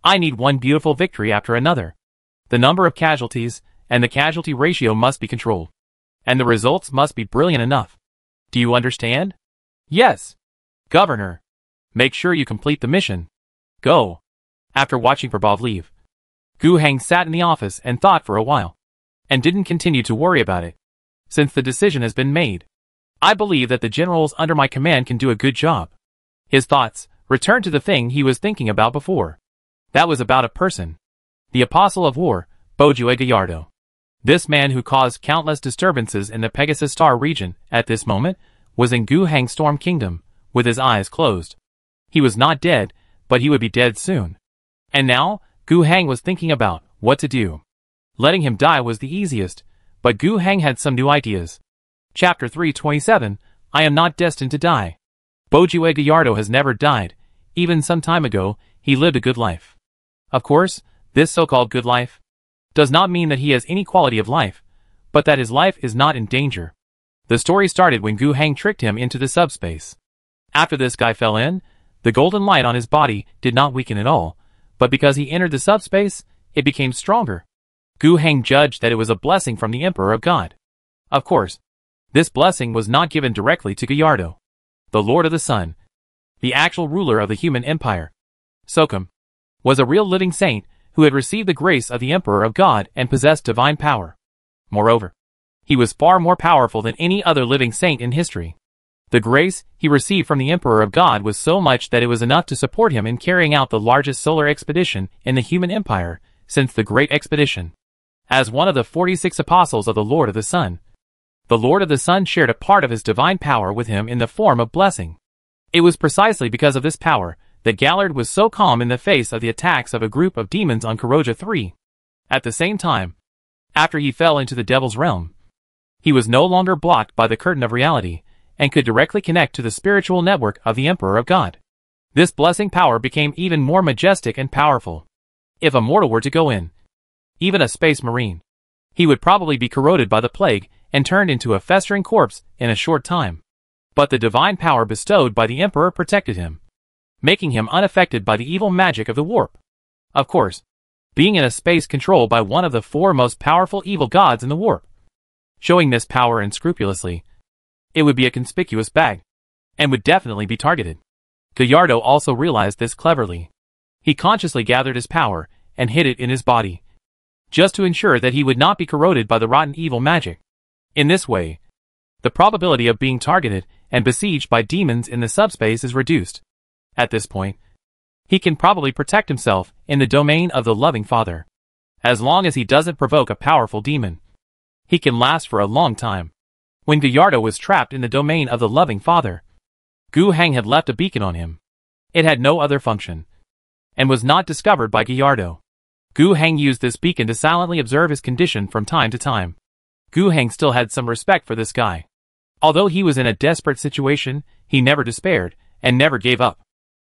I need one beautiful victory after another. The number of casualties and the casualty ratio must be controlled, and the results must be brilliant enough. Do you understand? Yes. Governor, make sure you complete the mission. Go. After watching for Bob leave, Gu Heng sat in the office and thought for a while, and didn't continue to worry about it. Since the decision has been made, I believe that the generals under my command can do a good job. His thoughts returned to the thing he was thinking about before. That was about a person. The Apostle of War, Bojue Gallardo. This man who caused countless disturbances in the Pegasus Star region at this moment was in Gu Heng's Storm Kingdom, with his eyes closed. He was not dead, but he would be dead soon. And now, Gu Heng was thinking about what to do. Letting him die was the easiest, but Gu Heng had some new ideas. Chapter 327, I am not destined to die. Bojue Gallardo has never died. Even some time ago, he lived a good life. Of course, this so-called good life does not mean that he has any quality of life, but that his life is not in danger. The story started when Gu Heng tricked him into the subspace. After this guy fell in, the golden light on his body did not weaken at all, but because he entered the subspace, it became stronger. Gu Heng judged that it was a blessing from the Emperor of God. Of course, this blessing was not given directly to Gallardo, the Lord of the Sun, the actual ruler of the human empire. Sokum was a real living saint who had received the grace of the Emperor of God and possessed divine power. Moreover, he was far more powerful than any other living saint in history. The grace he received from the Emperor of God was so much that it was enough to support him in carrying out the largest solar expedition in the human empire since the Great Expedition. As one of the 46 apostles of the Lord of the Sun, the Lord of the Sun shared a part of his divine power with him in the form of blessing. It was precisely because of this power that Gallard was so calm in the face of the attacks of a group of demons on Koroja 3. At the same time, after he fell into the Devil's realm, he was no longer blocked by the curtain of reality, and could directly connect to the spiritual network of the Emperor of God. This blessing power became even more majestic and powerful. If a mortal were to go in, even a space marine, he would probably be corroded by the plague and turned into a festering corpse in a short time. But the divine power bestowed by the Emperor protected him, making him unaffected by the evil magic of the warp. Of course, being in a space controlled by one of the 4 most powerful evil gods in the warp, showing this power unscrupulously, it would be a conspicuous bag, and would definitely be targeted. Gallardo also realized this cleverly. He consciously gathered his power and hid it in his body, just to ensure that he would not be corroded by the rotten evil magic. In this way, the probability of being targeted and besieged by demons in the subspace is reduced. At this point, he can probably protect himself in the domain of the loving Father. As long as he doesn't provoke a powerful demon, he can last for a long time. When Gallardo was trapped in the domain of the loving Father, Gu Heng had left a beacon on him. It had no other function, and was not discovered by Gallardo. Gu Heng used this beacon to silently observe his condition from time to time. Gu Heng still had some respect for this guy. Although he was in a desperate situation, he never despaired, and never gave up.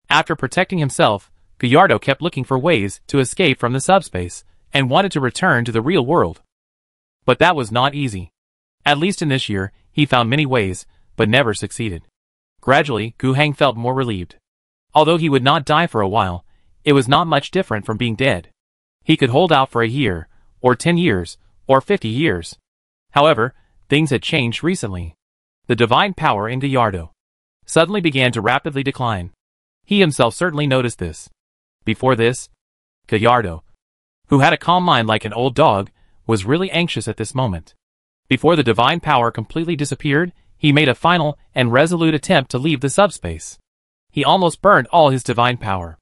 After protecting himself, Gallardo kept looking for ways to escape from the subspace, and wanted to return to the real world. But that was not easy. At least in this year, he found many ways, but never succeeded. Gradually, Gu Heng felt more relieved. Although he would not die for a while, it was not much different from being dead. He could hold out for a year, or 10 years, or 50 years. However, things had changed recently. The divine power in Gallardo suddenly began to rapidly decline. He himself certainly noticed this. Before this, Gallardo, who had a calm mind like an old dog, was really anxious at this moment. Before the divine power completely disappeared, he made a final and resolute attempt to leave the subspace. He almost burned all his divine power.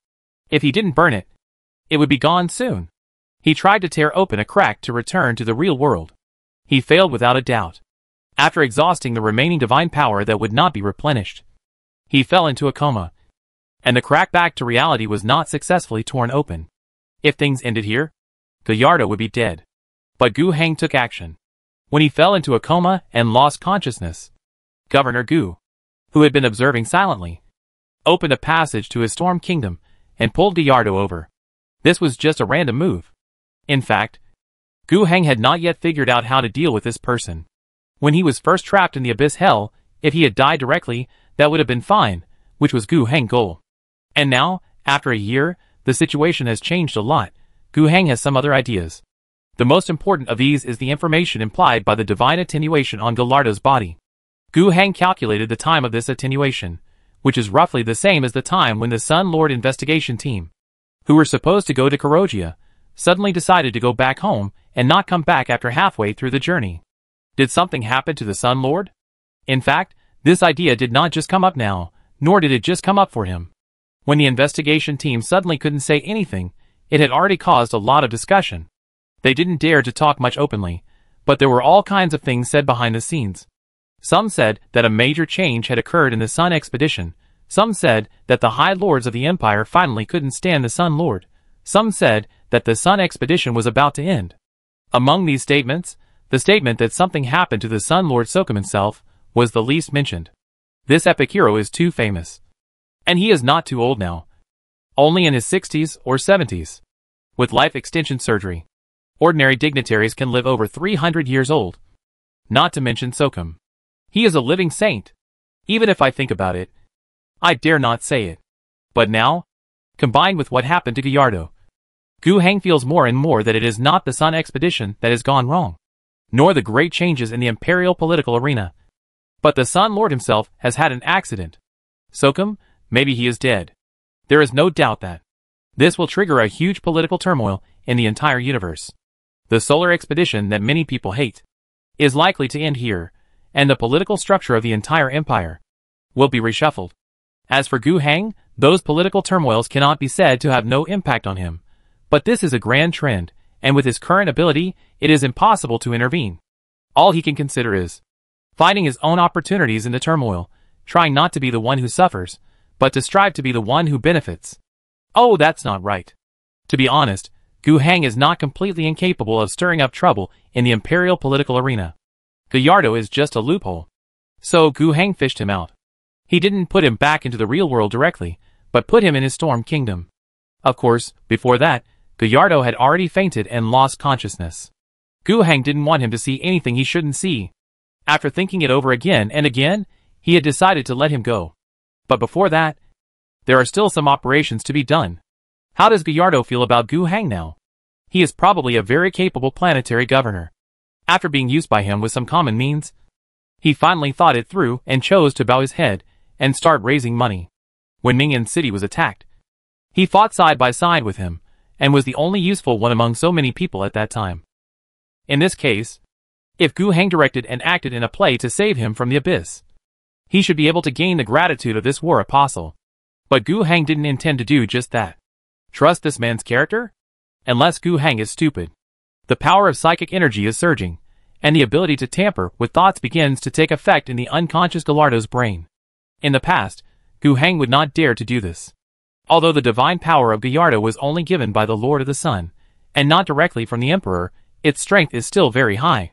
If he didn't burn it, it would be gone soon. He tried to tear open a crack to return to the real world. He failed without a doubt. After exhausting the remaining divine power that would not be replenished, he fell into a coma, and the crack back to reality was not successfully torn open. If things ended here, Gallardo would be dead. But Gu Heng took action. When he fell into a coma and lost consciousness, Governor Gu, who had been observing silently, opened a passage to his storm kingdom and pulled Gallardo over. This was just a random move. In fact, Gu Heng had not yet figured out how to deal with this person. When he was first trapped in the abyss hell, if he had died directly, that would have been fine, which was Gu Heng's goal. And now, after a year, the situation has changed a lot. Gu Heng has some other ideas. The most important of these is the information implied by the divine attenuation on Gallardo's body. Gu Heng calculated the time of this attenuation, which is roughly the same as the time when the Sun Lord investigation team, who were supposed to go to Karogia, suddenly decided to go back home and not come back after halfway through the journey. Did something happen to the Sun Lord? In fact, this idea did not just come up now, nor did it just come up for him. When the investigation team suddenly couldn't say anything, it had already caused a lot of discussion. They didn't dare to talk much openly, but there were all kinds of things said behind the scenes. Some said that a major change had occurred in the Sun expedition. Some said that the High Lords of the Empire finally couldn't stand the Sun Lord. Some said that the Sun expedition was about to end. Among these statements, the statement that something happened to the Sun Lord Sokum himself was the least mentioned. This epic hero is too famous. And he is not too old now. Only in his 60s or 70s. With life extension surgery, ordinary dignitaries can live over 300 years old. Not to mention Sokum. He is a living saint. Even if I think about it, I dare not say it. But now, combined with what happened to Gallardo, Gu Heng feels more and more that it is not the Sun expedition that has gone wrong, nor the great changes in the imperial political arena, but the Sun Lord himself has had an accident. Sokum, maybe he is dead. There is no doubt that this will trigger a huge political turmoil in the entire universe. The solar expedition that many people hate is likely to end here, and the political structure of the entire empire will be reshuffled. As for Gu Heng, those political turmoils cannot be said to have no impact on him. But this is a grand trend, and with his current ability, it is impossible to intervene. All he can consider is finding his own opportunities in the turmoil, trying not to be the one who suffers, but to strive to be the one who benefits. Oh, that's not right. To be honest, Gu Heng is not completely incapable of stirring up trouble in the imperial political arena. Gallardo is just a loophole. So Gu Heng fished him out. He didn't put him back into the real world directly, but put him in his storm kingdom. Of course, before that, Gallardo had already fainted and lost consciousness. Gu Heng didn't want him to see anything he shouldn't see. After thinking it over again and again, he had decided to let him go. But before that, there are still some operations to be done. How does Gallardo feel about Gu Heng now? He is probably a very capable planetary governor. After being used by him with some common means, he finally thought it through and chose to bow his head and start raising money. When Mingyan City was attacked, he fought side by side with him, and was the only useful one among so many people at that time. In this case, if Gu Heng directed and acted in a play to save him from the abyss, he should be able to gain the gratitude of this war apostle. But Gu Heng didn't intend to do just that. Trust this man's character? Unless Gu Heng is stupid. The power of psychic energy is surging, and the ability to tamper with thoughts begins to take effect in the unconscious Gallardo's brain. In the past, Gu Heng would not dare to do this. Although the divine power of Gallardo was only given by the Lord of the Sun, and not directly from the Emperor, its strength is still very high.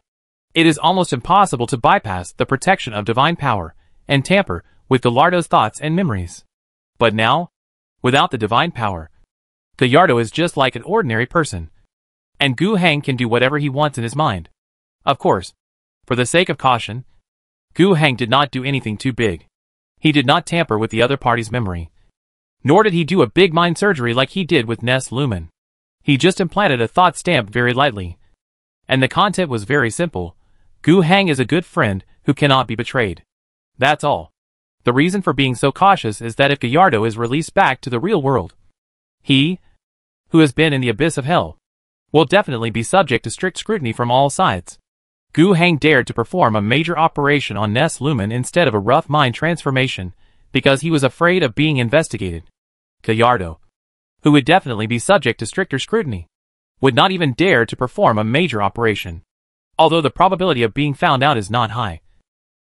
It is almost impossible to bypass the protection of divine power, and tamper with Gallardo's thoughts and memories. But now, without the divine power, Gallardo is just like an ordinary person, and Gu Heng can do whatever he wants in his mind. Of course, for the sake of caution, Gu Heng did not do anything too big. He did not tamper with the other party's memory. Nor did he do a big mind surgery like he did with Ness Lumen. He just implanted a thought stamp very lightly. And the content was very simple. Gu Heng is a good friend who cannot be betrayed. That's all. The reason for being so cautious is that if Gallardo is released back to the real world, he, who has been in the abyss of hell, will definitely be subject to strict scrutiny from all sides. Gu Heng dared to perform a major operation on Ness Lumen instead of a rough mind transformation, because he was afraid of being investigated. Gallardo, who would definitely be subject to stricter scrutiny, would not even dare to perform a major operation, although the probability of being found out is not high.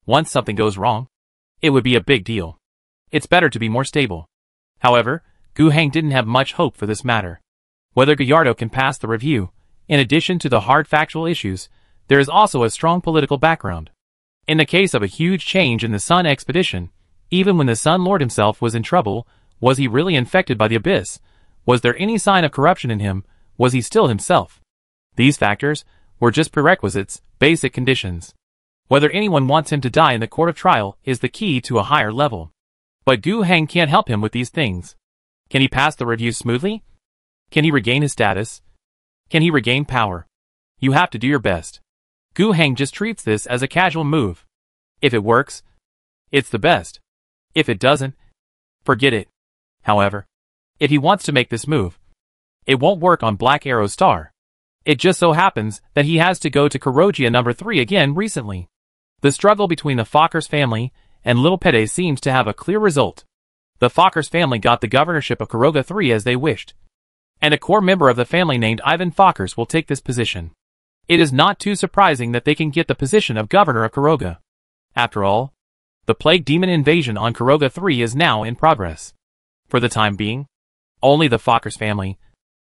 Once something goes wrong, it would be a big deal. It's better to be more stable. However, Gu Heng didn't have much hope for this matter. Whether Gallardo can pass the review, in addition to the hard factual issues, there is also a strong political background. In the case of a huge change in the Sun expedition, even when the Sun Lord himself was in trouble, was he really infected by the abyss? Was there any sign of corruption in him? Was he still himself? These factors were just prerequisites, basic conditions. Whether anyone wants him to die in the court of trial is the key to a higher level. But Gu Heng can't help him with these things. Can he pass the review smoothly? Can he regain his status? Can he regain power? You have to do your best. Gu Heng just treats this as a casual move. If it works, it's the best. If it doesn't, Forget it. However, if he wants to make this move, it won't work on Black Arrow's star. It just so happens that he has to go to Kurogia number 3 again recently. The struggle between the Fokkers family and Little Pede seems to have a clear result. The Fokkers family got the governorship of Kuroga 3 as they wished, and a core member of the family named Ivan Fokkers will take this position. It is not too surprising that they can get the position of governor of Kuroga. After all, the plague demon invasion on Kuroga 3 is now in progress. For the time being, only the Fokkers family,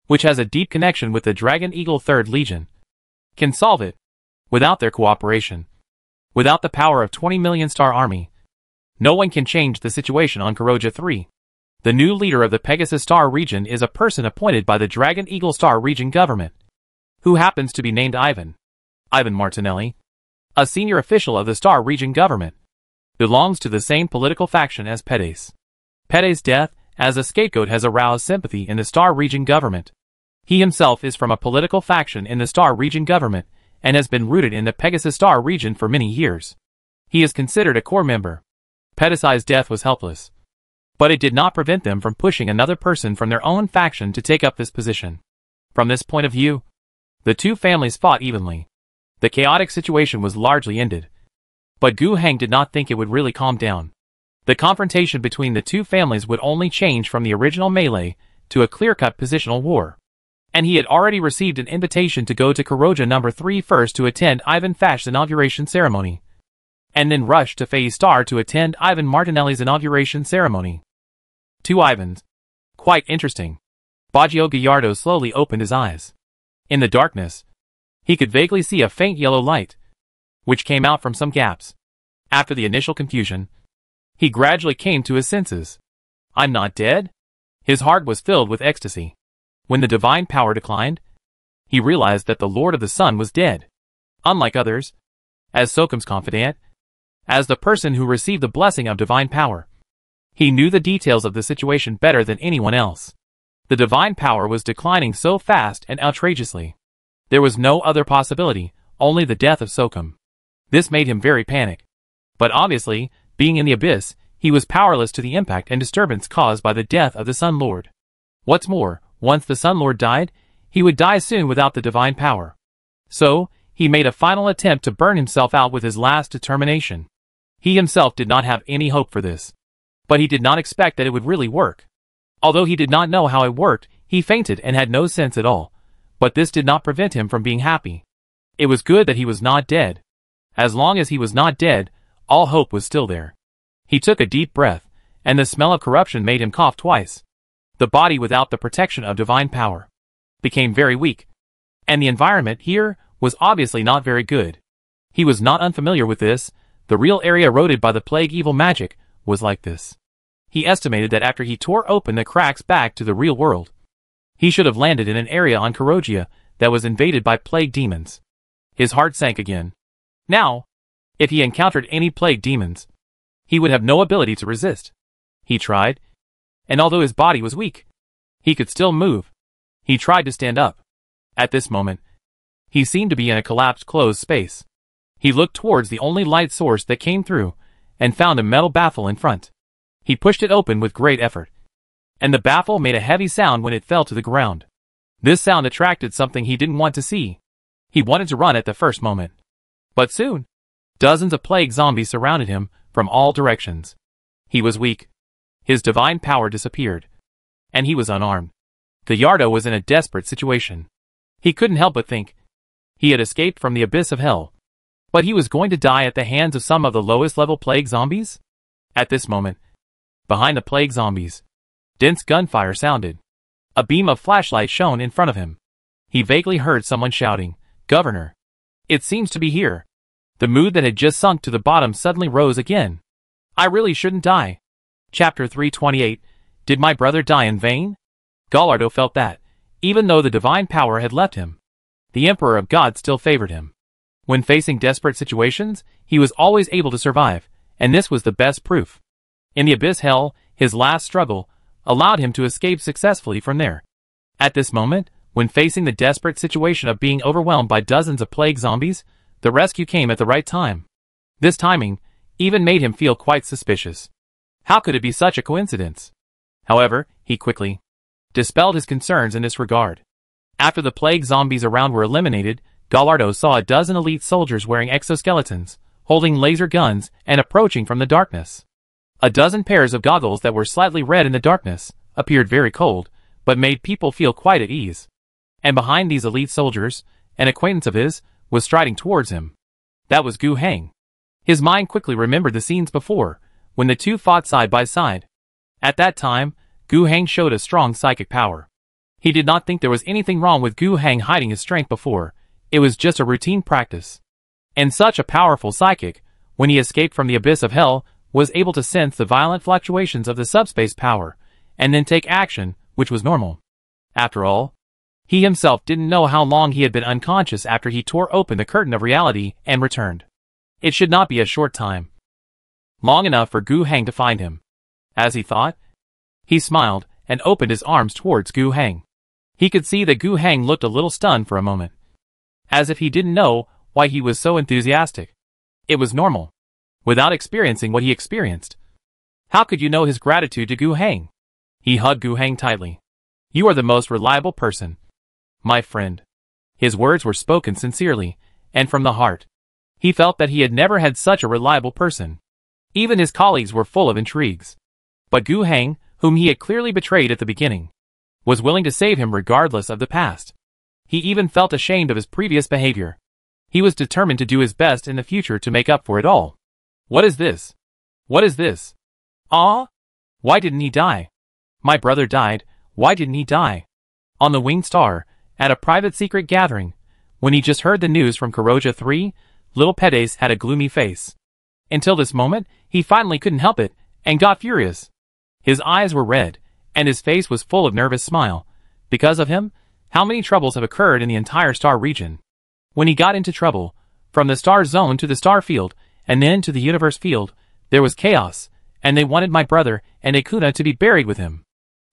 which has a deep connection with the Dragon Eagle 3rd Legion, can solve it. Without their cooperation, without the power of 20 million star army, no one can change the situation on Kuroga 3. The new leader of the Pegasus Star region is a person appointed by the Dragon Eagle Star region government, who happens to be named Ivan Martinelli, a senior official of the Star region government, belongs to the same political faction as Pedes. Pedes' death as a scapegoat has aroused sympathy in the Star region government. He himself is from a political faction in the Star region government and has been rooted in the Pegasus Star region for many years. He is considered a core member. Pedicai's death was helpless, but it did not prevent them from pushing another person from their own faction to take up this position. From this point of view, the two families fought evenly. The chaotic situation was largely ended, but Gu Heng did not think it would really calm down. The confrontation between the two families would only change from the original melee to a clear-cut positional war, and he had already received an invitation to go to Kuroga number 3 first to attend Ivan Fash's inauguration ceremony, and then rush to Faye Star to attend Ivan Martinelli's inauguration ceremony. Two Ivans. Quite interesting. Baggio Gallardo slowly opened his eyes. In the darkness, he could vaguely see a faint yellow light, which came out from some gaps. After the initial confusion, he gradually came to his senses. I'm not dead? His heart was filled with ecstasy. When the divine power declined, he realized that the Lord of the Sun was dead. Unlike others, as Sokum's confidant, as the person who received the blessing of divine power, he knew the details of the situation better than anyone else. The divine power was declining so fast and outrageously. There was no other possibility, only the death of Sokum. This made him very panic. But obviously, being in the abyss, he was powerless to the impact and disturbance caused by the death of the Sun Lord. What's more, once the Sun Lord died, he would die soon without the divine power. So, he made a final attempt to burn himself out with his last determination. He himself did not have any hope for this, but he did not expect that it would really work. Although he did not know how it worked, he fainted and had no sense at all, but this did not prevent him from being happy. It was good that he was not dead. As long as he was not dead, all hope was still there. He took a deep breath, and the smell of corruption made him cough twice. The body without the protection of divine power became very weak, and the environment here was obviously not very good. He was not unfamiliar with this. The real area eroded by the plague evil magic was like this. He estimated that after he tore open the cracks back to the real world, he should have landed in an area on Kurogia that was invaded by plague demons. His heart sank again. Now, if he encountered any plague demons, he would have no ability to resist. He tried, and although his body was weak, he could still move. He tried to stand up. At this moment, he seemed to be in a collapsed closed space. He looked towards the only light source that came through, and found a metal baffle in front. He pushed it open with great effort, and the baffle made a heavy sound when it fell to the ground. This sound attracted something he didn't want to see. He wanted to run at the first moment. But soon, dozens of plague zombies surrounded him from all directions. He was weak. His divine power disappeared, and he was unarmed. Gallardo was in a desperate situation. He couldn't help but think. He had escaped from the abyss of hell, but he was going to die at the hands of some of the lowest level plague zombies? At this moment, behind the plague zombies, dense gunfire sounded. A beam of flashlight shone in front of him. He vaguely heard someone shouting, "Governor! It seems to be here." The mood that had just sunk to the bottom suddenly rose again. I really shouldn't die. Chapter 328, Did my brother die in vain? Gallardo felt that, even though the divine power had left him, the Emperor of God still favored him. When facing desperate situations, he was always able to survive, and this was the best proof. In the abyss hell, his last struggle allowed him to escape successfully from there. At this moment, when facing the desperate situation of being overwhelmed by dozens of plague zombies, the rescue came at the right time. This timing even made him feel quite suspicious. How could it be such a coincidence? However, he quickly dispelled his concerns in this regard. After the plague zombies around were eliminated, Gallardo saw a dozen elite soldiers wearing exoskeletons, holding laser guns, and approaching from the darkness. A dozen pairs of goggles that were slightly red in the darkness appeared very cold, but made people feel quite at ease. And behind these elite soldiers, an acquaintance of his was striding towards him. That was Gu Heng. His mind quickly remembered the scenes before, when the two fought side by side. At that time, Gu Heng showed a strong psychic power. He did not think there was anything wrong with Gu Heng hiding his strength before. It was just a routine practice. And such a powerful psychic, when he escaped from the abyss of hell, was able to sense the violent fluctuations of the subspace power, and then take action, which was normal. After all, he himself didn't know how long he had been unconscious after he tore open the curtain of reality and returned. It should not be a short time. Long enough for Gu Heng to find him. As he thought, he smiled and opened his arms towards Gu Heng. He could see that Gu Heng looked a little stunned for a moment. As if he didn't know why he was so enthusiastic. It was normal. Without experiencing what he experienced. How could you know his gratitude to Gu Heng? He hugged Gu Heng tightly. You are the most reliable person, my friend. His words were spoken sincerely, and from the heart. He felt that he had never had such a reliable person. Even his colleagues were full of intrigues. But Gu Heng, whom he had clearly betrayed at the beginning, was willing to save him regardless of the past. He even felt ashamed of his previous behavior. He was determined to do his best in the future to make up for it all. What is this? What is this? Ah? Why didn't he die? My brother died, why didn't he die? On the Winged Star, at a private secret gathering, when he just heard the news from Koroja 3, little Pedes had a gloomy face. Until this moment, he finally couldn't help it, and got furious. His eyes were red, and his face was full of nervous smile. Because of him, how many troubles have occurred in the entire star region? When he got into trouble, from the star zone to the star field, and then to the universe field, there was chaos, and they wanted my brother and Akuna to be buried with him.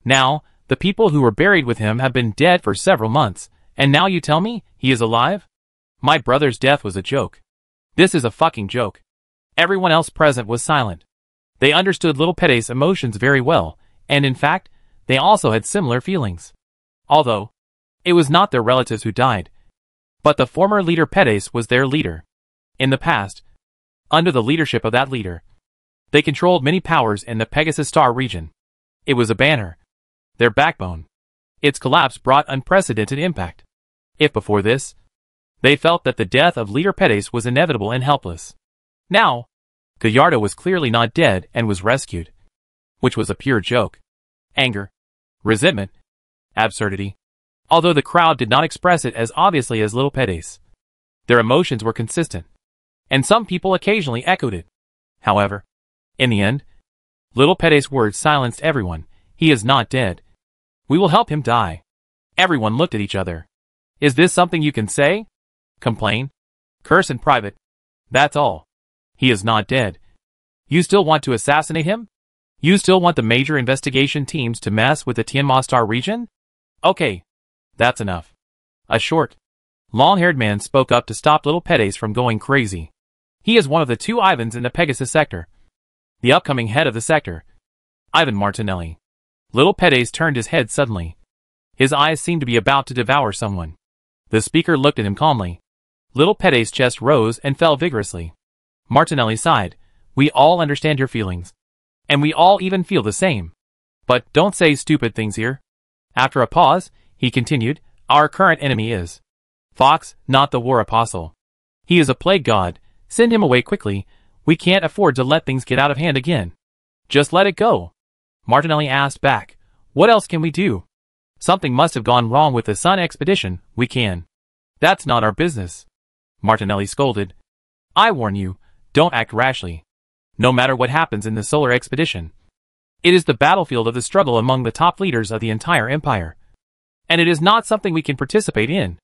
Now, the people who were buried with him have been dead for several months, and now you tell me he is alive? My brother's death was a joke. This is a fucking joke. Everyone else present was silent. They understood little Pede's emotions very well, and in fact, they also had similar feelings. Although, it was not their relatives who died, but the former leader Pedes was their leader. In the past, under the leadership of that leader, they controlled many powers in the Pegasus Star region. It was a banner. Their backbone. Its collapse brought unprecedented impact. If before this, they felt that the death of leader Pedes was inevitable and helpless. Now, Gallardo was clearly not dead and was rescued. Which was a pure joke. Anger. Resentment. Absurdity. Although the crowd did not express it as obviously as little Pedes. Their emotions were consistent. And some people occasionally echoed it. However, in the end, little Pedes' words silenced everyone. He is not dead. We will help him die. Everyone looked at each other. Is this something you can say? Complain? Curse in private? That's all. He is not dead. You still want to assassinate him? You still want the major investigation teams to mess with the Tianma Star region? Okay. That's enough. A short, long-haired man spoke up to stop little Pedes from going crazy. He is one of the two Ivans in the Pegasus sector. The upcoming head of the sector. Ivan Martinelli. Little Pedes turned his head suddenly. His eyes seemed to be about to devour someone. The speaker looked at him calmly. Little Pedes' chest rose and fell vigorously. Martinelli sighed. We all understand your feelings. And we all even feel the same. But don't say stupid things here. After a pause, he continued, our current enemy is Fox, not the war apostle. He is a plague god. Send him away quickly. We can't afford to let things get out of hand again. Just let it go. Martinelli asked back. What else can we do? Something must have gone wrong with the Sun expedition. We can. That's not our business. Martinelli scolded. I warn you, don't act rashly. No matter what happens in the solar expedition. It is the battlefield of the struggle among the top leaders of the entire empire. And it is not something we can participate in.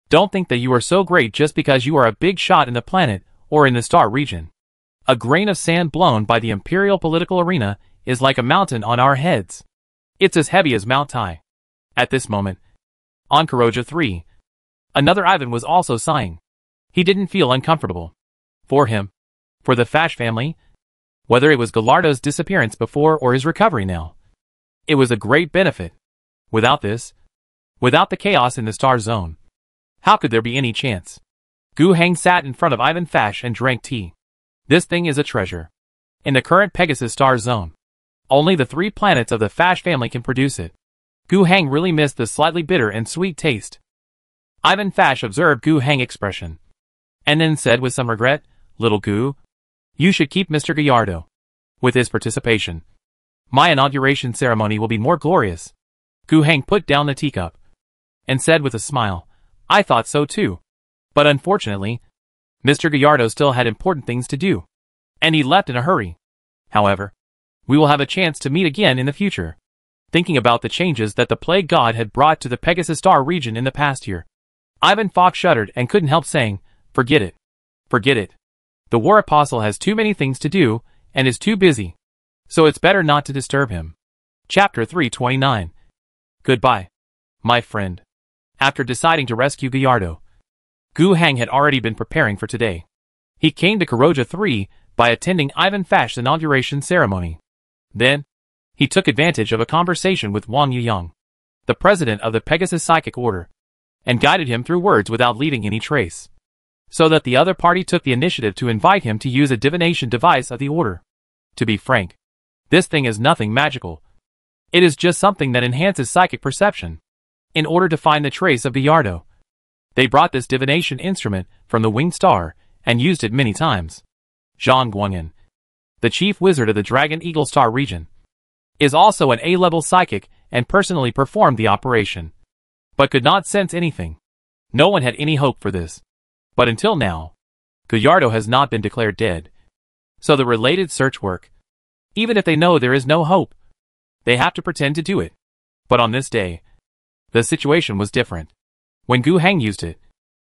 Don't think that you are so great just because you are a big shot in the planet or in the star region. A grain of sand blown by the imperial political arena is like a mountain on our heads. It's as heavy as Mount Tai. At this moment, on Koroja 3, another Ivan was also sighing. He didn't feel uncomfortable. For him, for the Fash family, Whether it was Gallardo's disappearance before or his recovery now, it was a great benefit. Without this, without the chaos in the Star Zone, how could there be any chance? Gu Heng sat in front of Ivan Fash and drank tea. This thing is a treasure. In the current Pegasus Star Zone, only the 3 planets of the Fash family can produce it. Gu Heng really missed the slightly bitter and sweet taste. Ivan Fash observed Gu Heng's expression, and then said with some regret, "Little Gu, you should keep Mr. Gallardo. With his participation, my inauguration ceremony will be more glorious." Gu Heng put down the teacup, and said with a smile, "I thought so too. But unfortunately, Mr. Gallardo still had important things to do, and he left in a hurry. However, we will have a chance to meet again in the future." Thinking about the changes that the Plague God had brought to the Pegasus Star region in the past year, Ivan Fox shuddered and couldn't help saying, "Forget it. Forget it. The War Apostle has too many things to do, and is too busy, so it's better not to disturb him." Chapter 329. Goodbye, my friend. After deciding to rescue Gallardo, Gu Heng had already been preparing for today. He came to Kuroja 3 by attending Ivan Fash's inauguration ceremony. Then, he took advantage of a conversation with Wang Yuyang, the president of the Pegasus Psychic Order, and guided him through words without leaving any trace, so that the other party took the initiative to invite him to use a divination device of the Order. To be frank, this thing is nothing magical. It is just something that enhances psychic perception. In order to find the trace of Gallardo, they brought this divination instrument from the Winged Star and used it many times. Zhang Guangyan, the chief wizard of the Dragon Eagle Star region, is also an A-level psychic and personally performed the operation, but could not sense anything. No one had any hope for this. But until now, Gallardo has not been declared dead. So the related search work, even if they know there is no hope, they have to pretend to do it. But on this day, the situation was different. When Gu Heng used it,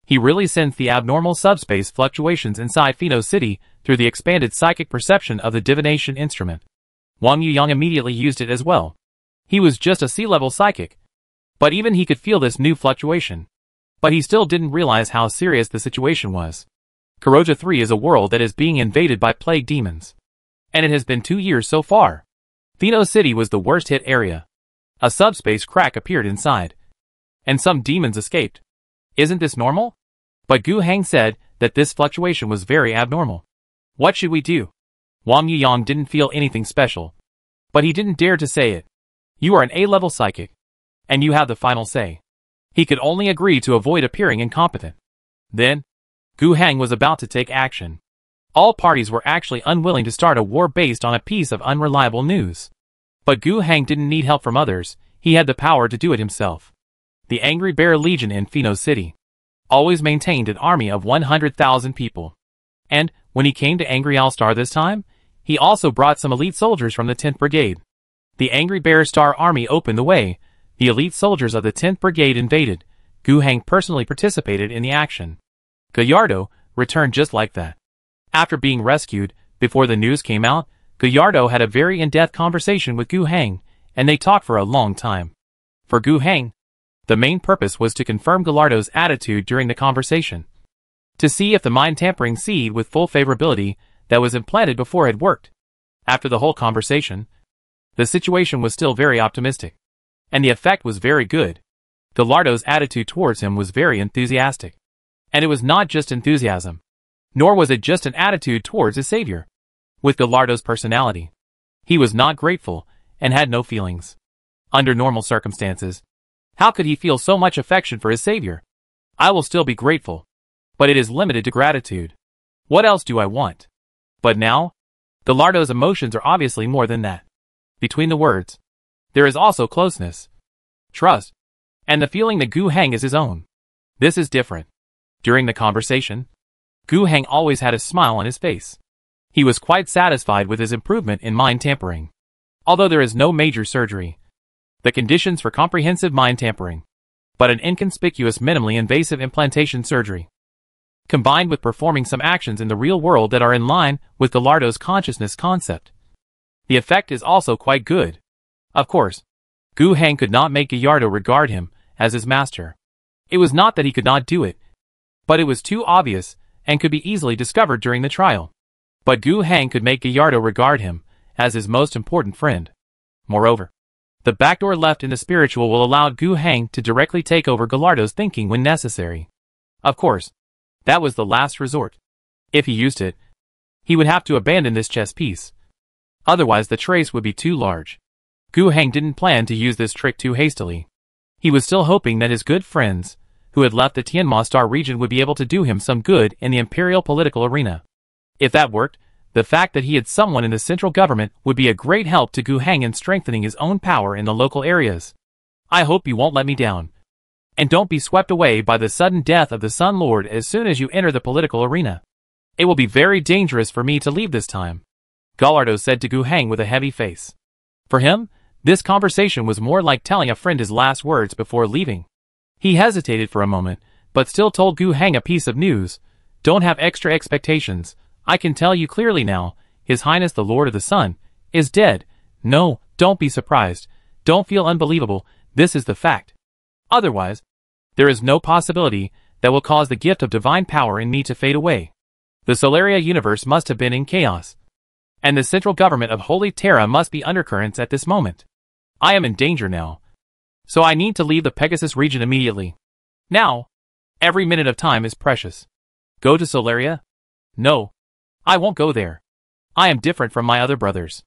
he really sensed the abnormal subspace fluctuations inside Pheno City through the expanded psychic perception of the divination instrument. Wang Yuyang immediately used it as well. He was just a C-level psychic, but even he could feel this new fluctuation. But he still didn't realize how serious the situation was. Kuroja 3 is a world that is being invaded by plague demons, and it has been 2 years so far. Pheno City was the worst hit area. A subspace crack appeared inside, and some demons escaped. Isn't this normal? But Gu Heng said that this fluctuation was very abnormal. What should we do? Wang Yuyang didn't feel anything special, but he didn't dare to say it. You are an A-level psychic, and you have the final say. He could only agree to avoid appearing incompetent. Then, Gu Heng was about to take action. All parties were actually unwilling to start a war based on a piece of unreliable news. But Gu Heng didn't need help from others, he had the power to do it himself. The Angry Bear Legion in Pheno City always maintained an army of 100,000 people. And, when he came to Angry All-Star this time, he also brought some elite soldiers from the 10th Brigade. The Angry Bear Star Army opened the way. The elite soldiers of the 10th Brigade invaded. Gu Heng personally participated in the action. Gallardo returned just like that. After being rescued, before the news came out, Gallardo had a very in-depth conversation with Gu Heng, and they talked for a long time. For Gu Heng, the main purpose was to confirm Gallardo's attitude during the conversation, to see if the mind-tampering seed with full favorability that was implanted before had worked. After the whole conversation, the situation was still very optimistic, and the effect was very good. Gallardo's attitude towards him was very enthusiastic. And it was not just enthusiasm, nor was it just an attitude towards his savior. With Gallardo's personality, he was not grateful and had no feelings. Under normal circumstances, how could he feel so much affection for his savior? I will still be grateful, but it is limited to gratitude. What else do I want? But now, Gallardo's emotions are obviously more than that. Between the words, there is also closeness, trust, and the feeling that Gu Heng is his own. This is different. During the conversation, Gu Heng always had a smile on his face. He was quite satisfied with his improvement in mind tampering. Although there is no major surgery, the conditions for comprehensive mind tampering, but an inconspicuous minimally invasive implantation surgery, combined with performing some actions in the real world that are in line with Gallardo's consciousness concept. The effect is also quite good. Of course, Gu Heng could not make Gallardo regard him as his master. It was not that he could not do it, but it was too obvious and could be easily discovered during the trial. But Gu Hang could make Gallardo regard him as his most important friend. Moreover, the backdoor left in the spiritual will allow Gu Hang to directly take over Gallardo's thinking when necessary. Of course, that was the last resort. If he used it, he would have to abandon this chess piece. Otherwise the trace would be too large. Gu Hang didn't plan to use this trick too hastily. He was still hoping that his good friends, who had left the Tianma Star region, would be able to do him some good in the imperial political arena. If that worked, the fact that he had someone in the central government would be a great help to Gu Hang in strengthening his own power in the local areas. I hope you won't let me down. And don't be swept away by the sudden death of the Sun Lord as soon as you enter the political arena. It will be very dangerous for me to leave this time, Gallardo said to Gu Hang with a heavy face. For him, this conversation was more like telling a friend his last words before leaving. He hesitated for a moment, but still told Gu Hang a piece of news. Don't have extra expectations. I can tell you clearly now, His Highness the Lord of the Sun is dead. No, don't be surprised. Don't feel unbelievable. This is the fact. Otherwise, there is no possibility that will cause the gift of divine power in me to fade away. The Solaria universe must have been in chaos, and the central government of Holy Terra must be undercurrents at this moment. I am in danger now, so I need to leave the Pegasus region immediately. Now, every minute of time is precious. Go to Solaria? No, I won't go there. I am different from my other brothers.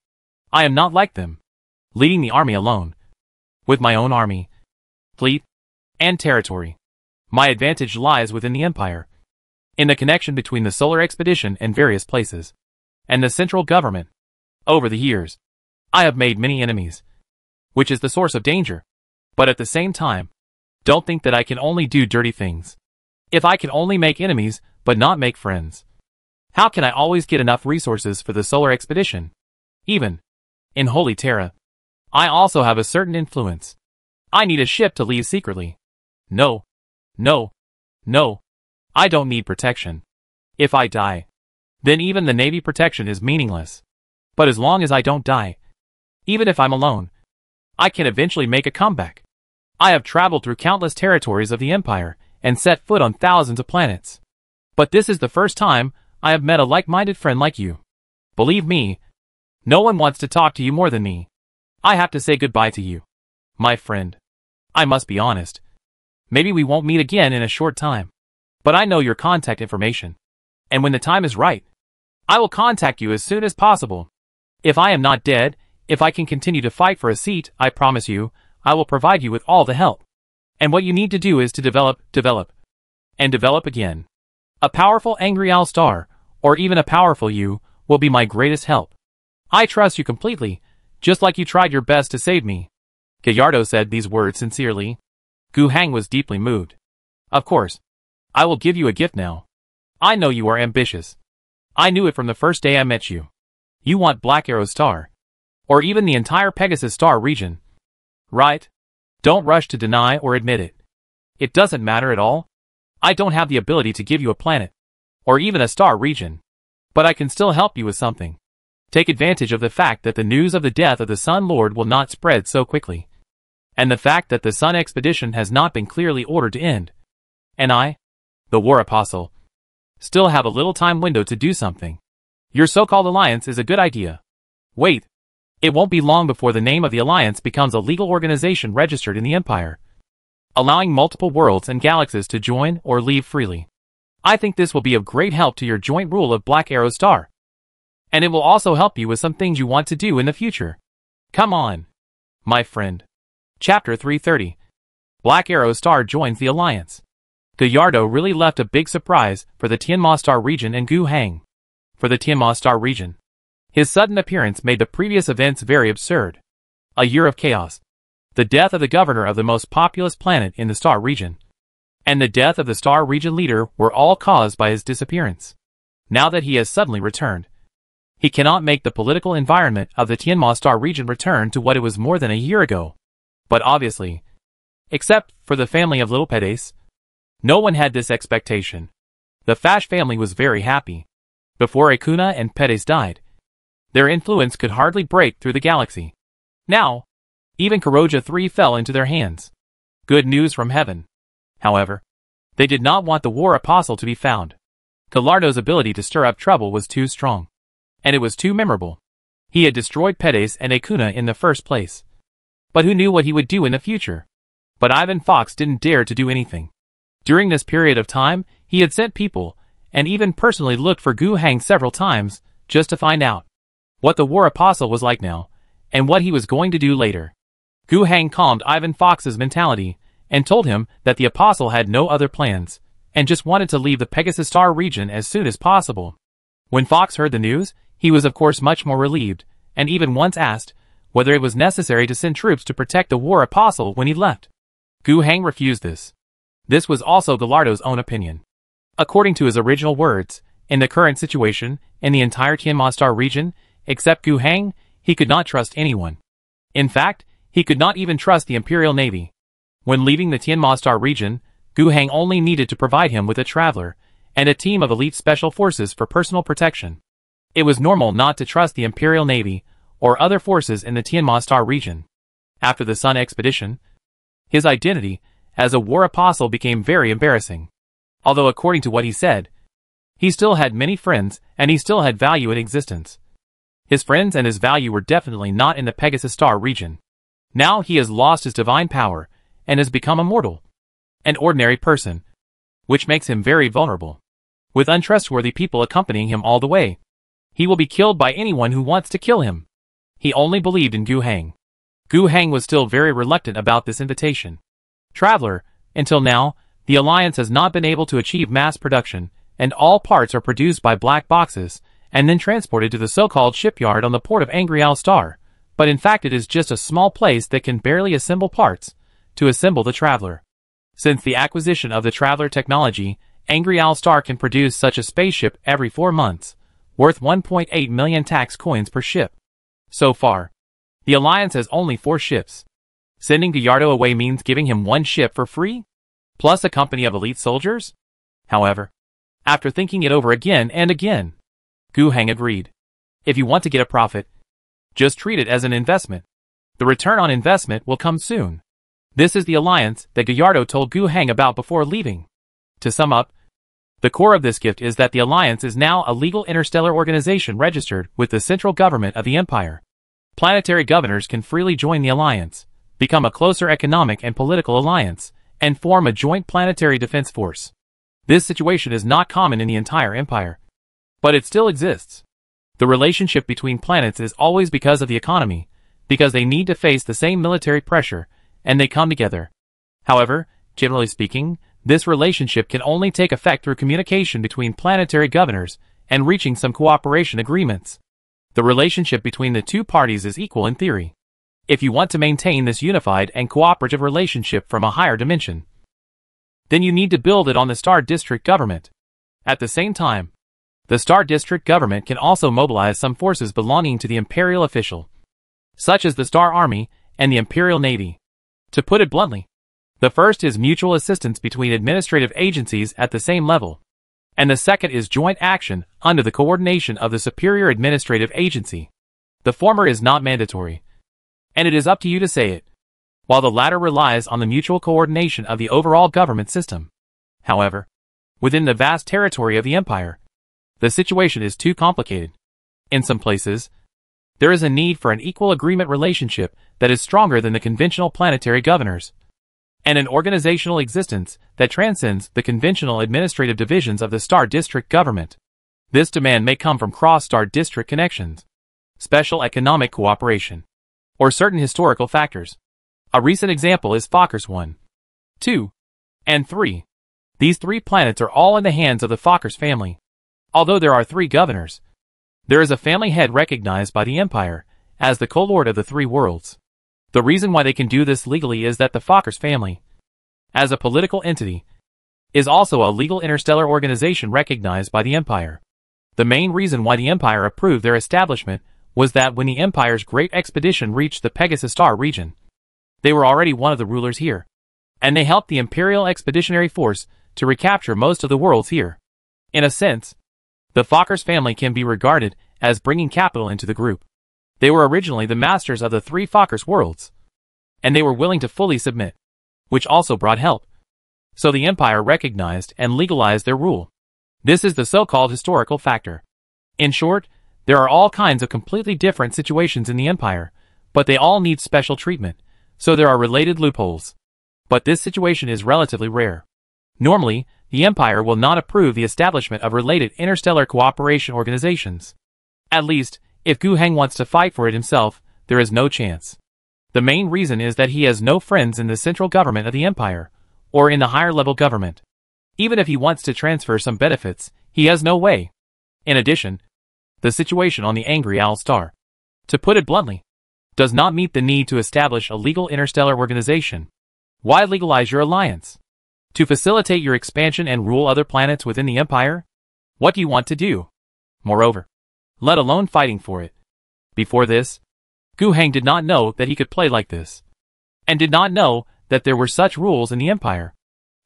I am not like them, leading the army alone. With my own army, fleet, and territory, my advantage lies within the Empire, in the connection between the solar expedition and various places, and the central government. Over the years, I have made many enemies, which is the source of danger. But at the same time, don't think that I can only do dirty things. If I can only make enemies, but not make friends, how can I always get enough resources for the solar expedition? Even in Holy Terra, I also have a certain influence. I need a ship to leave secretly. No, no, no. I don't need protection. If I die, then even the Navy protection is meaningless. But as long as I don't die, even if I'm alone, I can eventually make a comeback. I have traveled through countless territories of the Empire and set foot on thousands of planets. But this is the first time I have met a like-minded friend like you. Believe me, no one wants to talk to you more than me. I have to say goodbye to you, my friend. I must be honest. Maybe we won't meet again in a short time. But I know your contact information. And when the time is right, I will contact you as soon as possible. If I am not dead, if I can continue to fight for a seat, I promise you, I will provide you with all the help. And what you need to do is to develop, and develop again. A powerful angry owl star, or even a powerful you, will be my greatest help. I trust you completely, just like you tried your best to save me. Gallardo said these words sincerely. Gu Hang was deeply moved. Of course, I will give you a gift now. I know you are ambitious. I knew it from the first day I met you. You want Black Arrow Star, or even the entire Pegasus Star region. Right? Don't rush to deny or admit it. It doesn't matter at all. I don't have the ability to give you a planet, or even a star region. But I can still help you with something. Take advantage of the fact that the news of the death of the Sun Lord will not spread so quickly, and the fact that the Sun expedition has not been clearly ordered to end. And I, the War Apostle, still have a little time window to do something. Your so-called alliance is a good idea. Wait. It won't be long before the name of the alliance becomes a legal organization registered in the Empire, allowing multiple worlds and galaxies to join or leave freely. I think this will be of great help to your joint rule of Black Arrow Star. And it will also help you with some things you want to do in the future. Come on, my friend. Chapter 330. Black Arrow Star joins the alliance. Gallardo really left a big surprise for the Tianma Star region and Gu Hang. For the Tianma Star region, his sudden appearance made the previous events very absurd. A year of chaos, the death of the governor of the most populous planet in the Star region, and the death of the Star region leader were all caused by his disappearance. Now that he has suddenly returned, he cannot make the political environment of the Tianma Star region return to what it was more than a year ago. But obviously, except for the family of Little Pedes, no one had this expectation. The Fash family was very happy. Before Akuna and Pedes died, their influence could hardly break through the galaxy. Now, even Kuroja 3 fell into their hands. Good news from heaven. However, they did not want the War Apostle to be found. Gallardo's ability to stir up trouble was too strong. and it was too memorable. He had destroyed Pedes and Acuna in the first place. But who knew what he would do in the future? But Ivan Fox didn't dare to do anything. During this period of time, he had sent people, and even personally looked for Gu Hang several times, just to find out what the war apostle was like now, and what he was going to do later. Gu Hang calmed Ivan Fox's mentality, and told him that the apostle had no other plans, and just wanted to leave the Pegasus Star region as soon as possible. When Fox heard the news, he was of course much more relieved, and even once asked whether it was necessary to send troops to protect the war apostle when he left. Gu Hang refused this. This was also Gallardo's own opinion. According to his original words, in the current situation, in the entire Tianma Star region, except Gu Hang, he could not trust anyone. In fact, he could not even trust the Imperial Navy. When leaving the Tianma Star region, Gu Hang only needed to provide him with a traveler, and a team of elite special forces for personal protection. It was normal not to trust the Imperial Navy, or other forces in the Tianma Star region. After the Sun expedition, his identity as a war apostle became very embarrassing. Although according to what he said, he still had many friends, and he still had value in existence. His friends and his value were definitely not in the Pegasus Star region. Now he has lost his divine power, and has become a mortal, an ordinary person, which makes him very vulnerable. With untrustworthy people accompanying him all the way, he will be killed by anyone who wants to kill him. He only believed in Gu Hang. Gu Hang was still very reluctant about this invitation. Traveler, until now, the Alliance has not been able to achieve mass production, and all parts are produced by black boxes, and then transported to the so-called shipyard on the port of Angrial Star, but in fact it is just a small place that can barely assemble parts to assemble the Traveler. Since the acquisition of the Traveler technology, Angrial Star can produce such a spaceship every 4 months, worth 1.8 million tax coins per ship. So far, the Alliance has only 4 ships. Sending Gallardo away means giving him 1 ship for free, plus a company of elite soldiers? However, after thinking it over again and again, Gu Hang agreed. If you want to get a profit, just treat it as an investment. The return on investment will come soon. This is the alliance that Gallardo told Gu Hang about before leaving. To sum up, the core of this gift is that the alliance is now a legal interstellar organization registered with the central government of the empire. Planetary governors can freely join the alliance, become a closer economic and political alliance, and form a joint planetary defense force. This situation is not common in the entire empire, but it still exists. The relationship between planets is always because of the economy, because they need to face the same military pressure, and they come together. However, generally speaking, this relationship can only take effect through communication between planetary governors and reaching some cooperation agreements. The relationship between the two parties is equal in theory. If you want to maintain this unified and cooperative relationship from a higher dimension, then you need to build it on the Star District government. At the same time, the Star District government can also mobilize some forces belonging to the Imperial official, such as the Star Army and the Imperial Navy. To put it bluntly, the first is mutual assistance between administrative agencies at the same level, and the second is joint action under the coordination of the superior administrative agency. The former is not mandatory, and it is up to you to say it, while the latter relies on the mutual coordination of the overall government system. However, within the vast territory of the empire, the situation is too complicated. In some places, there is a need for an equal agreement relationship that is stronger than the conventional planetary governors, and an organizational existence that transcends the conventional administrative divisions of the Star District government. This demand may come from cross-Star District connections, special economic cooperation, or certain historical factors. A recent example is Fokkers 1, 2, and 3. These 3 planets are all in the hands of the Fokkers family. Although there are 3 governors, there is a family head recognized by the Empire as the co-lord of the 3 worlds. The reason why they can do this legally is that the Fokkers family, as a political entity, is also a legal interstellar organization recognized by the Empire. The main reason why the Empire approved their establishment was that when the Empire's great expedition reached the Pegasus Star region, they were already one of the rulers here, and they helped the Imperial Expeditionary Force to recapture most of the worlds here. In a sense, the Fokkers family can be regarded as bringing capital into the group. They were originally the masters of the 3 Fokkers worlds, and they were willing to fully submit, which also brought help. So the Empire recognized and legalized their rule. This is the so-called historical factor. In short, There are all kinds of completely different situations in the Empire, but they all need special treatment, so there are related loopholes. But this situation is relatively rare. Normally, the Empire will not approve the establishment of related interstellar cooperation organizations. At least, if Gu Heng wants to fight for it himself, there is no chance. The main reason is that he has no friends in the central government of the Empire, or in the higher-level government. Even if he wants to transfer some benefits, he has no way. In addition, the situation on the Angry Owl Star, to put it bluntly, does not meet the need to establish a legal interstellar organization. Why legalize your alliance? To facilitate your expansion and rule other planets within the Empire? What do you want to do? Moreover, let alone fighting for it. Before this, Gu Heng did not know that he could play like this, and did not know that there were such rules in the Empire.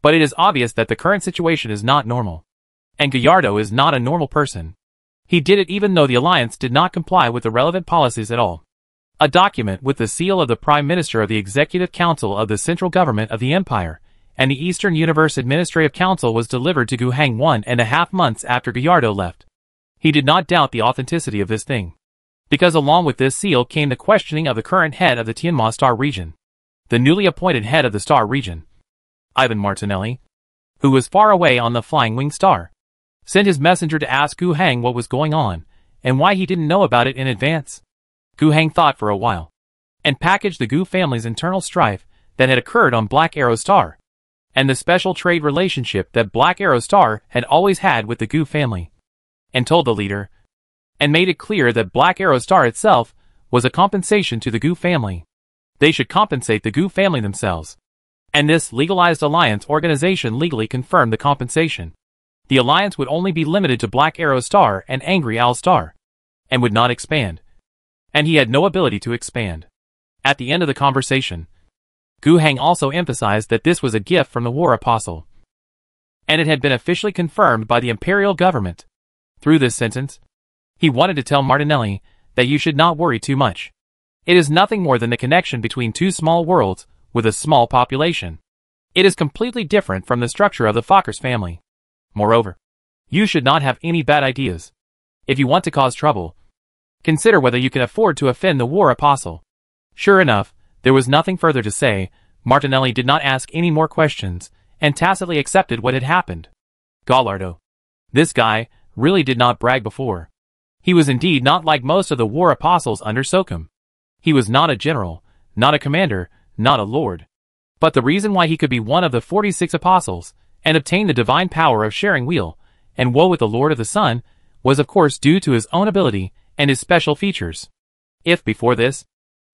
But it is obvious that the current situation is not normal, and Gallardo is not a normal person. He did it even though the alliance did not comply with the relevant policies at all. A document with the seal of the Prime Minister of the Executive Council of the Central Government of the Empire and the Eastern Universe Administrative Council was delivered to Gu Heng 1.5 months after Gallardo left. He did not doubt the authenticity of this thing, because along with this seal came the questioning of the current head of the Tianma Star region, the newly appointed head of the Star region, Ivan Martinelli, who was far away on the Flying Wing Star, sent his messenger to ask Gu Heng what was going on and why he didn't know about it in advance. Gu Heng thought for a while, and packaged the Gu family's internal strife that had occurred on Black Arrow Star, and the special trade relationship that Black Arrow Star had always had with the Gu family, and told the leader, and made it clear that Black Arrow Star itself was a compensation to the Gu family. They should compensate the Gu family themselves. And this legalized alliance organization legally confirmed the compensation. The alliance would only be limited to Black Arrow Star and Angry Owl Star, and would not expand. And he had no ability to expand. At the end of the conversation, Gu Heng also emphasized that this was a gift from the War Apostle, and it had been officially confirmed by the imperial government. Through this sentence, he wanted to tell Martinelli that you should not worry too much. It is nothing more than the connection between two small worlds with a small population. It is completely different from the structure of the Fokkers family. Moreover, you should not have any bad ideas. If you want to cause trouble, consider whether you can afford to offend the War Apostle. Sure enough, there was nothing further to say. Martinelli did not ask any more questions, and tacitly accepted what had happened. Gallardo, this guy, really did not brag before. He was indeed not like most of the War Apostles under Sokum. He was not a general, not a commander, not a lord. But the reason why he could be one of the 46 apostles, and obtain the divine power of sharing wheel, and woe with the Lord of the Sun, was of course due to his own ability and his special features. If before this,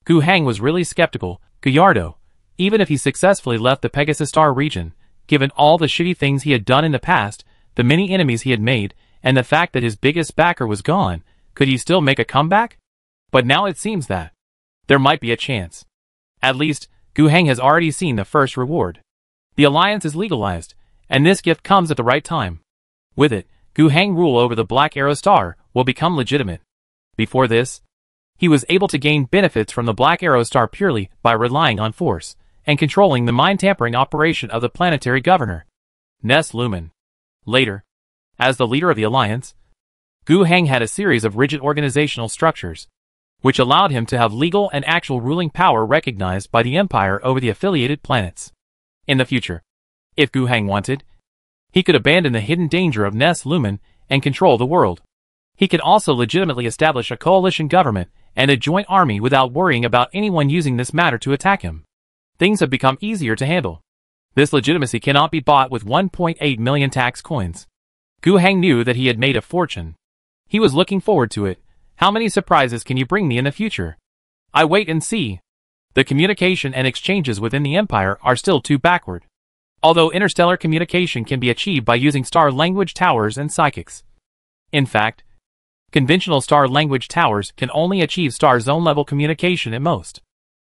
Gu Heng was really skeptical, Gallardo, even if he successfully left the Pegasus Star region, given all the shitty things he had done in the past, the many enemies he had made, and the fact that his biggest backer was gone, could he still make a comeback? But now it seems that there might be a chance. At least, Gu Heng has already seen the first reward. The alliance is legalized, and this gift comes at the right time. With it, Gu Heng rule over the Black Arrow Star will become legitimate. Before this, he was able to gain benefits from the Black Arrow Star purely by relying on force, and controlling the mind-tampering operation of the planetary governor, Ness Lumen. Later, as the leader of the alliance, Gu Heng had a series of rigid organizational structures, which allowed him to have legal and actual ruling power recognized by the Empire over the affiliated planets. In the future, if Gu Heng wanted, he could abandon the hidden danger of Ness Lumen and control the world. He could also legitimately establish a coalition government and a joint army without worrying about anyone using this matter to attack him. Things have become easier to handle. This legitimacy cannot be bought with 1.8 million tax coins. Gu Heng knew that he had made a fortune. He was looking forward to it. How many surprises can you bring me in the future? I wait and see. The communication and exchanges within the Empire are still too backward. Although interstellar communication can be achieved by using star language towers and psychics. In fact, conventional star language towers can only achieve star zone level communication at most.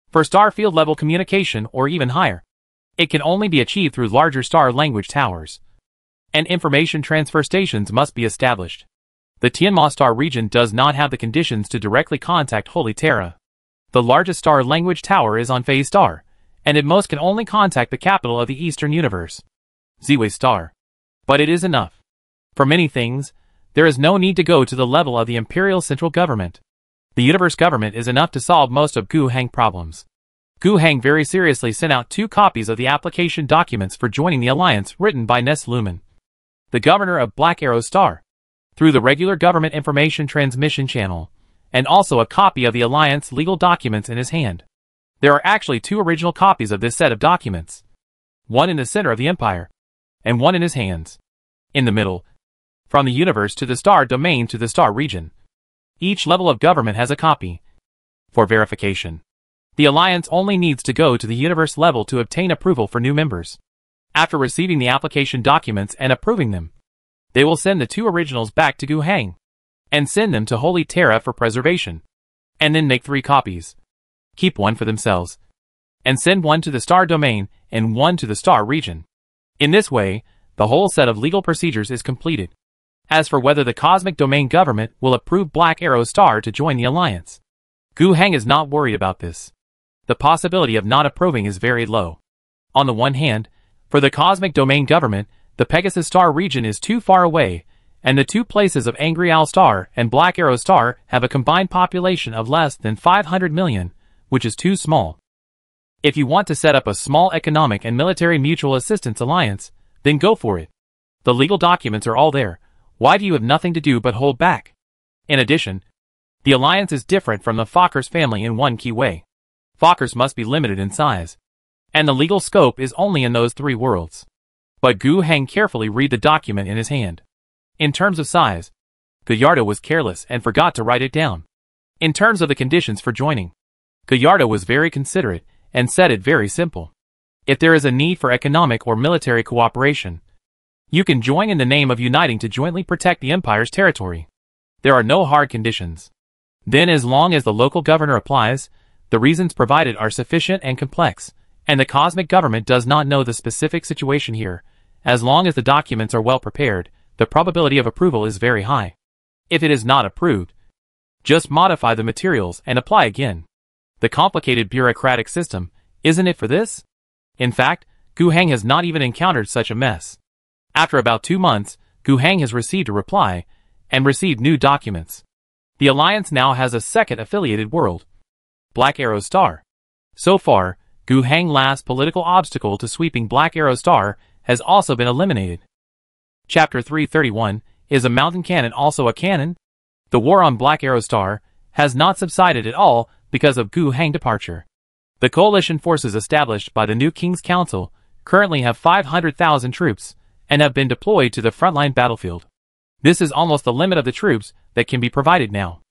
For star field level communication or even higher, it can only be achieved through larger star language towers. And information transfer stations must be established. The Tianma Star region does not have the conditions to directly contact Holy Terra. The largest star language tower is on Phase Star, and at most can only contact the capital of the Eastern Universe, Ziwei Star. But it is enough. For many things, there is no need to go to the level of the imperial central government. The universe government is enough to solve most of Gu Hang problems. Gu Hang very seriously sent out 2 copies of the application documents for joining the alliance written by Ness Lumen, the governor of Black Arrow Star, through the regular government information transmission channel, and also a copy of the alliance legal documents in his hand. There are actually 2 original copies of this set of documents, one in the center of the empire, and one in his hands, in the middle, from the universe to the star domain to the star region. Each level of government has a copy. For verification, the alliance only needs to go to the universe level to obtain approval for new members. After receiving the application documents and approving them, they will send the 2 originals back to Gu Hang, and send them to Holy Terra for preservation, and then make 3 copies. Keep one for themselves, and send one to the star domain and one to the star region. In this way, the whole set of legal procedures is completed. As for whether the cosmic domain government will approve Black Arrow Star to join the alliance, Gu Hang is not worried about this. The possibility of not approving is very low. On the one hand, for the cosmic domain government, the Pegasus Star region is too far away, and the 2 places of Angry Owl Star and Black Arrow Star have a combined population of less than 500 million, which is too small. If you want to set up a small economic and military mutual assistance alliance, then go for it. The legal documents are all there. Why do you have nothing to do but hold back? In addition, the alliance is different from the Fokkers family in one key way. Fokkers must be limited in size, and the legal scope is only in those 3 worlds. But Gu Hang carefully read the document in his hand. In terms of size, Gallardo was careless and forgot to write it down. In terms of the conditions for joining, Gallardo was very considerate and said it very simple. If there is a need for economic or military cooperation, you can join in the name of uniting to jointly protect the Empire's territory. There are no hard conditions. Then as long as the local governor applies, the reasons provided are sufficient and complex, and the cosmic government does not know the specific situation here. As long as the documents are well prepared, the probability of approval is very high. If it is not approved, just modify the materials and apply again. The complicated bureaucratic system, isn't it for this? In fact, Gu Hang has not even encountered such a mess. After about 2 months, Gu Hang has received a reply, and received new documents. The alliance now has a second affiliated world, Black Arrow Star. So far, Gu Hang's last political obstacle to sweeping Black Arrow Star has also been eliminated. Chapter 331, is a mountain cannon also a cannon? The war on Black Arrow Star has not subsided at all because of Gu Hang's departure. The coalition forces established by the new King's Council currently have 500,000 troops, and have been deployed to the frontline battlefield. This is almost the limit of the troops that can be provided now.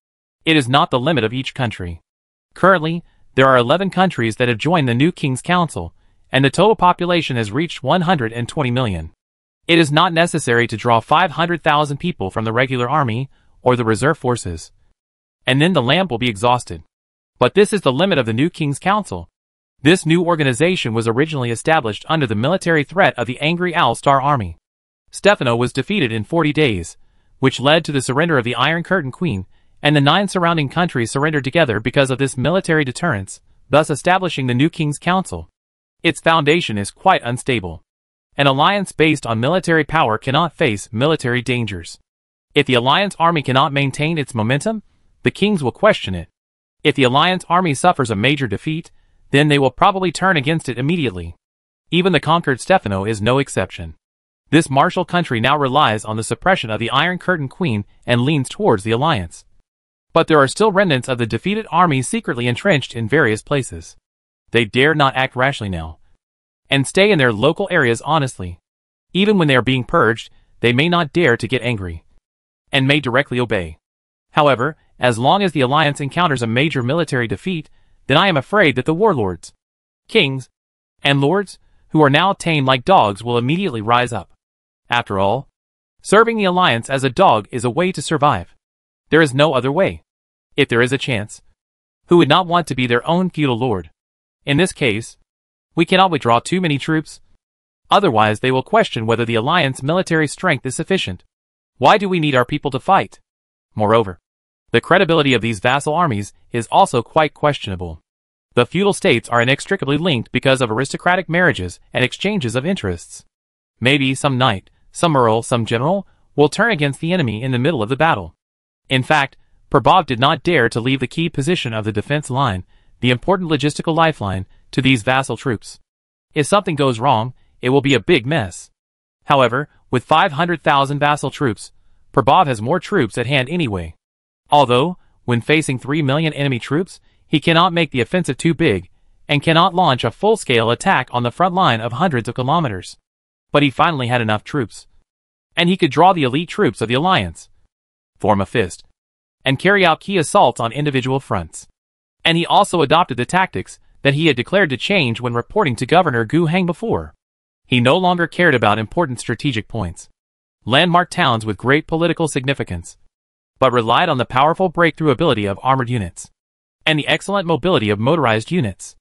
It is not the limit of each country. Currently, there are 11 countries that have joined the new King's Council, and the total population has reached 120 million. It is not necessary to draw 500,000 people from the regular army or the reserve forces, and then the lamp will be exhausted. But this is the limit of the new King's Council. This new organization was originally established under the military threat of the Angry Owl Star Army. Stefano was defeated in 40 days, which led to the surrender of the Iron Curtain Queen, and the 9 surrounding countries surrendered together because of this military deterrence, thus establishing the new King's Council. Its foundation is quite unstable. An alliance based on military power cannot face military dangers. If the alliance army cannot maintain its momentum, the kings will question it. If the alliance army suffers a major defeat, then they will probably turn against it immediately. Even the conquered Stefano is no exception. This martial country now relies on the suppression of the Iron Curtain Queen and leans towards the alliance. But there are still remnants of the defeated army secretly entrenched in various places. They dare not act rashly now, and stay in their local areas honestly. Even when they are being purged, they may not dare to get angry, and may directly obey. However, as long as the alliance encounters a major military defeat, then I am afraid that the warlords, kings, and lords, who are now tamed like dogs will immediately rise up. After all, serving the alliance as a dog is a way to survive. There is no other way. If there is a chance, who would not want to be their own feudal lord? In this case, we cannot withdraw too many troops. Otherwise they will question whether the alliance military strength is sufficient. Why do we need our people to fight? Moreover, the credibility of these vassal armies is also quite questionable. The feudal states are inextricably linked because of aristocratic marriages and exchanges of interests. Maybe some knight, some earl, some general, will turn against the enemy in the middle of the battle. In fact, Prabhav did not dare to leave the key position of the defense line, the important logistical lifeline, to these vassal troops. If something goes wrong, it will be a big mess. However, with 500,000 vassal troops, Prabhav has more troops at hand anyway. Although, when facing 3 million enemy troops, he cannot make the offensive too big, and cannot launch a full-scale attack on the front line of hundreds of kilometers. But he finally had enough troops. And he could draw the elite troops of the alliance, form a fist, and carry out key assaults on individual fronts. And he also adopted the tactics that he had declared to change when reporting to Governor Gu Hang before. He no longer cared about important strategic points, landmark towns with great political significance, but relied on the powerful breakthrough ability of armored units, and the excellent mobility of motorized units.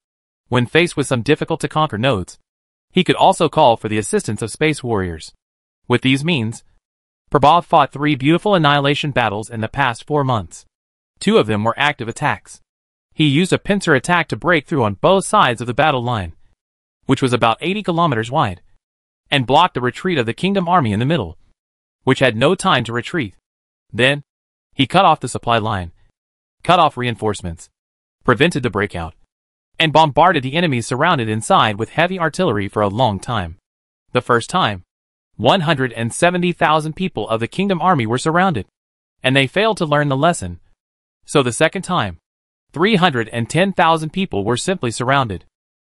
When faced with some difficult-to-conquer nodes, he could also call for the assistance of space warriors. With these means, Prabhav fought 3 beautiful annihilation battles in the past 4 months. 2 of them were active attacks. He used a pincer attack to break through on both sides of the battle line, which was about 80 kilometers wide, and blocked the retreat of the kingdom army in the middle, which had no time to retreat. Then, he cut off the supply line, cut off reinforcements, prevented the breakout, and bombarded the enemies surrounded inside with heavy artillery for a long time. The first time, 170,000 people of the kingdom army were surrounded, and they failed to learn the lesson. So the second time, 310,000 people were simply surrounded.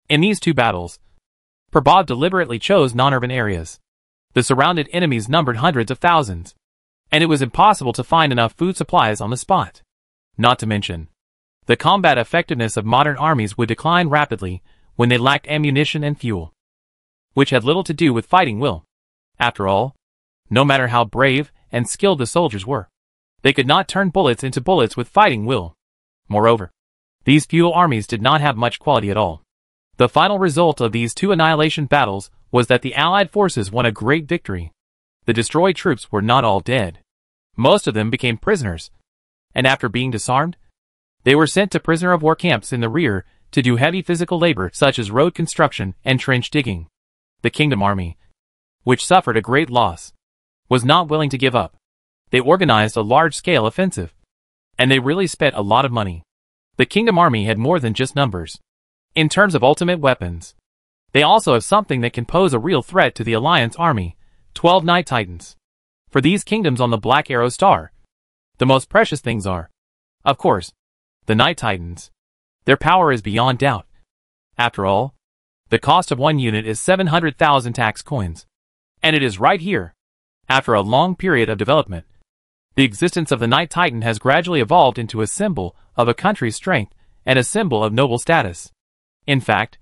In these 2 battles, Prabhav deliberately chose non-urban areas. The surrounded enemies numbered hundreds of thousands, and it was impossible to find enough food supplies on the spot. Not to mention, the combat effectiveness of modern armies would decline rapidly when they lacked ammunition and fuel, which had little to do with fighting will. After all, no matter how brave and skilled the soldiers were, they could not turn bullets into bullets with fighting will. Moreover, these feudal armies did not have much quality at all. The final result of these 2 annihilation battles was that the Allied forces won a great victory. The destroyed troops were not all dead. Most of them became prisoners, and after being disarmed, they were sent to prisoner of war camps in the rear to do heavy physical labor such as road construction and trench digging. The kingdom army, which suffered a great loss, was not willing to give up. They organized a large-scale offensive, and they really spent a lot of money. The kingdom army had more than just numbers. In terms of ultimate weapons, they also have something that can pose a real threat to the Alliance army, 12 Night Titans. For these kingdoms on the Black Arrow Star, the most precious things are, of course, the Night Titans. Their power is beyond doubt. After all, the cost of 1 unit is 700,000 tax coins. And it is right here, after a long period of development, the existence of the Night Titan has gradually evolved into a symbol of a country's strength and a symbol of noble status. In fact,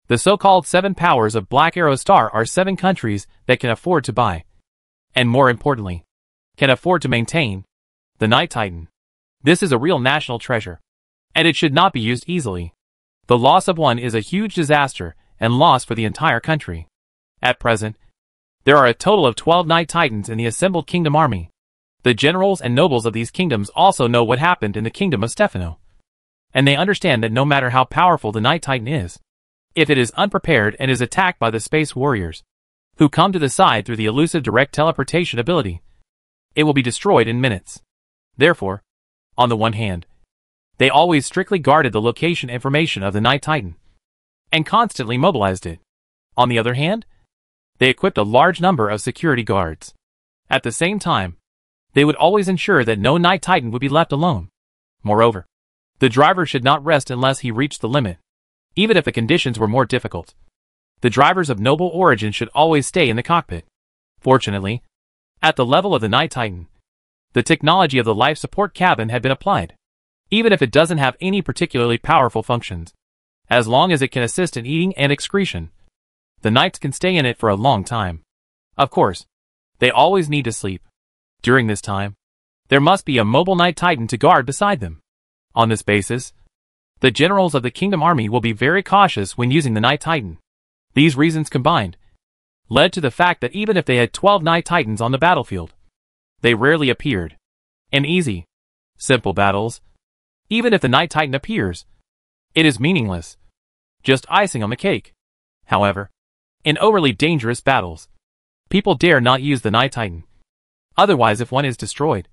the so-called 7 powers of Black Arrow Star are 7 countries that can afford to buy, and more importantly, can afford to maintain, the Night Titan. This is a real national treasure, and it should not be used easily. The loss of one is a huge disaster and loss for the entire country. At present, there are a total of 12 Night Titans in the assembled kingdom army. The generals and nobles of these kingdoms also know what happened in the kingdom of Stefano, and they understand that no matter how powerful the Night Titan is, if it is unprepared and is attacked by the space warriors, who come to the side through the elusive direct teleportation ability, it will be destroyed in minutes. Therefore, on the one hand, they always strictly guarded the location information of the Night Titan, and constantly mobilized it. On the other hand, they equipped a large number of security guards. At the same time, they would always ensure that no Night Titan would be left alone. Moreover, the driver should not rest unless he reached the limit, even if the conditions were more difficult. The drivers of noble origin should always stay in the cockpit. Fortunately, at the level of the Night Titan, the technology of the life support cabin had been applied. Even if it doesn't have any particularly powerful functions, as long as it can assist in eating and excretion, the Knights can stay in it for a long time. Of course, they always need to sleep. During this time, there must be a mobile Night Titan to guard beside them. On this basis, the generals of the Kingdom Army will be very cautious when using the Night Titan. These reasons combined led to the fact that even if they had 12 Night Titans on the battlefield, they rarely appeared. In easy, simple battles, even if the Night Titan appears, it is meaningless, just icing on the cake. However, in overly dangerous battles, people dare not use the Night Titan. Otherwise, if one is destroyed,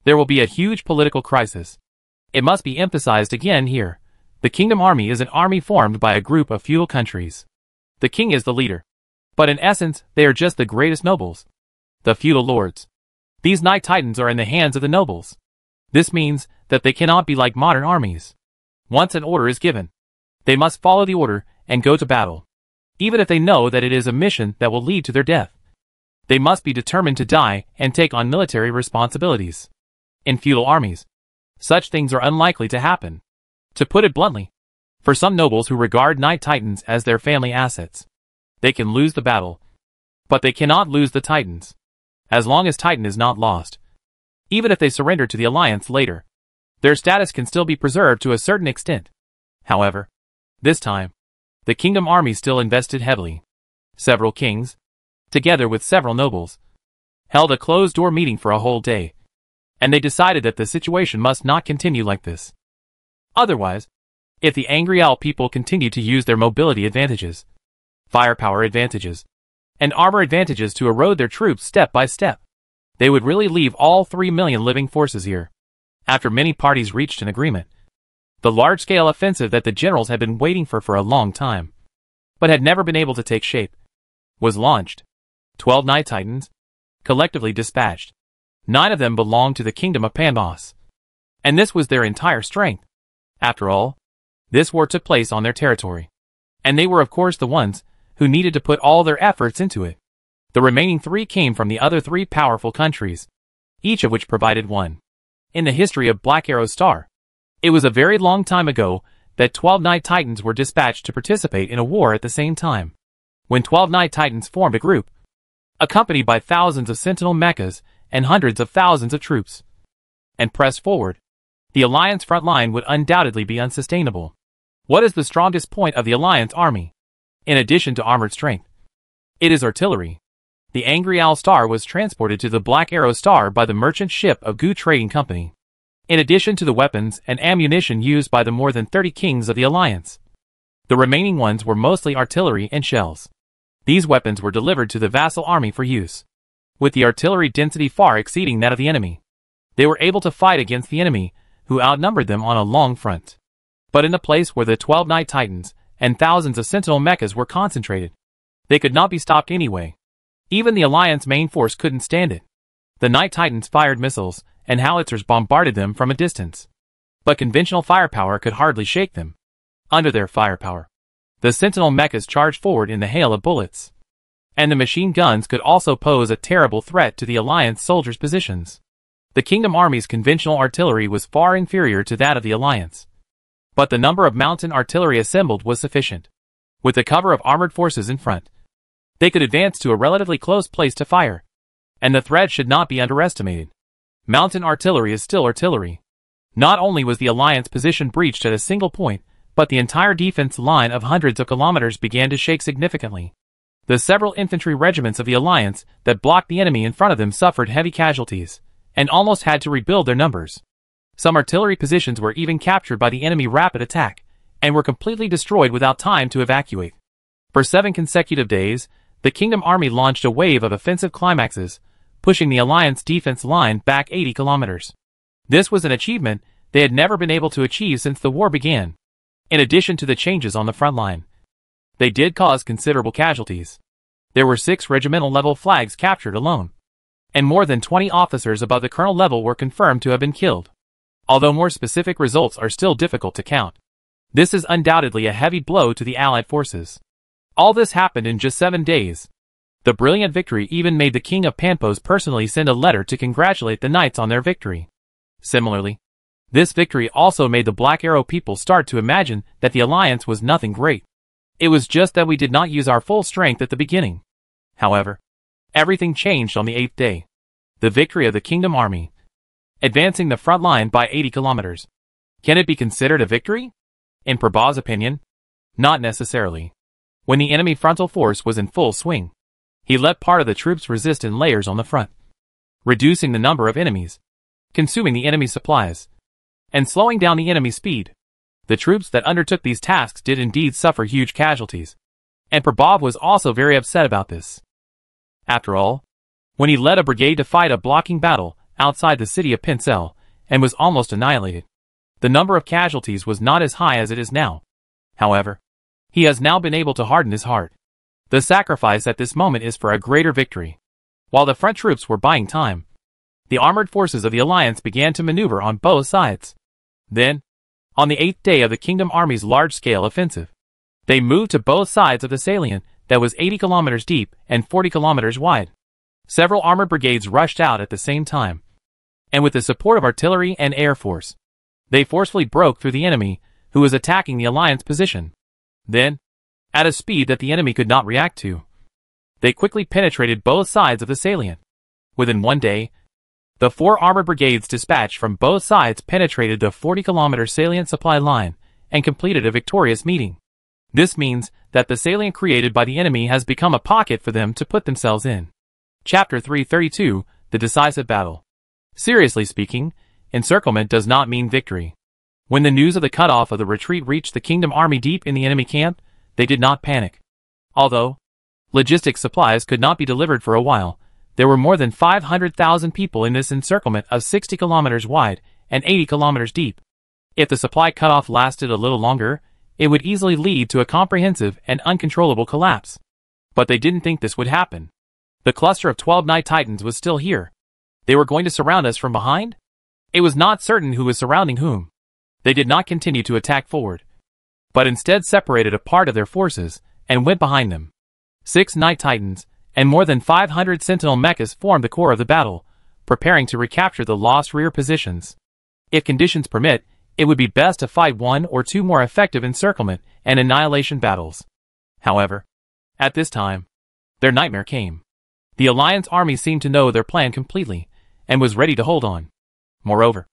there will be a huge political crisis. It must be emphasized again here. The kingdom army is an army formed by a group of feudal countries. The king is the leader. But in essence, they are just the greatest nobles. The feudal lords. These Night Titans are in the hands of the nobles. This means that they cannot be like modern armies. Once an order is given, they must follow the order and go to battle. Even if they know that it is a mission that will lead to their death. They must be determined to die and take on military responsibilities. In feudal armies, such things are unlikely to happen. To put it bluntly, for some nobles who regard Night Titans as their family assets, they can lose the battle, but they cannot lose the Titans. As long as Titan is not lost, even if they surrender to the Alliance later, their status can still be preserved to a certain extent. However, this time, the kingdom army still invested heavily. Several kings, together with several nobles, held a closed-door meeting for a whole day, and they decided that the situation must not continue like this. Otherwise, if the angry owl people continue to use their mobility advantages, firepower advantages, and armor advantages to erode their troops step by step, they would really leave all 3 million living forces here. After many parties reached an agreement, the large-scale offensive that the generals had been waiting for a long time, but had never been able to take shape, was launched. 12 Night Titans, collectively dispatched. 9 of them belonged to the kingdom of Panbos, and this was their entire strength. After all, this war took place on their territory, and they were of course the ones who needed to put all their efforts into it. The remaining 3 came from the other 3 powerful countries, each of which provided one. In the history of Black Arrow Star, it was a very long time ago that 12 Night Titans were dispatched to participate in a war at the same time. When 12 Night Titans formed a group, accompanied by thousands of sentinel mechas and hundreds of thousands of troops, and pressed forward, the Alliance front line would undoubtedly be unsustainable. What is the strongest point of the Alliance army? In addition to armored strength, it is artillery. The Angry Owl Star was transported to the Black Arrow Star by the merchant ship of Gu Trading Company, in addition to the weapons and ammunition used by the more than 30 kings of the Alliance. The remaining ones were mostly artillery and shells. These weapons were delivered to the vassal army for use. With the artillery density far exceeding that of the enemy, they were able to fight against the enemy, who outnumbered them on a long front. But in the place where the 12 Night Titans and thousands of sentinel mechas were concentrated, they could not be stopped anyway. Even the Alliance main force couldn't stand it. The Night Titans fired missiles, and howitzers bombarded them from a distance. But conventional firepower could hardly shake them. Under their firepower, the sentinel mechas charged forward in the hail of bullets. And the machine guns could also pose a terrible threat to the Alliance soldiers' positions. The Kingdom Army's conventional artillery was far inferior to that of the Alliance. But the number of mountain artillery assembled was sufficient. With the cover of armored forces in front, they could advance to a relatively close place to fire. And the threat should not be underestimated. Mountain artillery is still artillery. Not only was the Alliance position breached at a single point, but the entire defense line of hundreds of kilometers began to shake significantly. The several infantry regiments of the Alliance that blocked the enemy in front of them suffered heavy casualties, and almost had to rebuild their numbers. Some artillery positions were even captured by the enemy rapid attack, and were completely destroyed without time to evacuate. For 7 consecutive days, the Kingdom Army launched a wave of offensive climaxes, pushing the Alliance defense line back 80 kilometers. This was an achievement they had never been able to achieve since the war began. In addition to the changes on the front line, they did cause considerable casualties. There were 6 regimental-level flags captured alone, and more than 20 officers above the colonel level were confirmed to have been killed. Although more specific results are still difficult to count, this is undoubtedly a heavy blow to the Allied forces. All this happened in just 7 days. The brilliant victory even made the King of Panpos personally send a letter to congratulate the knights on their victory. Similarly, this victory also made the Black Arrow people start to imagine that the Alliance was nothing great. It was just that we did not use our full strength at the beginning. However, everything changed on the 8th day. The victory of the Kingdom Army, advancing the front line by 80 kilometers. Can it be considered a victory? In Prabhaw's opinion, not necessarily. When the enemy frontal force was in full swing, he let part of the troops resist in layers on the front, reducing the number of enemies, consuming the enemy supplies, and slowing down the enemy speed. The troops that undertook these tasks did indeed suffer huge casualties, and Prabhav was also very upset about this. After all, when he led a brigade to fight a blocking battle outside the city of Pincel, and was almost annihilated. The number of casualties was not as high as it is now. However, he has now been able to harden his heart. The sacrifice at this moment is for a greater victory. While the front troops were buying time, the armored forces of the Alliance began to maneuver on both sides. Then, on the 8th day of the Kingdom Army's large-scale offensive, they moved to both sides of the salient that was 80 kilometers deep and 40 kilometers wide. Several armored brigades rushed out at the same time, and with the support of artillery and air force, they forcefully broke through the enemy who was attacking the Alliance position. Then, at a speed that the enemy could not react to, they quickly penetrated both sides of the salient. Within one day, the 4 armored brigades dispatched from both sides penetrated the 40-kilometer salient supply line and completed a victorious meeting. This means that the salient created by the enemy has become a pocket for them to put themselves in. Chapter 332, The Decisive Battle. Seriously speaking, encirclement does not mean victory. When the news of the cutoff of the retreat reached the Kingdom Army deep in the enemy camp, they did not panic. Although logistic supplies could not be delivered for a while, there were more than 500,000 people in this encirclement of 60 kilometers wide and 80 kilometers deep. If the supply cutoff lasted a little longer, it would easily lead to a comprehensive and uncontrollable collapse. But they didn't think this would happen. The cluster of 12 Night Titans was still here. They were going to surround us from behind? It was not certain who was surrounding whom. They did not continue to attack forward, but instead separated a part of their forces and went behind them. 6 Night Titans and more than 500 Sentinel mechas formed the core of the battle, preparing to recapture the lost rear positions. If conditions permit, it would be best to fight 1 or 2 more effective encirclement and annihilation battles. However, at this time, their nightmare came. The Alliance army seemed to know their plan completely, and was ready to hold on. Moreover,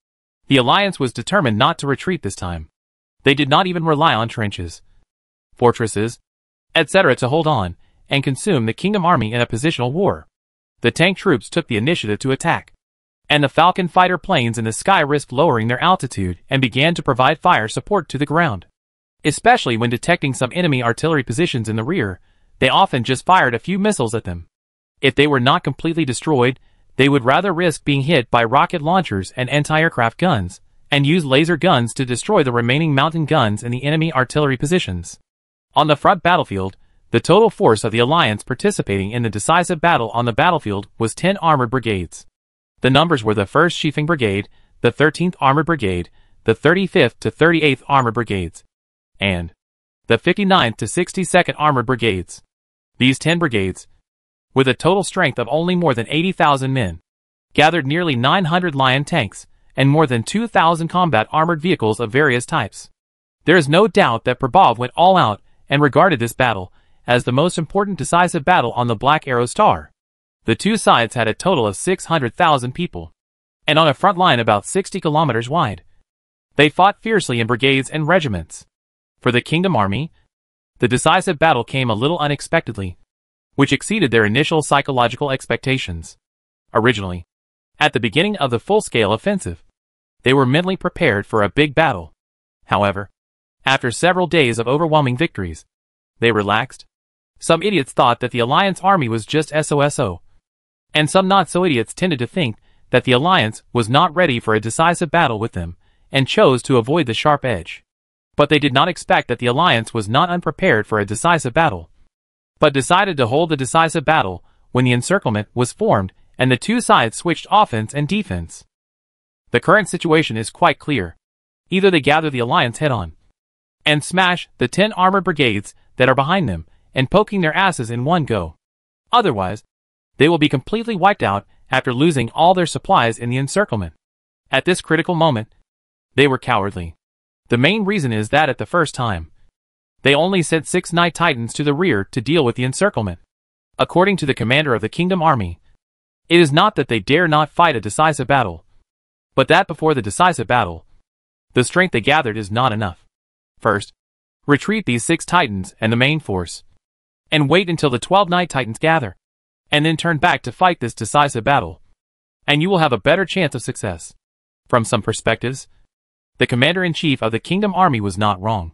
the Alliance was determined not to retreat this time. They did not even rely on trenches, fortresses, etc. to hold on and consume the Kingdom Army in a positional war. The tank troops took the initiative to attack, and the Falcon fighter planes in the sky risked lowering their altitude and began to provide fire support to the ground. Especially when detecting some enemy artillery positions in the rear, they often just fired a few missiles at them. If they were not completely destroyed, they would rather risk being hit by rocket launchers and anti-aircraft guns, and use laser guns to destroy the remaining mountain guns in the enemy artillery positions. On the front battlefield, the total force of the Alliance participating in the decisive battle on the battlefield was 10 armored brigades. The numbers were the 1st Sheafing Brigade, the 13th Armored Brigade, the 35th to 38th Armored Brigades, and the 59th to 62nd Armored Brigades. These 10 brigades, with a total strength of only more than 80,000 men, gathered nearly 900 Lion tanks and more than 2,000 combat armored vehicles of various types. There is no doubt that Prabov went all out and regarded this battle as the most important decisive battle on the Black Arrow Star. The two sides had a total of 600,000 people, and on a front line about 60 kilometers wide. They fought fiercely in brigades and regiments. For the Kingdom Army, the decisive battle came a little unexpectedly, which exceeded their initial psychological expectations. Originally, at the beginning of the full-scale offensive, they were mentally prepared for a big battle. However, after several days of overwhelming victories, they relaxed. Some idiots thought that the Alliance army was just SOSO, and some not-so-idiots tended to think that the Alliance was not ready for a decisive battle with them, and chose to avoid the sharp edge. But they did not expect that the Alliance was not unprepared for a decisive battle, but decided to hold the decisive battle when the encirclement was formed and the two sides switched offense and defense. The current situation is quite clear. Either they gather the Alliance head-on and smash the 10 armored brigades that are behind them and poking their asses in one go. Otherwise, they will be completely wiped out after losing all their supplies in the encirclement. At this critical moment, they were cowardly. The main reason is that at the first time, they only sent 6 Night Titans to the rear to deal with the encirclement. According to the commander of the Kingdom Army, it is not that they dare not fight a decisive battle, but that before the decisive battle, the strength they gathered is not enough. First, retreat these 6 Titans and the main force, and wait until the 12 Night Titans gather, and then turn back to fight this decisive battle, and you will have a better chance of success. From some perspectives, the commander-in-chief of the Kingdom Army was not wrong,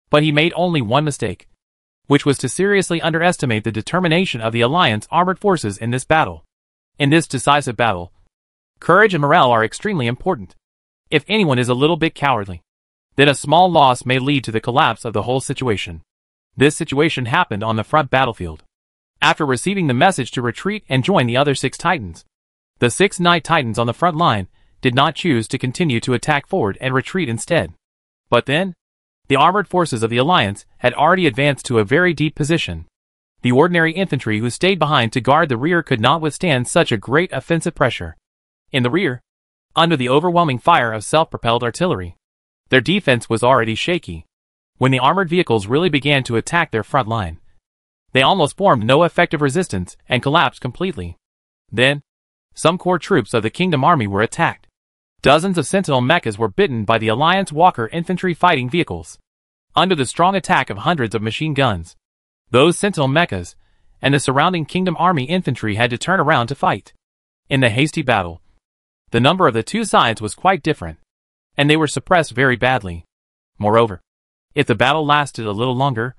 but he made only one mistake, which was to seriously underestimate the determination of the Alliance armored forces in this battle. In this decisive battle, courage and morale are extremely important. If anyone is a little bit cowardly, then a small loss may lead to the collapse of the whole situation. This situation happened on the front battlefield. After receiving the message to retreat and join the other 6 Titans, the 6 Night Titans on the front line did not choose to continue to attack forward and retreat instead. But then, the armored forces of the Alliance had already advanced to a very deep position. The ordinary infantry who stayed behind to guard the rear could not withstand such a great offensive pressure. In the rear, under the overwhelming fire of self-propelled artillery, their defense was already shaky. When the armored vehicles really began to attack their front line, they almost formed no effective resistance and collapsed completely. Then, some core troops of the Kingdom Army were attacked. Dozens of Sentinel mechas were bitten by the Alliance Walker infantry fighting vehicles. Under the strong attack of hundreds of machine guns, those Sentinel mechas and the surrounding Kingdom Army infantry had to turn around to fight. In the hasty battle, the number of the two sides was quite different, and they were suppressed very badly. Moreover, if the battle lasted a little longer,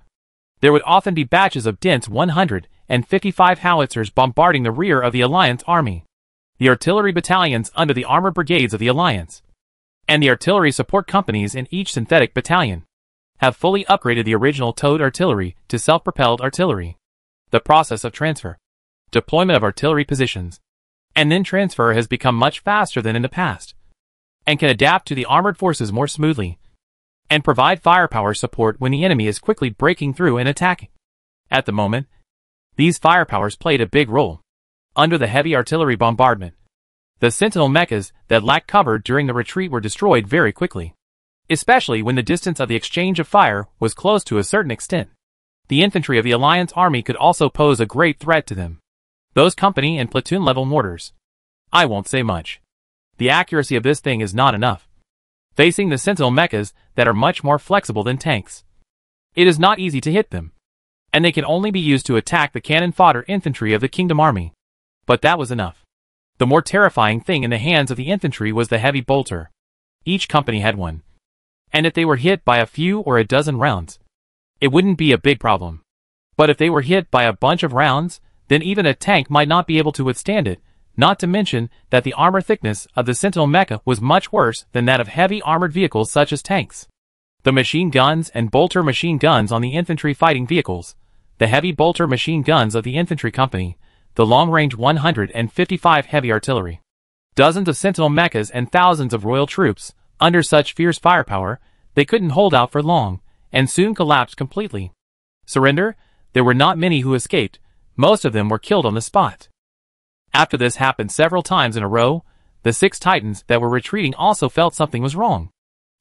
there would often be batches of dense 155 howitzers bombarding the rear of the Alliance army, the artillery battalions under the armored brigades of the Alliance, and the artillery support companies in each synthetic battalion have fully upgraded the original towed artillery to self-propelled artillery. The process of transfer, deployment of artillery positions, and then transfer has become much faster than in the past, and can adapt to the armored forces more smoothly, and provide firepower support when the enemy is quickly breaking through and attacking. At the moment, these firepowers played a big role. Under the heavy artillery bombardment, the Sentinel mechas that lacked cover during the retreat were destroyed very quickly, especially when the distance of the exchange of fire was close to a certain extent. The infantry of the Alliance army could also pose a great threat to them. Those company and platoon level mortars. I won't say much. The accuracy of this thing is not enough. Facing the Sentinel mechas that are much more flexible than tanks, it is not easy to hit them, and they can only be used to attack the cannon fodder infantry of the Kingdom Army. But that was enough. The more terrifying thing in the hands of the infantry was the heavy bolter. Each company had one, and if they were hit by a few or a dozen rounds, it wouldn't be a big problem. But if they were hit by a bunch of rounds, then even a tank might not be able to withstand it, not to mention that the armor thickness of the Sentinel mecha was much worse than that of heavy armored vehicles such as tanks. The machine guns and bolter machine guns on the infantry fighting vehicles, the heavy bolter machine guns of the infantry company, the long-range 155 heavy artillery, dozens of Sentinel mechas and thousands of royal troops, under such fierce firepower, they couldn't hold out for long, and soon collapsed completely. Surrender? There were not many who escaped, most of them were killed on the spot. After this happened several times in a row, the 6 Titans that were retreating also felt something was wrong.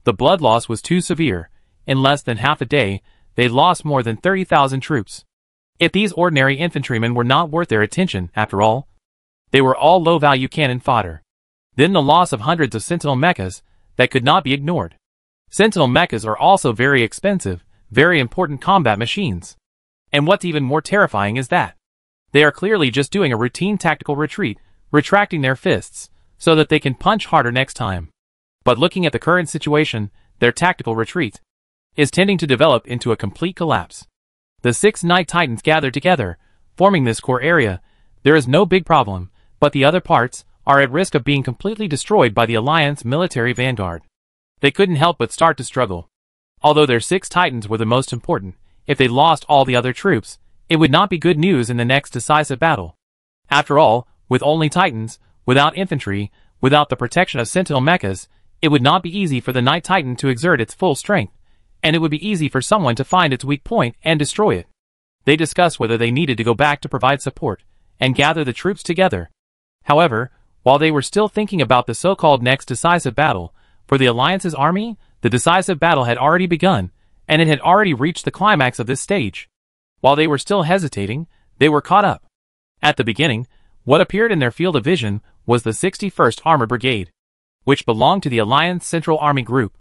The blood loss was too severe. In less than half a day, they lost more than 30,000 troops. If these ordinary infantrymen were not worth their attention, after all, they were all low-value cannon fodder. Then the loss of hundreds of Sentinel mechas that could not be ignored. Sentinel mechas are also very expensive, very important combat machines. And what's even more terrifying is that they are clearly just doing a routine tactical retreat, retracting their fists, so that they can punch harder next time. But looking at the current situation, their tactical retreat is tending to develop into a complete collapse. The 6 Night Titans gathered together, forming this core area. There is no big problem, but the other parts are at risk of being completely destroyed by the Alliance military vanguard. They couldn't help but start to struggle. Although their 6 Titans were the most important, if they lost all the other troops, it would not be good news in the next decisive battle. After all, with only Titans, without infantry, without the protection of Sentinel mechas, it would not be easy for the Night Titan to exert its full strength, and it would be easy for someone to find its weak point and destroy it. They discussed whether they needed to go back to provide support, and gather the troops together. However, while they were still thinking about the so-called next decisive battle, for the Alliance's army, the decisive battle had already begun, and it had already reached the climax of this stage. While they were still hesitating, they were caught up. At the beginning, what appeared in their field of vision was the 61st Armored Brigade, which belonged to the Alliance Central Army Group.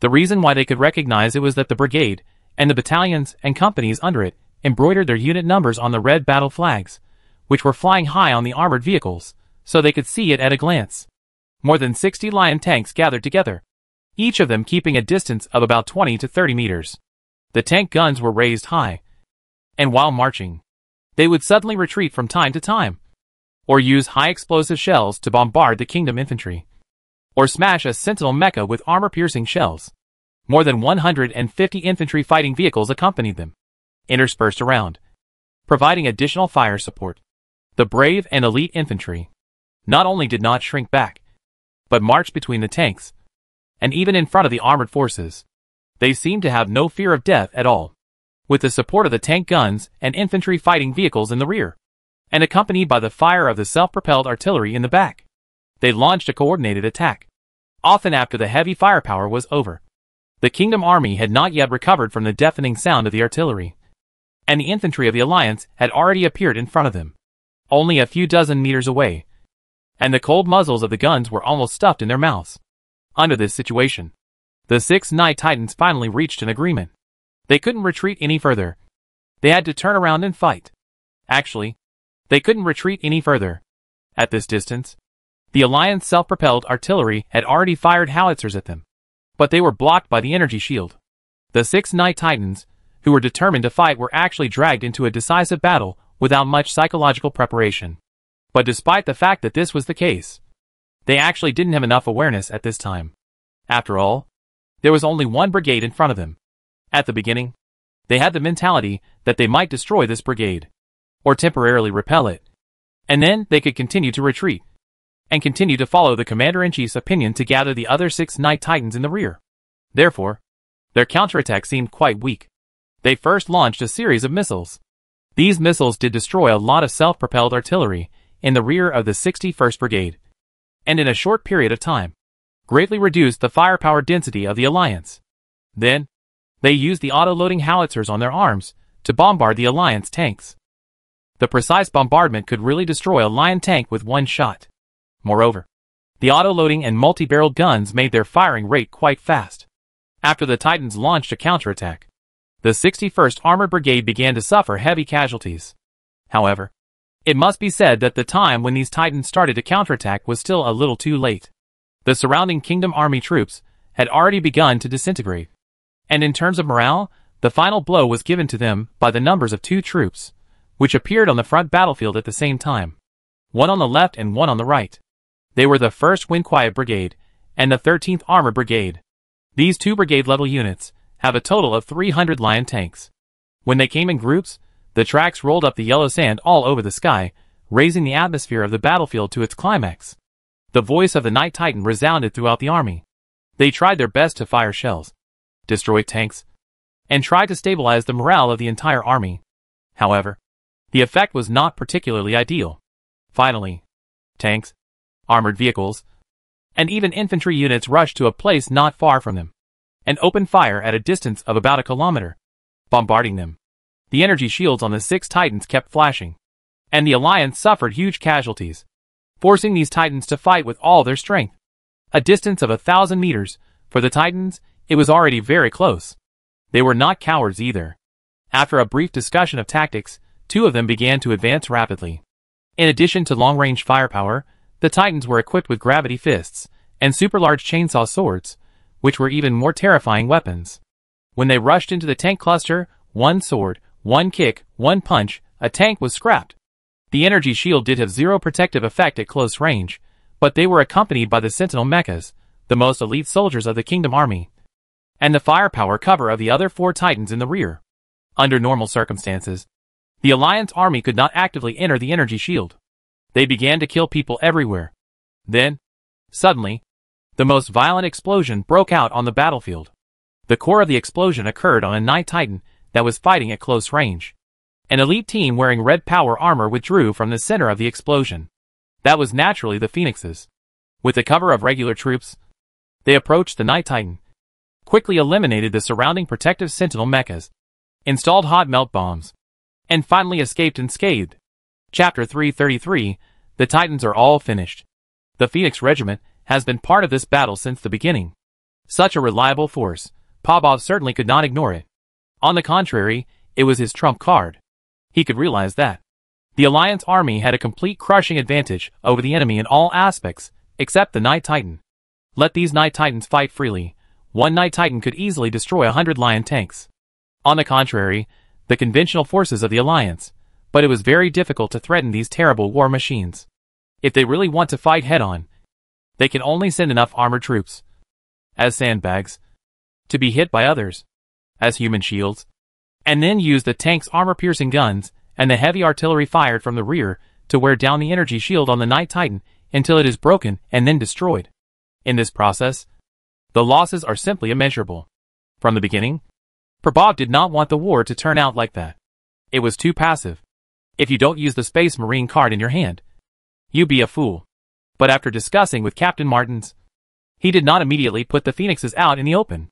The reason why they could recognize it was that the brigade, and the battalions and companies under it, embroidered their unit numbers on the red battle flags, which were flying high on the armored vehicles, so they could see it at a glance. More than 60 Lion tanks gathered together, each of them keeping a distance of about 20 to 30 meters. The tank guns were raised high, and while marching, they would suddenly retreat from time to time. or use high-explosive shells to bombard the Kingdom infantry, or smash a Sentinel mecha with armor-piercing shells. More than 150 infantry fighting vehicles accompanied them, interspersed around, providing additional fire support. The brave and elite infantry not only did not shrink back, but marched between the tanks, and even in front of the armored forces. They seemed to have no fear of death at all. With the support of the tank guns and infantry fighting vehicles in the rear, and accompanied by the fire of the self-propelled artillery in the back, they launched a coordinated attack. Often after the heavy firepower was over, the Kingdom army had not yet recovered from the deafening sound of the artillery, and the infantry of the Alliance had already appeared in front of them, only a few dozen meters away, and the cold muzzles of the guns were almost stuffed in their mouths. Under this situation, the 6 Night Titans finally reached an agreement. They couldn't retreat any further. They had to turn around and fight. Actually, they couldn't retreat any further. At this distance, the Alliance self-propelled artillery had already fired howitzers at them, but they were blocked by the energy shield. The 6 Night Titans, who were determined to fight, were actually dragged into a decisive battle without much psychological preparation. But despite the fact that this was the case, they actually didn't have enough awareness at this time. After all, there was only one brigade in front of them. At the beginning, they had the mentality that they might destroy this brigade, or temporarily repel it, and then they could continue to retreat, and continue to follow the Commander-in-Chief's opinion to gather the other 6 Night Titans in the rear. Therefore, their counterattack seemed quite weak. They first launched a series of missiles. These missiles did destroy a lot of self-propelled artillery in the rear of the 61st Brigade, and in a short period of time, greatly reduced the firepower density of the Alliance. Then, they used the auto-loading howitzers on their arms to bombard the Alliance tanks. The precise bombardment could really destroy a Lion tank with one shot. Moreover, the auto-loading and multi-barreled guns made their firing rate quite fast. After the Titans launched a counterattack, the 61st Armored Brigade began to suffer heavy casualties. However, it must be said that the time when these Titans started to counterattack was still a little too late. The surrounding Kingdom army troops had already begun to disintegrate, and in terms of morale, the final blow was given to them by the numbers of 2 troops, which appeared on the front battlefield at the same time, one on the left and one on the right. They were the 1st Wind Quiet Brigade and the 13th Armored Brigade. These 2 brigade-level units have a total of 300 Lion tanks. When they came in groups, the tracks rolled up the yellow sand all over the sky, raising the atmosphere of the battlefield to its climax. The voice of the Night Titan resounded throughout the army. They tried their best to fire shells, destroy tanks, and try to stabilize the morale of the entire army. However, the effect was not particularly ideal. Finally, tanks, armored vehicles, and even infantry units rushed to a place not far from them, and opened fire at a distance of about a kilometer, bombarding them. The energy shields on the 6 Titans kept flashing, and the Alliance suffered huge casualties, forcing these Titans to fight with all their strength. A distance of 1,000 meters, for the Titans, it was already very close. They were not cowards either. After a brief discussion of tactics, 2 of them began to advance rapidly. In addition to long-range firepower, the Titans were equipped with gravity fists and super-large chainsaw swords, which were even more terrifying weapons. When they rushed into the tank cluster, 1 sword, 1 kick, 1 punch, a tank was scrapped. The energy shield did have 0 protective effect at close range, but they were accompanied by the Sentinel mechas, the most elite soldiers of the Kingdom army, and the firepower cover of the other 4 Titans in the rear. Under normal circumstances, the Alliance army could not actively enter the energy shield. They began to kill people everywhere. Then, suddenly, the most violent explosion broke out on the battlefield. The core of the explosion occurred on a Night Titan that was fighting at close range. An elite team wearing red power armor withdrew from the center of the explosion. That was naturally the Phoenixes. With the cover of regular troops, they approached the Night Titan, quickly eliminated the surrounding protective Sentinel mechas, installed hot melt bombs, and finally escaped unscathed. Chapter 333, The Titans are all finished. The Phoenix Regiment has been part of this battle since the beginning. Such a reliable force, Pavlov certainly could not ignore it. On the contrary, it was his trump card. He could realize that the Alliance army had a complete crushing advantage over the enemy in all aspects, except the Night Titan. Let these Night Titans fight freely. 1 Night Titan could easily destroy 100 Lion tanks. On the contrary, the conventional forces of the Alliance, but it was very difficult to threaten these terrible war machines. If they really want to fight head-on, they can only send enough armored troops as sandbags to be hit by others as human shields, and then use the tank's armor-piercing guns and the heavy artillery fired from the rear to wear down the energy shield on the Night Titan until it is broken and then destroyed. In this process, the losses are simply immeasurable. From the beginning, Prabhat did not want the war to turn out like that. It was too passive. If you don't use the Space Marine card in your hand, you be a fool. But after discussing with Captain Martins, he did not immediately put the Phoenixes out in the open.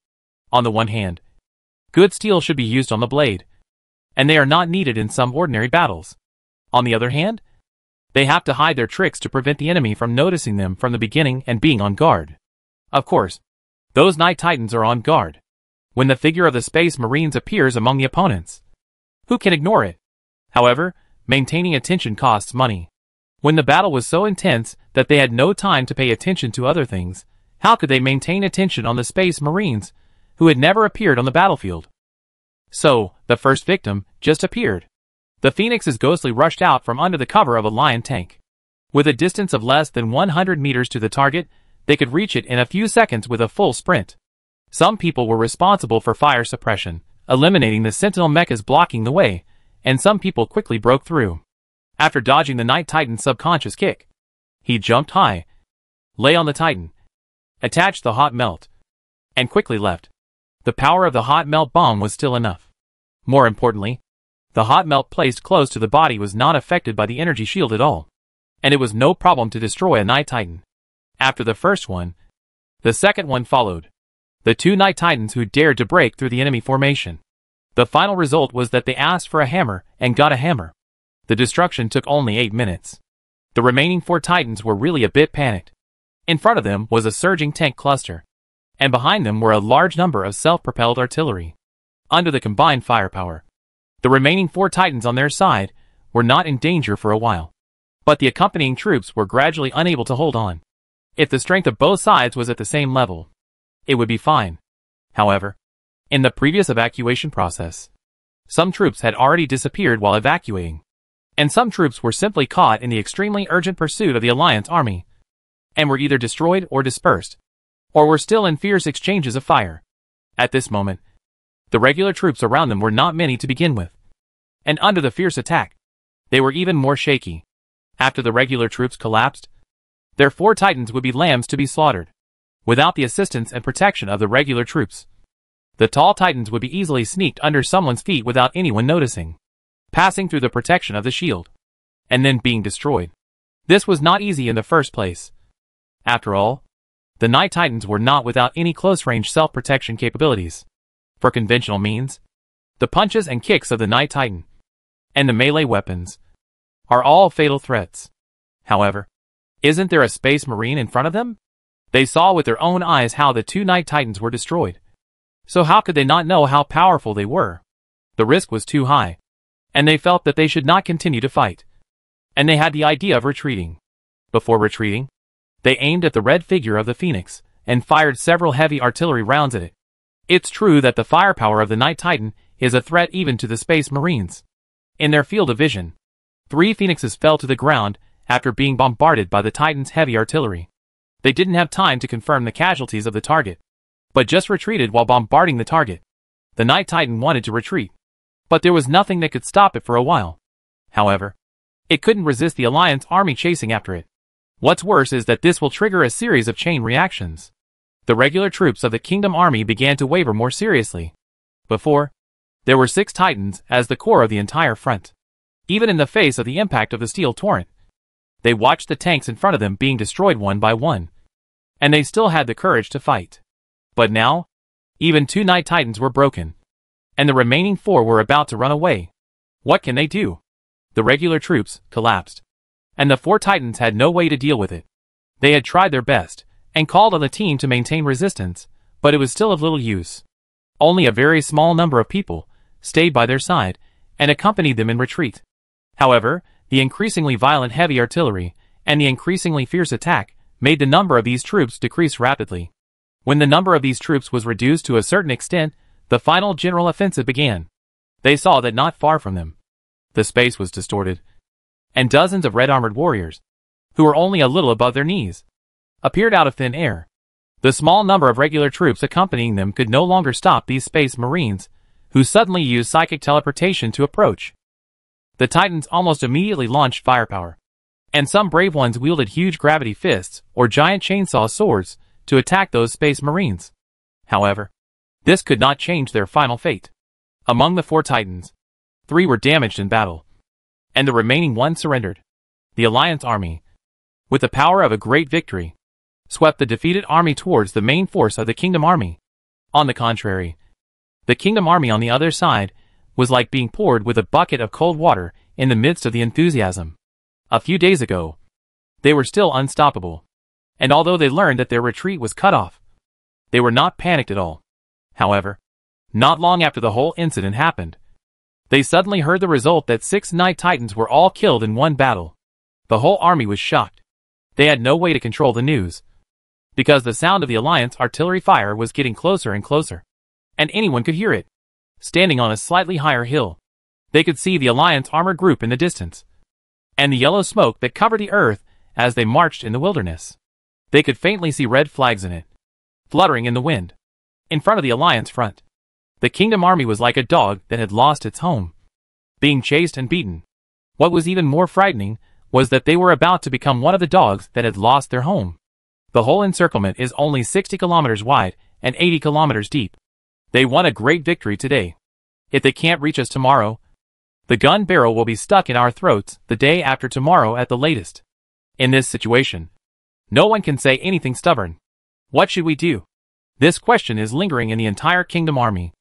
On the one hand, good steel should be used on the blade, and they are not needed in some ordinary battles. On the other hand, they have to hide their tricks to prevent the enemy from noticing them from the beginning and being on guard. Of course, those Night Titans are on guard when the figure of the Space Marines appears among the opponents. Who can ignore it? However, maintaining attention costs money. When the battle was so intense that they had no time to pay attention to other things, how could they maintain attention on the Space Marines, who had never appeared on the battlefield? So, the first victim just appeared. The Phoenixes ghostly rushed out from under the cover of a Lion tank. With a distance of less than 100 meters to the target, they could reach it in a few seconds with a full sprint. Some people were responsible for fire suppression, eliminating the Sentinel mechas blocking the way, and some people quickly broke through. After dodging the Night Titan's subconscious kick, he jumped high, lay on the Titan, attached the hot melt, and quickly left. The power of the hot melt bomb was still enough. More importantly, the hot melt placed close to the body was not affected by the energy shield at all, and it was no problem to destroy a Night Titan. After the first one, the second one followed. The two Night Titans who dared to break through the enemy formation. The final result was that they asked for a hammer and got a hammer. The destruction took only 8 minutes. The remaining 4 Titans were really a bit panicked. In front of them was a surging tank cluster, and behind them were a large number of self-propelled artillery. Under the combined firepower, the remaining 4 Titans on their side were not in danger for a while. But the accompanying troops were gradually unable to hold on. If the strength of both sides was at the same level, it would be fine. However, in the previous evacuation process, some troops had already disappeared while evacuating, and some troops were simply caught in the extremely urgent pursuit of the Alliance army, and were either destroyed or dispersed, or were still in fierce exchanges of fire. At this moment, the regular troops around them were not many to begin with, and under the fierce attack, they were even more shaky. After the regular troops collapsed, their 4 Titans would be lambs to be slaughtered. Without the assistance and protection of the regular troops, the tall Titans would be easily sneaked under someone's feet without anyone noticing, passing through the protection of the shield, and then being destroyed. This was not easy in the first place. After all, the Night Titans were not without any close-range self-protection capabilities. For conventional means, the punches and kicks of the Night Titan, and the melee weapons, are all fatal threats. However, isn't there a Space Marine in front of them? They saw with their own eyes how the 2 Night Titans were destroyed. So how could they not know how powerful they were? The risk was too high, and they felt that they should not continue to fight. And they had the idea of retreating. Before retreating, they aimed at the red figure of the Phoenix, and fired several heavy artillery rounds at it. It's true that the firepower of the Night Titan is a threat even to the Space Marines. In their field of vision, 3 Phoenixes fell to the ground after being bombarded by the Titan's heavy artillery. They didn't have time to confirm the casualties of the target, but just retreated while bombarding the target. The Night Titan wanted to retreat, but there was nothing that could stop it for a while. However, it couldn't resist the Alliance army chasing after it. What's worse is that this will trigger a series of chain reactions. The regular troops of the Kingdom Army began to waver more seriously. Before, there were 6 Titans as the core of the entire front. Even in the face of the impact of the steel torrent, they watched the tanks in front of them being destroyed one by one, and they still had the courage to fight. But now, even 2 Night Titans were broken, and the remaining 4 were about to run away. What can they do? The regular troops collapsed, and the 4 Titans had no way to deal with it. They had tried their best, and called on the team to maintain resistance, but it was still of little use. Only a very small number of people stayed by their side, and accompanied them in retreat. However, the increasingly violent heavy artillery, and the increasingly fierce attack, made the number of these troops decrease rapidly. When the number of these troops was reduced to a certain extent, the final general offensive began. They saw that not far from them, the space was distorted, and dozens of red-armored warriors, who were only a little above their knees, appeared out of thin air. The small number of regular troops accompanying them could no longer stop these space marines, who suddenly used psychic teleportation to approach. The Titans almost immediately launched firepower, and some brave ones wielded huge gravity fists or giant chainsaw swords to attack those space marines. However, this could not change their final fate. Among the 4 Titans, 3 were damaged in battle, and the remaining 1 surrendered. The Alliance army, with the power of a great victory, swept the defeated army towards the main force of the Kingdom Army. On the contrary, the Kingdom Army on the other side was like being poured with a bucket of cold water in the midst of the enthusiasm. A few days ago, they were still unstoppable, and although they learned that their retreat was cut off, they were not panicked at all. However, not long after the whole incident happened, they suddenly heard the result that 6 Night Titans were all killed in one battle. The whole army was shocked. They had no way to control the news, because the sound of the Alliance artillery fire was getting closer and closer, and anyone could hear it. Standing on a slightly higher hill, they could see the Alliance armored group in the distance, and the yellow smoke that covered the earth as they marched in the wilderness. They could faintly see red flags in it, fluttering in the wind. In front of the Alliance front, the Kingdom Army was like a dog that had lost its home, being chased and beaten. What was even more frightening was that they were about to become one of the dogs that had lost their home. The whole encirclement is only 60 kilometers wide and 80 kilometers deep. They won a great victory today. If they can't reach us tomorrow, the gun barrel will be stuck in our throats the day after tomorrow at the latest. In this situation, no one can say anything stubborn. What should we do? This question is lingering in the entire Kingdom Army.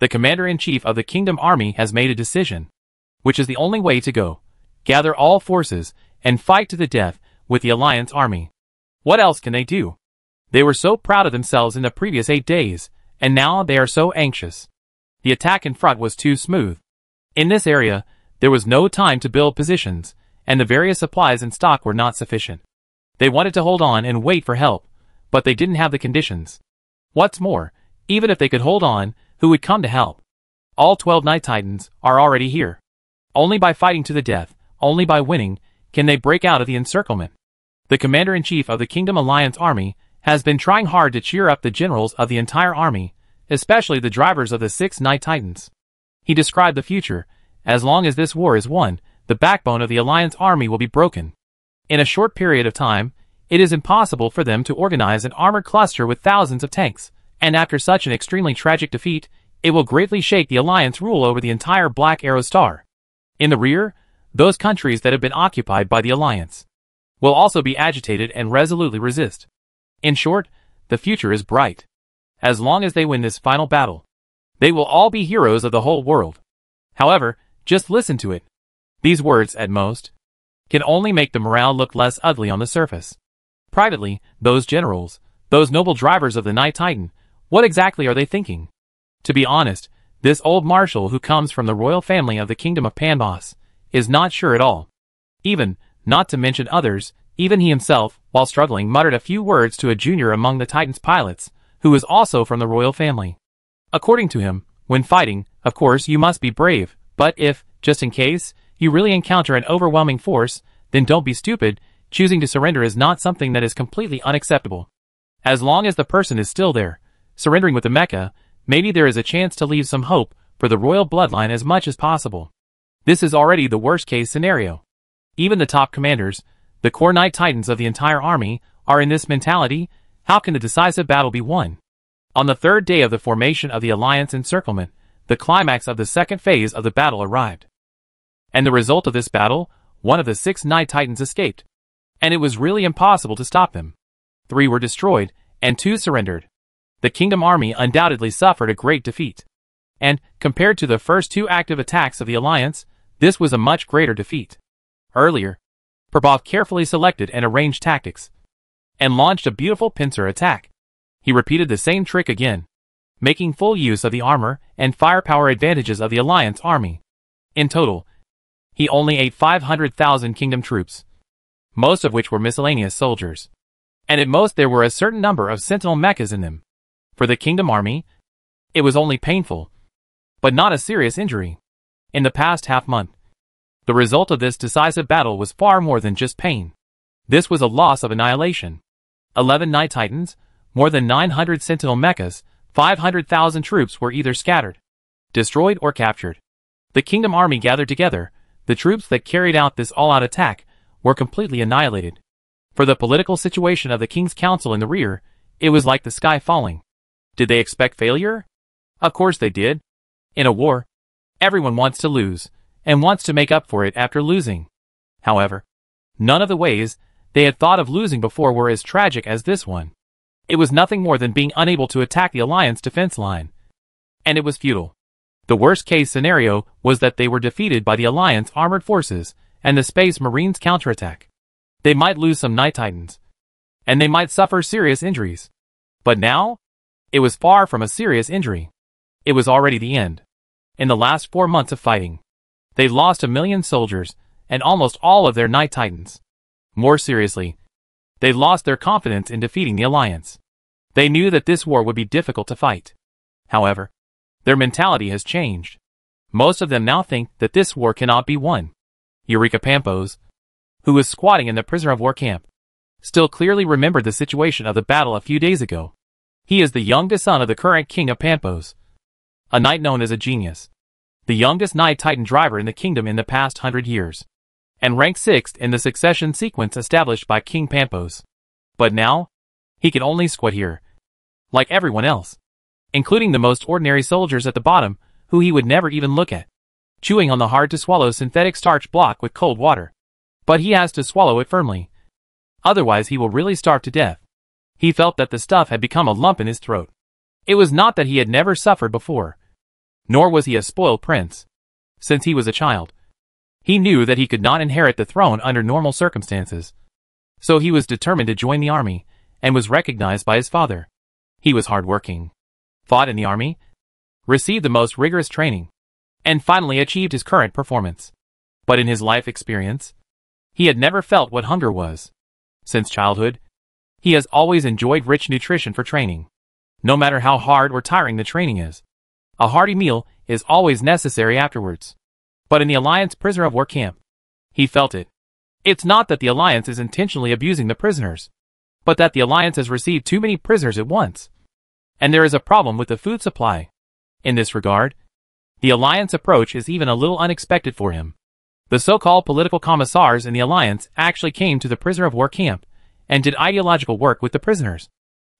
The Commander-in-Chief of the Kingdom Army has made a decision, which is the only way to go: gather all forces and fight to the death with the Alliance army. What else can they do? They were so proud of themselves in the previous 8 days, and now they are so anxious. The attack in front was too smooth. In this area, there was no time to build positions, and the various supplies in stock were not sufficient. They wanted to hold on and wait for help, but they didn't have the conditions. What's more, even if they could hold on, who would come to help? All 12 Night Titans are already here. Only by fighting to the death, only by winning, can they break out of the encirclement. The Commander-in-Chief of the Kingdom Alliance Army has been trying hard to cheer up the generals of the entire army, especially the drivers of the 6 Night Titans. He described the future: as long as this war is won, the backbone of the Alliance army will be broken. In a short period of time, it is impossible for them to organize an armored cluster with thousands of tanks, and after such an extremely tragic defeat, it will greatly shake the Alliance rule over the entire Black Arrow Star. In the rear, those countries that have been occupied by the Alliance will also be agitated and resolutely resist. In short, the future is bright. As long as they win this final battle, they will all be heroes of the whole world. However, just listen to it. These words, at most, can only make the morale look less ugly on the surface. Privately, those generals, those noble drivers of the Night Titan, what exactly are they thinking? To be honest, this old marshal who comes from the royal family of the Kingdom of Panbos is not sure at all. Even, not to mention others, even he himself, while struggling, muttered a few words to a junior among the Titan's pilots, who was also from the royal family. According to him, when fighting, of course you must be brave, but if, just in case, you really encounter an overwhelming force, then don't be stupid. Choosing to surrender is not something that is completely unacceptable. As long as the person is still there, surrendering with the mecha, maybe there is a chance to leave some hope for the royal bloodline as much as possible. This is already the worst case scenario. Even the top commanders, the core Night Titans of the entire army, are in this mentality. How can the decisive battle be won? On the 3rd day of the formation of the Alliance encirclement, the climax of the 2nd phase of the battle arrived. And the result of this battle, one of the 6 Night Titans escaped, and it was really impossible to stop them. 3 were destroyed, and 2 surrendered. The Kingdom Army undoubtedly suffered a great defeat. And, compared to the first 2 active attacks of the Alliance, this was a much greater defeat. Earlier, Prabhav carefully selected and arranged tactics, and launched a beautiful pincer attack. He repeated the same trick again, making full use of the armor and firepower advantages of the Alliance army. In total, he only ate 500,000 kingdom troops, most of which were miscellaneous soldiers. And at most there were a certain number of sentinel mechas in them. For the Kingdom Army, it was only painful, but not a serious injury. In the past half-month, the result of this decisive battle was far more than just pain. This was a loss of annihilation. 11 Night Titans, more than 900 Sentinel mechas, 500,000 troops were either scattered, destroyed or captured. The Kingdom Army gathered together. The troops that carried out this all-out attack were completely annihilated. For the political situation of the King's Council in the rear, it was like the sky falling. Did they expect failure? Of course they did. In a war, everyone wants to lose, and wants to make up for it after losing. However, none of the ways they had thought of losing before were as tragic as this one. It was nothing more than being unable to attack the Alliance defense line. And it was futile. The worst-case scenario was that they were defeated by the Alliance armored forces and the Space Marines' counterattack. They might lose some Night Titans, and they might suffer serious injuries. But now, it was far from a serious injury. It was already the end. In the last 4 months of fighting, they lost 1 million soldiers and almost all of their Night Titans. More seriously, they lost their confidence in defeating the Alliance. They knew that this war would be difficult to fight. However, their mentality has changed. Most of them now think that this war cannot be won. Eureka Pampos, who was squatting in the prisoner of war camp, still clearly remembered the situation of the battle a few days ago. He is the youngest son of the current king of Pampos, a knight known as a genius, the youngest Night Titan driver in the kingdom in the past 100 years, and ranked 6th in the succession sequence established by King Pampos. But now, he can only squat here, like everyone else, including the most ordinary soldiers at the bottom, who he would never even look at, chewing on the hard-to-swallow synthetic starch block with cold water. But he has to swallow it firmly. Otherwise he will really starve to death. He felt that the stuff had become a lump in his throat. It was not that he had never suffered before. Nor was he a spoiled prince. Since he was a child, he knew that he could not inherit the throne under normal circumstances. So he was determined to join the army, and was recognized by his father. He was hardworking, fought in the army, received the most rigorous training, and finally achieved his current performance. But in his life experience, he had never felt what hunger was. Since childhood, he has always enjoyed rich nutrition for training. No matter how hard or tiring the training is, a hearty meal is always necessary afterwards. But in the Alliance prisoner of war camp, he felt it. It's not that the Alliance is intentionally abusing the prisoners, but that the Alliance has received too many prisoners at once. And there is a problem with the food supply. In this regard, the Alliance approach is even a little unexpected for him. The so-called political commissars in the Alliance actually came to the prisoner of war camp and did ideological work with the prisoners,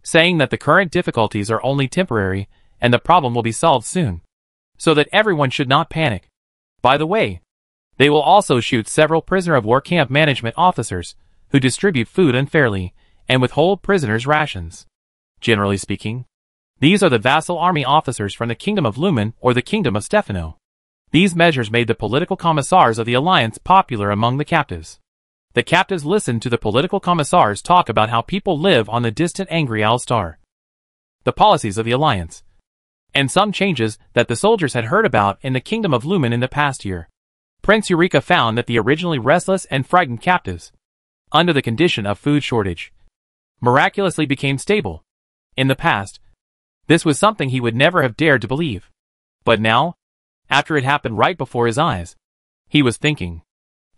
saying that the current difficulties are only temporary and the problem will be solved soon, so that everyone should not panic. By the way, they will also shoot several prisoner of war camp management officers who distribute food unfairly and withhold prisoners' rations. Generally speaking, these are the vassal army officers from the Kingdom of Lumen or the Kingdom of Stefano. These measures made the political commissars of the Alliance popular among the captives. The captives listened to the political commissars talk about how people live on the distant Angry Owl Star, the policies of the Alliance, and some changes that the soldiers had heard about in the Kingdom of Lumen in the past year. Prince Eureka found that the originally restless and frightened captives, under the condition of food shortage, miraculously became stable. In the past, this was something he would never have dared to believe. But now, after it happened right before his eyes, he was thinking.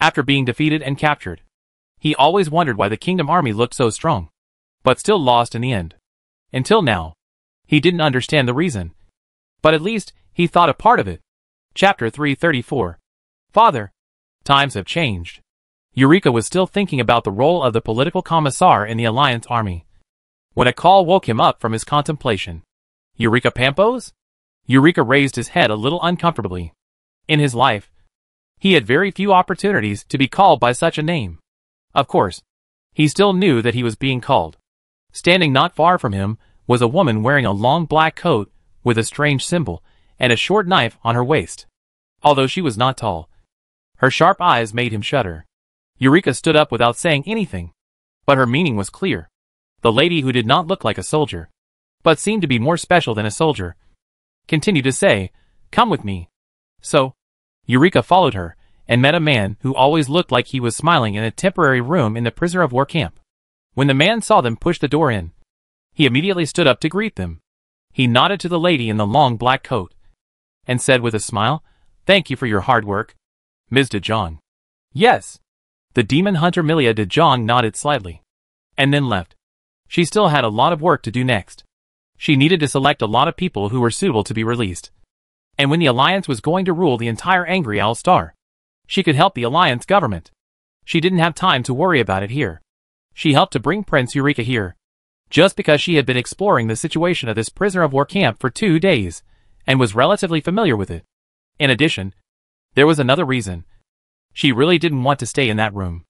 After being defeated and captured, he always wondered why the Kingdom Army looked so strong, but still lost in the end. Until now, he didn't understand the reason. But at least, he thought a part of it. Chapter 334. Father, times have changed. Eureka was still thinking about the role of the political commissar in the Alliance army, when a call woke him up from his contemplation. Eureka Pampos? Eureka raised his head a little uncomfortably. In his life, he had very few opportunities to be called by such a name. Of course, he still knew that he was being called. Standing not far from him was a woman wearing a long black coat with a strange symbol and a short knife on her waist. Although she was not tall, her sharp eyes made him shudder. Eureka stood up without saying anything, but her meaning was clear. The lady who did not look like a soldier, but seemed to be more special than a soldier, continued to say, "Come with me." So, Eureka followed her, and met a man who always looked like he was smiling in a temporary room in the prisoner of war camp. When the man saw them push the door in, he immediately stood up to greet them. He nodded to the lady in the long black coat, and said with a smile, "Thank you for your hard work, Ms. De Jong." "Yes," The demon hunter Milia de Jong nodded slightly. And then left. She still had a lot of work to do next. She needed to select a lot of people who were suitable to be released. And when the Alliance was going to rule the entire Angry Owl Star, she could help the Alliance government. She didn't have time to worry about it here. She helped to bring Prince Eureka here, just because she had been exploring the situation of this prisoner of war camp for 2 days, and was relatively familiar with it. In addition, there was another reason. She really didn't want to stay in that room.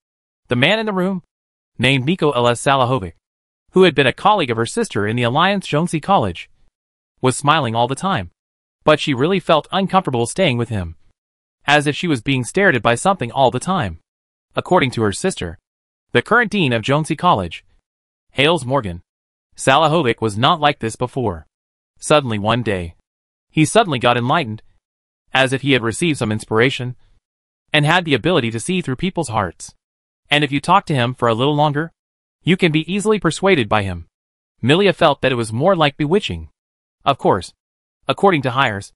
The man in the room, named Niko Ls Salahovic, who had been a colleague of her sister in the Alliance Jonsi College, was smiling all the time. But she really felt uncomfortable staying with him, as if she was being stared at by something all the time. According to her sister, the current dean of Jonsi College, Hales Morgan, Salahovic was not like this before. Suddenly one day, he suddenly got enlightened, as if he had received some inspiration, and had the ability to see through people's hearts. And if you talk to him for a little longer, you can be easily persuaded by him. Milia felt that it was more like bewitching. Of course, according to Hires,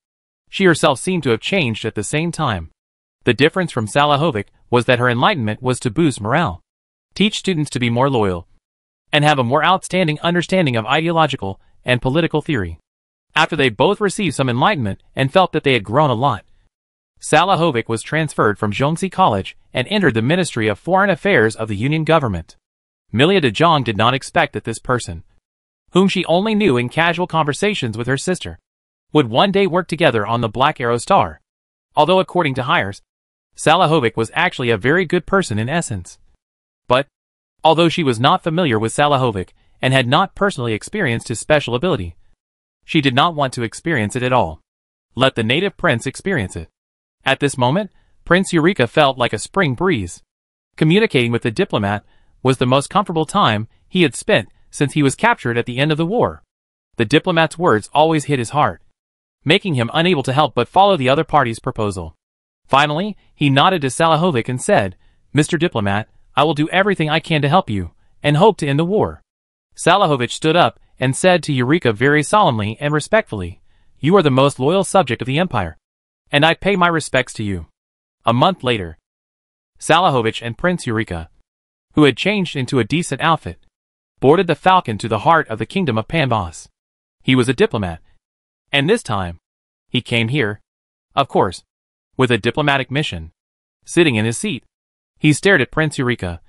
she herself seemed to have changed at the same time. The difference from Salahovic was that her enlightenment was to boost morale, teach students to be more loyal, and have a more outstanding understanding of ideological and political theory. After they both received some enlightenment and felt that they had grown a lot, Salahovic was transferred from Jonsi College and entered the Ministry of Foreign Affairs of the Union government. Milia de Jong did not expect that this person, whom she only knew in casual conversations with her sister, would one day work together on the Black Arrow Star. Although according to Hires, Salahovic was actually a very good person in essence. But, although she was not familiar with Salahovic and had not personally experienced his special ability, she did not want to experience it at all. Let the native prince experience it. At this moment, Prince Eureka felt like a spring breeze. Communicating with the diplomat was the most comfortable time he had spent since he was captured at the end of the war. The diplomat's words always hit his heart, making him unable to help but follow the other party's proposal. Finally, he nodded to Salahovic and said, "Mr. Diplomat, I will do everything I can to help you, and hope to end the war." Salahovic stood up and said to Eureka very solemnly and respectfully, "You are the most loyal subject of the Empire, and I pay my respects to you." A month later, Salahovic and Prince Eureka, who had changed into a decent outfit, boarded the Falcon to the heart of the kingdom of Pambos. He was a diplomat, and this time, he came here, of course, with a diplomatic mission. Sitting in his seat, he stared at Prince Eureka,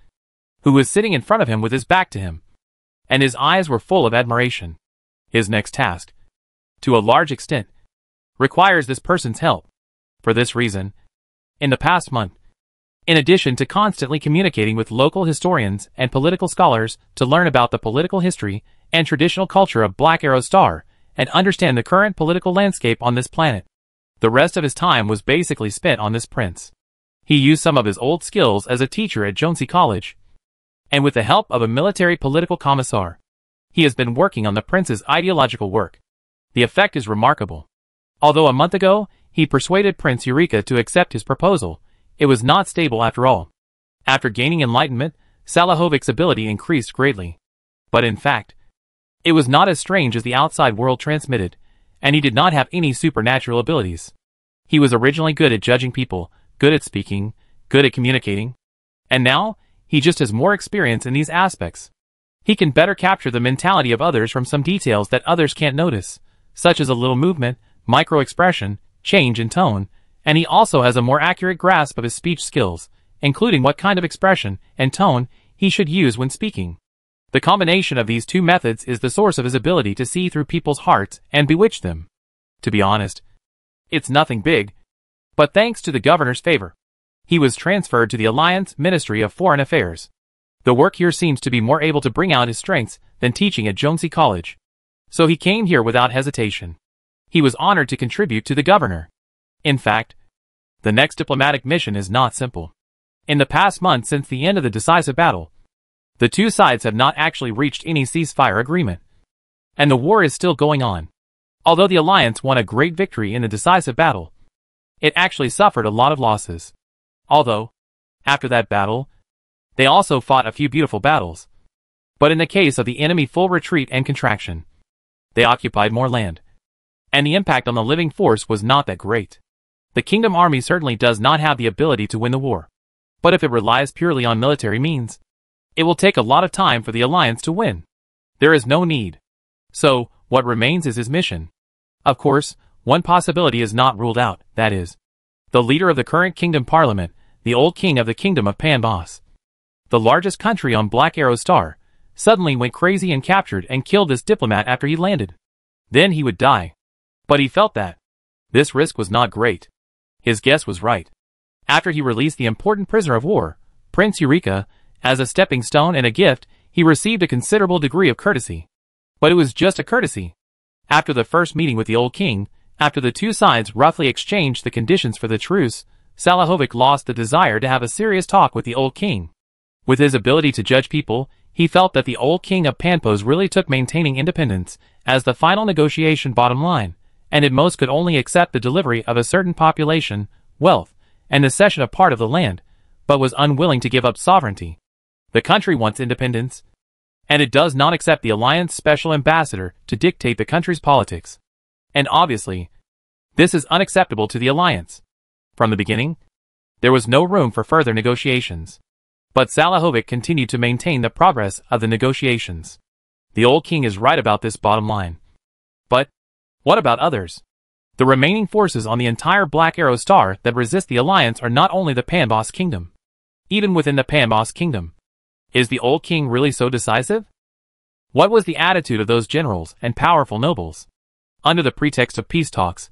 who was sitting in front of him with his back to him, and his eyes were full of admiration. His next task, to a large extent, requires this person's help. For this reason, in the past month, in addition to constantly communicating with local historians and political scholars to learn about the political history and traditional culture of Black Arrow Star and understand the current political landscape on this planet, the rest of his time was basically spent on this prince. He used some of his old skills as a teacher at Jonsi College, and with the help of a military political commissar, he has been working on the prince's ideological work. The effect is remarkable. Although a month ago, he persuaded Prince Eureka to accept his proposal, it was not stable after all. After gaining enlightenment, Salahovic's ability increased greatly. But in fact, it was not as strange as the outside world transmitted, and he did not have any supernatural abilities. He was originally good at judging people, good at speaking, good at communicating, and now, he just has more experience in these aspects. He can better capture the mentality of others from some details that others can't notice, such as a little movement, micro-expression, change in tone, and he also has a more accurate grasp of his speech skills, including what kind of expression and tone he should use when speaking. The combination of these two methods is the source of his ability to see through people's hearts and bewitch them. To be honest, it's nothing big, but thanks to the governor's favor, he was transferred to the Alliance Ministry of Foreign Affairs. The work here seems to be more able to bring out his strengths than teaching at Jonsi College. So he came here without hesitation. He was honored to contribute to the governor. In fact, the next diplomatic mission is not simple. In the past month since the end of the decisive battle, the two sides have not actually reached any ceasefire agreement, and the war is still going on. Although the Alliance won a great victory in the decisive battle, it actually suffered a lot of losses. Although, after that battle, they also fought a few beautiful battles. But in the case of the enemy full retreat and contraction, they occupied more land, and the impact on the living force was not that great. The kingdom army certainly does not have the ability to win the war. But if it relies purely on military means, it will take a lot of time for the alliance to win. There is no need. So, what remains is his mission. Of course, one possibility is not ruled out, that is, the leader of the current kingdom parliament, the old king of the kingdom of Panbos, the largest country on Black Arrow's star, suddenly went crazy and captured and killed this diplomat after he landed. Then he would die. But he felt that this risk was not great. His guess was right. After he released the important prisoner of war, Prince Eureka, as a stepping stone and a gift, he received a considerable degree of courtesy. But it was just a courtesy. After the first meeting with the old king, after the two sides roughly exchanged the conditions for the truce, Salahovic lost the desire to have a serious talk with the old king. With his ability to judge people, he felt that the old king of Panpos really took maintaining independence as the final negotiation bottom line, and at most could only accept the delivery of a certain population, wealth, and the cession of part of the land, but was unwilling to give up sovereignty. The country wants independence, and it does not accept the alliance special ambassador to dictate the country's politics. And obviously, this is unacceptable to the alliance. From the beginning, there was no room for further negotiations. But Salahovic continued to maintain the progress of the negotiations. The old king is right about this bottom line. But what about others? The remaining forces on the entire Black Arrow star that resist the alliance are not only the Panbos kingdom. Even within the Panbos kingdom, is the old king really so decisive? What was the attitude of those generals and powerful nobles? Under the pretext of peace talks,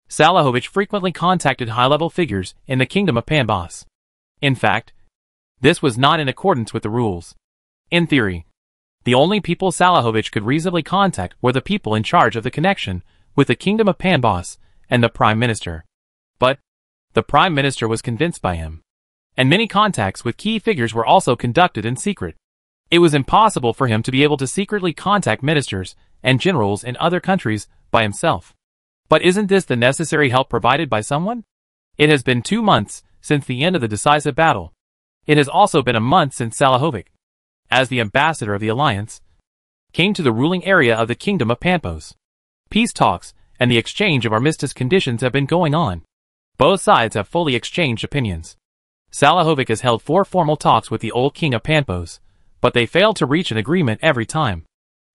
Salahovic frequently contacted high-level figures in the kingdom of Panbos. In fact, this was not in accordance with the rules. In theory, the only people Salahovic could reasonably contact were the people in charge of the connection with the kingdom of Panbos and the prime minister. But the prime minister was convinced by him, and many contacts with key figures were also conducted in secret. It was impossible for him to be able to secretly contact ministers and generals in other countries by himself. But isn't this the necessary help provided by someone? It has been 2 months since the end of the decisive battle. It has also been a month since Salahovic, as the ambassador of the alliance, came to the ruling area of the kingdom of Panpos. Peace talks and the exchange of armistice conditions have been going on. Both sides have fully exchanged opinions. Salahovic has held 4 formal talks with the old king of Panpos, but they failed to reach an agreement every time.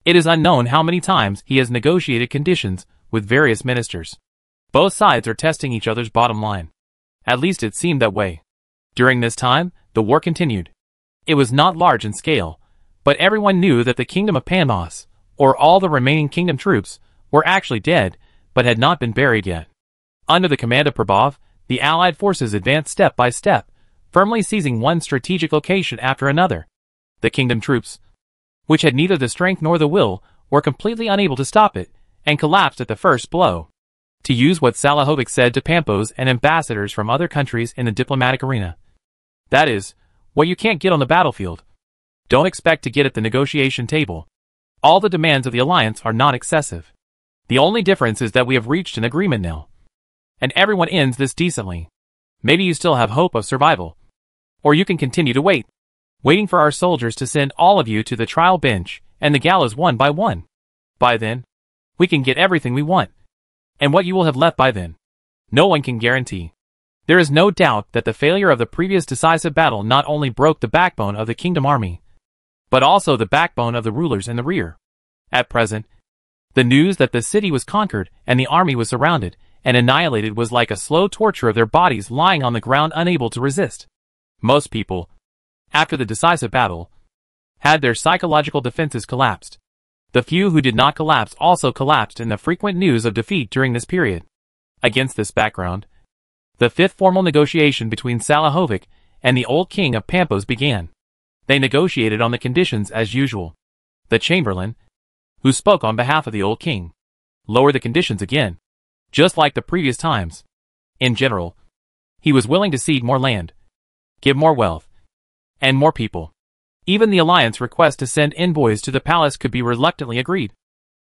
It is unknown how many times he has negotiated conditions with various ministers. Both sides are testing each other's bottom line. At least it seemed that way. During this time, the war continued. It was not large in scale, but everyone knew that the kingdom of Panbos, or all the remaining kingdom troops, were actually dead, but had not been buried yet. Under the command of Prabov, the Allied forces advanced step by step, firmly seizing one strategic location after another. The kingdom troops, which had neither the strength nor the will, were completely unable to stop it, and collapsed at the first blow. To use what Salahovic said to Panpos and ambassadors from other countries in the diplomatic arena, that is, what you can't get on the battlefield, don't expect to get at the negotiation table. All the demands of the alliance are not excessive. The only difference is that we have reached an agreement now. And everyone ends this decently. Maybe you still have hope of survival. Or you can continue to wait, waiting for our soldiers to send all of you to the trial bench and the gallows one by one. By then, we can get everything we want. And what you will have left by then, no one can guarantee. There is no doubt that the failure of the previous decisive battle not only broke the backbone of the kingdom army, but also the backbone of the rulers in the rear. At present, the news that the city was conquered and the army was surrounded and annihilated was like a slow torture of their bodies lying on the ground unable to resist. Most people, after the decisive battle, had their psychological defenses collapsed. The few who did not collapse also collapsed in the frequent news of defeat during this period. Against this background, the 5th formal negotiation between Salahovic and the old king of Panpos began. They negotiated on the conditions as usual. The chamberlain, who spoke on behalf of the old king, lowered the conditions again, just like the previous times. In general, he was willing to cede more land, give more wealth, and more people. Even the alliance request to send envoys to the palace could be reluctantly agreed,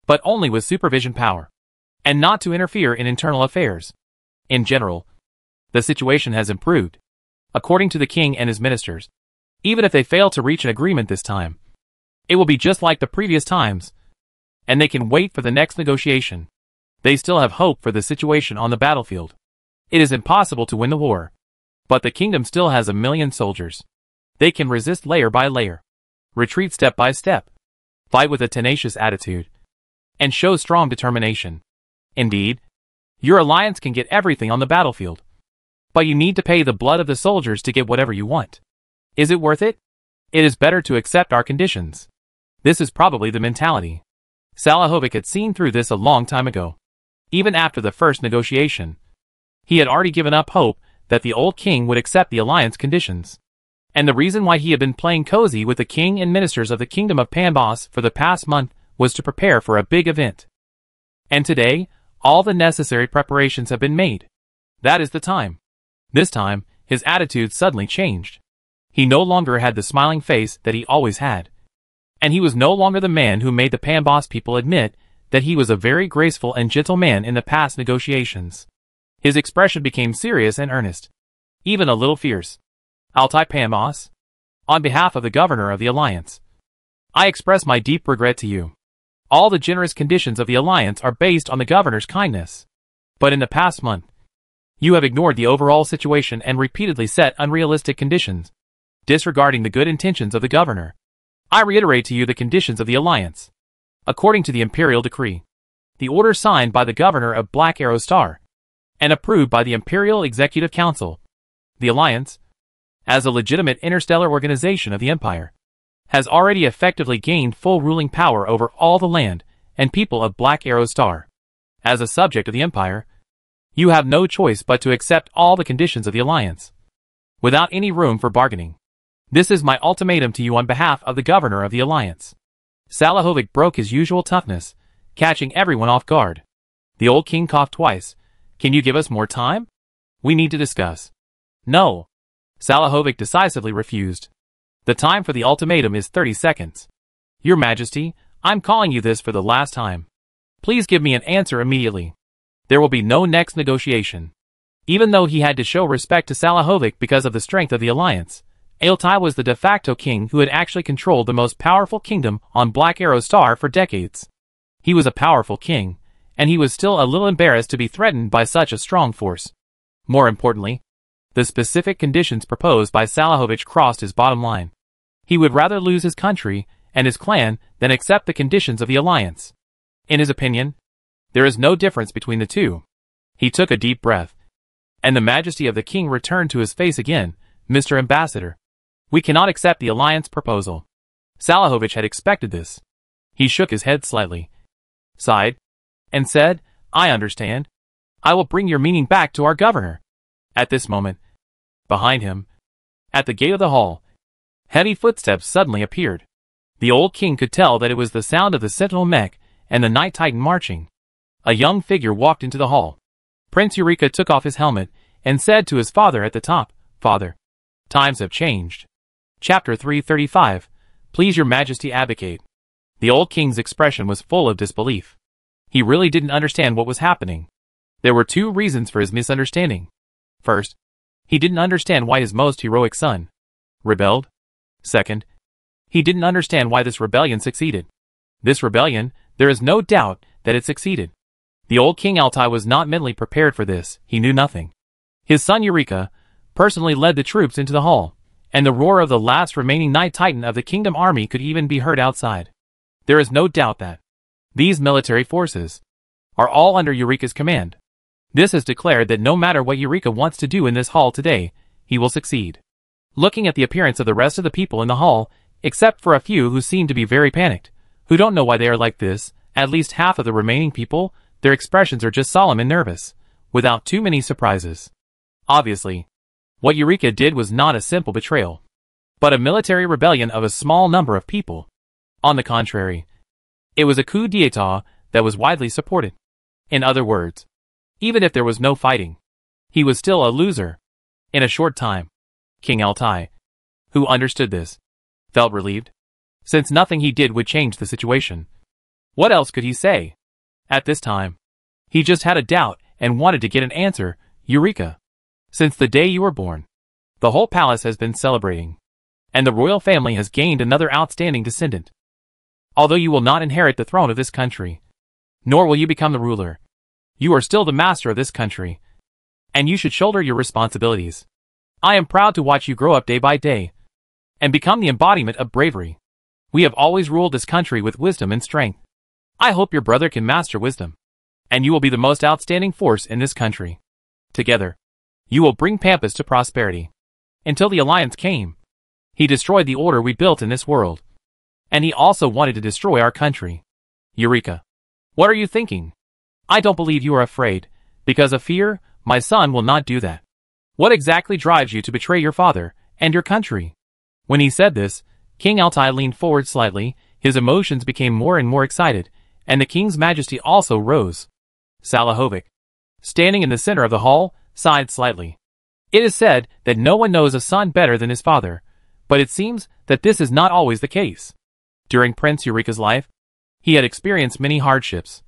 but only with supervision power, and not to interfere in internal affairs. In general, the situation has improved, according to the king and his ministers. Even if they fail to reach an agreement this time, it will be just like the previous times, and they can wait for the next negotiation. They still have hope for the situation on the battlefield. It is impossible to win the war, But the kingdom still has 1,000,000 soldiers. They can resist layer by layer, retreat step by step, fight with a tenacious attitude, and show strong determination. Indeed, your alliance can get everything on the battlefield, but you need to pay the blood of the soldiers to get whatever you want. Is it worth it? It is better to accept our conditions. This is probably the mentality. Salahovic had seen through this a long time ago. Even after the first negotiation, he had already given up hope that the old king would accept the alliance conditions. And the reason why he had been playing cozy with the king and ministers of the kingdom of Pambos for the past month was to prepare for a big event. And today, all the necessary preparations have been made. That is the time. This time, his attitude suddenly changed. He no longer had the smiling face that he always had. And he was no longer the man who made the Pambos people admit that he was a very graceful and gentle man in the past negotiations. His expression became serious and earnest, even a little fierce. Altai Pambos, on behalf of the governor of the alliance, I express my deep regret to you. All the generous conditions of the alliance are based on the governor's kindness. But in the past month, you have ignored the overall situation and repeatedly set unrealistic conditions, disregarding the good intentions of the governor. I reiterate to you the conditions of the alliance. According to the imperial decree, the order signed by the governor of Black Arrow Star, and approved by the Imperial Executive Council, the alliance, as a legitimate interstellar organization of the empire, has already effectively gained full ruling power over all the land and people of Black Arrow Star. As a subject of the empire, you have no choice but to accept all the conditions of the alliance, without any room for bargaining. This is my ultimatum to you on behalf of the governor of the alliance. Salahovic broke his usual toughness, catching everyone off guard. The old king coughed twice. Can you give us more time? We need to discuss. No. Salahovic decisively refused. The time for the ultimatum is 30 seconds. Your Majesty, I'm calling you this for the last time. Please give me an answer immediately. There will be no next negotiation. Even though he had to show respect to Salahovic because of the strength of the alliance, Altai was the de facto king who had actually controlled the most powerful kingdom on Black Arrow Star for decades. He was a powerful king, and he was still a little embarrassed to be threatened by such a strong force. More importantly, the specific conditions proposed by Salahovic crossed his bottom line. He would rather lose his country and his clan than accept the conditions of the alliance. In his opinion, there is no difference between the two. He took a deep breath, and the majesty of the king returned to his face again. Mr. Ambassador, we cannot accept the alliance proposal. Salahovic had expected this. He shook his head slightly, sighed, and said, I understand. I will bring your meaning back to our governor. At this moment, behind him, at the gate of the hall, heavy footsteps suddenly appeared. The old king could tell that it was the sound of the sentinel mech and the night titan marching. A young figure walked into the hall. Prince Eureka took off his helmet and said to his father at the top, Father, times have changed. Chapter 335, Please Your Majesty Abdicate. The old king's expression was full of disbelief. He really didn't understand what was happening. There were two reasons for his misunderstanding. First, he didn't understand why his most heroic son rebelled. Second, he didn't understand why this rebellion succeeded. This rebellion, there is no doubt that it succeeded. The old King Altai was not mentally prepared for this. He knew nothing. His son Eureka personally led the troops into the hall, and the roar of the last remaining Night Titan of the Kingdom Army could even be heard outside. There is no doubt that these military forces are all under Eureka's command. This has declared that no matter what Eureka wants to do in this hall today, he will succeed. Looking at the appearance of the rest of the people in the hall, except for a few who seem to be very panicked, who don't know why they are like this, at least half of the remaining people, their expressions are just solemn and nervous, without too many surprises. Obviously, what Eureka did was not a simple betrayal, but a military rebellion of a small number of people. On the contrary, it was a coup d'état that was widely supported. In other words, even if there was no fighting, he was still a loser. In a short time, King Altai, who understood this, felt relieved, since nothing he did would change the situation. What else could he say? At this time, he just had a doubt and wanted to get an answer. Eureka, since the day you were born, the whole palace has been celebrating, and the royal family has gained another outstanding descendant. Although you will not inherit the throne of this country, nor will you become the ruler, you are still the master of this country, and you should shoulder your responsibilities. I am proud to watch you grow up day by day and become the embodiment of bravery. We have always ruled this country with wisdom and strength. I hope your brother can master wisdom, and you will be the most outstanding force in this country. Together, you will bring Pampas to prosperity. Until the alliance came, he destroyed the order we built in this world, and he also wanted to destroy our country. Eureka! What are you thinking? I don't believe you are afraid. Because of fear, my son will not do that. What exactly drives you to betray your father and your country? When he said this, King Altai leaned forward slightly, his emotions became more and more excited, and the king's majesty also rose. Salahovic, standing in the center of the hall, sighed slightly. It is said that no one knows a son better than his father, but it seems that this is not always the case. During Prince Eureka's life, he had experienced many hardships,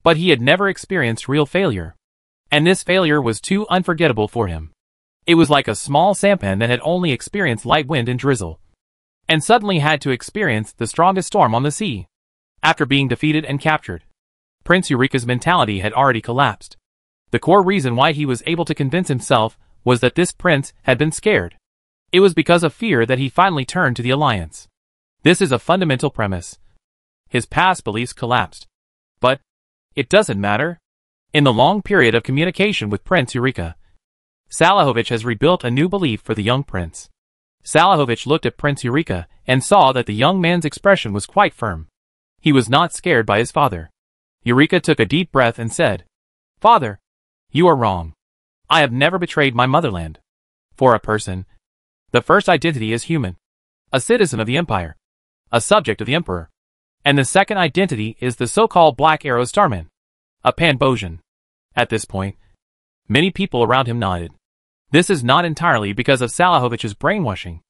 but he had never experienced real failure. And this failure was too unforgettable for him. It was like a small sampan that had only experienced light wind and drizzle, and suddenly had to experience the strongest storm on the sea. After being defeated and captured, Prince Eureka's mentality had already collapsed. The core reason why he was able to convince himself was that this prince had been scared. It was because of fear that he finally turned to the alliance. This is a fundamental premise. His past beliefs collapsed. But it doesn't matter. In the long period of communication with Prince Eureka, Salahovic has rebuilt a new belief for the young prince. Salahovic looked at Prince Eureka and saw that the young man's expression was quite firm. He was not scared by his father. Eureka took a deep breath and said, "Father, you are wrong. I have never betrayed my motherland. For a person, the first identity is human, a citizen of the empire, a subject of the emperor. And the second identity is the so-called Black Arrow Starman, a Pan-Bosian." At this point, many people around him nodded. This is not entirely because of Salahovic's brainwashing.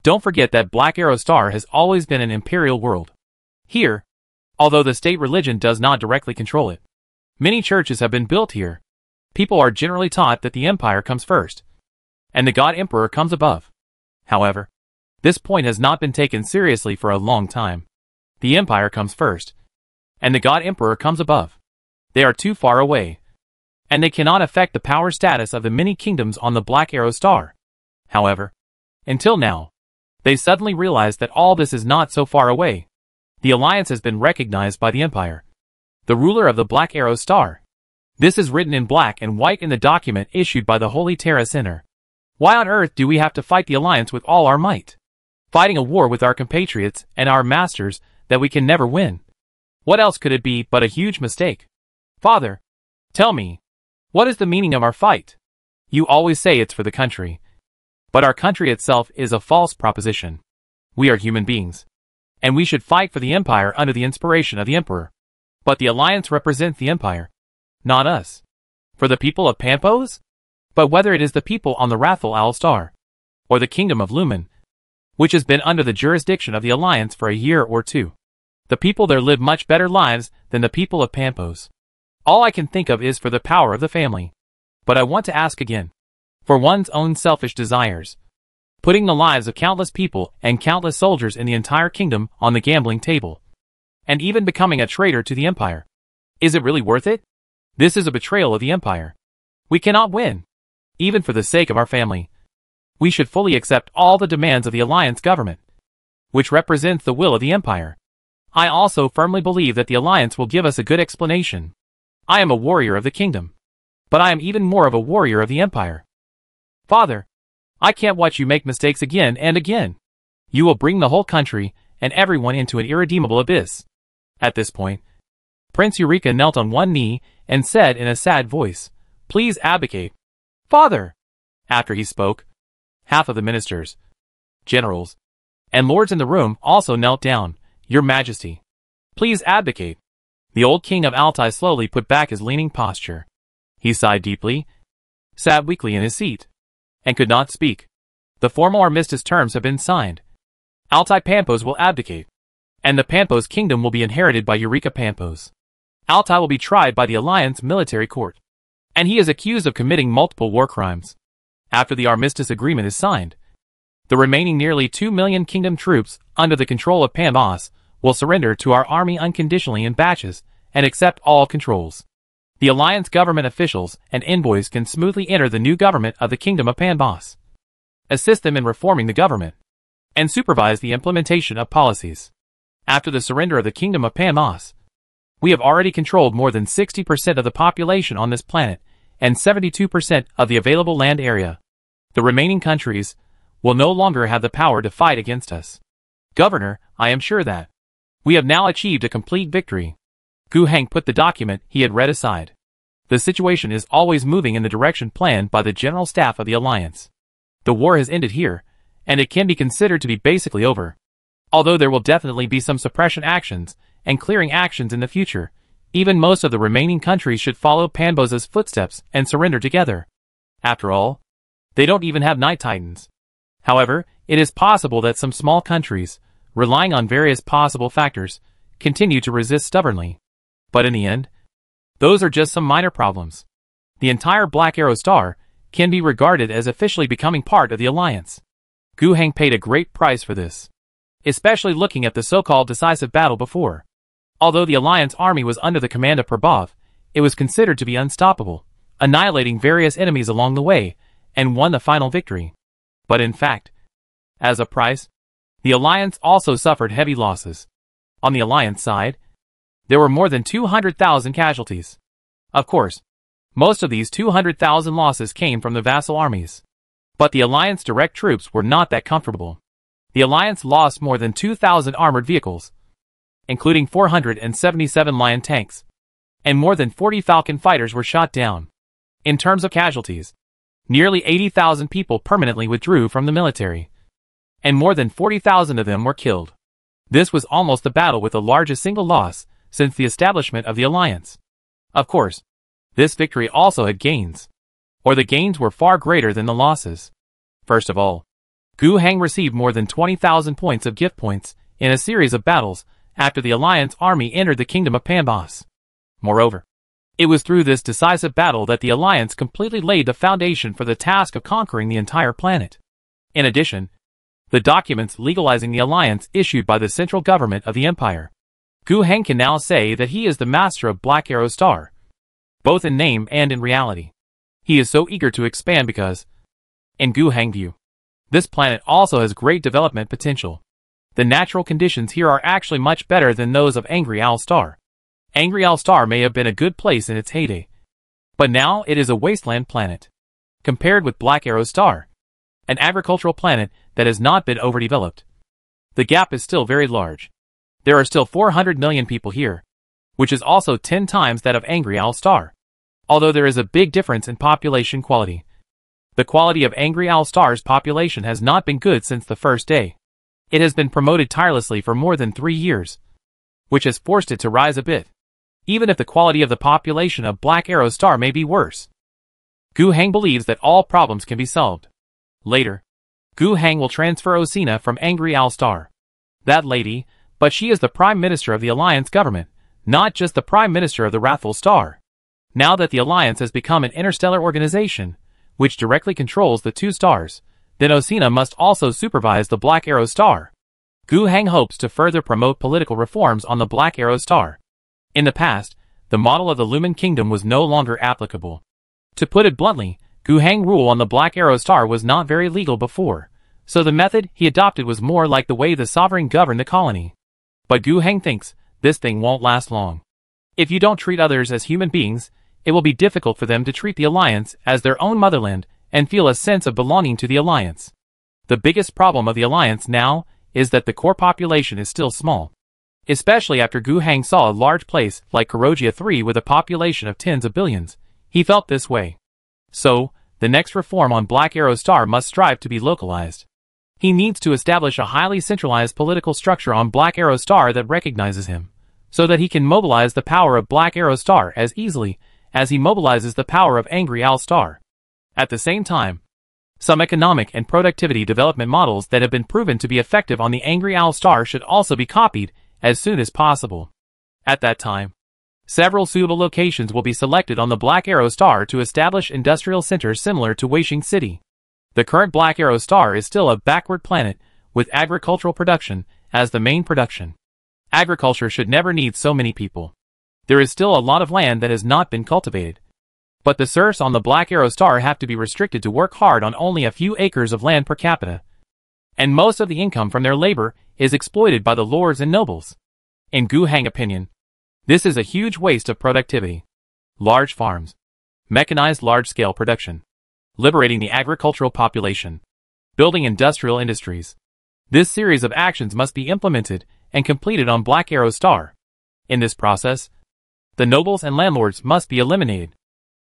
Don't forget that Black Arrow Star has always been an imperial world. Here, although the state religion does not directly control it, many churches have been built here. People are generally taught that the empire comes first, and the god emperor comes above. However, this point has not been taken seriously for a long time. The empire comes first, and the god emperor comes above. They are too far away, and they cannot affect the power status of the many kingdoms on the Black Arrow Star. However, until now, they suddenly realized that all this is not so far away. The alliance has been recognized by the empire, the ruler of the Black Arrow Star. This is written in black and white in the document issued by the Holy Terra Center. Why on earth do we have to fight the alliance with all our might? Fighting a war with our compatriots and our masters that we can never win. What else could it be but a huge mistake? Father, tell me, what is the meaning of our fight? You always say it's for the country. But our country itself is a false proposition. We are human beings, and we should fight for the empire under the inspiration of the emperor. But the alliance represents the empire, not us. For the people of Pampos? But whether it is the people on the Wrathful Owl Star, or the kingdom of Lumen, which has been under the jurisdiction of the alliance for a year or two, the people there live much better lives than the people of Pampos. All I can think of is for the power of the family. But I want to ask again. For one's own selfish desires, putting the lives of countless people and countless soldiers in the entire kingdom on the gambling table, and even becoming a traitor to the empire. Is it really worth it? This is a betrayal of the empire. We cannot win. Even for the sake of our family, we should fully accept all the demands of the alliance government, which represents the will of the empire. I also firmly believe that the alliance will give us a good explanation. I am a warrior of the kingdom, but I am even more of a warrior of the empire. Father, I can't watch you make mistakes again and again. You will bring the whole country and everyone into an irredeemable abyss. At this point, Prince Eureka knelt on one knee and said in a sad voice, "Please abdicate, Father." After he spoke, half of the ministers, generals, and lords in the room also knelt down. "Your Majesty, please abdicate." The old king of Altai slowly put back his leaning posture. He sighed deeply, sat weakly in his seat, and could not speak. The formal armistice terms have been signed. Altai Pampos will abdicate, and the Pampos kingdom will be inherited by Eureka Pampos. Altai will be tried by the Alliance military court, and he is accused of committing multiple war crimes. After the armistice agreement is signed, the remaining nearly 2 million kingdom troops under the control of Pampos will surrender to our army unconditionally in batches and accept all controls. The alliance government officials and envoys can smoothly enter the new government of the kingdom of Pampos. assist them in reforming the government, and supervise the implementation of policies. After the surrender of the Kingdom of Panmas, we have already controlled more than 60% of the population on this planet and 72% of the available land area. The remaining countries will no longer have the power to fight against us. Governor, I am sure that we have now achieved a complete victory. Gu Heng put the document he had read aside. The situation is always moving in the direction planned by the General Staff of the Alliance. The war has ended here, and it can be considered to be basically over. Although there will definitely be some suppression actions and clearing actions in the future, even most of the remaining countries should follow Panboza's footsteps and surrender together. After all, they don't even have Night Titans. However, it is possible that some small countries, relying on various possible factors, continue to resist stubbornly. But in the end, those are just some minor problems. The entire Black Arrow Star can be regarded as officially becoming part of the Alliance. Gu Heng paid a great price for this, especially looking at the so-called decisive battle before. Although the Alliance army was under the command of Prabhav, it was considered to be unstoppable, annihilating various enemies along the way, and won the final victory. But in fact, as a price, the Alliance also suffered heavy losses. On the Alliance side, there were more than 200,000 casualties. Of course, most of these 200,000 losses came from the vassal armies. But the Alliance direct troops were not that comfortable. The Alliance lost more than 2,000 armored vehicles, including 477 Lion tanks, and more than 40 Falcon fighters were shot down. In terms of casualties, nearly 80,000 people permanently withdrew from the military, and more than 40,000 of them were killed. This was almost the battle with the largest single loss since the establishment of the Alliance. Of course, this victory also had gains, or the gains were far greater than the losses. First of all, Gu Heng received more than 20,000 points of gift points in a series of battles after the Alliance army entered the Kingdom of Panbas. Moreover, it was through this decisive battle that the Alliance completely laid the foundation for the task of conquering the entire planet. In addition, the documents legalizing the Alliance issued by the central government of the Empire. Gu Heng can now say that he is the master of Black Arrow Star, both in name and in reality. He is so eager to expand because, in Gu Heng view, this planet also has great development potential. The natural conditions here are actually much better than those of Angry Owl Star. Angry Owl Star may have been a good place in its heyday, but now it is a wasteland planet. Compared with Black Arrow Star, an agricultural planet that has not been overdeveloped, the gap is still very large. There are still 400 million people here, which is also 10 times that of Angry Owl Star. Although there is a big difference in population quality, the quality of Angry Owl Star's population has not been good since the first day. It has been promoted tirelessly for more than 3 years, which has forced it to rise a bit, even if the quality of the population of Black Arrow Star may be worse. Gu Heng believes that all problems can be solved. Later, Gu Heng will transfer Osina from Angry Owl Star. That lady, but she is the Prime Minister of the Alliance government, not just the Prime Minister of the Wrathful Star. Now that the Alliance has become an interstellar organization, which directly controls the two stars, then Osina must also supervise the Black Arrow Star. Gu Heng hopes to further promote political reforms on the Black Arrow Star. In the past, the model of the Lumen Kingdom was no longer applicable. To put it bluntly, Gu Heng rule on the Black Arrow Star was not very legal before, so the method he adopted was more like the way the sovereign governed the colony. But Gu Heng thinks this thing won't last long. If you don't treat others as human beings, it will be difficult for them to treat the Alliance as their own motherland and feel a sense of belonging to the Alliance. The biggest problem of the Alliance now is that the core population is still small. Especially after Gu Heng saw a large place like Korogia 3 with a population of tens of billions, he felt this way. So, the next reform on Black Arrow Star must strive to be localized. He needs to establish a highly centralized political structure on Black Arrow Star that recognizes him, so that he can mobilize the power of Black Arrow Star as easily as he mobilizes the power of Angry Owl Star. At the same time, some economic and productivity development models that have been proven to be effective on the Angry Owl Star should also be copied as soon as possible. At that time, several suitable locations will be selected on the Black Arrow Star to establish industrial centers similar to Weishing City. The current Black Arrow Star is still a backward planet, with agricultural production as the main production. Agriculture should never need so many people. There is still a lot of land that has not been cultivated. But the serfs on the Black Arrow Star have to be restricted to work hard on only a few acres of land per capita. And most of the income from their labor is exploited by the lords and nobles. In Gu Hang's opinion, this is a huge waste of productivity. Large farms. Mechanized large-scale production. Liberating the agricultural population. Building industrial industries. This series of actions must be implemented and completed on Black Arrow Star. In this process, the nobles and landlords must be eliminated.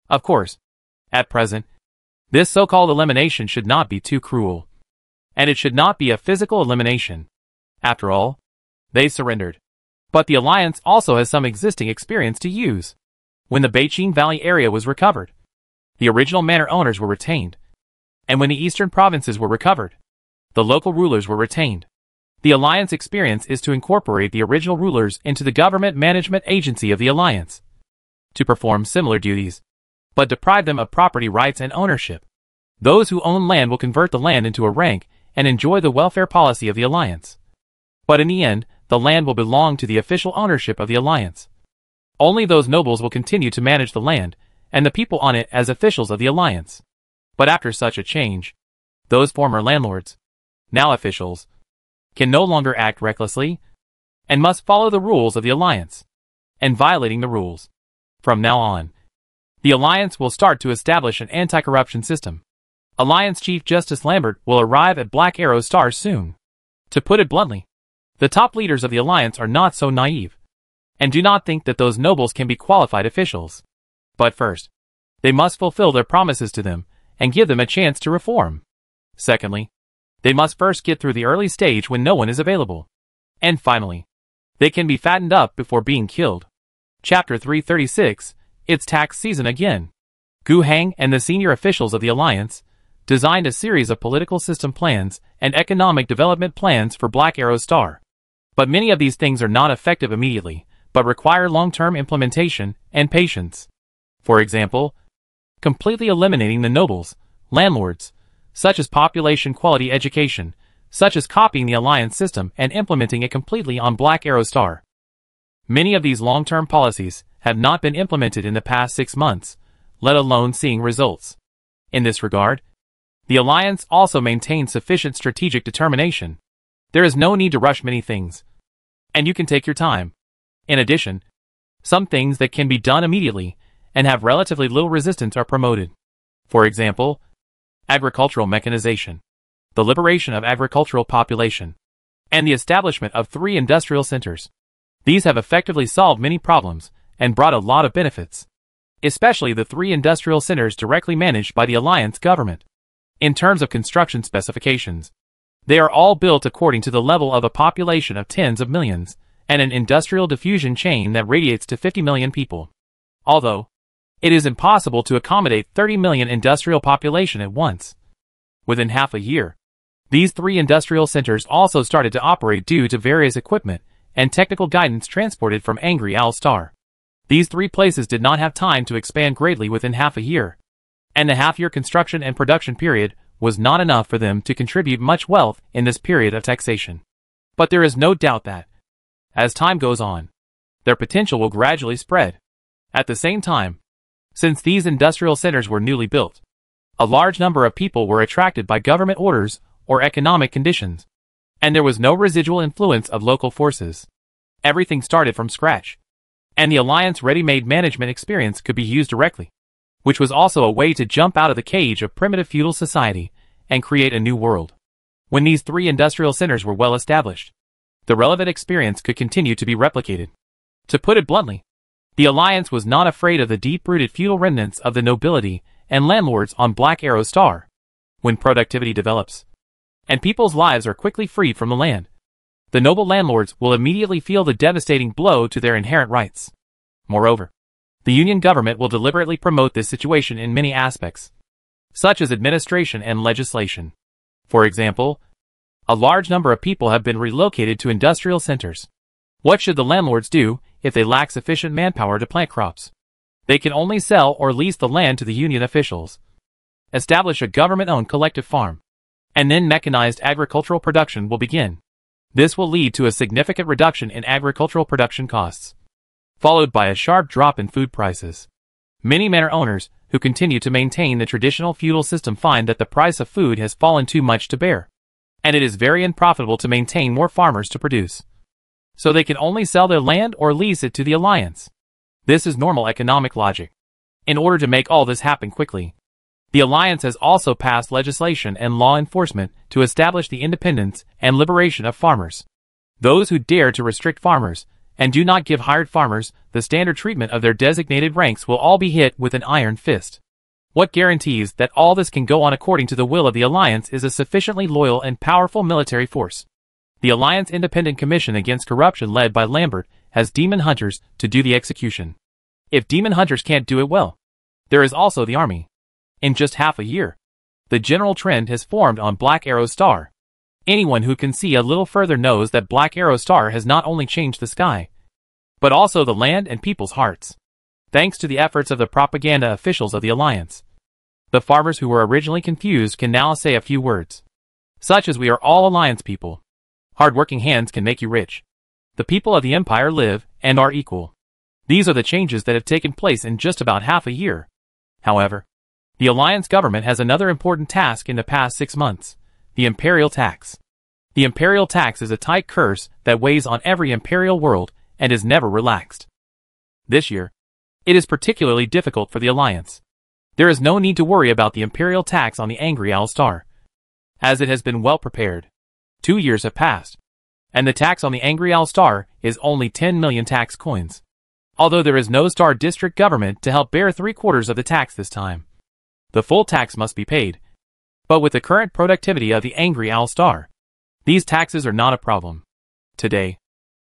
Of course, at present, this so-called elimination should not be too cruel. And it should not be a physical elimination. After all, they surrendered. But the Alliance also has some existing experience to use. When the Beijing Valley area was recovered, the original manor owners were retained. And when the eastern provinces were recovered, the local rulers were retained. The Alliance experience is to incorporate the original rulers into the government management agency of the Alliance, to perform similar duties, but deprive them of property rights and ownership. Those who own land will convert the land into a rank and enjoy the welfare policy of the Alliance. But in the end, the land will belong to the official ownership of the Alliance. Only those nobles will continue to manage the land, and the people on it as officials of the Alliance. But after such a change, those former landlords, now officials, can no longer act recklessly, and must follow the rules of the Alliance, and violating the rules. From now on, the Alliance will start to establish an anti-corruption system. Alliance Chief Justice Lambert will arrive at Black Arrow Star soon. To put it bluntly, the top leaders of the Alliance are not so naive, and do not think that those nobles can be qualified officials. But first, they must fulfill their promises to them, and give them a chance to reform. Secondly, they must first get through the early stage when no one is available. And finally, they can be fattened up before being killed. Chapter 336, It's tax season again. Gu Hang and the senior officials of the Alliance designed a series of political system plans and economic development plans for Black Arrow Star. But many of these things are not effective immediately, but require long-term implementation and patience. For example, completely eliminating the nobles, landlords, such as population quality education, such as copying the Alliance system and implementing it completely on Black Arrow Star. Many of these long-term policies have not been implemented in the past 6 months, let alone seeing results. In this regard, the Alliance also maintains sufficient strategic determination. There is no need to rush many things, and you can take your time. In addition, some things that can be done immediately and have relatively little resistance are promoted. For example, agricultural mechanization, the liberation of agricultural population, and the establishment of 3 industrial centers. These have effectively solved many problems and brought a lot of benefits, especially the 3 industrial centers directly managed by the Alliance government. In terms of construction specifications, they are all built according to the level of a population of tens of millions, and an industrial diffusion chain that radiates to 50 million people. Although, it is impossible to accommodate 30 million industrial population at once. Within half a year, these 3 industrial centers also started to operate due to various equipment and technical guidance transported from Angry Owl Star. These 3 places did not have time to expand greatly within half a year, and the half-year construction and production period was not enough for them to contribute much wealth in this period of taxation. But there is no doubt that, as time goes on, their potential will gradually spread. At the same time, since these industrial centers were newly built, a large number of people were attracted by government orders or economic conditions, and there was no residual influence of local forces. Everything started from scratch, and the Alliance ready-made management experience could be used directly, which was also a way to jump out of the cage of primitive feudal society and create a new world. When these 3 industrial centers were well established, the relevant experience could continue to be replicated. To put it bluntly, the Alliance was not afraid of the deep-rooted feudal remnants of the nobility and landlords on Black Arrow Star. When productivity develops, and people's lives are quickly freed from the land, the noble landlords will immediately feel the devastating blow to their inherent rights. Moreover, the Union government will deliberately promote this situation in many aspects, such as administration and legislation. For example, a large number of people have been relocated to industrial centers. What should the landlords do if they lack sufficient manpower to plant crops? They can only sell or lease the land to the union officials, establish a government-owned collective farm, and then mechanized agricultural production will begin. This will lead to a significant reduction in agricultural production costs, followed by a sharp drop in food prices. Many manor owners, who continue to maintain the traditional feudal system, find that the price of food has fallen too much to bear, and it is very unprofitable to maintain more farmers to produce. So they can only sell their land or lease it to the Alliance. This is normal economic logic. In order to make all this happen quickly, the Alliance has also passed legislation and law enforcement to establish the independence and liberation of farmers. Those who dare to restrict farmers and do not give hired farmers the standard treatment of their designated ranks will all be hit with an iron fist. What guarantees that all this can go on according to the will of the Alliance is a sufficiently loyal and powerful military force. The Alliance Independent Commission Against Corruption, led by Lambert, has demon hunters to do the execution. If demon hunters can't do it well, there is also the army. In just half a year, the general trend has formed on Black Arrow Star. Anyone who can see a little further knows that Black Arrow Star has not only changed the sky, but also the land and people's hearts. Thanks to the efforts of the propaganda officials of the Alliance, the farmers who were originally confused can now say a few words, such as, "We are all Alliance people. Hard-working hands can make you rich. The people of the Empire live and are equal." These are the changes that have taken place in just about half a year. However, the Alliance government has another important task in the past 6 months: the Imperial Tax. The Imperial Tax is a tight curse that weighs on every Imperial world and is never relaxed. This year, it is particularly difficult for the Alliance. There is no need to worry about the Imperial Tax on the Angry Owl Star, as it has been well prepared. 2 years have passed, and the tax on the Angry Owl Star is only 10 million tax coins. Although there is no Star District government to help bear 3/4 of the tax this time, the full tax must be paid. But with the current productivity of the Angry Owl Star, these taxes are not a problem. Today,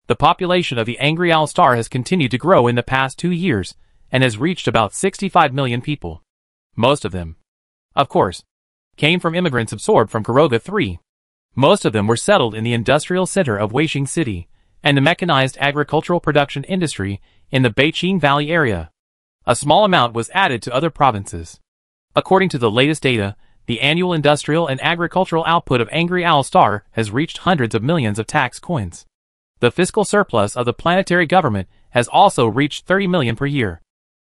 the population of the Angry Owl Star has continued to grow in the past 2 years and has reached about 65 million people. Most of them, of course, came from immigrants absorbed from Kuroga 3. Most of them were settled in the industrial center of Weishing City and the mechanized agricultural production industry in the Beijing Valley area. A small amount was added to other provinces. According to the latest data, the annual industrial and agricultural output of Angry Owl Star has reached hundreds of millions of tax coins. The fiscal surplus of the planetary government has also reached 30 million per year.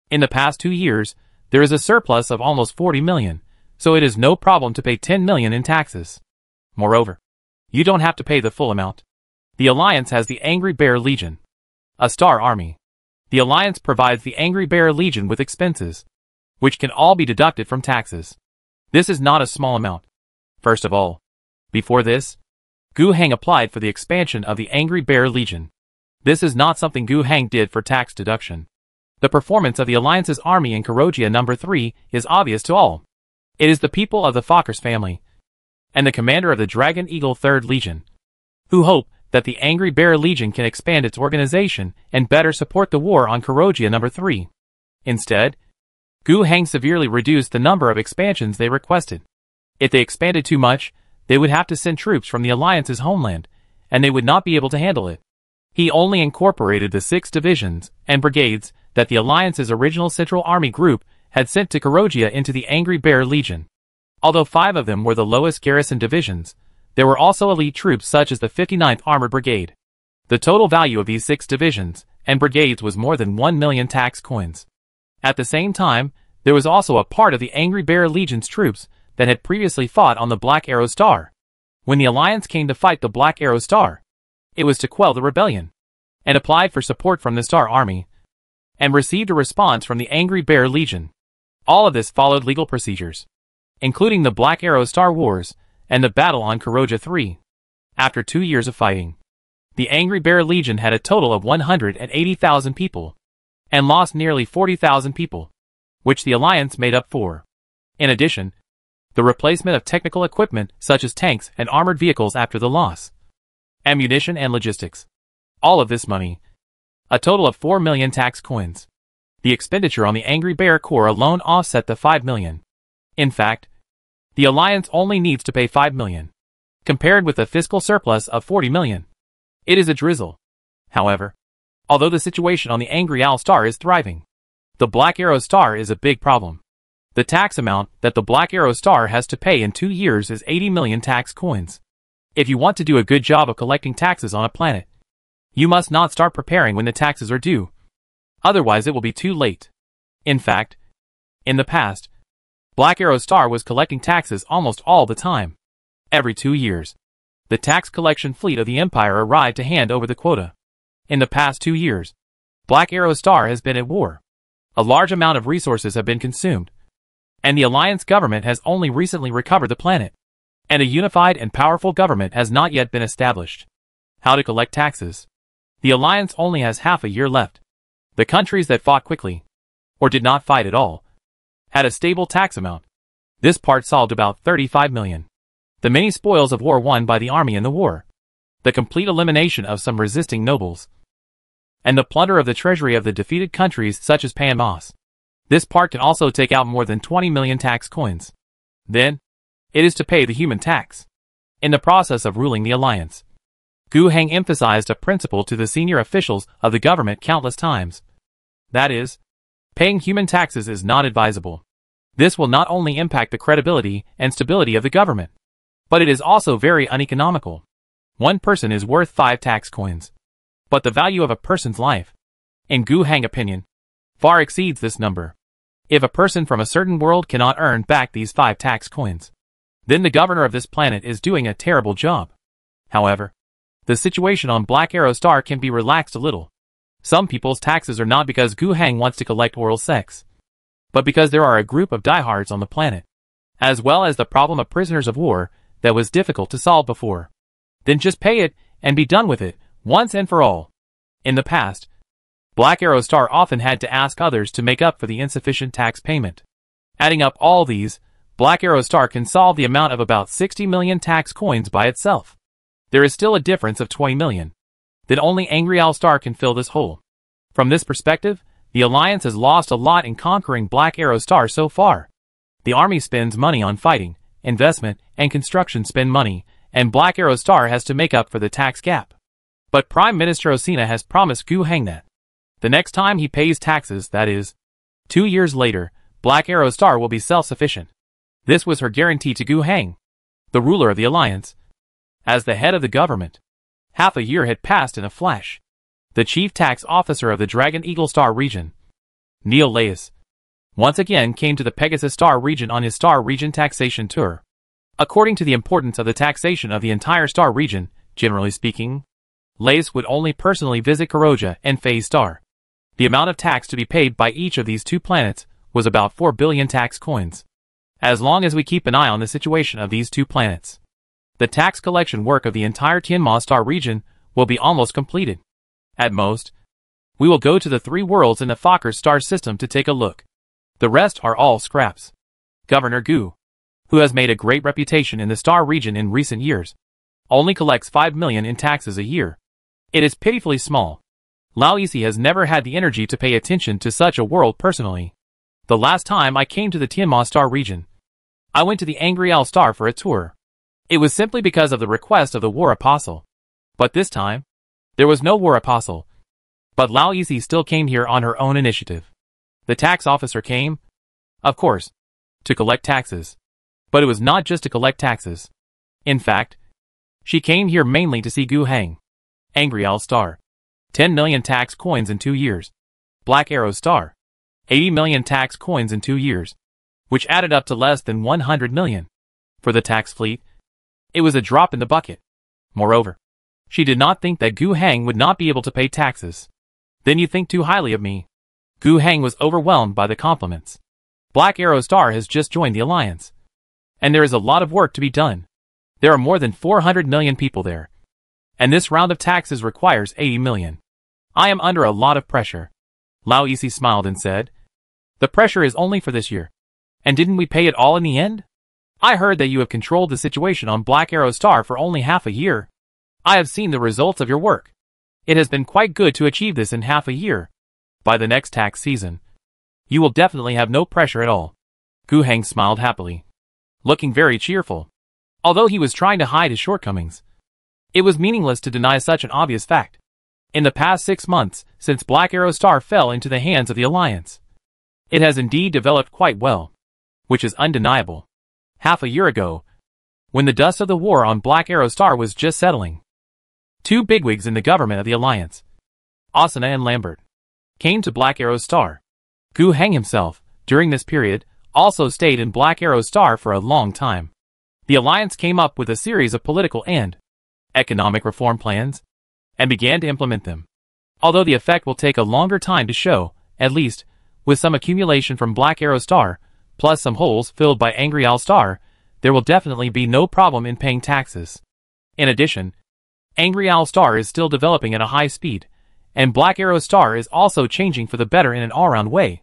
In the past 2 years, there is a surplus of almost 40 million, so it is no problem to pay 10 million in taxes. Moreover, you don't have to pay the full amount. The Alliance has the Angry Bear Legion, a star army. The Alliance provides the Angry Bear Legion with expenses, which can all be deducted from taxes. This is not a small amount. First of all, before this, Gu Hang applied for the expansion of the Angry Bear Legion. This is not something Gu Hang did for tax deduction. The performance of the Alliance's army in Kurogia No. 3 is obvious to all. It is the people of the Fokkers family, and the commander of the Dragon Eagle 3rd Legion, who hope that the Angry Bear Legion can expand its organization and better support the war on Kurogia No. 3. Instead, Gu Hang severely reduced the number of expansions they requested. If they expanded too much, they would have to send troops from the Alliance's homeland, and they would not be able to handle it. He only incorporated the 6 divisions and brigades that the Alliance's original Central Army group had sent to Kurogia into the Angry Bear Legion. Although 5 of them were the lowest garrison divisions, there were also elite troops such as the 59th Armored Brigade. The total value of these 6 divisions and brigades was more than 1 million tax coins. At the same time, there was also a part of the Angry Bear Legion's troops that had previously fought on the Black Arrow Star. When the Alliance came to fight the Black Arrow Star, it was to quell the rebellion, and applied for support from the Star Army, and received a response from the Angry Bear Legion. All of this followed legal procedures, including the Black Arrow Star Wars and the battle on Kurogia 3. After 2 years of fighting, the Angry Bear Legion had a total of 180,000 people, and lost nearly 40,000 people, which the Alliance made up for. In addition, the replacement of technical equipment such as tanks and armored vehicles after the loss, ammunition and logistics. All of this money, a total of 4 million tax coins. The expenditure on the Angry Bear Corps alone offset the 5 million. In fact, the Alliance only needs to pay 5 million, compared with a fiscal surplus of 40 million. It is a drizzle. However, although the situation on the Angry Owl Star is thriving, the Black Arrow Star is a big problem. The tax amount that the Black Arrow Star has to pay in 2 years is 80 million tax coins. If you want to do a good job of collecting taxes on a planet, you must not start preparing when the taxes are due. Otherwise it will be too late. In fact, in the past, Black Arrow Star was collecting taxes almost all the time. Every 2 years, the tax collection fleet of the Empire arrived to hand over the quota. In the past 2 years, Black Arrow Star has been at war. A large amount of resources have been consumed, and the Alliance government has only recently recovered the planet, and a unified and powerful government has not yet been established. How to collect taxes? The Alliance only has half a year left. The countries that fought quickly, or did not fight at all, had a stable tax amount. This part solved about 35 million. The many spoils of war won by the army in the war, the complete elimination of some resisting nobles, and the plunder of the treasury of the defeated countries such as Panmas. This part can also take out more than 20 million tax coins. Then, it is to pay the human tax. In the process of ruling the Alliance, Gu Heng emphasized a principle to the senior officials of the government countless times. That is, paying human taxes is not advisable. This will not only impact the credibility and stability of the government, but it is also very uneconomical. One person is worth 5 tax coins. But the value of a person's life, in Gu Heng's opinion, far exceeds this number. If a person from a certain world cannot earn back these 5 tax coins, then the governor of this planet is doing a terrible job. However, the situation on Black Arrow Star can be relaxed a little. Some people's taxes are not because Gu Heng wants to collect oral sex, but because there are a group of diehards on the planet, as well as the problem of prisoners of war that was difficult to solve before. Then just pay it and be done with it, once and for all. In the past, Black Arrow Star often had to ask others to make up for the insufficient tax payment. Adding up all these, Black Arrow Star can solve the amount of about 60 million tax coins by itself. There is still a difference of 20 million. Then only Angry Owl Star can fill this hole. From this perspective, the Alliance has lost a lot in conquering Black Arrow Star so far. The army spends money on fighting, investment, and construction spend money, and Black Arrow Star has to make up for the tax gap. But Prime Minister Osina has promised Gu Heng that the next time he pays taxes, that is, 2 years later, Black Arrow Star will be self-sufficient. This was her guarantee to Gu Heng, the ruler of the Alliance. As the head of the government, half a year had passed in a flash. The chief tax officer of the Dragon Eagle Star region, Neil Laus, once again came to the Pegasus Star region on his Star region taxation tour. According to the importance of the taxation of the entire Star region, generally speaking, Laus would only personally visit Kuroja and Phase Star. The amount of tax to be paid by each of these 2 planets was about 4 billion tax coins. As long as we keep an eye on the situation of these 2 planets, the tax collection work of the entire Tianma Star region will be almost completed. At most, we will go to the 3 worlds in the Fokker star system to take a look. The rest are all scraps. Governor Gu, who has made a great reputation in the Star region in recent years, only collects 5 million in taxes a year. It is pitifully small. Lao Isi has never had the energy to pay attention to such a world personally. The last time I came to the Tianma Star region, I went to the Angry Owl Star for a tour. It was simply because of the request of the War Apostle. But this time, there was no War Apostle. But Lao Isi still came here on her own initiative. The tax officer came, of course, to collect taxes. But it was not just to collect taxes. In fact, she came here mainly to see Gu Heng. Angry Owl Star, 10 million tax coins in 2 years. Black Arrow Star, 80 million tax coins in 2 years, which added up to less than 100 million. For the tax fleet, it was a drop in the bucket. Moreover, she did not think that Gu Heng would not be able to pay taxes. Then you think too highly of me. Gu Heng was overwhelmed by the compliments. Black Arrow Star has just joined the Alliance, and there is a lot of work to be done. There are more than 400 million people there, and this round of taxes requires 80 million. I am under a lot of pressure. Lao Isi smiled and said, the pressure is only for this year. And didn't we pay it all in the end? I heard that you have controlled the situation on Black Arrow Star for only half a year. I have seen the results of your work. It has been quite good to achieve this in half a year. By the next tax season, you will definitely have no pressure at all. Gu Heng smiled happily, looking very cheerful. Although he was trying to hide his shortcomings, it was meaningless to deny such an obvious fact. In the past 6 months, since Black Arrow Star fell into the hands of the Alliance, it has indeed developed quite well, which is undeniable. Half a year ago, when the dust of the war on Black Arrow Star was just settling, 2 bigwigs in the government of the Alliance, Asuna and Lambert, came to Black Arrow Star. Gu Heng himself, during this period, also stayed in Black Arrow's star for a long time. The alliance came up with a series of political and economic reform plans, and began to implement them. Although the effect will take a longer time to show, at least, with some accumulation from Black Arrow Star, plus some holes filled by Angry Owl Star, there will definitely be no problem in paying taxes. In addition, Angry Owl Star is still developing at a high speed, and Black Arrow Star is also changing for the better in an all-round way.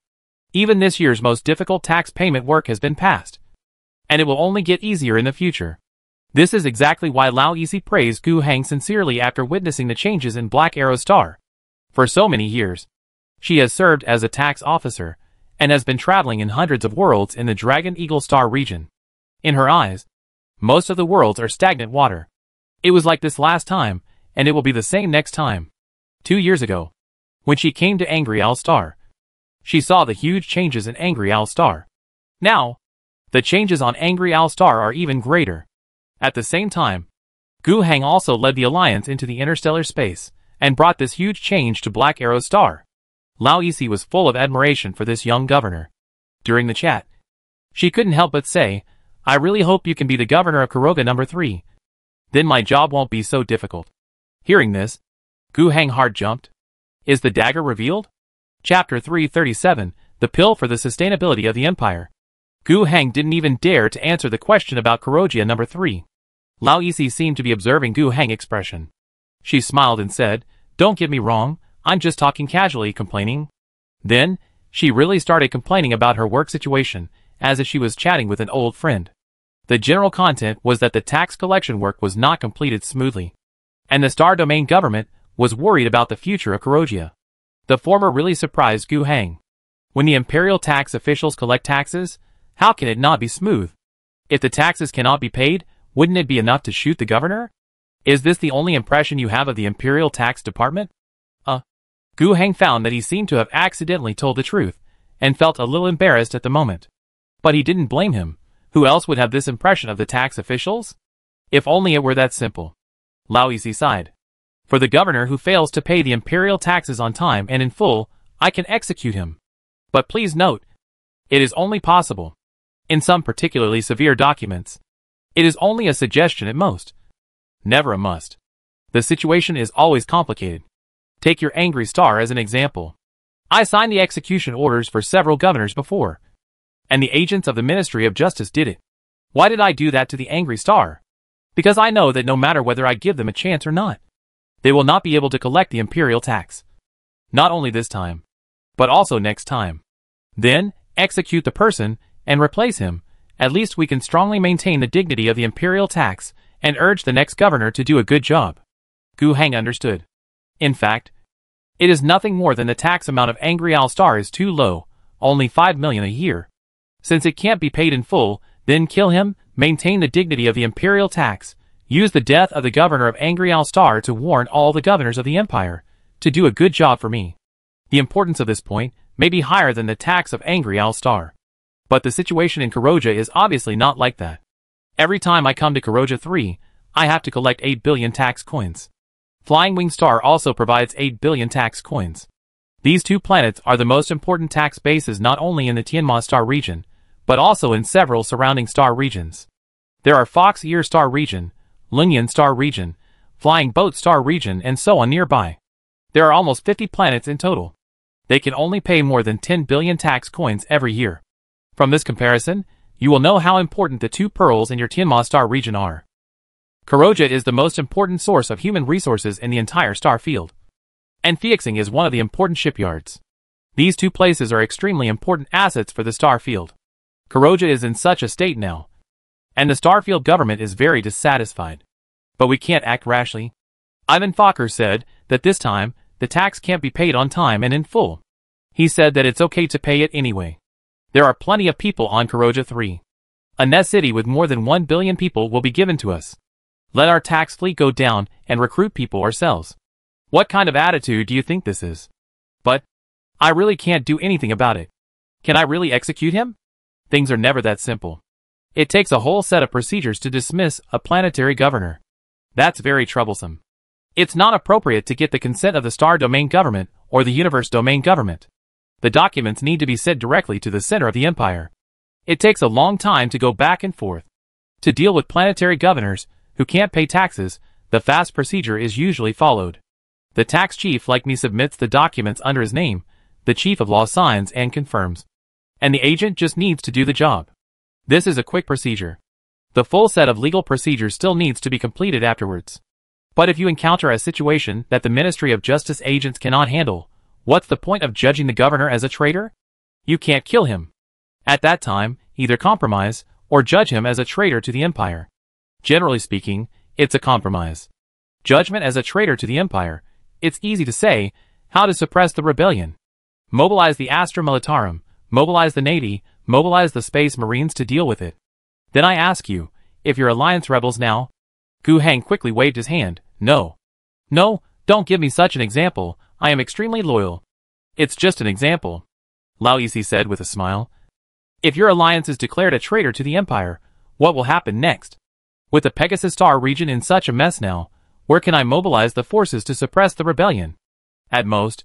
Even this year's most difficult tax payment work has been passed, and it will only get easier in the future. This is exactly why Lao Yisi praised Gu Heng sincerely after witnessing the changes in Black Arrow Star. For so many years, she has served as a tax officer, and has been traveling in hundreds of worlds in the Dragon Eagle Star region. In her eyes, most of the worlds are stagnant water. It was like this last time, and it will be the same next time. 2 years ago, when she came to Angry Owl Star, she saw the huge changes in Angry Owl Star. Now, the changes on Angry Owl Star are even greater. At the same time, Gu Heng also led the alliance into the interstellar space, and brought this huge change to Black Arrow Star. Lao Yisi was full of admiration for this young governor. During the chat, she couldn't help but say, "I really hope you can be the governor of Kuroga number 3. Then my job won't be so difficult." Hearing this, Gu Heng hard jumped. Is the dagger revealed? Chapter 337, The Pill for the Sustainability of the Empire. Gu Heng didn't even dare to answer the question about Kuroga number 3. Lao Yisi seemed to be observing Gu Heng's expression. She smiled and said, "Don't get me wrong, I'm just talking casually, complaining." Then, she really started complaining about her work situation, as if she was chatting with an old friend. The general content was that the tax collection work was not completed smoothly, and the Star Domain government was worried about the future of Kuroga. The former really surprised Gu Heng. When the imperial tax officials collect taxes, how can it not be smooth? If the taxes cannot be paid, wouldn't it be enough to shoot the governor? Is this the only impression you have of the imperial tax department? Gu Heng found that he seemed to have accidentally told the truth, and felt a little embarrassed at the moment. But he didn't blame him. Who else would have this impression of the tax officials? If only it were that simple. Lao Yisi sighed. For the governor who fails to pay the imperial taxes on time and in full, I can execute him. But please note, it is only possible in some particularly severe documents. It is only a suggestion at most, never a must. The situation is always complicated. Take your Angry Star as an example. I signed the execution orders for several governors before, and the agents of the Ministry of Justice did it. Why did I do that to the Angry Star? Because I know that no matter whether I give them a chance or not, they will not be able to collect the imperial tax. Not only this time, but also next time. Then, execute the person, and replace him. At least we can strongly maintain the dignity of the imperial tax, and urge the next governor to do a good job. Gu Heng understood. In fact, it is nothing more than the tax amount of Angry Owl Star is too low, only 5 million a year. Since it can't be paid in full, then kill him, maintain the dignity of the imperial tax, use the death of the governor of Angry Owl Star to warn all the governors of the empire, to do a good job for me. The importance of this point may be higher than the tax of Angry Owl Star. But the situation in Kuroga is obviously not like that. Every time I come to Kuroga 3, I have to collect 8 billion tax coins. Flying Wing Star also provides 8 billion tax coins. These two planets are the most important tax bases not only in the Tianma Star region, but also in several surrounding star regions. There are Fox Ear Star region, Lingyan Star region, Flying Boat Star region, and so on nearby. There are almost 50 planets in total. They can only pay more than 10 billion tax coins every year. From this comparison, you will know how important the two pearls in your Tianma Star region are. Kuroga is the most important source of human resources in the entire star field, and Fiexing is one of the important shipyards. These two places are extremely important assets for the star field. Kuroga is in such a state now, and the Starfield government is very dissatisfied. But we can't act rashly. Ivan Fokker said that this time, the tax can't be paid on time and in full. He said that it's okay to pay it anyway. There are plenty of people on Kuroga 3. A net city with more than 1 billion people will be given to us. Let our tax fleet go down and recruit people ourselves. What kind of attitude do you think this is? But I really can't do anything about it. Can I really execute him? Things are never that simple. It takes a whole set of procedures to dismiss a planetary governor. That's very troublesome. It's not appropriate to get the consent of the Star Domain government or the Universe Domain government. The documents need to be sent directly to the center of the empire. It takes a long time to go back and forth. To deal with planetary governors who can't pay taxes, the fast procedure is usually followed. The tax chief like me submits the documents under his name, the chief of law signs and confirms. And the agent just needs to do the job. This is a quick procedure. The full set of legal procedures still needs to be completed afterwards. But if you encounter a situation that the Ministry of Justice agents cannot handle, what's the point of judging the governor as a traitor? You can't kill him. At that time, either compromise or judge him as a traitor to the empire. Generally speaking, it's a compromise. Judgment as a traitor to the empire. It's easy to say. How to suppress the rebellion. Mobilize the Astra Militarum, mobilize the Navy, mobilize the Space Marines to deal with it. Then I ask you, if you're Alliance rebels now? Gu Heng quickly waved his hand. No. No, don't give me such an example. I am extremely loyal. It's just an example. Lao Yisi said with a smile. If your alliance is declared a traitor to the empire, what will happen next? With the Pegasus Star region in such a mess now, where can I mobilize the forces to suppress the rebellion? At most,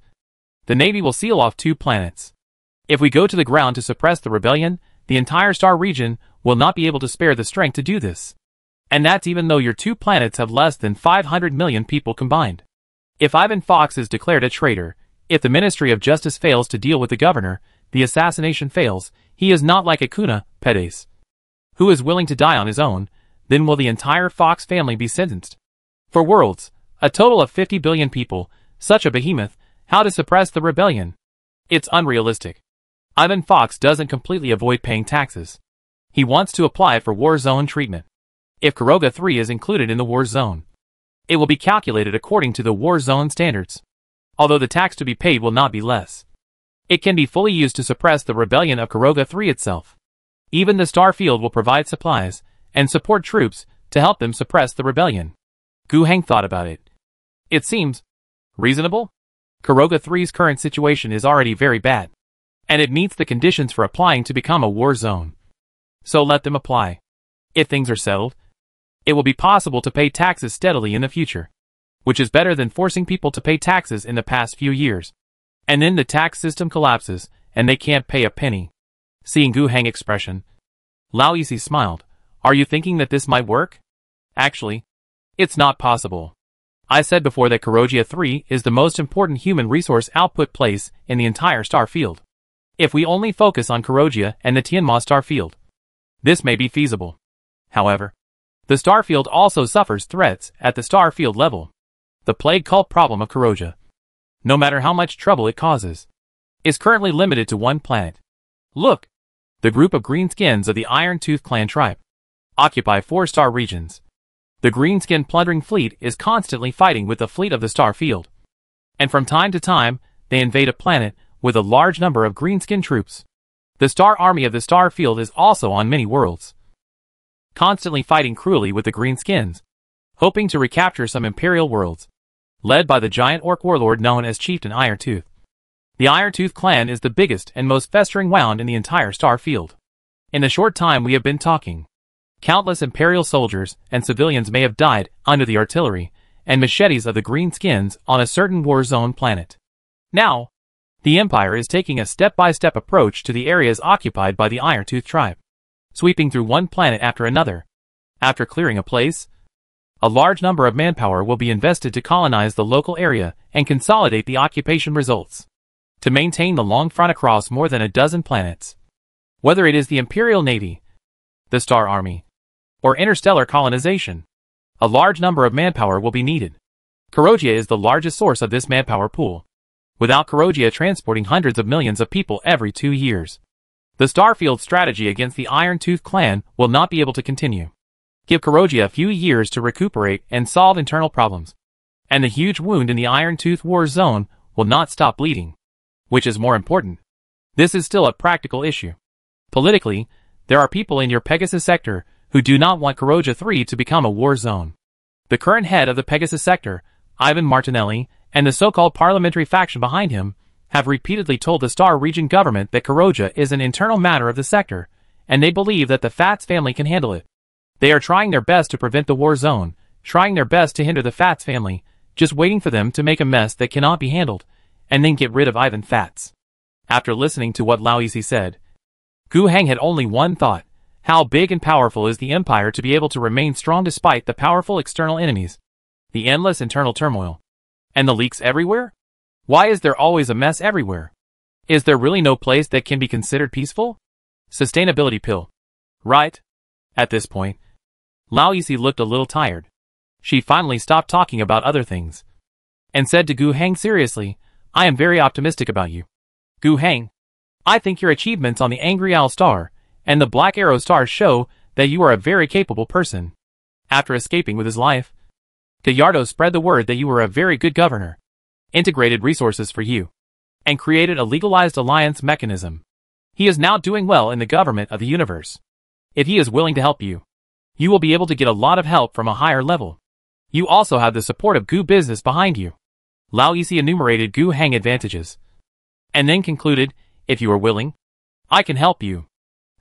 the Navy will seal off 2 planets. If we go to the ground to suppress the rebellion, the entire star region will not be able to spare the strength to do this. And that's even though your 2 planets have less than 500 million people combined. If Ivan Fox is declared a traitor, if the Ministry of Justice fails to deal with the governor, the assassination fails, he is not like Akuna, Pedes, who is willing to die on his own, then will the entire Fox family be sentenced. For worlds, a total of 50 billion people, such a behemoth, how to suppress the rebellion? It's unrealistic. Ivan Fox doesn't completely avoid paying taxes. He wants to apply for war zone treatment. If Kuroga 3 is included in the war zone, it will be calculated according to the war zone standards. Although the tax to be paid will not be less. It can be fully used to suppress the rebellion of Kuroga 3 itself. Even the star field will provide supplies and support troops to help them suppress the rebellion. Gu Heng thought about it. It seems reasonable. Kuroga 3's current situation is already very bad, and it meets the conditions for applying to become a war zone. So let them apply. If things are settled, it will be possible to pay taxes steadily in the future, which is better than forcing people to pay taxes in the past few years. And then the tax system collapses, and they can't pay a penny. Seeing Gu Heng's expression, Lao Yisi smiled. Are you thinking that this might work? Actually, it's not possible. I said before that Kuroga 3 is the most important human resource output place in the entire star field. If we only focus on Kuroga and the Tianma star field, this may be feasible. However, the star field also suffers threats at the star field level. The plague cult problem of Kuroga, no matter how much trouble it causes, is currently limited to 1 planet. Look, the group of greenskins of the Iron-Tooth clan tribe occupy 4 star regions. The greenskin plundering fleet is constantly fighting with the fleet of the star field. And from time to time, they invade a planet with a large number of greenskin troops. The star army of the star field is also on many worlds, constantly fighting cruelly with the greenskins, hoping to recapture some imperial worlds, led by the giant orc warlord known as Chieftain Iron-Tooth. The Iron-Tooth clan is the biggest and most festering wound in the entire star field. In the short time we have been talking, countless imperial soldiers and civilians may have died under the artillery and machetes of the greenskins on a certain war zone planet. Now, the Empire is taking a step-by-step approach to the areas occupied by the Iron-Tooth tribe, sweeping through one planet after another. After clearing a place, a large number of manpower will be invested to colonize the local area and consolidate the occupation results, to maintain the long front across more than a dozen planets. Whether it is the Imperial Navy, the Star Army, or interstellar colonization, a large number of manpower will be needed. Kuroga is the largest source of this manpower pool, without Kuroga transporting hundreds of millions of people every 2 years. The Starfield strategy against the Iron-Tooth clan will not be able to continue. Give Kuroga a few years to recuperate and solve internal problems, and the huge wound in the Iron-Tooth war zone will not stop bleeding. Which is more important? This is still a practical issue. Politically, there are people in your Pegasus sector who do not want Kuroga 3 to become a war zone. The current head of the Pegasus sector, Ivan Martinelli, and the so-called parliamentary faction behind him, have repeatedly told the Star Region government that Kuroga is an internal matter of the sector, and they believe that the Fats family can handle it. They are trying their best to prevent the war zone, trying their best to hinder the Fats family, just waiting for them to make a mess that cannot be handled, and then get rid of Ivan Fats. After listening to what Lao Yixi said, Gu Heng had only one thought: how big and powerful is the empire to be able to remain strong despite the powerful external enemies, the endless internal turmoil, and the leaks everywhere? Why is there always a mess everywhere? Is there really no place that can be considered peaceful? Sustainability pill. Right? At this point, Lao Yixi looked a little tired. She finally stopped talking about other things and said to Gu Heng seriously, I am very optimistic about you. Gu Heng, I think your achievements on the Angry Owl Star and the Black Arrow Star show that you are a very capable person. After escaping with his life, Gallardo spread the word that you were a very good governor, integrated resources for you, and created a legalized alliance mechanism. He is now doing well in the government of the universe. If he is willing to help you, you will be able to get a lot of help from a higher level. You also have the support of Gu Business behind you. Lao Yixi enumerated Gu Heng advantages, and then concluded, if you are willing, I can help you.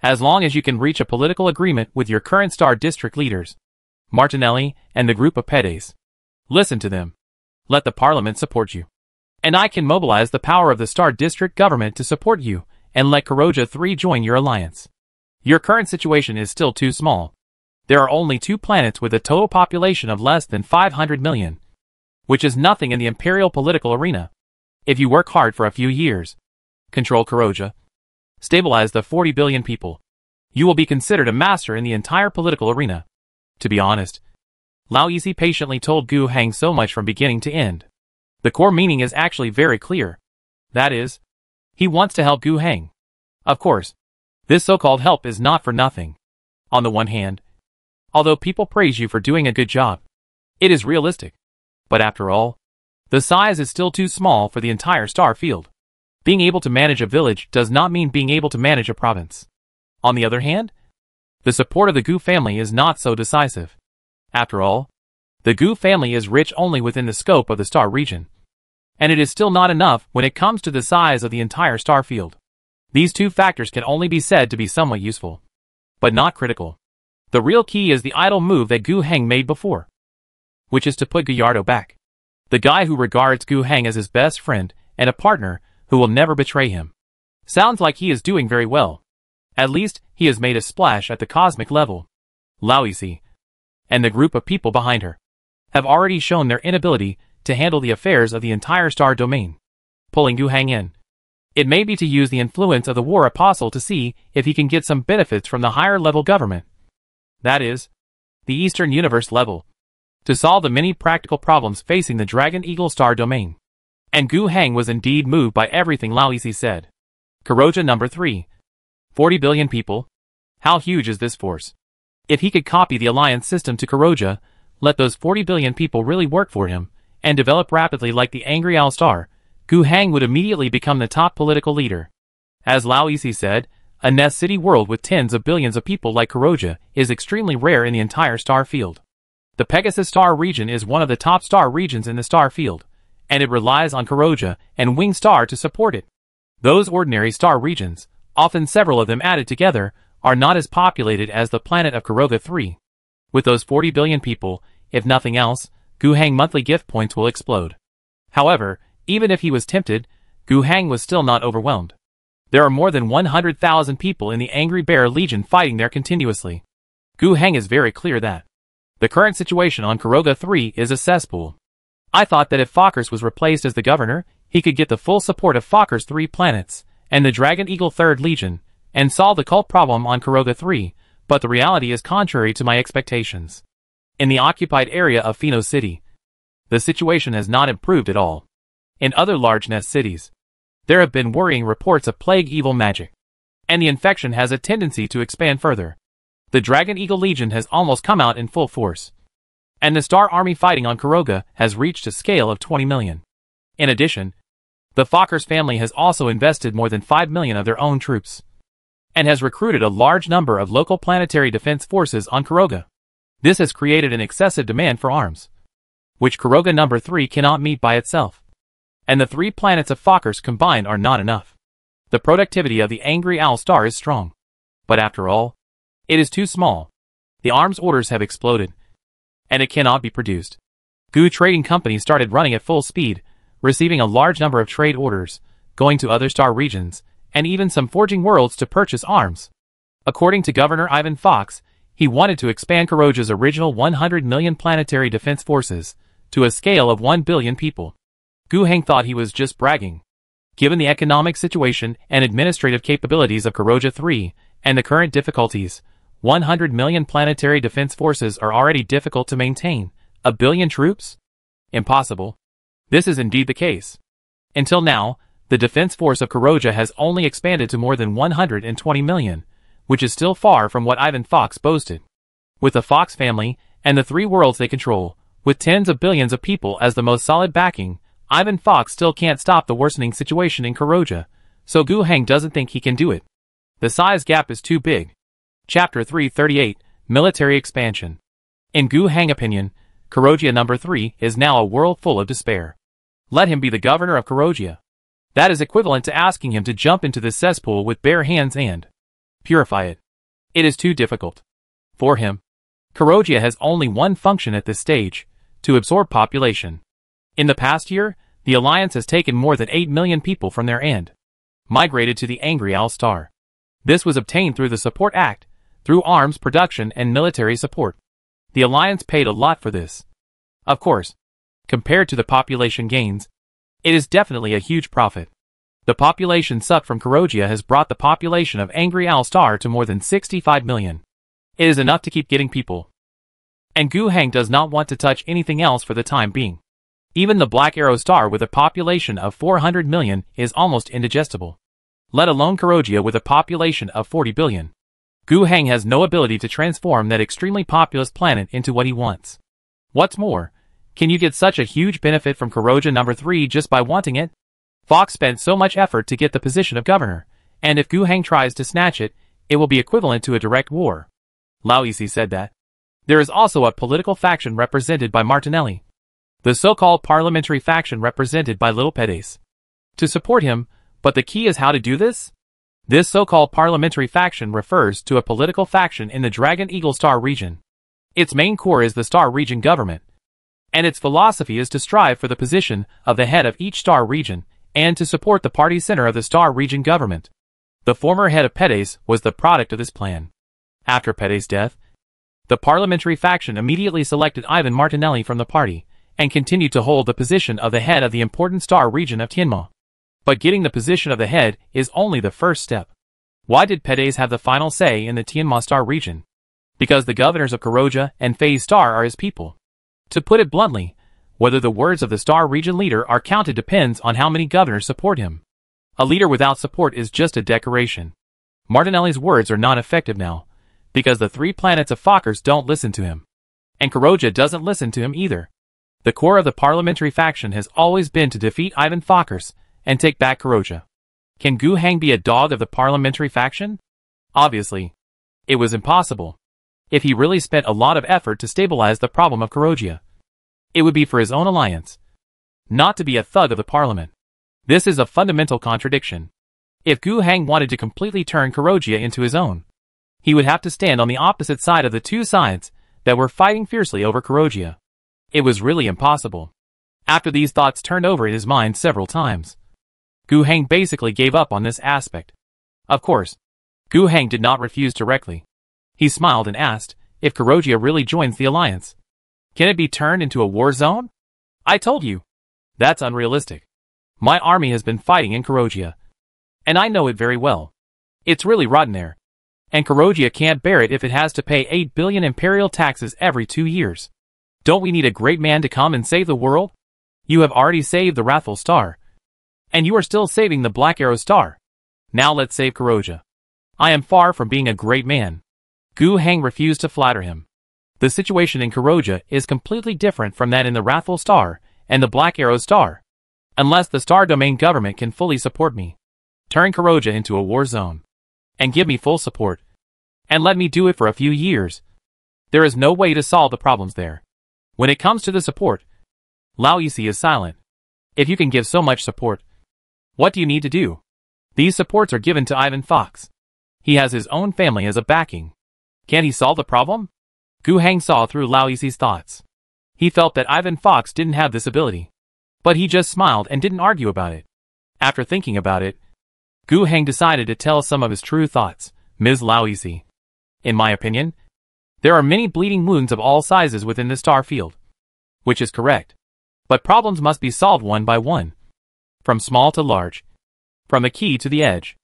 As long as you can reach a political agreement with your current Star District leaders, Martinelli and the group of Pedes. Listen to them. Let the parliament support you. And I can mobilize the power of the Star District government to support you, and let Kuroja 3 join your alliance. Your current situation is still too small. There are only 2 planets with a total population of less than 500 million, which is nothing in the imperial political arena. If you work hard for a few years, control Kuroja, stabilize the 40 billion people, you will be considered a master in the entire political arena. To be honest, Lao Yixi patiently told Gu Heng so much from beginning to end. The core meaning is actually very clear. That is, he wants to help Gu Heng. Of course, this so-called help is not for nothing. On the one hand, although people praise you for doing a good job, it is realistic. But after all, the size is still too small for the entire star field. Being able to manage a village does not mean being able to manage a province. On the other hand, the support of the Gu family is not so decisive. After all, the Gu family is rich only within the scope of the star region, and it is still not enough when it comes to the size of the entire star field. These 2 factors can only be said to be somewhat useful, but not critical. The real key is the idle move that Gu Heng made before, which is to put Gallardo back. The guy who regards Gu Heng as his best friend and a partner who will never betray him. Sounds like he is doing very well. At least, he has made a splash at the cosmic level. Lao Yixi and the group of people behind her have already shown their inability to handle the affairs of the entire star domain. Pulling Gu Heng in, it may be to use the influence of the War Apostle to see if he can get some benefits from the higher level government. That is, the Eastern Universe level, to solve the many practical problems facing the Dragon Eagle star domain. And Gu Heng was indeed moved by everything Lao Yixi said. Kuroja number 3. 40 billion people. How huge is this force? If he could copy the alliance system to Kuroja, let those 40 billion people really work for him, and develop rapidly like the Angry Owl Star, Gu Heng would immediately become the top political leader. As Lao Yixi said, a Nest City world with tens of billions of people like Kuroja is extremely rare in the entire star field. The Pegasus star region is one of the top star regions in the star field, and it relies on Kuroja and Wing Star to support it. Those ordinary star regions, often several of them added together, are not as populated as the planet of Kuroga 3. With those 40 billion people, if nothing else, Gu Heng monthly gift points will explode. However, even if he was tempted, Gu Heng was still not overwhelmed. There are more than 100,000 people in the Angry Bear Legion fighting there continuously. Gu Heng is very clear that the current situation on Kuroga 3 is a cesspool. I thought that if Fokkers was replaced as the governor, he could get the full support of Fokkers' 3 planets, and the Dragon Eagle 3rd Legion, and solve the cult problem on Kuroga 3, but the reality is contrary to my expectations. In the occupied area of Pheno City, the situation has not improved at all. In other large nest cities, there have been worrying reports of plague evil magic, and the infection has a tendency to expand further. The Dragon Eagle Legion has almost come out in full force, and the Star Army fighting on Kuroga has reached a scale of 20 million. In addition, the Fokkers family has also invested more than 5 million of their own troops, and has recruited a large number of local planetary defense forces on Kuroga. This has created an excessive demand for arms, which Kuroga number 3 cannot meet by itself. And the 3 planets of Fokkers combined are not enough. The productivity of the Angry Owl Star is strong, but after all, it is too small. The arms orders have exploded, and it cannot be produced. Gu Trading Company started running at full speed, receiving a large number of trade orders, going to other star regions, and even some forging worlds to purchase arms. According to Governor Ivan Fox, he wanted to expand Kuroja's original 100 million planetary defense forces to a scale of 1 billion people. Gu Heng thought he was just bragging. Given the economic situation and administrative capabilities of Kuroja 3 and the current difficulties, 100 million planetary defense forces are already difficult to maintain. 1 billion troops? Impossible. This is indeed the case. Until now, the defense force of Kuroja has only expanded to more than 120 million, which is still far from what Ivan Fox boasted. With the Fox family and the 3 worlds they control, with tens of billions of people as the most solid backing, Ivan Fox still can't stop the worsening situation in Kuroja, so Gu Heng doesn't think he can do it. The size gap is too big. Chapter 338, Military Expansion. In Gu Heng's opinion, Kuroja number 3 is now a world full of despair. Let him be the governor of Kuroja. That is equivalent to asking him to jump into this cesspool with bare hands and purify it. It is too difficult. For him, Kuroja has only one function at this stage, to absorb population. In the past year, the Alliance has taken more than 8 million people from their end, migrated to the Angry Owl Star. This was obtained through the Support Act, through arms production and military support. The Alliance paid a lot for this. Of course, compared to the population gains, it is definitely a huge profit. The population suck from Kuroja has brought the population of Angry Owl Star to more than 65 million. It is enough to keep getting people. And Gu Heng does not want to touch anything else for the time being. Even the Black Arrow Star with a population of 400 million is almost indigestible. Let alone Kuroja with a population of 40 billion. Gu Heng has no ability to transform that extremely populous planet into what he wants. What's more, can you get such a huge benefit from Kuroja number 3 just by wanting it? Fox spent so much effort to get the position of governor, and if Gu Heng tries to snatch it, it will be equivalent to a direct war. Lao Isi said that. There is also a political faction represented by Martinelli, the so-called parliamentary faction represented by Little Pedes, to support him, but the key is how to do this? This so-called parliamentary faction refers to a political faction in the Dragon Eagle Star region. Its main core is the Star region government, and its philosophy is to strive for the position of the head of each star region and to support the party center of the Star region government. The former head of Pedes was the product of this plan. After Pedes' death, the parliamentary faction immediately selected Ivan Martinelli from the party and continued to hold the position of the head of the important star region of Tianma. But getting the position of the head is only the first step. Why did Pedes have the final say in the Tianma star region? Because the governors of Kuroja and Phase Star are his people. To put it bluntly, whether the words of the star region leader are counted depends on how many governors support him. A leader without support is just a decoration. Martinelli's words are not effective now, because the 3 planets of Fockers don't listen to him. And Kuroja doesn't listen to him either. The core of the parliamentary faction has always been to defeat Ivan Fockers and take back Kuroja. Can Gu Heng be a dog of the parliamentary faction? Obviously. It was impossible. If he really spent a lot of effort to stabilize the problem of Kuroja, it would be for his own alliance, not to be a thug of the parliament. This is a fundamental contradiction. If Gu Heng wanted to completely turn Kuroja into his own, he would have to stand on the opposite side of the 2 sides that were fighting fiercely over Kuroja. It was really impossible. After these thoughts turned over in his mind several times, Gu Heng basically gave up on this aspect. Of course, Gu Heng did not refuse directly. He smiled and asked if Kuroja really joins the alliance. Can it be turned into a war zone? I told you. That's unrealistic. My army has been fighting in Kuroja, and I know it very well. It's really rotten there. And Kuroja can't bear it if it has to pay 8 billion imperial taxes every 2 years. Don't we need a great man to come and save the world? You have already saved the Wrathful Star. And you are still saving the Black Arrow Star. Now let's save Kuroja. I am far from being a great man. Gu Heng refused to flatter him. The situation in Kuroja is completely different from that in the Wrathful Star and the Black Arrow Star. Unless the Star Domain government can fully support me, turn Kuroja into a war zone, and give me full support, and let me do it for a few years, there is no way to solve the problems there. When it comes to the support, Lao Isi is silent. If you can give so much support, what do you need to do? These supports are given to Ivan Fox. He has his own family as a backing. Can he solve the problem? Gu Heng saw through Lao Isi's thoughts. He felt that Ivan Fox didn't have this ability. But he just smiled and didn't argue about it. After thinking about it, Gu Heng decided to tell some of his true thoughts. Ms. Lao Yixi. In my opinion, there are many bleeding wounds of all sizes within the star field. Which is correct. But problems must be solved one by one. From small to large. From the key to the edge.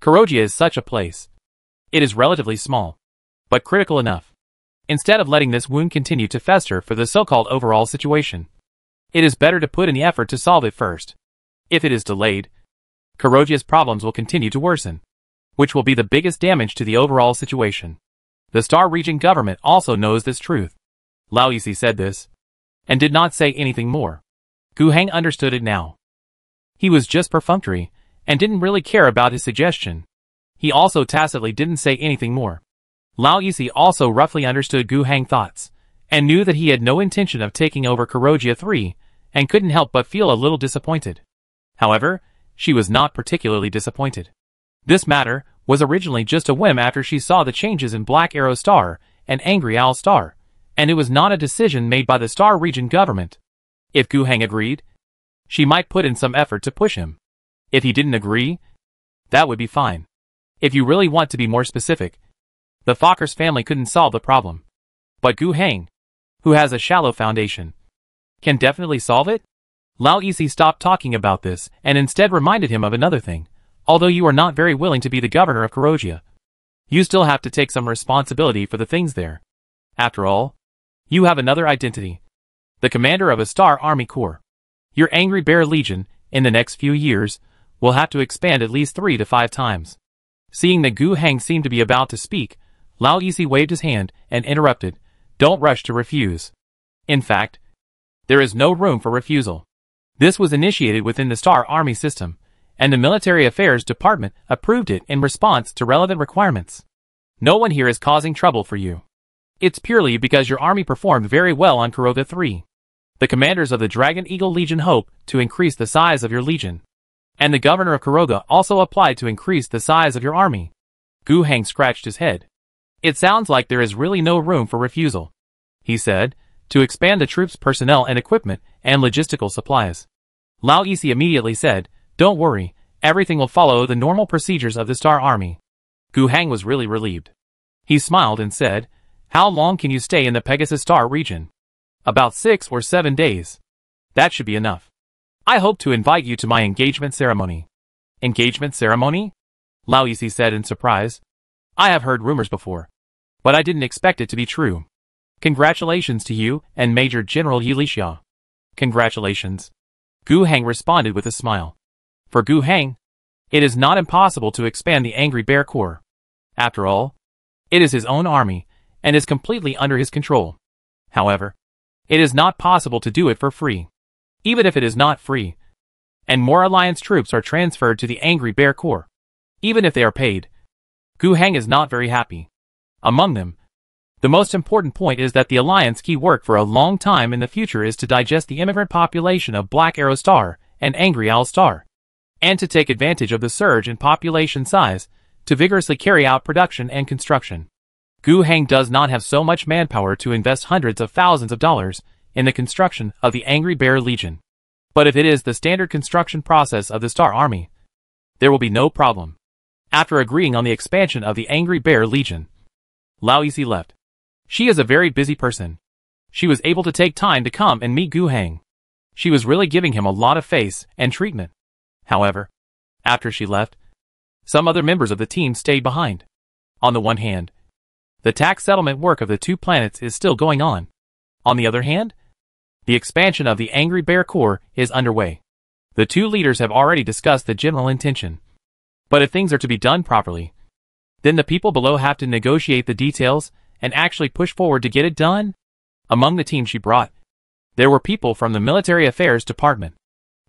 Kurogia is such a place. It is relatively small, but critical enough. Instead of letting this wound continue to fester for the so-called overall situation, it is better to put in the effort to solve it first. If it is delayed, Kurogia's problems will continue to worsen, which will be the biggest damage to the overall situation. The Star Region government also knows this truth. Lao Yixi said this, and did not say anything more. Gu Heng understood it now. He was just perfunctory, and didn't really care about his suggestion. He also tacitly didn't say anything more. Lao Yixi also roughly understood Gu Heng's thoughts, and knew that he had no intention of taking over Kurogia 3, and couldn't help but feel a little disappointed. However, she was not particularly disappointed. This matter was originally just a whim after she saw the changes in Black Arrow Star and Angry Owl Star, and it was not a decision made by the Star Region government. If Gu Heng agreed, she might put in some effort to push him. If he didn't agree, that would be fine. If you really want to be more specific, the Fokkers family couldn't solve the problem. But Gu Heng, who has a shallow foundation, can definitely solve it? Lao Yixi stopped talking about this and instead reminded him of another thing. Although you are not very willing to be the governor of Kurogia, you still have to take some responsibility for the things there. After all, you have another identity. The commander of a Star Army Corps. Your Angry Bear Legion, in the next few years, will have to expand at least 3 to 5 times. Seeing that Gu Heng seemed to be about to speak, Lao Yixi waved his hand and interrupted. Don't rush to refuse. In fact, there is no room for refusal. This was initiated within the Star Army system, and the Military Affairs Department approved it in response to relevant requirements. No one here is causing trouble for you. It's purely because your army performed very well on Kuroga 3. The commanders of the Dragon Eagle Legion hope to increase the size of your legion. And the governor of Kuroga also applied to increase the size of your army. Gu Heng scratched his head. It sounds like there is really no room for refusal, he said, to expand the troops' personnel and equipment and logistical supplies. Lao Yixi immediately said, don't worry, everything will follow the normal procedures of the Star Army. Gu Heng was really relieved. He smiled and said, how long can you stay in the Pegasus Star region? About 6 or 7 days. That should be enough. I hope to invite you to my engagement ceremony. Engagement ceremony? Lao Yixi said in surprise. I have heard rumors before, but I didn't expect it to be true. Congratulations to you and Major General Yu Lixia. Congratulations. Gu Heng responded with a smile. For Gu Heng, it is not impossible to expand the Angry Bear Corps. After all, it is his own army, and is completely under his control. However, it is not possible to do it for free. Even if it is not free, and more Alliance troops are transferred to the Angry Bear Corps, even if they are paid, Gu Heng is not very happy. Among them, the most important point is that the Alliance key work for a long time in the future is to digest the immigrant population of Black Arrow Star and Angry Owl Star, and to take advantage of the surge in population size to vigorously carry out production and construction. Gu Heng does not have so much manpower to invest hundreds of thousands of dollars in the construction of the Angry Bear Legion. But if it is the standard construction process of the Star Army, there will be no problem. After agreeing on the expansion of the Angry Bear Legion, Lao Yixi left. She is a very busy person. She was able to take time to come and meet Gu Heng. She was really giving him a lot of face and treatment. However, after she left, some other members of the team stayed behind. On the one hand, the tax settlement work of the 2 planets is still going on. On the other hand, the expansion of the Angry Bear Corps is underway. The 2 leaders have already discussed the general intention. But if things are to be done properly, then the people below have to negotiate the details and actually push forward to get it done. Among the team she brought, there were people from the Military Affairs Department.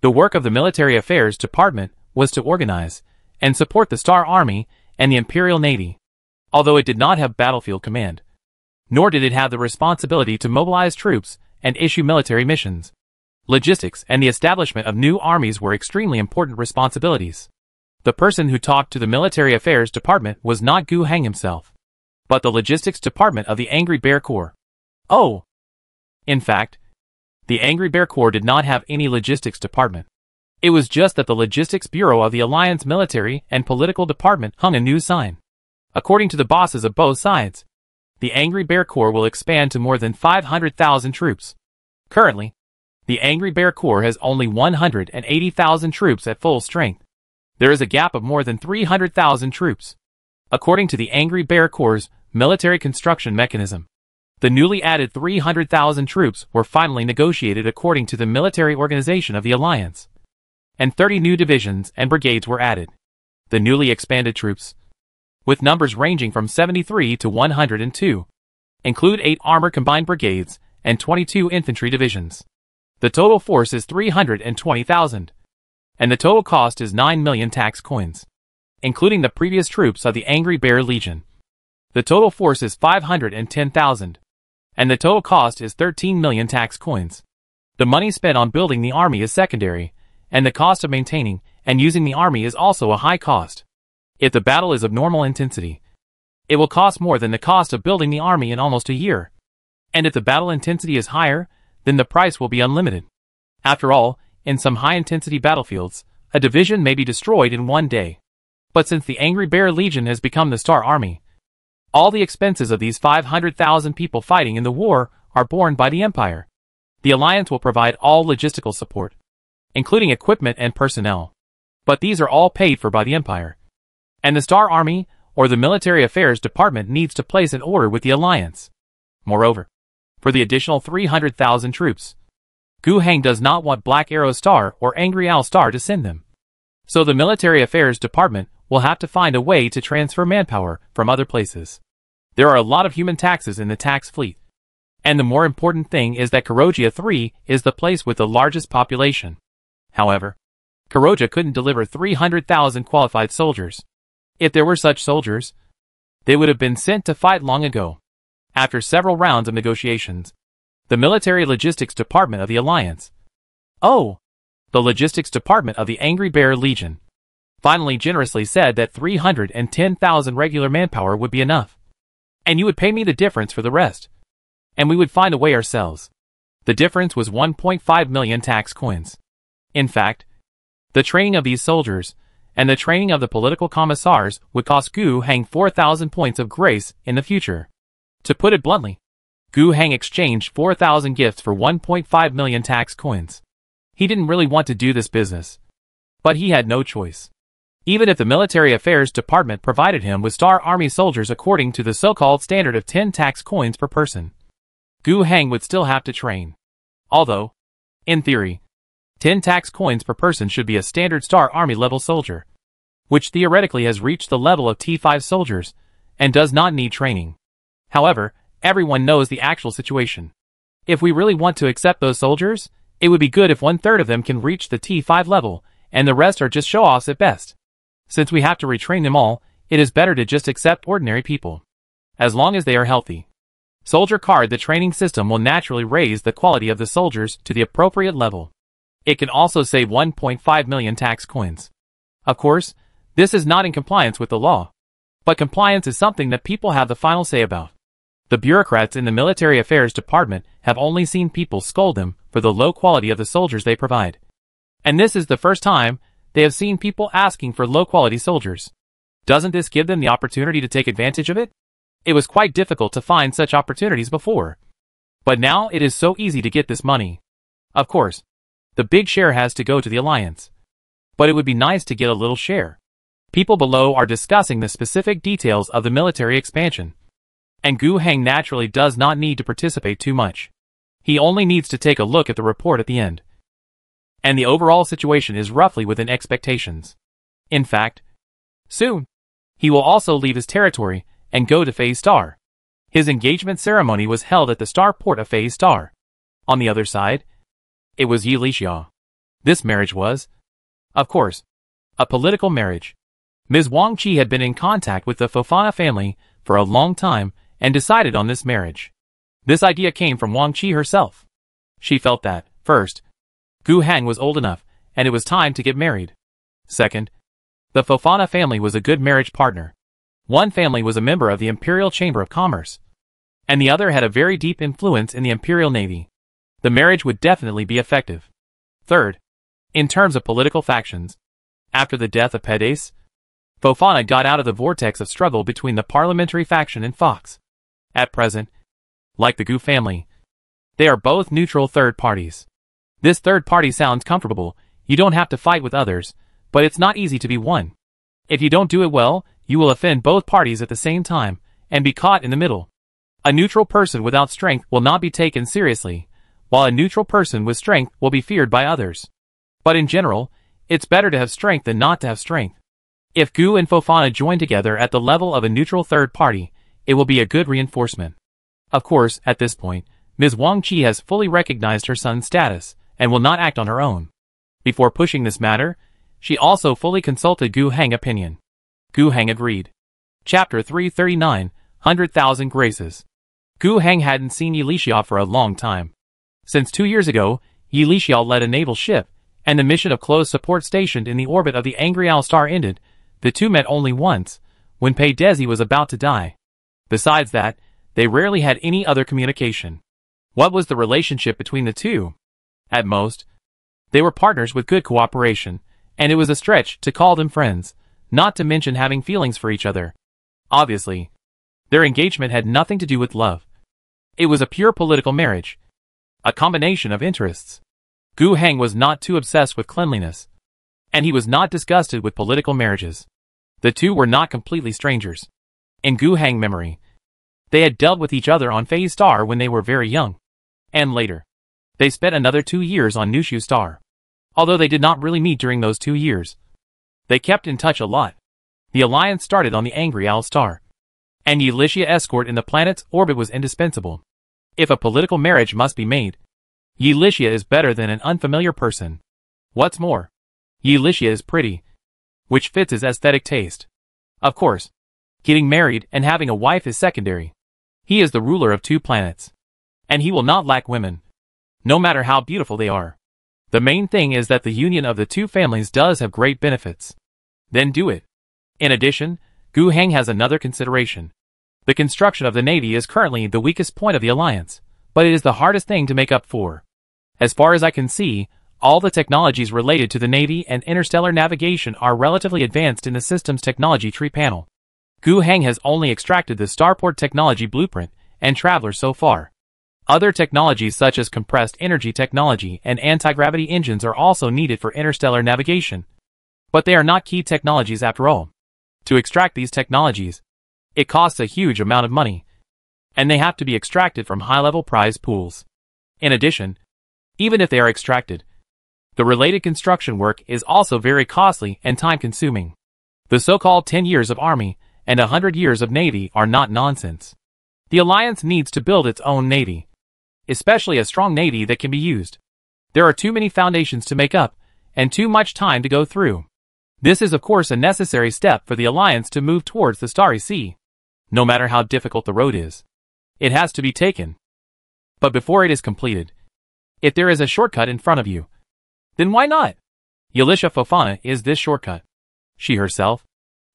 The work of the Military Affairs Department was to organize and support the Star Army and the Imperial Navy, although it did not have battlefield command, nor did it have the responsibility to mobilize troops and issue military missions. Logistics and the establishment of new armies were extremely important responsibilities. The person who talked to the Military Affairs Department was not Gu Heng himself, but the Logistics Department of the Angry Bear Corps. Oh! In fact, the Angry Bear Corps did not have any logistics department. It was just that the Logistics Bureau of the Alliance Military and Political Department hung a new sign. According to the bosses of both sides, the Angry Bear Corps will expand to more than 500,000 troops. Currently, the Angry Bear Corps has only 180,000 troops at full strength. There is a gap of more than 300,000 troops. According to the Angry Bear Corps' military construction mechanism, the newly added 300,000 troops were finally negotiated according to the military organization of the Alliance, and 30 new divisions and brigades were added. The newly expanded troops, with numbers ranging from 73 to 102, include 8 armor combined brigades and 22 infantry divisions. The total force is 320,000, and the total cost is 9 million tax coins, including the previous troops of the Angry Bear Legion. The total force is 510,000, and the total cost is 13 million tax coins. The money spent on building the army is secondary, and the cost of maintaining and using the army is also a high cost. If the battle is of normal intensity, it will cost more than the cost of building the army in almost a year. And if the battle intensity is higher, then the price will be unlimited. After all, in some high-intensity battlefields, a division may be destroyed in one day. But since the Angry Bear Legion has become the Star Army, all the expenses of these 500,000 people fighting in the war are borne by the Empire. The Alliance will provide all logistical support, including equipment and personnel. But these are all paid for by the Empire. And the Star Army, or the Military Affairs Department, needs to place an order with the Alliance. Moreover, for the additional 300,000 troops, Gu Heng does not want Black Arrow Star or Angry Owl Star to send them. So the Military Affairs Department will have to find a way to transfer manpower from other places. There are a lot of human taxes in the tax fleet. And the more important thing is that Karoja 3 is the place with the largest population. However, Karoja couldn't deliver 300,000 qualified soldiers. If there were such soldiers, they would have been sent to fight long ago. After several rounds of negotiations, the Military Logistics Department of the Alliance, the Logistics Department of the Angry Bear Legion, finally generously said that 310,000 regular manpower would be enough. And you would pay me the difference for the rest. And we would find a way ourselves. The difference was 1.5 million tax coins. In fact, the training of these soldiers and the training of the political commissars would cost Gu Heng 4,000 points of grace in the future. To put it bluntly, Gu Heng exchanged 4,000 gifts for 1.5 million tax coins. He didn't really want to do this business, but he had no choice. Even if the Military Affairs Department provided him with Star Army soldiers according to the so-called standard of 10 tax coins per person, Gu Heng would still have to train. Although, in theory, 10 tax coins per person should be a standard Star Army level soldier, which theoretically has reached the level of T5 soldiers and does not need training. However, everyone knows the actual situation. If we really want to accept those soldiers, it would be good if 1/3 of them can reach the T5 level, and the rest are just show-offs at best. Since we have to retrain them all, it is better to just accept ordinary people, as long as they are healthy. Soldier card. The training system will naturally raise the quality of the soldiers to the appropriate level. It can also save 1.5 million tax coins. Of course, this is not in compliance with the law, but compliance is something that people have the final say about. The bureaucrats in the Military Affairs Department have only seen people scold them for the low quality of the soldiers they provide. And this is the first time they have seen people asking for low-quality soldiers. Doesn't this give them the opportunity to take advantage of it? It was quite difficult to find such opportunities before. But now it is so easy to get this money. Of course, the big share has to go to the Alliance. But it would be nice to get a little share. People below are discussing the specific details of the military expansion. And Gu Heng naturally does not need to participate too much. He only needs to take a look at the report at the end. And the overall situation is roughly within expectations. In fact, soon, he will also leave his territory and go to Phase Star. His engagement ceremony was held at the starport of Phase Star. On the other side, it was Yi Lixia. This marriage was, of course, a political marriage. Ms. Wang Qi had been in contact with the Fofana family for a long time and decided on this marriage. This idea came from Wang Qi herself. She felt that, first, Gu Heng was old enough, and it was time to get married. Second, the Fofana family was a good marriage partner. One family was a member of the Imperial Chamber of Commerce, and the other had a very deep influence in the Imperial Navy. The marriage would definitely be effective. Third, In terms of political factions, after the death of Pedes, Fofana got out of the vortex of struggle between the parliamentary faction and Fox. At present, like the Gu family, they are both neutral third parties. This third party sounds comfortable, you don't have to fight with others, but it's not easy to be one. If you don't do it well, you will offend both parties at the same time, and be caught in the middle. A neutral person without strength will not be taken seriously, while a neutral person with strength will be feared by others. But in general, it's better to have strength than not to have strength. If Gu and Fofana join together at the level of a neutral third party, it will be a good reinforcement. Of course, at this point, Ms. Wang Qi has fully recognized her son's status, and will not act on her own. Before pushing this matter, she also fully consulted Gu Heng's opinion. Gu Heng agreed. Chapter 339, 100,000 Graces. Gu Heng hadn't seen Yi Lixiao for a long time. Since 2 years ago, Yi Lixiao led a naval ship, and the mission of close support stationed in the orbit of the Angry Owl star ended. The two met only once, when Pei Desi was about to die. Besides that, they rarely had any other communication. What was the relationship between the two? At most, they were partners with good cooperation, and it was a stretch to call them friends, not to mention having feelings for each other. Obviously, their engagement had nothing to do with love. It was a pure political marriage, a combination of interests. Gu Heng was not too obsessed with cleanliness, and he was not disgusted with political marriages. The two were not completely strangers. In Gu Heng's memory, they had dealt with each other on Fei Star when they were very young. And later, they spent another 2 years on Nushu Star. Although they did not really meet during those 2 years, they kept in touch a lot. The alliance started on the Angry Owl star, and Yi Lixiao escort in the planet's orbit was indispensable. If a political marriage must be made, Yi Lixiao is better than an unfamiliar person. What's more, Yi Lixiao is pretty, which fits his aesthetic taste. Of course, getting married and having a wife is secondary. He is the ruler of 2 planets, and he will not lack women, no matter how beautiful they are. The main thing is that the union of the 2 families does have great benefits. Then do it. In addition, Gu Heng has another consideration. The construction of the Navy is currently the weakest point of the alliance, but it is the hardest thing to make up for. As far as I can see, all the technologies related to the Navy and interstellar navigation are relatively advanced in the system's technology tree panel. Gu Heng has only extracted the starport technology blueprint and traveler so far. Other technologies such as compressed energy technology and anti-gravity engines are also needed for interstellar navigation. But they are not key technologies after all. To extract these technologies, it costs a huge amount of money, and they have to be extracted from high-level prize pools. In addition, even if they are extracted, the related construction work is also very costly and time-consuming. The so-called 10 years of army and 100 years of navy are not nonsense. The alliance needs to build its own navy, especially a strong navy that can be used. There are too many foundations to make up, and too much time to go through. This is of course a necessary step for the alliance to move towards the Starry Sea. No matter how difficult the road is, it has to be taken. But before it is completed, if there is a shortcut in front of you, then why not? Yi Lixiao Fofana is this shortcut. She herself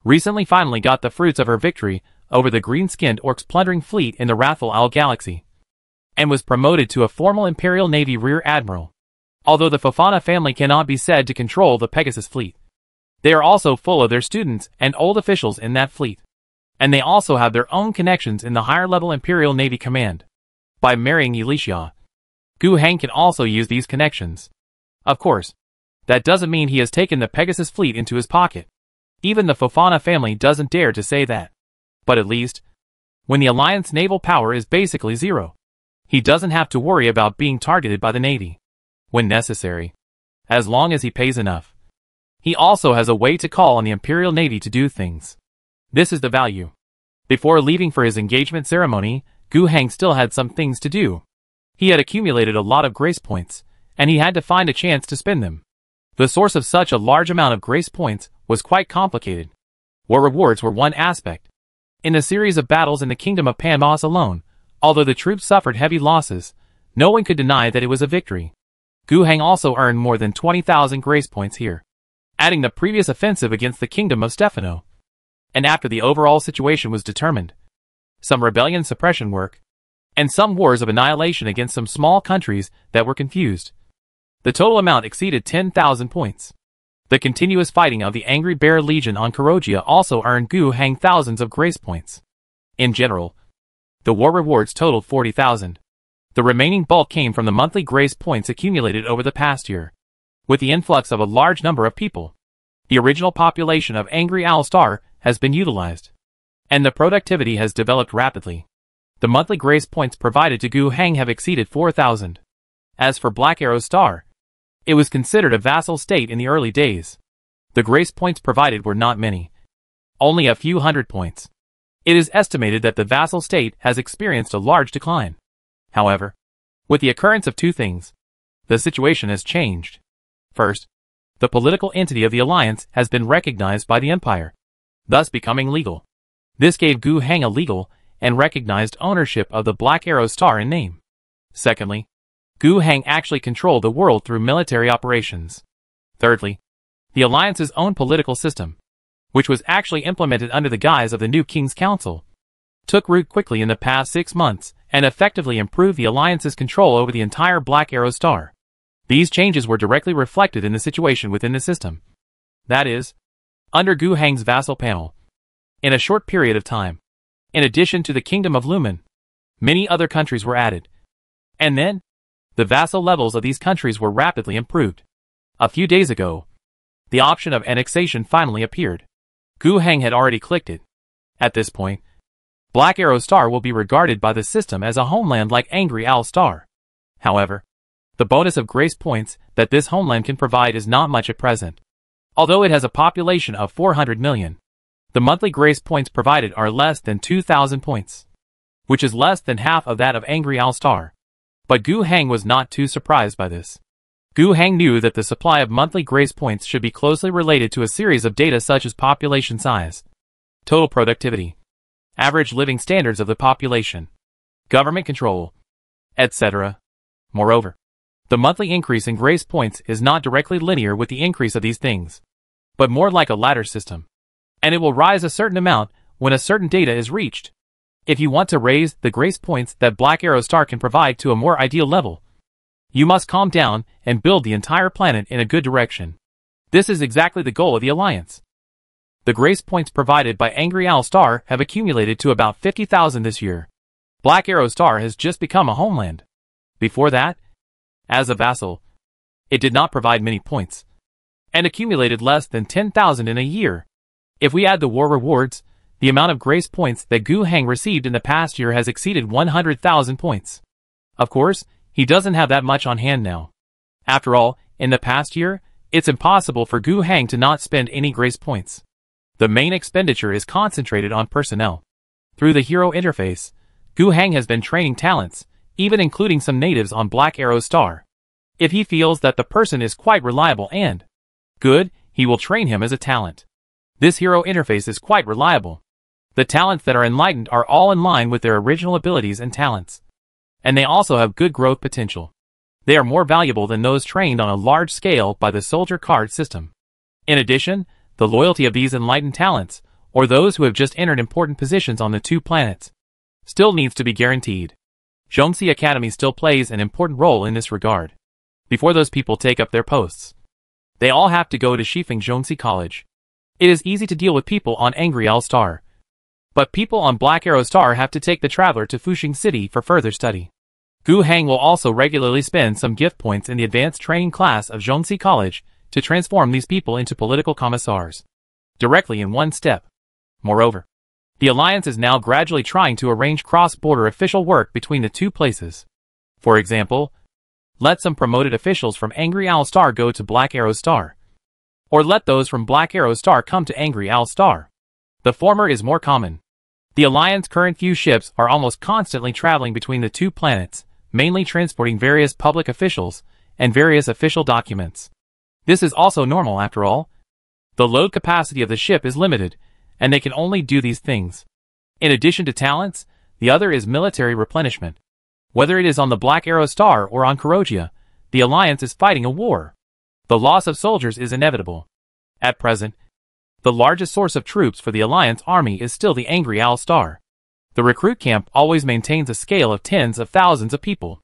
recently finally got the fruits of her victory over the green-skinned orcs plundering fleet in the Wrathful Owl Galaxy, and was promoted to a formal Imperial Navy Rear Admiral. Although the Fofana family cannot be said to control the Pegasus fleet, they are also full of their students and old officials in that fleet, and they also have their own connections in the higher-level Imperial Navy Command. By marrying Yi Lixiao, Gu Heng can also use these connections. Of course, that doesn't mean he has taken the Pegasus fleet into his pocket. Even the Fofana family doesn't dare to say that. But at least, when the Alliance naval power is basically zero, he doesn't have to worry about being targeted by the Navy when necessary, as long as he pays enough. He also has a way to call on the Imperial Navy to do things. This is the value. Before leaving for his engagement ceremony, Gu Heng still had some things to do. He had accumulated a lot of grace points, and he had to find a chance to spend them. The source of such a large amount of grace points was quite complicated. War rewards were one aspect. In the series of battles in the kingdom of Panmas alone, although the troops suffered heavy losses, no one could deny that it was a victory. Gu Heng also earned more than 20,000 grace points here, adding the previous offensive against the kingdom of Stefano. And after the overall situation was determined, some rebellion suppression work, and some wars of annihilation against some small countries that were confused, The total amount exceeded 10,000 points. The continuous fighting of the Angry Bear Legion on Kurogia also earned Gu Hang thousands of grace points. In general, the war rewards totaled 40,000. The remaining bulk came from the monthly grace points accumulated over the past year. With the influx of a large number of people, the original population of Angry Owl Star has been utilized, and the productivity has developed rapidly. The monthly grace points provided to Gu Hang have exceeded 4,000. As for Black Arrow Star, it was considered a vassal state in the early days. The grace points provided were not many, only a few hundred points. It is estimated that the vassal state has experienced a large decline. However, with the occurrence of two things, the situation has changed. First, the political entity of the alliance has been recognized by the empire, thus becoming legal. This gave Gu Hang a legal and recognized ownership of the Black Arrow Star in name. Secondly, Gu Hang actually controlled the world through military operations. Thirdly, the alliance's own political system, which was actually implemented under the guise of the new King's Council, took root quickly in the past 6 months and effectively improved the alliance's control over the entire Black Arrow Star. These changes were directly reflected in the situation within the system. That is, under Gu Hang's vassal panel. In a short period of time, in addition to the Kingdom of Lumen, many other countries were added. And then, the vassal levels of these countries were rapidly improved. A few days ago, the option of annexation finally appeared. Gu Hang had already clicked it. At this point, Black Arrow Star will be regarded by the system as a homeland like Angry Owl Star. However, the bonus of grace points that this homeland can provide is not much at present. Although it has a population of 400 million, the monthly grace points provided are less than 2,000 points, which is less than half of that of Angry Owl Star. But Gu Hang was not too surprised by this. Gu Hang knew that the supply of monthly grace points should be closely related to a series of data such as population size, total productivity, average living standards of the population, government control, etc. Moreover, the monthly increase in grace points is not directly linear with the increase of these things, but more like a ladder system, and it will rise a certain amount when a certain data is reached. If you want to raise the grace points that Black Arrow Star can provide to a more ideal level, you must calm down and build the entire planet in a good direction. This is exactly the goal of the Alliance. The grace points provided by Angry Owl Star have accumulated to about 50,000 this year. Black Arrow Star has just become a homeland. Before that, as a vassal, it did not provide many points, and accumulated less than 10,000 in a year. If we add the war rewards, the amount of grace points that Gu Hang received in the past year has exceeded 100,000 points. Of course, he doesn't have that much on hand now. After all, in the past year, it's impossible for Gu Hang to not spend any grace points. The main expenditure is concentrated on personnel. Through the hero interface, Gu Hang has been training talents, even including some natives on Black Arrow Star. If he feels that the person is quite reliable and good, he will train him as a talent. This hero interface is quite reliable. The talents that are enlightened are all in line with their original abilities and talents, and they also have good growth potential. They are more valuable than those trained on a large scale by the soldier card system. In addition, the loyalty of these enlightened talents, or those who have just entered important positions on the 2 planets, still needs to be guaranteed. Zhongxi Academy still plays an important role in this regard. Before those people take up their posts, they all have to go to Shifeng Zhongxi College. It is easy to deal with people on Angry Owl Star, but people on Black Arrow Star have to take the traveler to Fuxing City for further study. Gu Hang will also regularly spend some gift points in the advanced training class of Zhongxi College to transform these people into political commissars, directly in one step. Moreover, the Alliance is now gradually trying to arrange cross-border official work between the 2 places. For example, let some promoted officials from Angry Owl Star go to Black Arrow Star, or let those from Black Arrow Star come to Angry Owl Star. The former is more common. The Alliance's current few ships are almost constantly traveling between the 2 planets, mainly transporting various public officials and various official documents. This is also normal after all. The load capacity of the ship is limited, and they can only do these things. In addition to talents, the other is military replenishment. Whether it is on the Black Arrow Star or on Kurogia, the Alliance is fighting a war. The loss of soldiers is inevitable. At present, the largest source of troops for the Alliance army is still the Angry Owl Star. The recruit camp always maintains a scale of tens of thousands of people.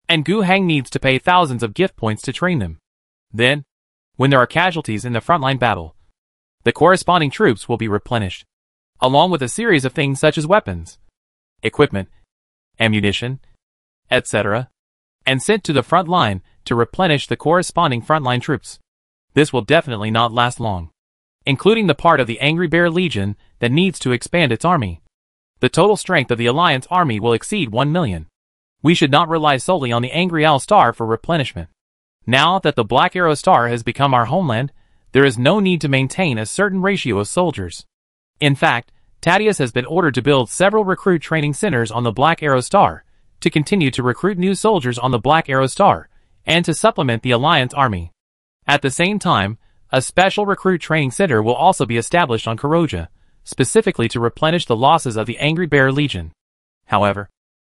and Gu Hang needs to pay thousands of gift points to train them. Then, when there are casualties in the frontline battle, the corresponding troops will be replenished, along with a series of things such as weapons, equipment, ammunition, etc., and sent to the front line to replenish the corresponding frontline troops. This will definitely not last long, including the part of the Angry Bear Legion that needs to expand its army. The total strength of the Alliance army will exceed 1 million. We should not rely solely on the Angry Owl Star for replenishment. Now that the Black Arrow Star has become our homeland, there is no need to maintain a certain ratio of soldiers. In fact, Thaddeus has been ordered to build several recruit training centers on the Black Arrow Star, to continue to recruit new soldiers on the Black Arrow Star, and to supplement the Alliance army. At the same time, a special recruit training center will also be established on Kuroja, specifically to replenish the losses of the Angry Bear Legion. However,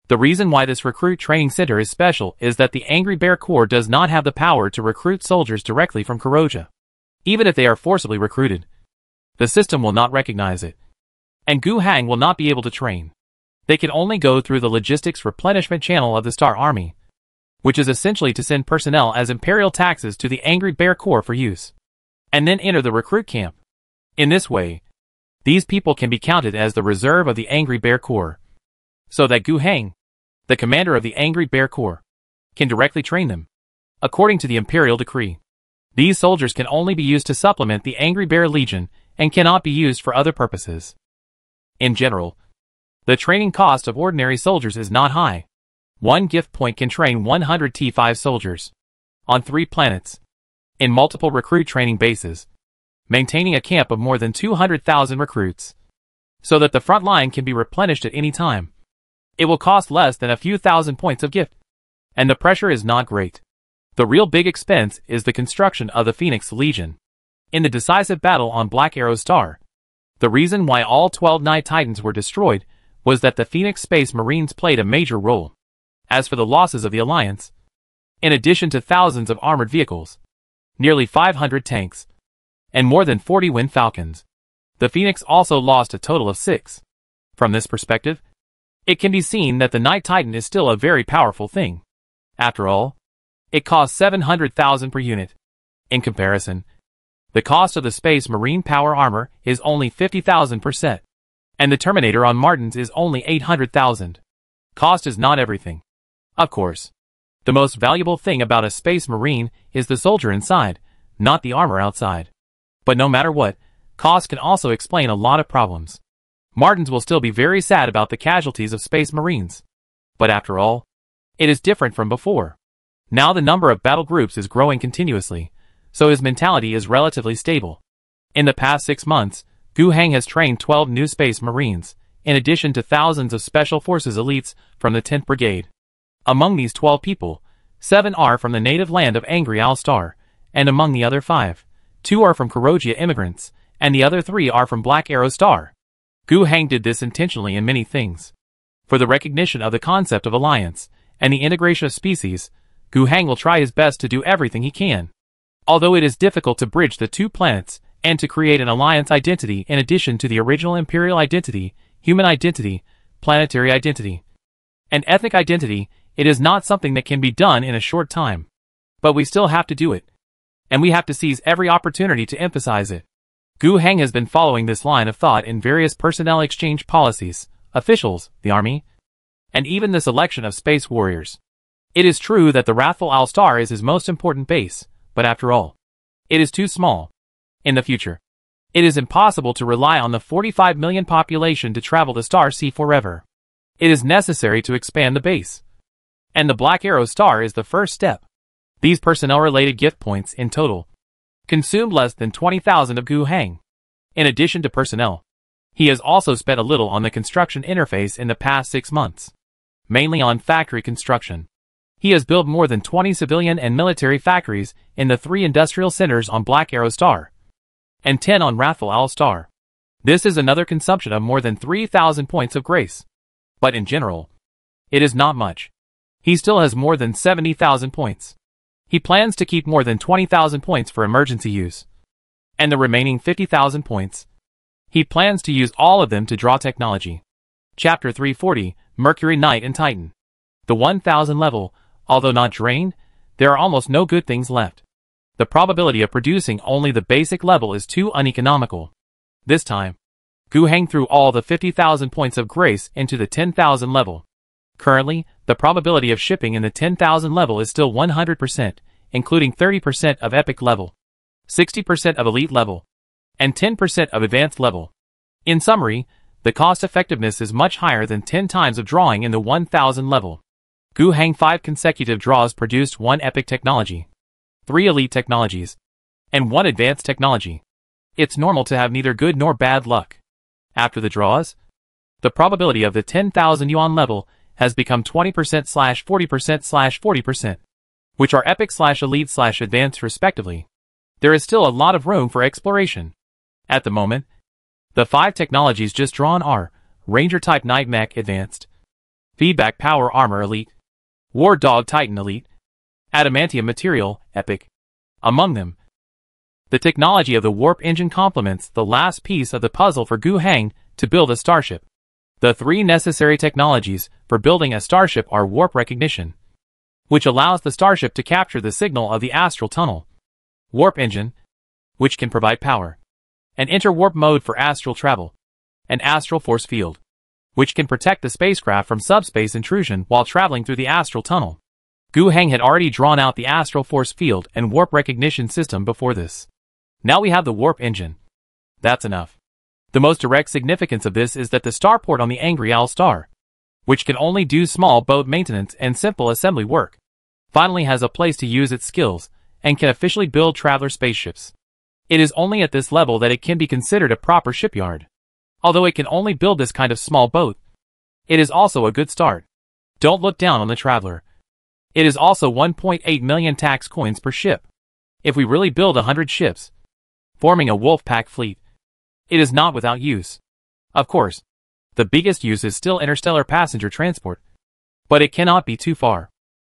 the reason why this recruit training center is special is that the Angry Bear Corps does not have the power to recruit soldiers directly from Kuroja. Even if they are forcibly recruited, the system will not recognize it, and Gu Hang will not be able to train. They can only go through the logistics replenishment channel of the Star Army, which is essentially to send personnel as imperial taxes to the Angry Bear Corps for use, and then enter the recruit camp. In this way, these people can be counted as the reserve of the Angry Bear Corps, so that Gu Hang, the commander of the Angry Bear Corps, can directly train them. According to the imperial decree, these soldiers can only be used to supplement the Angry Bear Legion and cannot be used for other purposes. In general, the training cost of ordinary soldiers is not high. One gift point can train 100 T5 soldiers on 3 planets, in multiple recruit training bases, maintaining a camp of more than 200,000 recruits, so that the front line can be replenished at any time. It will cost less than a few thousand points of gift, and the pressure is not great. The real big expense is the construction of the Phoenix Legion. In the decisive battle on Black Arrow Star, the reason why all 12 Night Titans were destroyed was that the Phoenix Space Marines played a major role. As for the losses of the Alliance, in addition to thousands of armored vehicles, nearly 500 tanks, and more than 40 Wind Falcons, the Phoenix also lost a total of 6. From this perspective, it can be seen that the Night Titan is still a very powerful thing. After all, it costs 700,000 per unit. In comparison, the cost of the Space Marine Power Armor is only 50,000 per set, and the Terminator on Martins is only 800,000. Cost is not everything. Of course, the most valuable thing about a Space Marine is the soldier inside, not the armor outside. But no matter what, cost can also explain a lot of problems. Martins will still be very sad about the casualties of Space Marines. But after all, it is different from before. Now the number of battle groups is growing continuously, so his mentality is relatively stable. In the past 6 months, Gu Hang has trained 12 new Space Marines, in addition to thousands of Special Forces elites from the 10th Brigade. Among these 12 people, 7 are from the native land of Angry Owl Star, and among the other 5, 2 are from Kuroja immigrants, and the other 3 are from Black Arrow Star. Gu Hang did this intentionally in many things. For the recognition of the concept of alliance, and the integration of species, Gu Hang will try his best to do everything he can. Although it is difficult to bridge the 2 planets, and to create an alliance identity in addition to the original imperial identity, human identity, planetary identity, and ethnic identity, it is not something that can be done in a short time. But we still have to do it. And we have to seize every opportunity to emphasize it. Gu Hang has been following this line of thought in various personnel exchange policies, officials, the army, and even the selection of space warriors. It is true that the Wrathful Owl Star is his most important base, but after all, it is too small. In the future, it is impossible to rely on the 45 million population to travel the Star Sea forever. It is necessary to expand the base. And the Black Arrow Star is the first step. These personnel-related gift points, in total, consumed less than 20,000 of Gu Hang. In addition to personnel, he has also spent a little on the construction interface in the past 6 months, mainly on factory construction. He has built more than 20 civilian and military factories in the 3 industrial centers on Black Arrow Star, and 10 on Wrathful Owl Star. This is another consumption of more than 3,000 points of grace. But in general, it is not much. He still has more than 70,000 points. He plans to keep more than 20,000 points for emergency use. And the remaining 50,000 points, he plans to use all of them to draw technology. Chapter 340, Mercury Knight and Titan. The 1000 level, Although not drained, there are almost no good things left. The probability of producing only the basic level is too uneconomical. This time, Gu Heng threw all the 50,000 points of grace into the 10,000 level. Currently, the probability of shipping in the 10,000 level is still 100%, including 30% of epic level, 60% of elite level, and 10% of advanced level. In summary, the cost effectiveness is much higher than 10 times of drawing in the 1000 level. Gu Heng 5 consecutive draws produced 1 epic technology, 3 elite technologies, and 1 advanced technology. It's normal to have neither good nor bad luck. After the draws, the probability of the 10,000 yuan level has become 20%/40%/40%, which are epic/elite/advanced respectively. There is still a lot of room for exploration. At the moment, the 5 technologies just drawn are Ranger Type Night Mech Advanced, Feedback Power Armor Elite, War Dog Titan Elite, Adamantium Material Epic. Among them, the technology of the Warp Engine complements the last piece of the puzzle for Gu Heng to build a starship. The 3 necessary technologies for building a starship are Warp Recognition, which allows the starship to capture the signal of the astral tunnel, Warp Engine, which can provide power, an interwarp mode for astral travel, an astral force field, which can protect the spacecraft from subspace intrusion while traveling through the astral tunnel. Gu Heng had already drawn out the astral force field and warp recognition system before this. Now we have the warp engine. That's enough. The most direct significance of this is that the starport on the Angry Owl star, which can only do small boat maintenance and simple assembly work, finally has a place to use its skills and can officially build traveler spaceships. It is only at this level that it can be considered a proper shipyard. Although it can only build this kind of small boat, it is also a good start. Don't look down on the traveler. It is also 1.8 million tax coins per ship. If we really build 100 ships, forming a wolf pack fleet, it is not without use. Of course, the biggest use is still interstellar passenger transport, but it cannot be too far.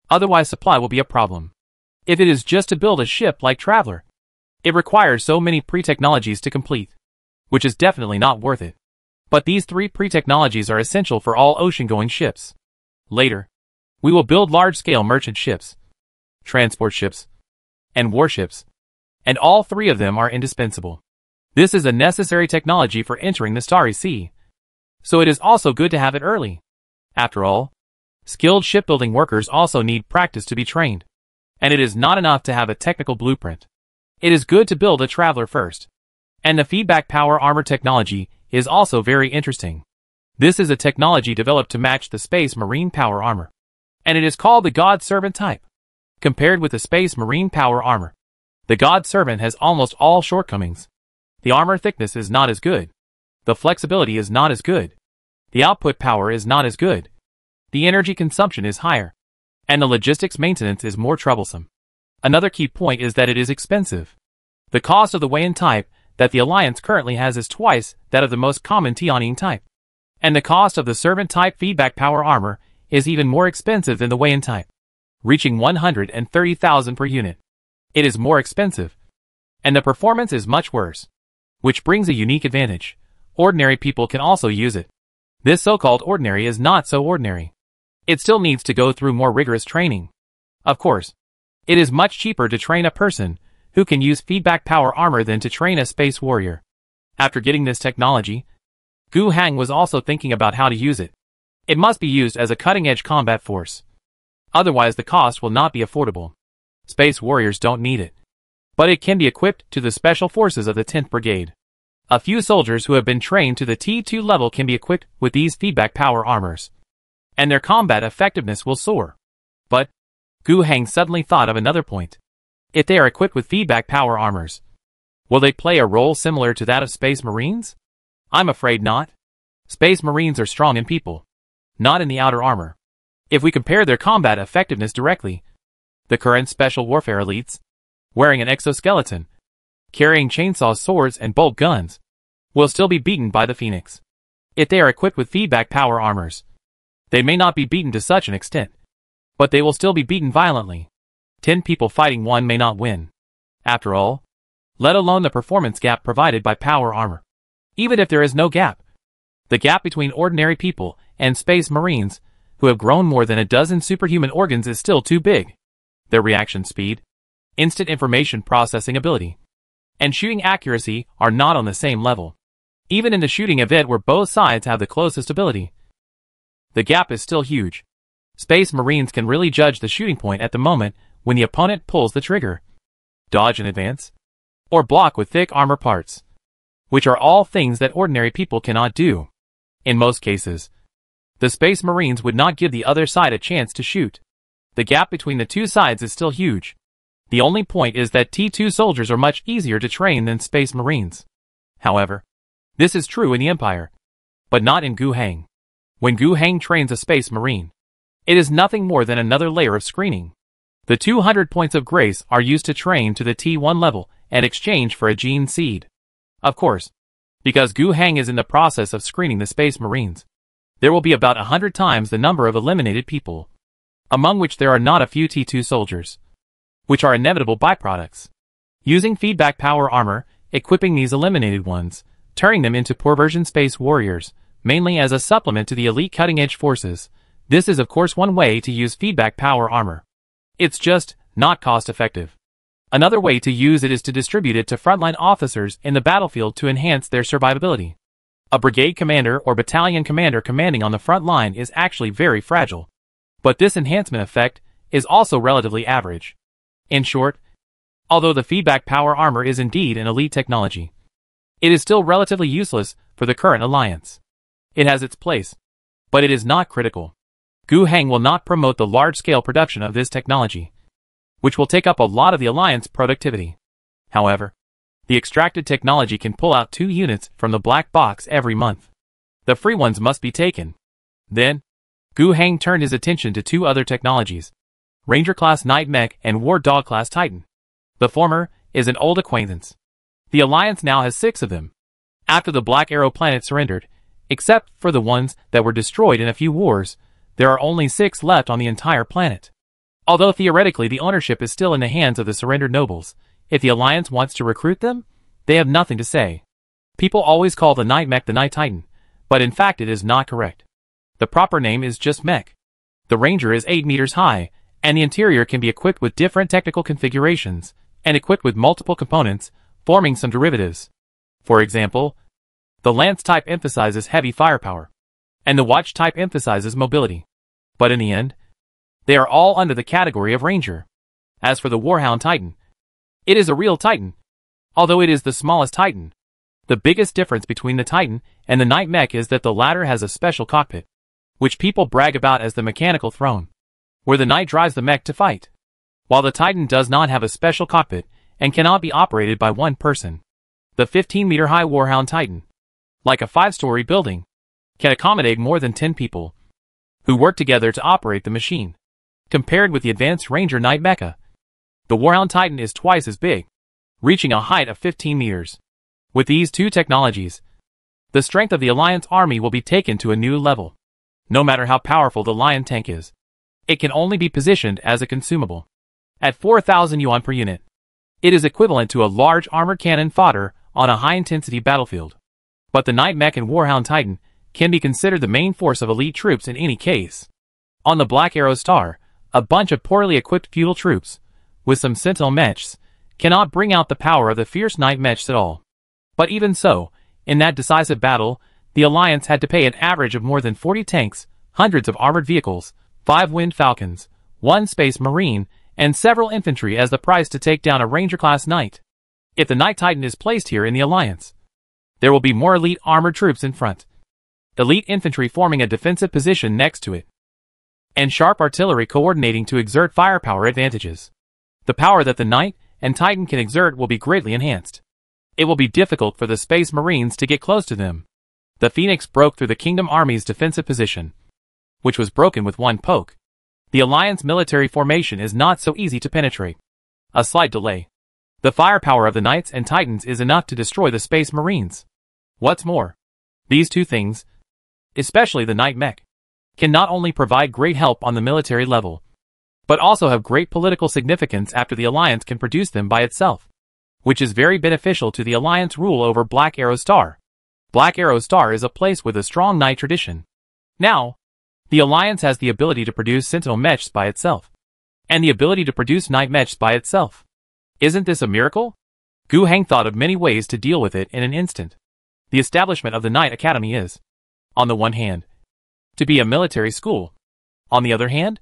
Otherwise supply will be a problem. If it is just to build a ship like Traveler, it requires so many pre-technologies to complete, which is definitely not worth it. But these 3 pre-technologies are essential for all ocean-going ships. Later, we will build large-scale merchant ships, transport ships, and warships, and all 3 of them are indispensable. This is a necessary technology for entering the Starry Sea, so it is also good to have it early. After all, skilled shipbuilding workers also need practice to be trained, and it is not enough to have a technical blueprint. It is good to build a Traveler first. And the feedback power armor technology is also very interesting. This is a technology developed to match the Space Marine power armor, and it is called the God Servant type. Compared with the Space Marine power armor, the God Servant has almost all shortcomings. The armor thickness is not as good. The flexibility is not as good. The output power is not as good. The energy consumption is higher, and the logistics maintenance is more troublesome. Another key point is that it is expensive. The cost of the Wayne type that the Alliance currently has is twice that of the most common Tianyin type. And the cost of the Servant type feedback power armor is even more expensive than the Wayne type, reaching 130,000 per unit. It is more expensive, and the performance is much worse, which brings a unique advantage. Ordinary people can also use it. This so-called ordinary is not so ordinary. It still needs to go through more rigorous training. Of course, it is much cheaper to train a person who can use feedback power armor than to train a space warrior. After getting this technology, Gu Heng was also thinking about how to use it. It must be used as a cutting-edge combat force. Otherwise the cost will not be affordable. Space warriors don't need it. But it can be equipped to the special forces of the 10th Brigade. A few soldiers who have been trained to the T2 level can be equipped with these feedback power armors, and their combat effectiveness will soar. But Gu Heng suddenly thought of another point. If they are equipped with feedback power armors, will they play a role similar to that of Space Marines? I'm afraid not. Space Marines are strong in people, not in the outer armor. If we compare their combat effectiveness directly, the current special warfare elites, wearing an exoskeleton, carrying chainsaws, swords, and bolt guns, will still be beaten by the Phoenix. If they are equipped with feedback power armors, they may not be beaten to such an extent, but they will still be beaten violently. 10 people fighting 1 may not win. After all, let alone the performance gap provided by power armor. Even if there is no gap, the gap between ordinary people and Space Marines who have grown more than a dozen superhuman organs is still too big. Their reaction speed, instant information processing ability, and shooting accuracy are not on the same level. Even in the shooting event where both sides have the closest ability, the gap is still huge. Space Marines can really judge the shooting point at the moment when the opponent pulls the trigger, dodge in advance, or block with thick armor parts, which are all things that ordinary people cannot do. In most cases, the Space Marines would not give the other side a chance to shoot. The gap between the two sides is still huge. The only point is that T2 soldiers are much easier to train than Space Marines. However, this is true in the Empire, but not in Gu Hang. When Gu Hang trains a Space Marine, it is nothing more than another layer of screening. The 200 points of grace are used to train to the T1 level and exchange for a gene seed. Of course, because Gu Hang is in the process of screening the Space Marines, there will be about 100 times the number of eliminated people, among which there are not a few T2 soldiers, which are inevitable byproducts. Using feedback power armor, equipping these eliminated ones, turning them into poor version space warriors, mainly as a supplement to the elite cutting-edge forces. This is of course one way to use feedback power armor. It's just not cost-effective. Another way to use it is to distribute it to frontline officers in the battlefield to enhance their survivability. A brigade commander or battalion commander commanding on the front line is actually very fragile, but this enhancement effect is also relatively average. In short, although the feedback power armor is indeed an elite technology, it is still relatively useless for the current alliance. It has its place, but it is not critical. Gu Hang will not promote the large-scale production of this technology, which will take up a lot of the alliance productivity. However, the extracted technology can pull out 2 units from the black box every month. The free ones must be taken. Then, Gu Hang turned his attention to 2 other technologies, Ranger-class Night Mech and War Dog-class Titan. The former is an old acquaintance. The Alliance now has 6 of them. After the Black Arrow planet surrendered, except for the ones that were destroyed in a few wars, there are only 6 left on the entire planet. Although theoretically the ownership is still in the hands of the surrendered nobles, if the Alliance wants to recruit them, they have nothing to say. People always call the Night Mech the Night Titan, but in fact it is not correct. The proper name is just Mech. The Ranger is 8 meters high, and the interior can be equipped with different technical configurations, and equipped with multiple components, forming some derivatives. For example, the Lance type emphasizes heavy firepower, and the Watch type emphasizes mobility. But in the end, they are all under the category of Ranger. As for the Warhound Titan, it is a real Titan, although it is the smallest Titan. The biggest difference between the Titan and the Night Mech is that the latter has a special cockpit, which people brag about as the mechanical throne, where the Knight drives the mech to fight, while the Titan does not have a special cockpit and cannot be operated by one person. The 15-meter-high Warhound Titan, like a 5-story building, can accommodate more than 10 people, who work together to operate the machine. Compared with the advanced Ranger Knight Mecha, the Warhound Titan is twice as big, reaching a height of 15 meters. With these 2 technologies, the strength of the Alliance army will be taken to a new level. No matter how powerful the Lion tank is, it can only be positioned as a consumable. At 4,000 yuan per unit, it is equivalent to a large armored cannon fodder on a high-intensity battlefield. But the Night Mech and Warhound Titan can be considered the main force of elite troops in any case. On the Black Arrow Star, a bunch of poorly equipped feudal troops, with some sentinel mechs, cannot bring out the power of the fierce Night Mechs at all. But even so, in that decisive battle, the Alliance had to pay an average of more than 40 tanks, hundreds of armored vehicles, 5 Wind Falcons, 1 Space Marine, and several infantry as the price to take down a Ranger-class Knight. If the Night Titan is placed here in the Alliance, there will be more elite armored troops in front, elite infantry forming a defensive position next to it, and sharp artillery coordinating to exert firepower advantages. The power that the Knight and Titan can exert will be greatly enhanced. It will be difficult for the Space Marines to get close to them. The Phoenix broke through the Kingdom Army's defensive position, which was broken with 1 poke. The Alliance military formation is not so easy to penetrate. A slight delay. The firepower of the Knights and Titans is enough to destroy the Space Marines. What's more, these 2 things, especially the Night Mech, can not only provide great help on the military level, but also have great political significance after the Alliance can produce them by itself, which is very beneficial to the Alliance rule over Black Arrow Star. Black Arrow Star is a place with a strong Knight tradition. Now, The Alliance has the ability to produce Sentinel mechs by itself, and the ability to produce Knight mechs by itself. Isn't this a miracle? Gu Heng thought of many ways to deal with it in an instant. The establishment of the Knight Academy is, on the one hand, to be a military school, on the other hand,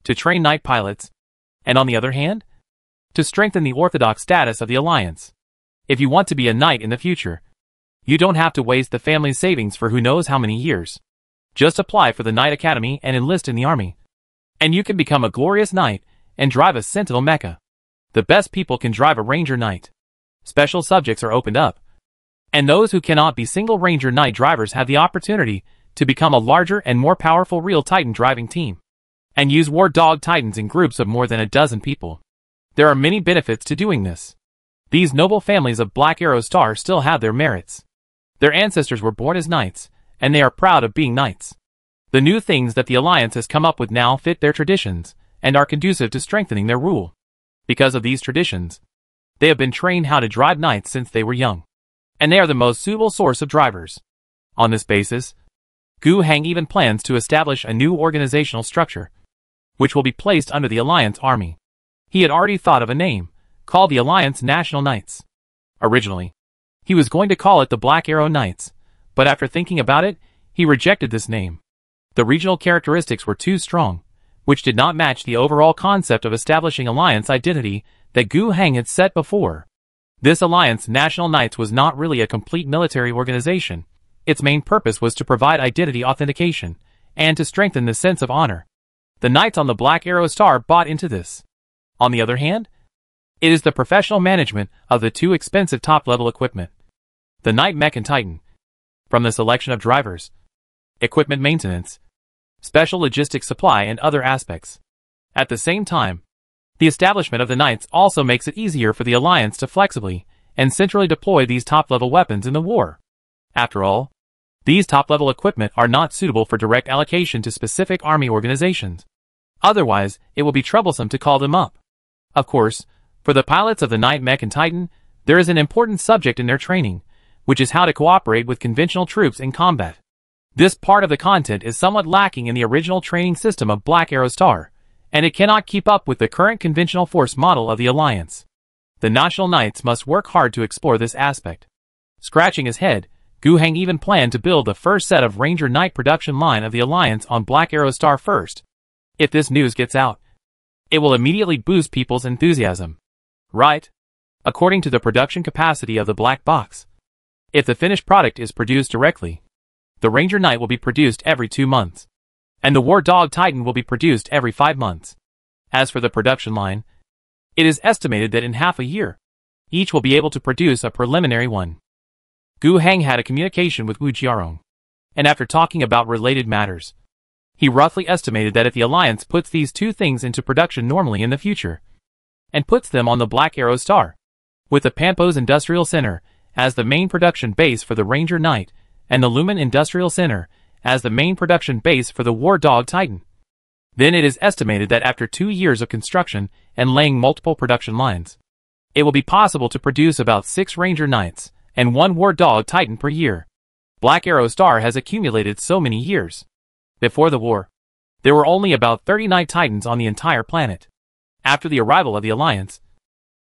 to train Knight pilots, and on the other hand, to strengthen the orthodox status of the Alliance. If you want to be a Knight in the future, you don't have to waste the family's savings for who knows how many years. Just apply for the Knight Academy and enlist in the army. And you can become a glorious Knight and drive a Sentinel mecha. The best people can drive a Ranger Knight. Special subjects are opened up, and those who cannot be single Ranger Knight drivers have the opportunity to become a larger and more powerful real Titan driving team, and use War Dog Titans in groups of more than a dozen people. There are many benefits to doing this. These noble families of Black Arrow Star still have their merits. Their ancestors were born as Knights, and they are proud of being Knights. The new things that the Alliance has come up with now fit their traditions, and are conducive to strengthening their rule. Because of these traditions, they have been trained how to drive Knights since they were young, and they are the most suitable source of drivers. On this basis, Gu Heng even plans to establish a new organizational structure, which will be placed under the Alliance Army. He had already thought of a name, called the Alliance National Knights. Originally, he was going to call it the Black Arrow Knights, but after thinking about it, he rejected this name. The regional characteristics were too strong, which did not match the overall concept of establishing Alliance identity that Gu Heng had set before. This Alliance National Knights was not really a complete military organization. Its main purpose was to provide identity authentication, and to strengthen the sense of honor. The Knights on the Black Arrow Star bought into this. On the other hand, it is the professional management of the two expensive top-level equipment, the Knight Mech and Titan, from the selection of drivers, equipment maintenance, special logistics supply and other aspects. At the same time, the establishment of the Knights also makes it easier for the Alliance to flexibly and centrally deploy these top-level weapons in the war. After all, these top-level equipment are not suitable for direct allocation to specific army organizations. Otherwise, it will be troublesome to call them up. Of course, for the pilots of the Knight Mech and Titan, there is an important subject in their training, which is how to cooperate with conventional troops in combat. This part of the content is somewhat lacking in the original training system of Black Arrow Star, and it cannot keep up with the current conventional force model of the Alliance. The National Knights must work hard to explore this aspect. Scratching his head, Gu Heng even planned to build the first set of Ranger Knight production line of the Alliance on Black Arrow Star first. If this news gets out, it will immediately boost people's enthusiasm. Right? According to the production capacity of the black box. If the finished product is produced directly, the Ranger Knight will be produced every 2 months, and the War Dog Titan will be produced every 5 months. As for the production line, it is estimated that in half a year, each will be able to produce a preliminary one. Gu Heng had a communication with Wu Jiarong, and after talking about related matters, he roughly estimated that if the Alliance puts these two things into production normally in the future, and puts them on the Black Arrow Star, with the Pampos Industrial Center as the main production base for the Ranger Knight, and the Lumen Industrial Center as the main production base for the War Dog Titan, then it is estimated that after 2 years of construction and laying multiple production lines, it will be possible to produce about 6 Ranger Knights and 1 War Dog Titan per year. Black Arrow Star has accumulated so many years. Before the war, there were only about 30 Knight Titans on the entire planet. After the arrival of the Alliance,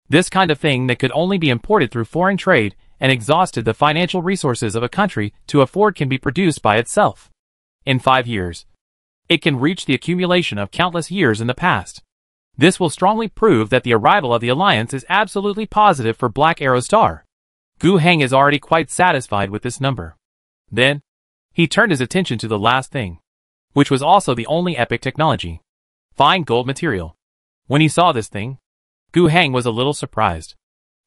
this kind of thing that could only be imported through foreign trade and exhausted the financial resources of a country to afford can be produced by itself. In 5 years, it can reach the accumulation of countless years in the past. This will strongly prove that the arrival of the Alliance is absolutely positive for Black Arrow Star. Gu Heng is already quite satisfied with this number. Then, he turned his attention to the last thing, which was also the only epic technology, fine gold material. When he saw this thing, Gu Heng was a little surprised.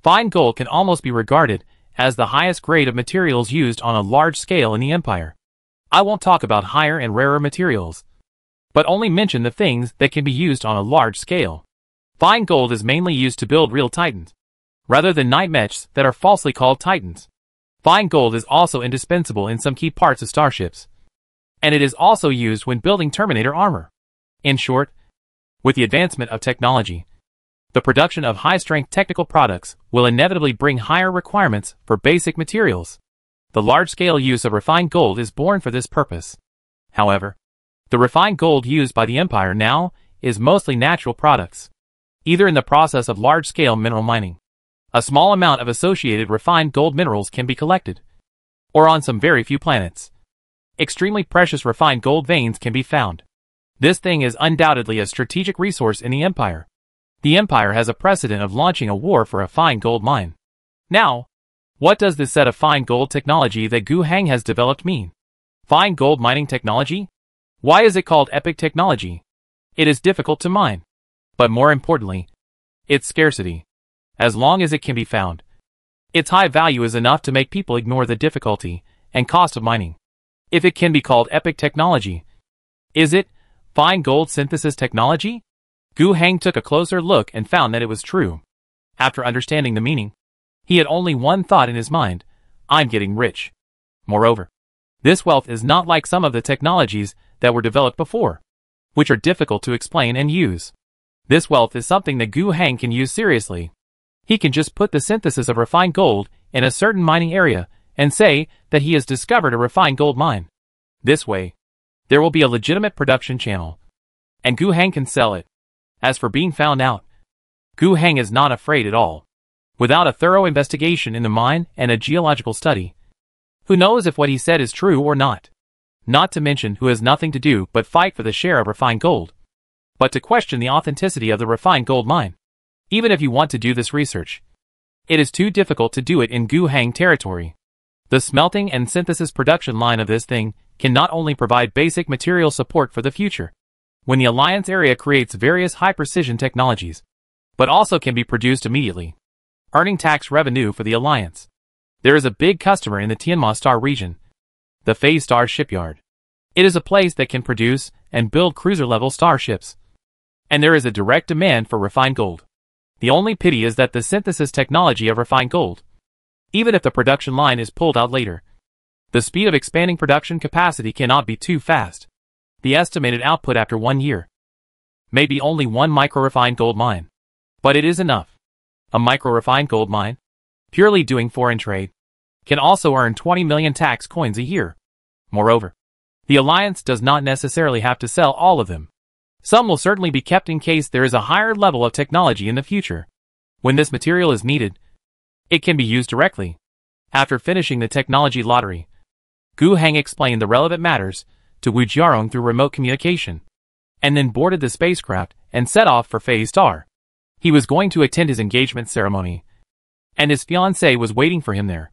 Fine gold can almost be regarded as the highest grade of materials used on a large scale in the Empire. I won't talk about higher and rarer materials, but only mention the things that can be used on a large scale. Fine gold is mainly used to build real Titans, rather than Knight mechs that are falsely called Titans. Fine gold is also indispensable in some key parts of starships, and it is also used when building Terminator armor. In short, with the advancement of technology, the production of high-strength technical products will inevitably bring higher requirements for basic materials. The large-scale use of refined gold is born for this purpose. However, The refined gold used by the Empire now is mostly natural products, either in the process of large-scale mineral mining. A small amount of associated refined gold minerals can be collected, or on some very few planets, extremely precious refined gold veins can be found. This thing is undoubtedly a strategic resource in the Empire. The Empire has a precedent of launching a war for a fine gold mine. Now, what does this set of fine gold technology that Gu Heng has developed mean? Fine gold mining technology? Why is it called epic technology? It is difficult to mine. But more importantly, its scarcity. As long as it can be found, its high value is enough to make people ignore the difficulty and cost of mining. If it can be called epic technology, is it fine gold synthesis technology? Gu Heng took a closer look and found that it was true. After understanding the meaning, he had only one thought in his mind: I'm getting rich. Moreover, this wealth is not like some of the technologies that were developed before, which are difficult to explain and use. This wealth is something that Gu Heng can use seriously. He can just put the synthesis of refined gold in a certain mining area and say that he has discovered a refined gold mine. This way, there will be a legitimate production channel, and Gu Heng can sell it. As for being found out, Gu Heng is not afraid at all. Without a thorough investigation in the mine and a geological study, who knows if what he said is true or not? Not to mention who has nothing to do but fight for the share of refined gold, but to question the authenticity of the refined gold mine. Even if you want to do this research, it is too difficult to do it in Gu Heng territory. The smelting and synthesis production line of this thing can not only provide basic material support for the future, when the Alliance area creates various high-precision technologies, but also can be produced immediately, earning tax revenue for the Alliance. There is a big customer in the Tianma Star region, the Phase Star Shipyard. It is a place that can produce and build cruiser-level starships, and there is a direct demand for refined gold. The only pity is that the synthesis technology of refined gold, even if the production line is pulled out later, the speed of expanding production capacity cannot be too fast. The estimated output after 1 year may be only 1 micro-refined gold mine. But it is enough. A micro-refined gold mine, purely doing foreign trade, can also earn 20 million tax coins a year. Moreover, the Alliance does not necessarily have to sell all of them. Some will certainly be kept in case there is a higher level of technology in the future. When this material is needed, it can be used directly. After finishing the technology lottery, Gu Heng explained the relevant matters to Wu Jiarong through remote communication, and then boarded the spacecraft and set off for Phase Star. He was going to attend his engagement ceremony, and his fiancée was waiting for him there.